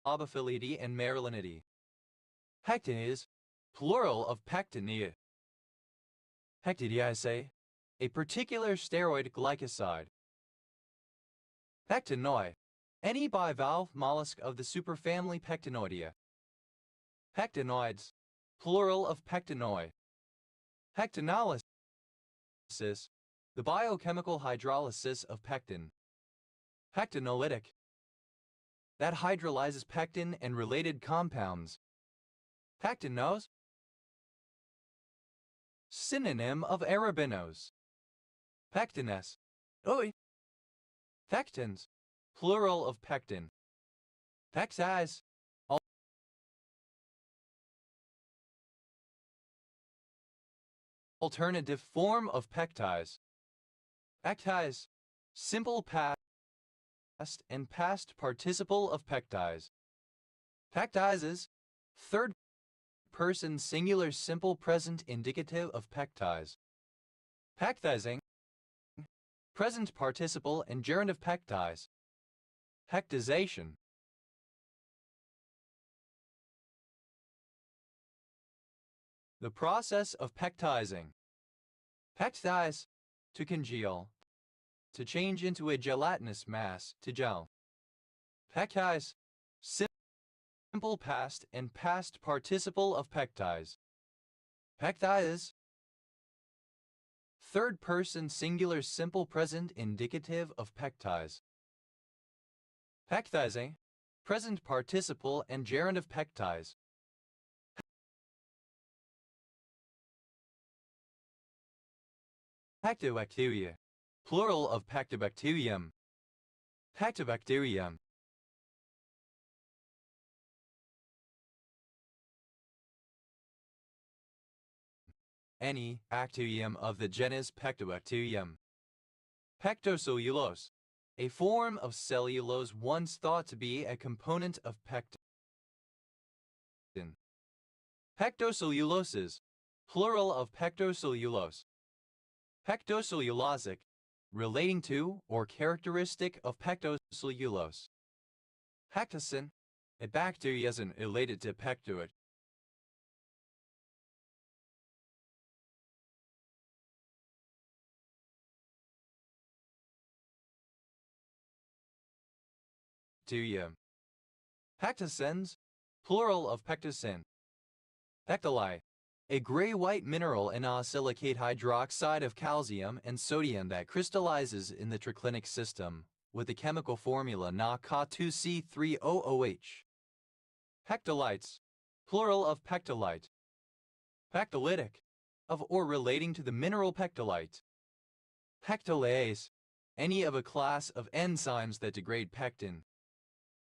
Lobophilidae and Marylinidae. Pectines, plural of pectinea. Pectidiaceae, a particular steroid glycoside. Pectinoi, any bivalve mollusk of the superfamily Pectinoidea. Pectinoids, plural of pectinoi. Pectinolysis, the biochemical hydrolysis of pectin. Pectinolytic, that hydrolyzes pectin and related compounds. Pectinose, synonym of arabinose. Pectines, oi. Pectins, plural of pectin. Pectise, alternative form of pectise. Pectise, simple past and past participle of pectise. Pectises, third person singular simple present indicative of pectise. Pectising, present participle and gerund of pectise. Pectization. The process of pectizing. Pectize, to congeal, to change into a gelatinous mass, to gel. Pectize, simple past and past participle of pectize. Pectize, third person singular simple present indicative of pectize. Pectizing, present participle and gerund of pectize. Pectobacteria, plural of pectobacterium. Pectobacterium, any bacterium of the genus Pectobacterium. Pectocellulose, a form of cellulose once thought to be a component of pectin. Pectocelluloses, plural of pectocellulose. Pectocellulosic, relating to or characteristic of pectocellulose. Pectocin, a bacterium related to pectoid. Pectocins, plural of pectocin. Pectoli, a gray-white mineral inosilicated hydroxide of calcium and sodium that crystallizes in the triclinic system with the chemical formula Na-Ca2C3OOH. Pectolites, plural of pectolite. Pectolytic, of or relating to the mineral pectolite. Pectolase, any of a class of enzymes that degrade pectin.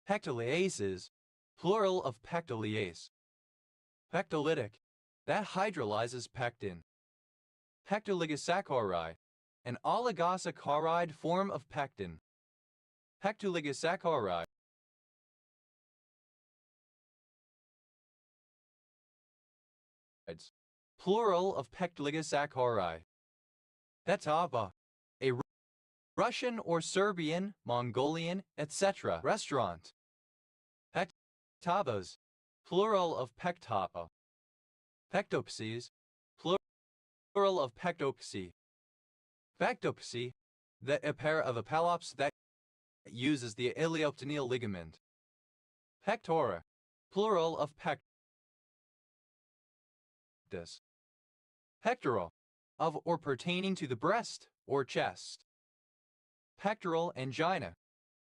Pectolases, plural of pectolase. Pectolytic, that hydrolyzes pectin. Pectoligosacchari, an oligosaccharide form of pectin. Pectoligosaccharides. Plural of pectoligosaccharides. Petava. A Russian or Serbian, Mongolian, etc. restaurant. Pectavas. Plural of pectava. Pectopsies. Plural of pectopsy. Pectopsy. A pair of epalops that uses the ilioptenyl ligament. Pectora. Plural of pectus. Pectoral. Of or pertaining to the breast or chest. Pectoral angina.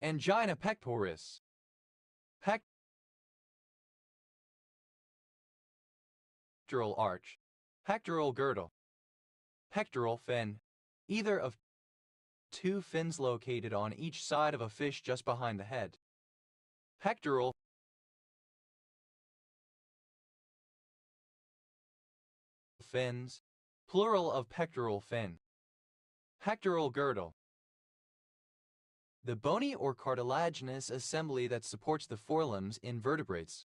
Angina pectoris. Pectoral arch. Pectoral girdle. Pectoral fin. Either of two fins located on each side of a fish just behind the head. Pectoral fins. Plural of pectoral fin. Pectoral girdle. The bony or cartilaginous assembly that supports the forelimbs in vertebrates.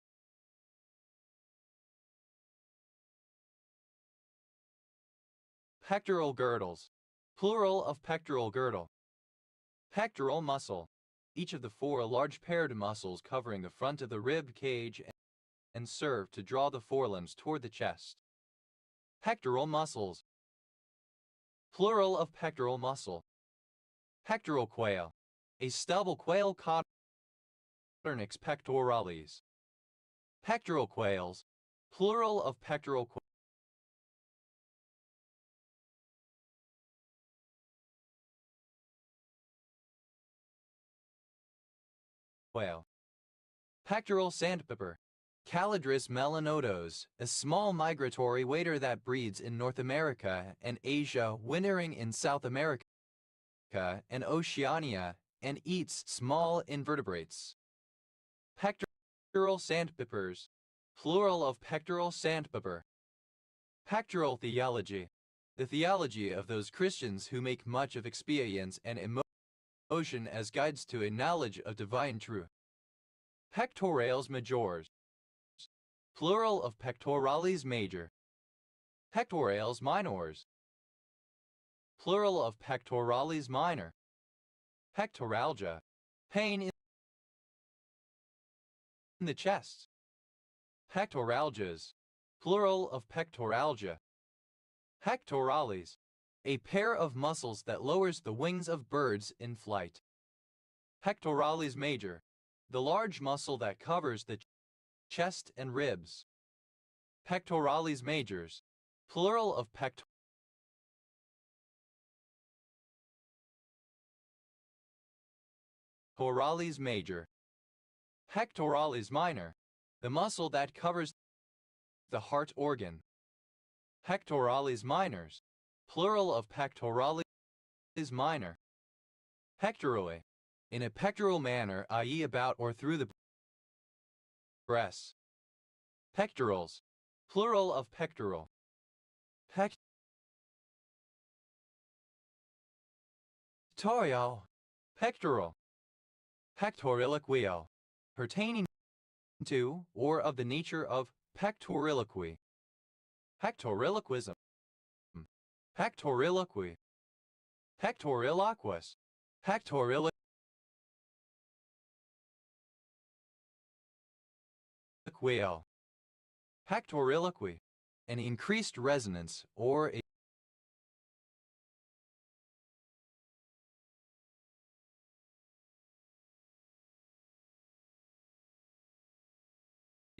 Pectoral girdles. Plural of pectoral girdle. Pectoral muscle. Each of the four large paired muscles covering the front of the rib cage and serve to draw the forelimbs toward the chest. Pectoral muscles. Plural of pectoral muscle. Pectoral quail. A stubble quail Coturnix pectoralis. Pectoral quails. Plural of pectoral quail. Pectoral sandpiper. Calidris melanodos, a small migratory wader that breeds in North America and Asia, wintering in South America and Oceania, and eats small invertebrates. Pectoral sandpipers. Plural of pectoral sandpiper. Pectoral theology. The theology of those Christians who make much of experience and emotion as guides to a knowledge of divine truth. Pectorales majores. Plural of pectorales major. Pectorales minors. Plural of pectorales minor. Pectoralgia. Pain in the chest. Pectoralgias. Plural of pectoralgia. Pectorales. A pair of muscles that lowers the wings of birds in flight. Pectorales major. The large muscle that covers the chest and ribs. Pectorales majors. Plural of pectorales major. Pectorales minor. The muscle that covers the heart organ. Pectorales minors. Plural of pectorales minor. Pectorally. In a pectoral manner, i.e. about or through the breasts. Pectorals. Plural of pectoral. Pectorial. Pectoral. Pectoriloquial. Pertaining to or of the nature of pectoriloquy. Pectoriloquism. Pectoriloquy. Pectoriloquus. Pectoriloquy. Pectoriloquy. An increased resonance or a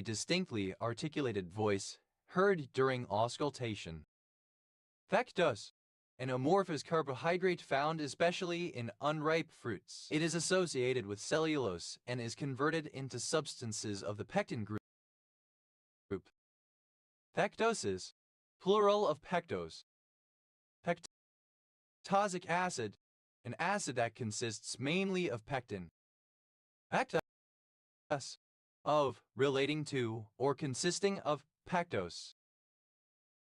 distinctly articulated voice heard during auscultation. Pectus. An amorphous carbohydrate found especially in unripe fruits. It is associated with cellulose and is converted into substances of the pectin group. Pectosis. Plural of pectos. Pectosic acid. An acid that consists mainly of pectin. Pectus. Of, relating to, or consisting of, pectos.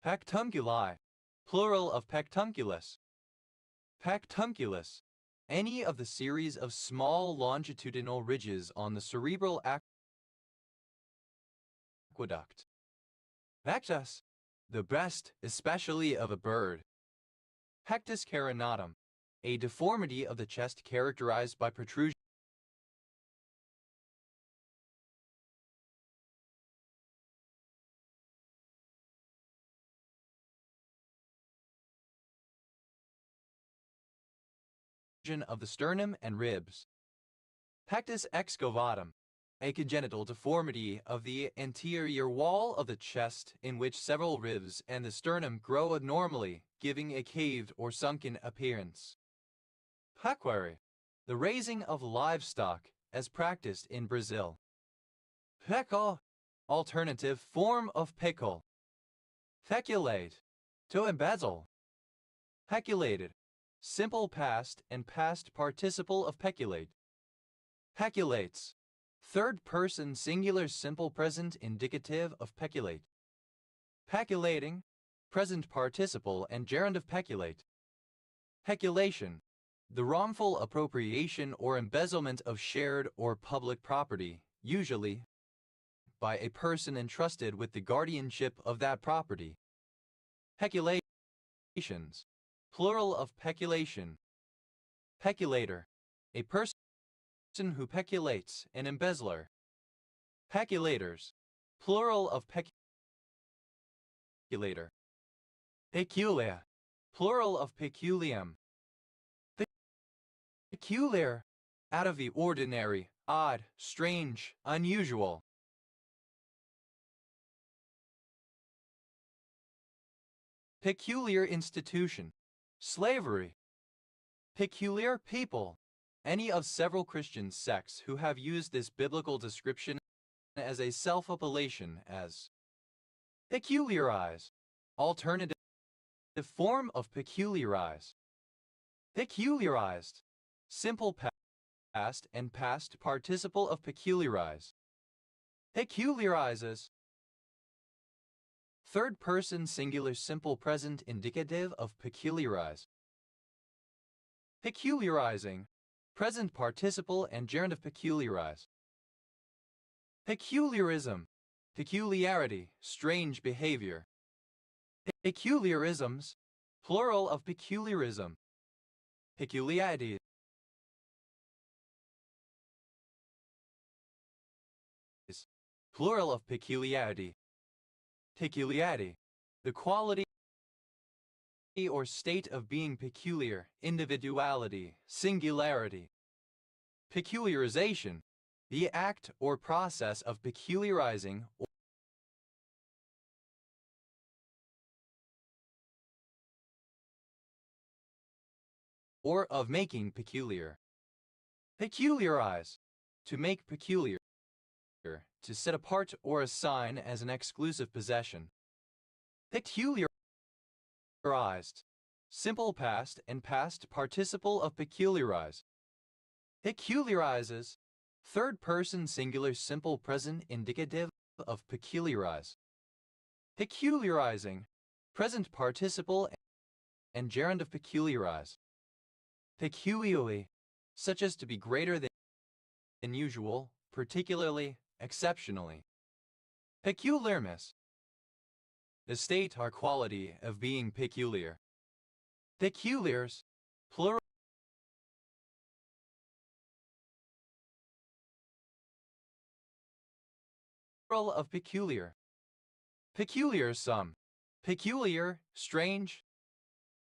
Pectunculi. Plural of pectunculus. Pectunculus. Any of the series of small longitudinal ridges on the cerebral aqueduct. Pectus. The breast, especially of a bird. Pectus carinatum. A deformity of the chest characterized by protrusion of the sternum and ribs. Pectus excavatum. A congenital deformity of the anterior wall of the chest in which several ribs and the sternum grow abnormally, giving a caved or sunken appearance. Pecuary. The raising of livestock as practiced in Brazil. Pecal. Alternative form of pickle. Peculate. To embezzle. Peculated. Simple past and past participle of peculate. Peculates. Third person singular simple present indicative of peculate. Peculating. Present participle and gerund of peculate. Peculation. The wrongful appropriation or embezzlement of shared or public property, usually by a person entrusted with the guardianship of that property. Peculations. Plural of peculation. Peculator. A person who peculates, an embezzler. Peculators. Plural of peculator. Peculiar. Plural of peculium. Peculiar. Out of the ordinary, odd, strange, unusual. Peculiar institution. Slavery. Peculiar people. Any of several Christian sects who have used this biblical description as a self-appellation as peculiarize. Alternative form of peculiarize. Peculiarized. Simple past and past participle of peculiarize. Peculiarizes. Third person singular simple present indicative of peculiarize. Peculiarizing. Present participle and gerund of peculiarize. Peculiarism. Peculiarity, strange behavior. Peculiarisms. Plural of peculiarism. Peculiarity. Plural of peculiarity. Peculiarity. The quality or state of being peculiar, individuality, singularity. Peculiarization. The act or process of peculiarizing or of making peculiar. Peculiarize. To make peculiar. To set apart or assign as an exclusive possession. Peculiarized. Simple past and past participle of peculiarize. Peculiarizes. Third person singular simple present indicative of peculiarize. Peculiarizing. Present participle and gerund of peculiarize. Peculiarly. Such as to be greater than usual, particularly, exceptionally. Peculiarness. The state or quality of being peculiar. Peculiars. Plural of peculiar. Peculiar sum. Peculiar, strange.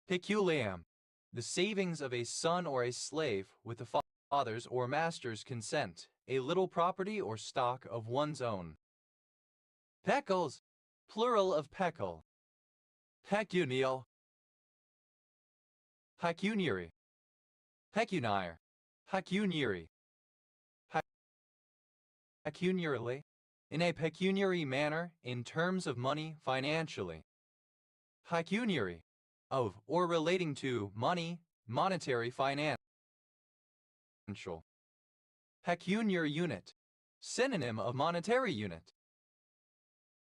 Peculiam. The savings of a son or a slave with the father's or master's consent, a little property or stock of one's own. Pecals. Plural of pecal. Pecunial. Pecuniary. Pecuniar. Pecuniary. Pecuniarily. In a pecuniary manner, in terms of money, financially. Pecuniary. Of or relating to money, monetary, financial. Pecuniar unit. Synonym of monetary unit.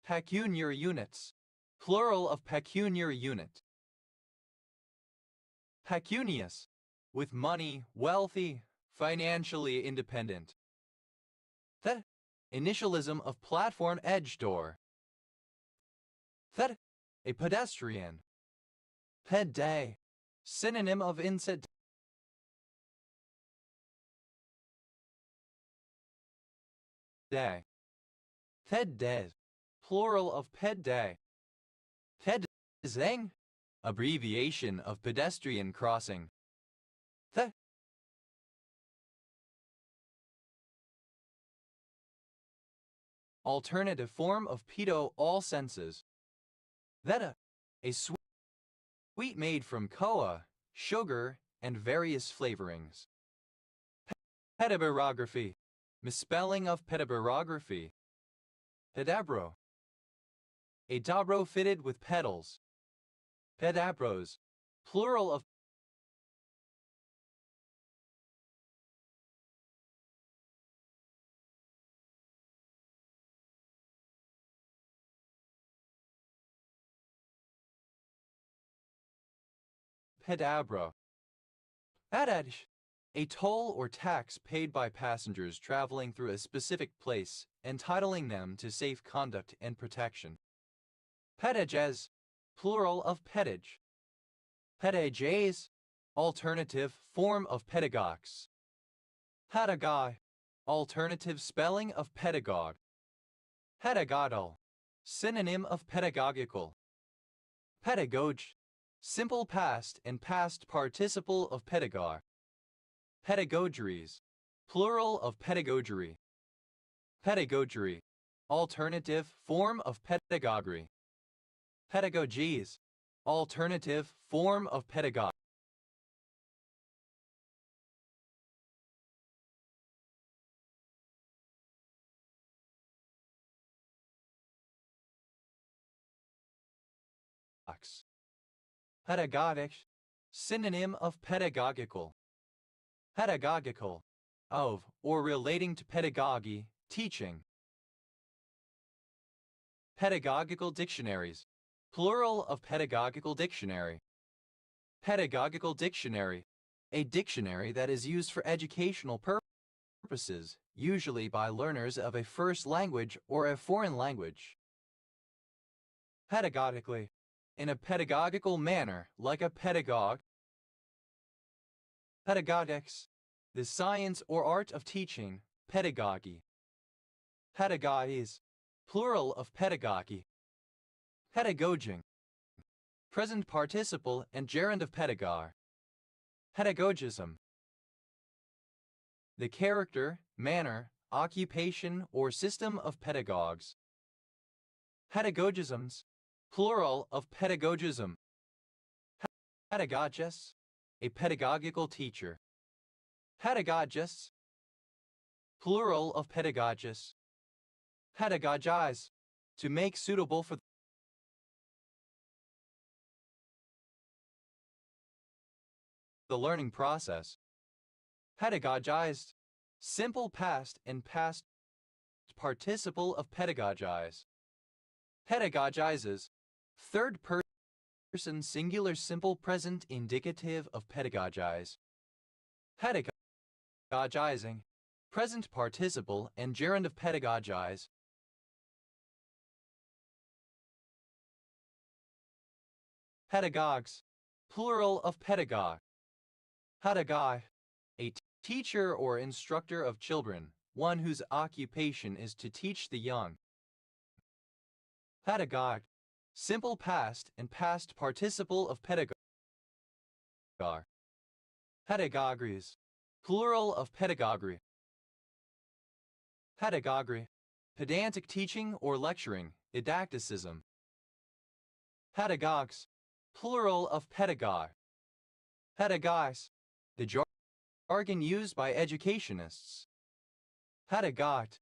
Pecuniar units. Plural of pecuniar unit. Pecunious, with money, wealthy, financially independent. That initialism of platform edge door. That a pedestrian. Ped day, synonym of inset day. Ped des, plural of ped day. Ped zeng, abbreviation of pedestrian crossing. The alternative form of pedo all senses. Veta, a sweet made from coa, sugar, and various flavorings. Pedabarography, misspelling of pedabarography. Pedabro, a dobro fitted with pedals. Pedabros, plural of pedabro. Adage, a toll or tax paid by passengers traveling through a specific place, entitling them to safe conduct and protection. Pedages, plural of pedage. Pedages, alternative form of pedagogues. Pedagogue, alternative spelling of pedagogue. Pedagodal, synonym of pedagogical. Pedagogue, simple past and past participle of pedagogue. Pedagogeries, plural of pedagogery. Pedagogery, alternative form of pedagogy. Pedagogies, alternative form of pedagogy. Pedagogic, synonym of pedagogical. Pedagogical, of or relating to pedagogy, teaching. Pedagogical dictionaries, plural of pedagogical dictionary. Pedagogical dictionary, a dictionary that is used for educational purposes, usually by learners of a first language or a foreign language. Pedagogically, in a pedagogical manner, like a pedagogue. Pedagogics, the science or art of teaching, pedagogy. Pedagogies, plural of pedagogy. Pedagoging, present participle and gerund of pedagogue. Pedagogism, the character, manner, occupation, or system of pedagogues. Pedagogisms, plural of pedagogism. Pedagogus, a pedagogical teacher. Pedagogus, plural of pedagogus. Pedagogize, to make suitable for the learning process. Pedagogized, simple past and past participle of pedagogize. Pedagogizes, third person singular simple present indicative of pedagogize. Pedagogizing, present participle and gerund of pedagogize. Pedagogues, plural of pedagogue. Pedagogue, a teacher or instructor of children, one whose occupation is to teach the young. Pedagogue, simple past and past participle of pedagogue. Pedagogues, plural of pedagogy. Pedagogy, pedantic teaching or lecturing, didacticism. Pedagogues, plural of pedagogue. Pedagogues, the jargon used by educationists. Pedagogue,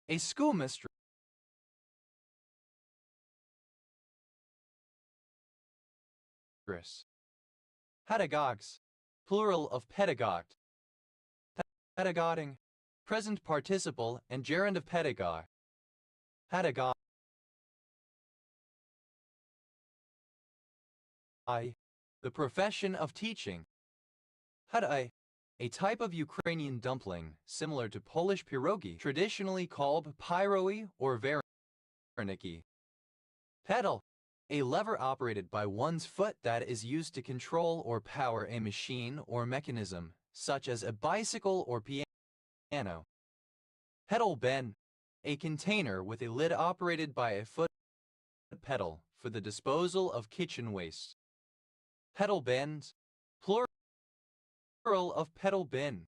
a schoolmistress. Pedagogues, plural of pedagogue. Pedagoging, present participle and gerund of pedagogue. Pedagogue, the profession of teaching. Hadai, a type of Ukrainian dumpling similar to Polish pierogi, traditionally called pyroi or vareniki. Pedal, a lever operated by one's foot that is used to control or power a machine or mechanism, such as a bicycle or piano. Pedal bin, a container with a lid operated by a foot pedal for the disposal of kitchen waste. Pedal bins, plural of pedal bin.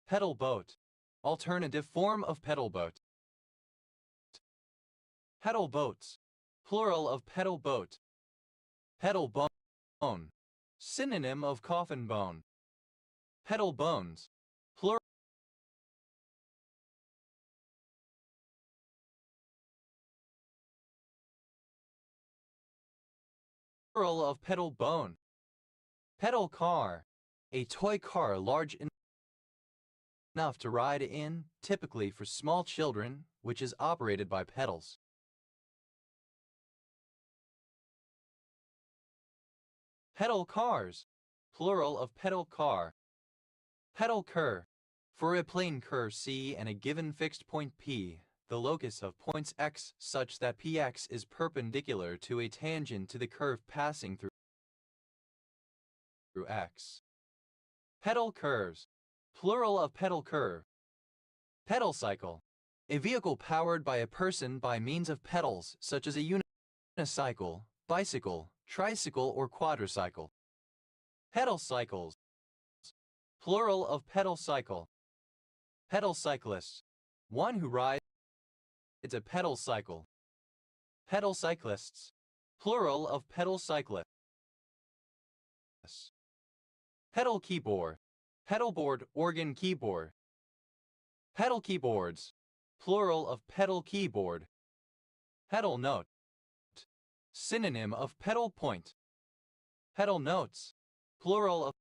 Pedal boat, alternative form of pedal boat. Pedal boats, plural of pedal boat. Pedal bone, synonym of coffin bone. Pedal bones, plural of pedal bone. Pedal car, a toy car large enough to ride in, typically for small children, which is operated by pedals. Pedal cars, plural of pedal car. Pedal curve, for a plane curve C and a given fixed point P, the locus of points x such that px is perpendicular to a tangent to the curve passing through x. Pedal curves, plural of pedal curve. Pedal cycle, a vehicle powered by a person by means of pedals such as a unicycle, bicycle, tricycle or quadricycle. Pedal cycles, plural of pedal cycle. Pedal cyclist, one who rides a pedal cycle. Pedal cyclists, plural of pedal cyclists. Pedal keyboard, pedalboard, organ keyboard. Pedal keyboards, plural of pedal keyboard. Pedal note, synonym of pedal point. Pedal notes, plural of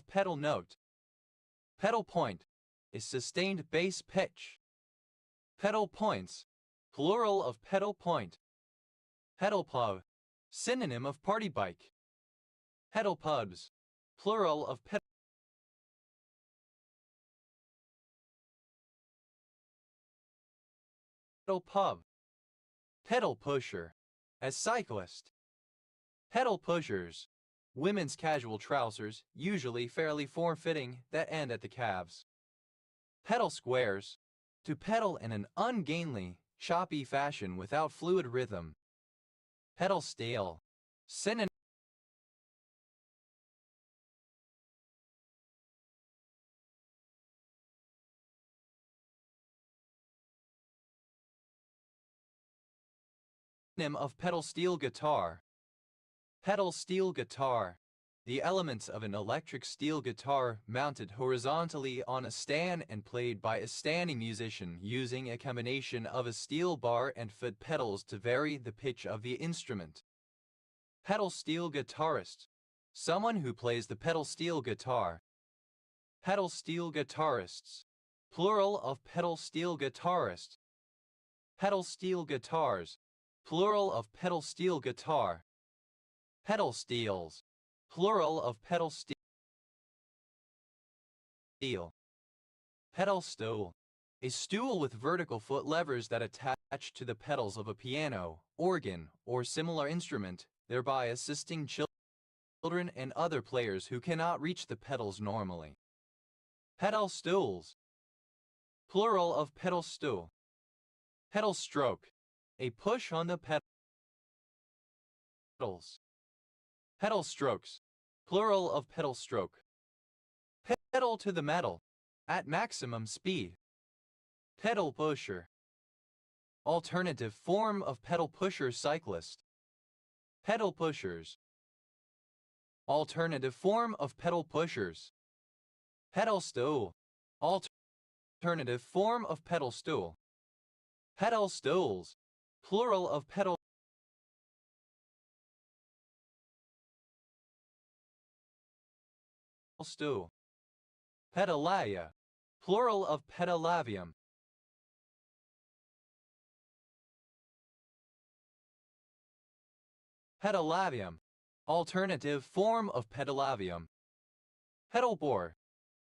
pedal note. Pedal point is sustained bass pitch. Pedal points, plural of pedal point. Pedal pub, synonym of party bike. Pedal pubs, plural of pedal pub. Pedal pusher, as cyclist. Pedal pushers, women's casual trousers, usually fairly form-fitting, that end at the calves. Pedal squares, to pedal in an ungainly, choppy fashion without fluid rhythm. Pedal stale, synonym of pedal steel guitar. Pedal steel guitar, the elements of an electric steel guitar mounted horizontally on a stand and played by a standing musician using a combination of a steel bar and foot pedals to vary the pitch of the instrument. Pedal steel guitarist, someone who plays the pedal steel guitar. Pedal steel guitarists, plural of pedal steel guitarist. Pedal steel guitars, plural of pedal steel guitar. Pedal steels, plural of pedal steel. Pedal stool, a stool with vertical foot levers that attach to the pedals of a piano, organ, or similar instrument, thereby assisting children and other players who cannot reach the pedals normally. Pedal stools, plural of pedal stool. Pedal stroke, a push on the pedals. Pedal strokes, plural of pedal stroke. Pedal to the metal, at maximum speed. Pedal pusher, alternative form of pedal pusher cyclist. Pedal pushers, alternative form of pedal pushers. Pedal stool, alternative form of pedal stool. Pedal stools, plural of pedal stool. Pedalaya, plural of pedalavium. Pedalavium, alternative form of pedalavium. Pedalboard,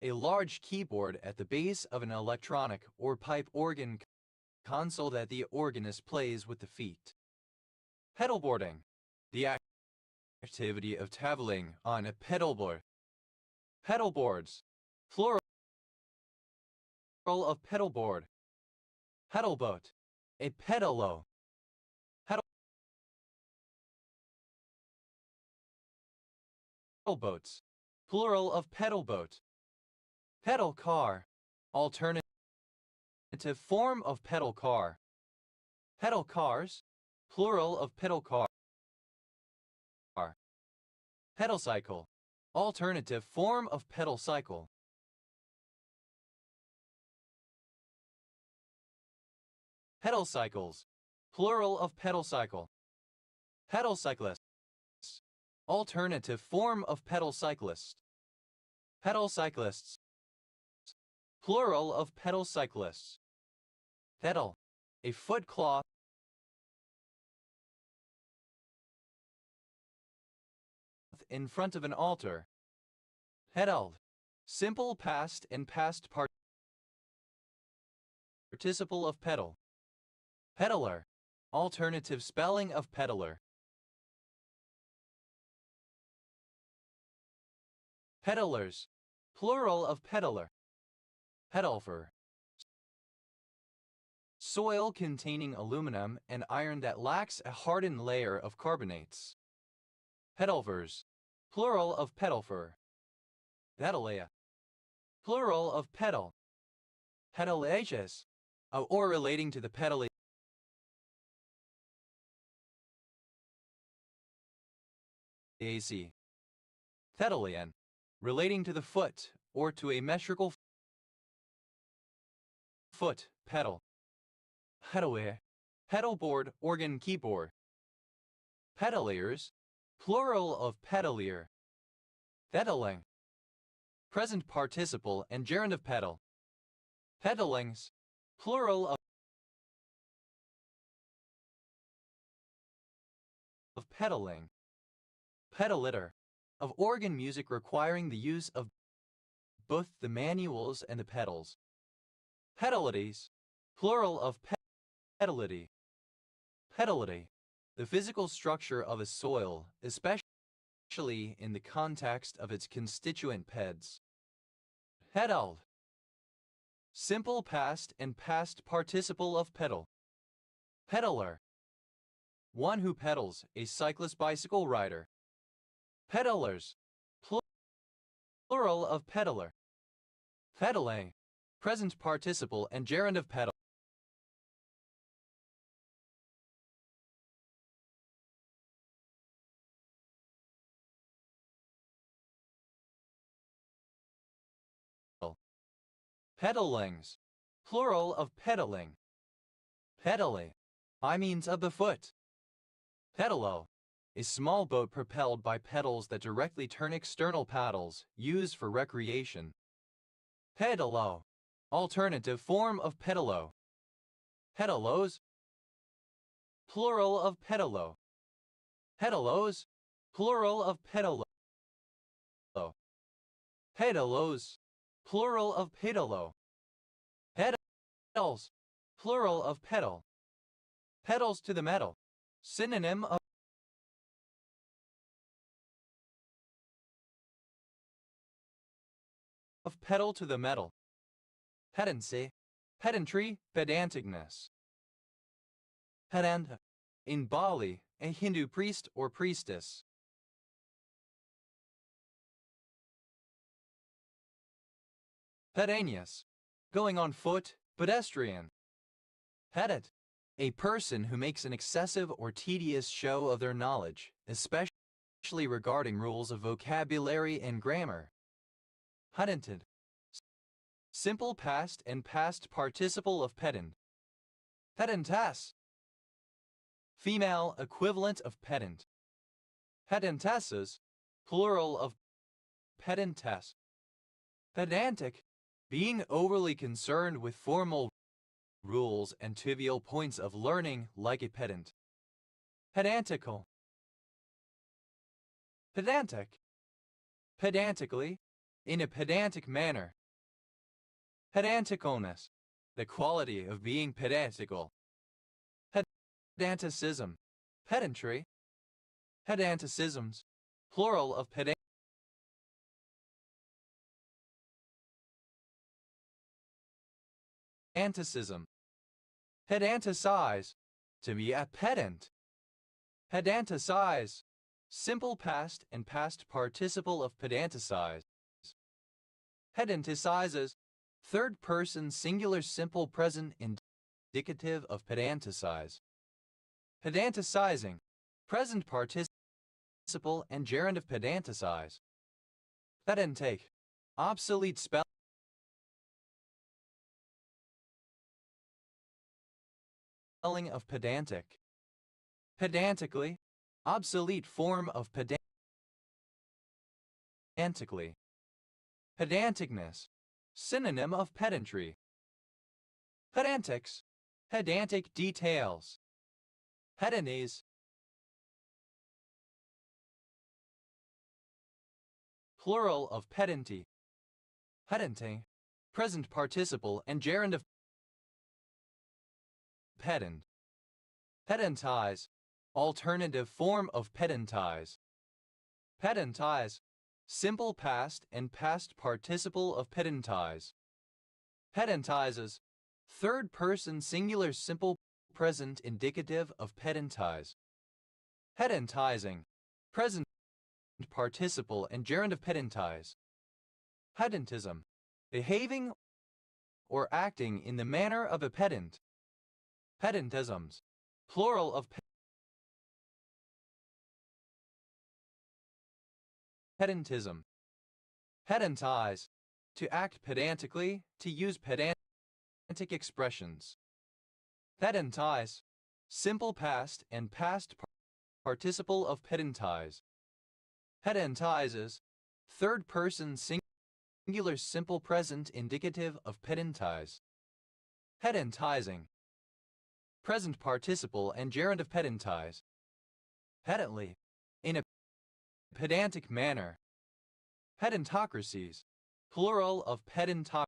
a large keyboard at the base of an electronic or pipe organ console that the organist plays with the feet. Pedalboarding, the activity of traveling on a pedalboard. Pedalboards, plural of pedalboard. Pedalboat, a pedalo. Pedalboats, plural of pedalboat. Pedal car, alternative form of pedal car. Pedal cars, plural of pedal car. Pedal cycle, alternative form of pedal cycle. Pedal cycles, plural of pedal cycle. Pedal cyclists, alternative form of pedal cyclist. Pedal cyclists, plural of pedal cyclists. Pedal, a foot cloth in front of an altar. Pedaled, simple past and past participle of pedal. Peddler, alternative spelling of peddler. Peddlers, plural of peddler. Pedalfer, soil containing aluminum and iron that lacks a hardened layer of carbonates. Pedalvers, plural of pedalfer. Pedalea, plural of pedal. Pedalages, or relating to the pedal AC. Pedalian, relating to the foot or to a metrical foot, pedal. Pedalware, pedalboard, organ keyboard. Pedaliers, plural of pedalier. Pedaling, present participle and gerund of pedal. Pedalings, plural of pedaling. Pedalitter, of organ music requiring the use of both the manuals and the pedals. Pedalities, plural of pedality. Pedality, the physical structure of a soil, especially in the context of its constituent peds. Pedaled, simple past and past participle of pedal. Pedaler, one who pedals, a cyclist bicycle rider. Pedalers, plural of pedaler. Pedaling, present participle and gerund of pedal. Pedalings, plural of pedaling. Pedale, by means of the foot. Pedalo, a small boat propelled by pedals that directly turn external paddles, used for recreation. Pedalo, alternative form of pedalo. Pedalos, plural of pedalo. Pedalos, plural of pedalo. Pedalos, plural of pedalo. Pedals, plural of pedal. Pedals to the metal, synonym of pedal to the metal. Pedancy, pedantry, pedanticness. Pedanta, in Bali, a Hindu priest or priestess. Pedanius, going on foot, pedestrian. Pedant, a person who makes an excessive or tedious show of their knowledge, especially regarding rules of vocabulary and grammar. Pedanted, simple past and past participle of pedant. Pedantess, female equivalent of pedant. Pedantesses, plural of pedantess. Pedantic, being overly concerned with formal rules and trivial points of learning like a pedant. Pedantical. Pedantic. Pedantically, in a pedantic manner. Pedanticalness, the quality of being pedantical. Pedanticism, pedantry. Pedanticisms, plural of pedanticism. Pedanticize, to be a pedant. Pedanticize, simple past and past participle of pedanticize. Pedanticizes, third person singular simple present indicative of pedanticize. Pedanticizing, present participle and gerund of pedanticize. Pedantake, obsolete spelling of pedantic. Pedantically, obsolete form of pedantically. Pedanticness, synonym of pedantry. Pedantics, pedantic details. Pedantese, plural of pedanty. Pedante, present participle and gerund of pedant. Pedantize, alternative form of pedantize. Pedantize, simple past and past participle of pedantize. Pedantizes, third person singular simple present indicative of pedantize. Pedantizing, present participle and gerund of pedantize. Pedantism, behaving or acting in the manner of a pedant. Pedantisms, plural of pedantism. Pedantize, to act pedantically, to use pedantic expressions. Pedantize, simple past and past participle of pedantize. Pedantizes, third person singular simple present indicative of pedantize. Pedantizing, present participle and gerund of pedantize. Pedantly, in a pedantic manner. Pedantocracies, plural of pedantocracy.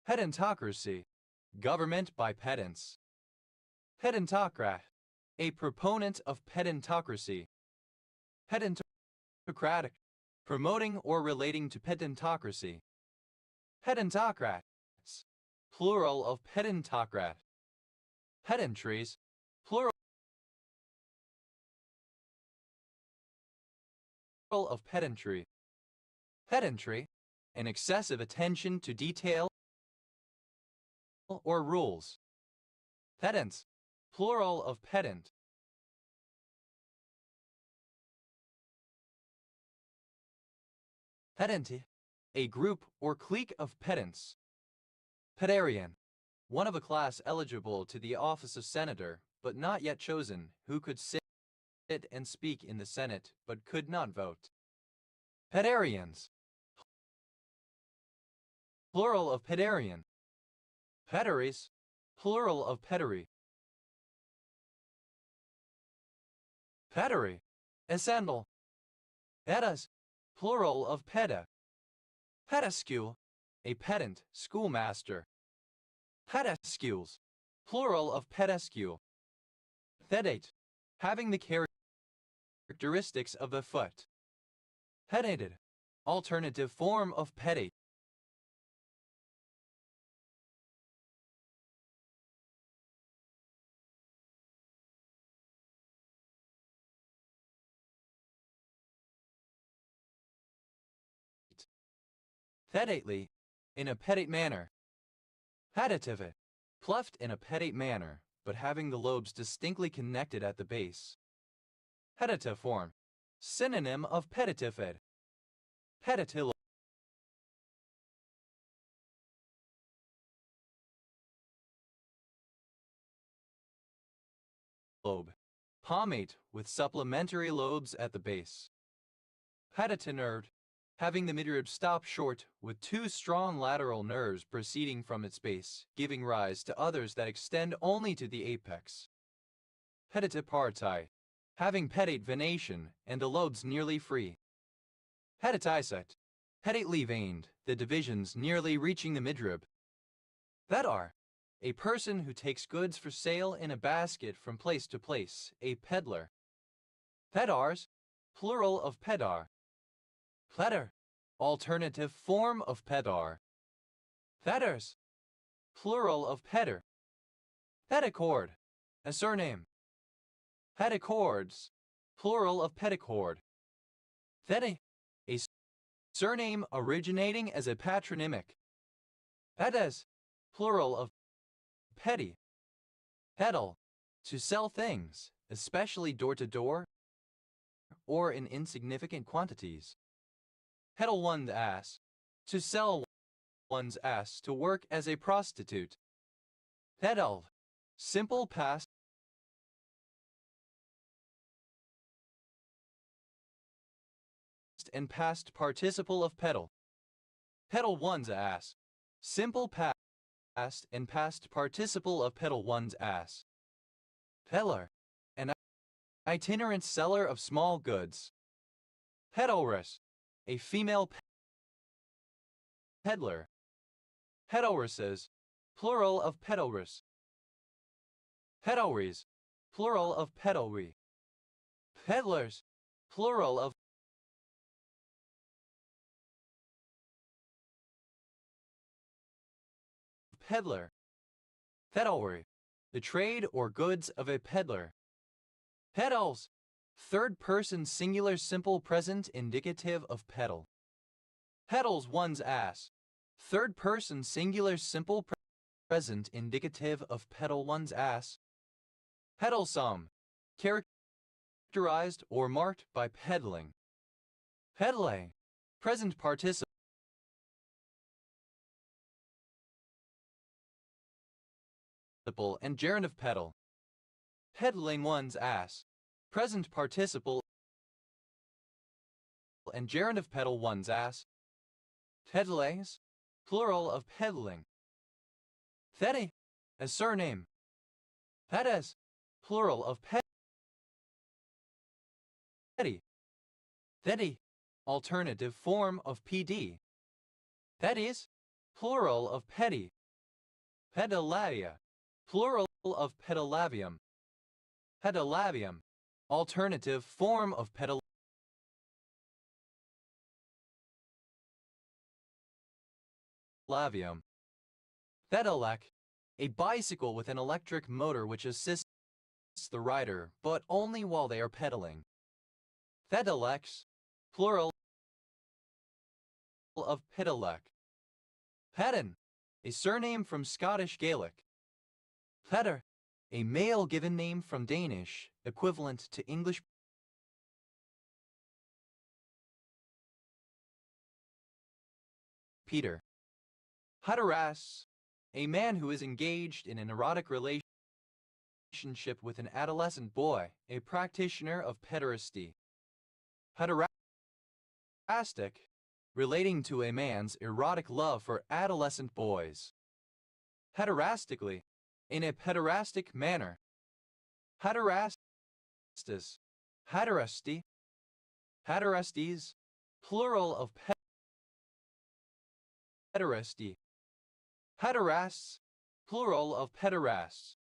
Pedantocracy, government by pedants. Pedantocrat, a proponent of pedantocracy. Pedantocratic, promoting or relating to pedantocracy. Pedantocrats, plural of pedantocrat. Pedantries, plural of pedantry. Pedantry, an excessive attention to detail or rules. Pedants, plural of pedant. Pedanty, a group or clique of pedants. Pedarian, one of a class eligible to the office of senator, but not yet chosen, who could sit and speak in the Senate, but could not vote. Pedarians, plural of pedarian. Pedaries, plural of pedary. Pedary, a sandal. Pedas, plural of peda. Pedescule, a pedant, schoolmaster. Pedescules, plural of pedescule. Pedate, having the characteristics of the foot. Pedated, alternative form of pedate. Pedately, in a pedate manner. Peditive, pluffed in a pedate manner, but having the lobes distinctly connected at the base. Pedatiform, synonym of peditifid. Pedatilobe, Palmate with supplementary lobes at the base. Patatin nerve, having the midrib stop short with two strong lateral nerves proceeding from its base, giving rise to others that extend only to the apex. Peditiparti, having pedate venation and the lobes nearly free. Pediticet, pedately veined, the divisions nearly reaching the midrib. That are, a person who takes goods for sale in a basket from place to place, a peddler. Pedars, plural of pedar. Pletter, alternative form of pedar. Pedders, plural of pedder. Pedicord, a surname. Pedicords, plural of pedicord. Theti, a surname originating as a patronymic. Pedes, plural of petty. Peddle, to sell things, especially door-to-door or in insignificant quantities. Peddle one's ass, to sell one's ass to work as a prostitute. Peddle, simple past and past participle of peddle. Peddle one's ass, simple past and past participle of peddle one's ass. Peddler, an itinerant seller of small goods. Peddlress, a female peddler. Peddlresses, plural of peddlress. Peddleries, plural of peddlery. Peddlers, plural of peddler. Peddlery, the trade or goods of a peddler. Pedals, third person singular simple present indicative of pedal. Pedals one's ass, third person singular simple present indicative of pedal one's ass. Pedalsome, characterized or marked by peddling. Peddling, present participle and gerund of pedal. Peddling one's ass, present participle and gerund of pedal one's ass. Peddlings, plural of peddling. Theti, a surname. Pedes, plural of petty. Theti, alternative form of PD. That is, plural of petty. Pedalavia, plural of pedalavium. Pedalavium, alternative form of pedalavium. Pedelec, a bicycle with an electric motor which assists the rider, but only while they are pedaling. Pedelecs, plural of pedalec. Pedon, a surname from Scottish Gaelic. Petter, a male given name from Danish, equivalent to English Peter. Pederast, a man who is engaged in an erotic relationship with an adolescent boy, a practitioner of pederasty. Pederastic, relating to a man's erotic love for adolescent boys. Pederastically, in a pederastic manner. Pederastus, pederasty, pederastes, plural of pederasty. Pederasts, plural of pederasts.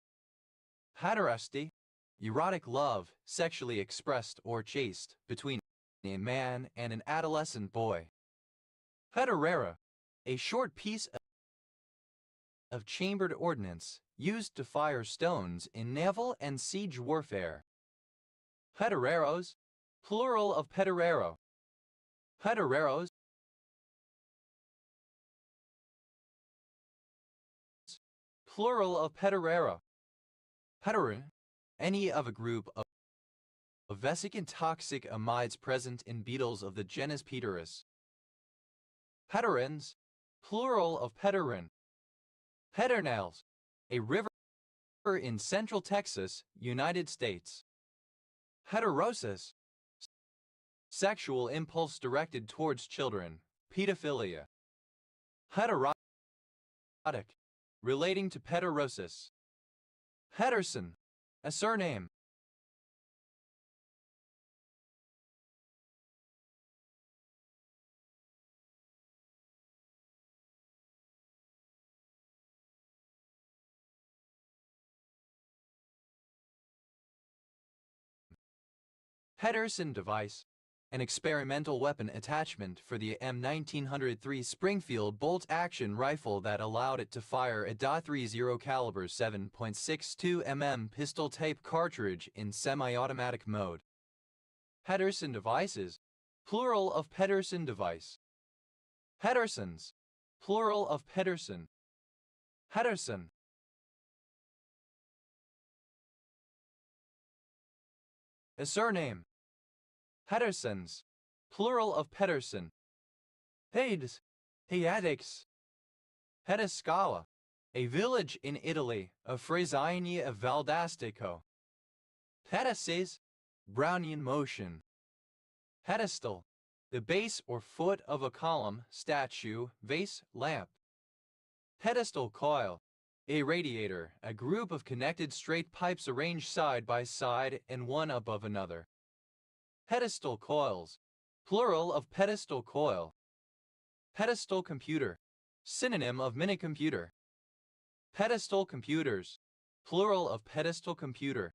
Pederasty, erotic love, sexually expressed or chaste, between a man and an adolescent boy. Pederera, a short piece of chambered ordnance used to fire stones in naval and siege warfare. Pedereros, plural of pederero. Pedereros, plural of pederero. Pederin, any of a group of vesicant toxic amides present in beetles of the genus Pederus. Pederins, plural of pederin. Pedernales, a river in central Texas, United States. Heterosis. Sexual impulse directed towards children. Pedophilia. Heterotic. Relating to pederosis. Hederson. A surname. Hederson device. An experimental weapon attachment for the M1903 Springfield bolt-action rifle that allowed it to fire a .30 caliber 7.62 mm pistol-type cartridge in semi-automatic mode. Hederson devices, plural of Pedersen device. Hedersons, plural of Pedersen. Hederson. A surname. Hedersons, plural of Pedersen. Hades, Hyadics. Hedescala, a village in Italy of Frasiani of Valdastico. Pedices, Brownian motion. Pedestal, the base or foot of a column, statue, vase, lamp. Pedestal coil, a radiator, a group of connected straight pipes arranged side by side and one above another. Pedestal coils, plural of pedestal coil. Pedestal computer, synonym of minicomputer. Pedestal computers, plural of pedestal computer.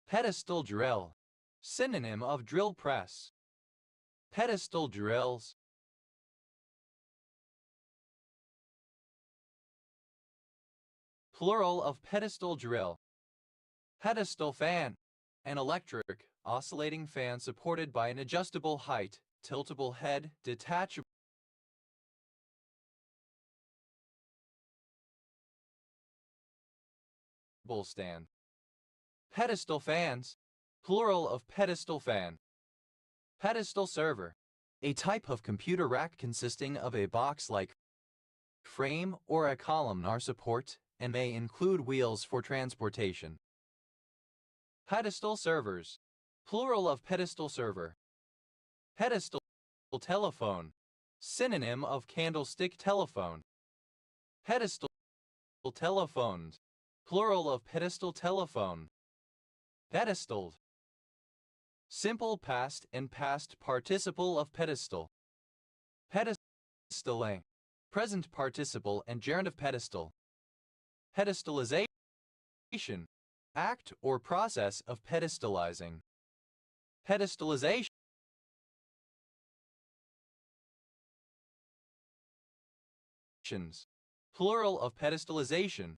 Pedestal drill, synonym of drill press. Pedestal drills. Plural of pedestal drill. Pedestal fan, an electric, oscillating fan supported by an adjustable height, tiltable head, detachable stand. Pedestal fans, plural of pedestal fan. Pedestal server, a type of computer rack consisting of a box-like frame or a columnar support and may include wheels for transportation. Pedestal servers, plural of pedestal server. Pedestal telephone, synonym of candlestick telephone. Pedestal telephones, plural of pedestal telephone. Pedestaled, simple past and past participle of pedestal. Pedestaling, present participle and gerund of pedestal. Pedestalization, act or process of pedestalizing. Pedestalization, plural of pedestalization.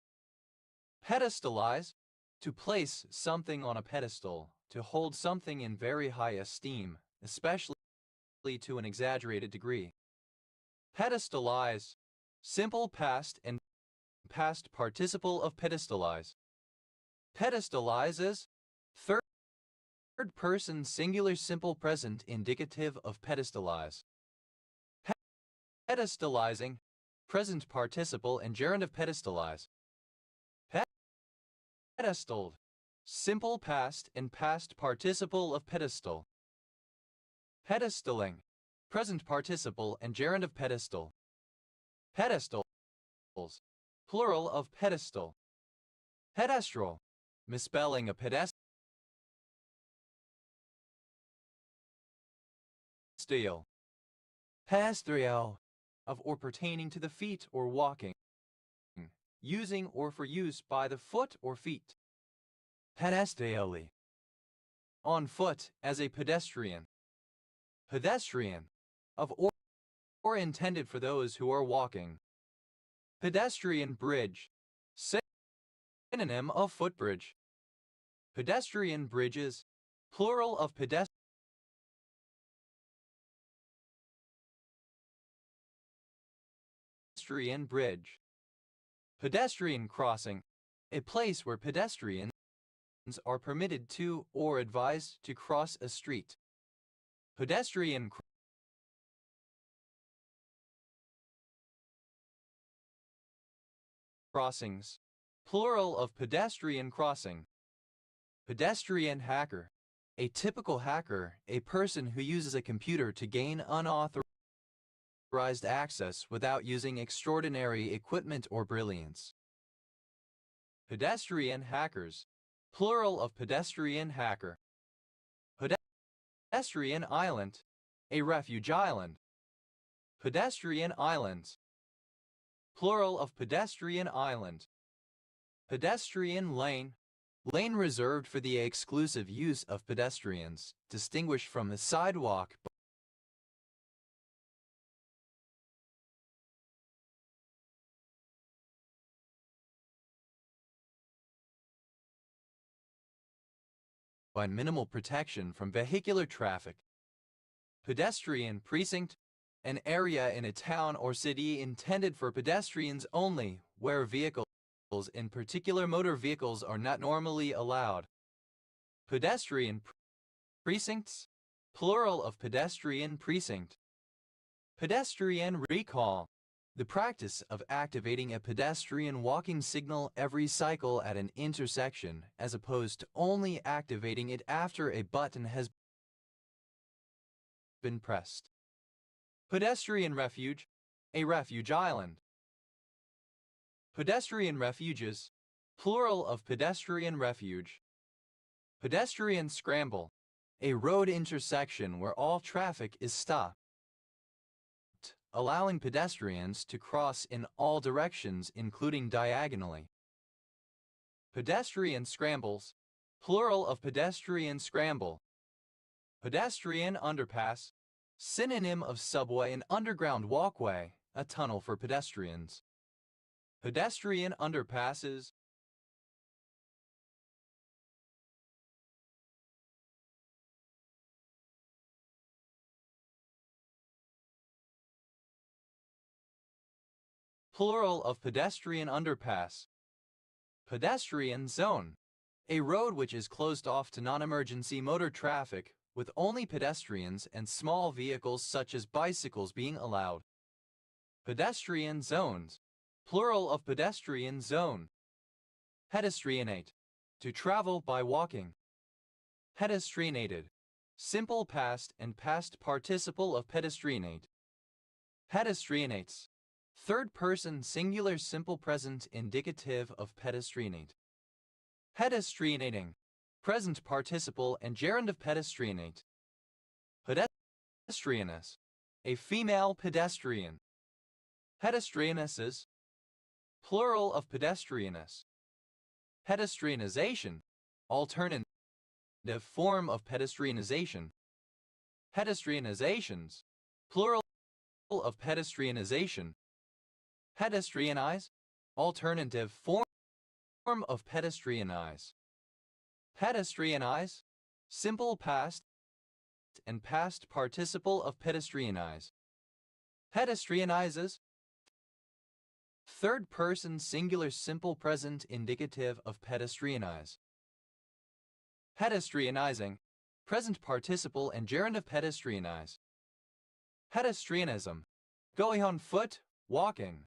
Pedestalize, to place something on a pedestal, to hold something in very high esteem, especially to an exaggerated degree. Pedestalize, simple past and past participle of pedestalize. Pedestalizes, third person singular simple present indicative of pedestalize. Pedestalizing, present participle and gerund of pedestalize. Pedestaled, simple past and past participle of pedestal. Pedestaling, present participle and gerund of pedestal. Pedestals, plural of pedestal. Pedestral, misspelling a pedestal. Pedestral, of or pertaining to the feet or walking, using or for use by the foot or feet. Pedestrially, on foot as a pedestrian. Pedestrian, of or intended for those who are walking. Pedestrian bridge, synonym of footbridge. Pedestrian bridges, plural of pedestrian bridge. Pedestrian crossing, a place where pedestrians are permitted to or advised to cross a street. Pedestrian crossings, plural of pedestrian crossing. Pedestrian hacker, A typical hacker, a person who uses a computer to gain unauthorized access without using extraordinary equipment or brilliance. Pedestrian hackers, plural of pedestrian hacker. Pedestrian island, a refuge island. Pedestrian islands, plural of pedestrian island. Pedestrian lane, lane reserved for the exclusive use of pedestrians, distinguished from the sidewalk by minimal protection from vehicular traffic. Pedestrian precinct, an area in a town or city intended for pedestrians only, where vehicles, in particular motor vehicles, are not normally allowed. Pedestrian precincts, plural of pedestrian precinct. Pedestrian recall, the practice of activating a pedestrian walking signal every cycle at an intersection, as opposed to only activating it after a button has been pressed. Pedestrian refuge, a refuge island. Pedestrian refuges, plural of pedestrian refuge. Pedestrian scramble, a road intersection where all traffic is stopped, allowing pedestrians to cross in all directions, including diagonally. Pedestrian scrambles, plural of pedestrian scramble. Pedestrian underpass, synonym of subway and underground walkway, a tunnel for pedestrians. Pedestrian underpasses, plural of pedestrian underpass. Pedestrian zone, a road which is closed off to non-emergency motor traffic, with only pedestrians and small vehicles such as bicycles being allowed. Pedestrian zones, plural of pedestrian zone. Pedestrianate, to travel by walking. Pedestrianated, simple past and past participle of pedestrianate. Pedestrianates, third person singular simple present indicative of pedestrianate. Pedestrianating, present participle and gerund of pedestrianate. Pedestrianess, a female pedestrian. Pedestrianesses, plural of pedestrianess. Pedestrianization, alternative form of pedestrianization. Pedestrianizations, plural of pedestrianization. Pedestrianize, alternative form of pedestrianize. Pedestrianize, simple past and past participle of pedestrianize. Pedestrianizes, third person singular simple present indicative of pedestrianize. Pedestrianizing, present participle and gerund of pedestrianize. Pedestrianism, going on foot, walking.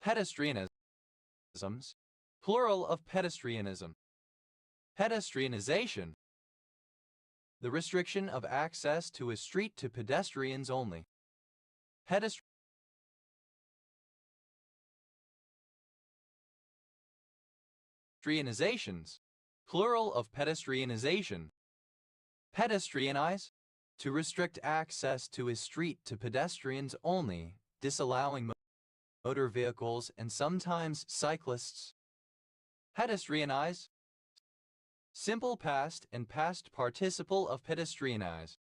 Pedestrianisms, plural of pedestrianism. Pedestrianization, the restriction of access to a street to pedestrians only. Pedestrianizations, plural of pedestrianization. Pedestrianize, to restrict access to a street to pedestrians only, disallowing motor vehicles and sometimes cyclists. Pedestrianize, simple past and past participle of pedestrianize.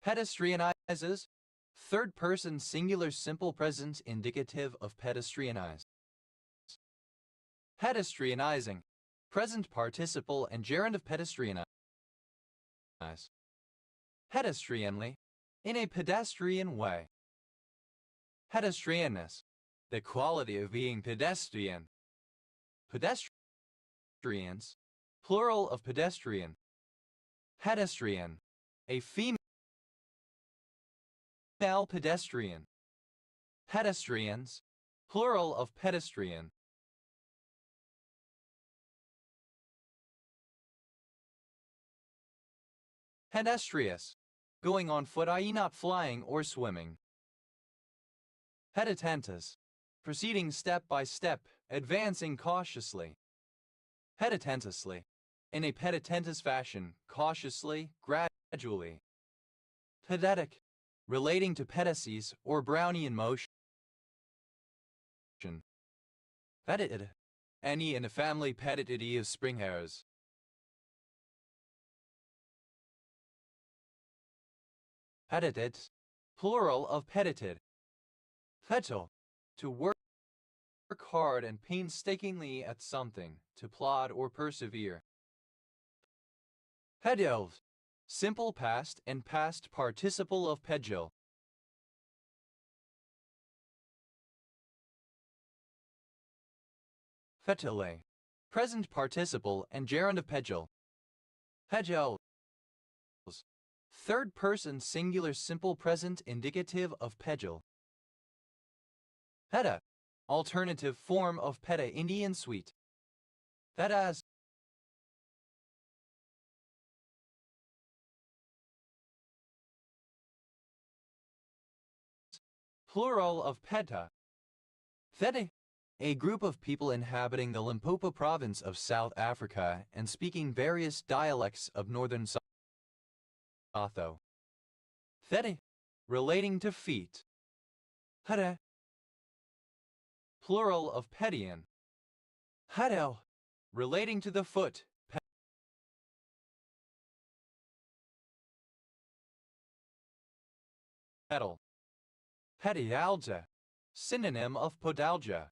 Pedestrianizes, third person singular simple present indicative of pedestrianize. Pedestrianizing, present participle and gerund of pedestrianize. Pedestrianly, in a pedestrian way. Pedestrianness, the quality of being pedestrian. Pedestrians, plural of pedestrian. Pedestrian, a female pedestrian. Pedestrians, plural of pedestrian. Pedestrious, going on foot, i.e. not flying or swimming. Peditentus, proceeding step by step, advancing cautiously. Peditentously, in a peditentus fashion, cautiously, gradually. Pedetic, relating to pedices or Brownian motion. Peditid, any in a family Peditidae of spring hares. Petitit, plural of petitid. Peto, to work hard and painstakingly at something, to plod or persevere. Pedilv, simple past and past participle of pedil. Fetile, present participle and gerund of pedil. Pedils, third person singular simple present indicative of pedil. Peta, alternative form of peta Indian sweet. Petas, plural of peta. Thete, a group of people inhabiting the Limpopo province of South Africa and speaking various dialects of northern Sotho. Thete, relating to feet. Hede, plural of pedian. Hedel, relating to the foot. Pedal. Pedialgia, synonym of podalgia.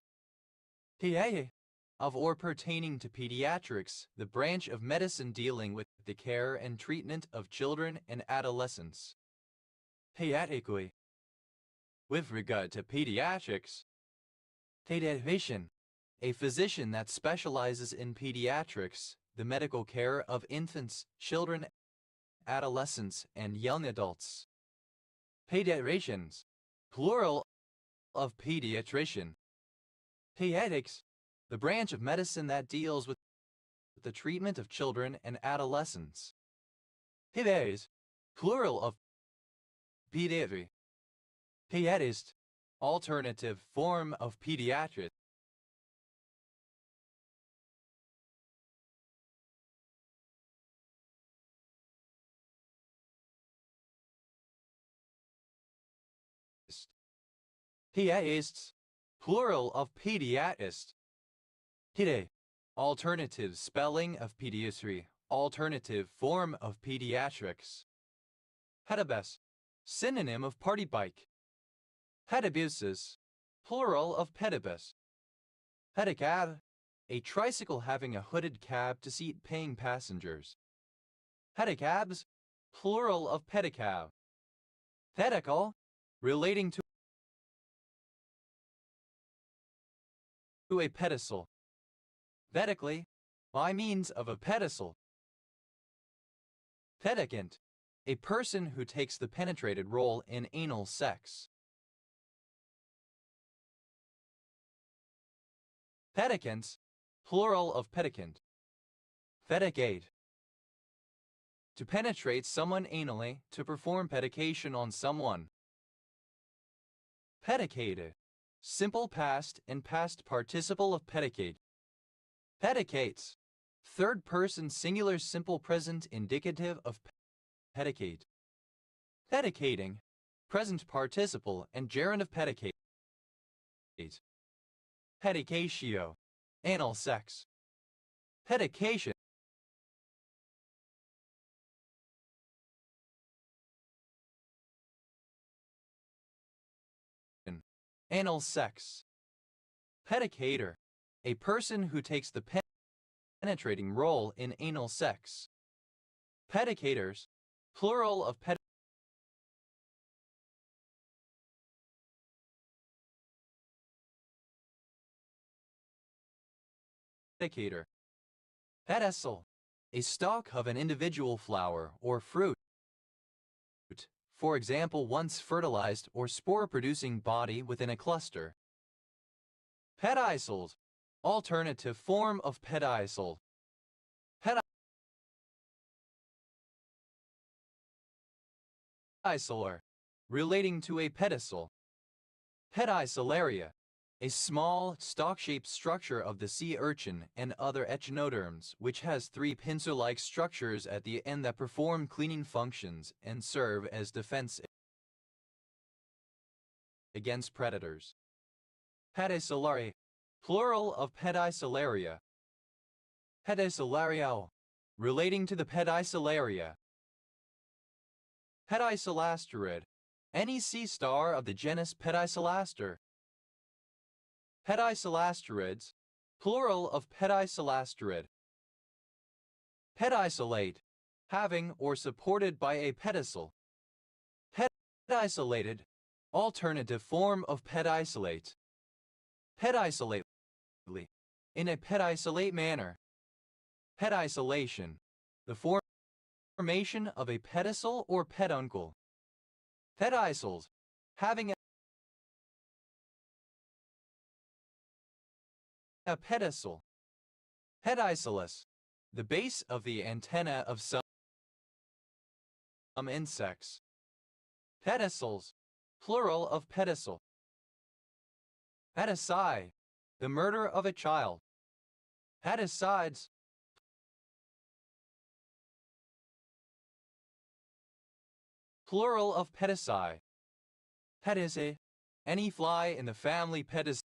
Piae, of or pertaining to pediatrics, the branch of medicine dealing with the care and treatment of children and adolescents. Pediatrically, with regard to pediatrics. Pediatrician, a physician that specializes in pediatrics, the medical care of infants, children, adolescents, and young adults. Pediatricians, plural of pediatrician. Pediatrics, the branch of medicine that deals with the treatment of children and adolescents. Pediatres, plural of pediatry. Pediatrist, alternative form of pediatrist. Pediatrists, plural of pediatrist. Pede, alternative spelling of pediatry, alternative form of pediatrics. Pedibus, synonym of party bike. Pedibuses, plural of pedibus. Pedicab, a tricycle having a hooded cab to seat paying passengers. Pedicabs, plural of pedicab. Pedicle, relating to a pedestal. Vedically, by means of a pedestal. Pedicant, a person who takes the penetrated role in anal sex. Pedicants, plural of pedicant. Pedicate, to penetrate someone anally, to perform pedication on someone. Pedicate, simple past and past participle of pedicate. Pedicates, third person singular simple present indicative of pedicate. Pedicating, present participle and gerund of pedicate. Pedicatio, anal sex. Pedication, anal sex. Pedicator, a person who takes the penetrating role in anal sex. Pedicators, plural of pedicator. Pedicel, a stalk of an individual flower or fruit. For example, once fertilized or spore-producing body within a cluster. Pedicels, alternative form of pedicel. Pedicelar, relating to a pedicel. Pedicelaria, a small, stalk-shaped structure of the sea urchin and other echinoderms, which has three pincer-like structures at the end that perform cleaning functions and serve as defense against predators. Pedicellariae, plural of Pedicelaria. Pedicellarial, relating to the Pedicellaria. Pedicelasterid, any sea star of the genus Pedicelaster. Pedicelasterids, plural of Pedicelasterid. Pedicellate, having or supported by a pedicel. Pedicelated, alternative form of pedicellate. Pedicellate, in a pedicellate manner. Pedicellation, the formation of a pedicel or peduncle. Pedicels, having a pedicel. Pedicellus, the base of the antenna of some insects. Pedicels, plural of pedicel. Pedicide, the murder of a child. Pedicides, plural of pedicide. Pedice, any fly in the family Pedicidae.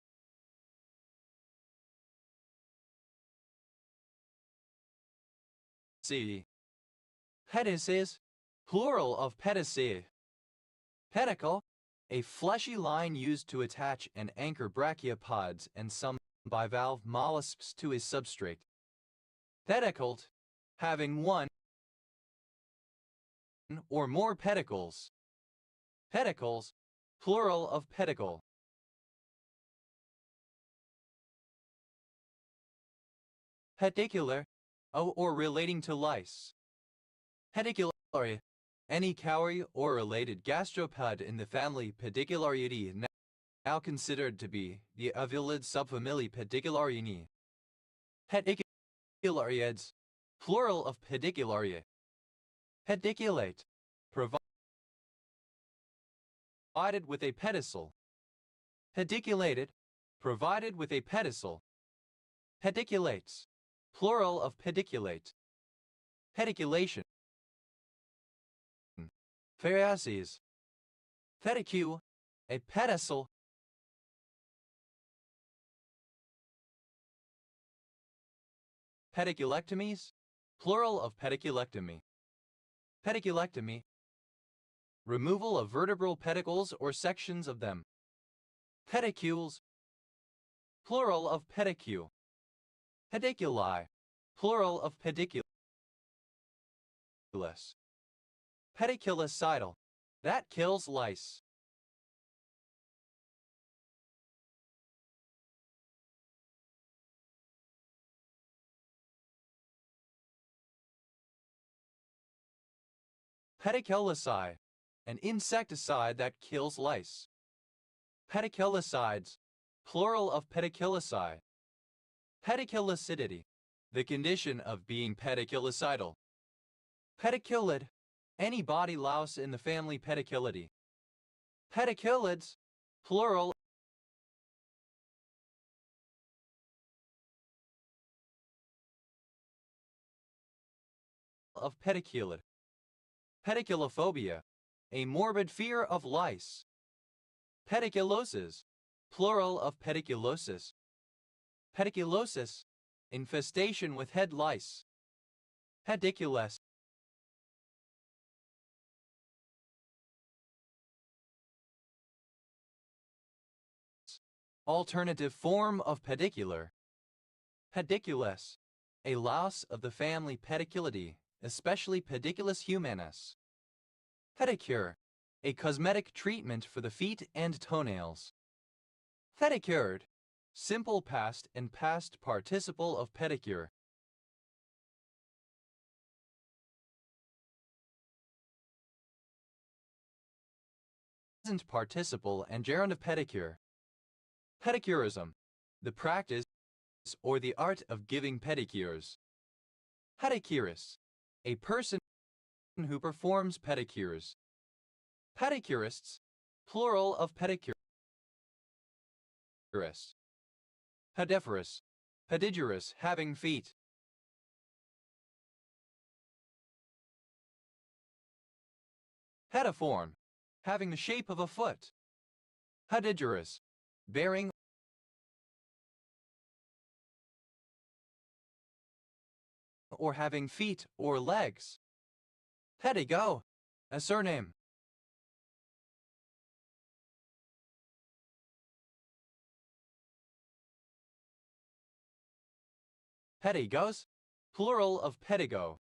Pedices, plural of pediceae. Pedicle, a fleshy line used to attach and anchor brachiopods and some bivalve mollusks to a substrate. Pedicult, having one or more pedicles. Pedicles, plural of pedicle. Pedicular, or relating to lice. Pedicularia, any cowrie or related gastropod in the family Pediculariidae, now considered to be the avilid subfamily Pediculariinae. Pediculariids, plural of Pedicularia. Pediculate, provided with a pedicel. Pediculated, provided with a pedicel. Pediculates, plural of pediculate. Pediculation. Phariases. Pedicule, a pedicel. Pediculectomies, plural of pediculectomy. Pediculectomy, removal of vertebral pedicles or sections of them. Pedicules, plural of pedicule. Pediculi, plural of pediculus. Pediculacidal, that kills lice. Pediculicide, an insecticide that kills lice. Pediculicides, plural of pediculicide. Pediculicidity, the condition of being pediculicidal. Pediculid, any body louse in the family Pediculidae. Pediculids, plural of pediculid. Pediculophobia, a morbid fear of lice. Pediculosis, plural of pediculosis. Pediculosis, infestation with head lice. Pediculus, alternative form of pedicular. Pediculus, a louse of the family Pediculidae, especially Pediculus humanus. Pedicure, a cosmetic treatment for the feet and toenails. Pedicured, simple past and past participle of pedicure. Present participle and gerund of pedicure. Pedicurism, the practice or the art of giving pedicures. Pedicurist, a person who performs pedicures. Pedicurists, plural of pedicurist. Pediferous, pedigerous, having feet. Pediform, having the shape of a foot. Pedigerous, bearing or having feet or legs. Pedigo, a surname. Pedigos, plural of pedigo.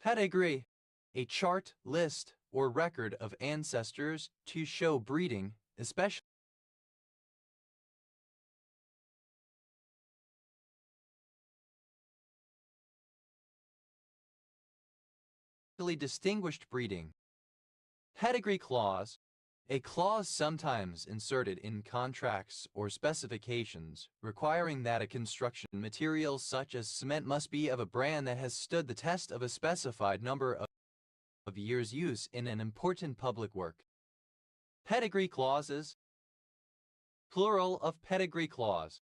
Pedigree, a chart, list, or record of ancestors to show breeding, especially distinguished breeding. Pedigree clause, a clause sometimes inserted in contracts or specifications requiring that a construction material such as cement must be of a brand that has stood the test of a specified number of years' use in an important public work. Pedigree clauses, plural of pedigree clause.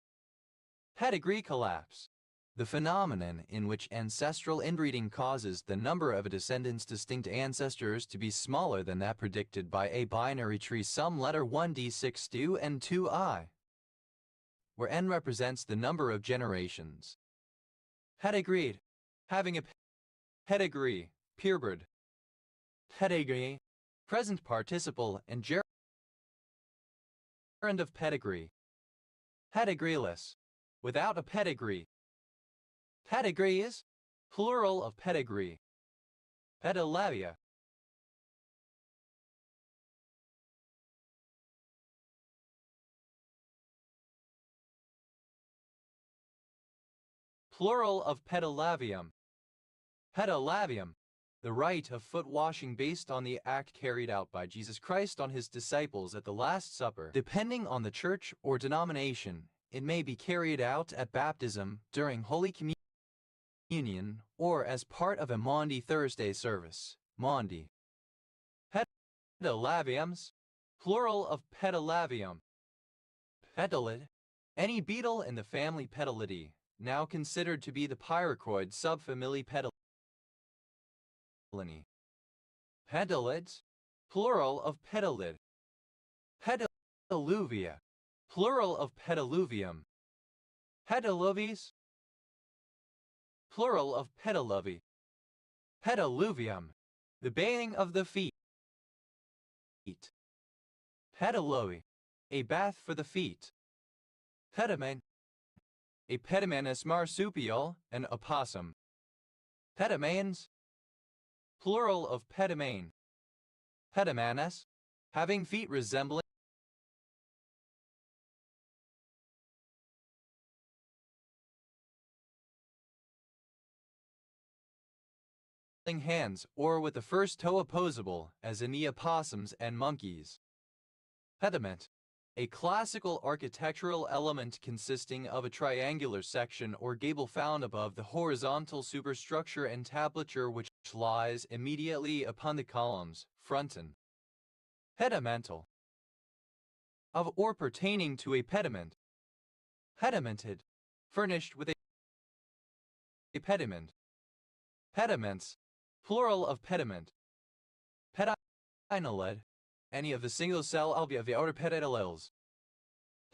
Pedigree collapse, the phenomenon in which ancestral inbreeding causes the number of a descendant's distinct ancestors to be smaller than that predicted by a binary tree sum letter 1d6 2 and 2i, where n represents the number of generations. Pedigreed, having a pedigree, purebred. Pedigree, present participle and gerund of pedigree. Pedigreeless, without a pedigree. Pedigrees, plural of pedigree. Pedalavia. Plural of pedalavium. Pedalavium, the rite of foot washing based on the act carried out by Jesus Christ on his disciples at the Last Supper. Depending on the church or denomination, it may be carried out at baptism, during Holy Communion, or as part of a Maundy Thursday service. Maundy. Pedalaviums, plural of pedalavium. Pedalid, any beetle in the family Pedalidae, now considered to be the pyrochoid subfamily Pedalinae. Pedalids, plural of pedalid. Pedaluvia, plural of pedaluvium. Pedaluvies, plural of pedaluvi. Pedaluvium, the bathing of the feet. Pedaloi, a bath for the feet. Pedimen, a pedimanus marsupial, an opossum. Pedimans, plural of pedimane. Pedimanus, having feet resembling hands, or with the first toe opposable, as in the opossums and monkeys. Pediment, a classical architectural element consisting of a triangular section or gable found above the horizontal superstructure and tablature which lies immediately upon the columns, fronton. Pedimental, of or pertaining to a pediment. Pedimented, furnished with a pediment. Pediments, plural of pediment. Pedinolid, any of the single-cell alveoli of the outer pedicellulars.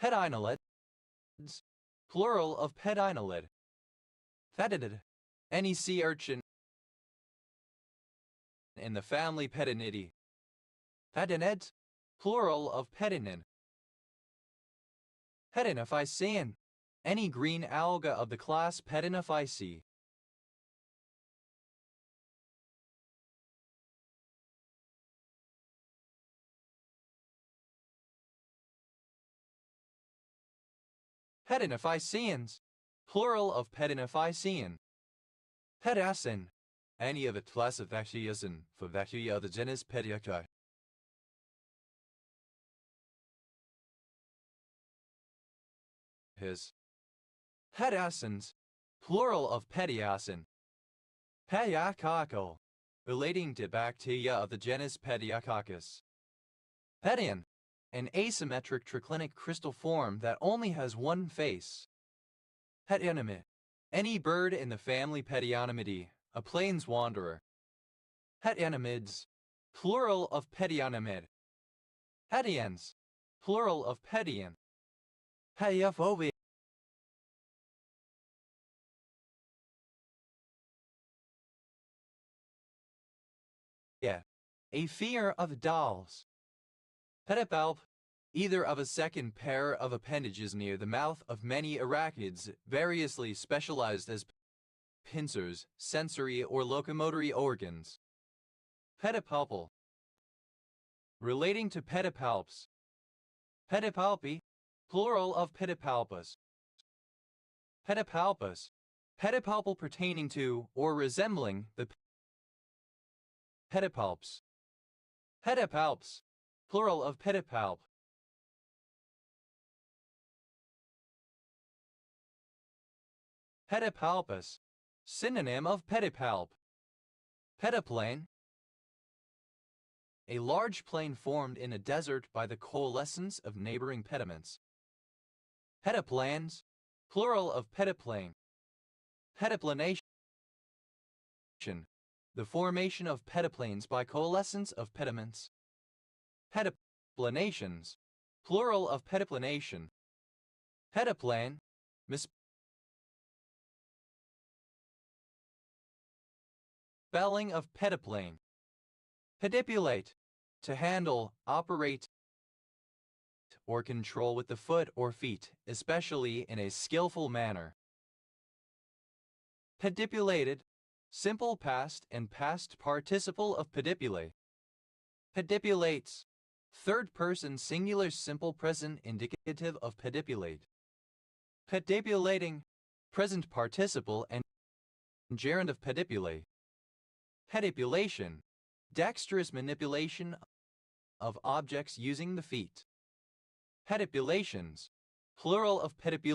Pedinolids, plural of pedinolid. Fetidid, any sea urchin in the family Pedinidae. Pedinids, plural of pedinin. Pedinophycean, any green alga of the class Pedinophyceae. Pedinophyceans, plural of pedinophycean. Pedacin, any of the class of Vacciasin, for Vaccia of the genus Pediacti. His. Pedacins, plural of pediacin. Pediacacal, relating to bacteria of the genus Pediococcus. Pedion, an asymmetric triclinic crystal form that only has one face. Pedionomid, any bird in the family Pedionomidae, a plains wanderer. Pedionomids, plural of pedionomid. Pedions, plural of pedion. Pediophobia, a fear of dolls. Pedipalp, either of a second pair of appendages near the mouth of many arachnids, variously specialized as pincers, sensory or locomotory organs. Pedipalpal, relating to pedipalps. Pedipalpi, plural of pedipalpus. Pedipalpus, pedipalpal pertaining to or resembling the pedipalps. Pedipalps, plural of pedipalp. Pedipalpus, synonym of pedipalp. Pediplane, a large plain formed in a desert by the coalescence of neighboring pediments. Pediplans, plural of pediplane. Pediplanation, the formation of pediplanes by coalescence of pediments. Pediplanations, plural of pediplanation. Pediplane, misspelling of pediplane. Pedipulate, to handle, operate, or control with the foot or feet, especially in a skillful manner. Pedipulated, simple past and past participle of pedipulate. Pedipulates, third person singular simple present indicative of pedipulate. Pedipulating, present participle and gerund of pedipulate. Pedipulation, dexterous manipulation of objects using the feet. Pedipulations, plural of pedipulation.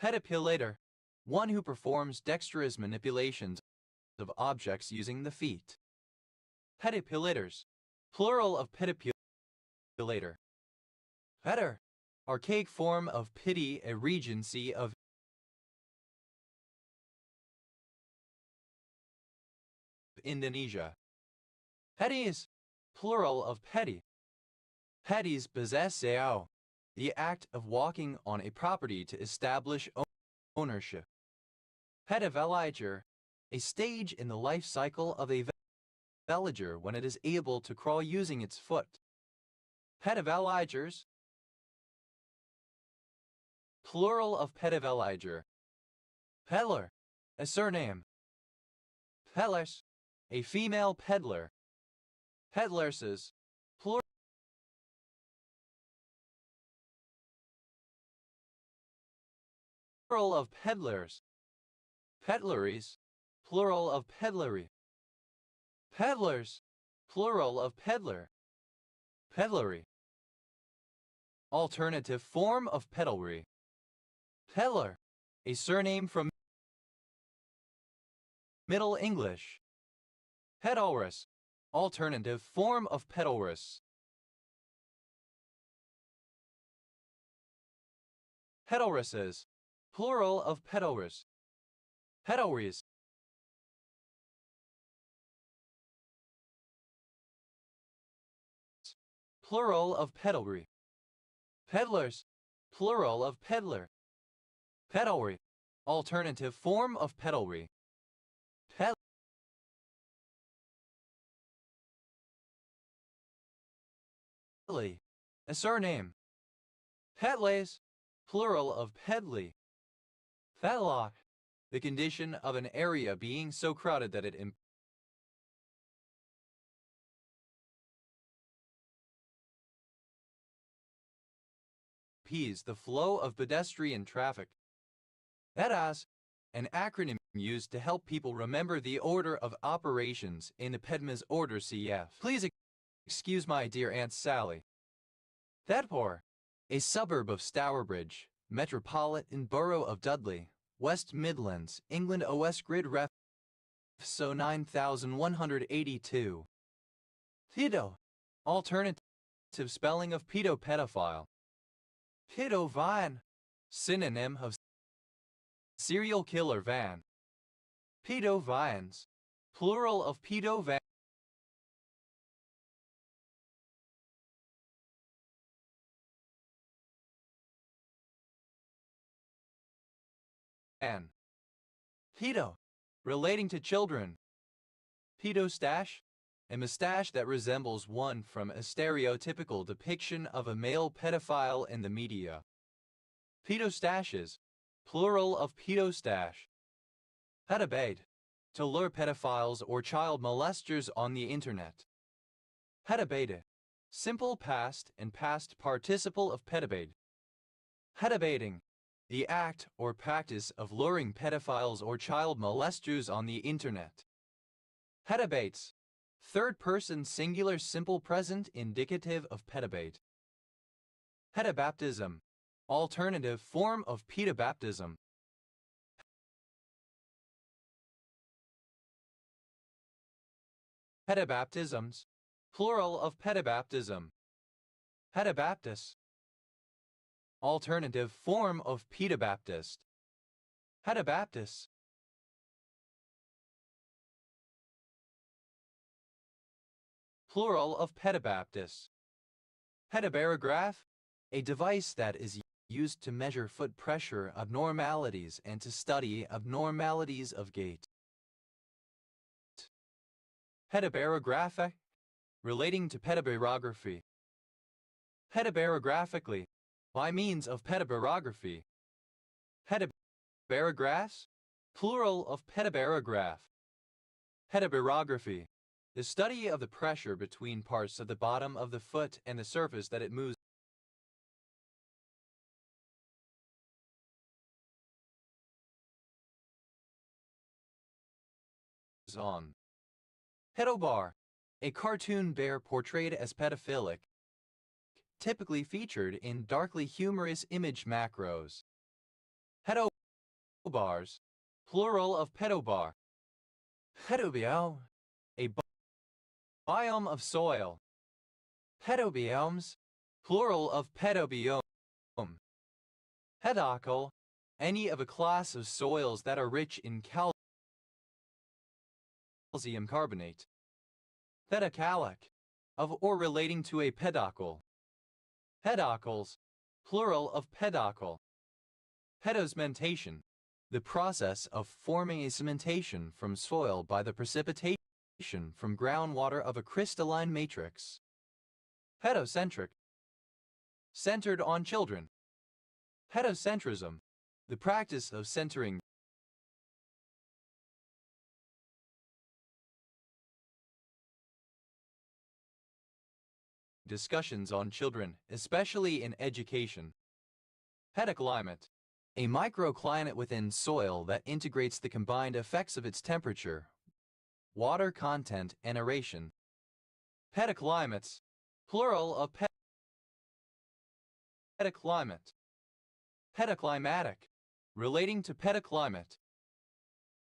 Pedipulator, one who performs dexterous manipulations of objects using the feet. Pedipulators, plural of pedipulator. Pedar, archaic form of pity, a regency of Indonesia. Pedis, plural of petty. Pedis possesseo, the act of walking on a property to establish ownership. Pedivillager, a stage in the life cycle of a villager when it is able to crawl using its foot. Pedivillagers, plural of pedivillager. Peddler, a surname. Peddlers, a female peddler. Peddlerses, plural of peddlers. Peddleries, plural of peddlery. Peddlers, plural of peddler. Peddlery, alternative form of peddlery. Peddler, a surname from Middle English. Pedalrus, alternative form of pedalrus. Pedalruses, plural of pedalrus. Pedalries, plural of pedalry. Peddlers, plural of peddler. Pedalry, alternative form of pedalry. Pedley, a surname. Pedlays, plural of pedley. Fetlock, the condition of an area being so crowded that it impedes the flow of pedestrian traffic. Pedas, an acronym used to help people remember the order of operations in the PEDMA's order CF. Please excuse my dear Aunt Sally. Thetpor, a suburb of Stourbridge, Metropolitan Borough of Dudley, West Midlands, England. OS Grid Ref So 9182. Pedo. Alternative spelling of pedophile. Pedophile. Synonym of serial killer van. Pedovans. Plural of pedovan. Pedo. Relating to children. Pedostache. A mustache that resembles one from a stereotypical depiction of a male pedophile in the media. Pedostaches. Plural of pedostache. Pedobait. To lure pedophiles or child molesters on the internet. Pedobait. Simple past and past participle of pedobait. Pedobaiting. The act or practice of luring pedophiles or child molesters on the internet. Pedobaits. Third-person singular simple present indicative of pedobait. Pedobaptism. Alternative form of pedobaptism. Pedobaptisms. Plural of pedobaptism. Pedobaptist. Alternative form of pedobaptist. Pedobaptist. Plural of pedobaptist. Pedobarograph. A device that is used to measure foot pressure abnormalities and to study abnormalities of gait. Pedobarographic. Relating to pedobarography. Pedobarographically. By means of pedobarography. Pedobarographs. Plural of pedobarograph. Pedobarography. The study of the pressure between parts of the bottom of the foot and the surface that it moves on. Pedobar. A cartoon bear portrayed as pedophilic, typically featured in darkly humorous image macros. Pedobars. Plural of pedobar. Pedobiome. A biome of soil. Pedobiomes. Plural of pedobiome. Pedoccle. Any of a class of soils that are rich in calcium carbonate. Pedocalic. Of or relating to a pedoccle. Pedocles. Plural of pedoccle. Pedosmentation. The process of forming a cementation from soil by the precipitation from groundwater of a crystalline matrix. Pedocentric. Centered on children. Pedocentrism. The practice of centering discussions on children, especially in education. Pedoclimate. A microclimate within soil that integrates the combined effects of its temperature, water content, and aeration. Pedoclimates. Plural of pedoclimate. Pedoclimatic. Relating to pedoclimate.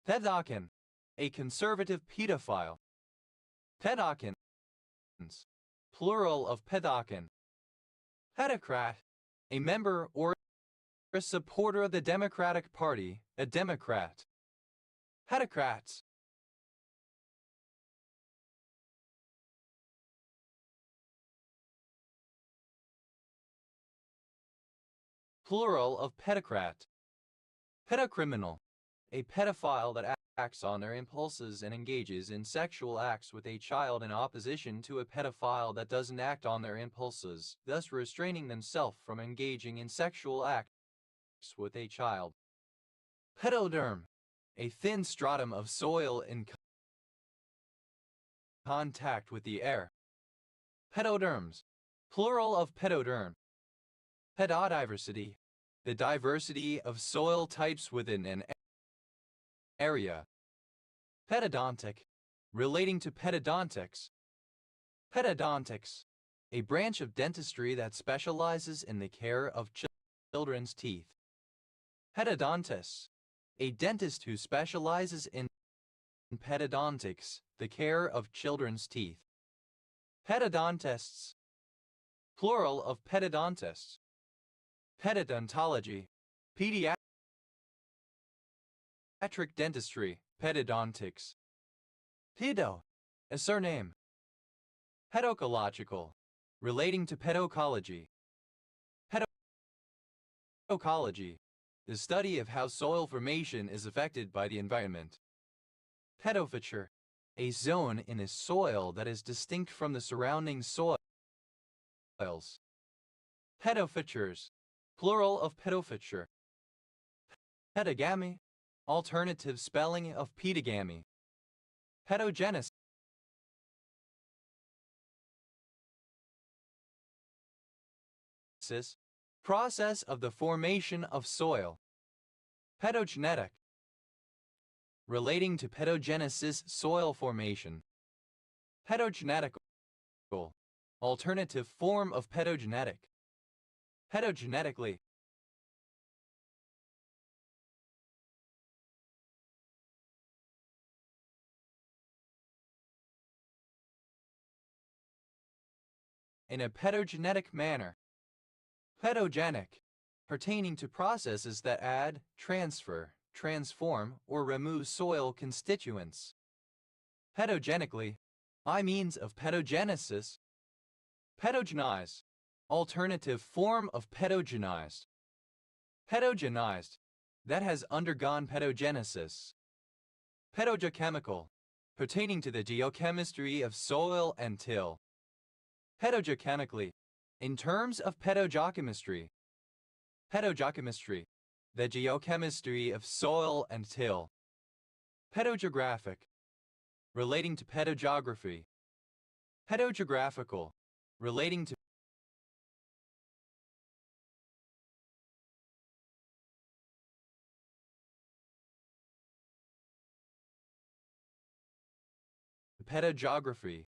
Pedochin. A conservative pedophile. Pedochins. Plural of pedochin. Pedocrat. A member or a supporter of the Democratic Party, a Democrat. Pedocrats. Plural of pedocrat. Pedocriminal. A pedophile that acts on their impulses and engages in sexual acts with a child in opposition to a pedophile that doesn't act on their impulses, thus restraining themselves from engaging in sexual acts with a child. Pedoderm. A thin stratum of soil in contact with the air. Pedoderms. Plural of pedoderm. Pedodiversity. The diversity of soil types within an area. Pedodontic. Relating to pedodontics. Pedodontics. A branch of dentistry that specializes in the care of children's teeth. Pedodontist, a dentist who specializes in pedodontics, the care of children's teeth. Pedodontists, plural of pedodontists. Pedodontology, pediatric dentistry, pedodontics. Pedo, a surname. Pedocological, relating to pedocology. Pedocology, the study of how soil formation is affected by the environment. Pedophyture, a zone in a soil that is distinct from the surrounding soils. Pedophytures, plural of pedophyture. Pedogamy, alternative spelling of pedogamy. Pedogenesis, process of the formation of soil. Pedogenetic, relating to pedogenesis, soil formation. Pedogenetical, alternative form of pedogenetic. Pedogenetically, in a pedogenetic manner. Pedogenic, pertaining to processes that add, transfer, transform, or remove soil constituents. Pedogenically, by means of pedogenesis. Pedogenize, alternative form of pedogenized. Pedogenized, that has undergone pedogenesis. Pedogeochemical, pertaining to the geochemistry of soil and till. Pedogeochemically, in terms of pedogeochemistry. Pedogeochemistry, the geochemistry of soil and till. Pedogeographic, relating to pedogeography. Pedogeographical, relating to pedogeography.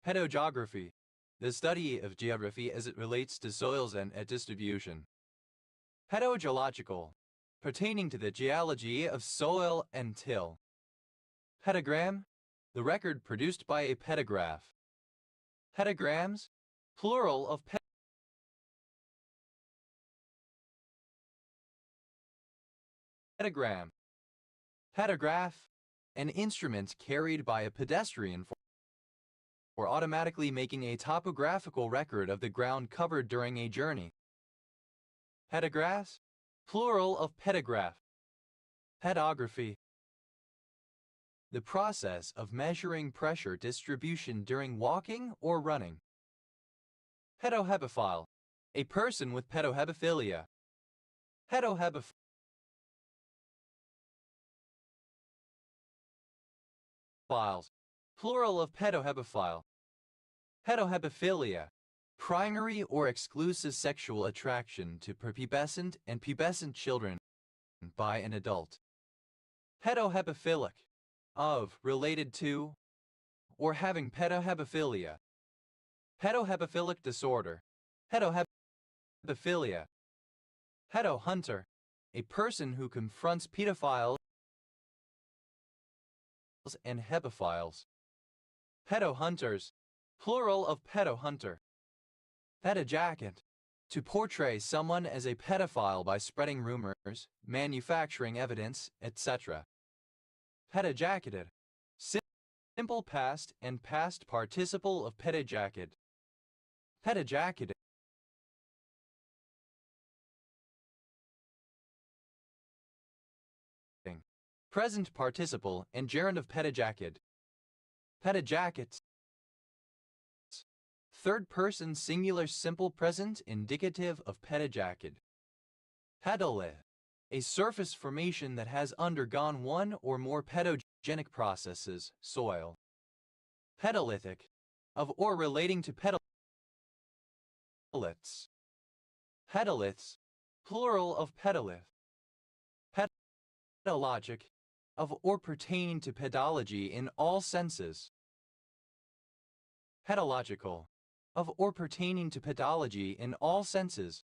Pedogeography, the study of geography as it relates to soils and distribution. Pedogeological, pertaining to the geology of soil and till. Pedogram, the record produced by a pedograph. Pedograms, plural of pedogram. Pedograph, an instrument carried by a pedestrian for automatically making a topographical record of the ground covered during a journey. Pedographs, plural of pedograph. Pedography, the process of measuring pressure distribution during walking or running. Pedohebophile, a person with pedohebophilia. Pedohebophiles, plural of pedohebophile. Pedohebophilia, primary or exclusive sexual attraction to prepubescent and pubescent children by an adult. Pedohebophilic, of, related to, or having pedohebophilia. Pedohebophilic disorder. Pedohebophilia. Pedohunter, a person who confronts pedophiles and hebophiles. Pedohunters, plural of pedohunter. Pedojacket, to portray someone as a pedophile by spreading rumors, manufacturing evidence, etc. Pedojacketed, simple past and past participle of pedojacket. Pedojacketed, present participle and gerund of pedojacket. Pedojackets, third person singular simple present indicative of pedojacket. Pedolith, a surface formation that has undergone one or more pedogenic processes, soil. Pedolithic, of or relating to pedoliths. Pedoliths, plural of pedolith. Pedologic, of or pertaining to pedology in all senses. Pedological, of or pertaining to pedology in all senses.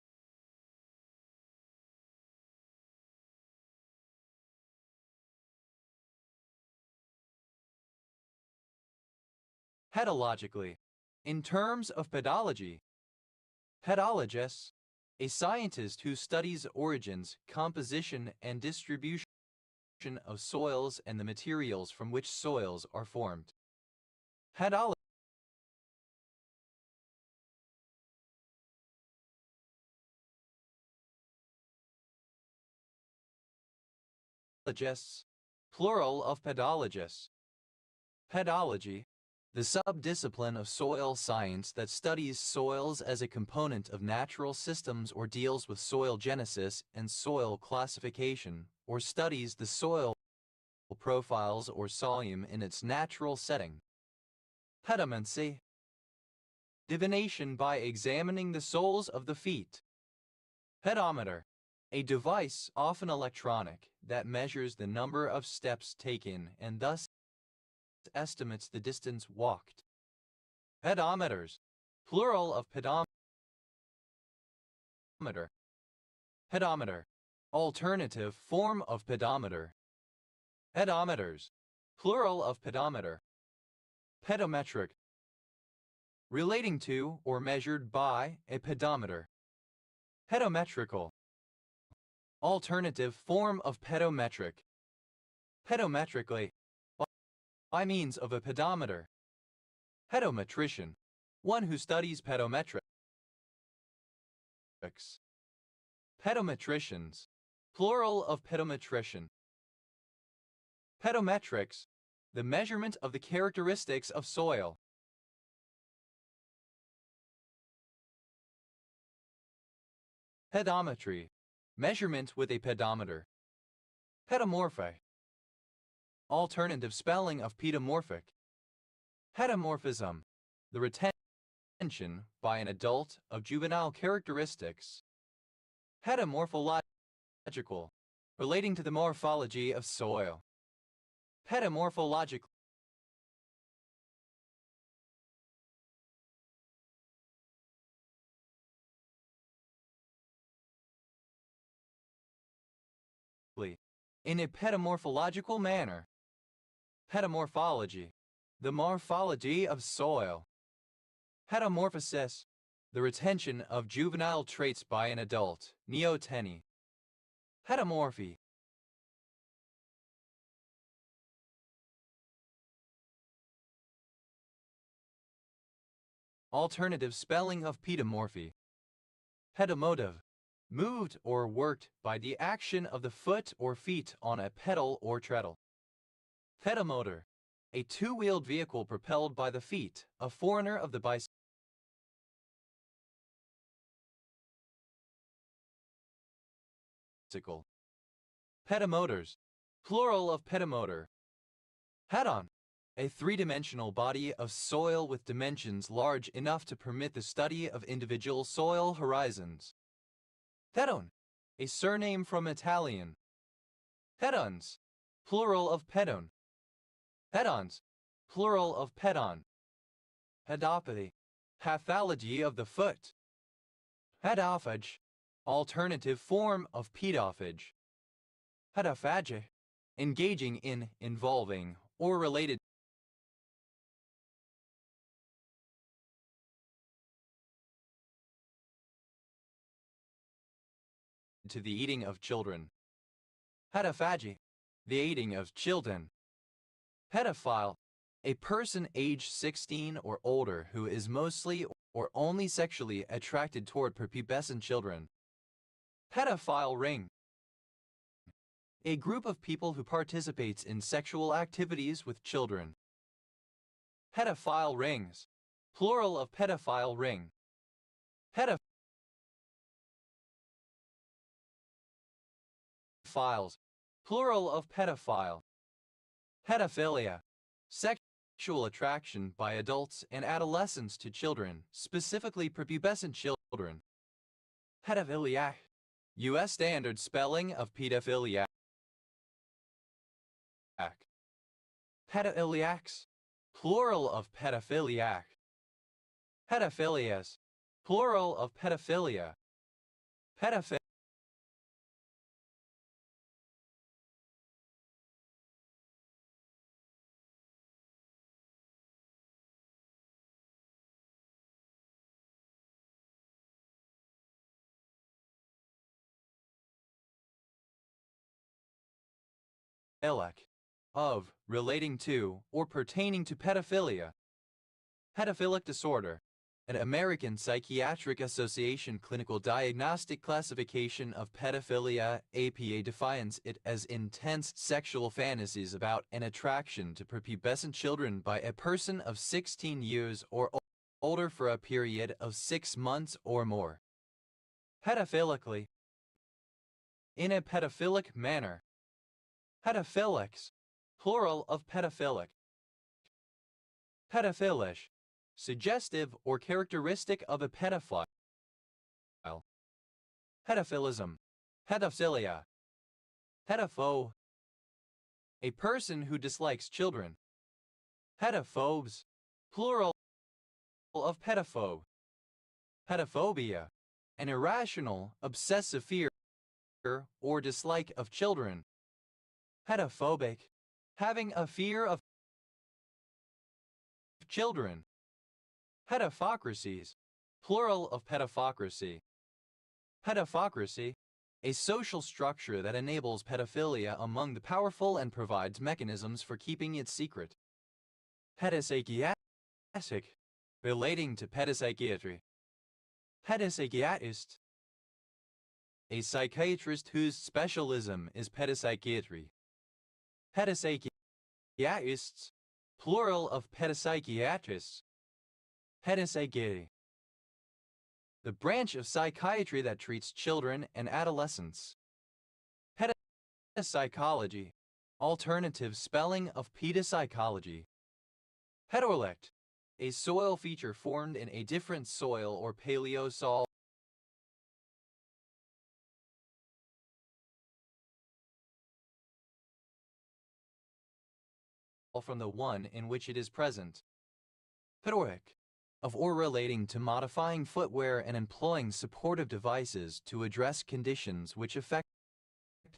Pedologically, in terms of pedology, pedologist, a scientist who studies origins, composition, and distribution of soils and the materials from which soils are formed. Pedologists, plural of pedologists. Pedology, the subdiscipline of soil science that studies soils as a component of natural systems or deals with soil genesis and soil classification, or studies the soil profiles or soil in its natural setting. Pedomancy, divination by examining the soles of the feet. Pedometer, a device, often electronic, that measures the number of steps taken and thus estimates the distance walked. Pedometers, plural of pedometer. Pedometer, alternative form of pedometer. Pedometers, plural of pedometer. Pedometric, relating to or measured by a pedometer. Pedometrical, alternative form of pedometric. Pedometrically, by means of a pedometer. Pedometrician, one who studies pedometrics. Pedometricians, plural of pedometrician. Pedometrics, the measurement of the characteristics of soil. Pedometry, measurement with a pedometer. Pedomorphe, alternative spelling of pedomorphic. Pedomorphism, the retention by an adult of juvenile characteristics. Pedomorphological, relating to the morphology of soil. Pedomorphologically, in a pedomorphological manner. Pedomorphology, the morphology of soil. Pedomorphosis, the retention of juvenile traits by an adult, neoteny. Pedomorphy, alternative spelling of pedomorphy. Pedomotive, moved or worked by the action of the foot or feet on a pedal or treadle. Pedomotor, a two-wheeled vehicle propelled by the feet, a foreigner of the bicycle. Pedomotors, plural of pedomotor. Pedon, a three-dimensional body of soil with dimensions large enough to permit the study of individual soil horizons. Pedon, a surname from Italian. Pedons, plural of pedon. Pedons, plural of pedon. Pedopathy, pathology of the foot. Pedophage, alternative form of pedophage. Pedophagy, engaging in, involving, or related to the eating of children. Pedophagy, the eating of children. Pedophile, a person aged 16 or older who is mostly or only sexually attracted toward prepubescent children. Pedophile ring, a group of people who participates in sexual activities with children. Pedophile rings, plural of pedophile ring. Pedophiles, plural of pedophile. Pedophilia, sexual attraction by adults and adolescents to children, specifically prepubescent children. Pedophiliac, U.S. standard spelling of pedophiliac. Pedophiliacs, plural of pedophiliac. Pedophilias, plural of pedophilia. Pedophilia, of, relating to, or pertaining to pedophilia. Pedophilic disorder. An American Psychiatric Association clinical diagnostic classification of pedophilia, APA, defines it as intense sexual fantasies about and attraction to prepubescent children by a person of 16 years or older for a period of 6 months or more. Pedophilically. In a pedophilic manner. Pedophilics. Plural of pedophilic. Pedophilish. Suggestive or characteristic of a pedophile. Pedophilism. Pedophilia. Pedophobe. A person who dislikes children. Pedophobes. Plural of pedophobe. Pedophobia. An irrational, obsessive fear or dislike of children. Pedophobic. Having a fear of children. Pedophocracies. Plural of pedophocracy. Pedophocracy. A social structure that enables pedophilia among the powerful and provides mechanisms for keeping it secret. Pedopsychiatric. Relating to pedopsychiatry. Pedopsychiatrist. A psychiatrist whose specialism is pedopsychiatry. Pedopsychiatrists. Plural of pedopsychiatrists. Pedopsychiatry. The branch of psychiatry that treats children and adolescents. Pedopsychology. Alternative spelling of pedopsychology. Pedorlect. A soil feature formed in a different soil or paleosoil from the one in which it is present. Pedoric. Of or relating to modifying footwear and employing supportive devices to address conditions which affect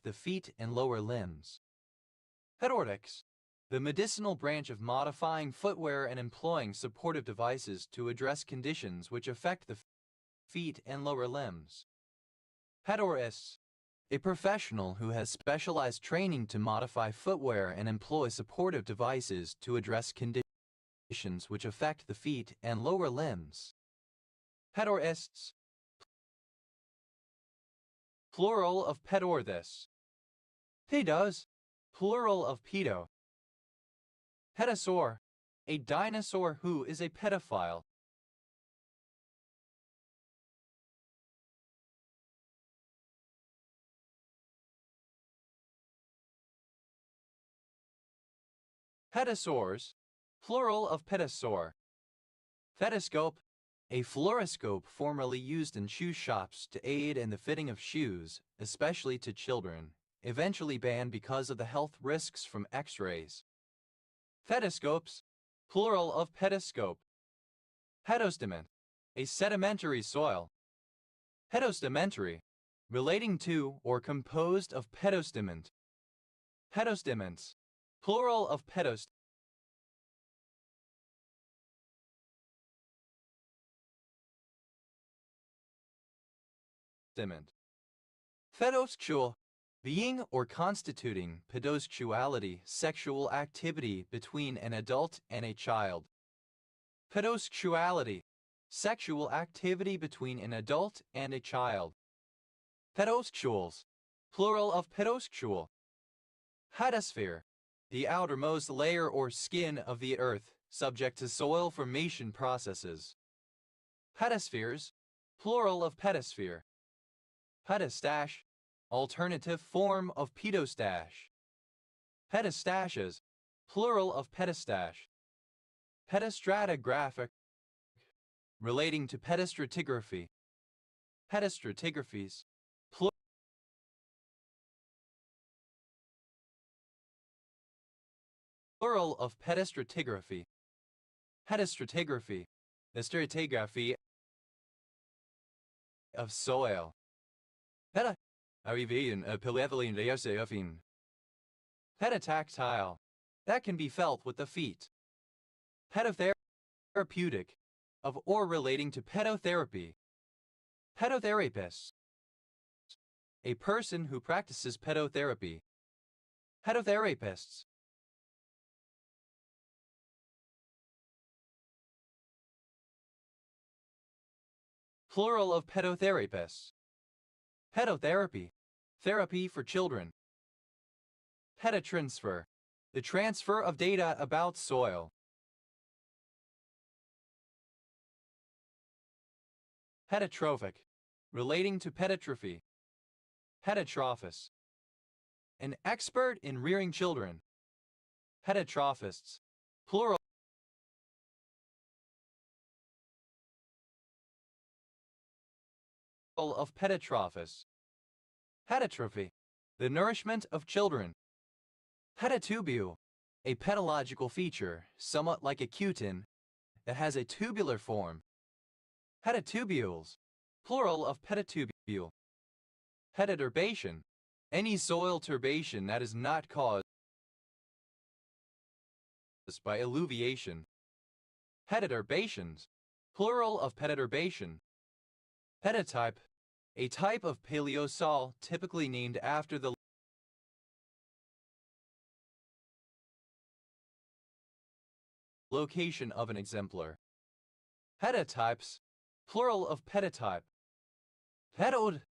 the feet and lower limbs. Pedortics. The medicinal branch of modifying footwear and employing supportive devices to address conditions which affect the feet and lower limbs. Pedorists. A professional who has specialized training to modify footwear and employ supportive devices to address conditions which affect the feet and lower limbs. Pedorists. Plural of pedorthis. Pedos. Plural of pedo. Pedosaur. A dinosaur who is a pedophile. Pedosaurs. Plural of pedosaur. Fetoscope. A fluoroscope formerly used in shoe shops to aid in the fitting of shoes, especially to children, eventually banned because of the health risks from X-rays. Fetoscopes. Plural of pedoscope. Pedostement. A sedimentary soil. Pedosedimentary. Relating to or composed of pedostement. Pedostaments. Plural of pedostaments. Pedosexual. Being or constituting pedosexuality, sexual activity between an adult and a child. Pedosexuality. Sexual activity between an adult and a child. Pedosexuals. Plural of pedosexual. Pedosphere. The outermost layer or skin of the earth, subject to soil formation processes. Pedospheres. Plural of pedosphere. Pedostache. Alternative form of pedostache. Pedostaches. Plural of pedostache. Pedostratigraphic. Relating to pedostratigraphy. Pedostratigraphies. Plural of pedostratigraphy. Pedostratigraphy. The stratigraphy of soil. Peda. Arriveen a pelevelin reoseofin. Pedotactile. That can be felt with the feet. Pedotherapeutic. Of or relating to pedotherapy. Pedotherapist. A person who practices pedotherapy. Pedotherapists. Plural of pedotherapists. Pedotherapy. Therapy for children. Petatransfer. The transfer of data about soil. Petatrophic. Relating to petatrophy. Petatrophist. An expert in rearing children. Petatrophists. Plural of petatrophists. Petatrophy. The nourishment of children. Petatubule. A pedological feature, somewhat like a cutin, that has a tubular form. Petatubules. Plural of petatubule. Petaturbation. Any soil turbation that is not caused by alluviation. Petaturbations. Plural of petaturbation. Petatype. A type of paleosol typically named after the location of an exemplar. Petatypes. Plural of petatype. Pedode.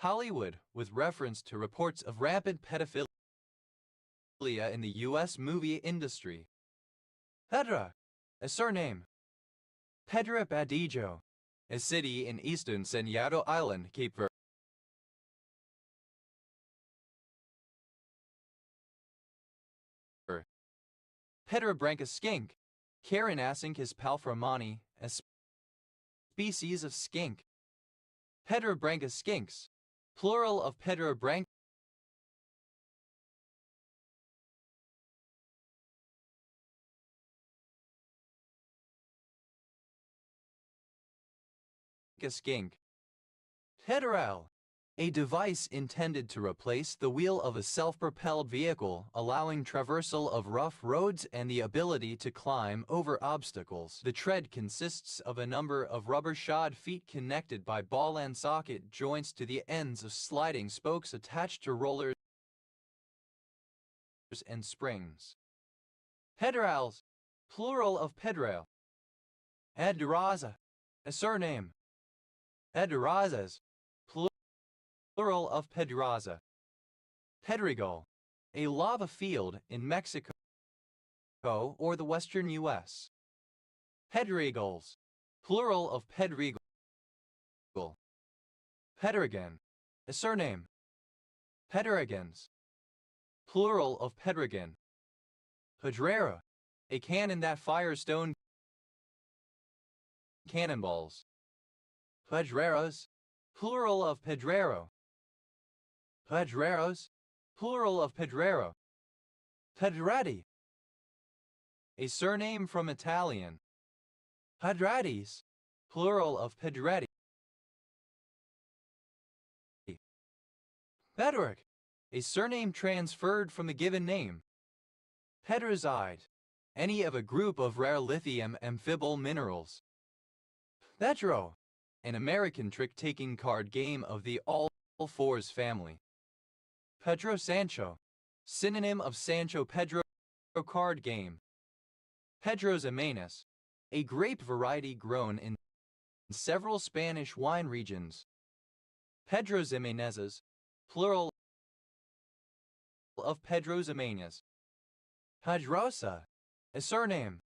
Hollywood, with reference to reports of rampant pedophilia in the U.S. movie industry. Pedra. A surname. Pedra Badijo. A city in eastern Senyado Island, Cape Verde. Pedra skink. Carinascincus palframani, a species of skink. Pedra skinks. Plural of Pedra skink. Pedoral. A device intended to replace the wheel of a self-propelled vehicle, allowing traversal of rough roads and the ability to climb over obstacles. The tread consists of a number of rubber-shod feet connected by ball and socket joints to the ends of sliding spokes attached to rollers and springs. Pedrals. Plural of pedral. Ederaza. A surname. Ederazas. Plural of Pedraza. Pedregal. A lava field in Mexico or the western U.S. Pedregals. Plural of Pedregal. Pedregan. A surname. Pedregans. Plural of Pedregan. Pedrera. A cannon that fires stone cannonballs. Pedreras. Plural of Pedrero. Pedreros. Plural of Pedrero. Pedretti. A surname from Italian. Pedrettis. Plural of Pedretti. Pedric. A surname transferred from the given name. Pedrazide. Any of a group of rare lithium amphibole minerals. Petro. An American trick-taking card game of the all-fours family. Pedro Sancho. Synonym of Sancho Pedro card game. Pedros Amenas. A grape variety grown in several Spanish wine regions. Pedros Amenezes. Plural of Pedros Amenas. Pedrosa. A surname.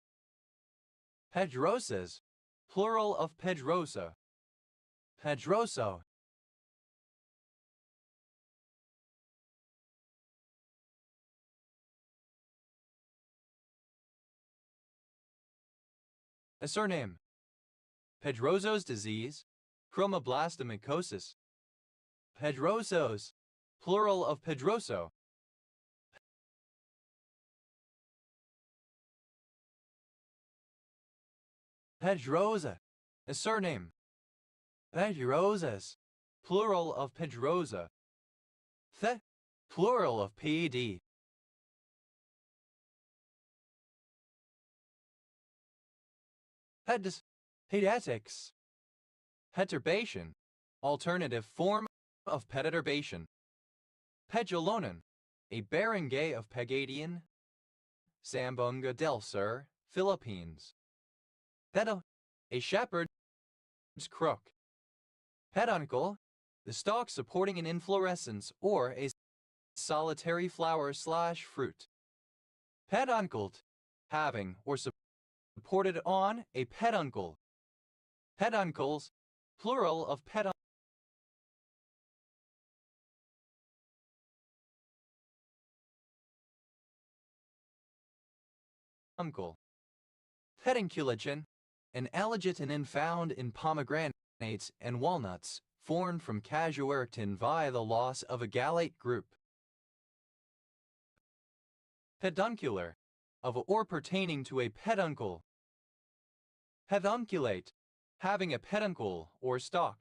Pedrosas. Plural of Pedrosa. Pedroso. A surname. Pedroso's disease. Chromoblastomycosis. Pedrosos. Plural of Pedroso. Pedrosa. A surname. Pedrosas. Plural of Pedrosa. Plural of PED. Pediatrics. Perturbation. Alternative form of perturbation. Pedulonin. a barangay of Pagadian, Zamboanga del Sur, Philippines. Pedo, a shepherd's crook. Peduncle, the stalk supporting an inflorescence or a solitary flower/fruit. Pedunculed, having or supported on a peduncle. Peduncles, plural of peduncle. Pedunculation, an alligin found in pomegranates and walnuts, formed from casuartin via the loss of a gallate group. Peduncular, of or pertaining to a peduncle. Pedunculate, having a peduncle or stalk.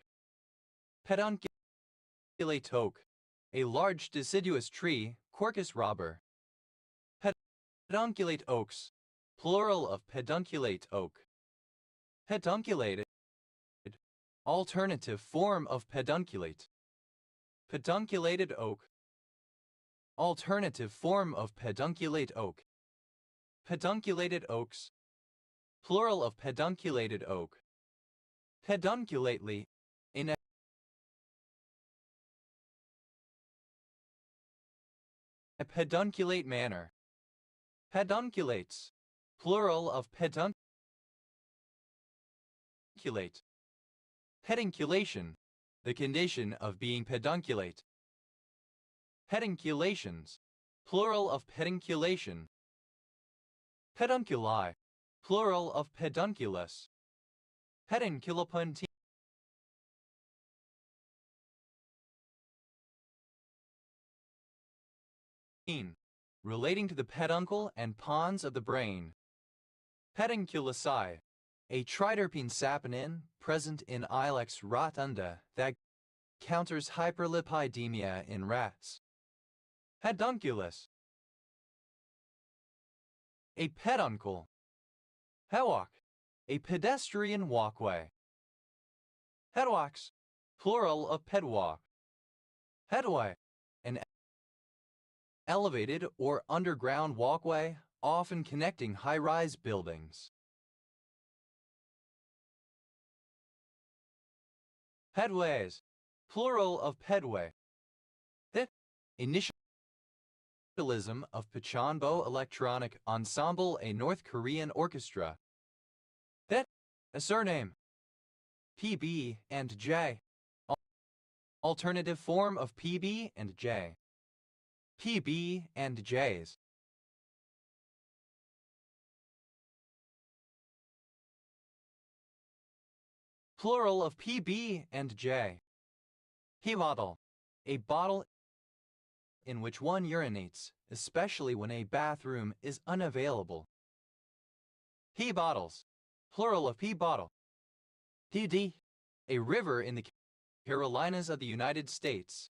Pedunculate oak, a large deciduous tree, Quercus robur. Pedunculate oaks, plural of pedunculate oak. Pedunculated, alternative form of pedunculate. Pedunculated oak, alternative form of pedunculate oak. Pedunculated oaks, plural of pedunculated oak. Pedunculately, in a pedunculate manner. Pedunculates, plural of pedunculate. Pedunculation, the condition of being pedunculate. Pedunculations, plural of pedunculation. Pedunculi, plural of pedunculus. Pedunculopontine, relating to the peduncle and pons of the brain. Pedunculocy, a triterpene saponin present in Ilex rotunda that counters hyperlipidemia in rats. Pedunculus, a peduncle. Pedwalk, a pedestrian walkway. Pedwalks, plural of pedwalk. Pedway, an elevated or underground walkway, often connecting high-rise buildings. Pedways, plural of pedway. The initialism of Pachanbo Electronic Ensemble, a North Korean orchestra. That, a surname. PB and J. Alternative form of PB and J. PB and J's. Plural of PB and J. Pee bottle, a bottle in which one urinates, especially when a bathroom is unavailable. Pee bottles, plural of pee bottle. PD, a river in the Carolinas of the United States.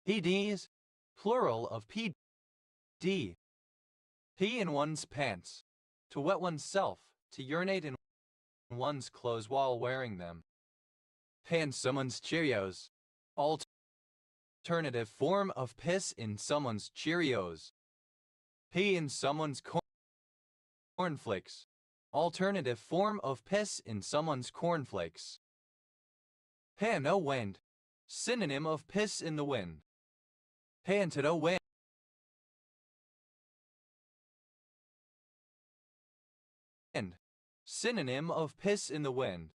PDs, plural of PD. Pee in one's pants, to wet oneself, to urinate in one's clothes while wearing them. Pee in someone's Cheerios, alternative form of piss in someone's Cheerios. Pee in someone's cornflakes, alternative form of piss in someone's cornflakes. Pee in no wind, synonym of piss in the wind. Pee into no wind, synonym of piss in the wind.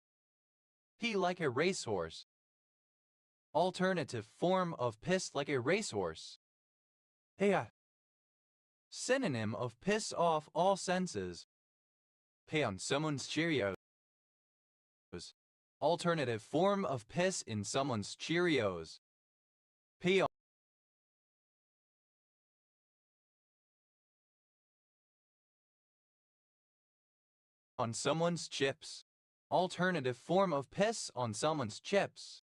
Pee like a racehorse, alternative form of piss like a racehorse. Pee, synonym of piss off all senses. Pee on someone's Cheerios, alternative form of piss in someone's Cheerios. Pee on someone's chips, alternative form of piss on someone's chips.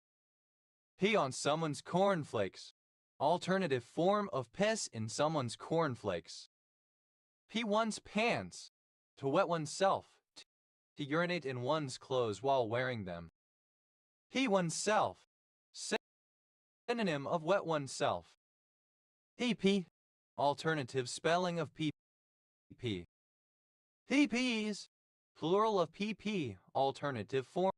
Pee on someone's cornflakes, alternative form of piss in someone's cornflakes. Pee one's pants, to wet oneself, to urinate in one's clothes while wearing them. Pee oneself, synonym of wet oneself. Pee alternative spelling of PP. PPs, plural of PP, alternative form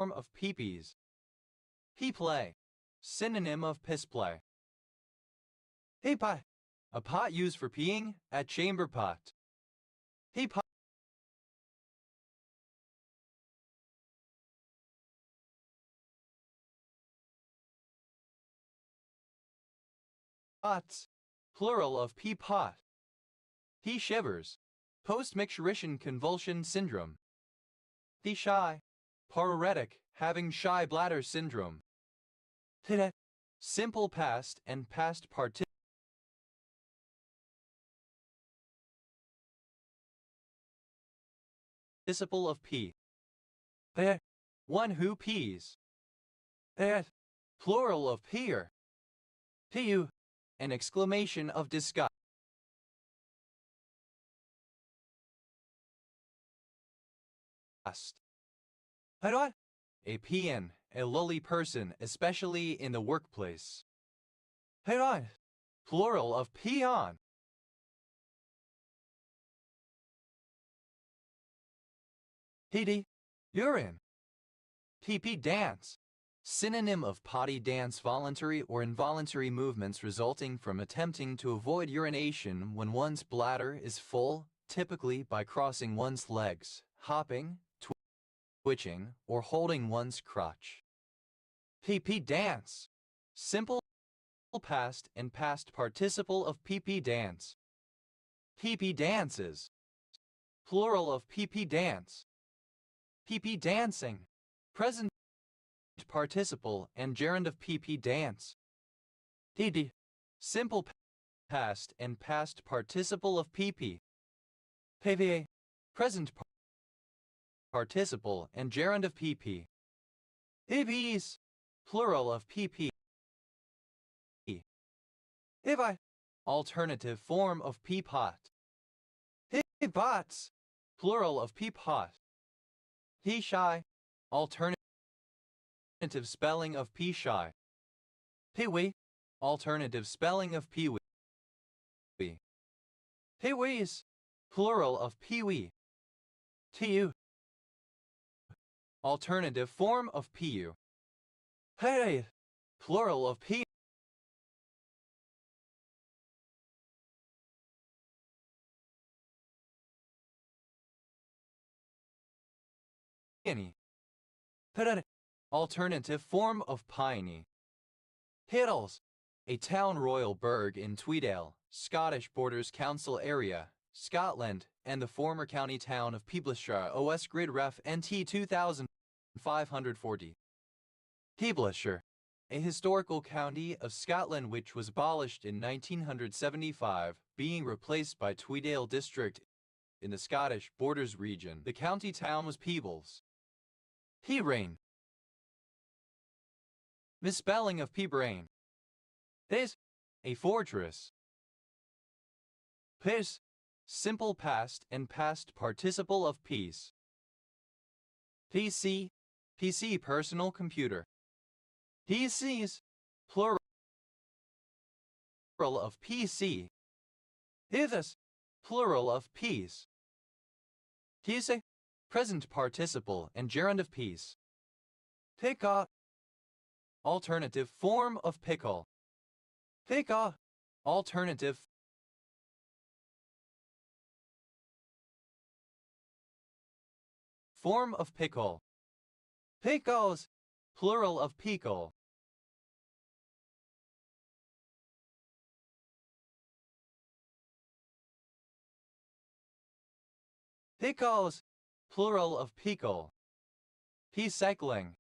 of PPs. P-play, synonym of piss-play. P-pot, a pot used for peeing, a chamber pot. P-pot, pots, plural of P-pot. P-shivers, post-micturition convulsion syndrome. P-shy, paruretic, having shy bladder syndrome. T-det, simple past and past participle of P. P, one who pees. P, plural of peer. Pu, an exclamation of disgust. What? A peon, a lowly person, especially in the workplace. What? Plural of peon. PD, urine. PP dance, synonym of potty dance, voluntary or involuntary movements resulting from attempting to avoid urination when one's bladder is full, typically by crossing one's legs, hopping, twitching, or holding one's crotch. PP dance, simple past and past participle of PP dance. PP dances, plural of PP dance. PP dancing, present participle and gerund of PP dance. DD, simple past and past participle of PP. PVA, present participle and gerund of PP. PPs, plural of PP. If alternative form of peapot. Peapots, plural of peapot. Pea-shy, alternative spelling of pea-shy. Pee-wee, alternative spelling of pee-wee. Pee-wees, plural of pee-wee. Tu, alternative form of pu. Hey, plural of pee. Peony. Alternative form of piney. Hiddles, a town royal burgh in Tweedale, Scottish Borders Council area, Scotland, and the former county town of Peeblesshire, OS Grid Ref NT 2540. Peeblesshire, a historical county of Scotland which was abolished in 1975, being replaced by Tweedale District in the Scottish Borders region. The county town was Peebles. Peabrain. Misspelling of Peabrain. This, a fortress. Piss, simple past and past participle of peace. PC, PC personal computer. PCs, plural of PC. Hithus, plural of peace. Pise, present participle and gerund of peace. Pica, alternative form of pickle. Pica, alternative form of pickle. Pickles, plural of pickle. Pickles, plural of pickle. Recycling,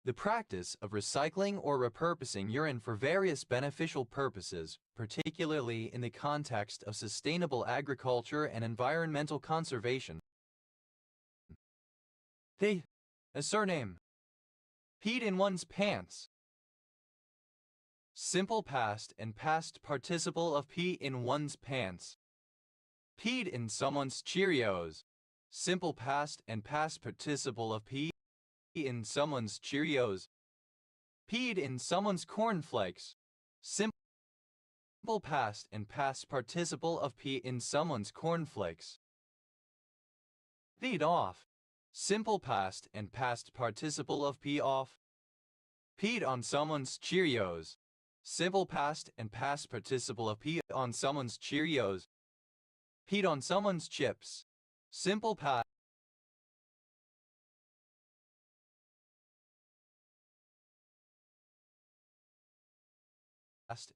the practice of recycling or repurposing urine for various beneficial purposes, particularly in the context of sustainable agriculture and environmental conservation. A surname. Peed in one's pants. Simple past and past participle of pee in one's pants. Peed in someone's Cheerios. Simple past and past participle of pee in someone's Cheerios. Peed in someone's cornflakes. Simple Simple past and past participle of P in someone's cornflakes. Feed off. Simple past and past participle of P off. Peed on someone's Cheerios. Simple past and past participle of P on someone's Cheerios. Peed on someone's chips. Simple past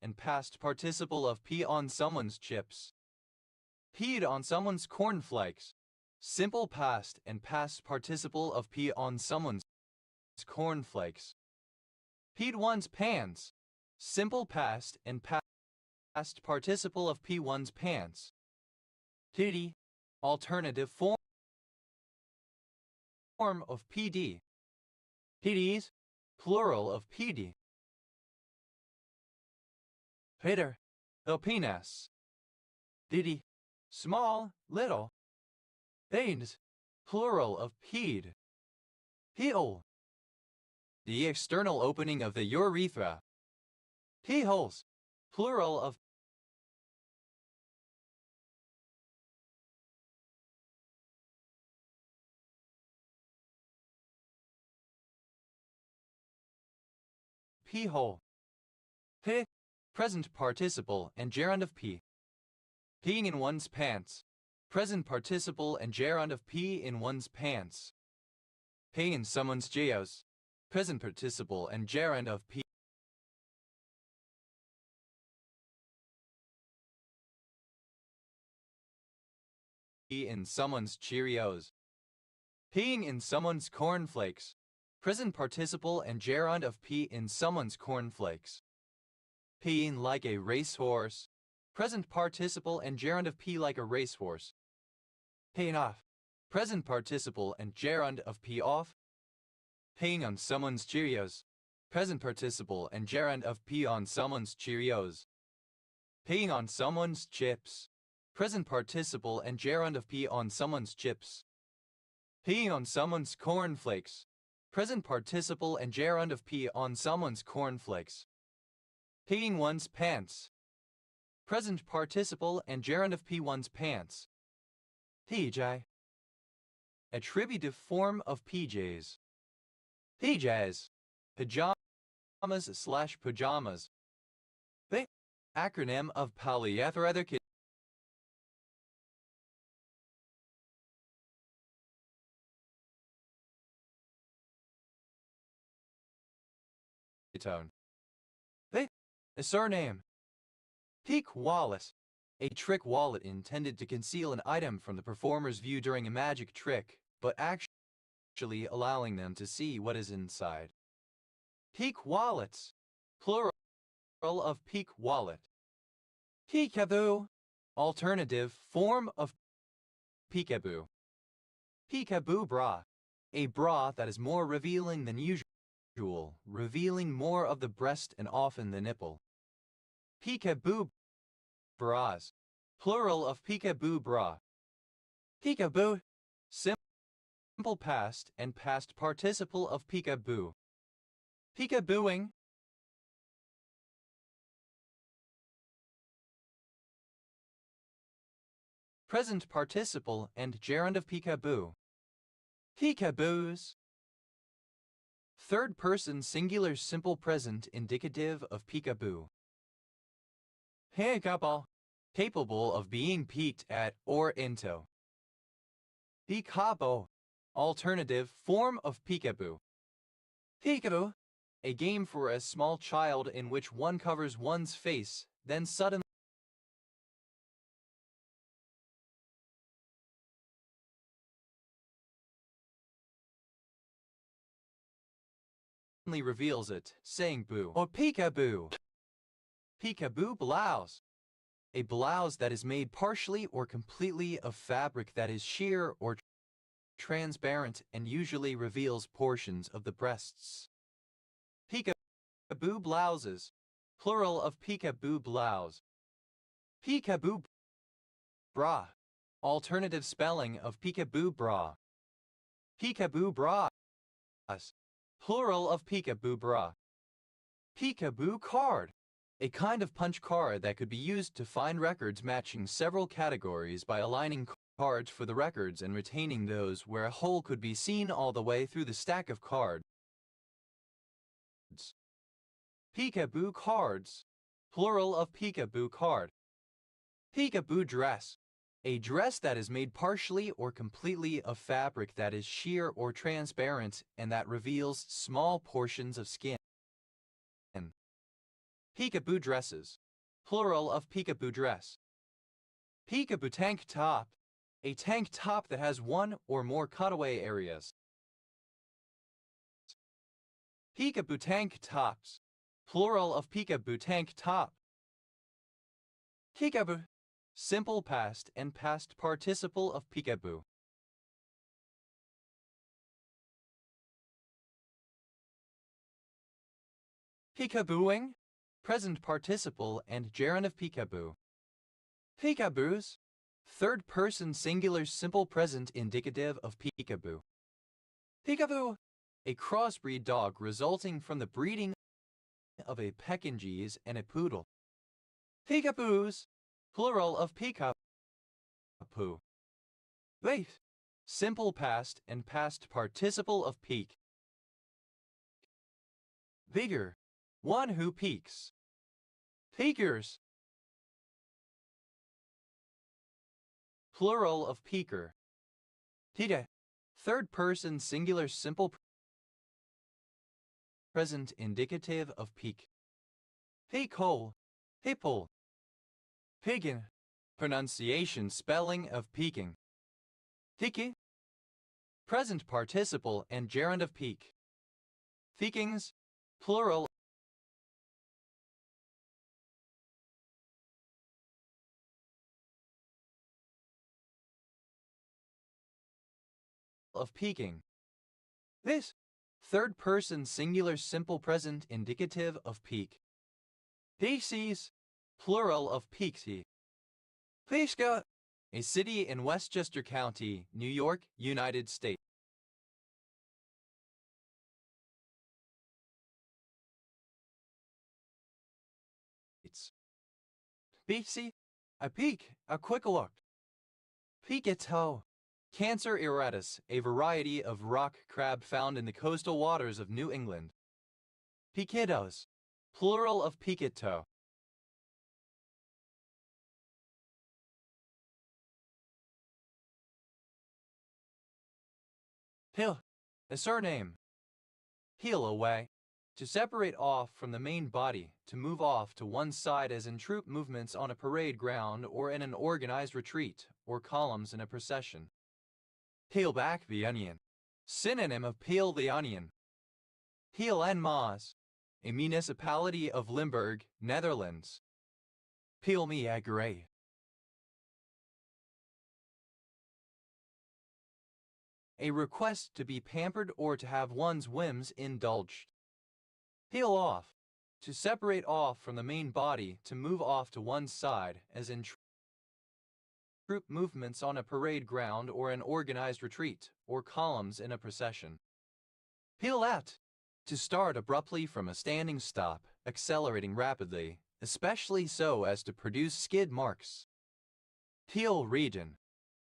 and past participle of pee on someone's chips. Peed on someone's cornflakes. Simple past and past participle of pee on someone's cornflakes. Peed one's pants. Simple past and past participle of pee one's pants. Titty. Alternative form of PD. Titties. Plural of PD. Peter. The penis. Diddy. Small, little. Pains. Plural of peed. Heel. The external opening of the urethra. Pee holes. Plural of pee hole. P. Present participle and gerund of pee. Peeing in one's pants. Present participle and gerund of pee in one's pants. Peeing in someone's geos. Present participle and gerund of pee in someone's Cheerios. Peeing in someone's cornflakes. Present participle and gerund of pee in someone's cornflakes. Peeing like a racehorse. Present participle and gerund of pee like a racehorse. Peeing off. Present participle and gerund of pee off. Peeing on someone's Cheerios. Present participle and gerund of pee on someone's Cheerios. Peeing on someone's chips. Present participle and gerund of pee on someone's chips. Peeing on someone's cornflakes. Present participle and gerund of pee on someone's cornflakes. Peeing one's pants. Present participle and gerund of pee one's pants. PJ. Attributive form of PJs. PJs. Pajamas/pajamas. The acronym of polyetheric tone. The a surname. Peak Wallet. A trick wallet intended to conceal an item from the performer's view during a magic trick, but actually allowing them to see what is inside. Peak wallets. Plural of peak wallet. Peekaboo. Alternative form of peekaboo. Peekaboo bra. A bra that is more revealing than usual, revealing more of the breast and often the nipple. Peekaboo bras. Plural of peekaboo bra. Peekaboo. Simple past and past participle of peekaboo. Peekabooing. Present participle and gerund of peekaboo. Peekaboos. Third person singular simple present indicative of peekaboo. Peekaboo. Capable of being peeked at or into. Peekaboo. Alternative form of peekaboo. Peekaboo. A game for a small child in which one covers one's face, then suddenly reveals it, saying boo or peekaboo. Peekaboo blouse. A blouse that is made partially or completely of fabric that is sheer or transparent and usually reveals portions of the breasts. Peekaboo blouses. Plural of peekaboo blouse. Peekaboo bra. Alternative spelling of peekaboo bra. Peekaboo bras. Plural of peekaboo bra. Peekaboo card. a kind of punch card that could be used to find records matching several categories by aligning cards for the records and retaining those where a hole could be seen all the way through the stack of cards. Peekaboo cards, plural of peekaboo card. Peekaboo dress, a dress that is made partially or completely of fabric that is sheer or transparent and that reveals small portions of skin. Peekaboo dresses, plural of peekaboo dress. Peekaboo tank top, a tank top that has one or more cutaway areas. Peekaboo tank tops, plural of peekaboo tank top. Peekaboo, simple past and past participle of peekaboo. Peekabooing, present participle and gerund of peekaboo. Peekaboos, third person singular simple present indicative of peekaboo. Peekaboo, a crossbreed dog resulting from the breeding of a Pekingese and a poodle. Peekaboos, plural of peekaboo. Wait, simple past and past participle of peak. Vigor, one who peaks. Peakers, plural of peaker. Pika, third person singular simple present indicative of peak. Peekhole, hipple. Piggin, pronunciation spelling of peaking. Tiki, present participle and gerund of peak. Peakings, plural of peaking. This, third person singular simple present indicative of peak. Pixies, plural of pixie. Pisca, a city in Westchester County, New York, United States. Pixie, a peek, a quick look. Peekatoo, Cancer iratus, a variety of rock crab found in the coastal waters of New England. Pekitos, plural of peekatoo. Hill, a surname. Peel away, to separate off from the main body, to move off to one side as in troop movements on a parade ground or in an organized retreat, or columns in a procession. Peel back the onion, synonym of peel the onion. Peel en Maas, a municipality of Limburg, Netherlands. Peel me a grey. A request to be pampered or to have one's whims indulged. Peel off, to separate off from the main body, to move off to one side, as in troop movements on a parade ground or an organized retreat, or columns in a procession. Peel out, to start abruptly from a standing stop, accelerating rapidly, especially so as to produce skid marks. Peel region,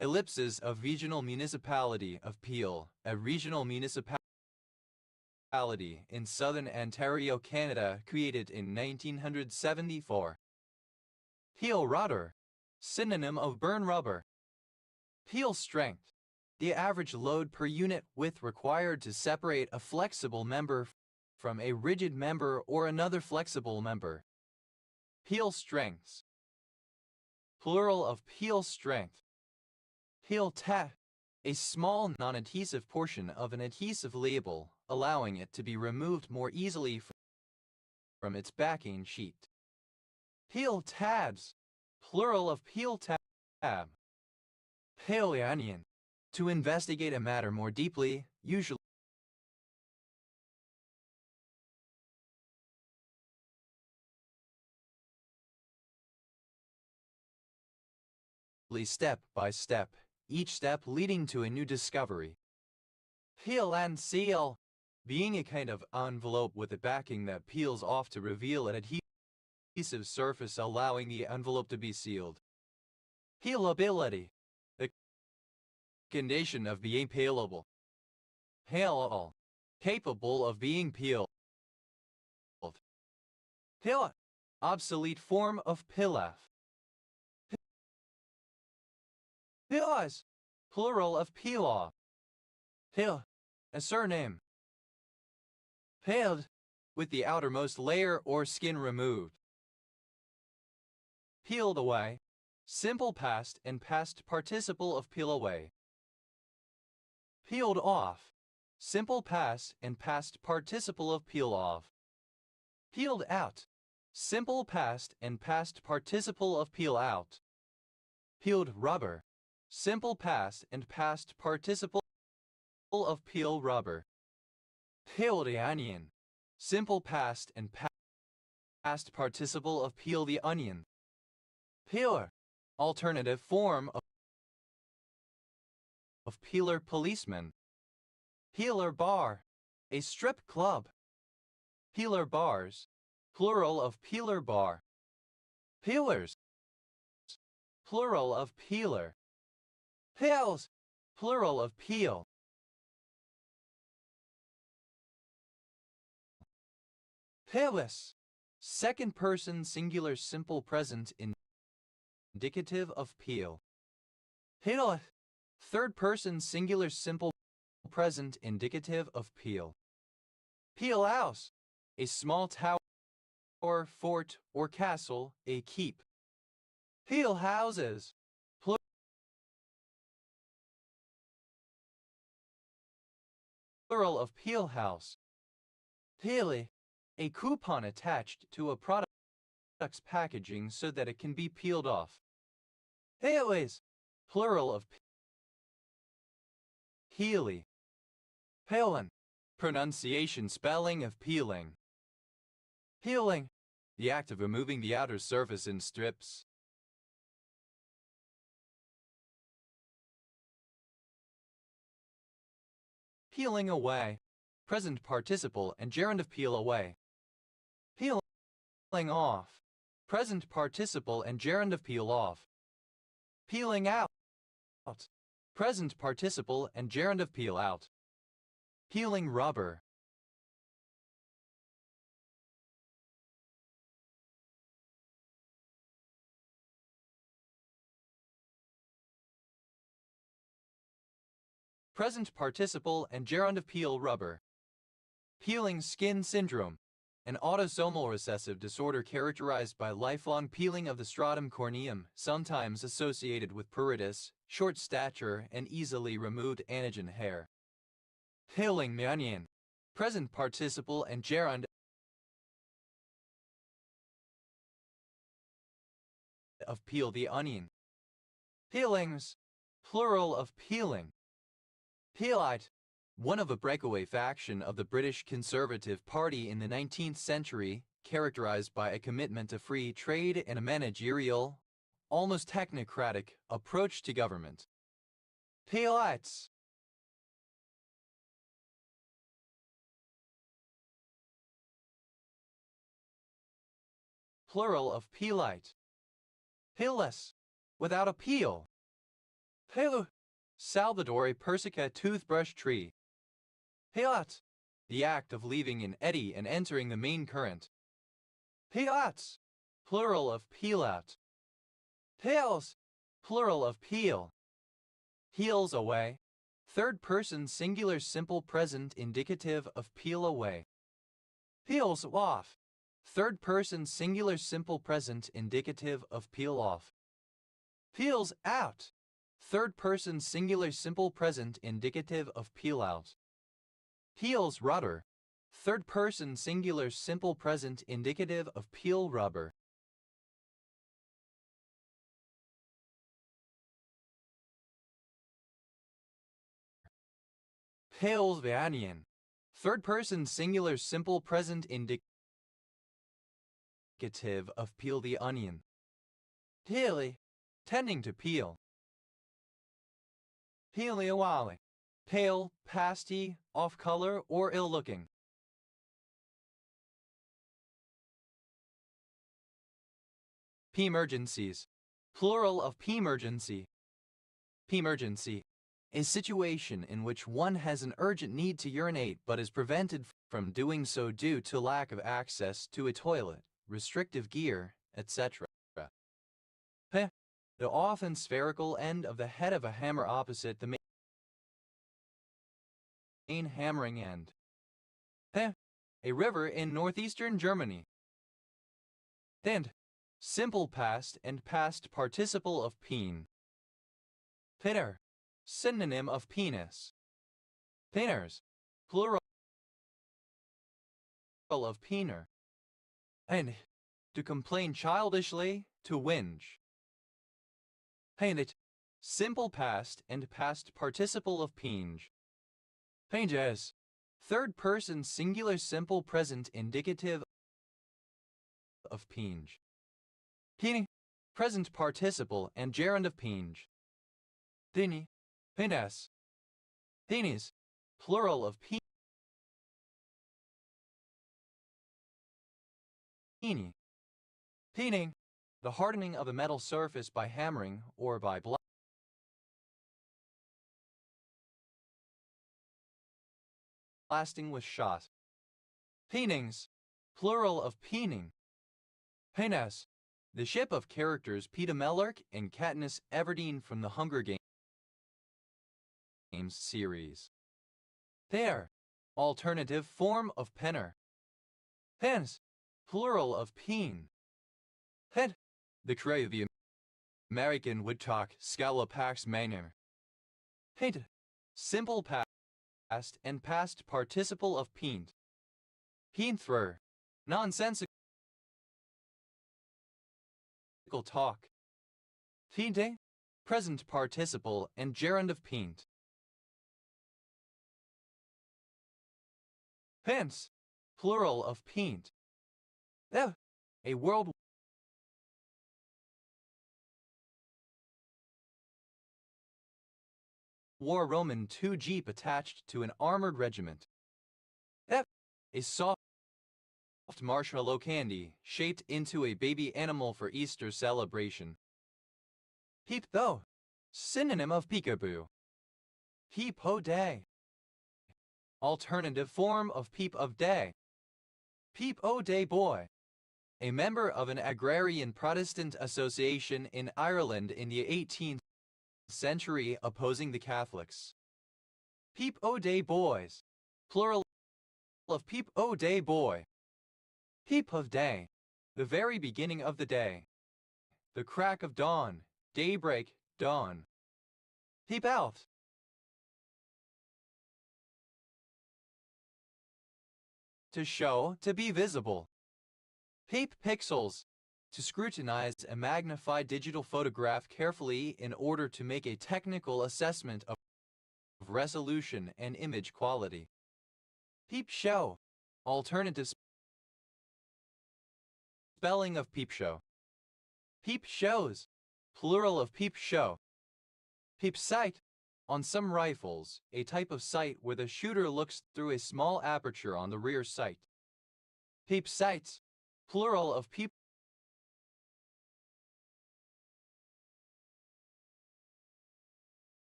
ellipses of regional municipality of Peel, a regional municipality in southern Ontario, Canada, created in 1974. Peel rudder, synonym of burn rubber. Peel strength, the average load per unit width required to separate a flexible member from a rigid member or another flexible member. Peel strengths, plural of peel strength. Peel tack, a small non-adhesive portion of an adhesive label, allowing it to be removed more easily from its backing sheet. Peel tabs, plural of peel tab. Peel the onion, to investigate a matter more deeply, usually step by step, each step leading to a new discovery. Peel and seal, being a kind of envelope with a backing that peels off to reveal an adhesive surface allowing the envelope to be sealed. Peelability. The condition of being peelable. Peelable. Capable of being peeled. Peel. Obsolete form of pilaf. Peelers. Plural of peel off. Peel. A surname. Peeled. With the outermost layer or skin removed. Peeled away. Simple past and past participle of peel away. Peeled off. Simple past and past participle of peel off. Peeled out. Simple past and past participle of peel out. Peeled rubber. Simple past and past participle of peel rubber. Peeled the onion. Simple past and past participle of peel the onion. Peeler. Alternative form of peeler policeman. Peeler bar. A strip club. Peeler bars. Plural of peeler bar. Peelers. Plural of peeler. Peels. Plural of peel. Peeless. Second person singular simple present indicative of peel. Peeleth. Third person singular simple present indicative of peel. Peel house. A small tower, fort, or castle, a keep. Peel houses. Plural of peel house. Peely. A coupon attached to a product's packaging so that it can be peeled off. Peelies. Plural of peely. Peelin. Pronunciation spelling of peeling. Peeling. The act of removing the outer surface in strips. Peeling away. Present participle and gerund of peel away. Peeling off. Present participle and gerund of peel off. Peeling out. Present participle and gerund of peel out. Peeling rubber. Present participle and gerund of peel rubber. Peeling skin syndrome. An autosomal recessive disorder characterized by lifelong peeling of the stratum corneum, sometimes associated with pruritus, short stature, and easily removed anagen hair. Peeling the onion. Present participle and gerund of peel the onion. Peelings. Plural of peeling. Peelite. One of a breakaway faction of the British Conservative Party in the 19th century, characterized by a commitment to free trade and a managerial, almost technocratic, approach to government. Peelites. Plural of peelite. Peelless. Without a peel. Pelu. Salvadori persica toothbrush tree. Peelot. The act of leaving an eddy and entering the main current. Peelots. Plural of peel out. Peels. Plural of peel. Peels away. Third person singular simple present indicative of peel away. Peels off. Third person singular simple present indicative of peel off. Peels out. Third person singular simple present indicative of peel out. Peels rubber. Third person singular simple present indicative of peel rubber. Peels the onion. Third person singular simple present indicative of peel the onion. Peely. Tending to peel. Paleowally. Pale, pasty, off-color, or ill-looking. P-emergencies. Plural of P-emergency. P-emergency. A situation in which one has an urgent need to urinate but is prevented from doing so due to lack of access to a toilet, restrictive gear, etc. P. The often spherical end of the head of a hammer opposite the main hammering end. P. A river in northeastern Germany. And simple past and past participle of peen. Pitter. Synonym of penis. Pinners. Plural of peener. And to complain childishly, to whinge. Painted. Simple past and past participle of penge. Pages. Third person singular simple present indicative of penge. Peni. Present participle and gerund of penge. Dini. Penis. Penis. Plural of peni. Pening. The hardening of a metal surface by hammering or by blasting with shot. Penings. Plural of peening. Penes. The ship of characters Peter Mellark and Katniss Everdeen from the Hunger Games series. There. Alternative form of penner. Pens. Plural of peen. Head. The cry of the American woodcock Scalopax manor. Painted. Simple past and past participle of peent. Peenthrer. Nonsensical talk. Peente. Present participle and gerund of peent. Pence. Plural of peent. A World War Roman II jeep attached to an armored regiment. A soft marshmallow candy shaped into a baby animal for Easter celebration. Peep though. Synonym of peekaboo. Peep ho day. Alternative form of peep of day. Peep o day boy. A member of an agrarian Protestant association in Ireland in the 18th century opposing the Catholics. Peep o day boys. Plural of peep o day boy. Peep of day. The very beginning of the day. The crack of dawn. Daybreak, dawn. Peep out. To show, to be visible. Peep pixels. To scrutinize a magnified digital photograph carefully in order to make a technical assessment of resolution and image quality. Peep show. Alternative spelling of peep show. Peep shows. Plural of peep show. Peep sight. On some rifles, a type of sight where the shooter looks through a small aperture on the rear sight. Peep sights. Plural of peep.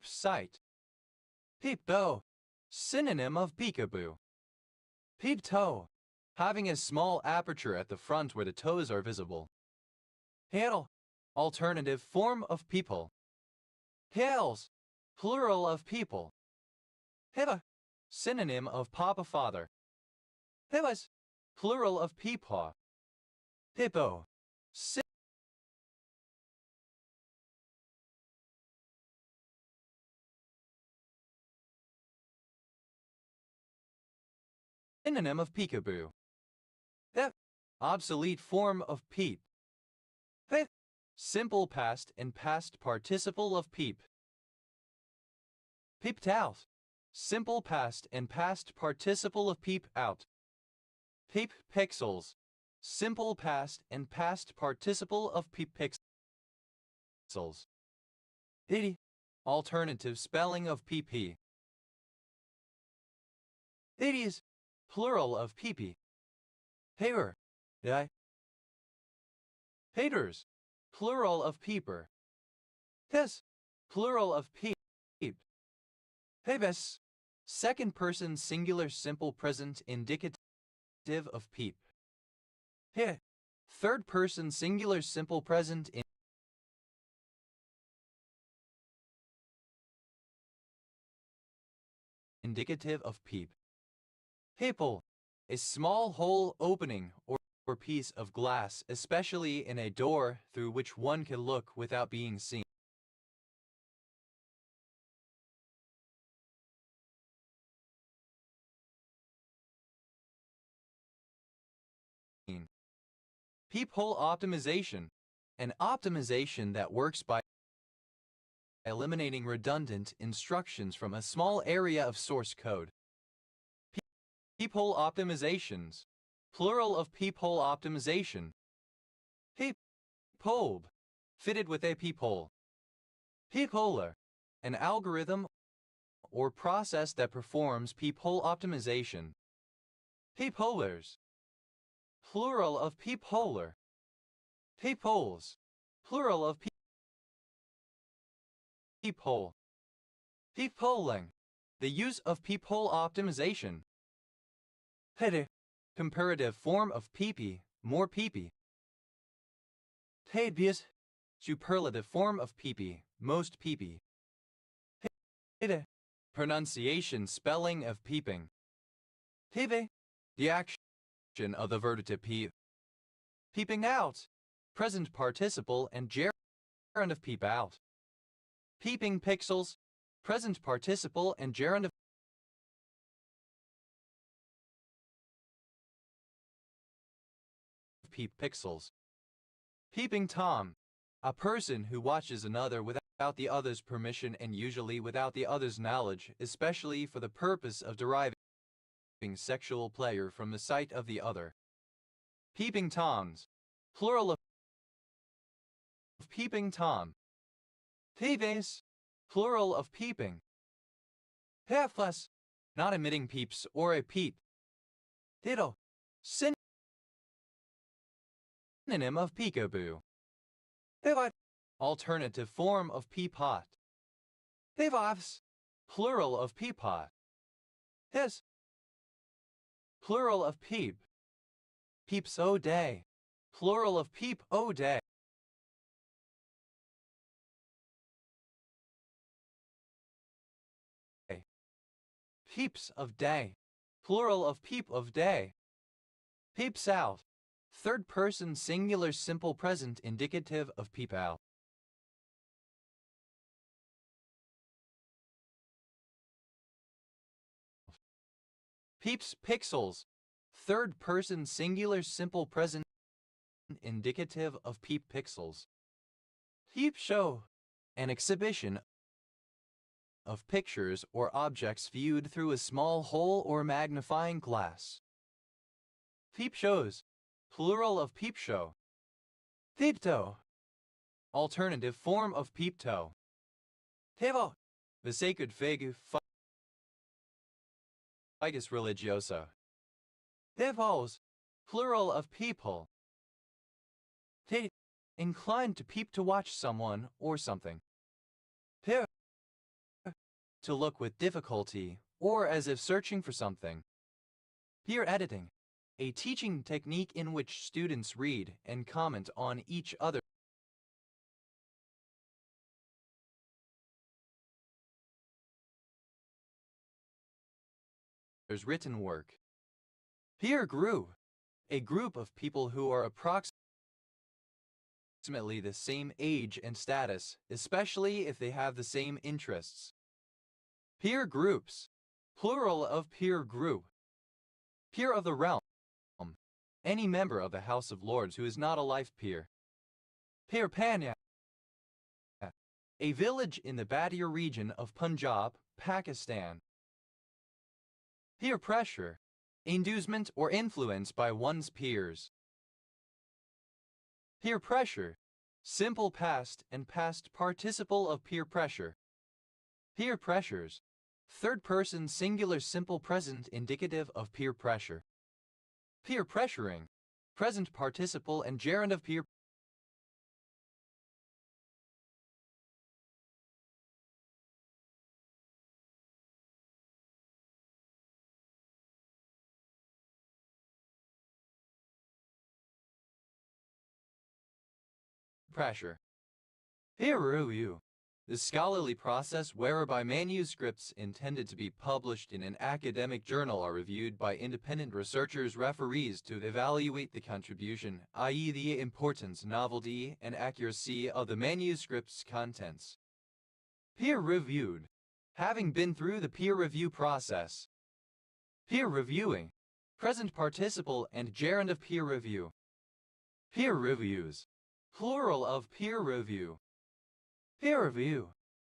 Sight. Peep toe. Synonym of peekaboo. Peep toe. Having a small aperture at the front where the toes are visible. Heel. Alternative form of people. Heels. Plural of people. Hiva. Synonym of papa father. Hivas. Plural of peepaw. Hippo. Synonym of peekaboo. Hip. Obsolete form of peep. Hip. Simple past and past participle of peep. Peeped out. Simple past and past participle of peep out. Peep pixels. Simple past and past participle of peep pixels. Pity. Alternative spelling of pp. It is. plural of peepee. Hater. Die. Haters, plural of peeper. His, plural of peep. Hebes, second person singular simple present indicative of peep. He, third person singular simple present indicative of peep. People, a small hole opening or piece of glass, especially in a door through which one can look without being seen. Peephole optimization, an optimization that works by eliminating redundant instructions from a small area of source code. Peephole optimizations, plural of peephole optimization. Peephole, fitted with a peephole. Peepholer, an algorithm or process that performs peephole optimization. Peepholers, plural of peepholer. Peepholes, plural of peephole. Peepholing, the use of peephole optimization. Header, comparative form of peepee, more peepee. Headbias, superlative form of peepee, most peepee. Hede, pronunciation spelling of peeping. Heve, the action of the verb to peep. Peeping out, present participle and gerund of peep out. Peeping pixels, present participle and gerund of peep pixels. Peeping Tom, a person who watches another without the other's permission and usually without the other's knowledge, especially for the purpose of deriving sexual pleasure from the sight of the other. Peeping Toms, plural of peeping Tom. Peeves, plural of peeping. Halfless, not emitting peeps or a peep. Ditto, synonym of peekaboo. Pivot, alternative form of peapot. Pivots, plural of peapot. His, plural of peep. Peeps o day, plural of peep o day. Peeps of day, plural of peep of day. Peeps out, third person singular simple present indicative of peep out. Peeps pixels, third person singular simple present indicative of peep pixels. Peep show, an exhibition of pictures or objects viewed through a small hole or magnifying glass. Peep shows, plural of peep show. Peeptoe, alternative form of peeptoe. Tevo, the sacred fig, Ficus religiosa. Pevos, plural of peephole. Te, inclined to peep to watch someone or something. Pe, to look with difficulty or as if searching for something. Peer editing, a teaching technique in which students read and comment on each other's written work. Peer group, a group of people who are approximately the same age and status, especially if they have the same interests. Peer groups, plural of peer group. Peer of the realm, any member of the House of Lords who is not a life peer. Peer Panya, a village in the Badia region of Punjab, Pakistan. Peer pressure, inducement or influence by one's peers. Peer pressure, simple past and past participle of peer pressure. Peer pressures, Third person singular simple present indicative of peer pressure. Peer pressuring. Present participle and gerund of peer pressure. Peer review. The scholarly process whereby manuscripts intended to be published in an academic journal are reviewed by independent researchers referees to evaluate the contribution, i.e. the importance, novelty, and accuracy of the manuscript's contents. Peer reviewed. Having been through the peer review process. Peer reviewing. Present participle and gerund of peer review. Peer reviews. Plural of peer review. Peer review.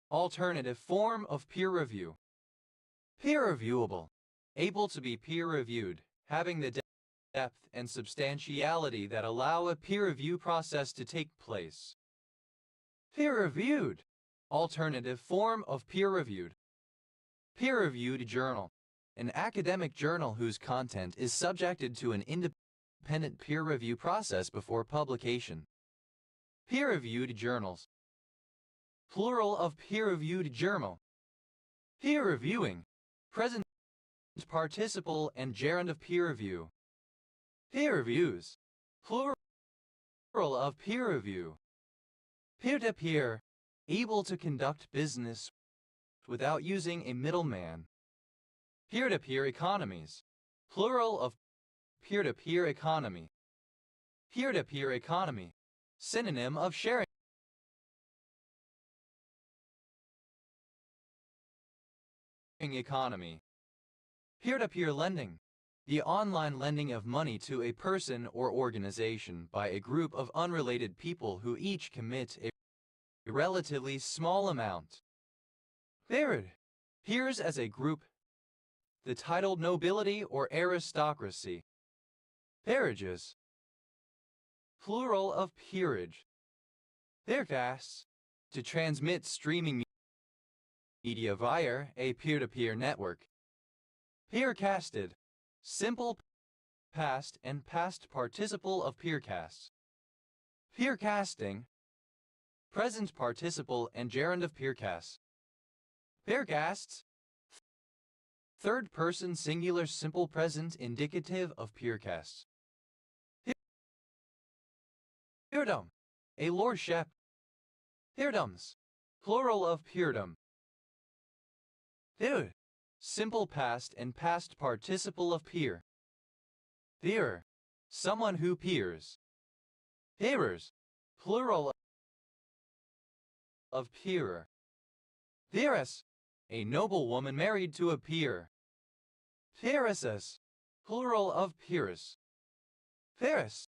Alternative form of peer review. Peer reviewable. Able to be peer reviewed, having the depth and substantiality that allow a peer review process to take place. Peer reviewed. Alternative form of peer reviewed. Peer reviewed journal. An academic journal whose content is subjected to an independent peer review process before publication. Peer reviewed journals. Plural of peer-reviewed journal. Peer reviewing. Present participle and gerund of peer review. Peer reviews. Plural of peer review. Peer-to-peer. Able to conduct business without using a middleman. Peer-to-peer economies. Plural of peer-to-peer economy. Peer-to-peer economy. Synonym of sharing economy. Peer-to-peer lending. The online lending of money to a person or organization by a group of unrelated people who each commit a relatively small amount. Third, peers as a group. The titled nobility or aristocracy. Peerages. Plural of peerage. Peercasts. To transmit streaming media via a peer-to-peer network. Peercasted. Simple past and past participle of peercasts. Peercasting. Present participle and gerund of peercasts. Peercasts. Third person singular simple present indicative of peercasts. Peerdom. A lordship. Peerdoms. Plural of peerdom. Peer. Simple past and past participle of peer. Peer. Someone who peers. Peerers. Plural of peerer. Peeress. A noblewoman married to a peer. Peeresses. Plural of peeress. Peeress.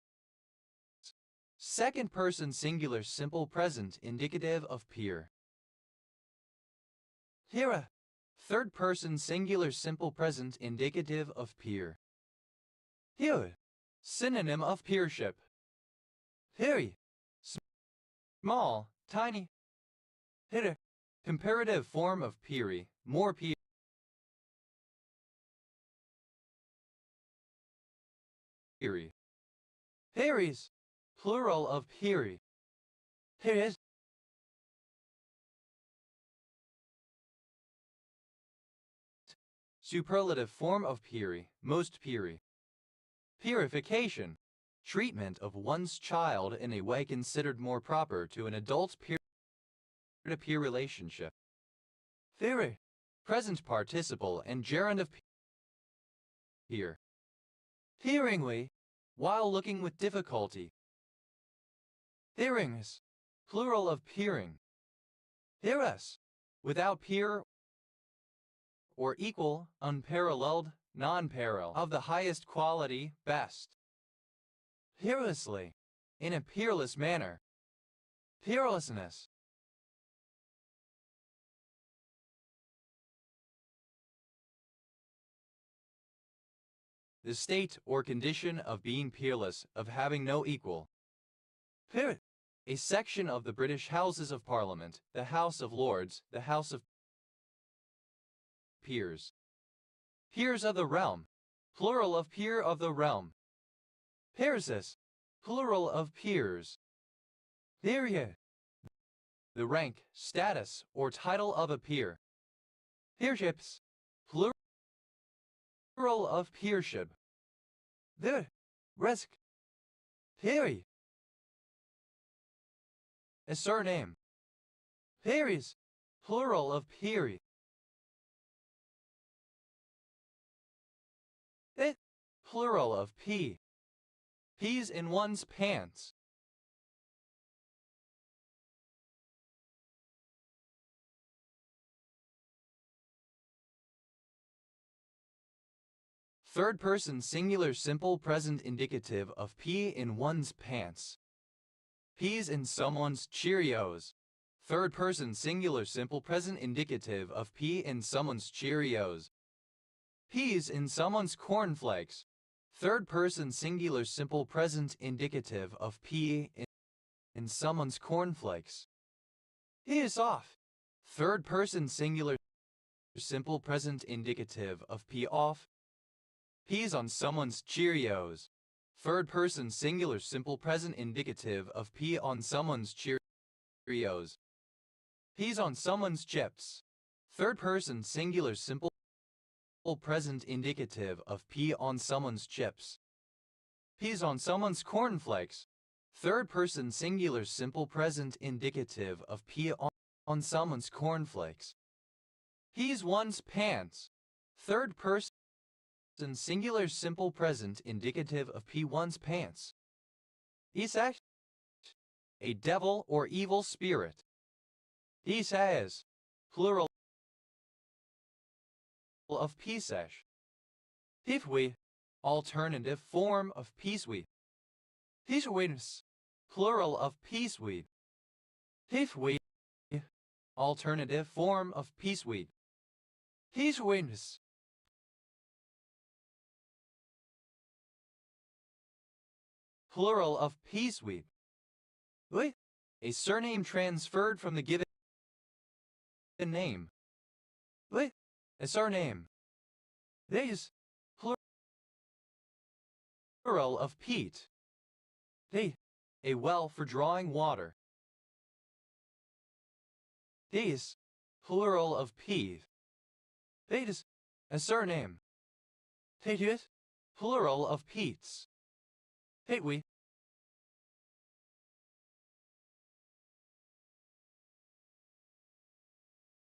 Second person singular simple present indicative of peer. Peera. Third person singular simple present indicative of peer. Peer. Synonym of peership. Peery. Small, tiny. Peer. Comparative form of peery, more peer. Peery. Peeries. Plural of peery. Peeries. Superlative form of peery, most peery. Peerification. Treatment of one's child in a way considered more proper to an adult peer-to-peer relationship. Peery. Present participle and gerund of peer. Peeringly. While looking with difficulty. Peerings. Plural of peering. Peeress. Without peer or equal, unparalleled, non-parallel, of the highest quality, best. Peerlessly. In a peerless manner. Peerlessness. The state or condition of being peerless, of having no equal. Peer. A section of the British Houses of Parliament, the House of Lords, the House of peers. Peers of the realm, plural of peer of the realm. Peerses, plural of peers. Peerje, the rank, status, or title of a peer. Peerships, plural of peership. The risk. Peery, a surname. Peeries, plural of peery. It, plural of pea. Peas in one's pants. Third person singular simple present indicative of pea in one's pants. Peas in someone's Cheerios. Third person singular simple present indicative of pea in someone's Cheerios. Peas in someone's cornflakes. Third person singular simple present indicative of pea in someone's cornflakes. He is off. Third person singular simple present indicative of pea off. Peas on someone's Cheerios. Third person singular simple present indicative of pea on someone's Cheerios. Peas on someone's chips. Third person singular simple present indicative of pea on someone's chips. Peas on someone's cornflakes. Third person singular simple present indicative of pea on someone's cornflakes. Peas one's pants. Third person singular simple present indicative of pea one's pants. Isak, a devil or evil spirit. Isas, plural of peasesh. Pifwe, alternative form of peaceweed. Peaceweedness, plural of peaceweed. Pifwe, alternative form of peaceweed. Peaceweedness, plural of peaceweed. A surname transferred from the given name. A surname. These, plural of peat. They, a well for drawing water. These, plural of peeve. These, a surname. They'd, plural of peats. They'd,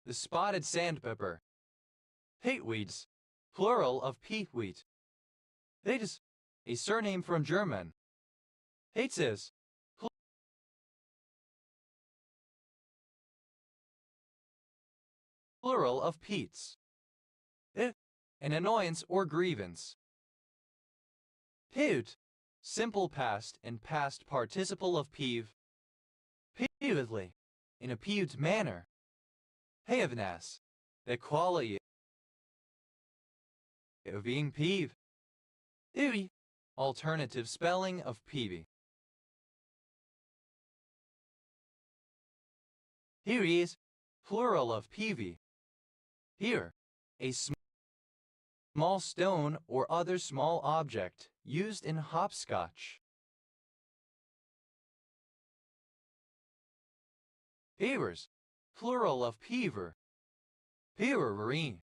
the spotted sandpiper. Peatweeds, plural of peatweed. They'd, a surname from German. Heitzes, plural of peats. An annoyance or grievance. Peeved, simple past and past participle of peeve. Peevedly, in a peeved manner. Peevedness, the quality of being peeved. Peevy, alternative spelling of peevy. Here is, plural of peevy. Here, a small stone or other small object used in hopscotch. Peevers, plural of peever. Peevery,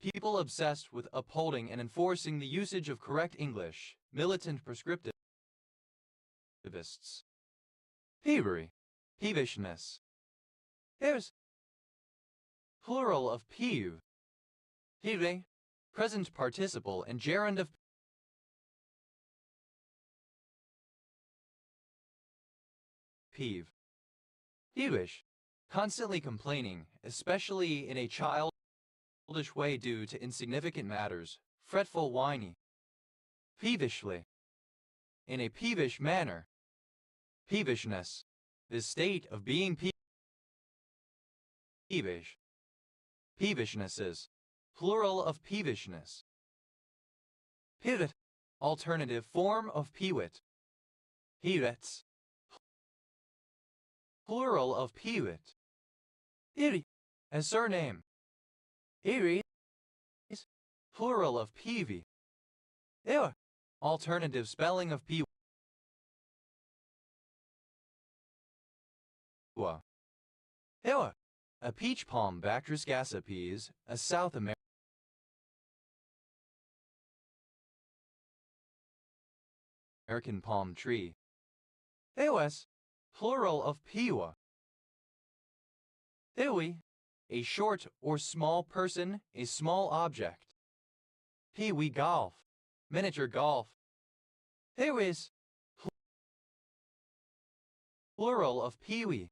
people obsessed with upholding and enforcing the usage of correct English, militant prescriptivists. Peevery, peevishness. Here's, plural of peeve. Peeve, present participle and gerund of peeve. Peevish, constantly complaining, especially in a childish way due to insignificant matters, fretful, whiny. Peevishly, in a peevish manner. Peevishness, the state of being peevish. Peevishnesses, plural of peevishness. Pivot, alternative form of peewit. Peewits, plural of peewit. Iri, a surname. Iri, plural of PV. Ew. Alternative spelling of P. Ew. A peach palm Bactris gassapes, a South American palm tree. Ewas, plural of Piwa. Ewi, a short or small person, a small object. Peewee golf, miniature golf. Ewis, plural of peewee.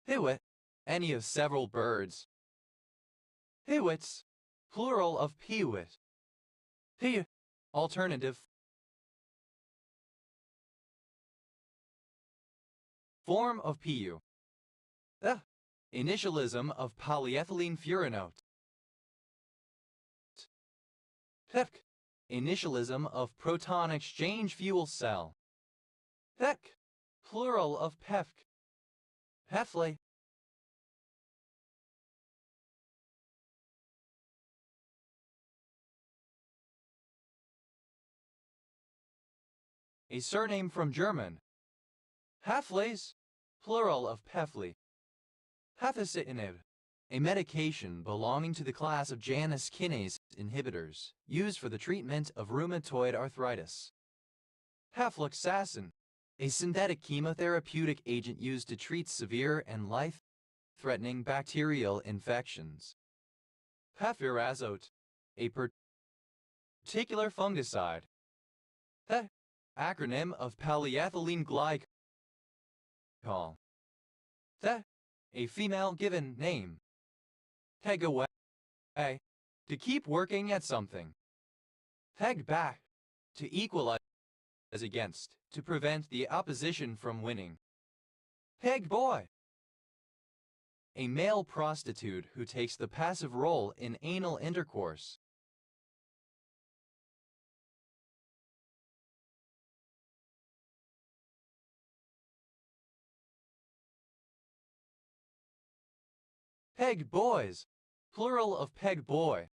Ewit, any of several birds. Ewits, plural of peewit. Pew, alternative form of pu. Initialism of polyethylene furanote. Pek, initialism of proton exchange fuel cell. Pek, plural of pefk. Pefle, a surname from German. Hafles, plural of pefli. Haficitinib, a medication belonging to the class of Janus kinase inhibitors, used for the treatment of rheumatoid arthritis. Hafloxacin, a synthetic chemotherapeutic agent used to treat severe and life-threatening bacterial infections. Pefirazote, a particular fungicide. Acronym of polyethylene glycol. A female given name. Peg away, to keep working at something. Peg back, to equalize against, to prevent the opposition from winning. Peg boy, a male prostitute who takes the passive role in anal intercourse. Peg boys, plural of peg boy.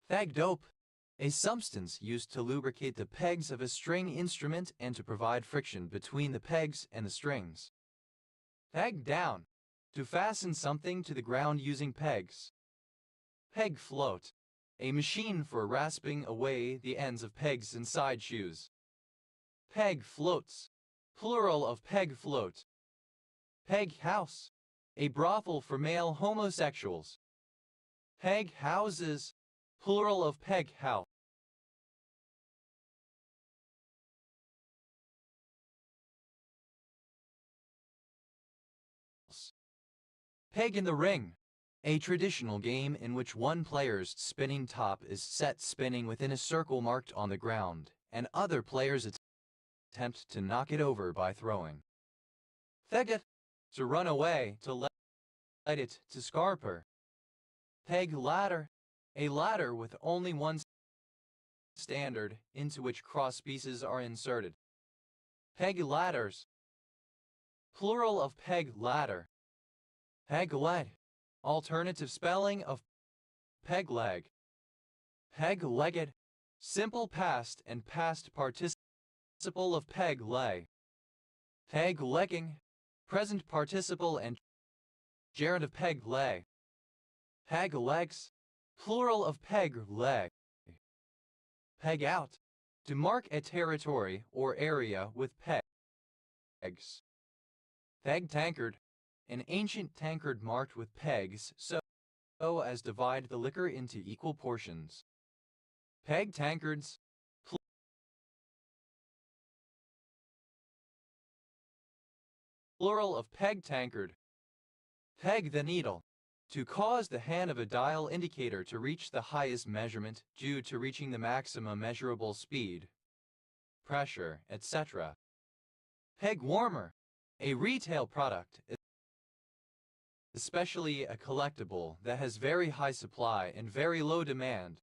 Peg dope, a substance used to lubricate the pegs of a string instrument and to provide friction between the pegs and the strings. Peg down, to fasten something to the ground using pegs. Peg float, a machine for rasping away the ends of pegs inside shoes. Peg floats, plural of peg float. Peg house, a brothel for male homosexuals. Peg houses, plural of peg house. Peg in the ring, a traditional game in which one player's spinning top is set spinning within a circle marked on the ground, and other players attempt to knock it over by throwing. Theget, to run away, to let it, to scarper. Peg ladder, a ladder with only one standard into which cross pieces are inserted. Peg ladders, plural of peg ladder. Peg leg, alternative spelling of peg leg. Peg legged, simple past and past participle of peg lay. Peg legging, present participle and gerund of peg lay. Peg legs, plural of peg leg. Peg out, to mark a territory or area with pegs. Peg tankard, an ancient tankard marked with pegs so as divide the liquor into equal portions. Peg tankards, plural of peg tankard. Peg the needle, to cause the hand of a dial indicator to reach the highest measurement due to reaching the maximum measurable speed, pressure, etc. Peg warmer, a retail product, especially a collectible that has very high supply and very low demand.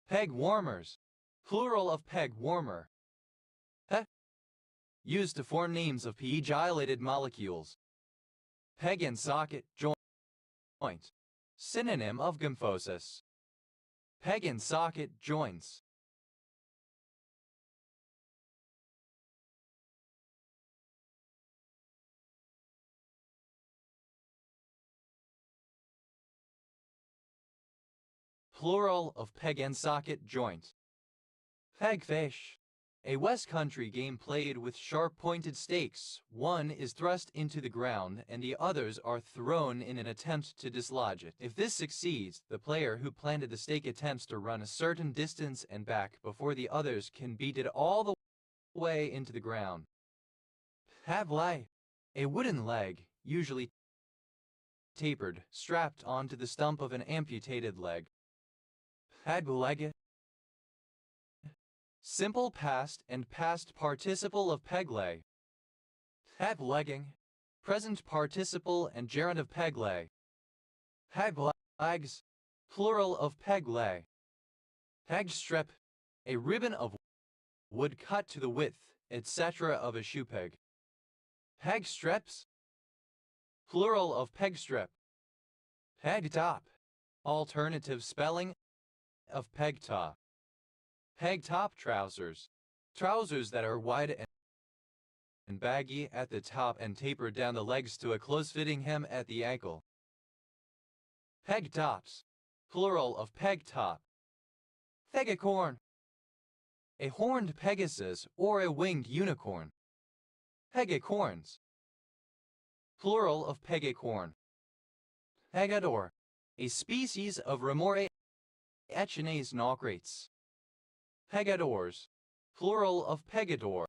Peg warmers, plural of peg warmer. Used to form names of pegylated molecules. Peg and socket joint, synonym of gymphosis. Peg and socket joints. Plural of peg and socket joint. Pegfish. A West Country game played with sharp-pointed stakes. One is thrust into the ground and the others are thrown in an attempt to dislodge it. If this succeeds, the player who planted the stake attempts to run a certain distance and back before the others can beat it all the way into the ground. Pavlai. A wooden leg, usually tapered, strapped onto the stump of an amputated leg. Pegleg. Simple past and past participle of peglay. Peglegging. Present participle and gerund of peglay. Peglegs. Plural of peglay. Pegstrip. A ribbon of wood cut to the width, etc. of a shoe peg. Pegstrips. Plural of pegstrip. Pegtop. Alternative spelling of pegtop. Peg-top trousers. Trousers that are wide and baggy at the top and taper down the legs to a close-fitting hem at the ankle. Peg-tops. Plural of peg-top. Pegacorn. A horned pegasus or a winged unicorn. Pegacorns. Plural of pegacorn. Pegador. A species of Remora echines naucrates. Pegadors. Plural of pegador.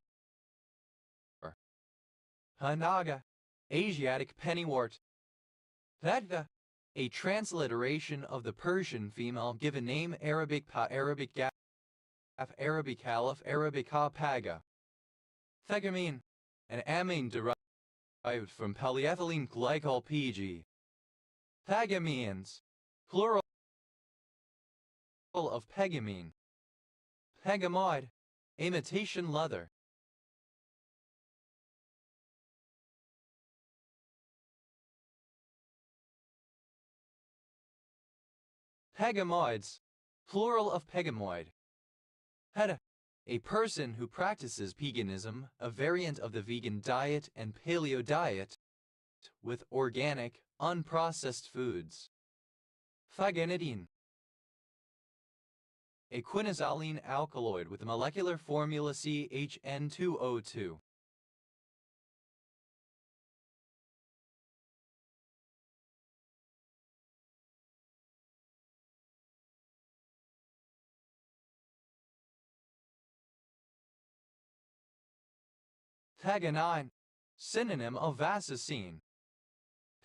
Hanaga. Asiatic pennywort. Pedga. A transliteration of the Persian female given name Arabic pa Arabic gaf Arabic halif Arabic ha paga. Thegamine. An amine derived from polyethylene glycol PG. Pagamines. Plural of pegamine. Pegamoid. Imitation leather. Pegamoids. Plural of pegamoid. Peda. A person who practices veganism, a variant of the vegan diet and paleo diet, with organic, unprocessed foods. Phaganidine. A quinazoline alkaloid with molecular formula CHN2O2. Paganine. Synonym of vasicine.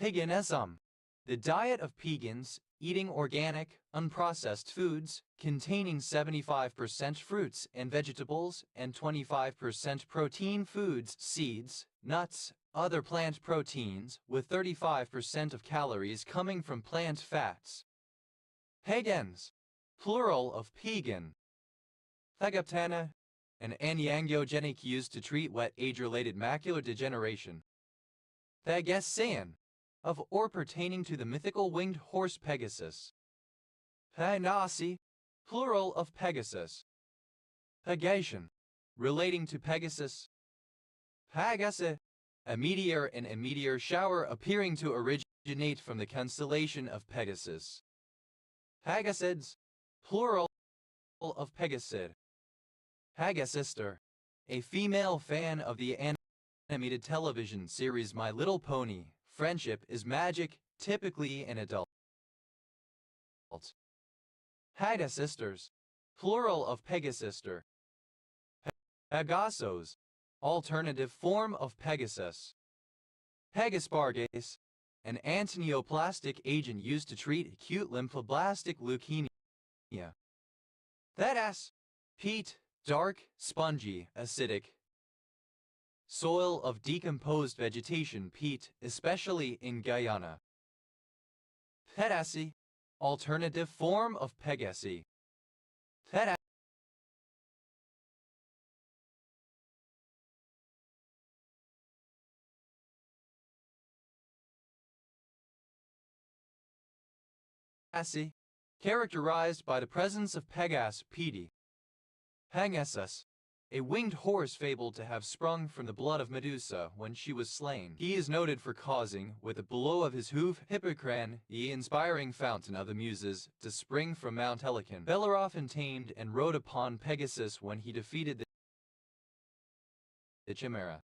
Paganism. The diet of pagans, eating organic, unprocessed foods, containing 75% fruits and vegetables and 25% protein foods, seeds, nuts, other plant proteins, with 35% of calories coming from plant fats. Pagans. Plural of pagan. Thagaptana. An antiangiogenic used to treat wet age-related macular degeneration. Thagasan. Of or pertaining to the mythical winged horse Pegasus. Panasi. Plural of Pegasus. Pegation. Relating to Pegasus. Pagasa. A meteor and a meteor shower appearing to originate from the constellation of Pegasus. Pegasids. Plural of Pegasid. Pegasister. A female fan of the animated television series My Little Pony. Friendship is magic, typically an adult. Pegasisters. Plural of Pegasister. Pegasos. Alternative form of Pegasus. Pegaspargase. An antineoplastic agent used to treat acute lymphoblastic leukemia. Petas. Peat. Dark, spongy, acidic. Soil of decomposed vegetation peat, especially in Guyana. Pedasi. Alternative form of Pegasi. Pedasi. characterized by the presence of Pegas Pedi. Pegasus, a winged horse fabled to have sprung from the blood of Medusa when she was slain. He is noted for causing, with a blow of his hoof, Hippocrene, the inspiring fountain of the Muses, to spring from Mount Helicon. Bellerophon tamed and rode upon Pegasus when he defeated the Chimera.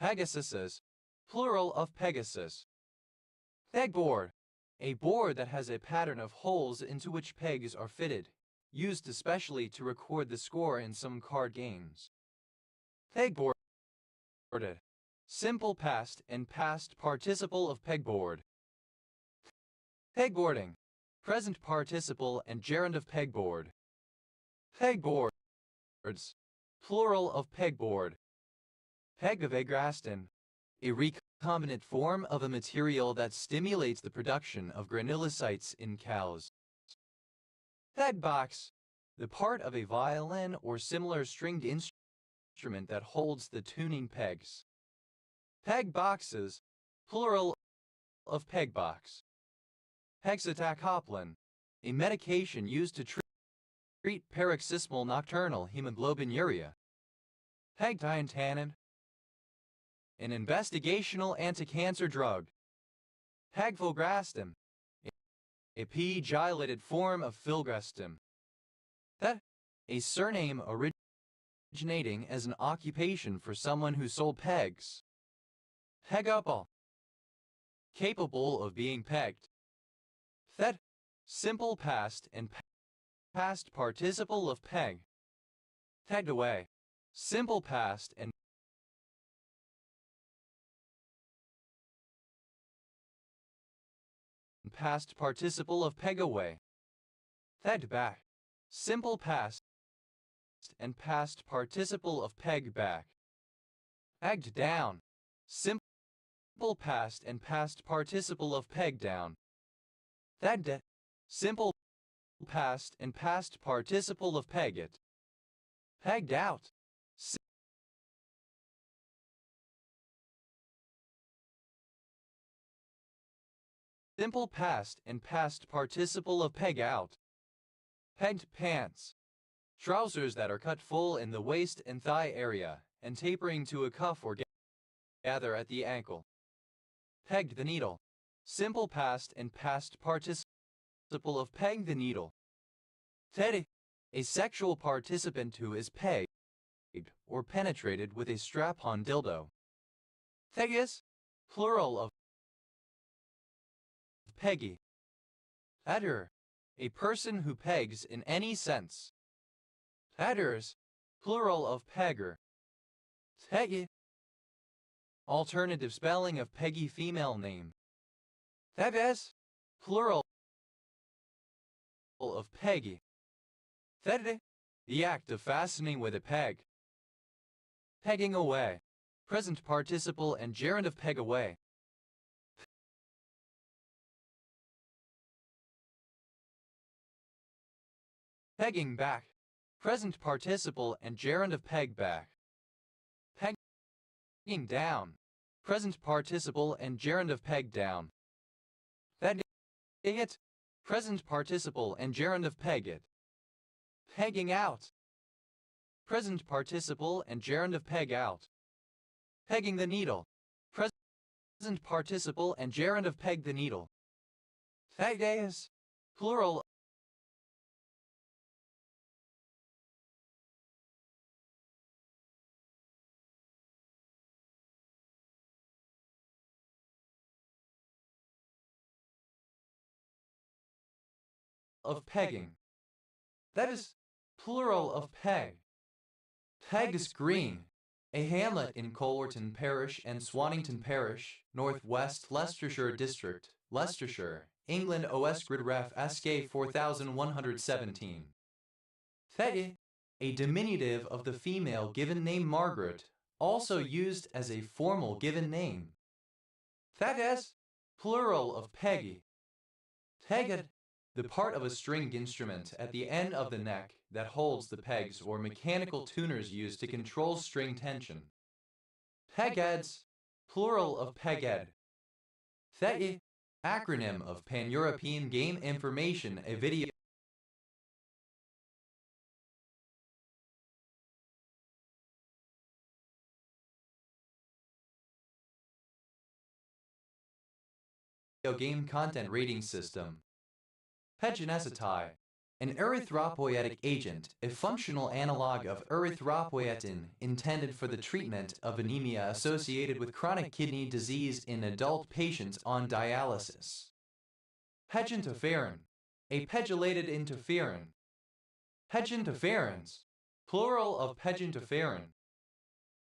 Pegasuses, plural of Pegasus. Pegboard, a board that has a pattern of holes into which pegs are fitted, used especially to record the score in some card games. Pegboarded, simple past and past participle of pegboard. Pegboarding, present participle and gerund of pegboard. Pegboards, plural of pegboard. Pegovagrastin, a recombinant form of a material that stimulates the production of granulocytes in cows. Pegbox, the part of a violin or similar stringed instrument that holds the tuning pegs. Pegboxes, plural of pegbox. Pegcetacoplan, a medication used to treat paroxysmal nocturnal hemoglobinuria. Pegdiantanin, an investigational anti-cancer drug. Pegfilgrastim, a P-gylated form of filgrastim. A surname originating as an occupation for someone who sold pegs. Pegupal, capable of being pegged. Thet, simple past and past participle of peg. Pegged away, simple past and past participle of peg away. Pegged back, simple past and past participle of peg back. Pegged down, simple past and past participle of peg down. Pegged, simple past and past participle of peg it. Pegged out, simple past and past participle of peg out. Pegged pants, trousers that are cut full in the waist and thigh area and tapering to a cuff or gather at the ankle. Pegged the needle, simple past and past participle of peg the needle. Teddy, a sexual participant who is pegged or penetrated with a strap-on dildo. Thegis, plural of peggy. Adder, a person who pegs in any sense. Adders, plural of pegger. Teggy, alternative spelling of Peggy female name. Theves, plural of Peggy. Thede, the act of fastening with a peg. Pegging away, present participle and gerund of peg away. Pegging back, present participle and gerund of peg back. Pegging down, present participle and gerund of peg down. Pegging it, present participle and gerund of peg it. Pegging out, present participle and gerund of peg out. Pegging the needle, present participle and gerund of peg the needle. Pegas, plural of pegging. That is plural of peg. Pegs Green, a hamlet in Colwerton Parish and Swanington Parish, Northwest Leicestershire District, Leicestershire, England OS Grid Ref SK 4117. Thede, a diminutive of the female given name Margaret, also used as a formal given name. Thedes, plural of Peggy. Teged, the part of a stringed instrument at the end of the neck that holds the pegs or mechanical tuners used to control string tension. Pegheads, plural of peghead. Thei, Acronym of Pan-European Game Information, a video game content rating system. Peginesetai, an erythropoietic agent, a functional analog of erythropoietin intended for the treatment of anemia associated with chronic kidney disease in adult patients on dialysis. Peginterferon, a pegylated interferon. Peginterferons, plural of peginterferon.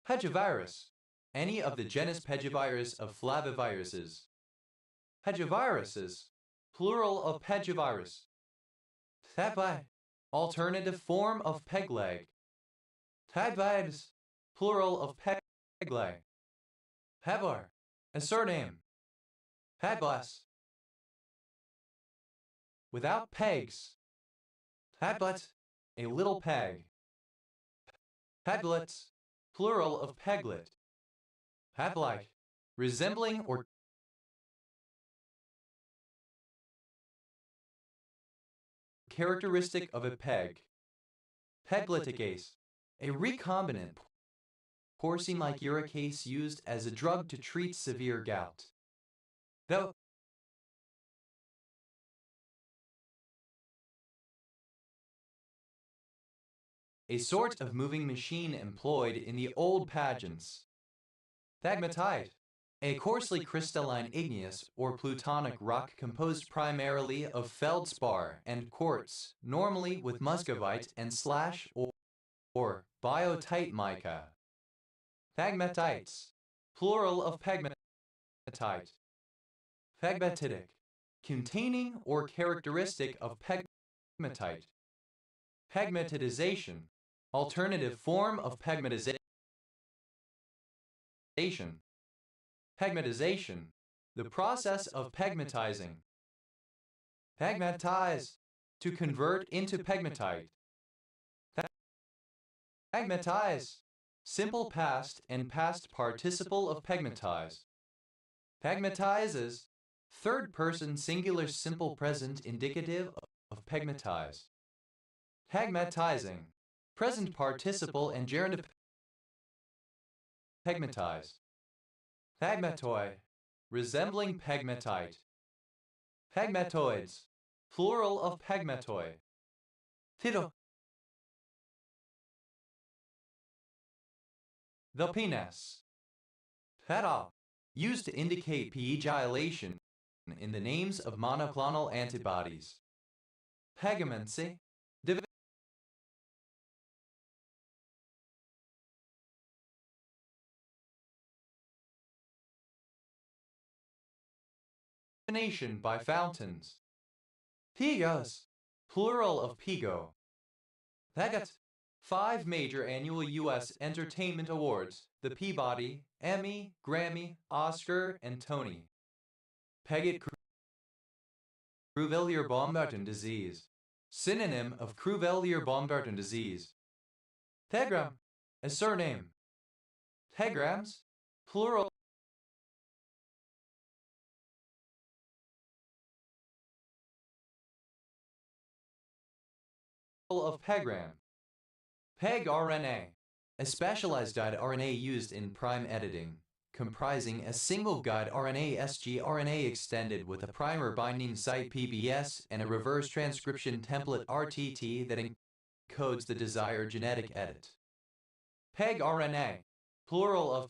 Pegivirus, any of the genus Pegivirus of flaviviruses. Pegiviruses, plural of pegivirus. Tagli, alternative form of pegleg. Tagvides, plural of pegleg. Peglar, a surname. Peglas, without pegs. Peglet, a little peg. Peglets, plural of peglet. Peglike, resembling or characteristic of a peg. Pegloticase, a recombinant porcine-like uricase used as a drug to treat severe gout. Though a sort of moving machine employed in the old pageants. Thagmatite, a coarsely crystalline igneous or plutonic rock composed primarily of feldspar and quartz, normally with muscovite and slash or biotite mica. Pegmatites, plural of pegmatite. Pegmatitic, containing or characteristic of pegmatite. Pegmatization, alternative form of pegmatization. Pegmatization, the process of pegmatizing. Pegmatize, to convert into pegmatite. Pegmatize, simple past and past participle of pegmatize. Pegmatizes, third person singular simple present indicative of pegmatize. Pegmatizing, present participle and gerund of pegmatize. Pegmatoi, resembling pegmatite. Pegmatoids, plural of pegmatoi. Tito, the penis. Pedal, used to indicate pegylation in the names of monoclonal antibodies. Pegamancy, divination by fountains. Pigas, plural of pigo. Pegat, 5 major annual U.S. entertainment awards, the Peabody, Emmy, Grammy, Oscar, and Tony. Pegat Creuvellier-Baumgarten disease, synonym of Creuvellier-Baumgarten disease. Tegram, a surname. Tegrams, plural of pegram. Peg-RNA, a specialized guide RNA used in prime editing, comprising a single guide RNA sgRNA extended with a primer binding site PBS and a reverse transcription template RTT that encodes the desired genetic edit. Peg-RNA, plural of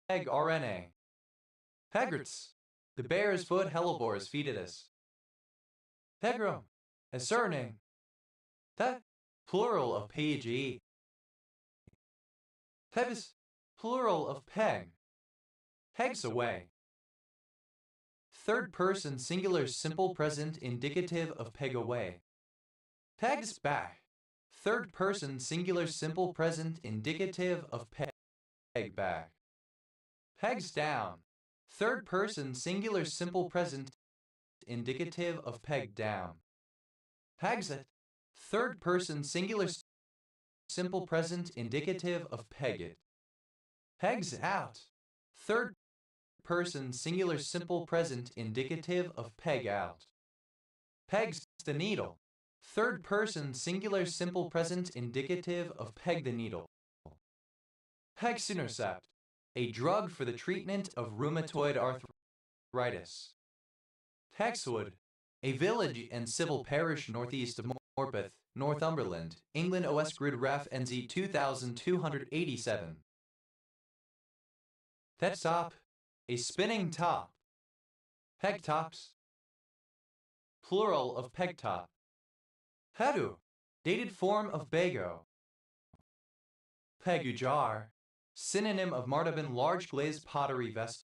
peg-RNA. Pegerts, the bear's foot hellebores foetus. Pegrom, a surname. That, plural of PG. Pebis, plural of peg. Pegs away. Third person singular simple present indicative of peg away. Pegs back. Third person singular simple present indicative of peg back. Pegs down. Third person singular simple present indicative of peg down. Pegs it. Third person singular simple present indicative of peg it. Pegs out. Third person singular simple present indicative of peg out. Pegs the needle. Third person singular simple present indicative of peg the needle. Pegsinercept, a drug for the treatment of rheumatoid arthritis. Hexwood, a village and civil parish northeast of Morpeth, Northumberland, England. OS Grid Ref NZ 2287. That top, a spinning top. Peg tops. Plural of peg top. Hedu, dated form of bago. Pegujar, synonym of Mardabin large glazed pottery vessel.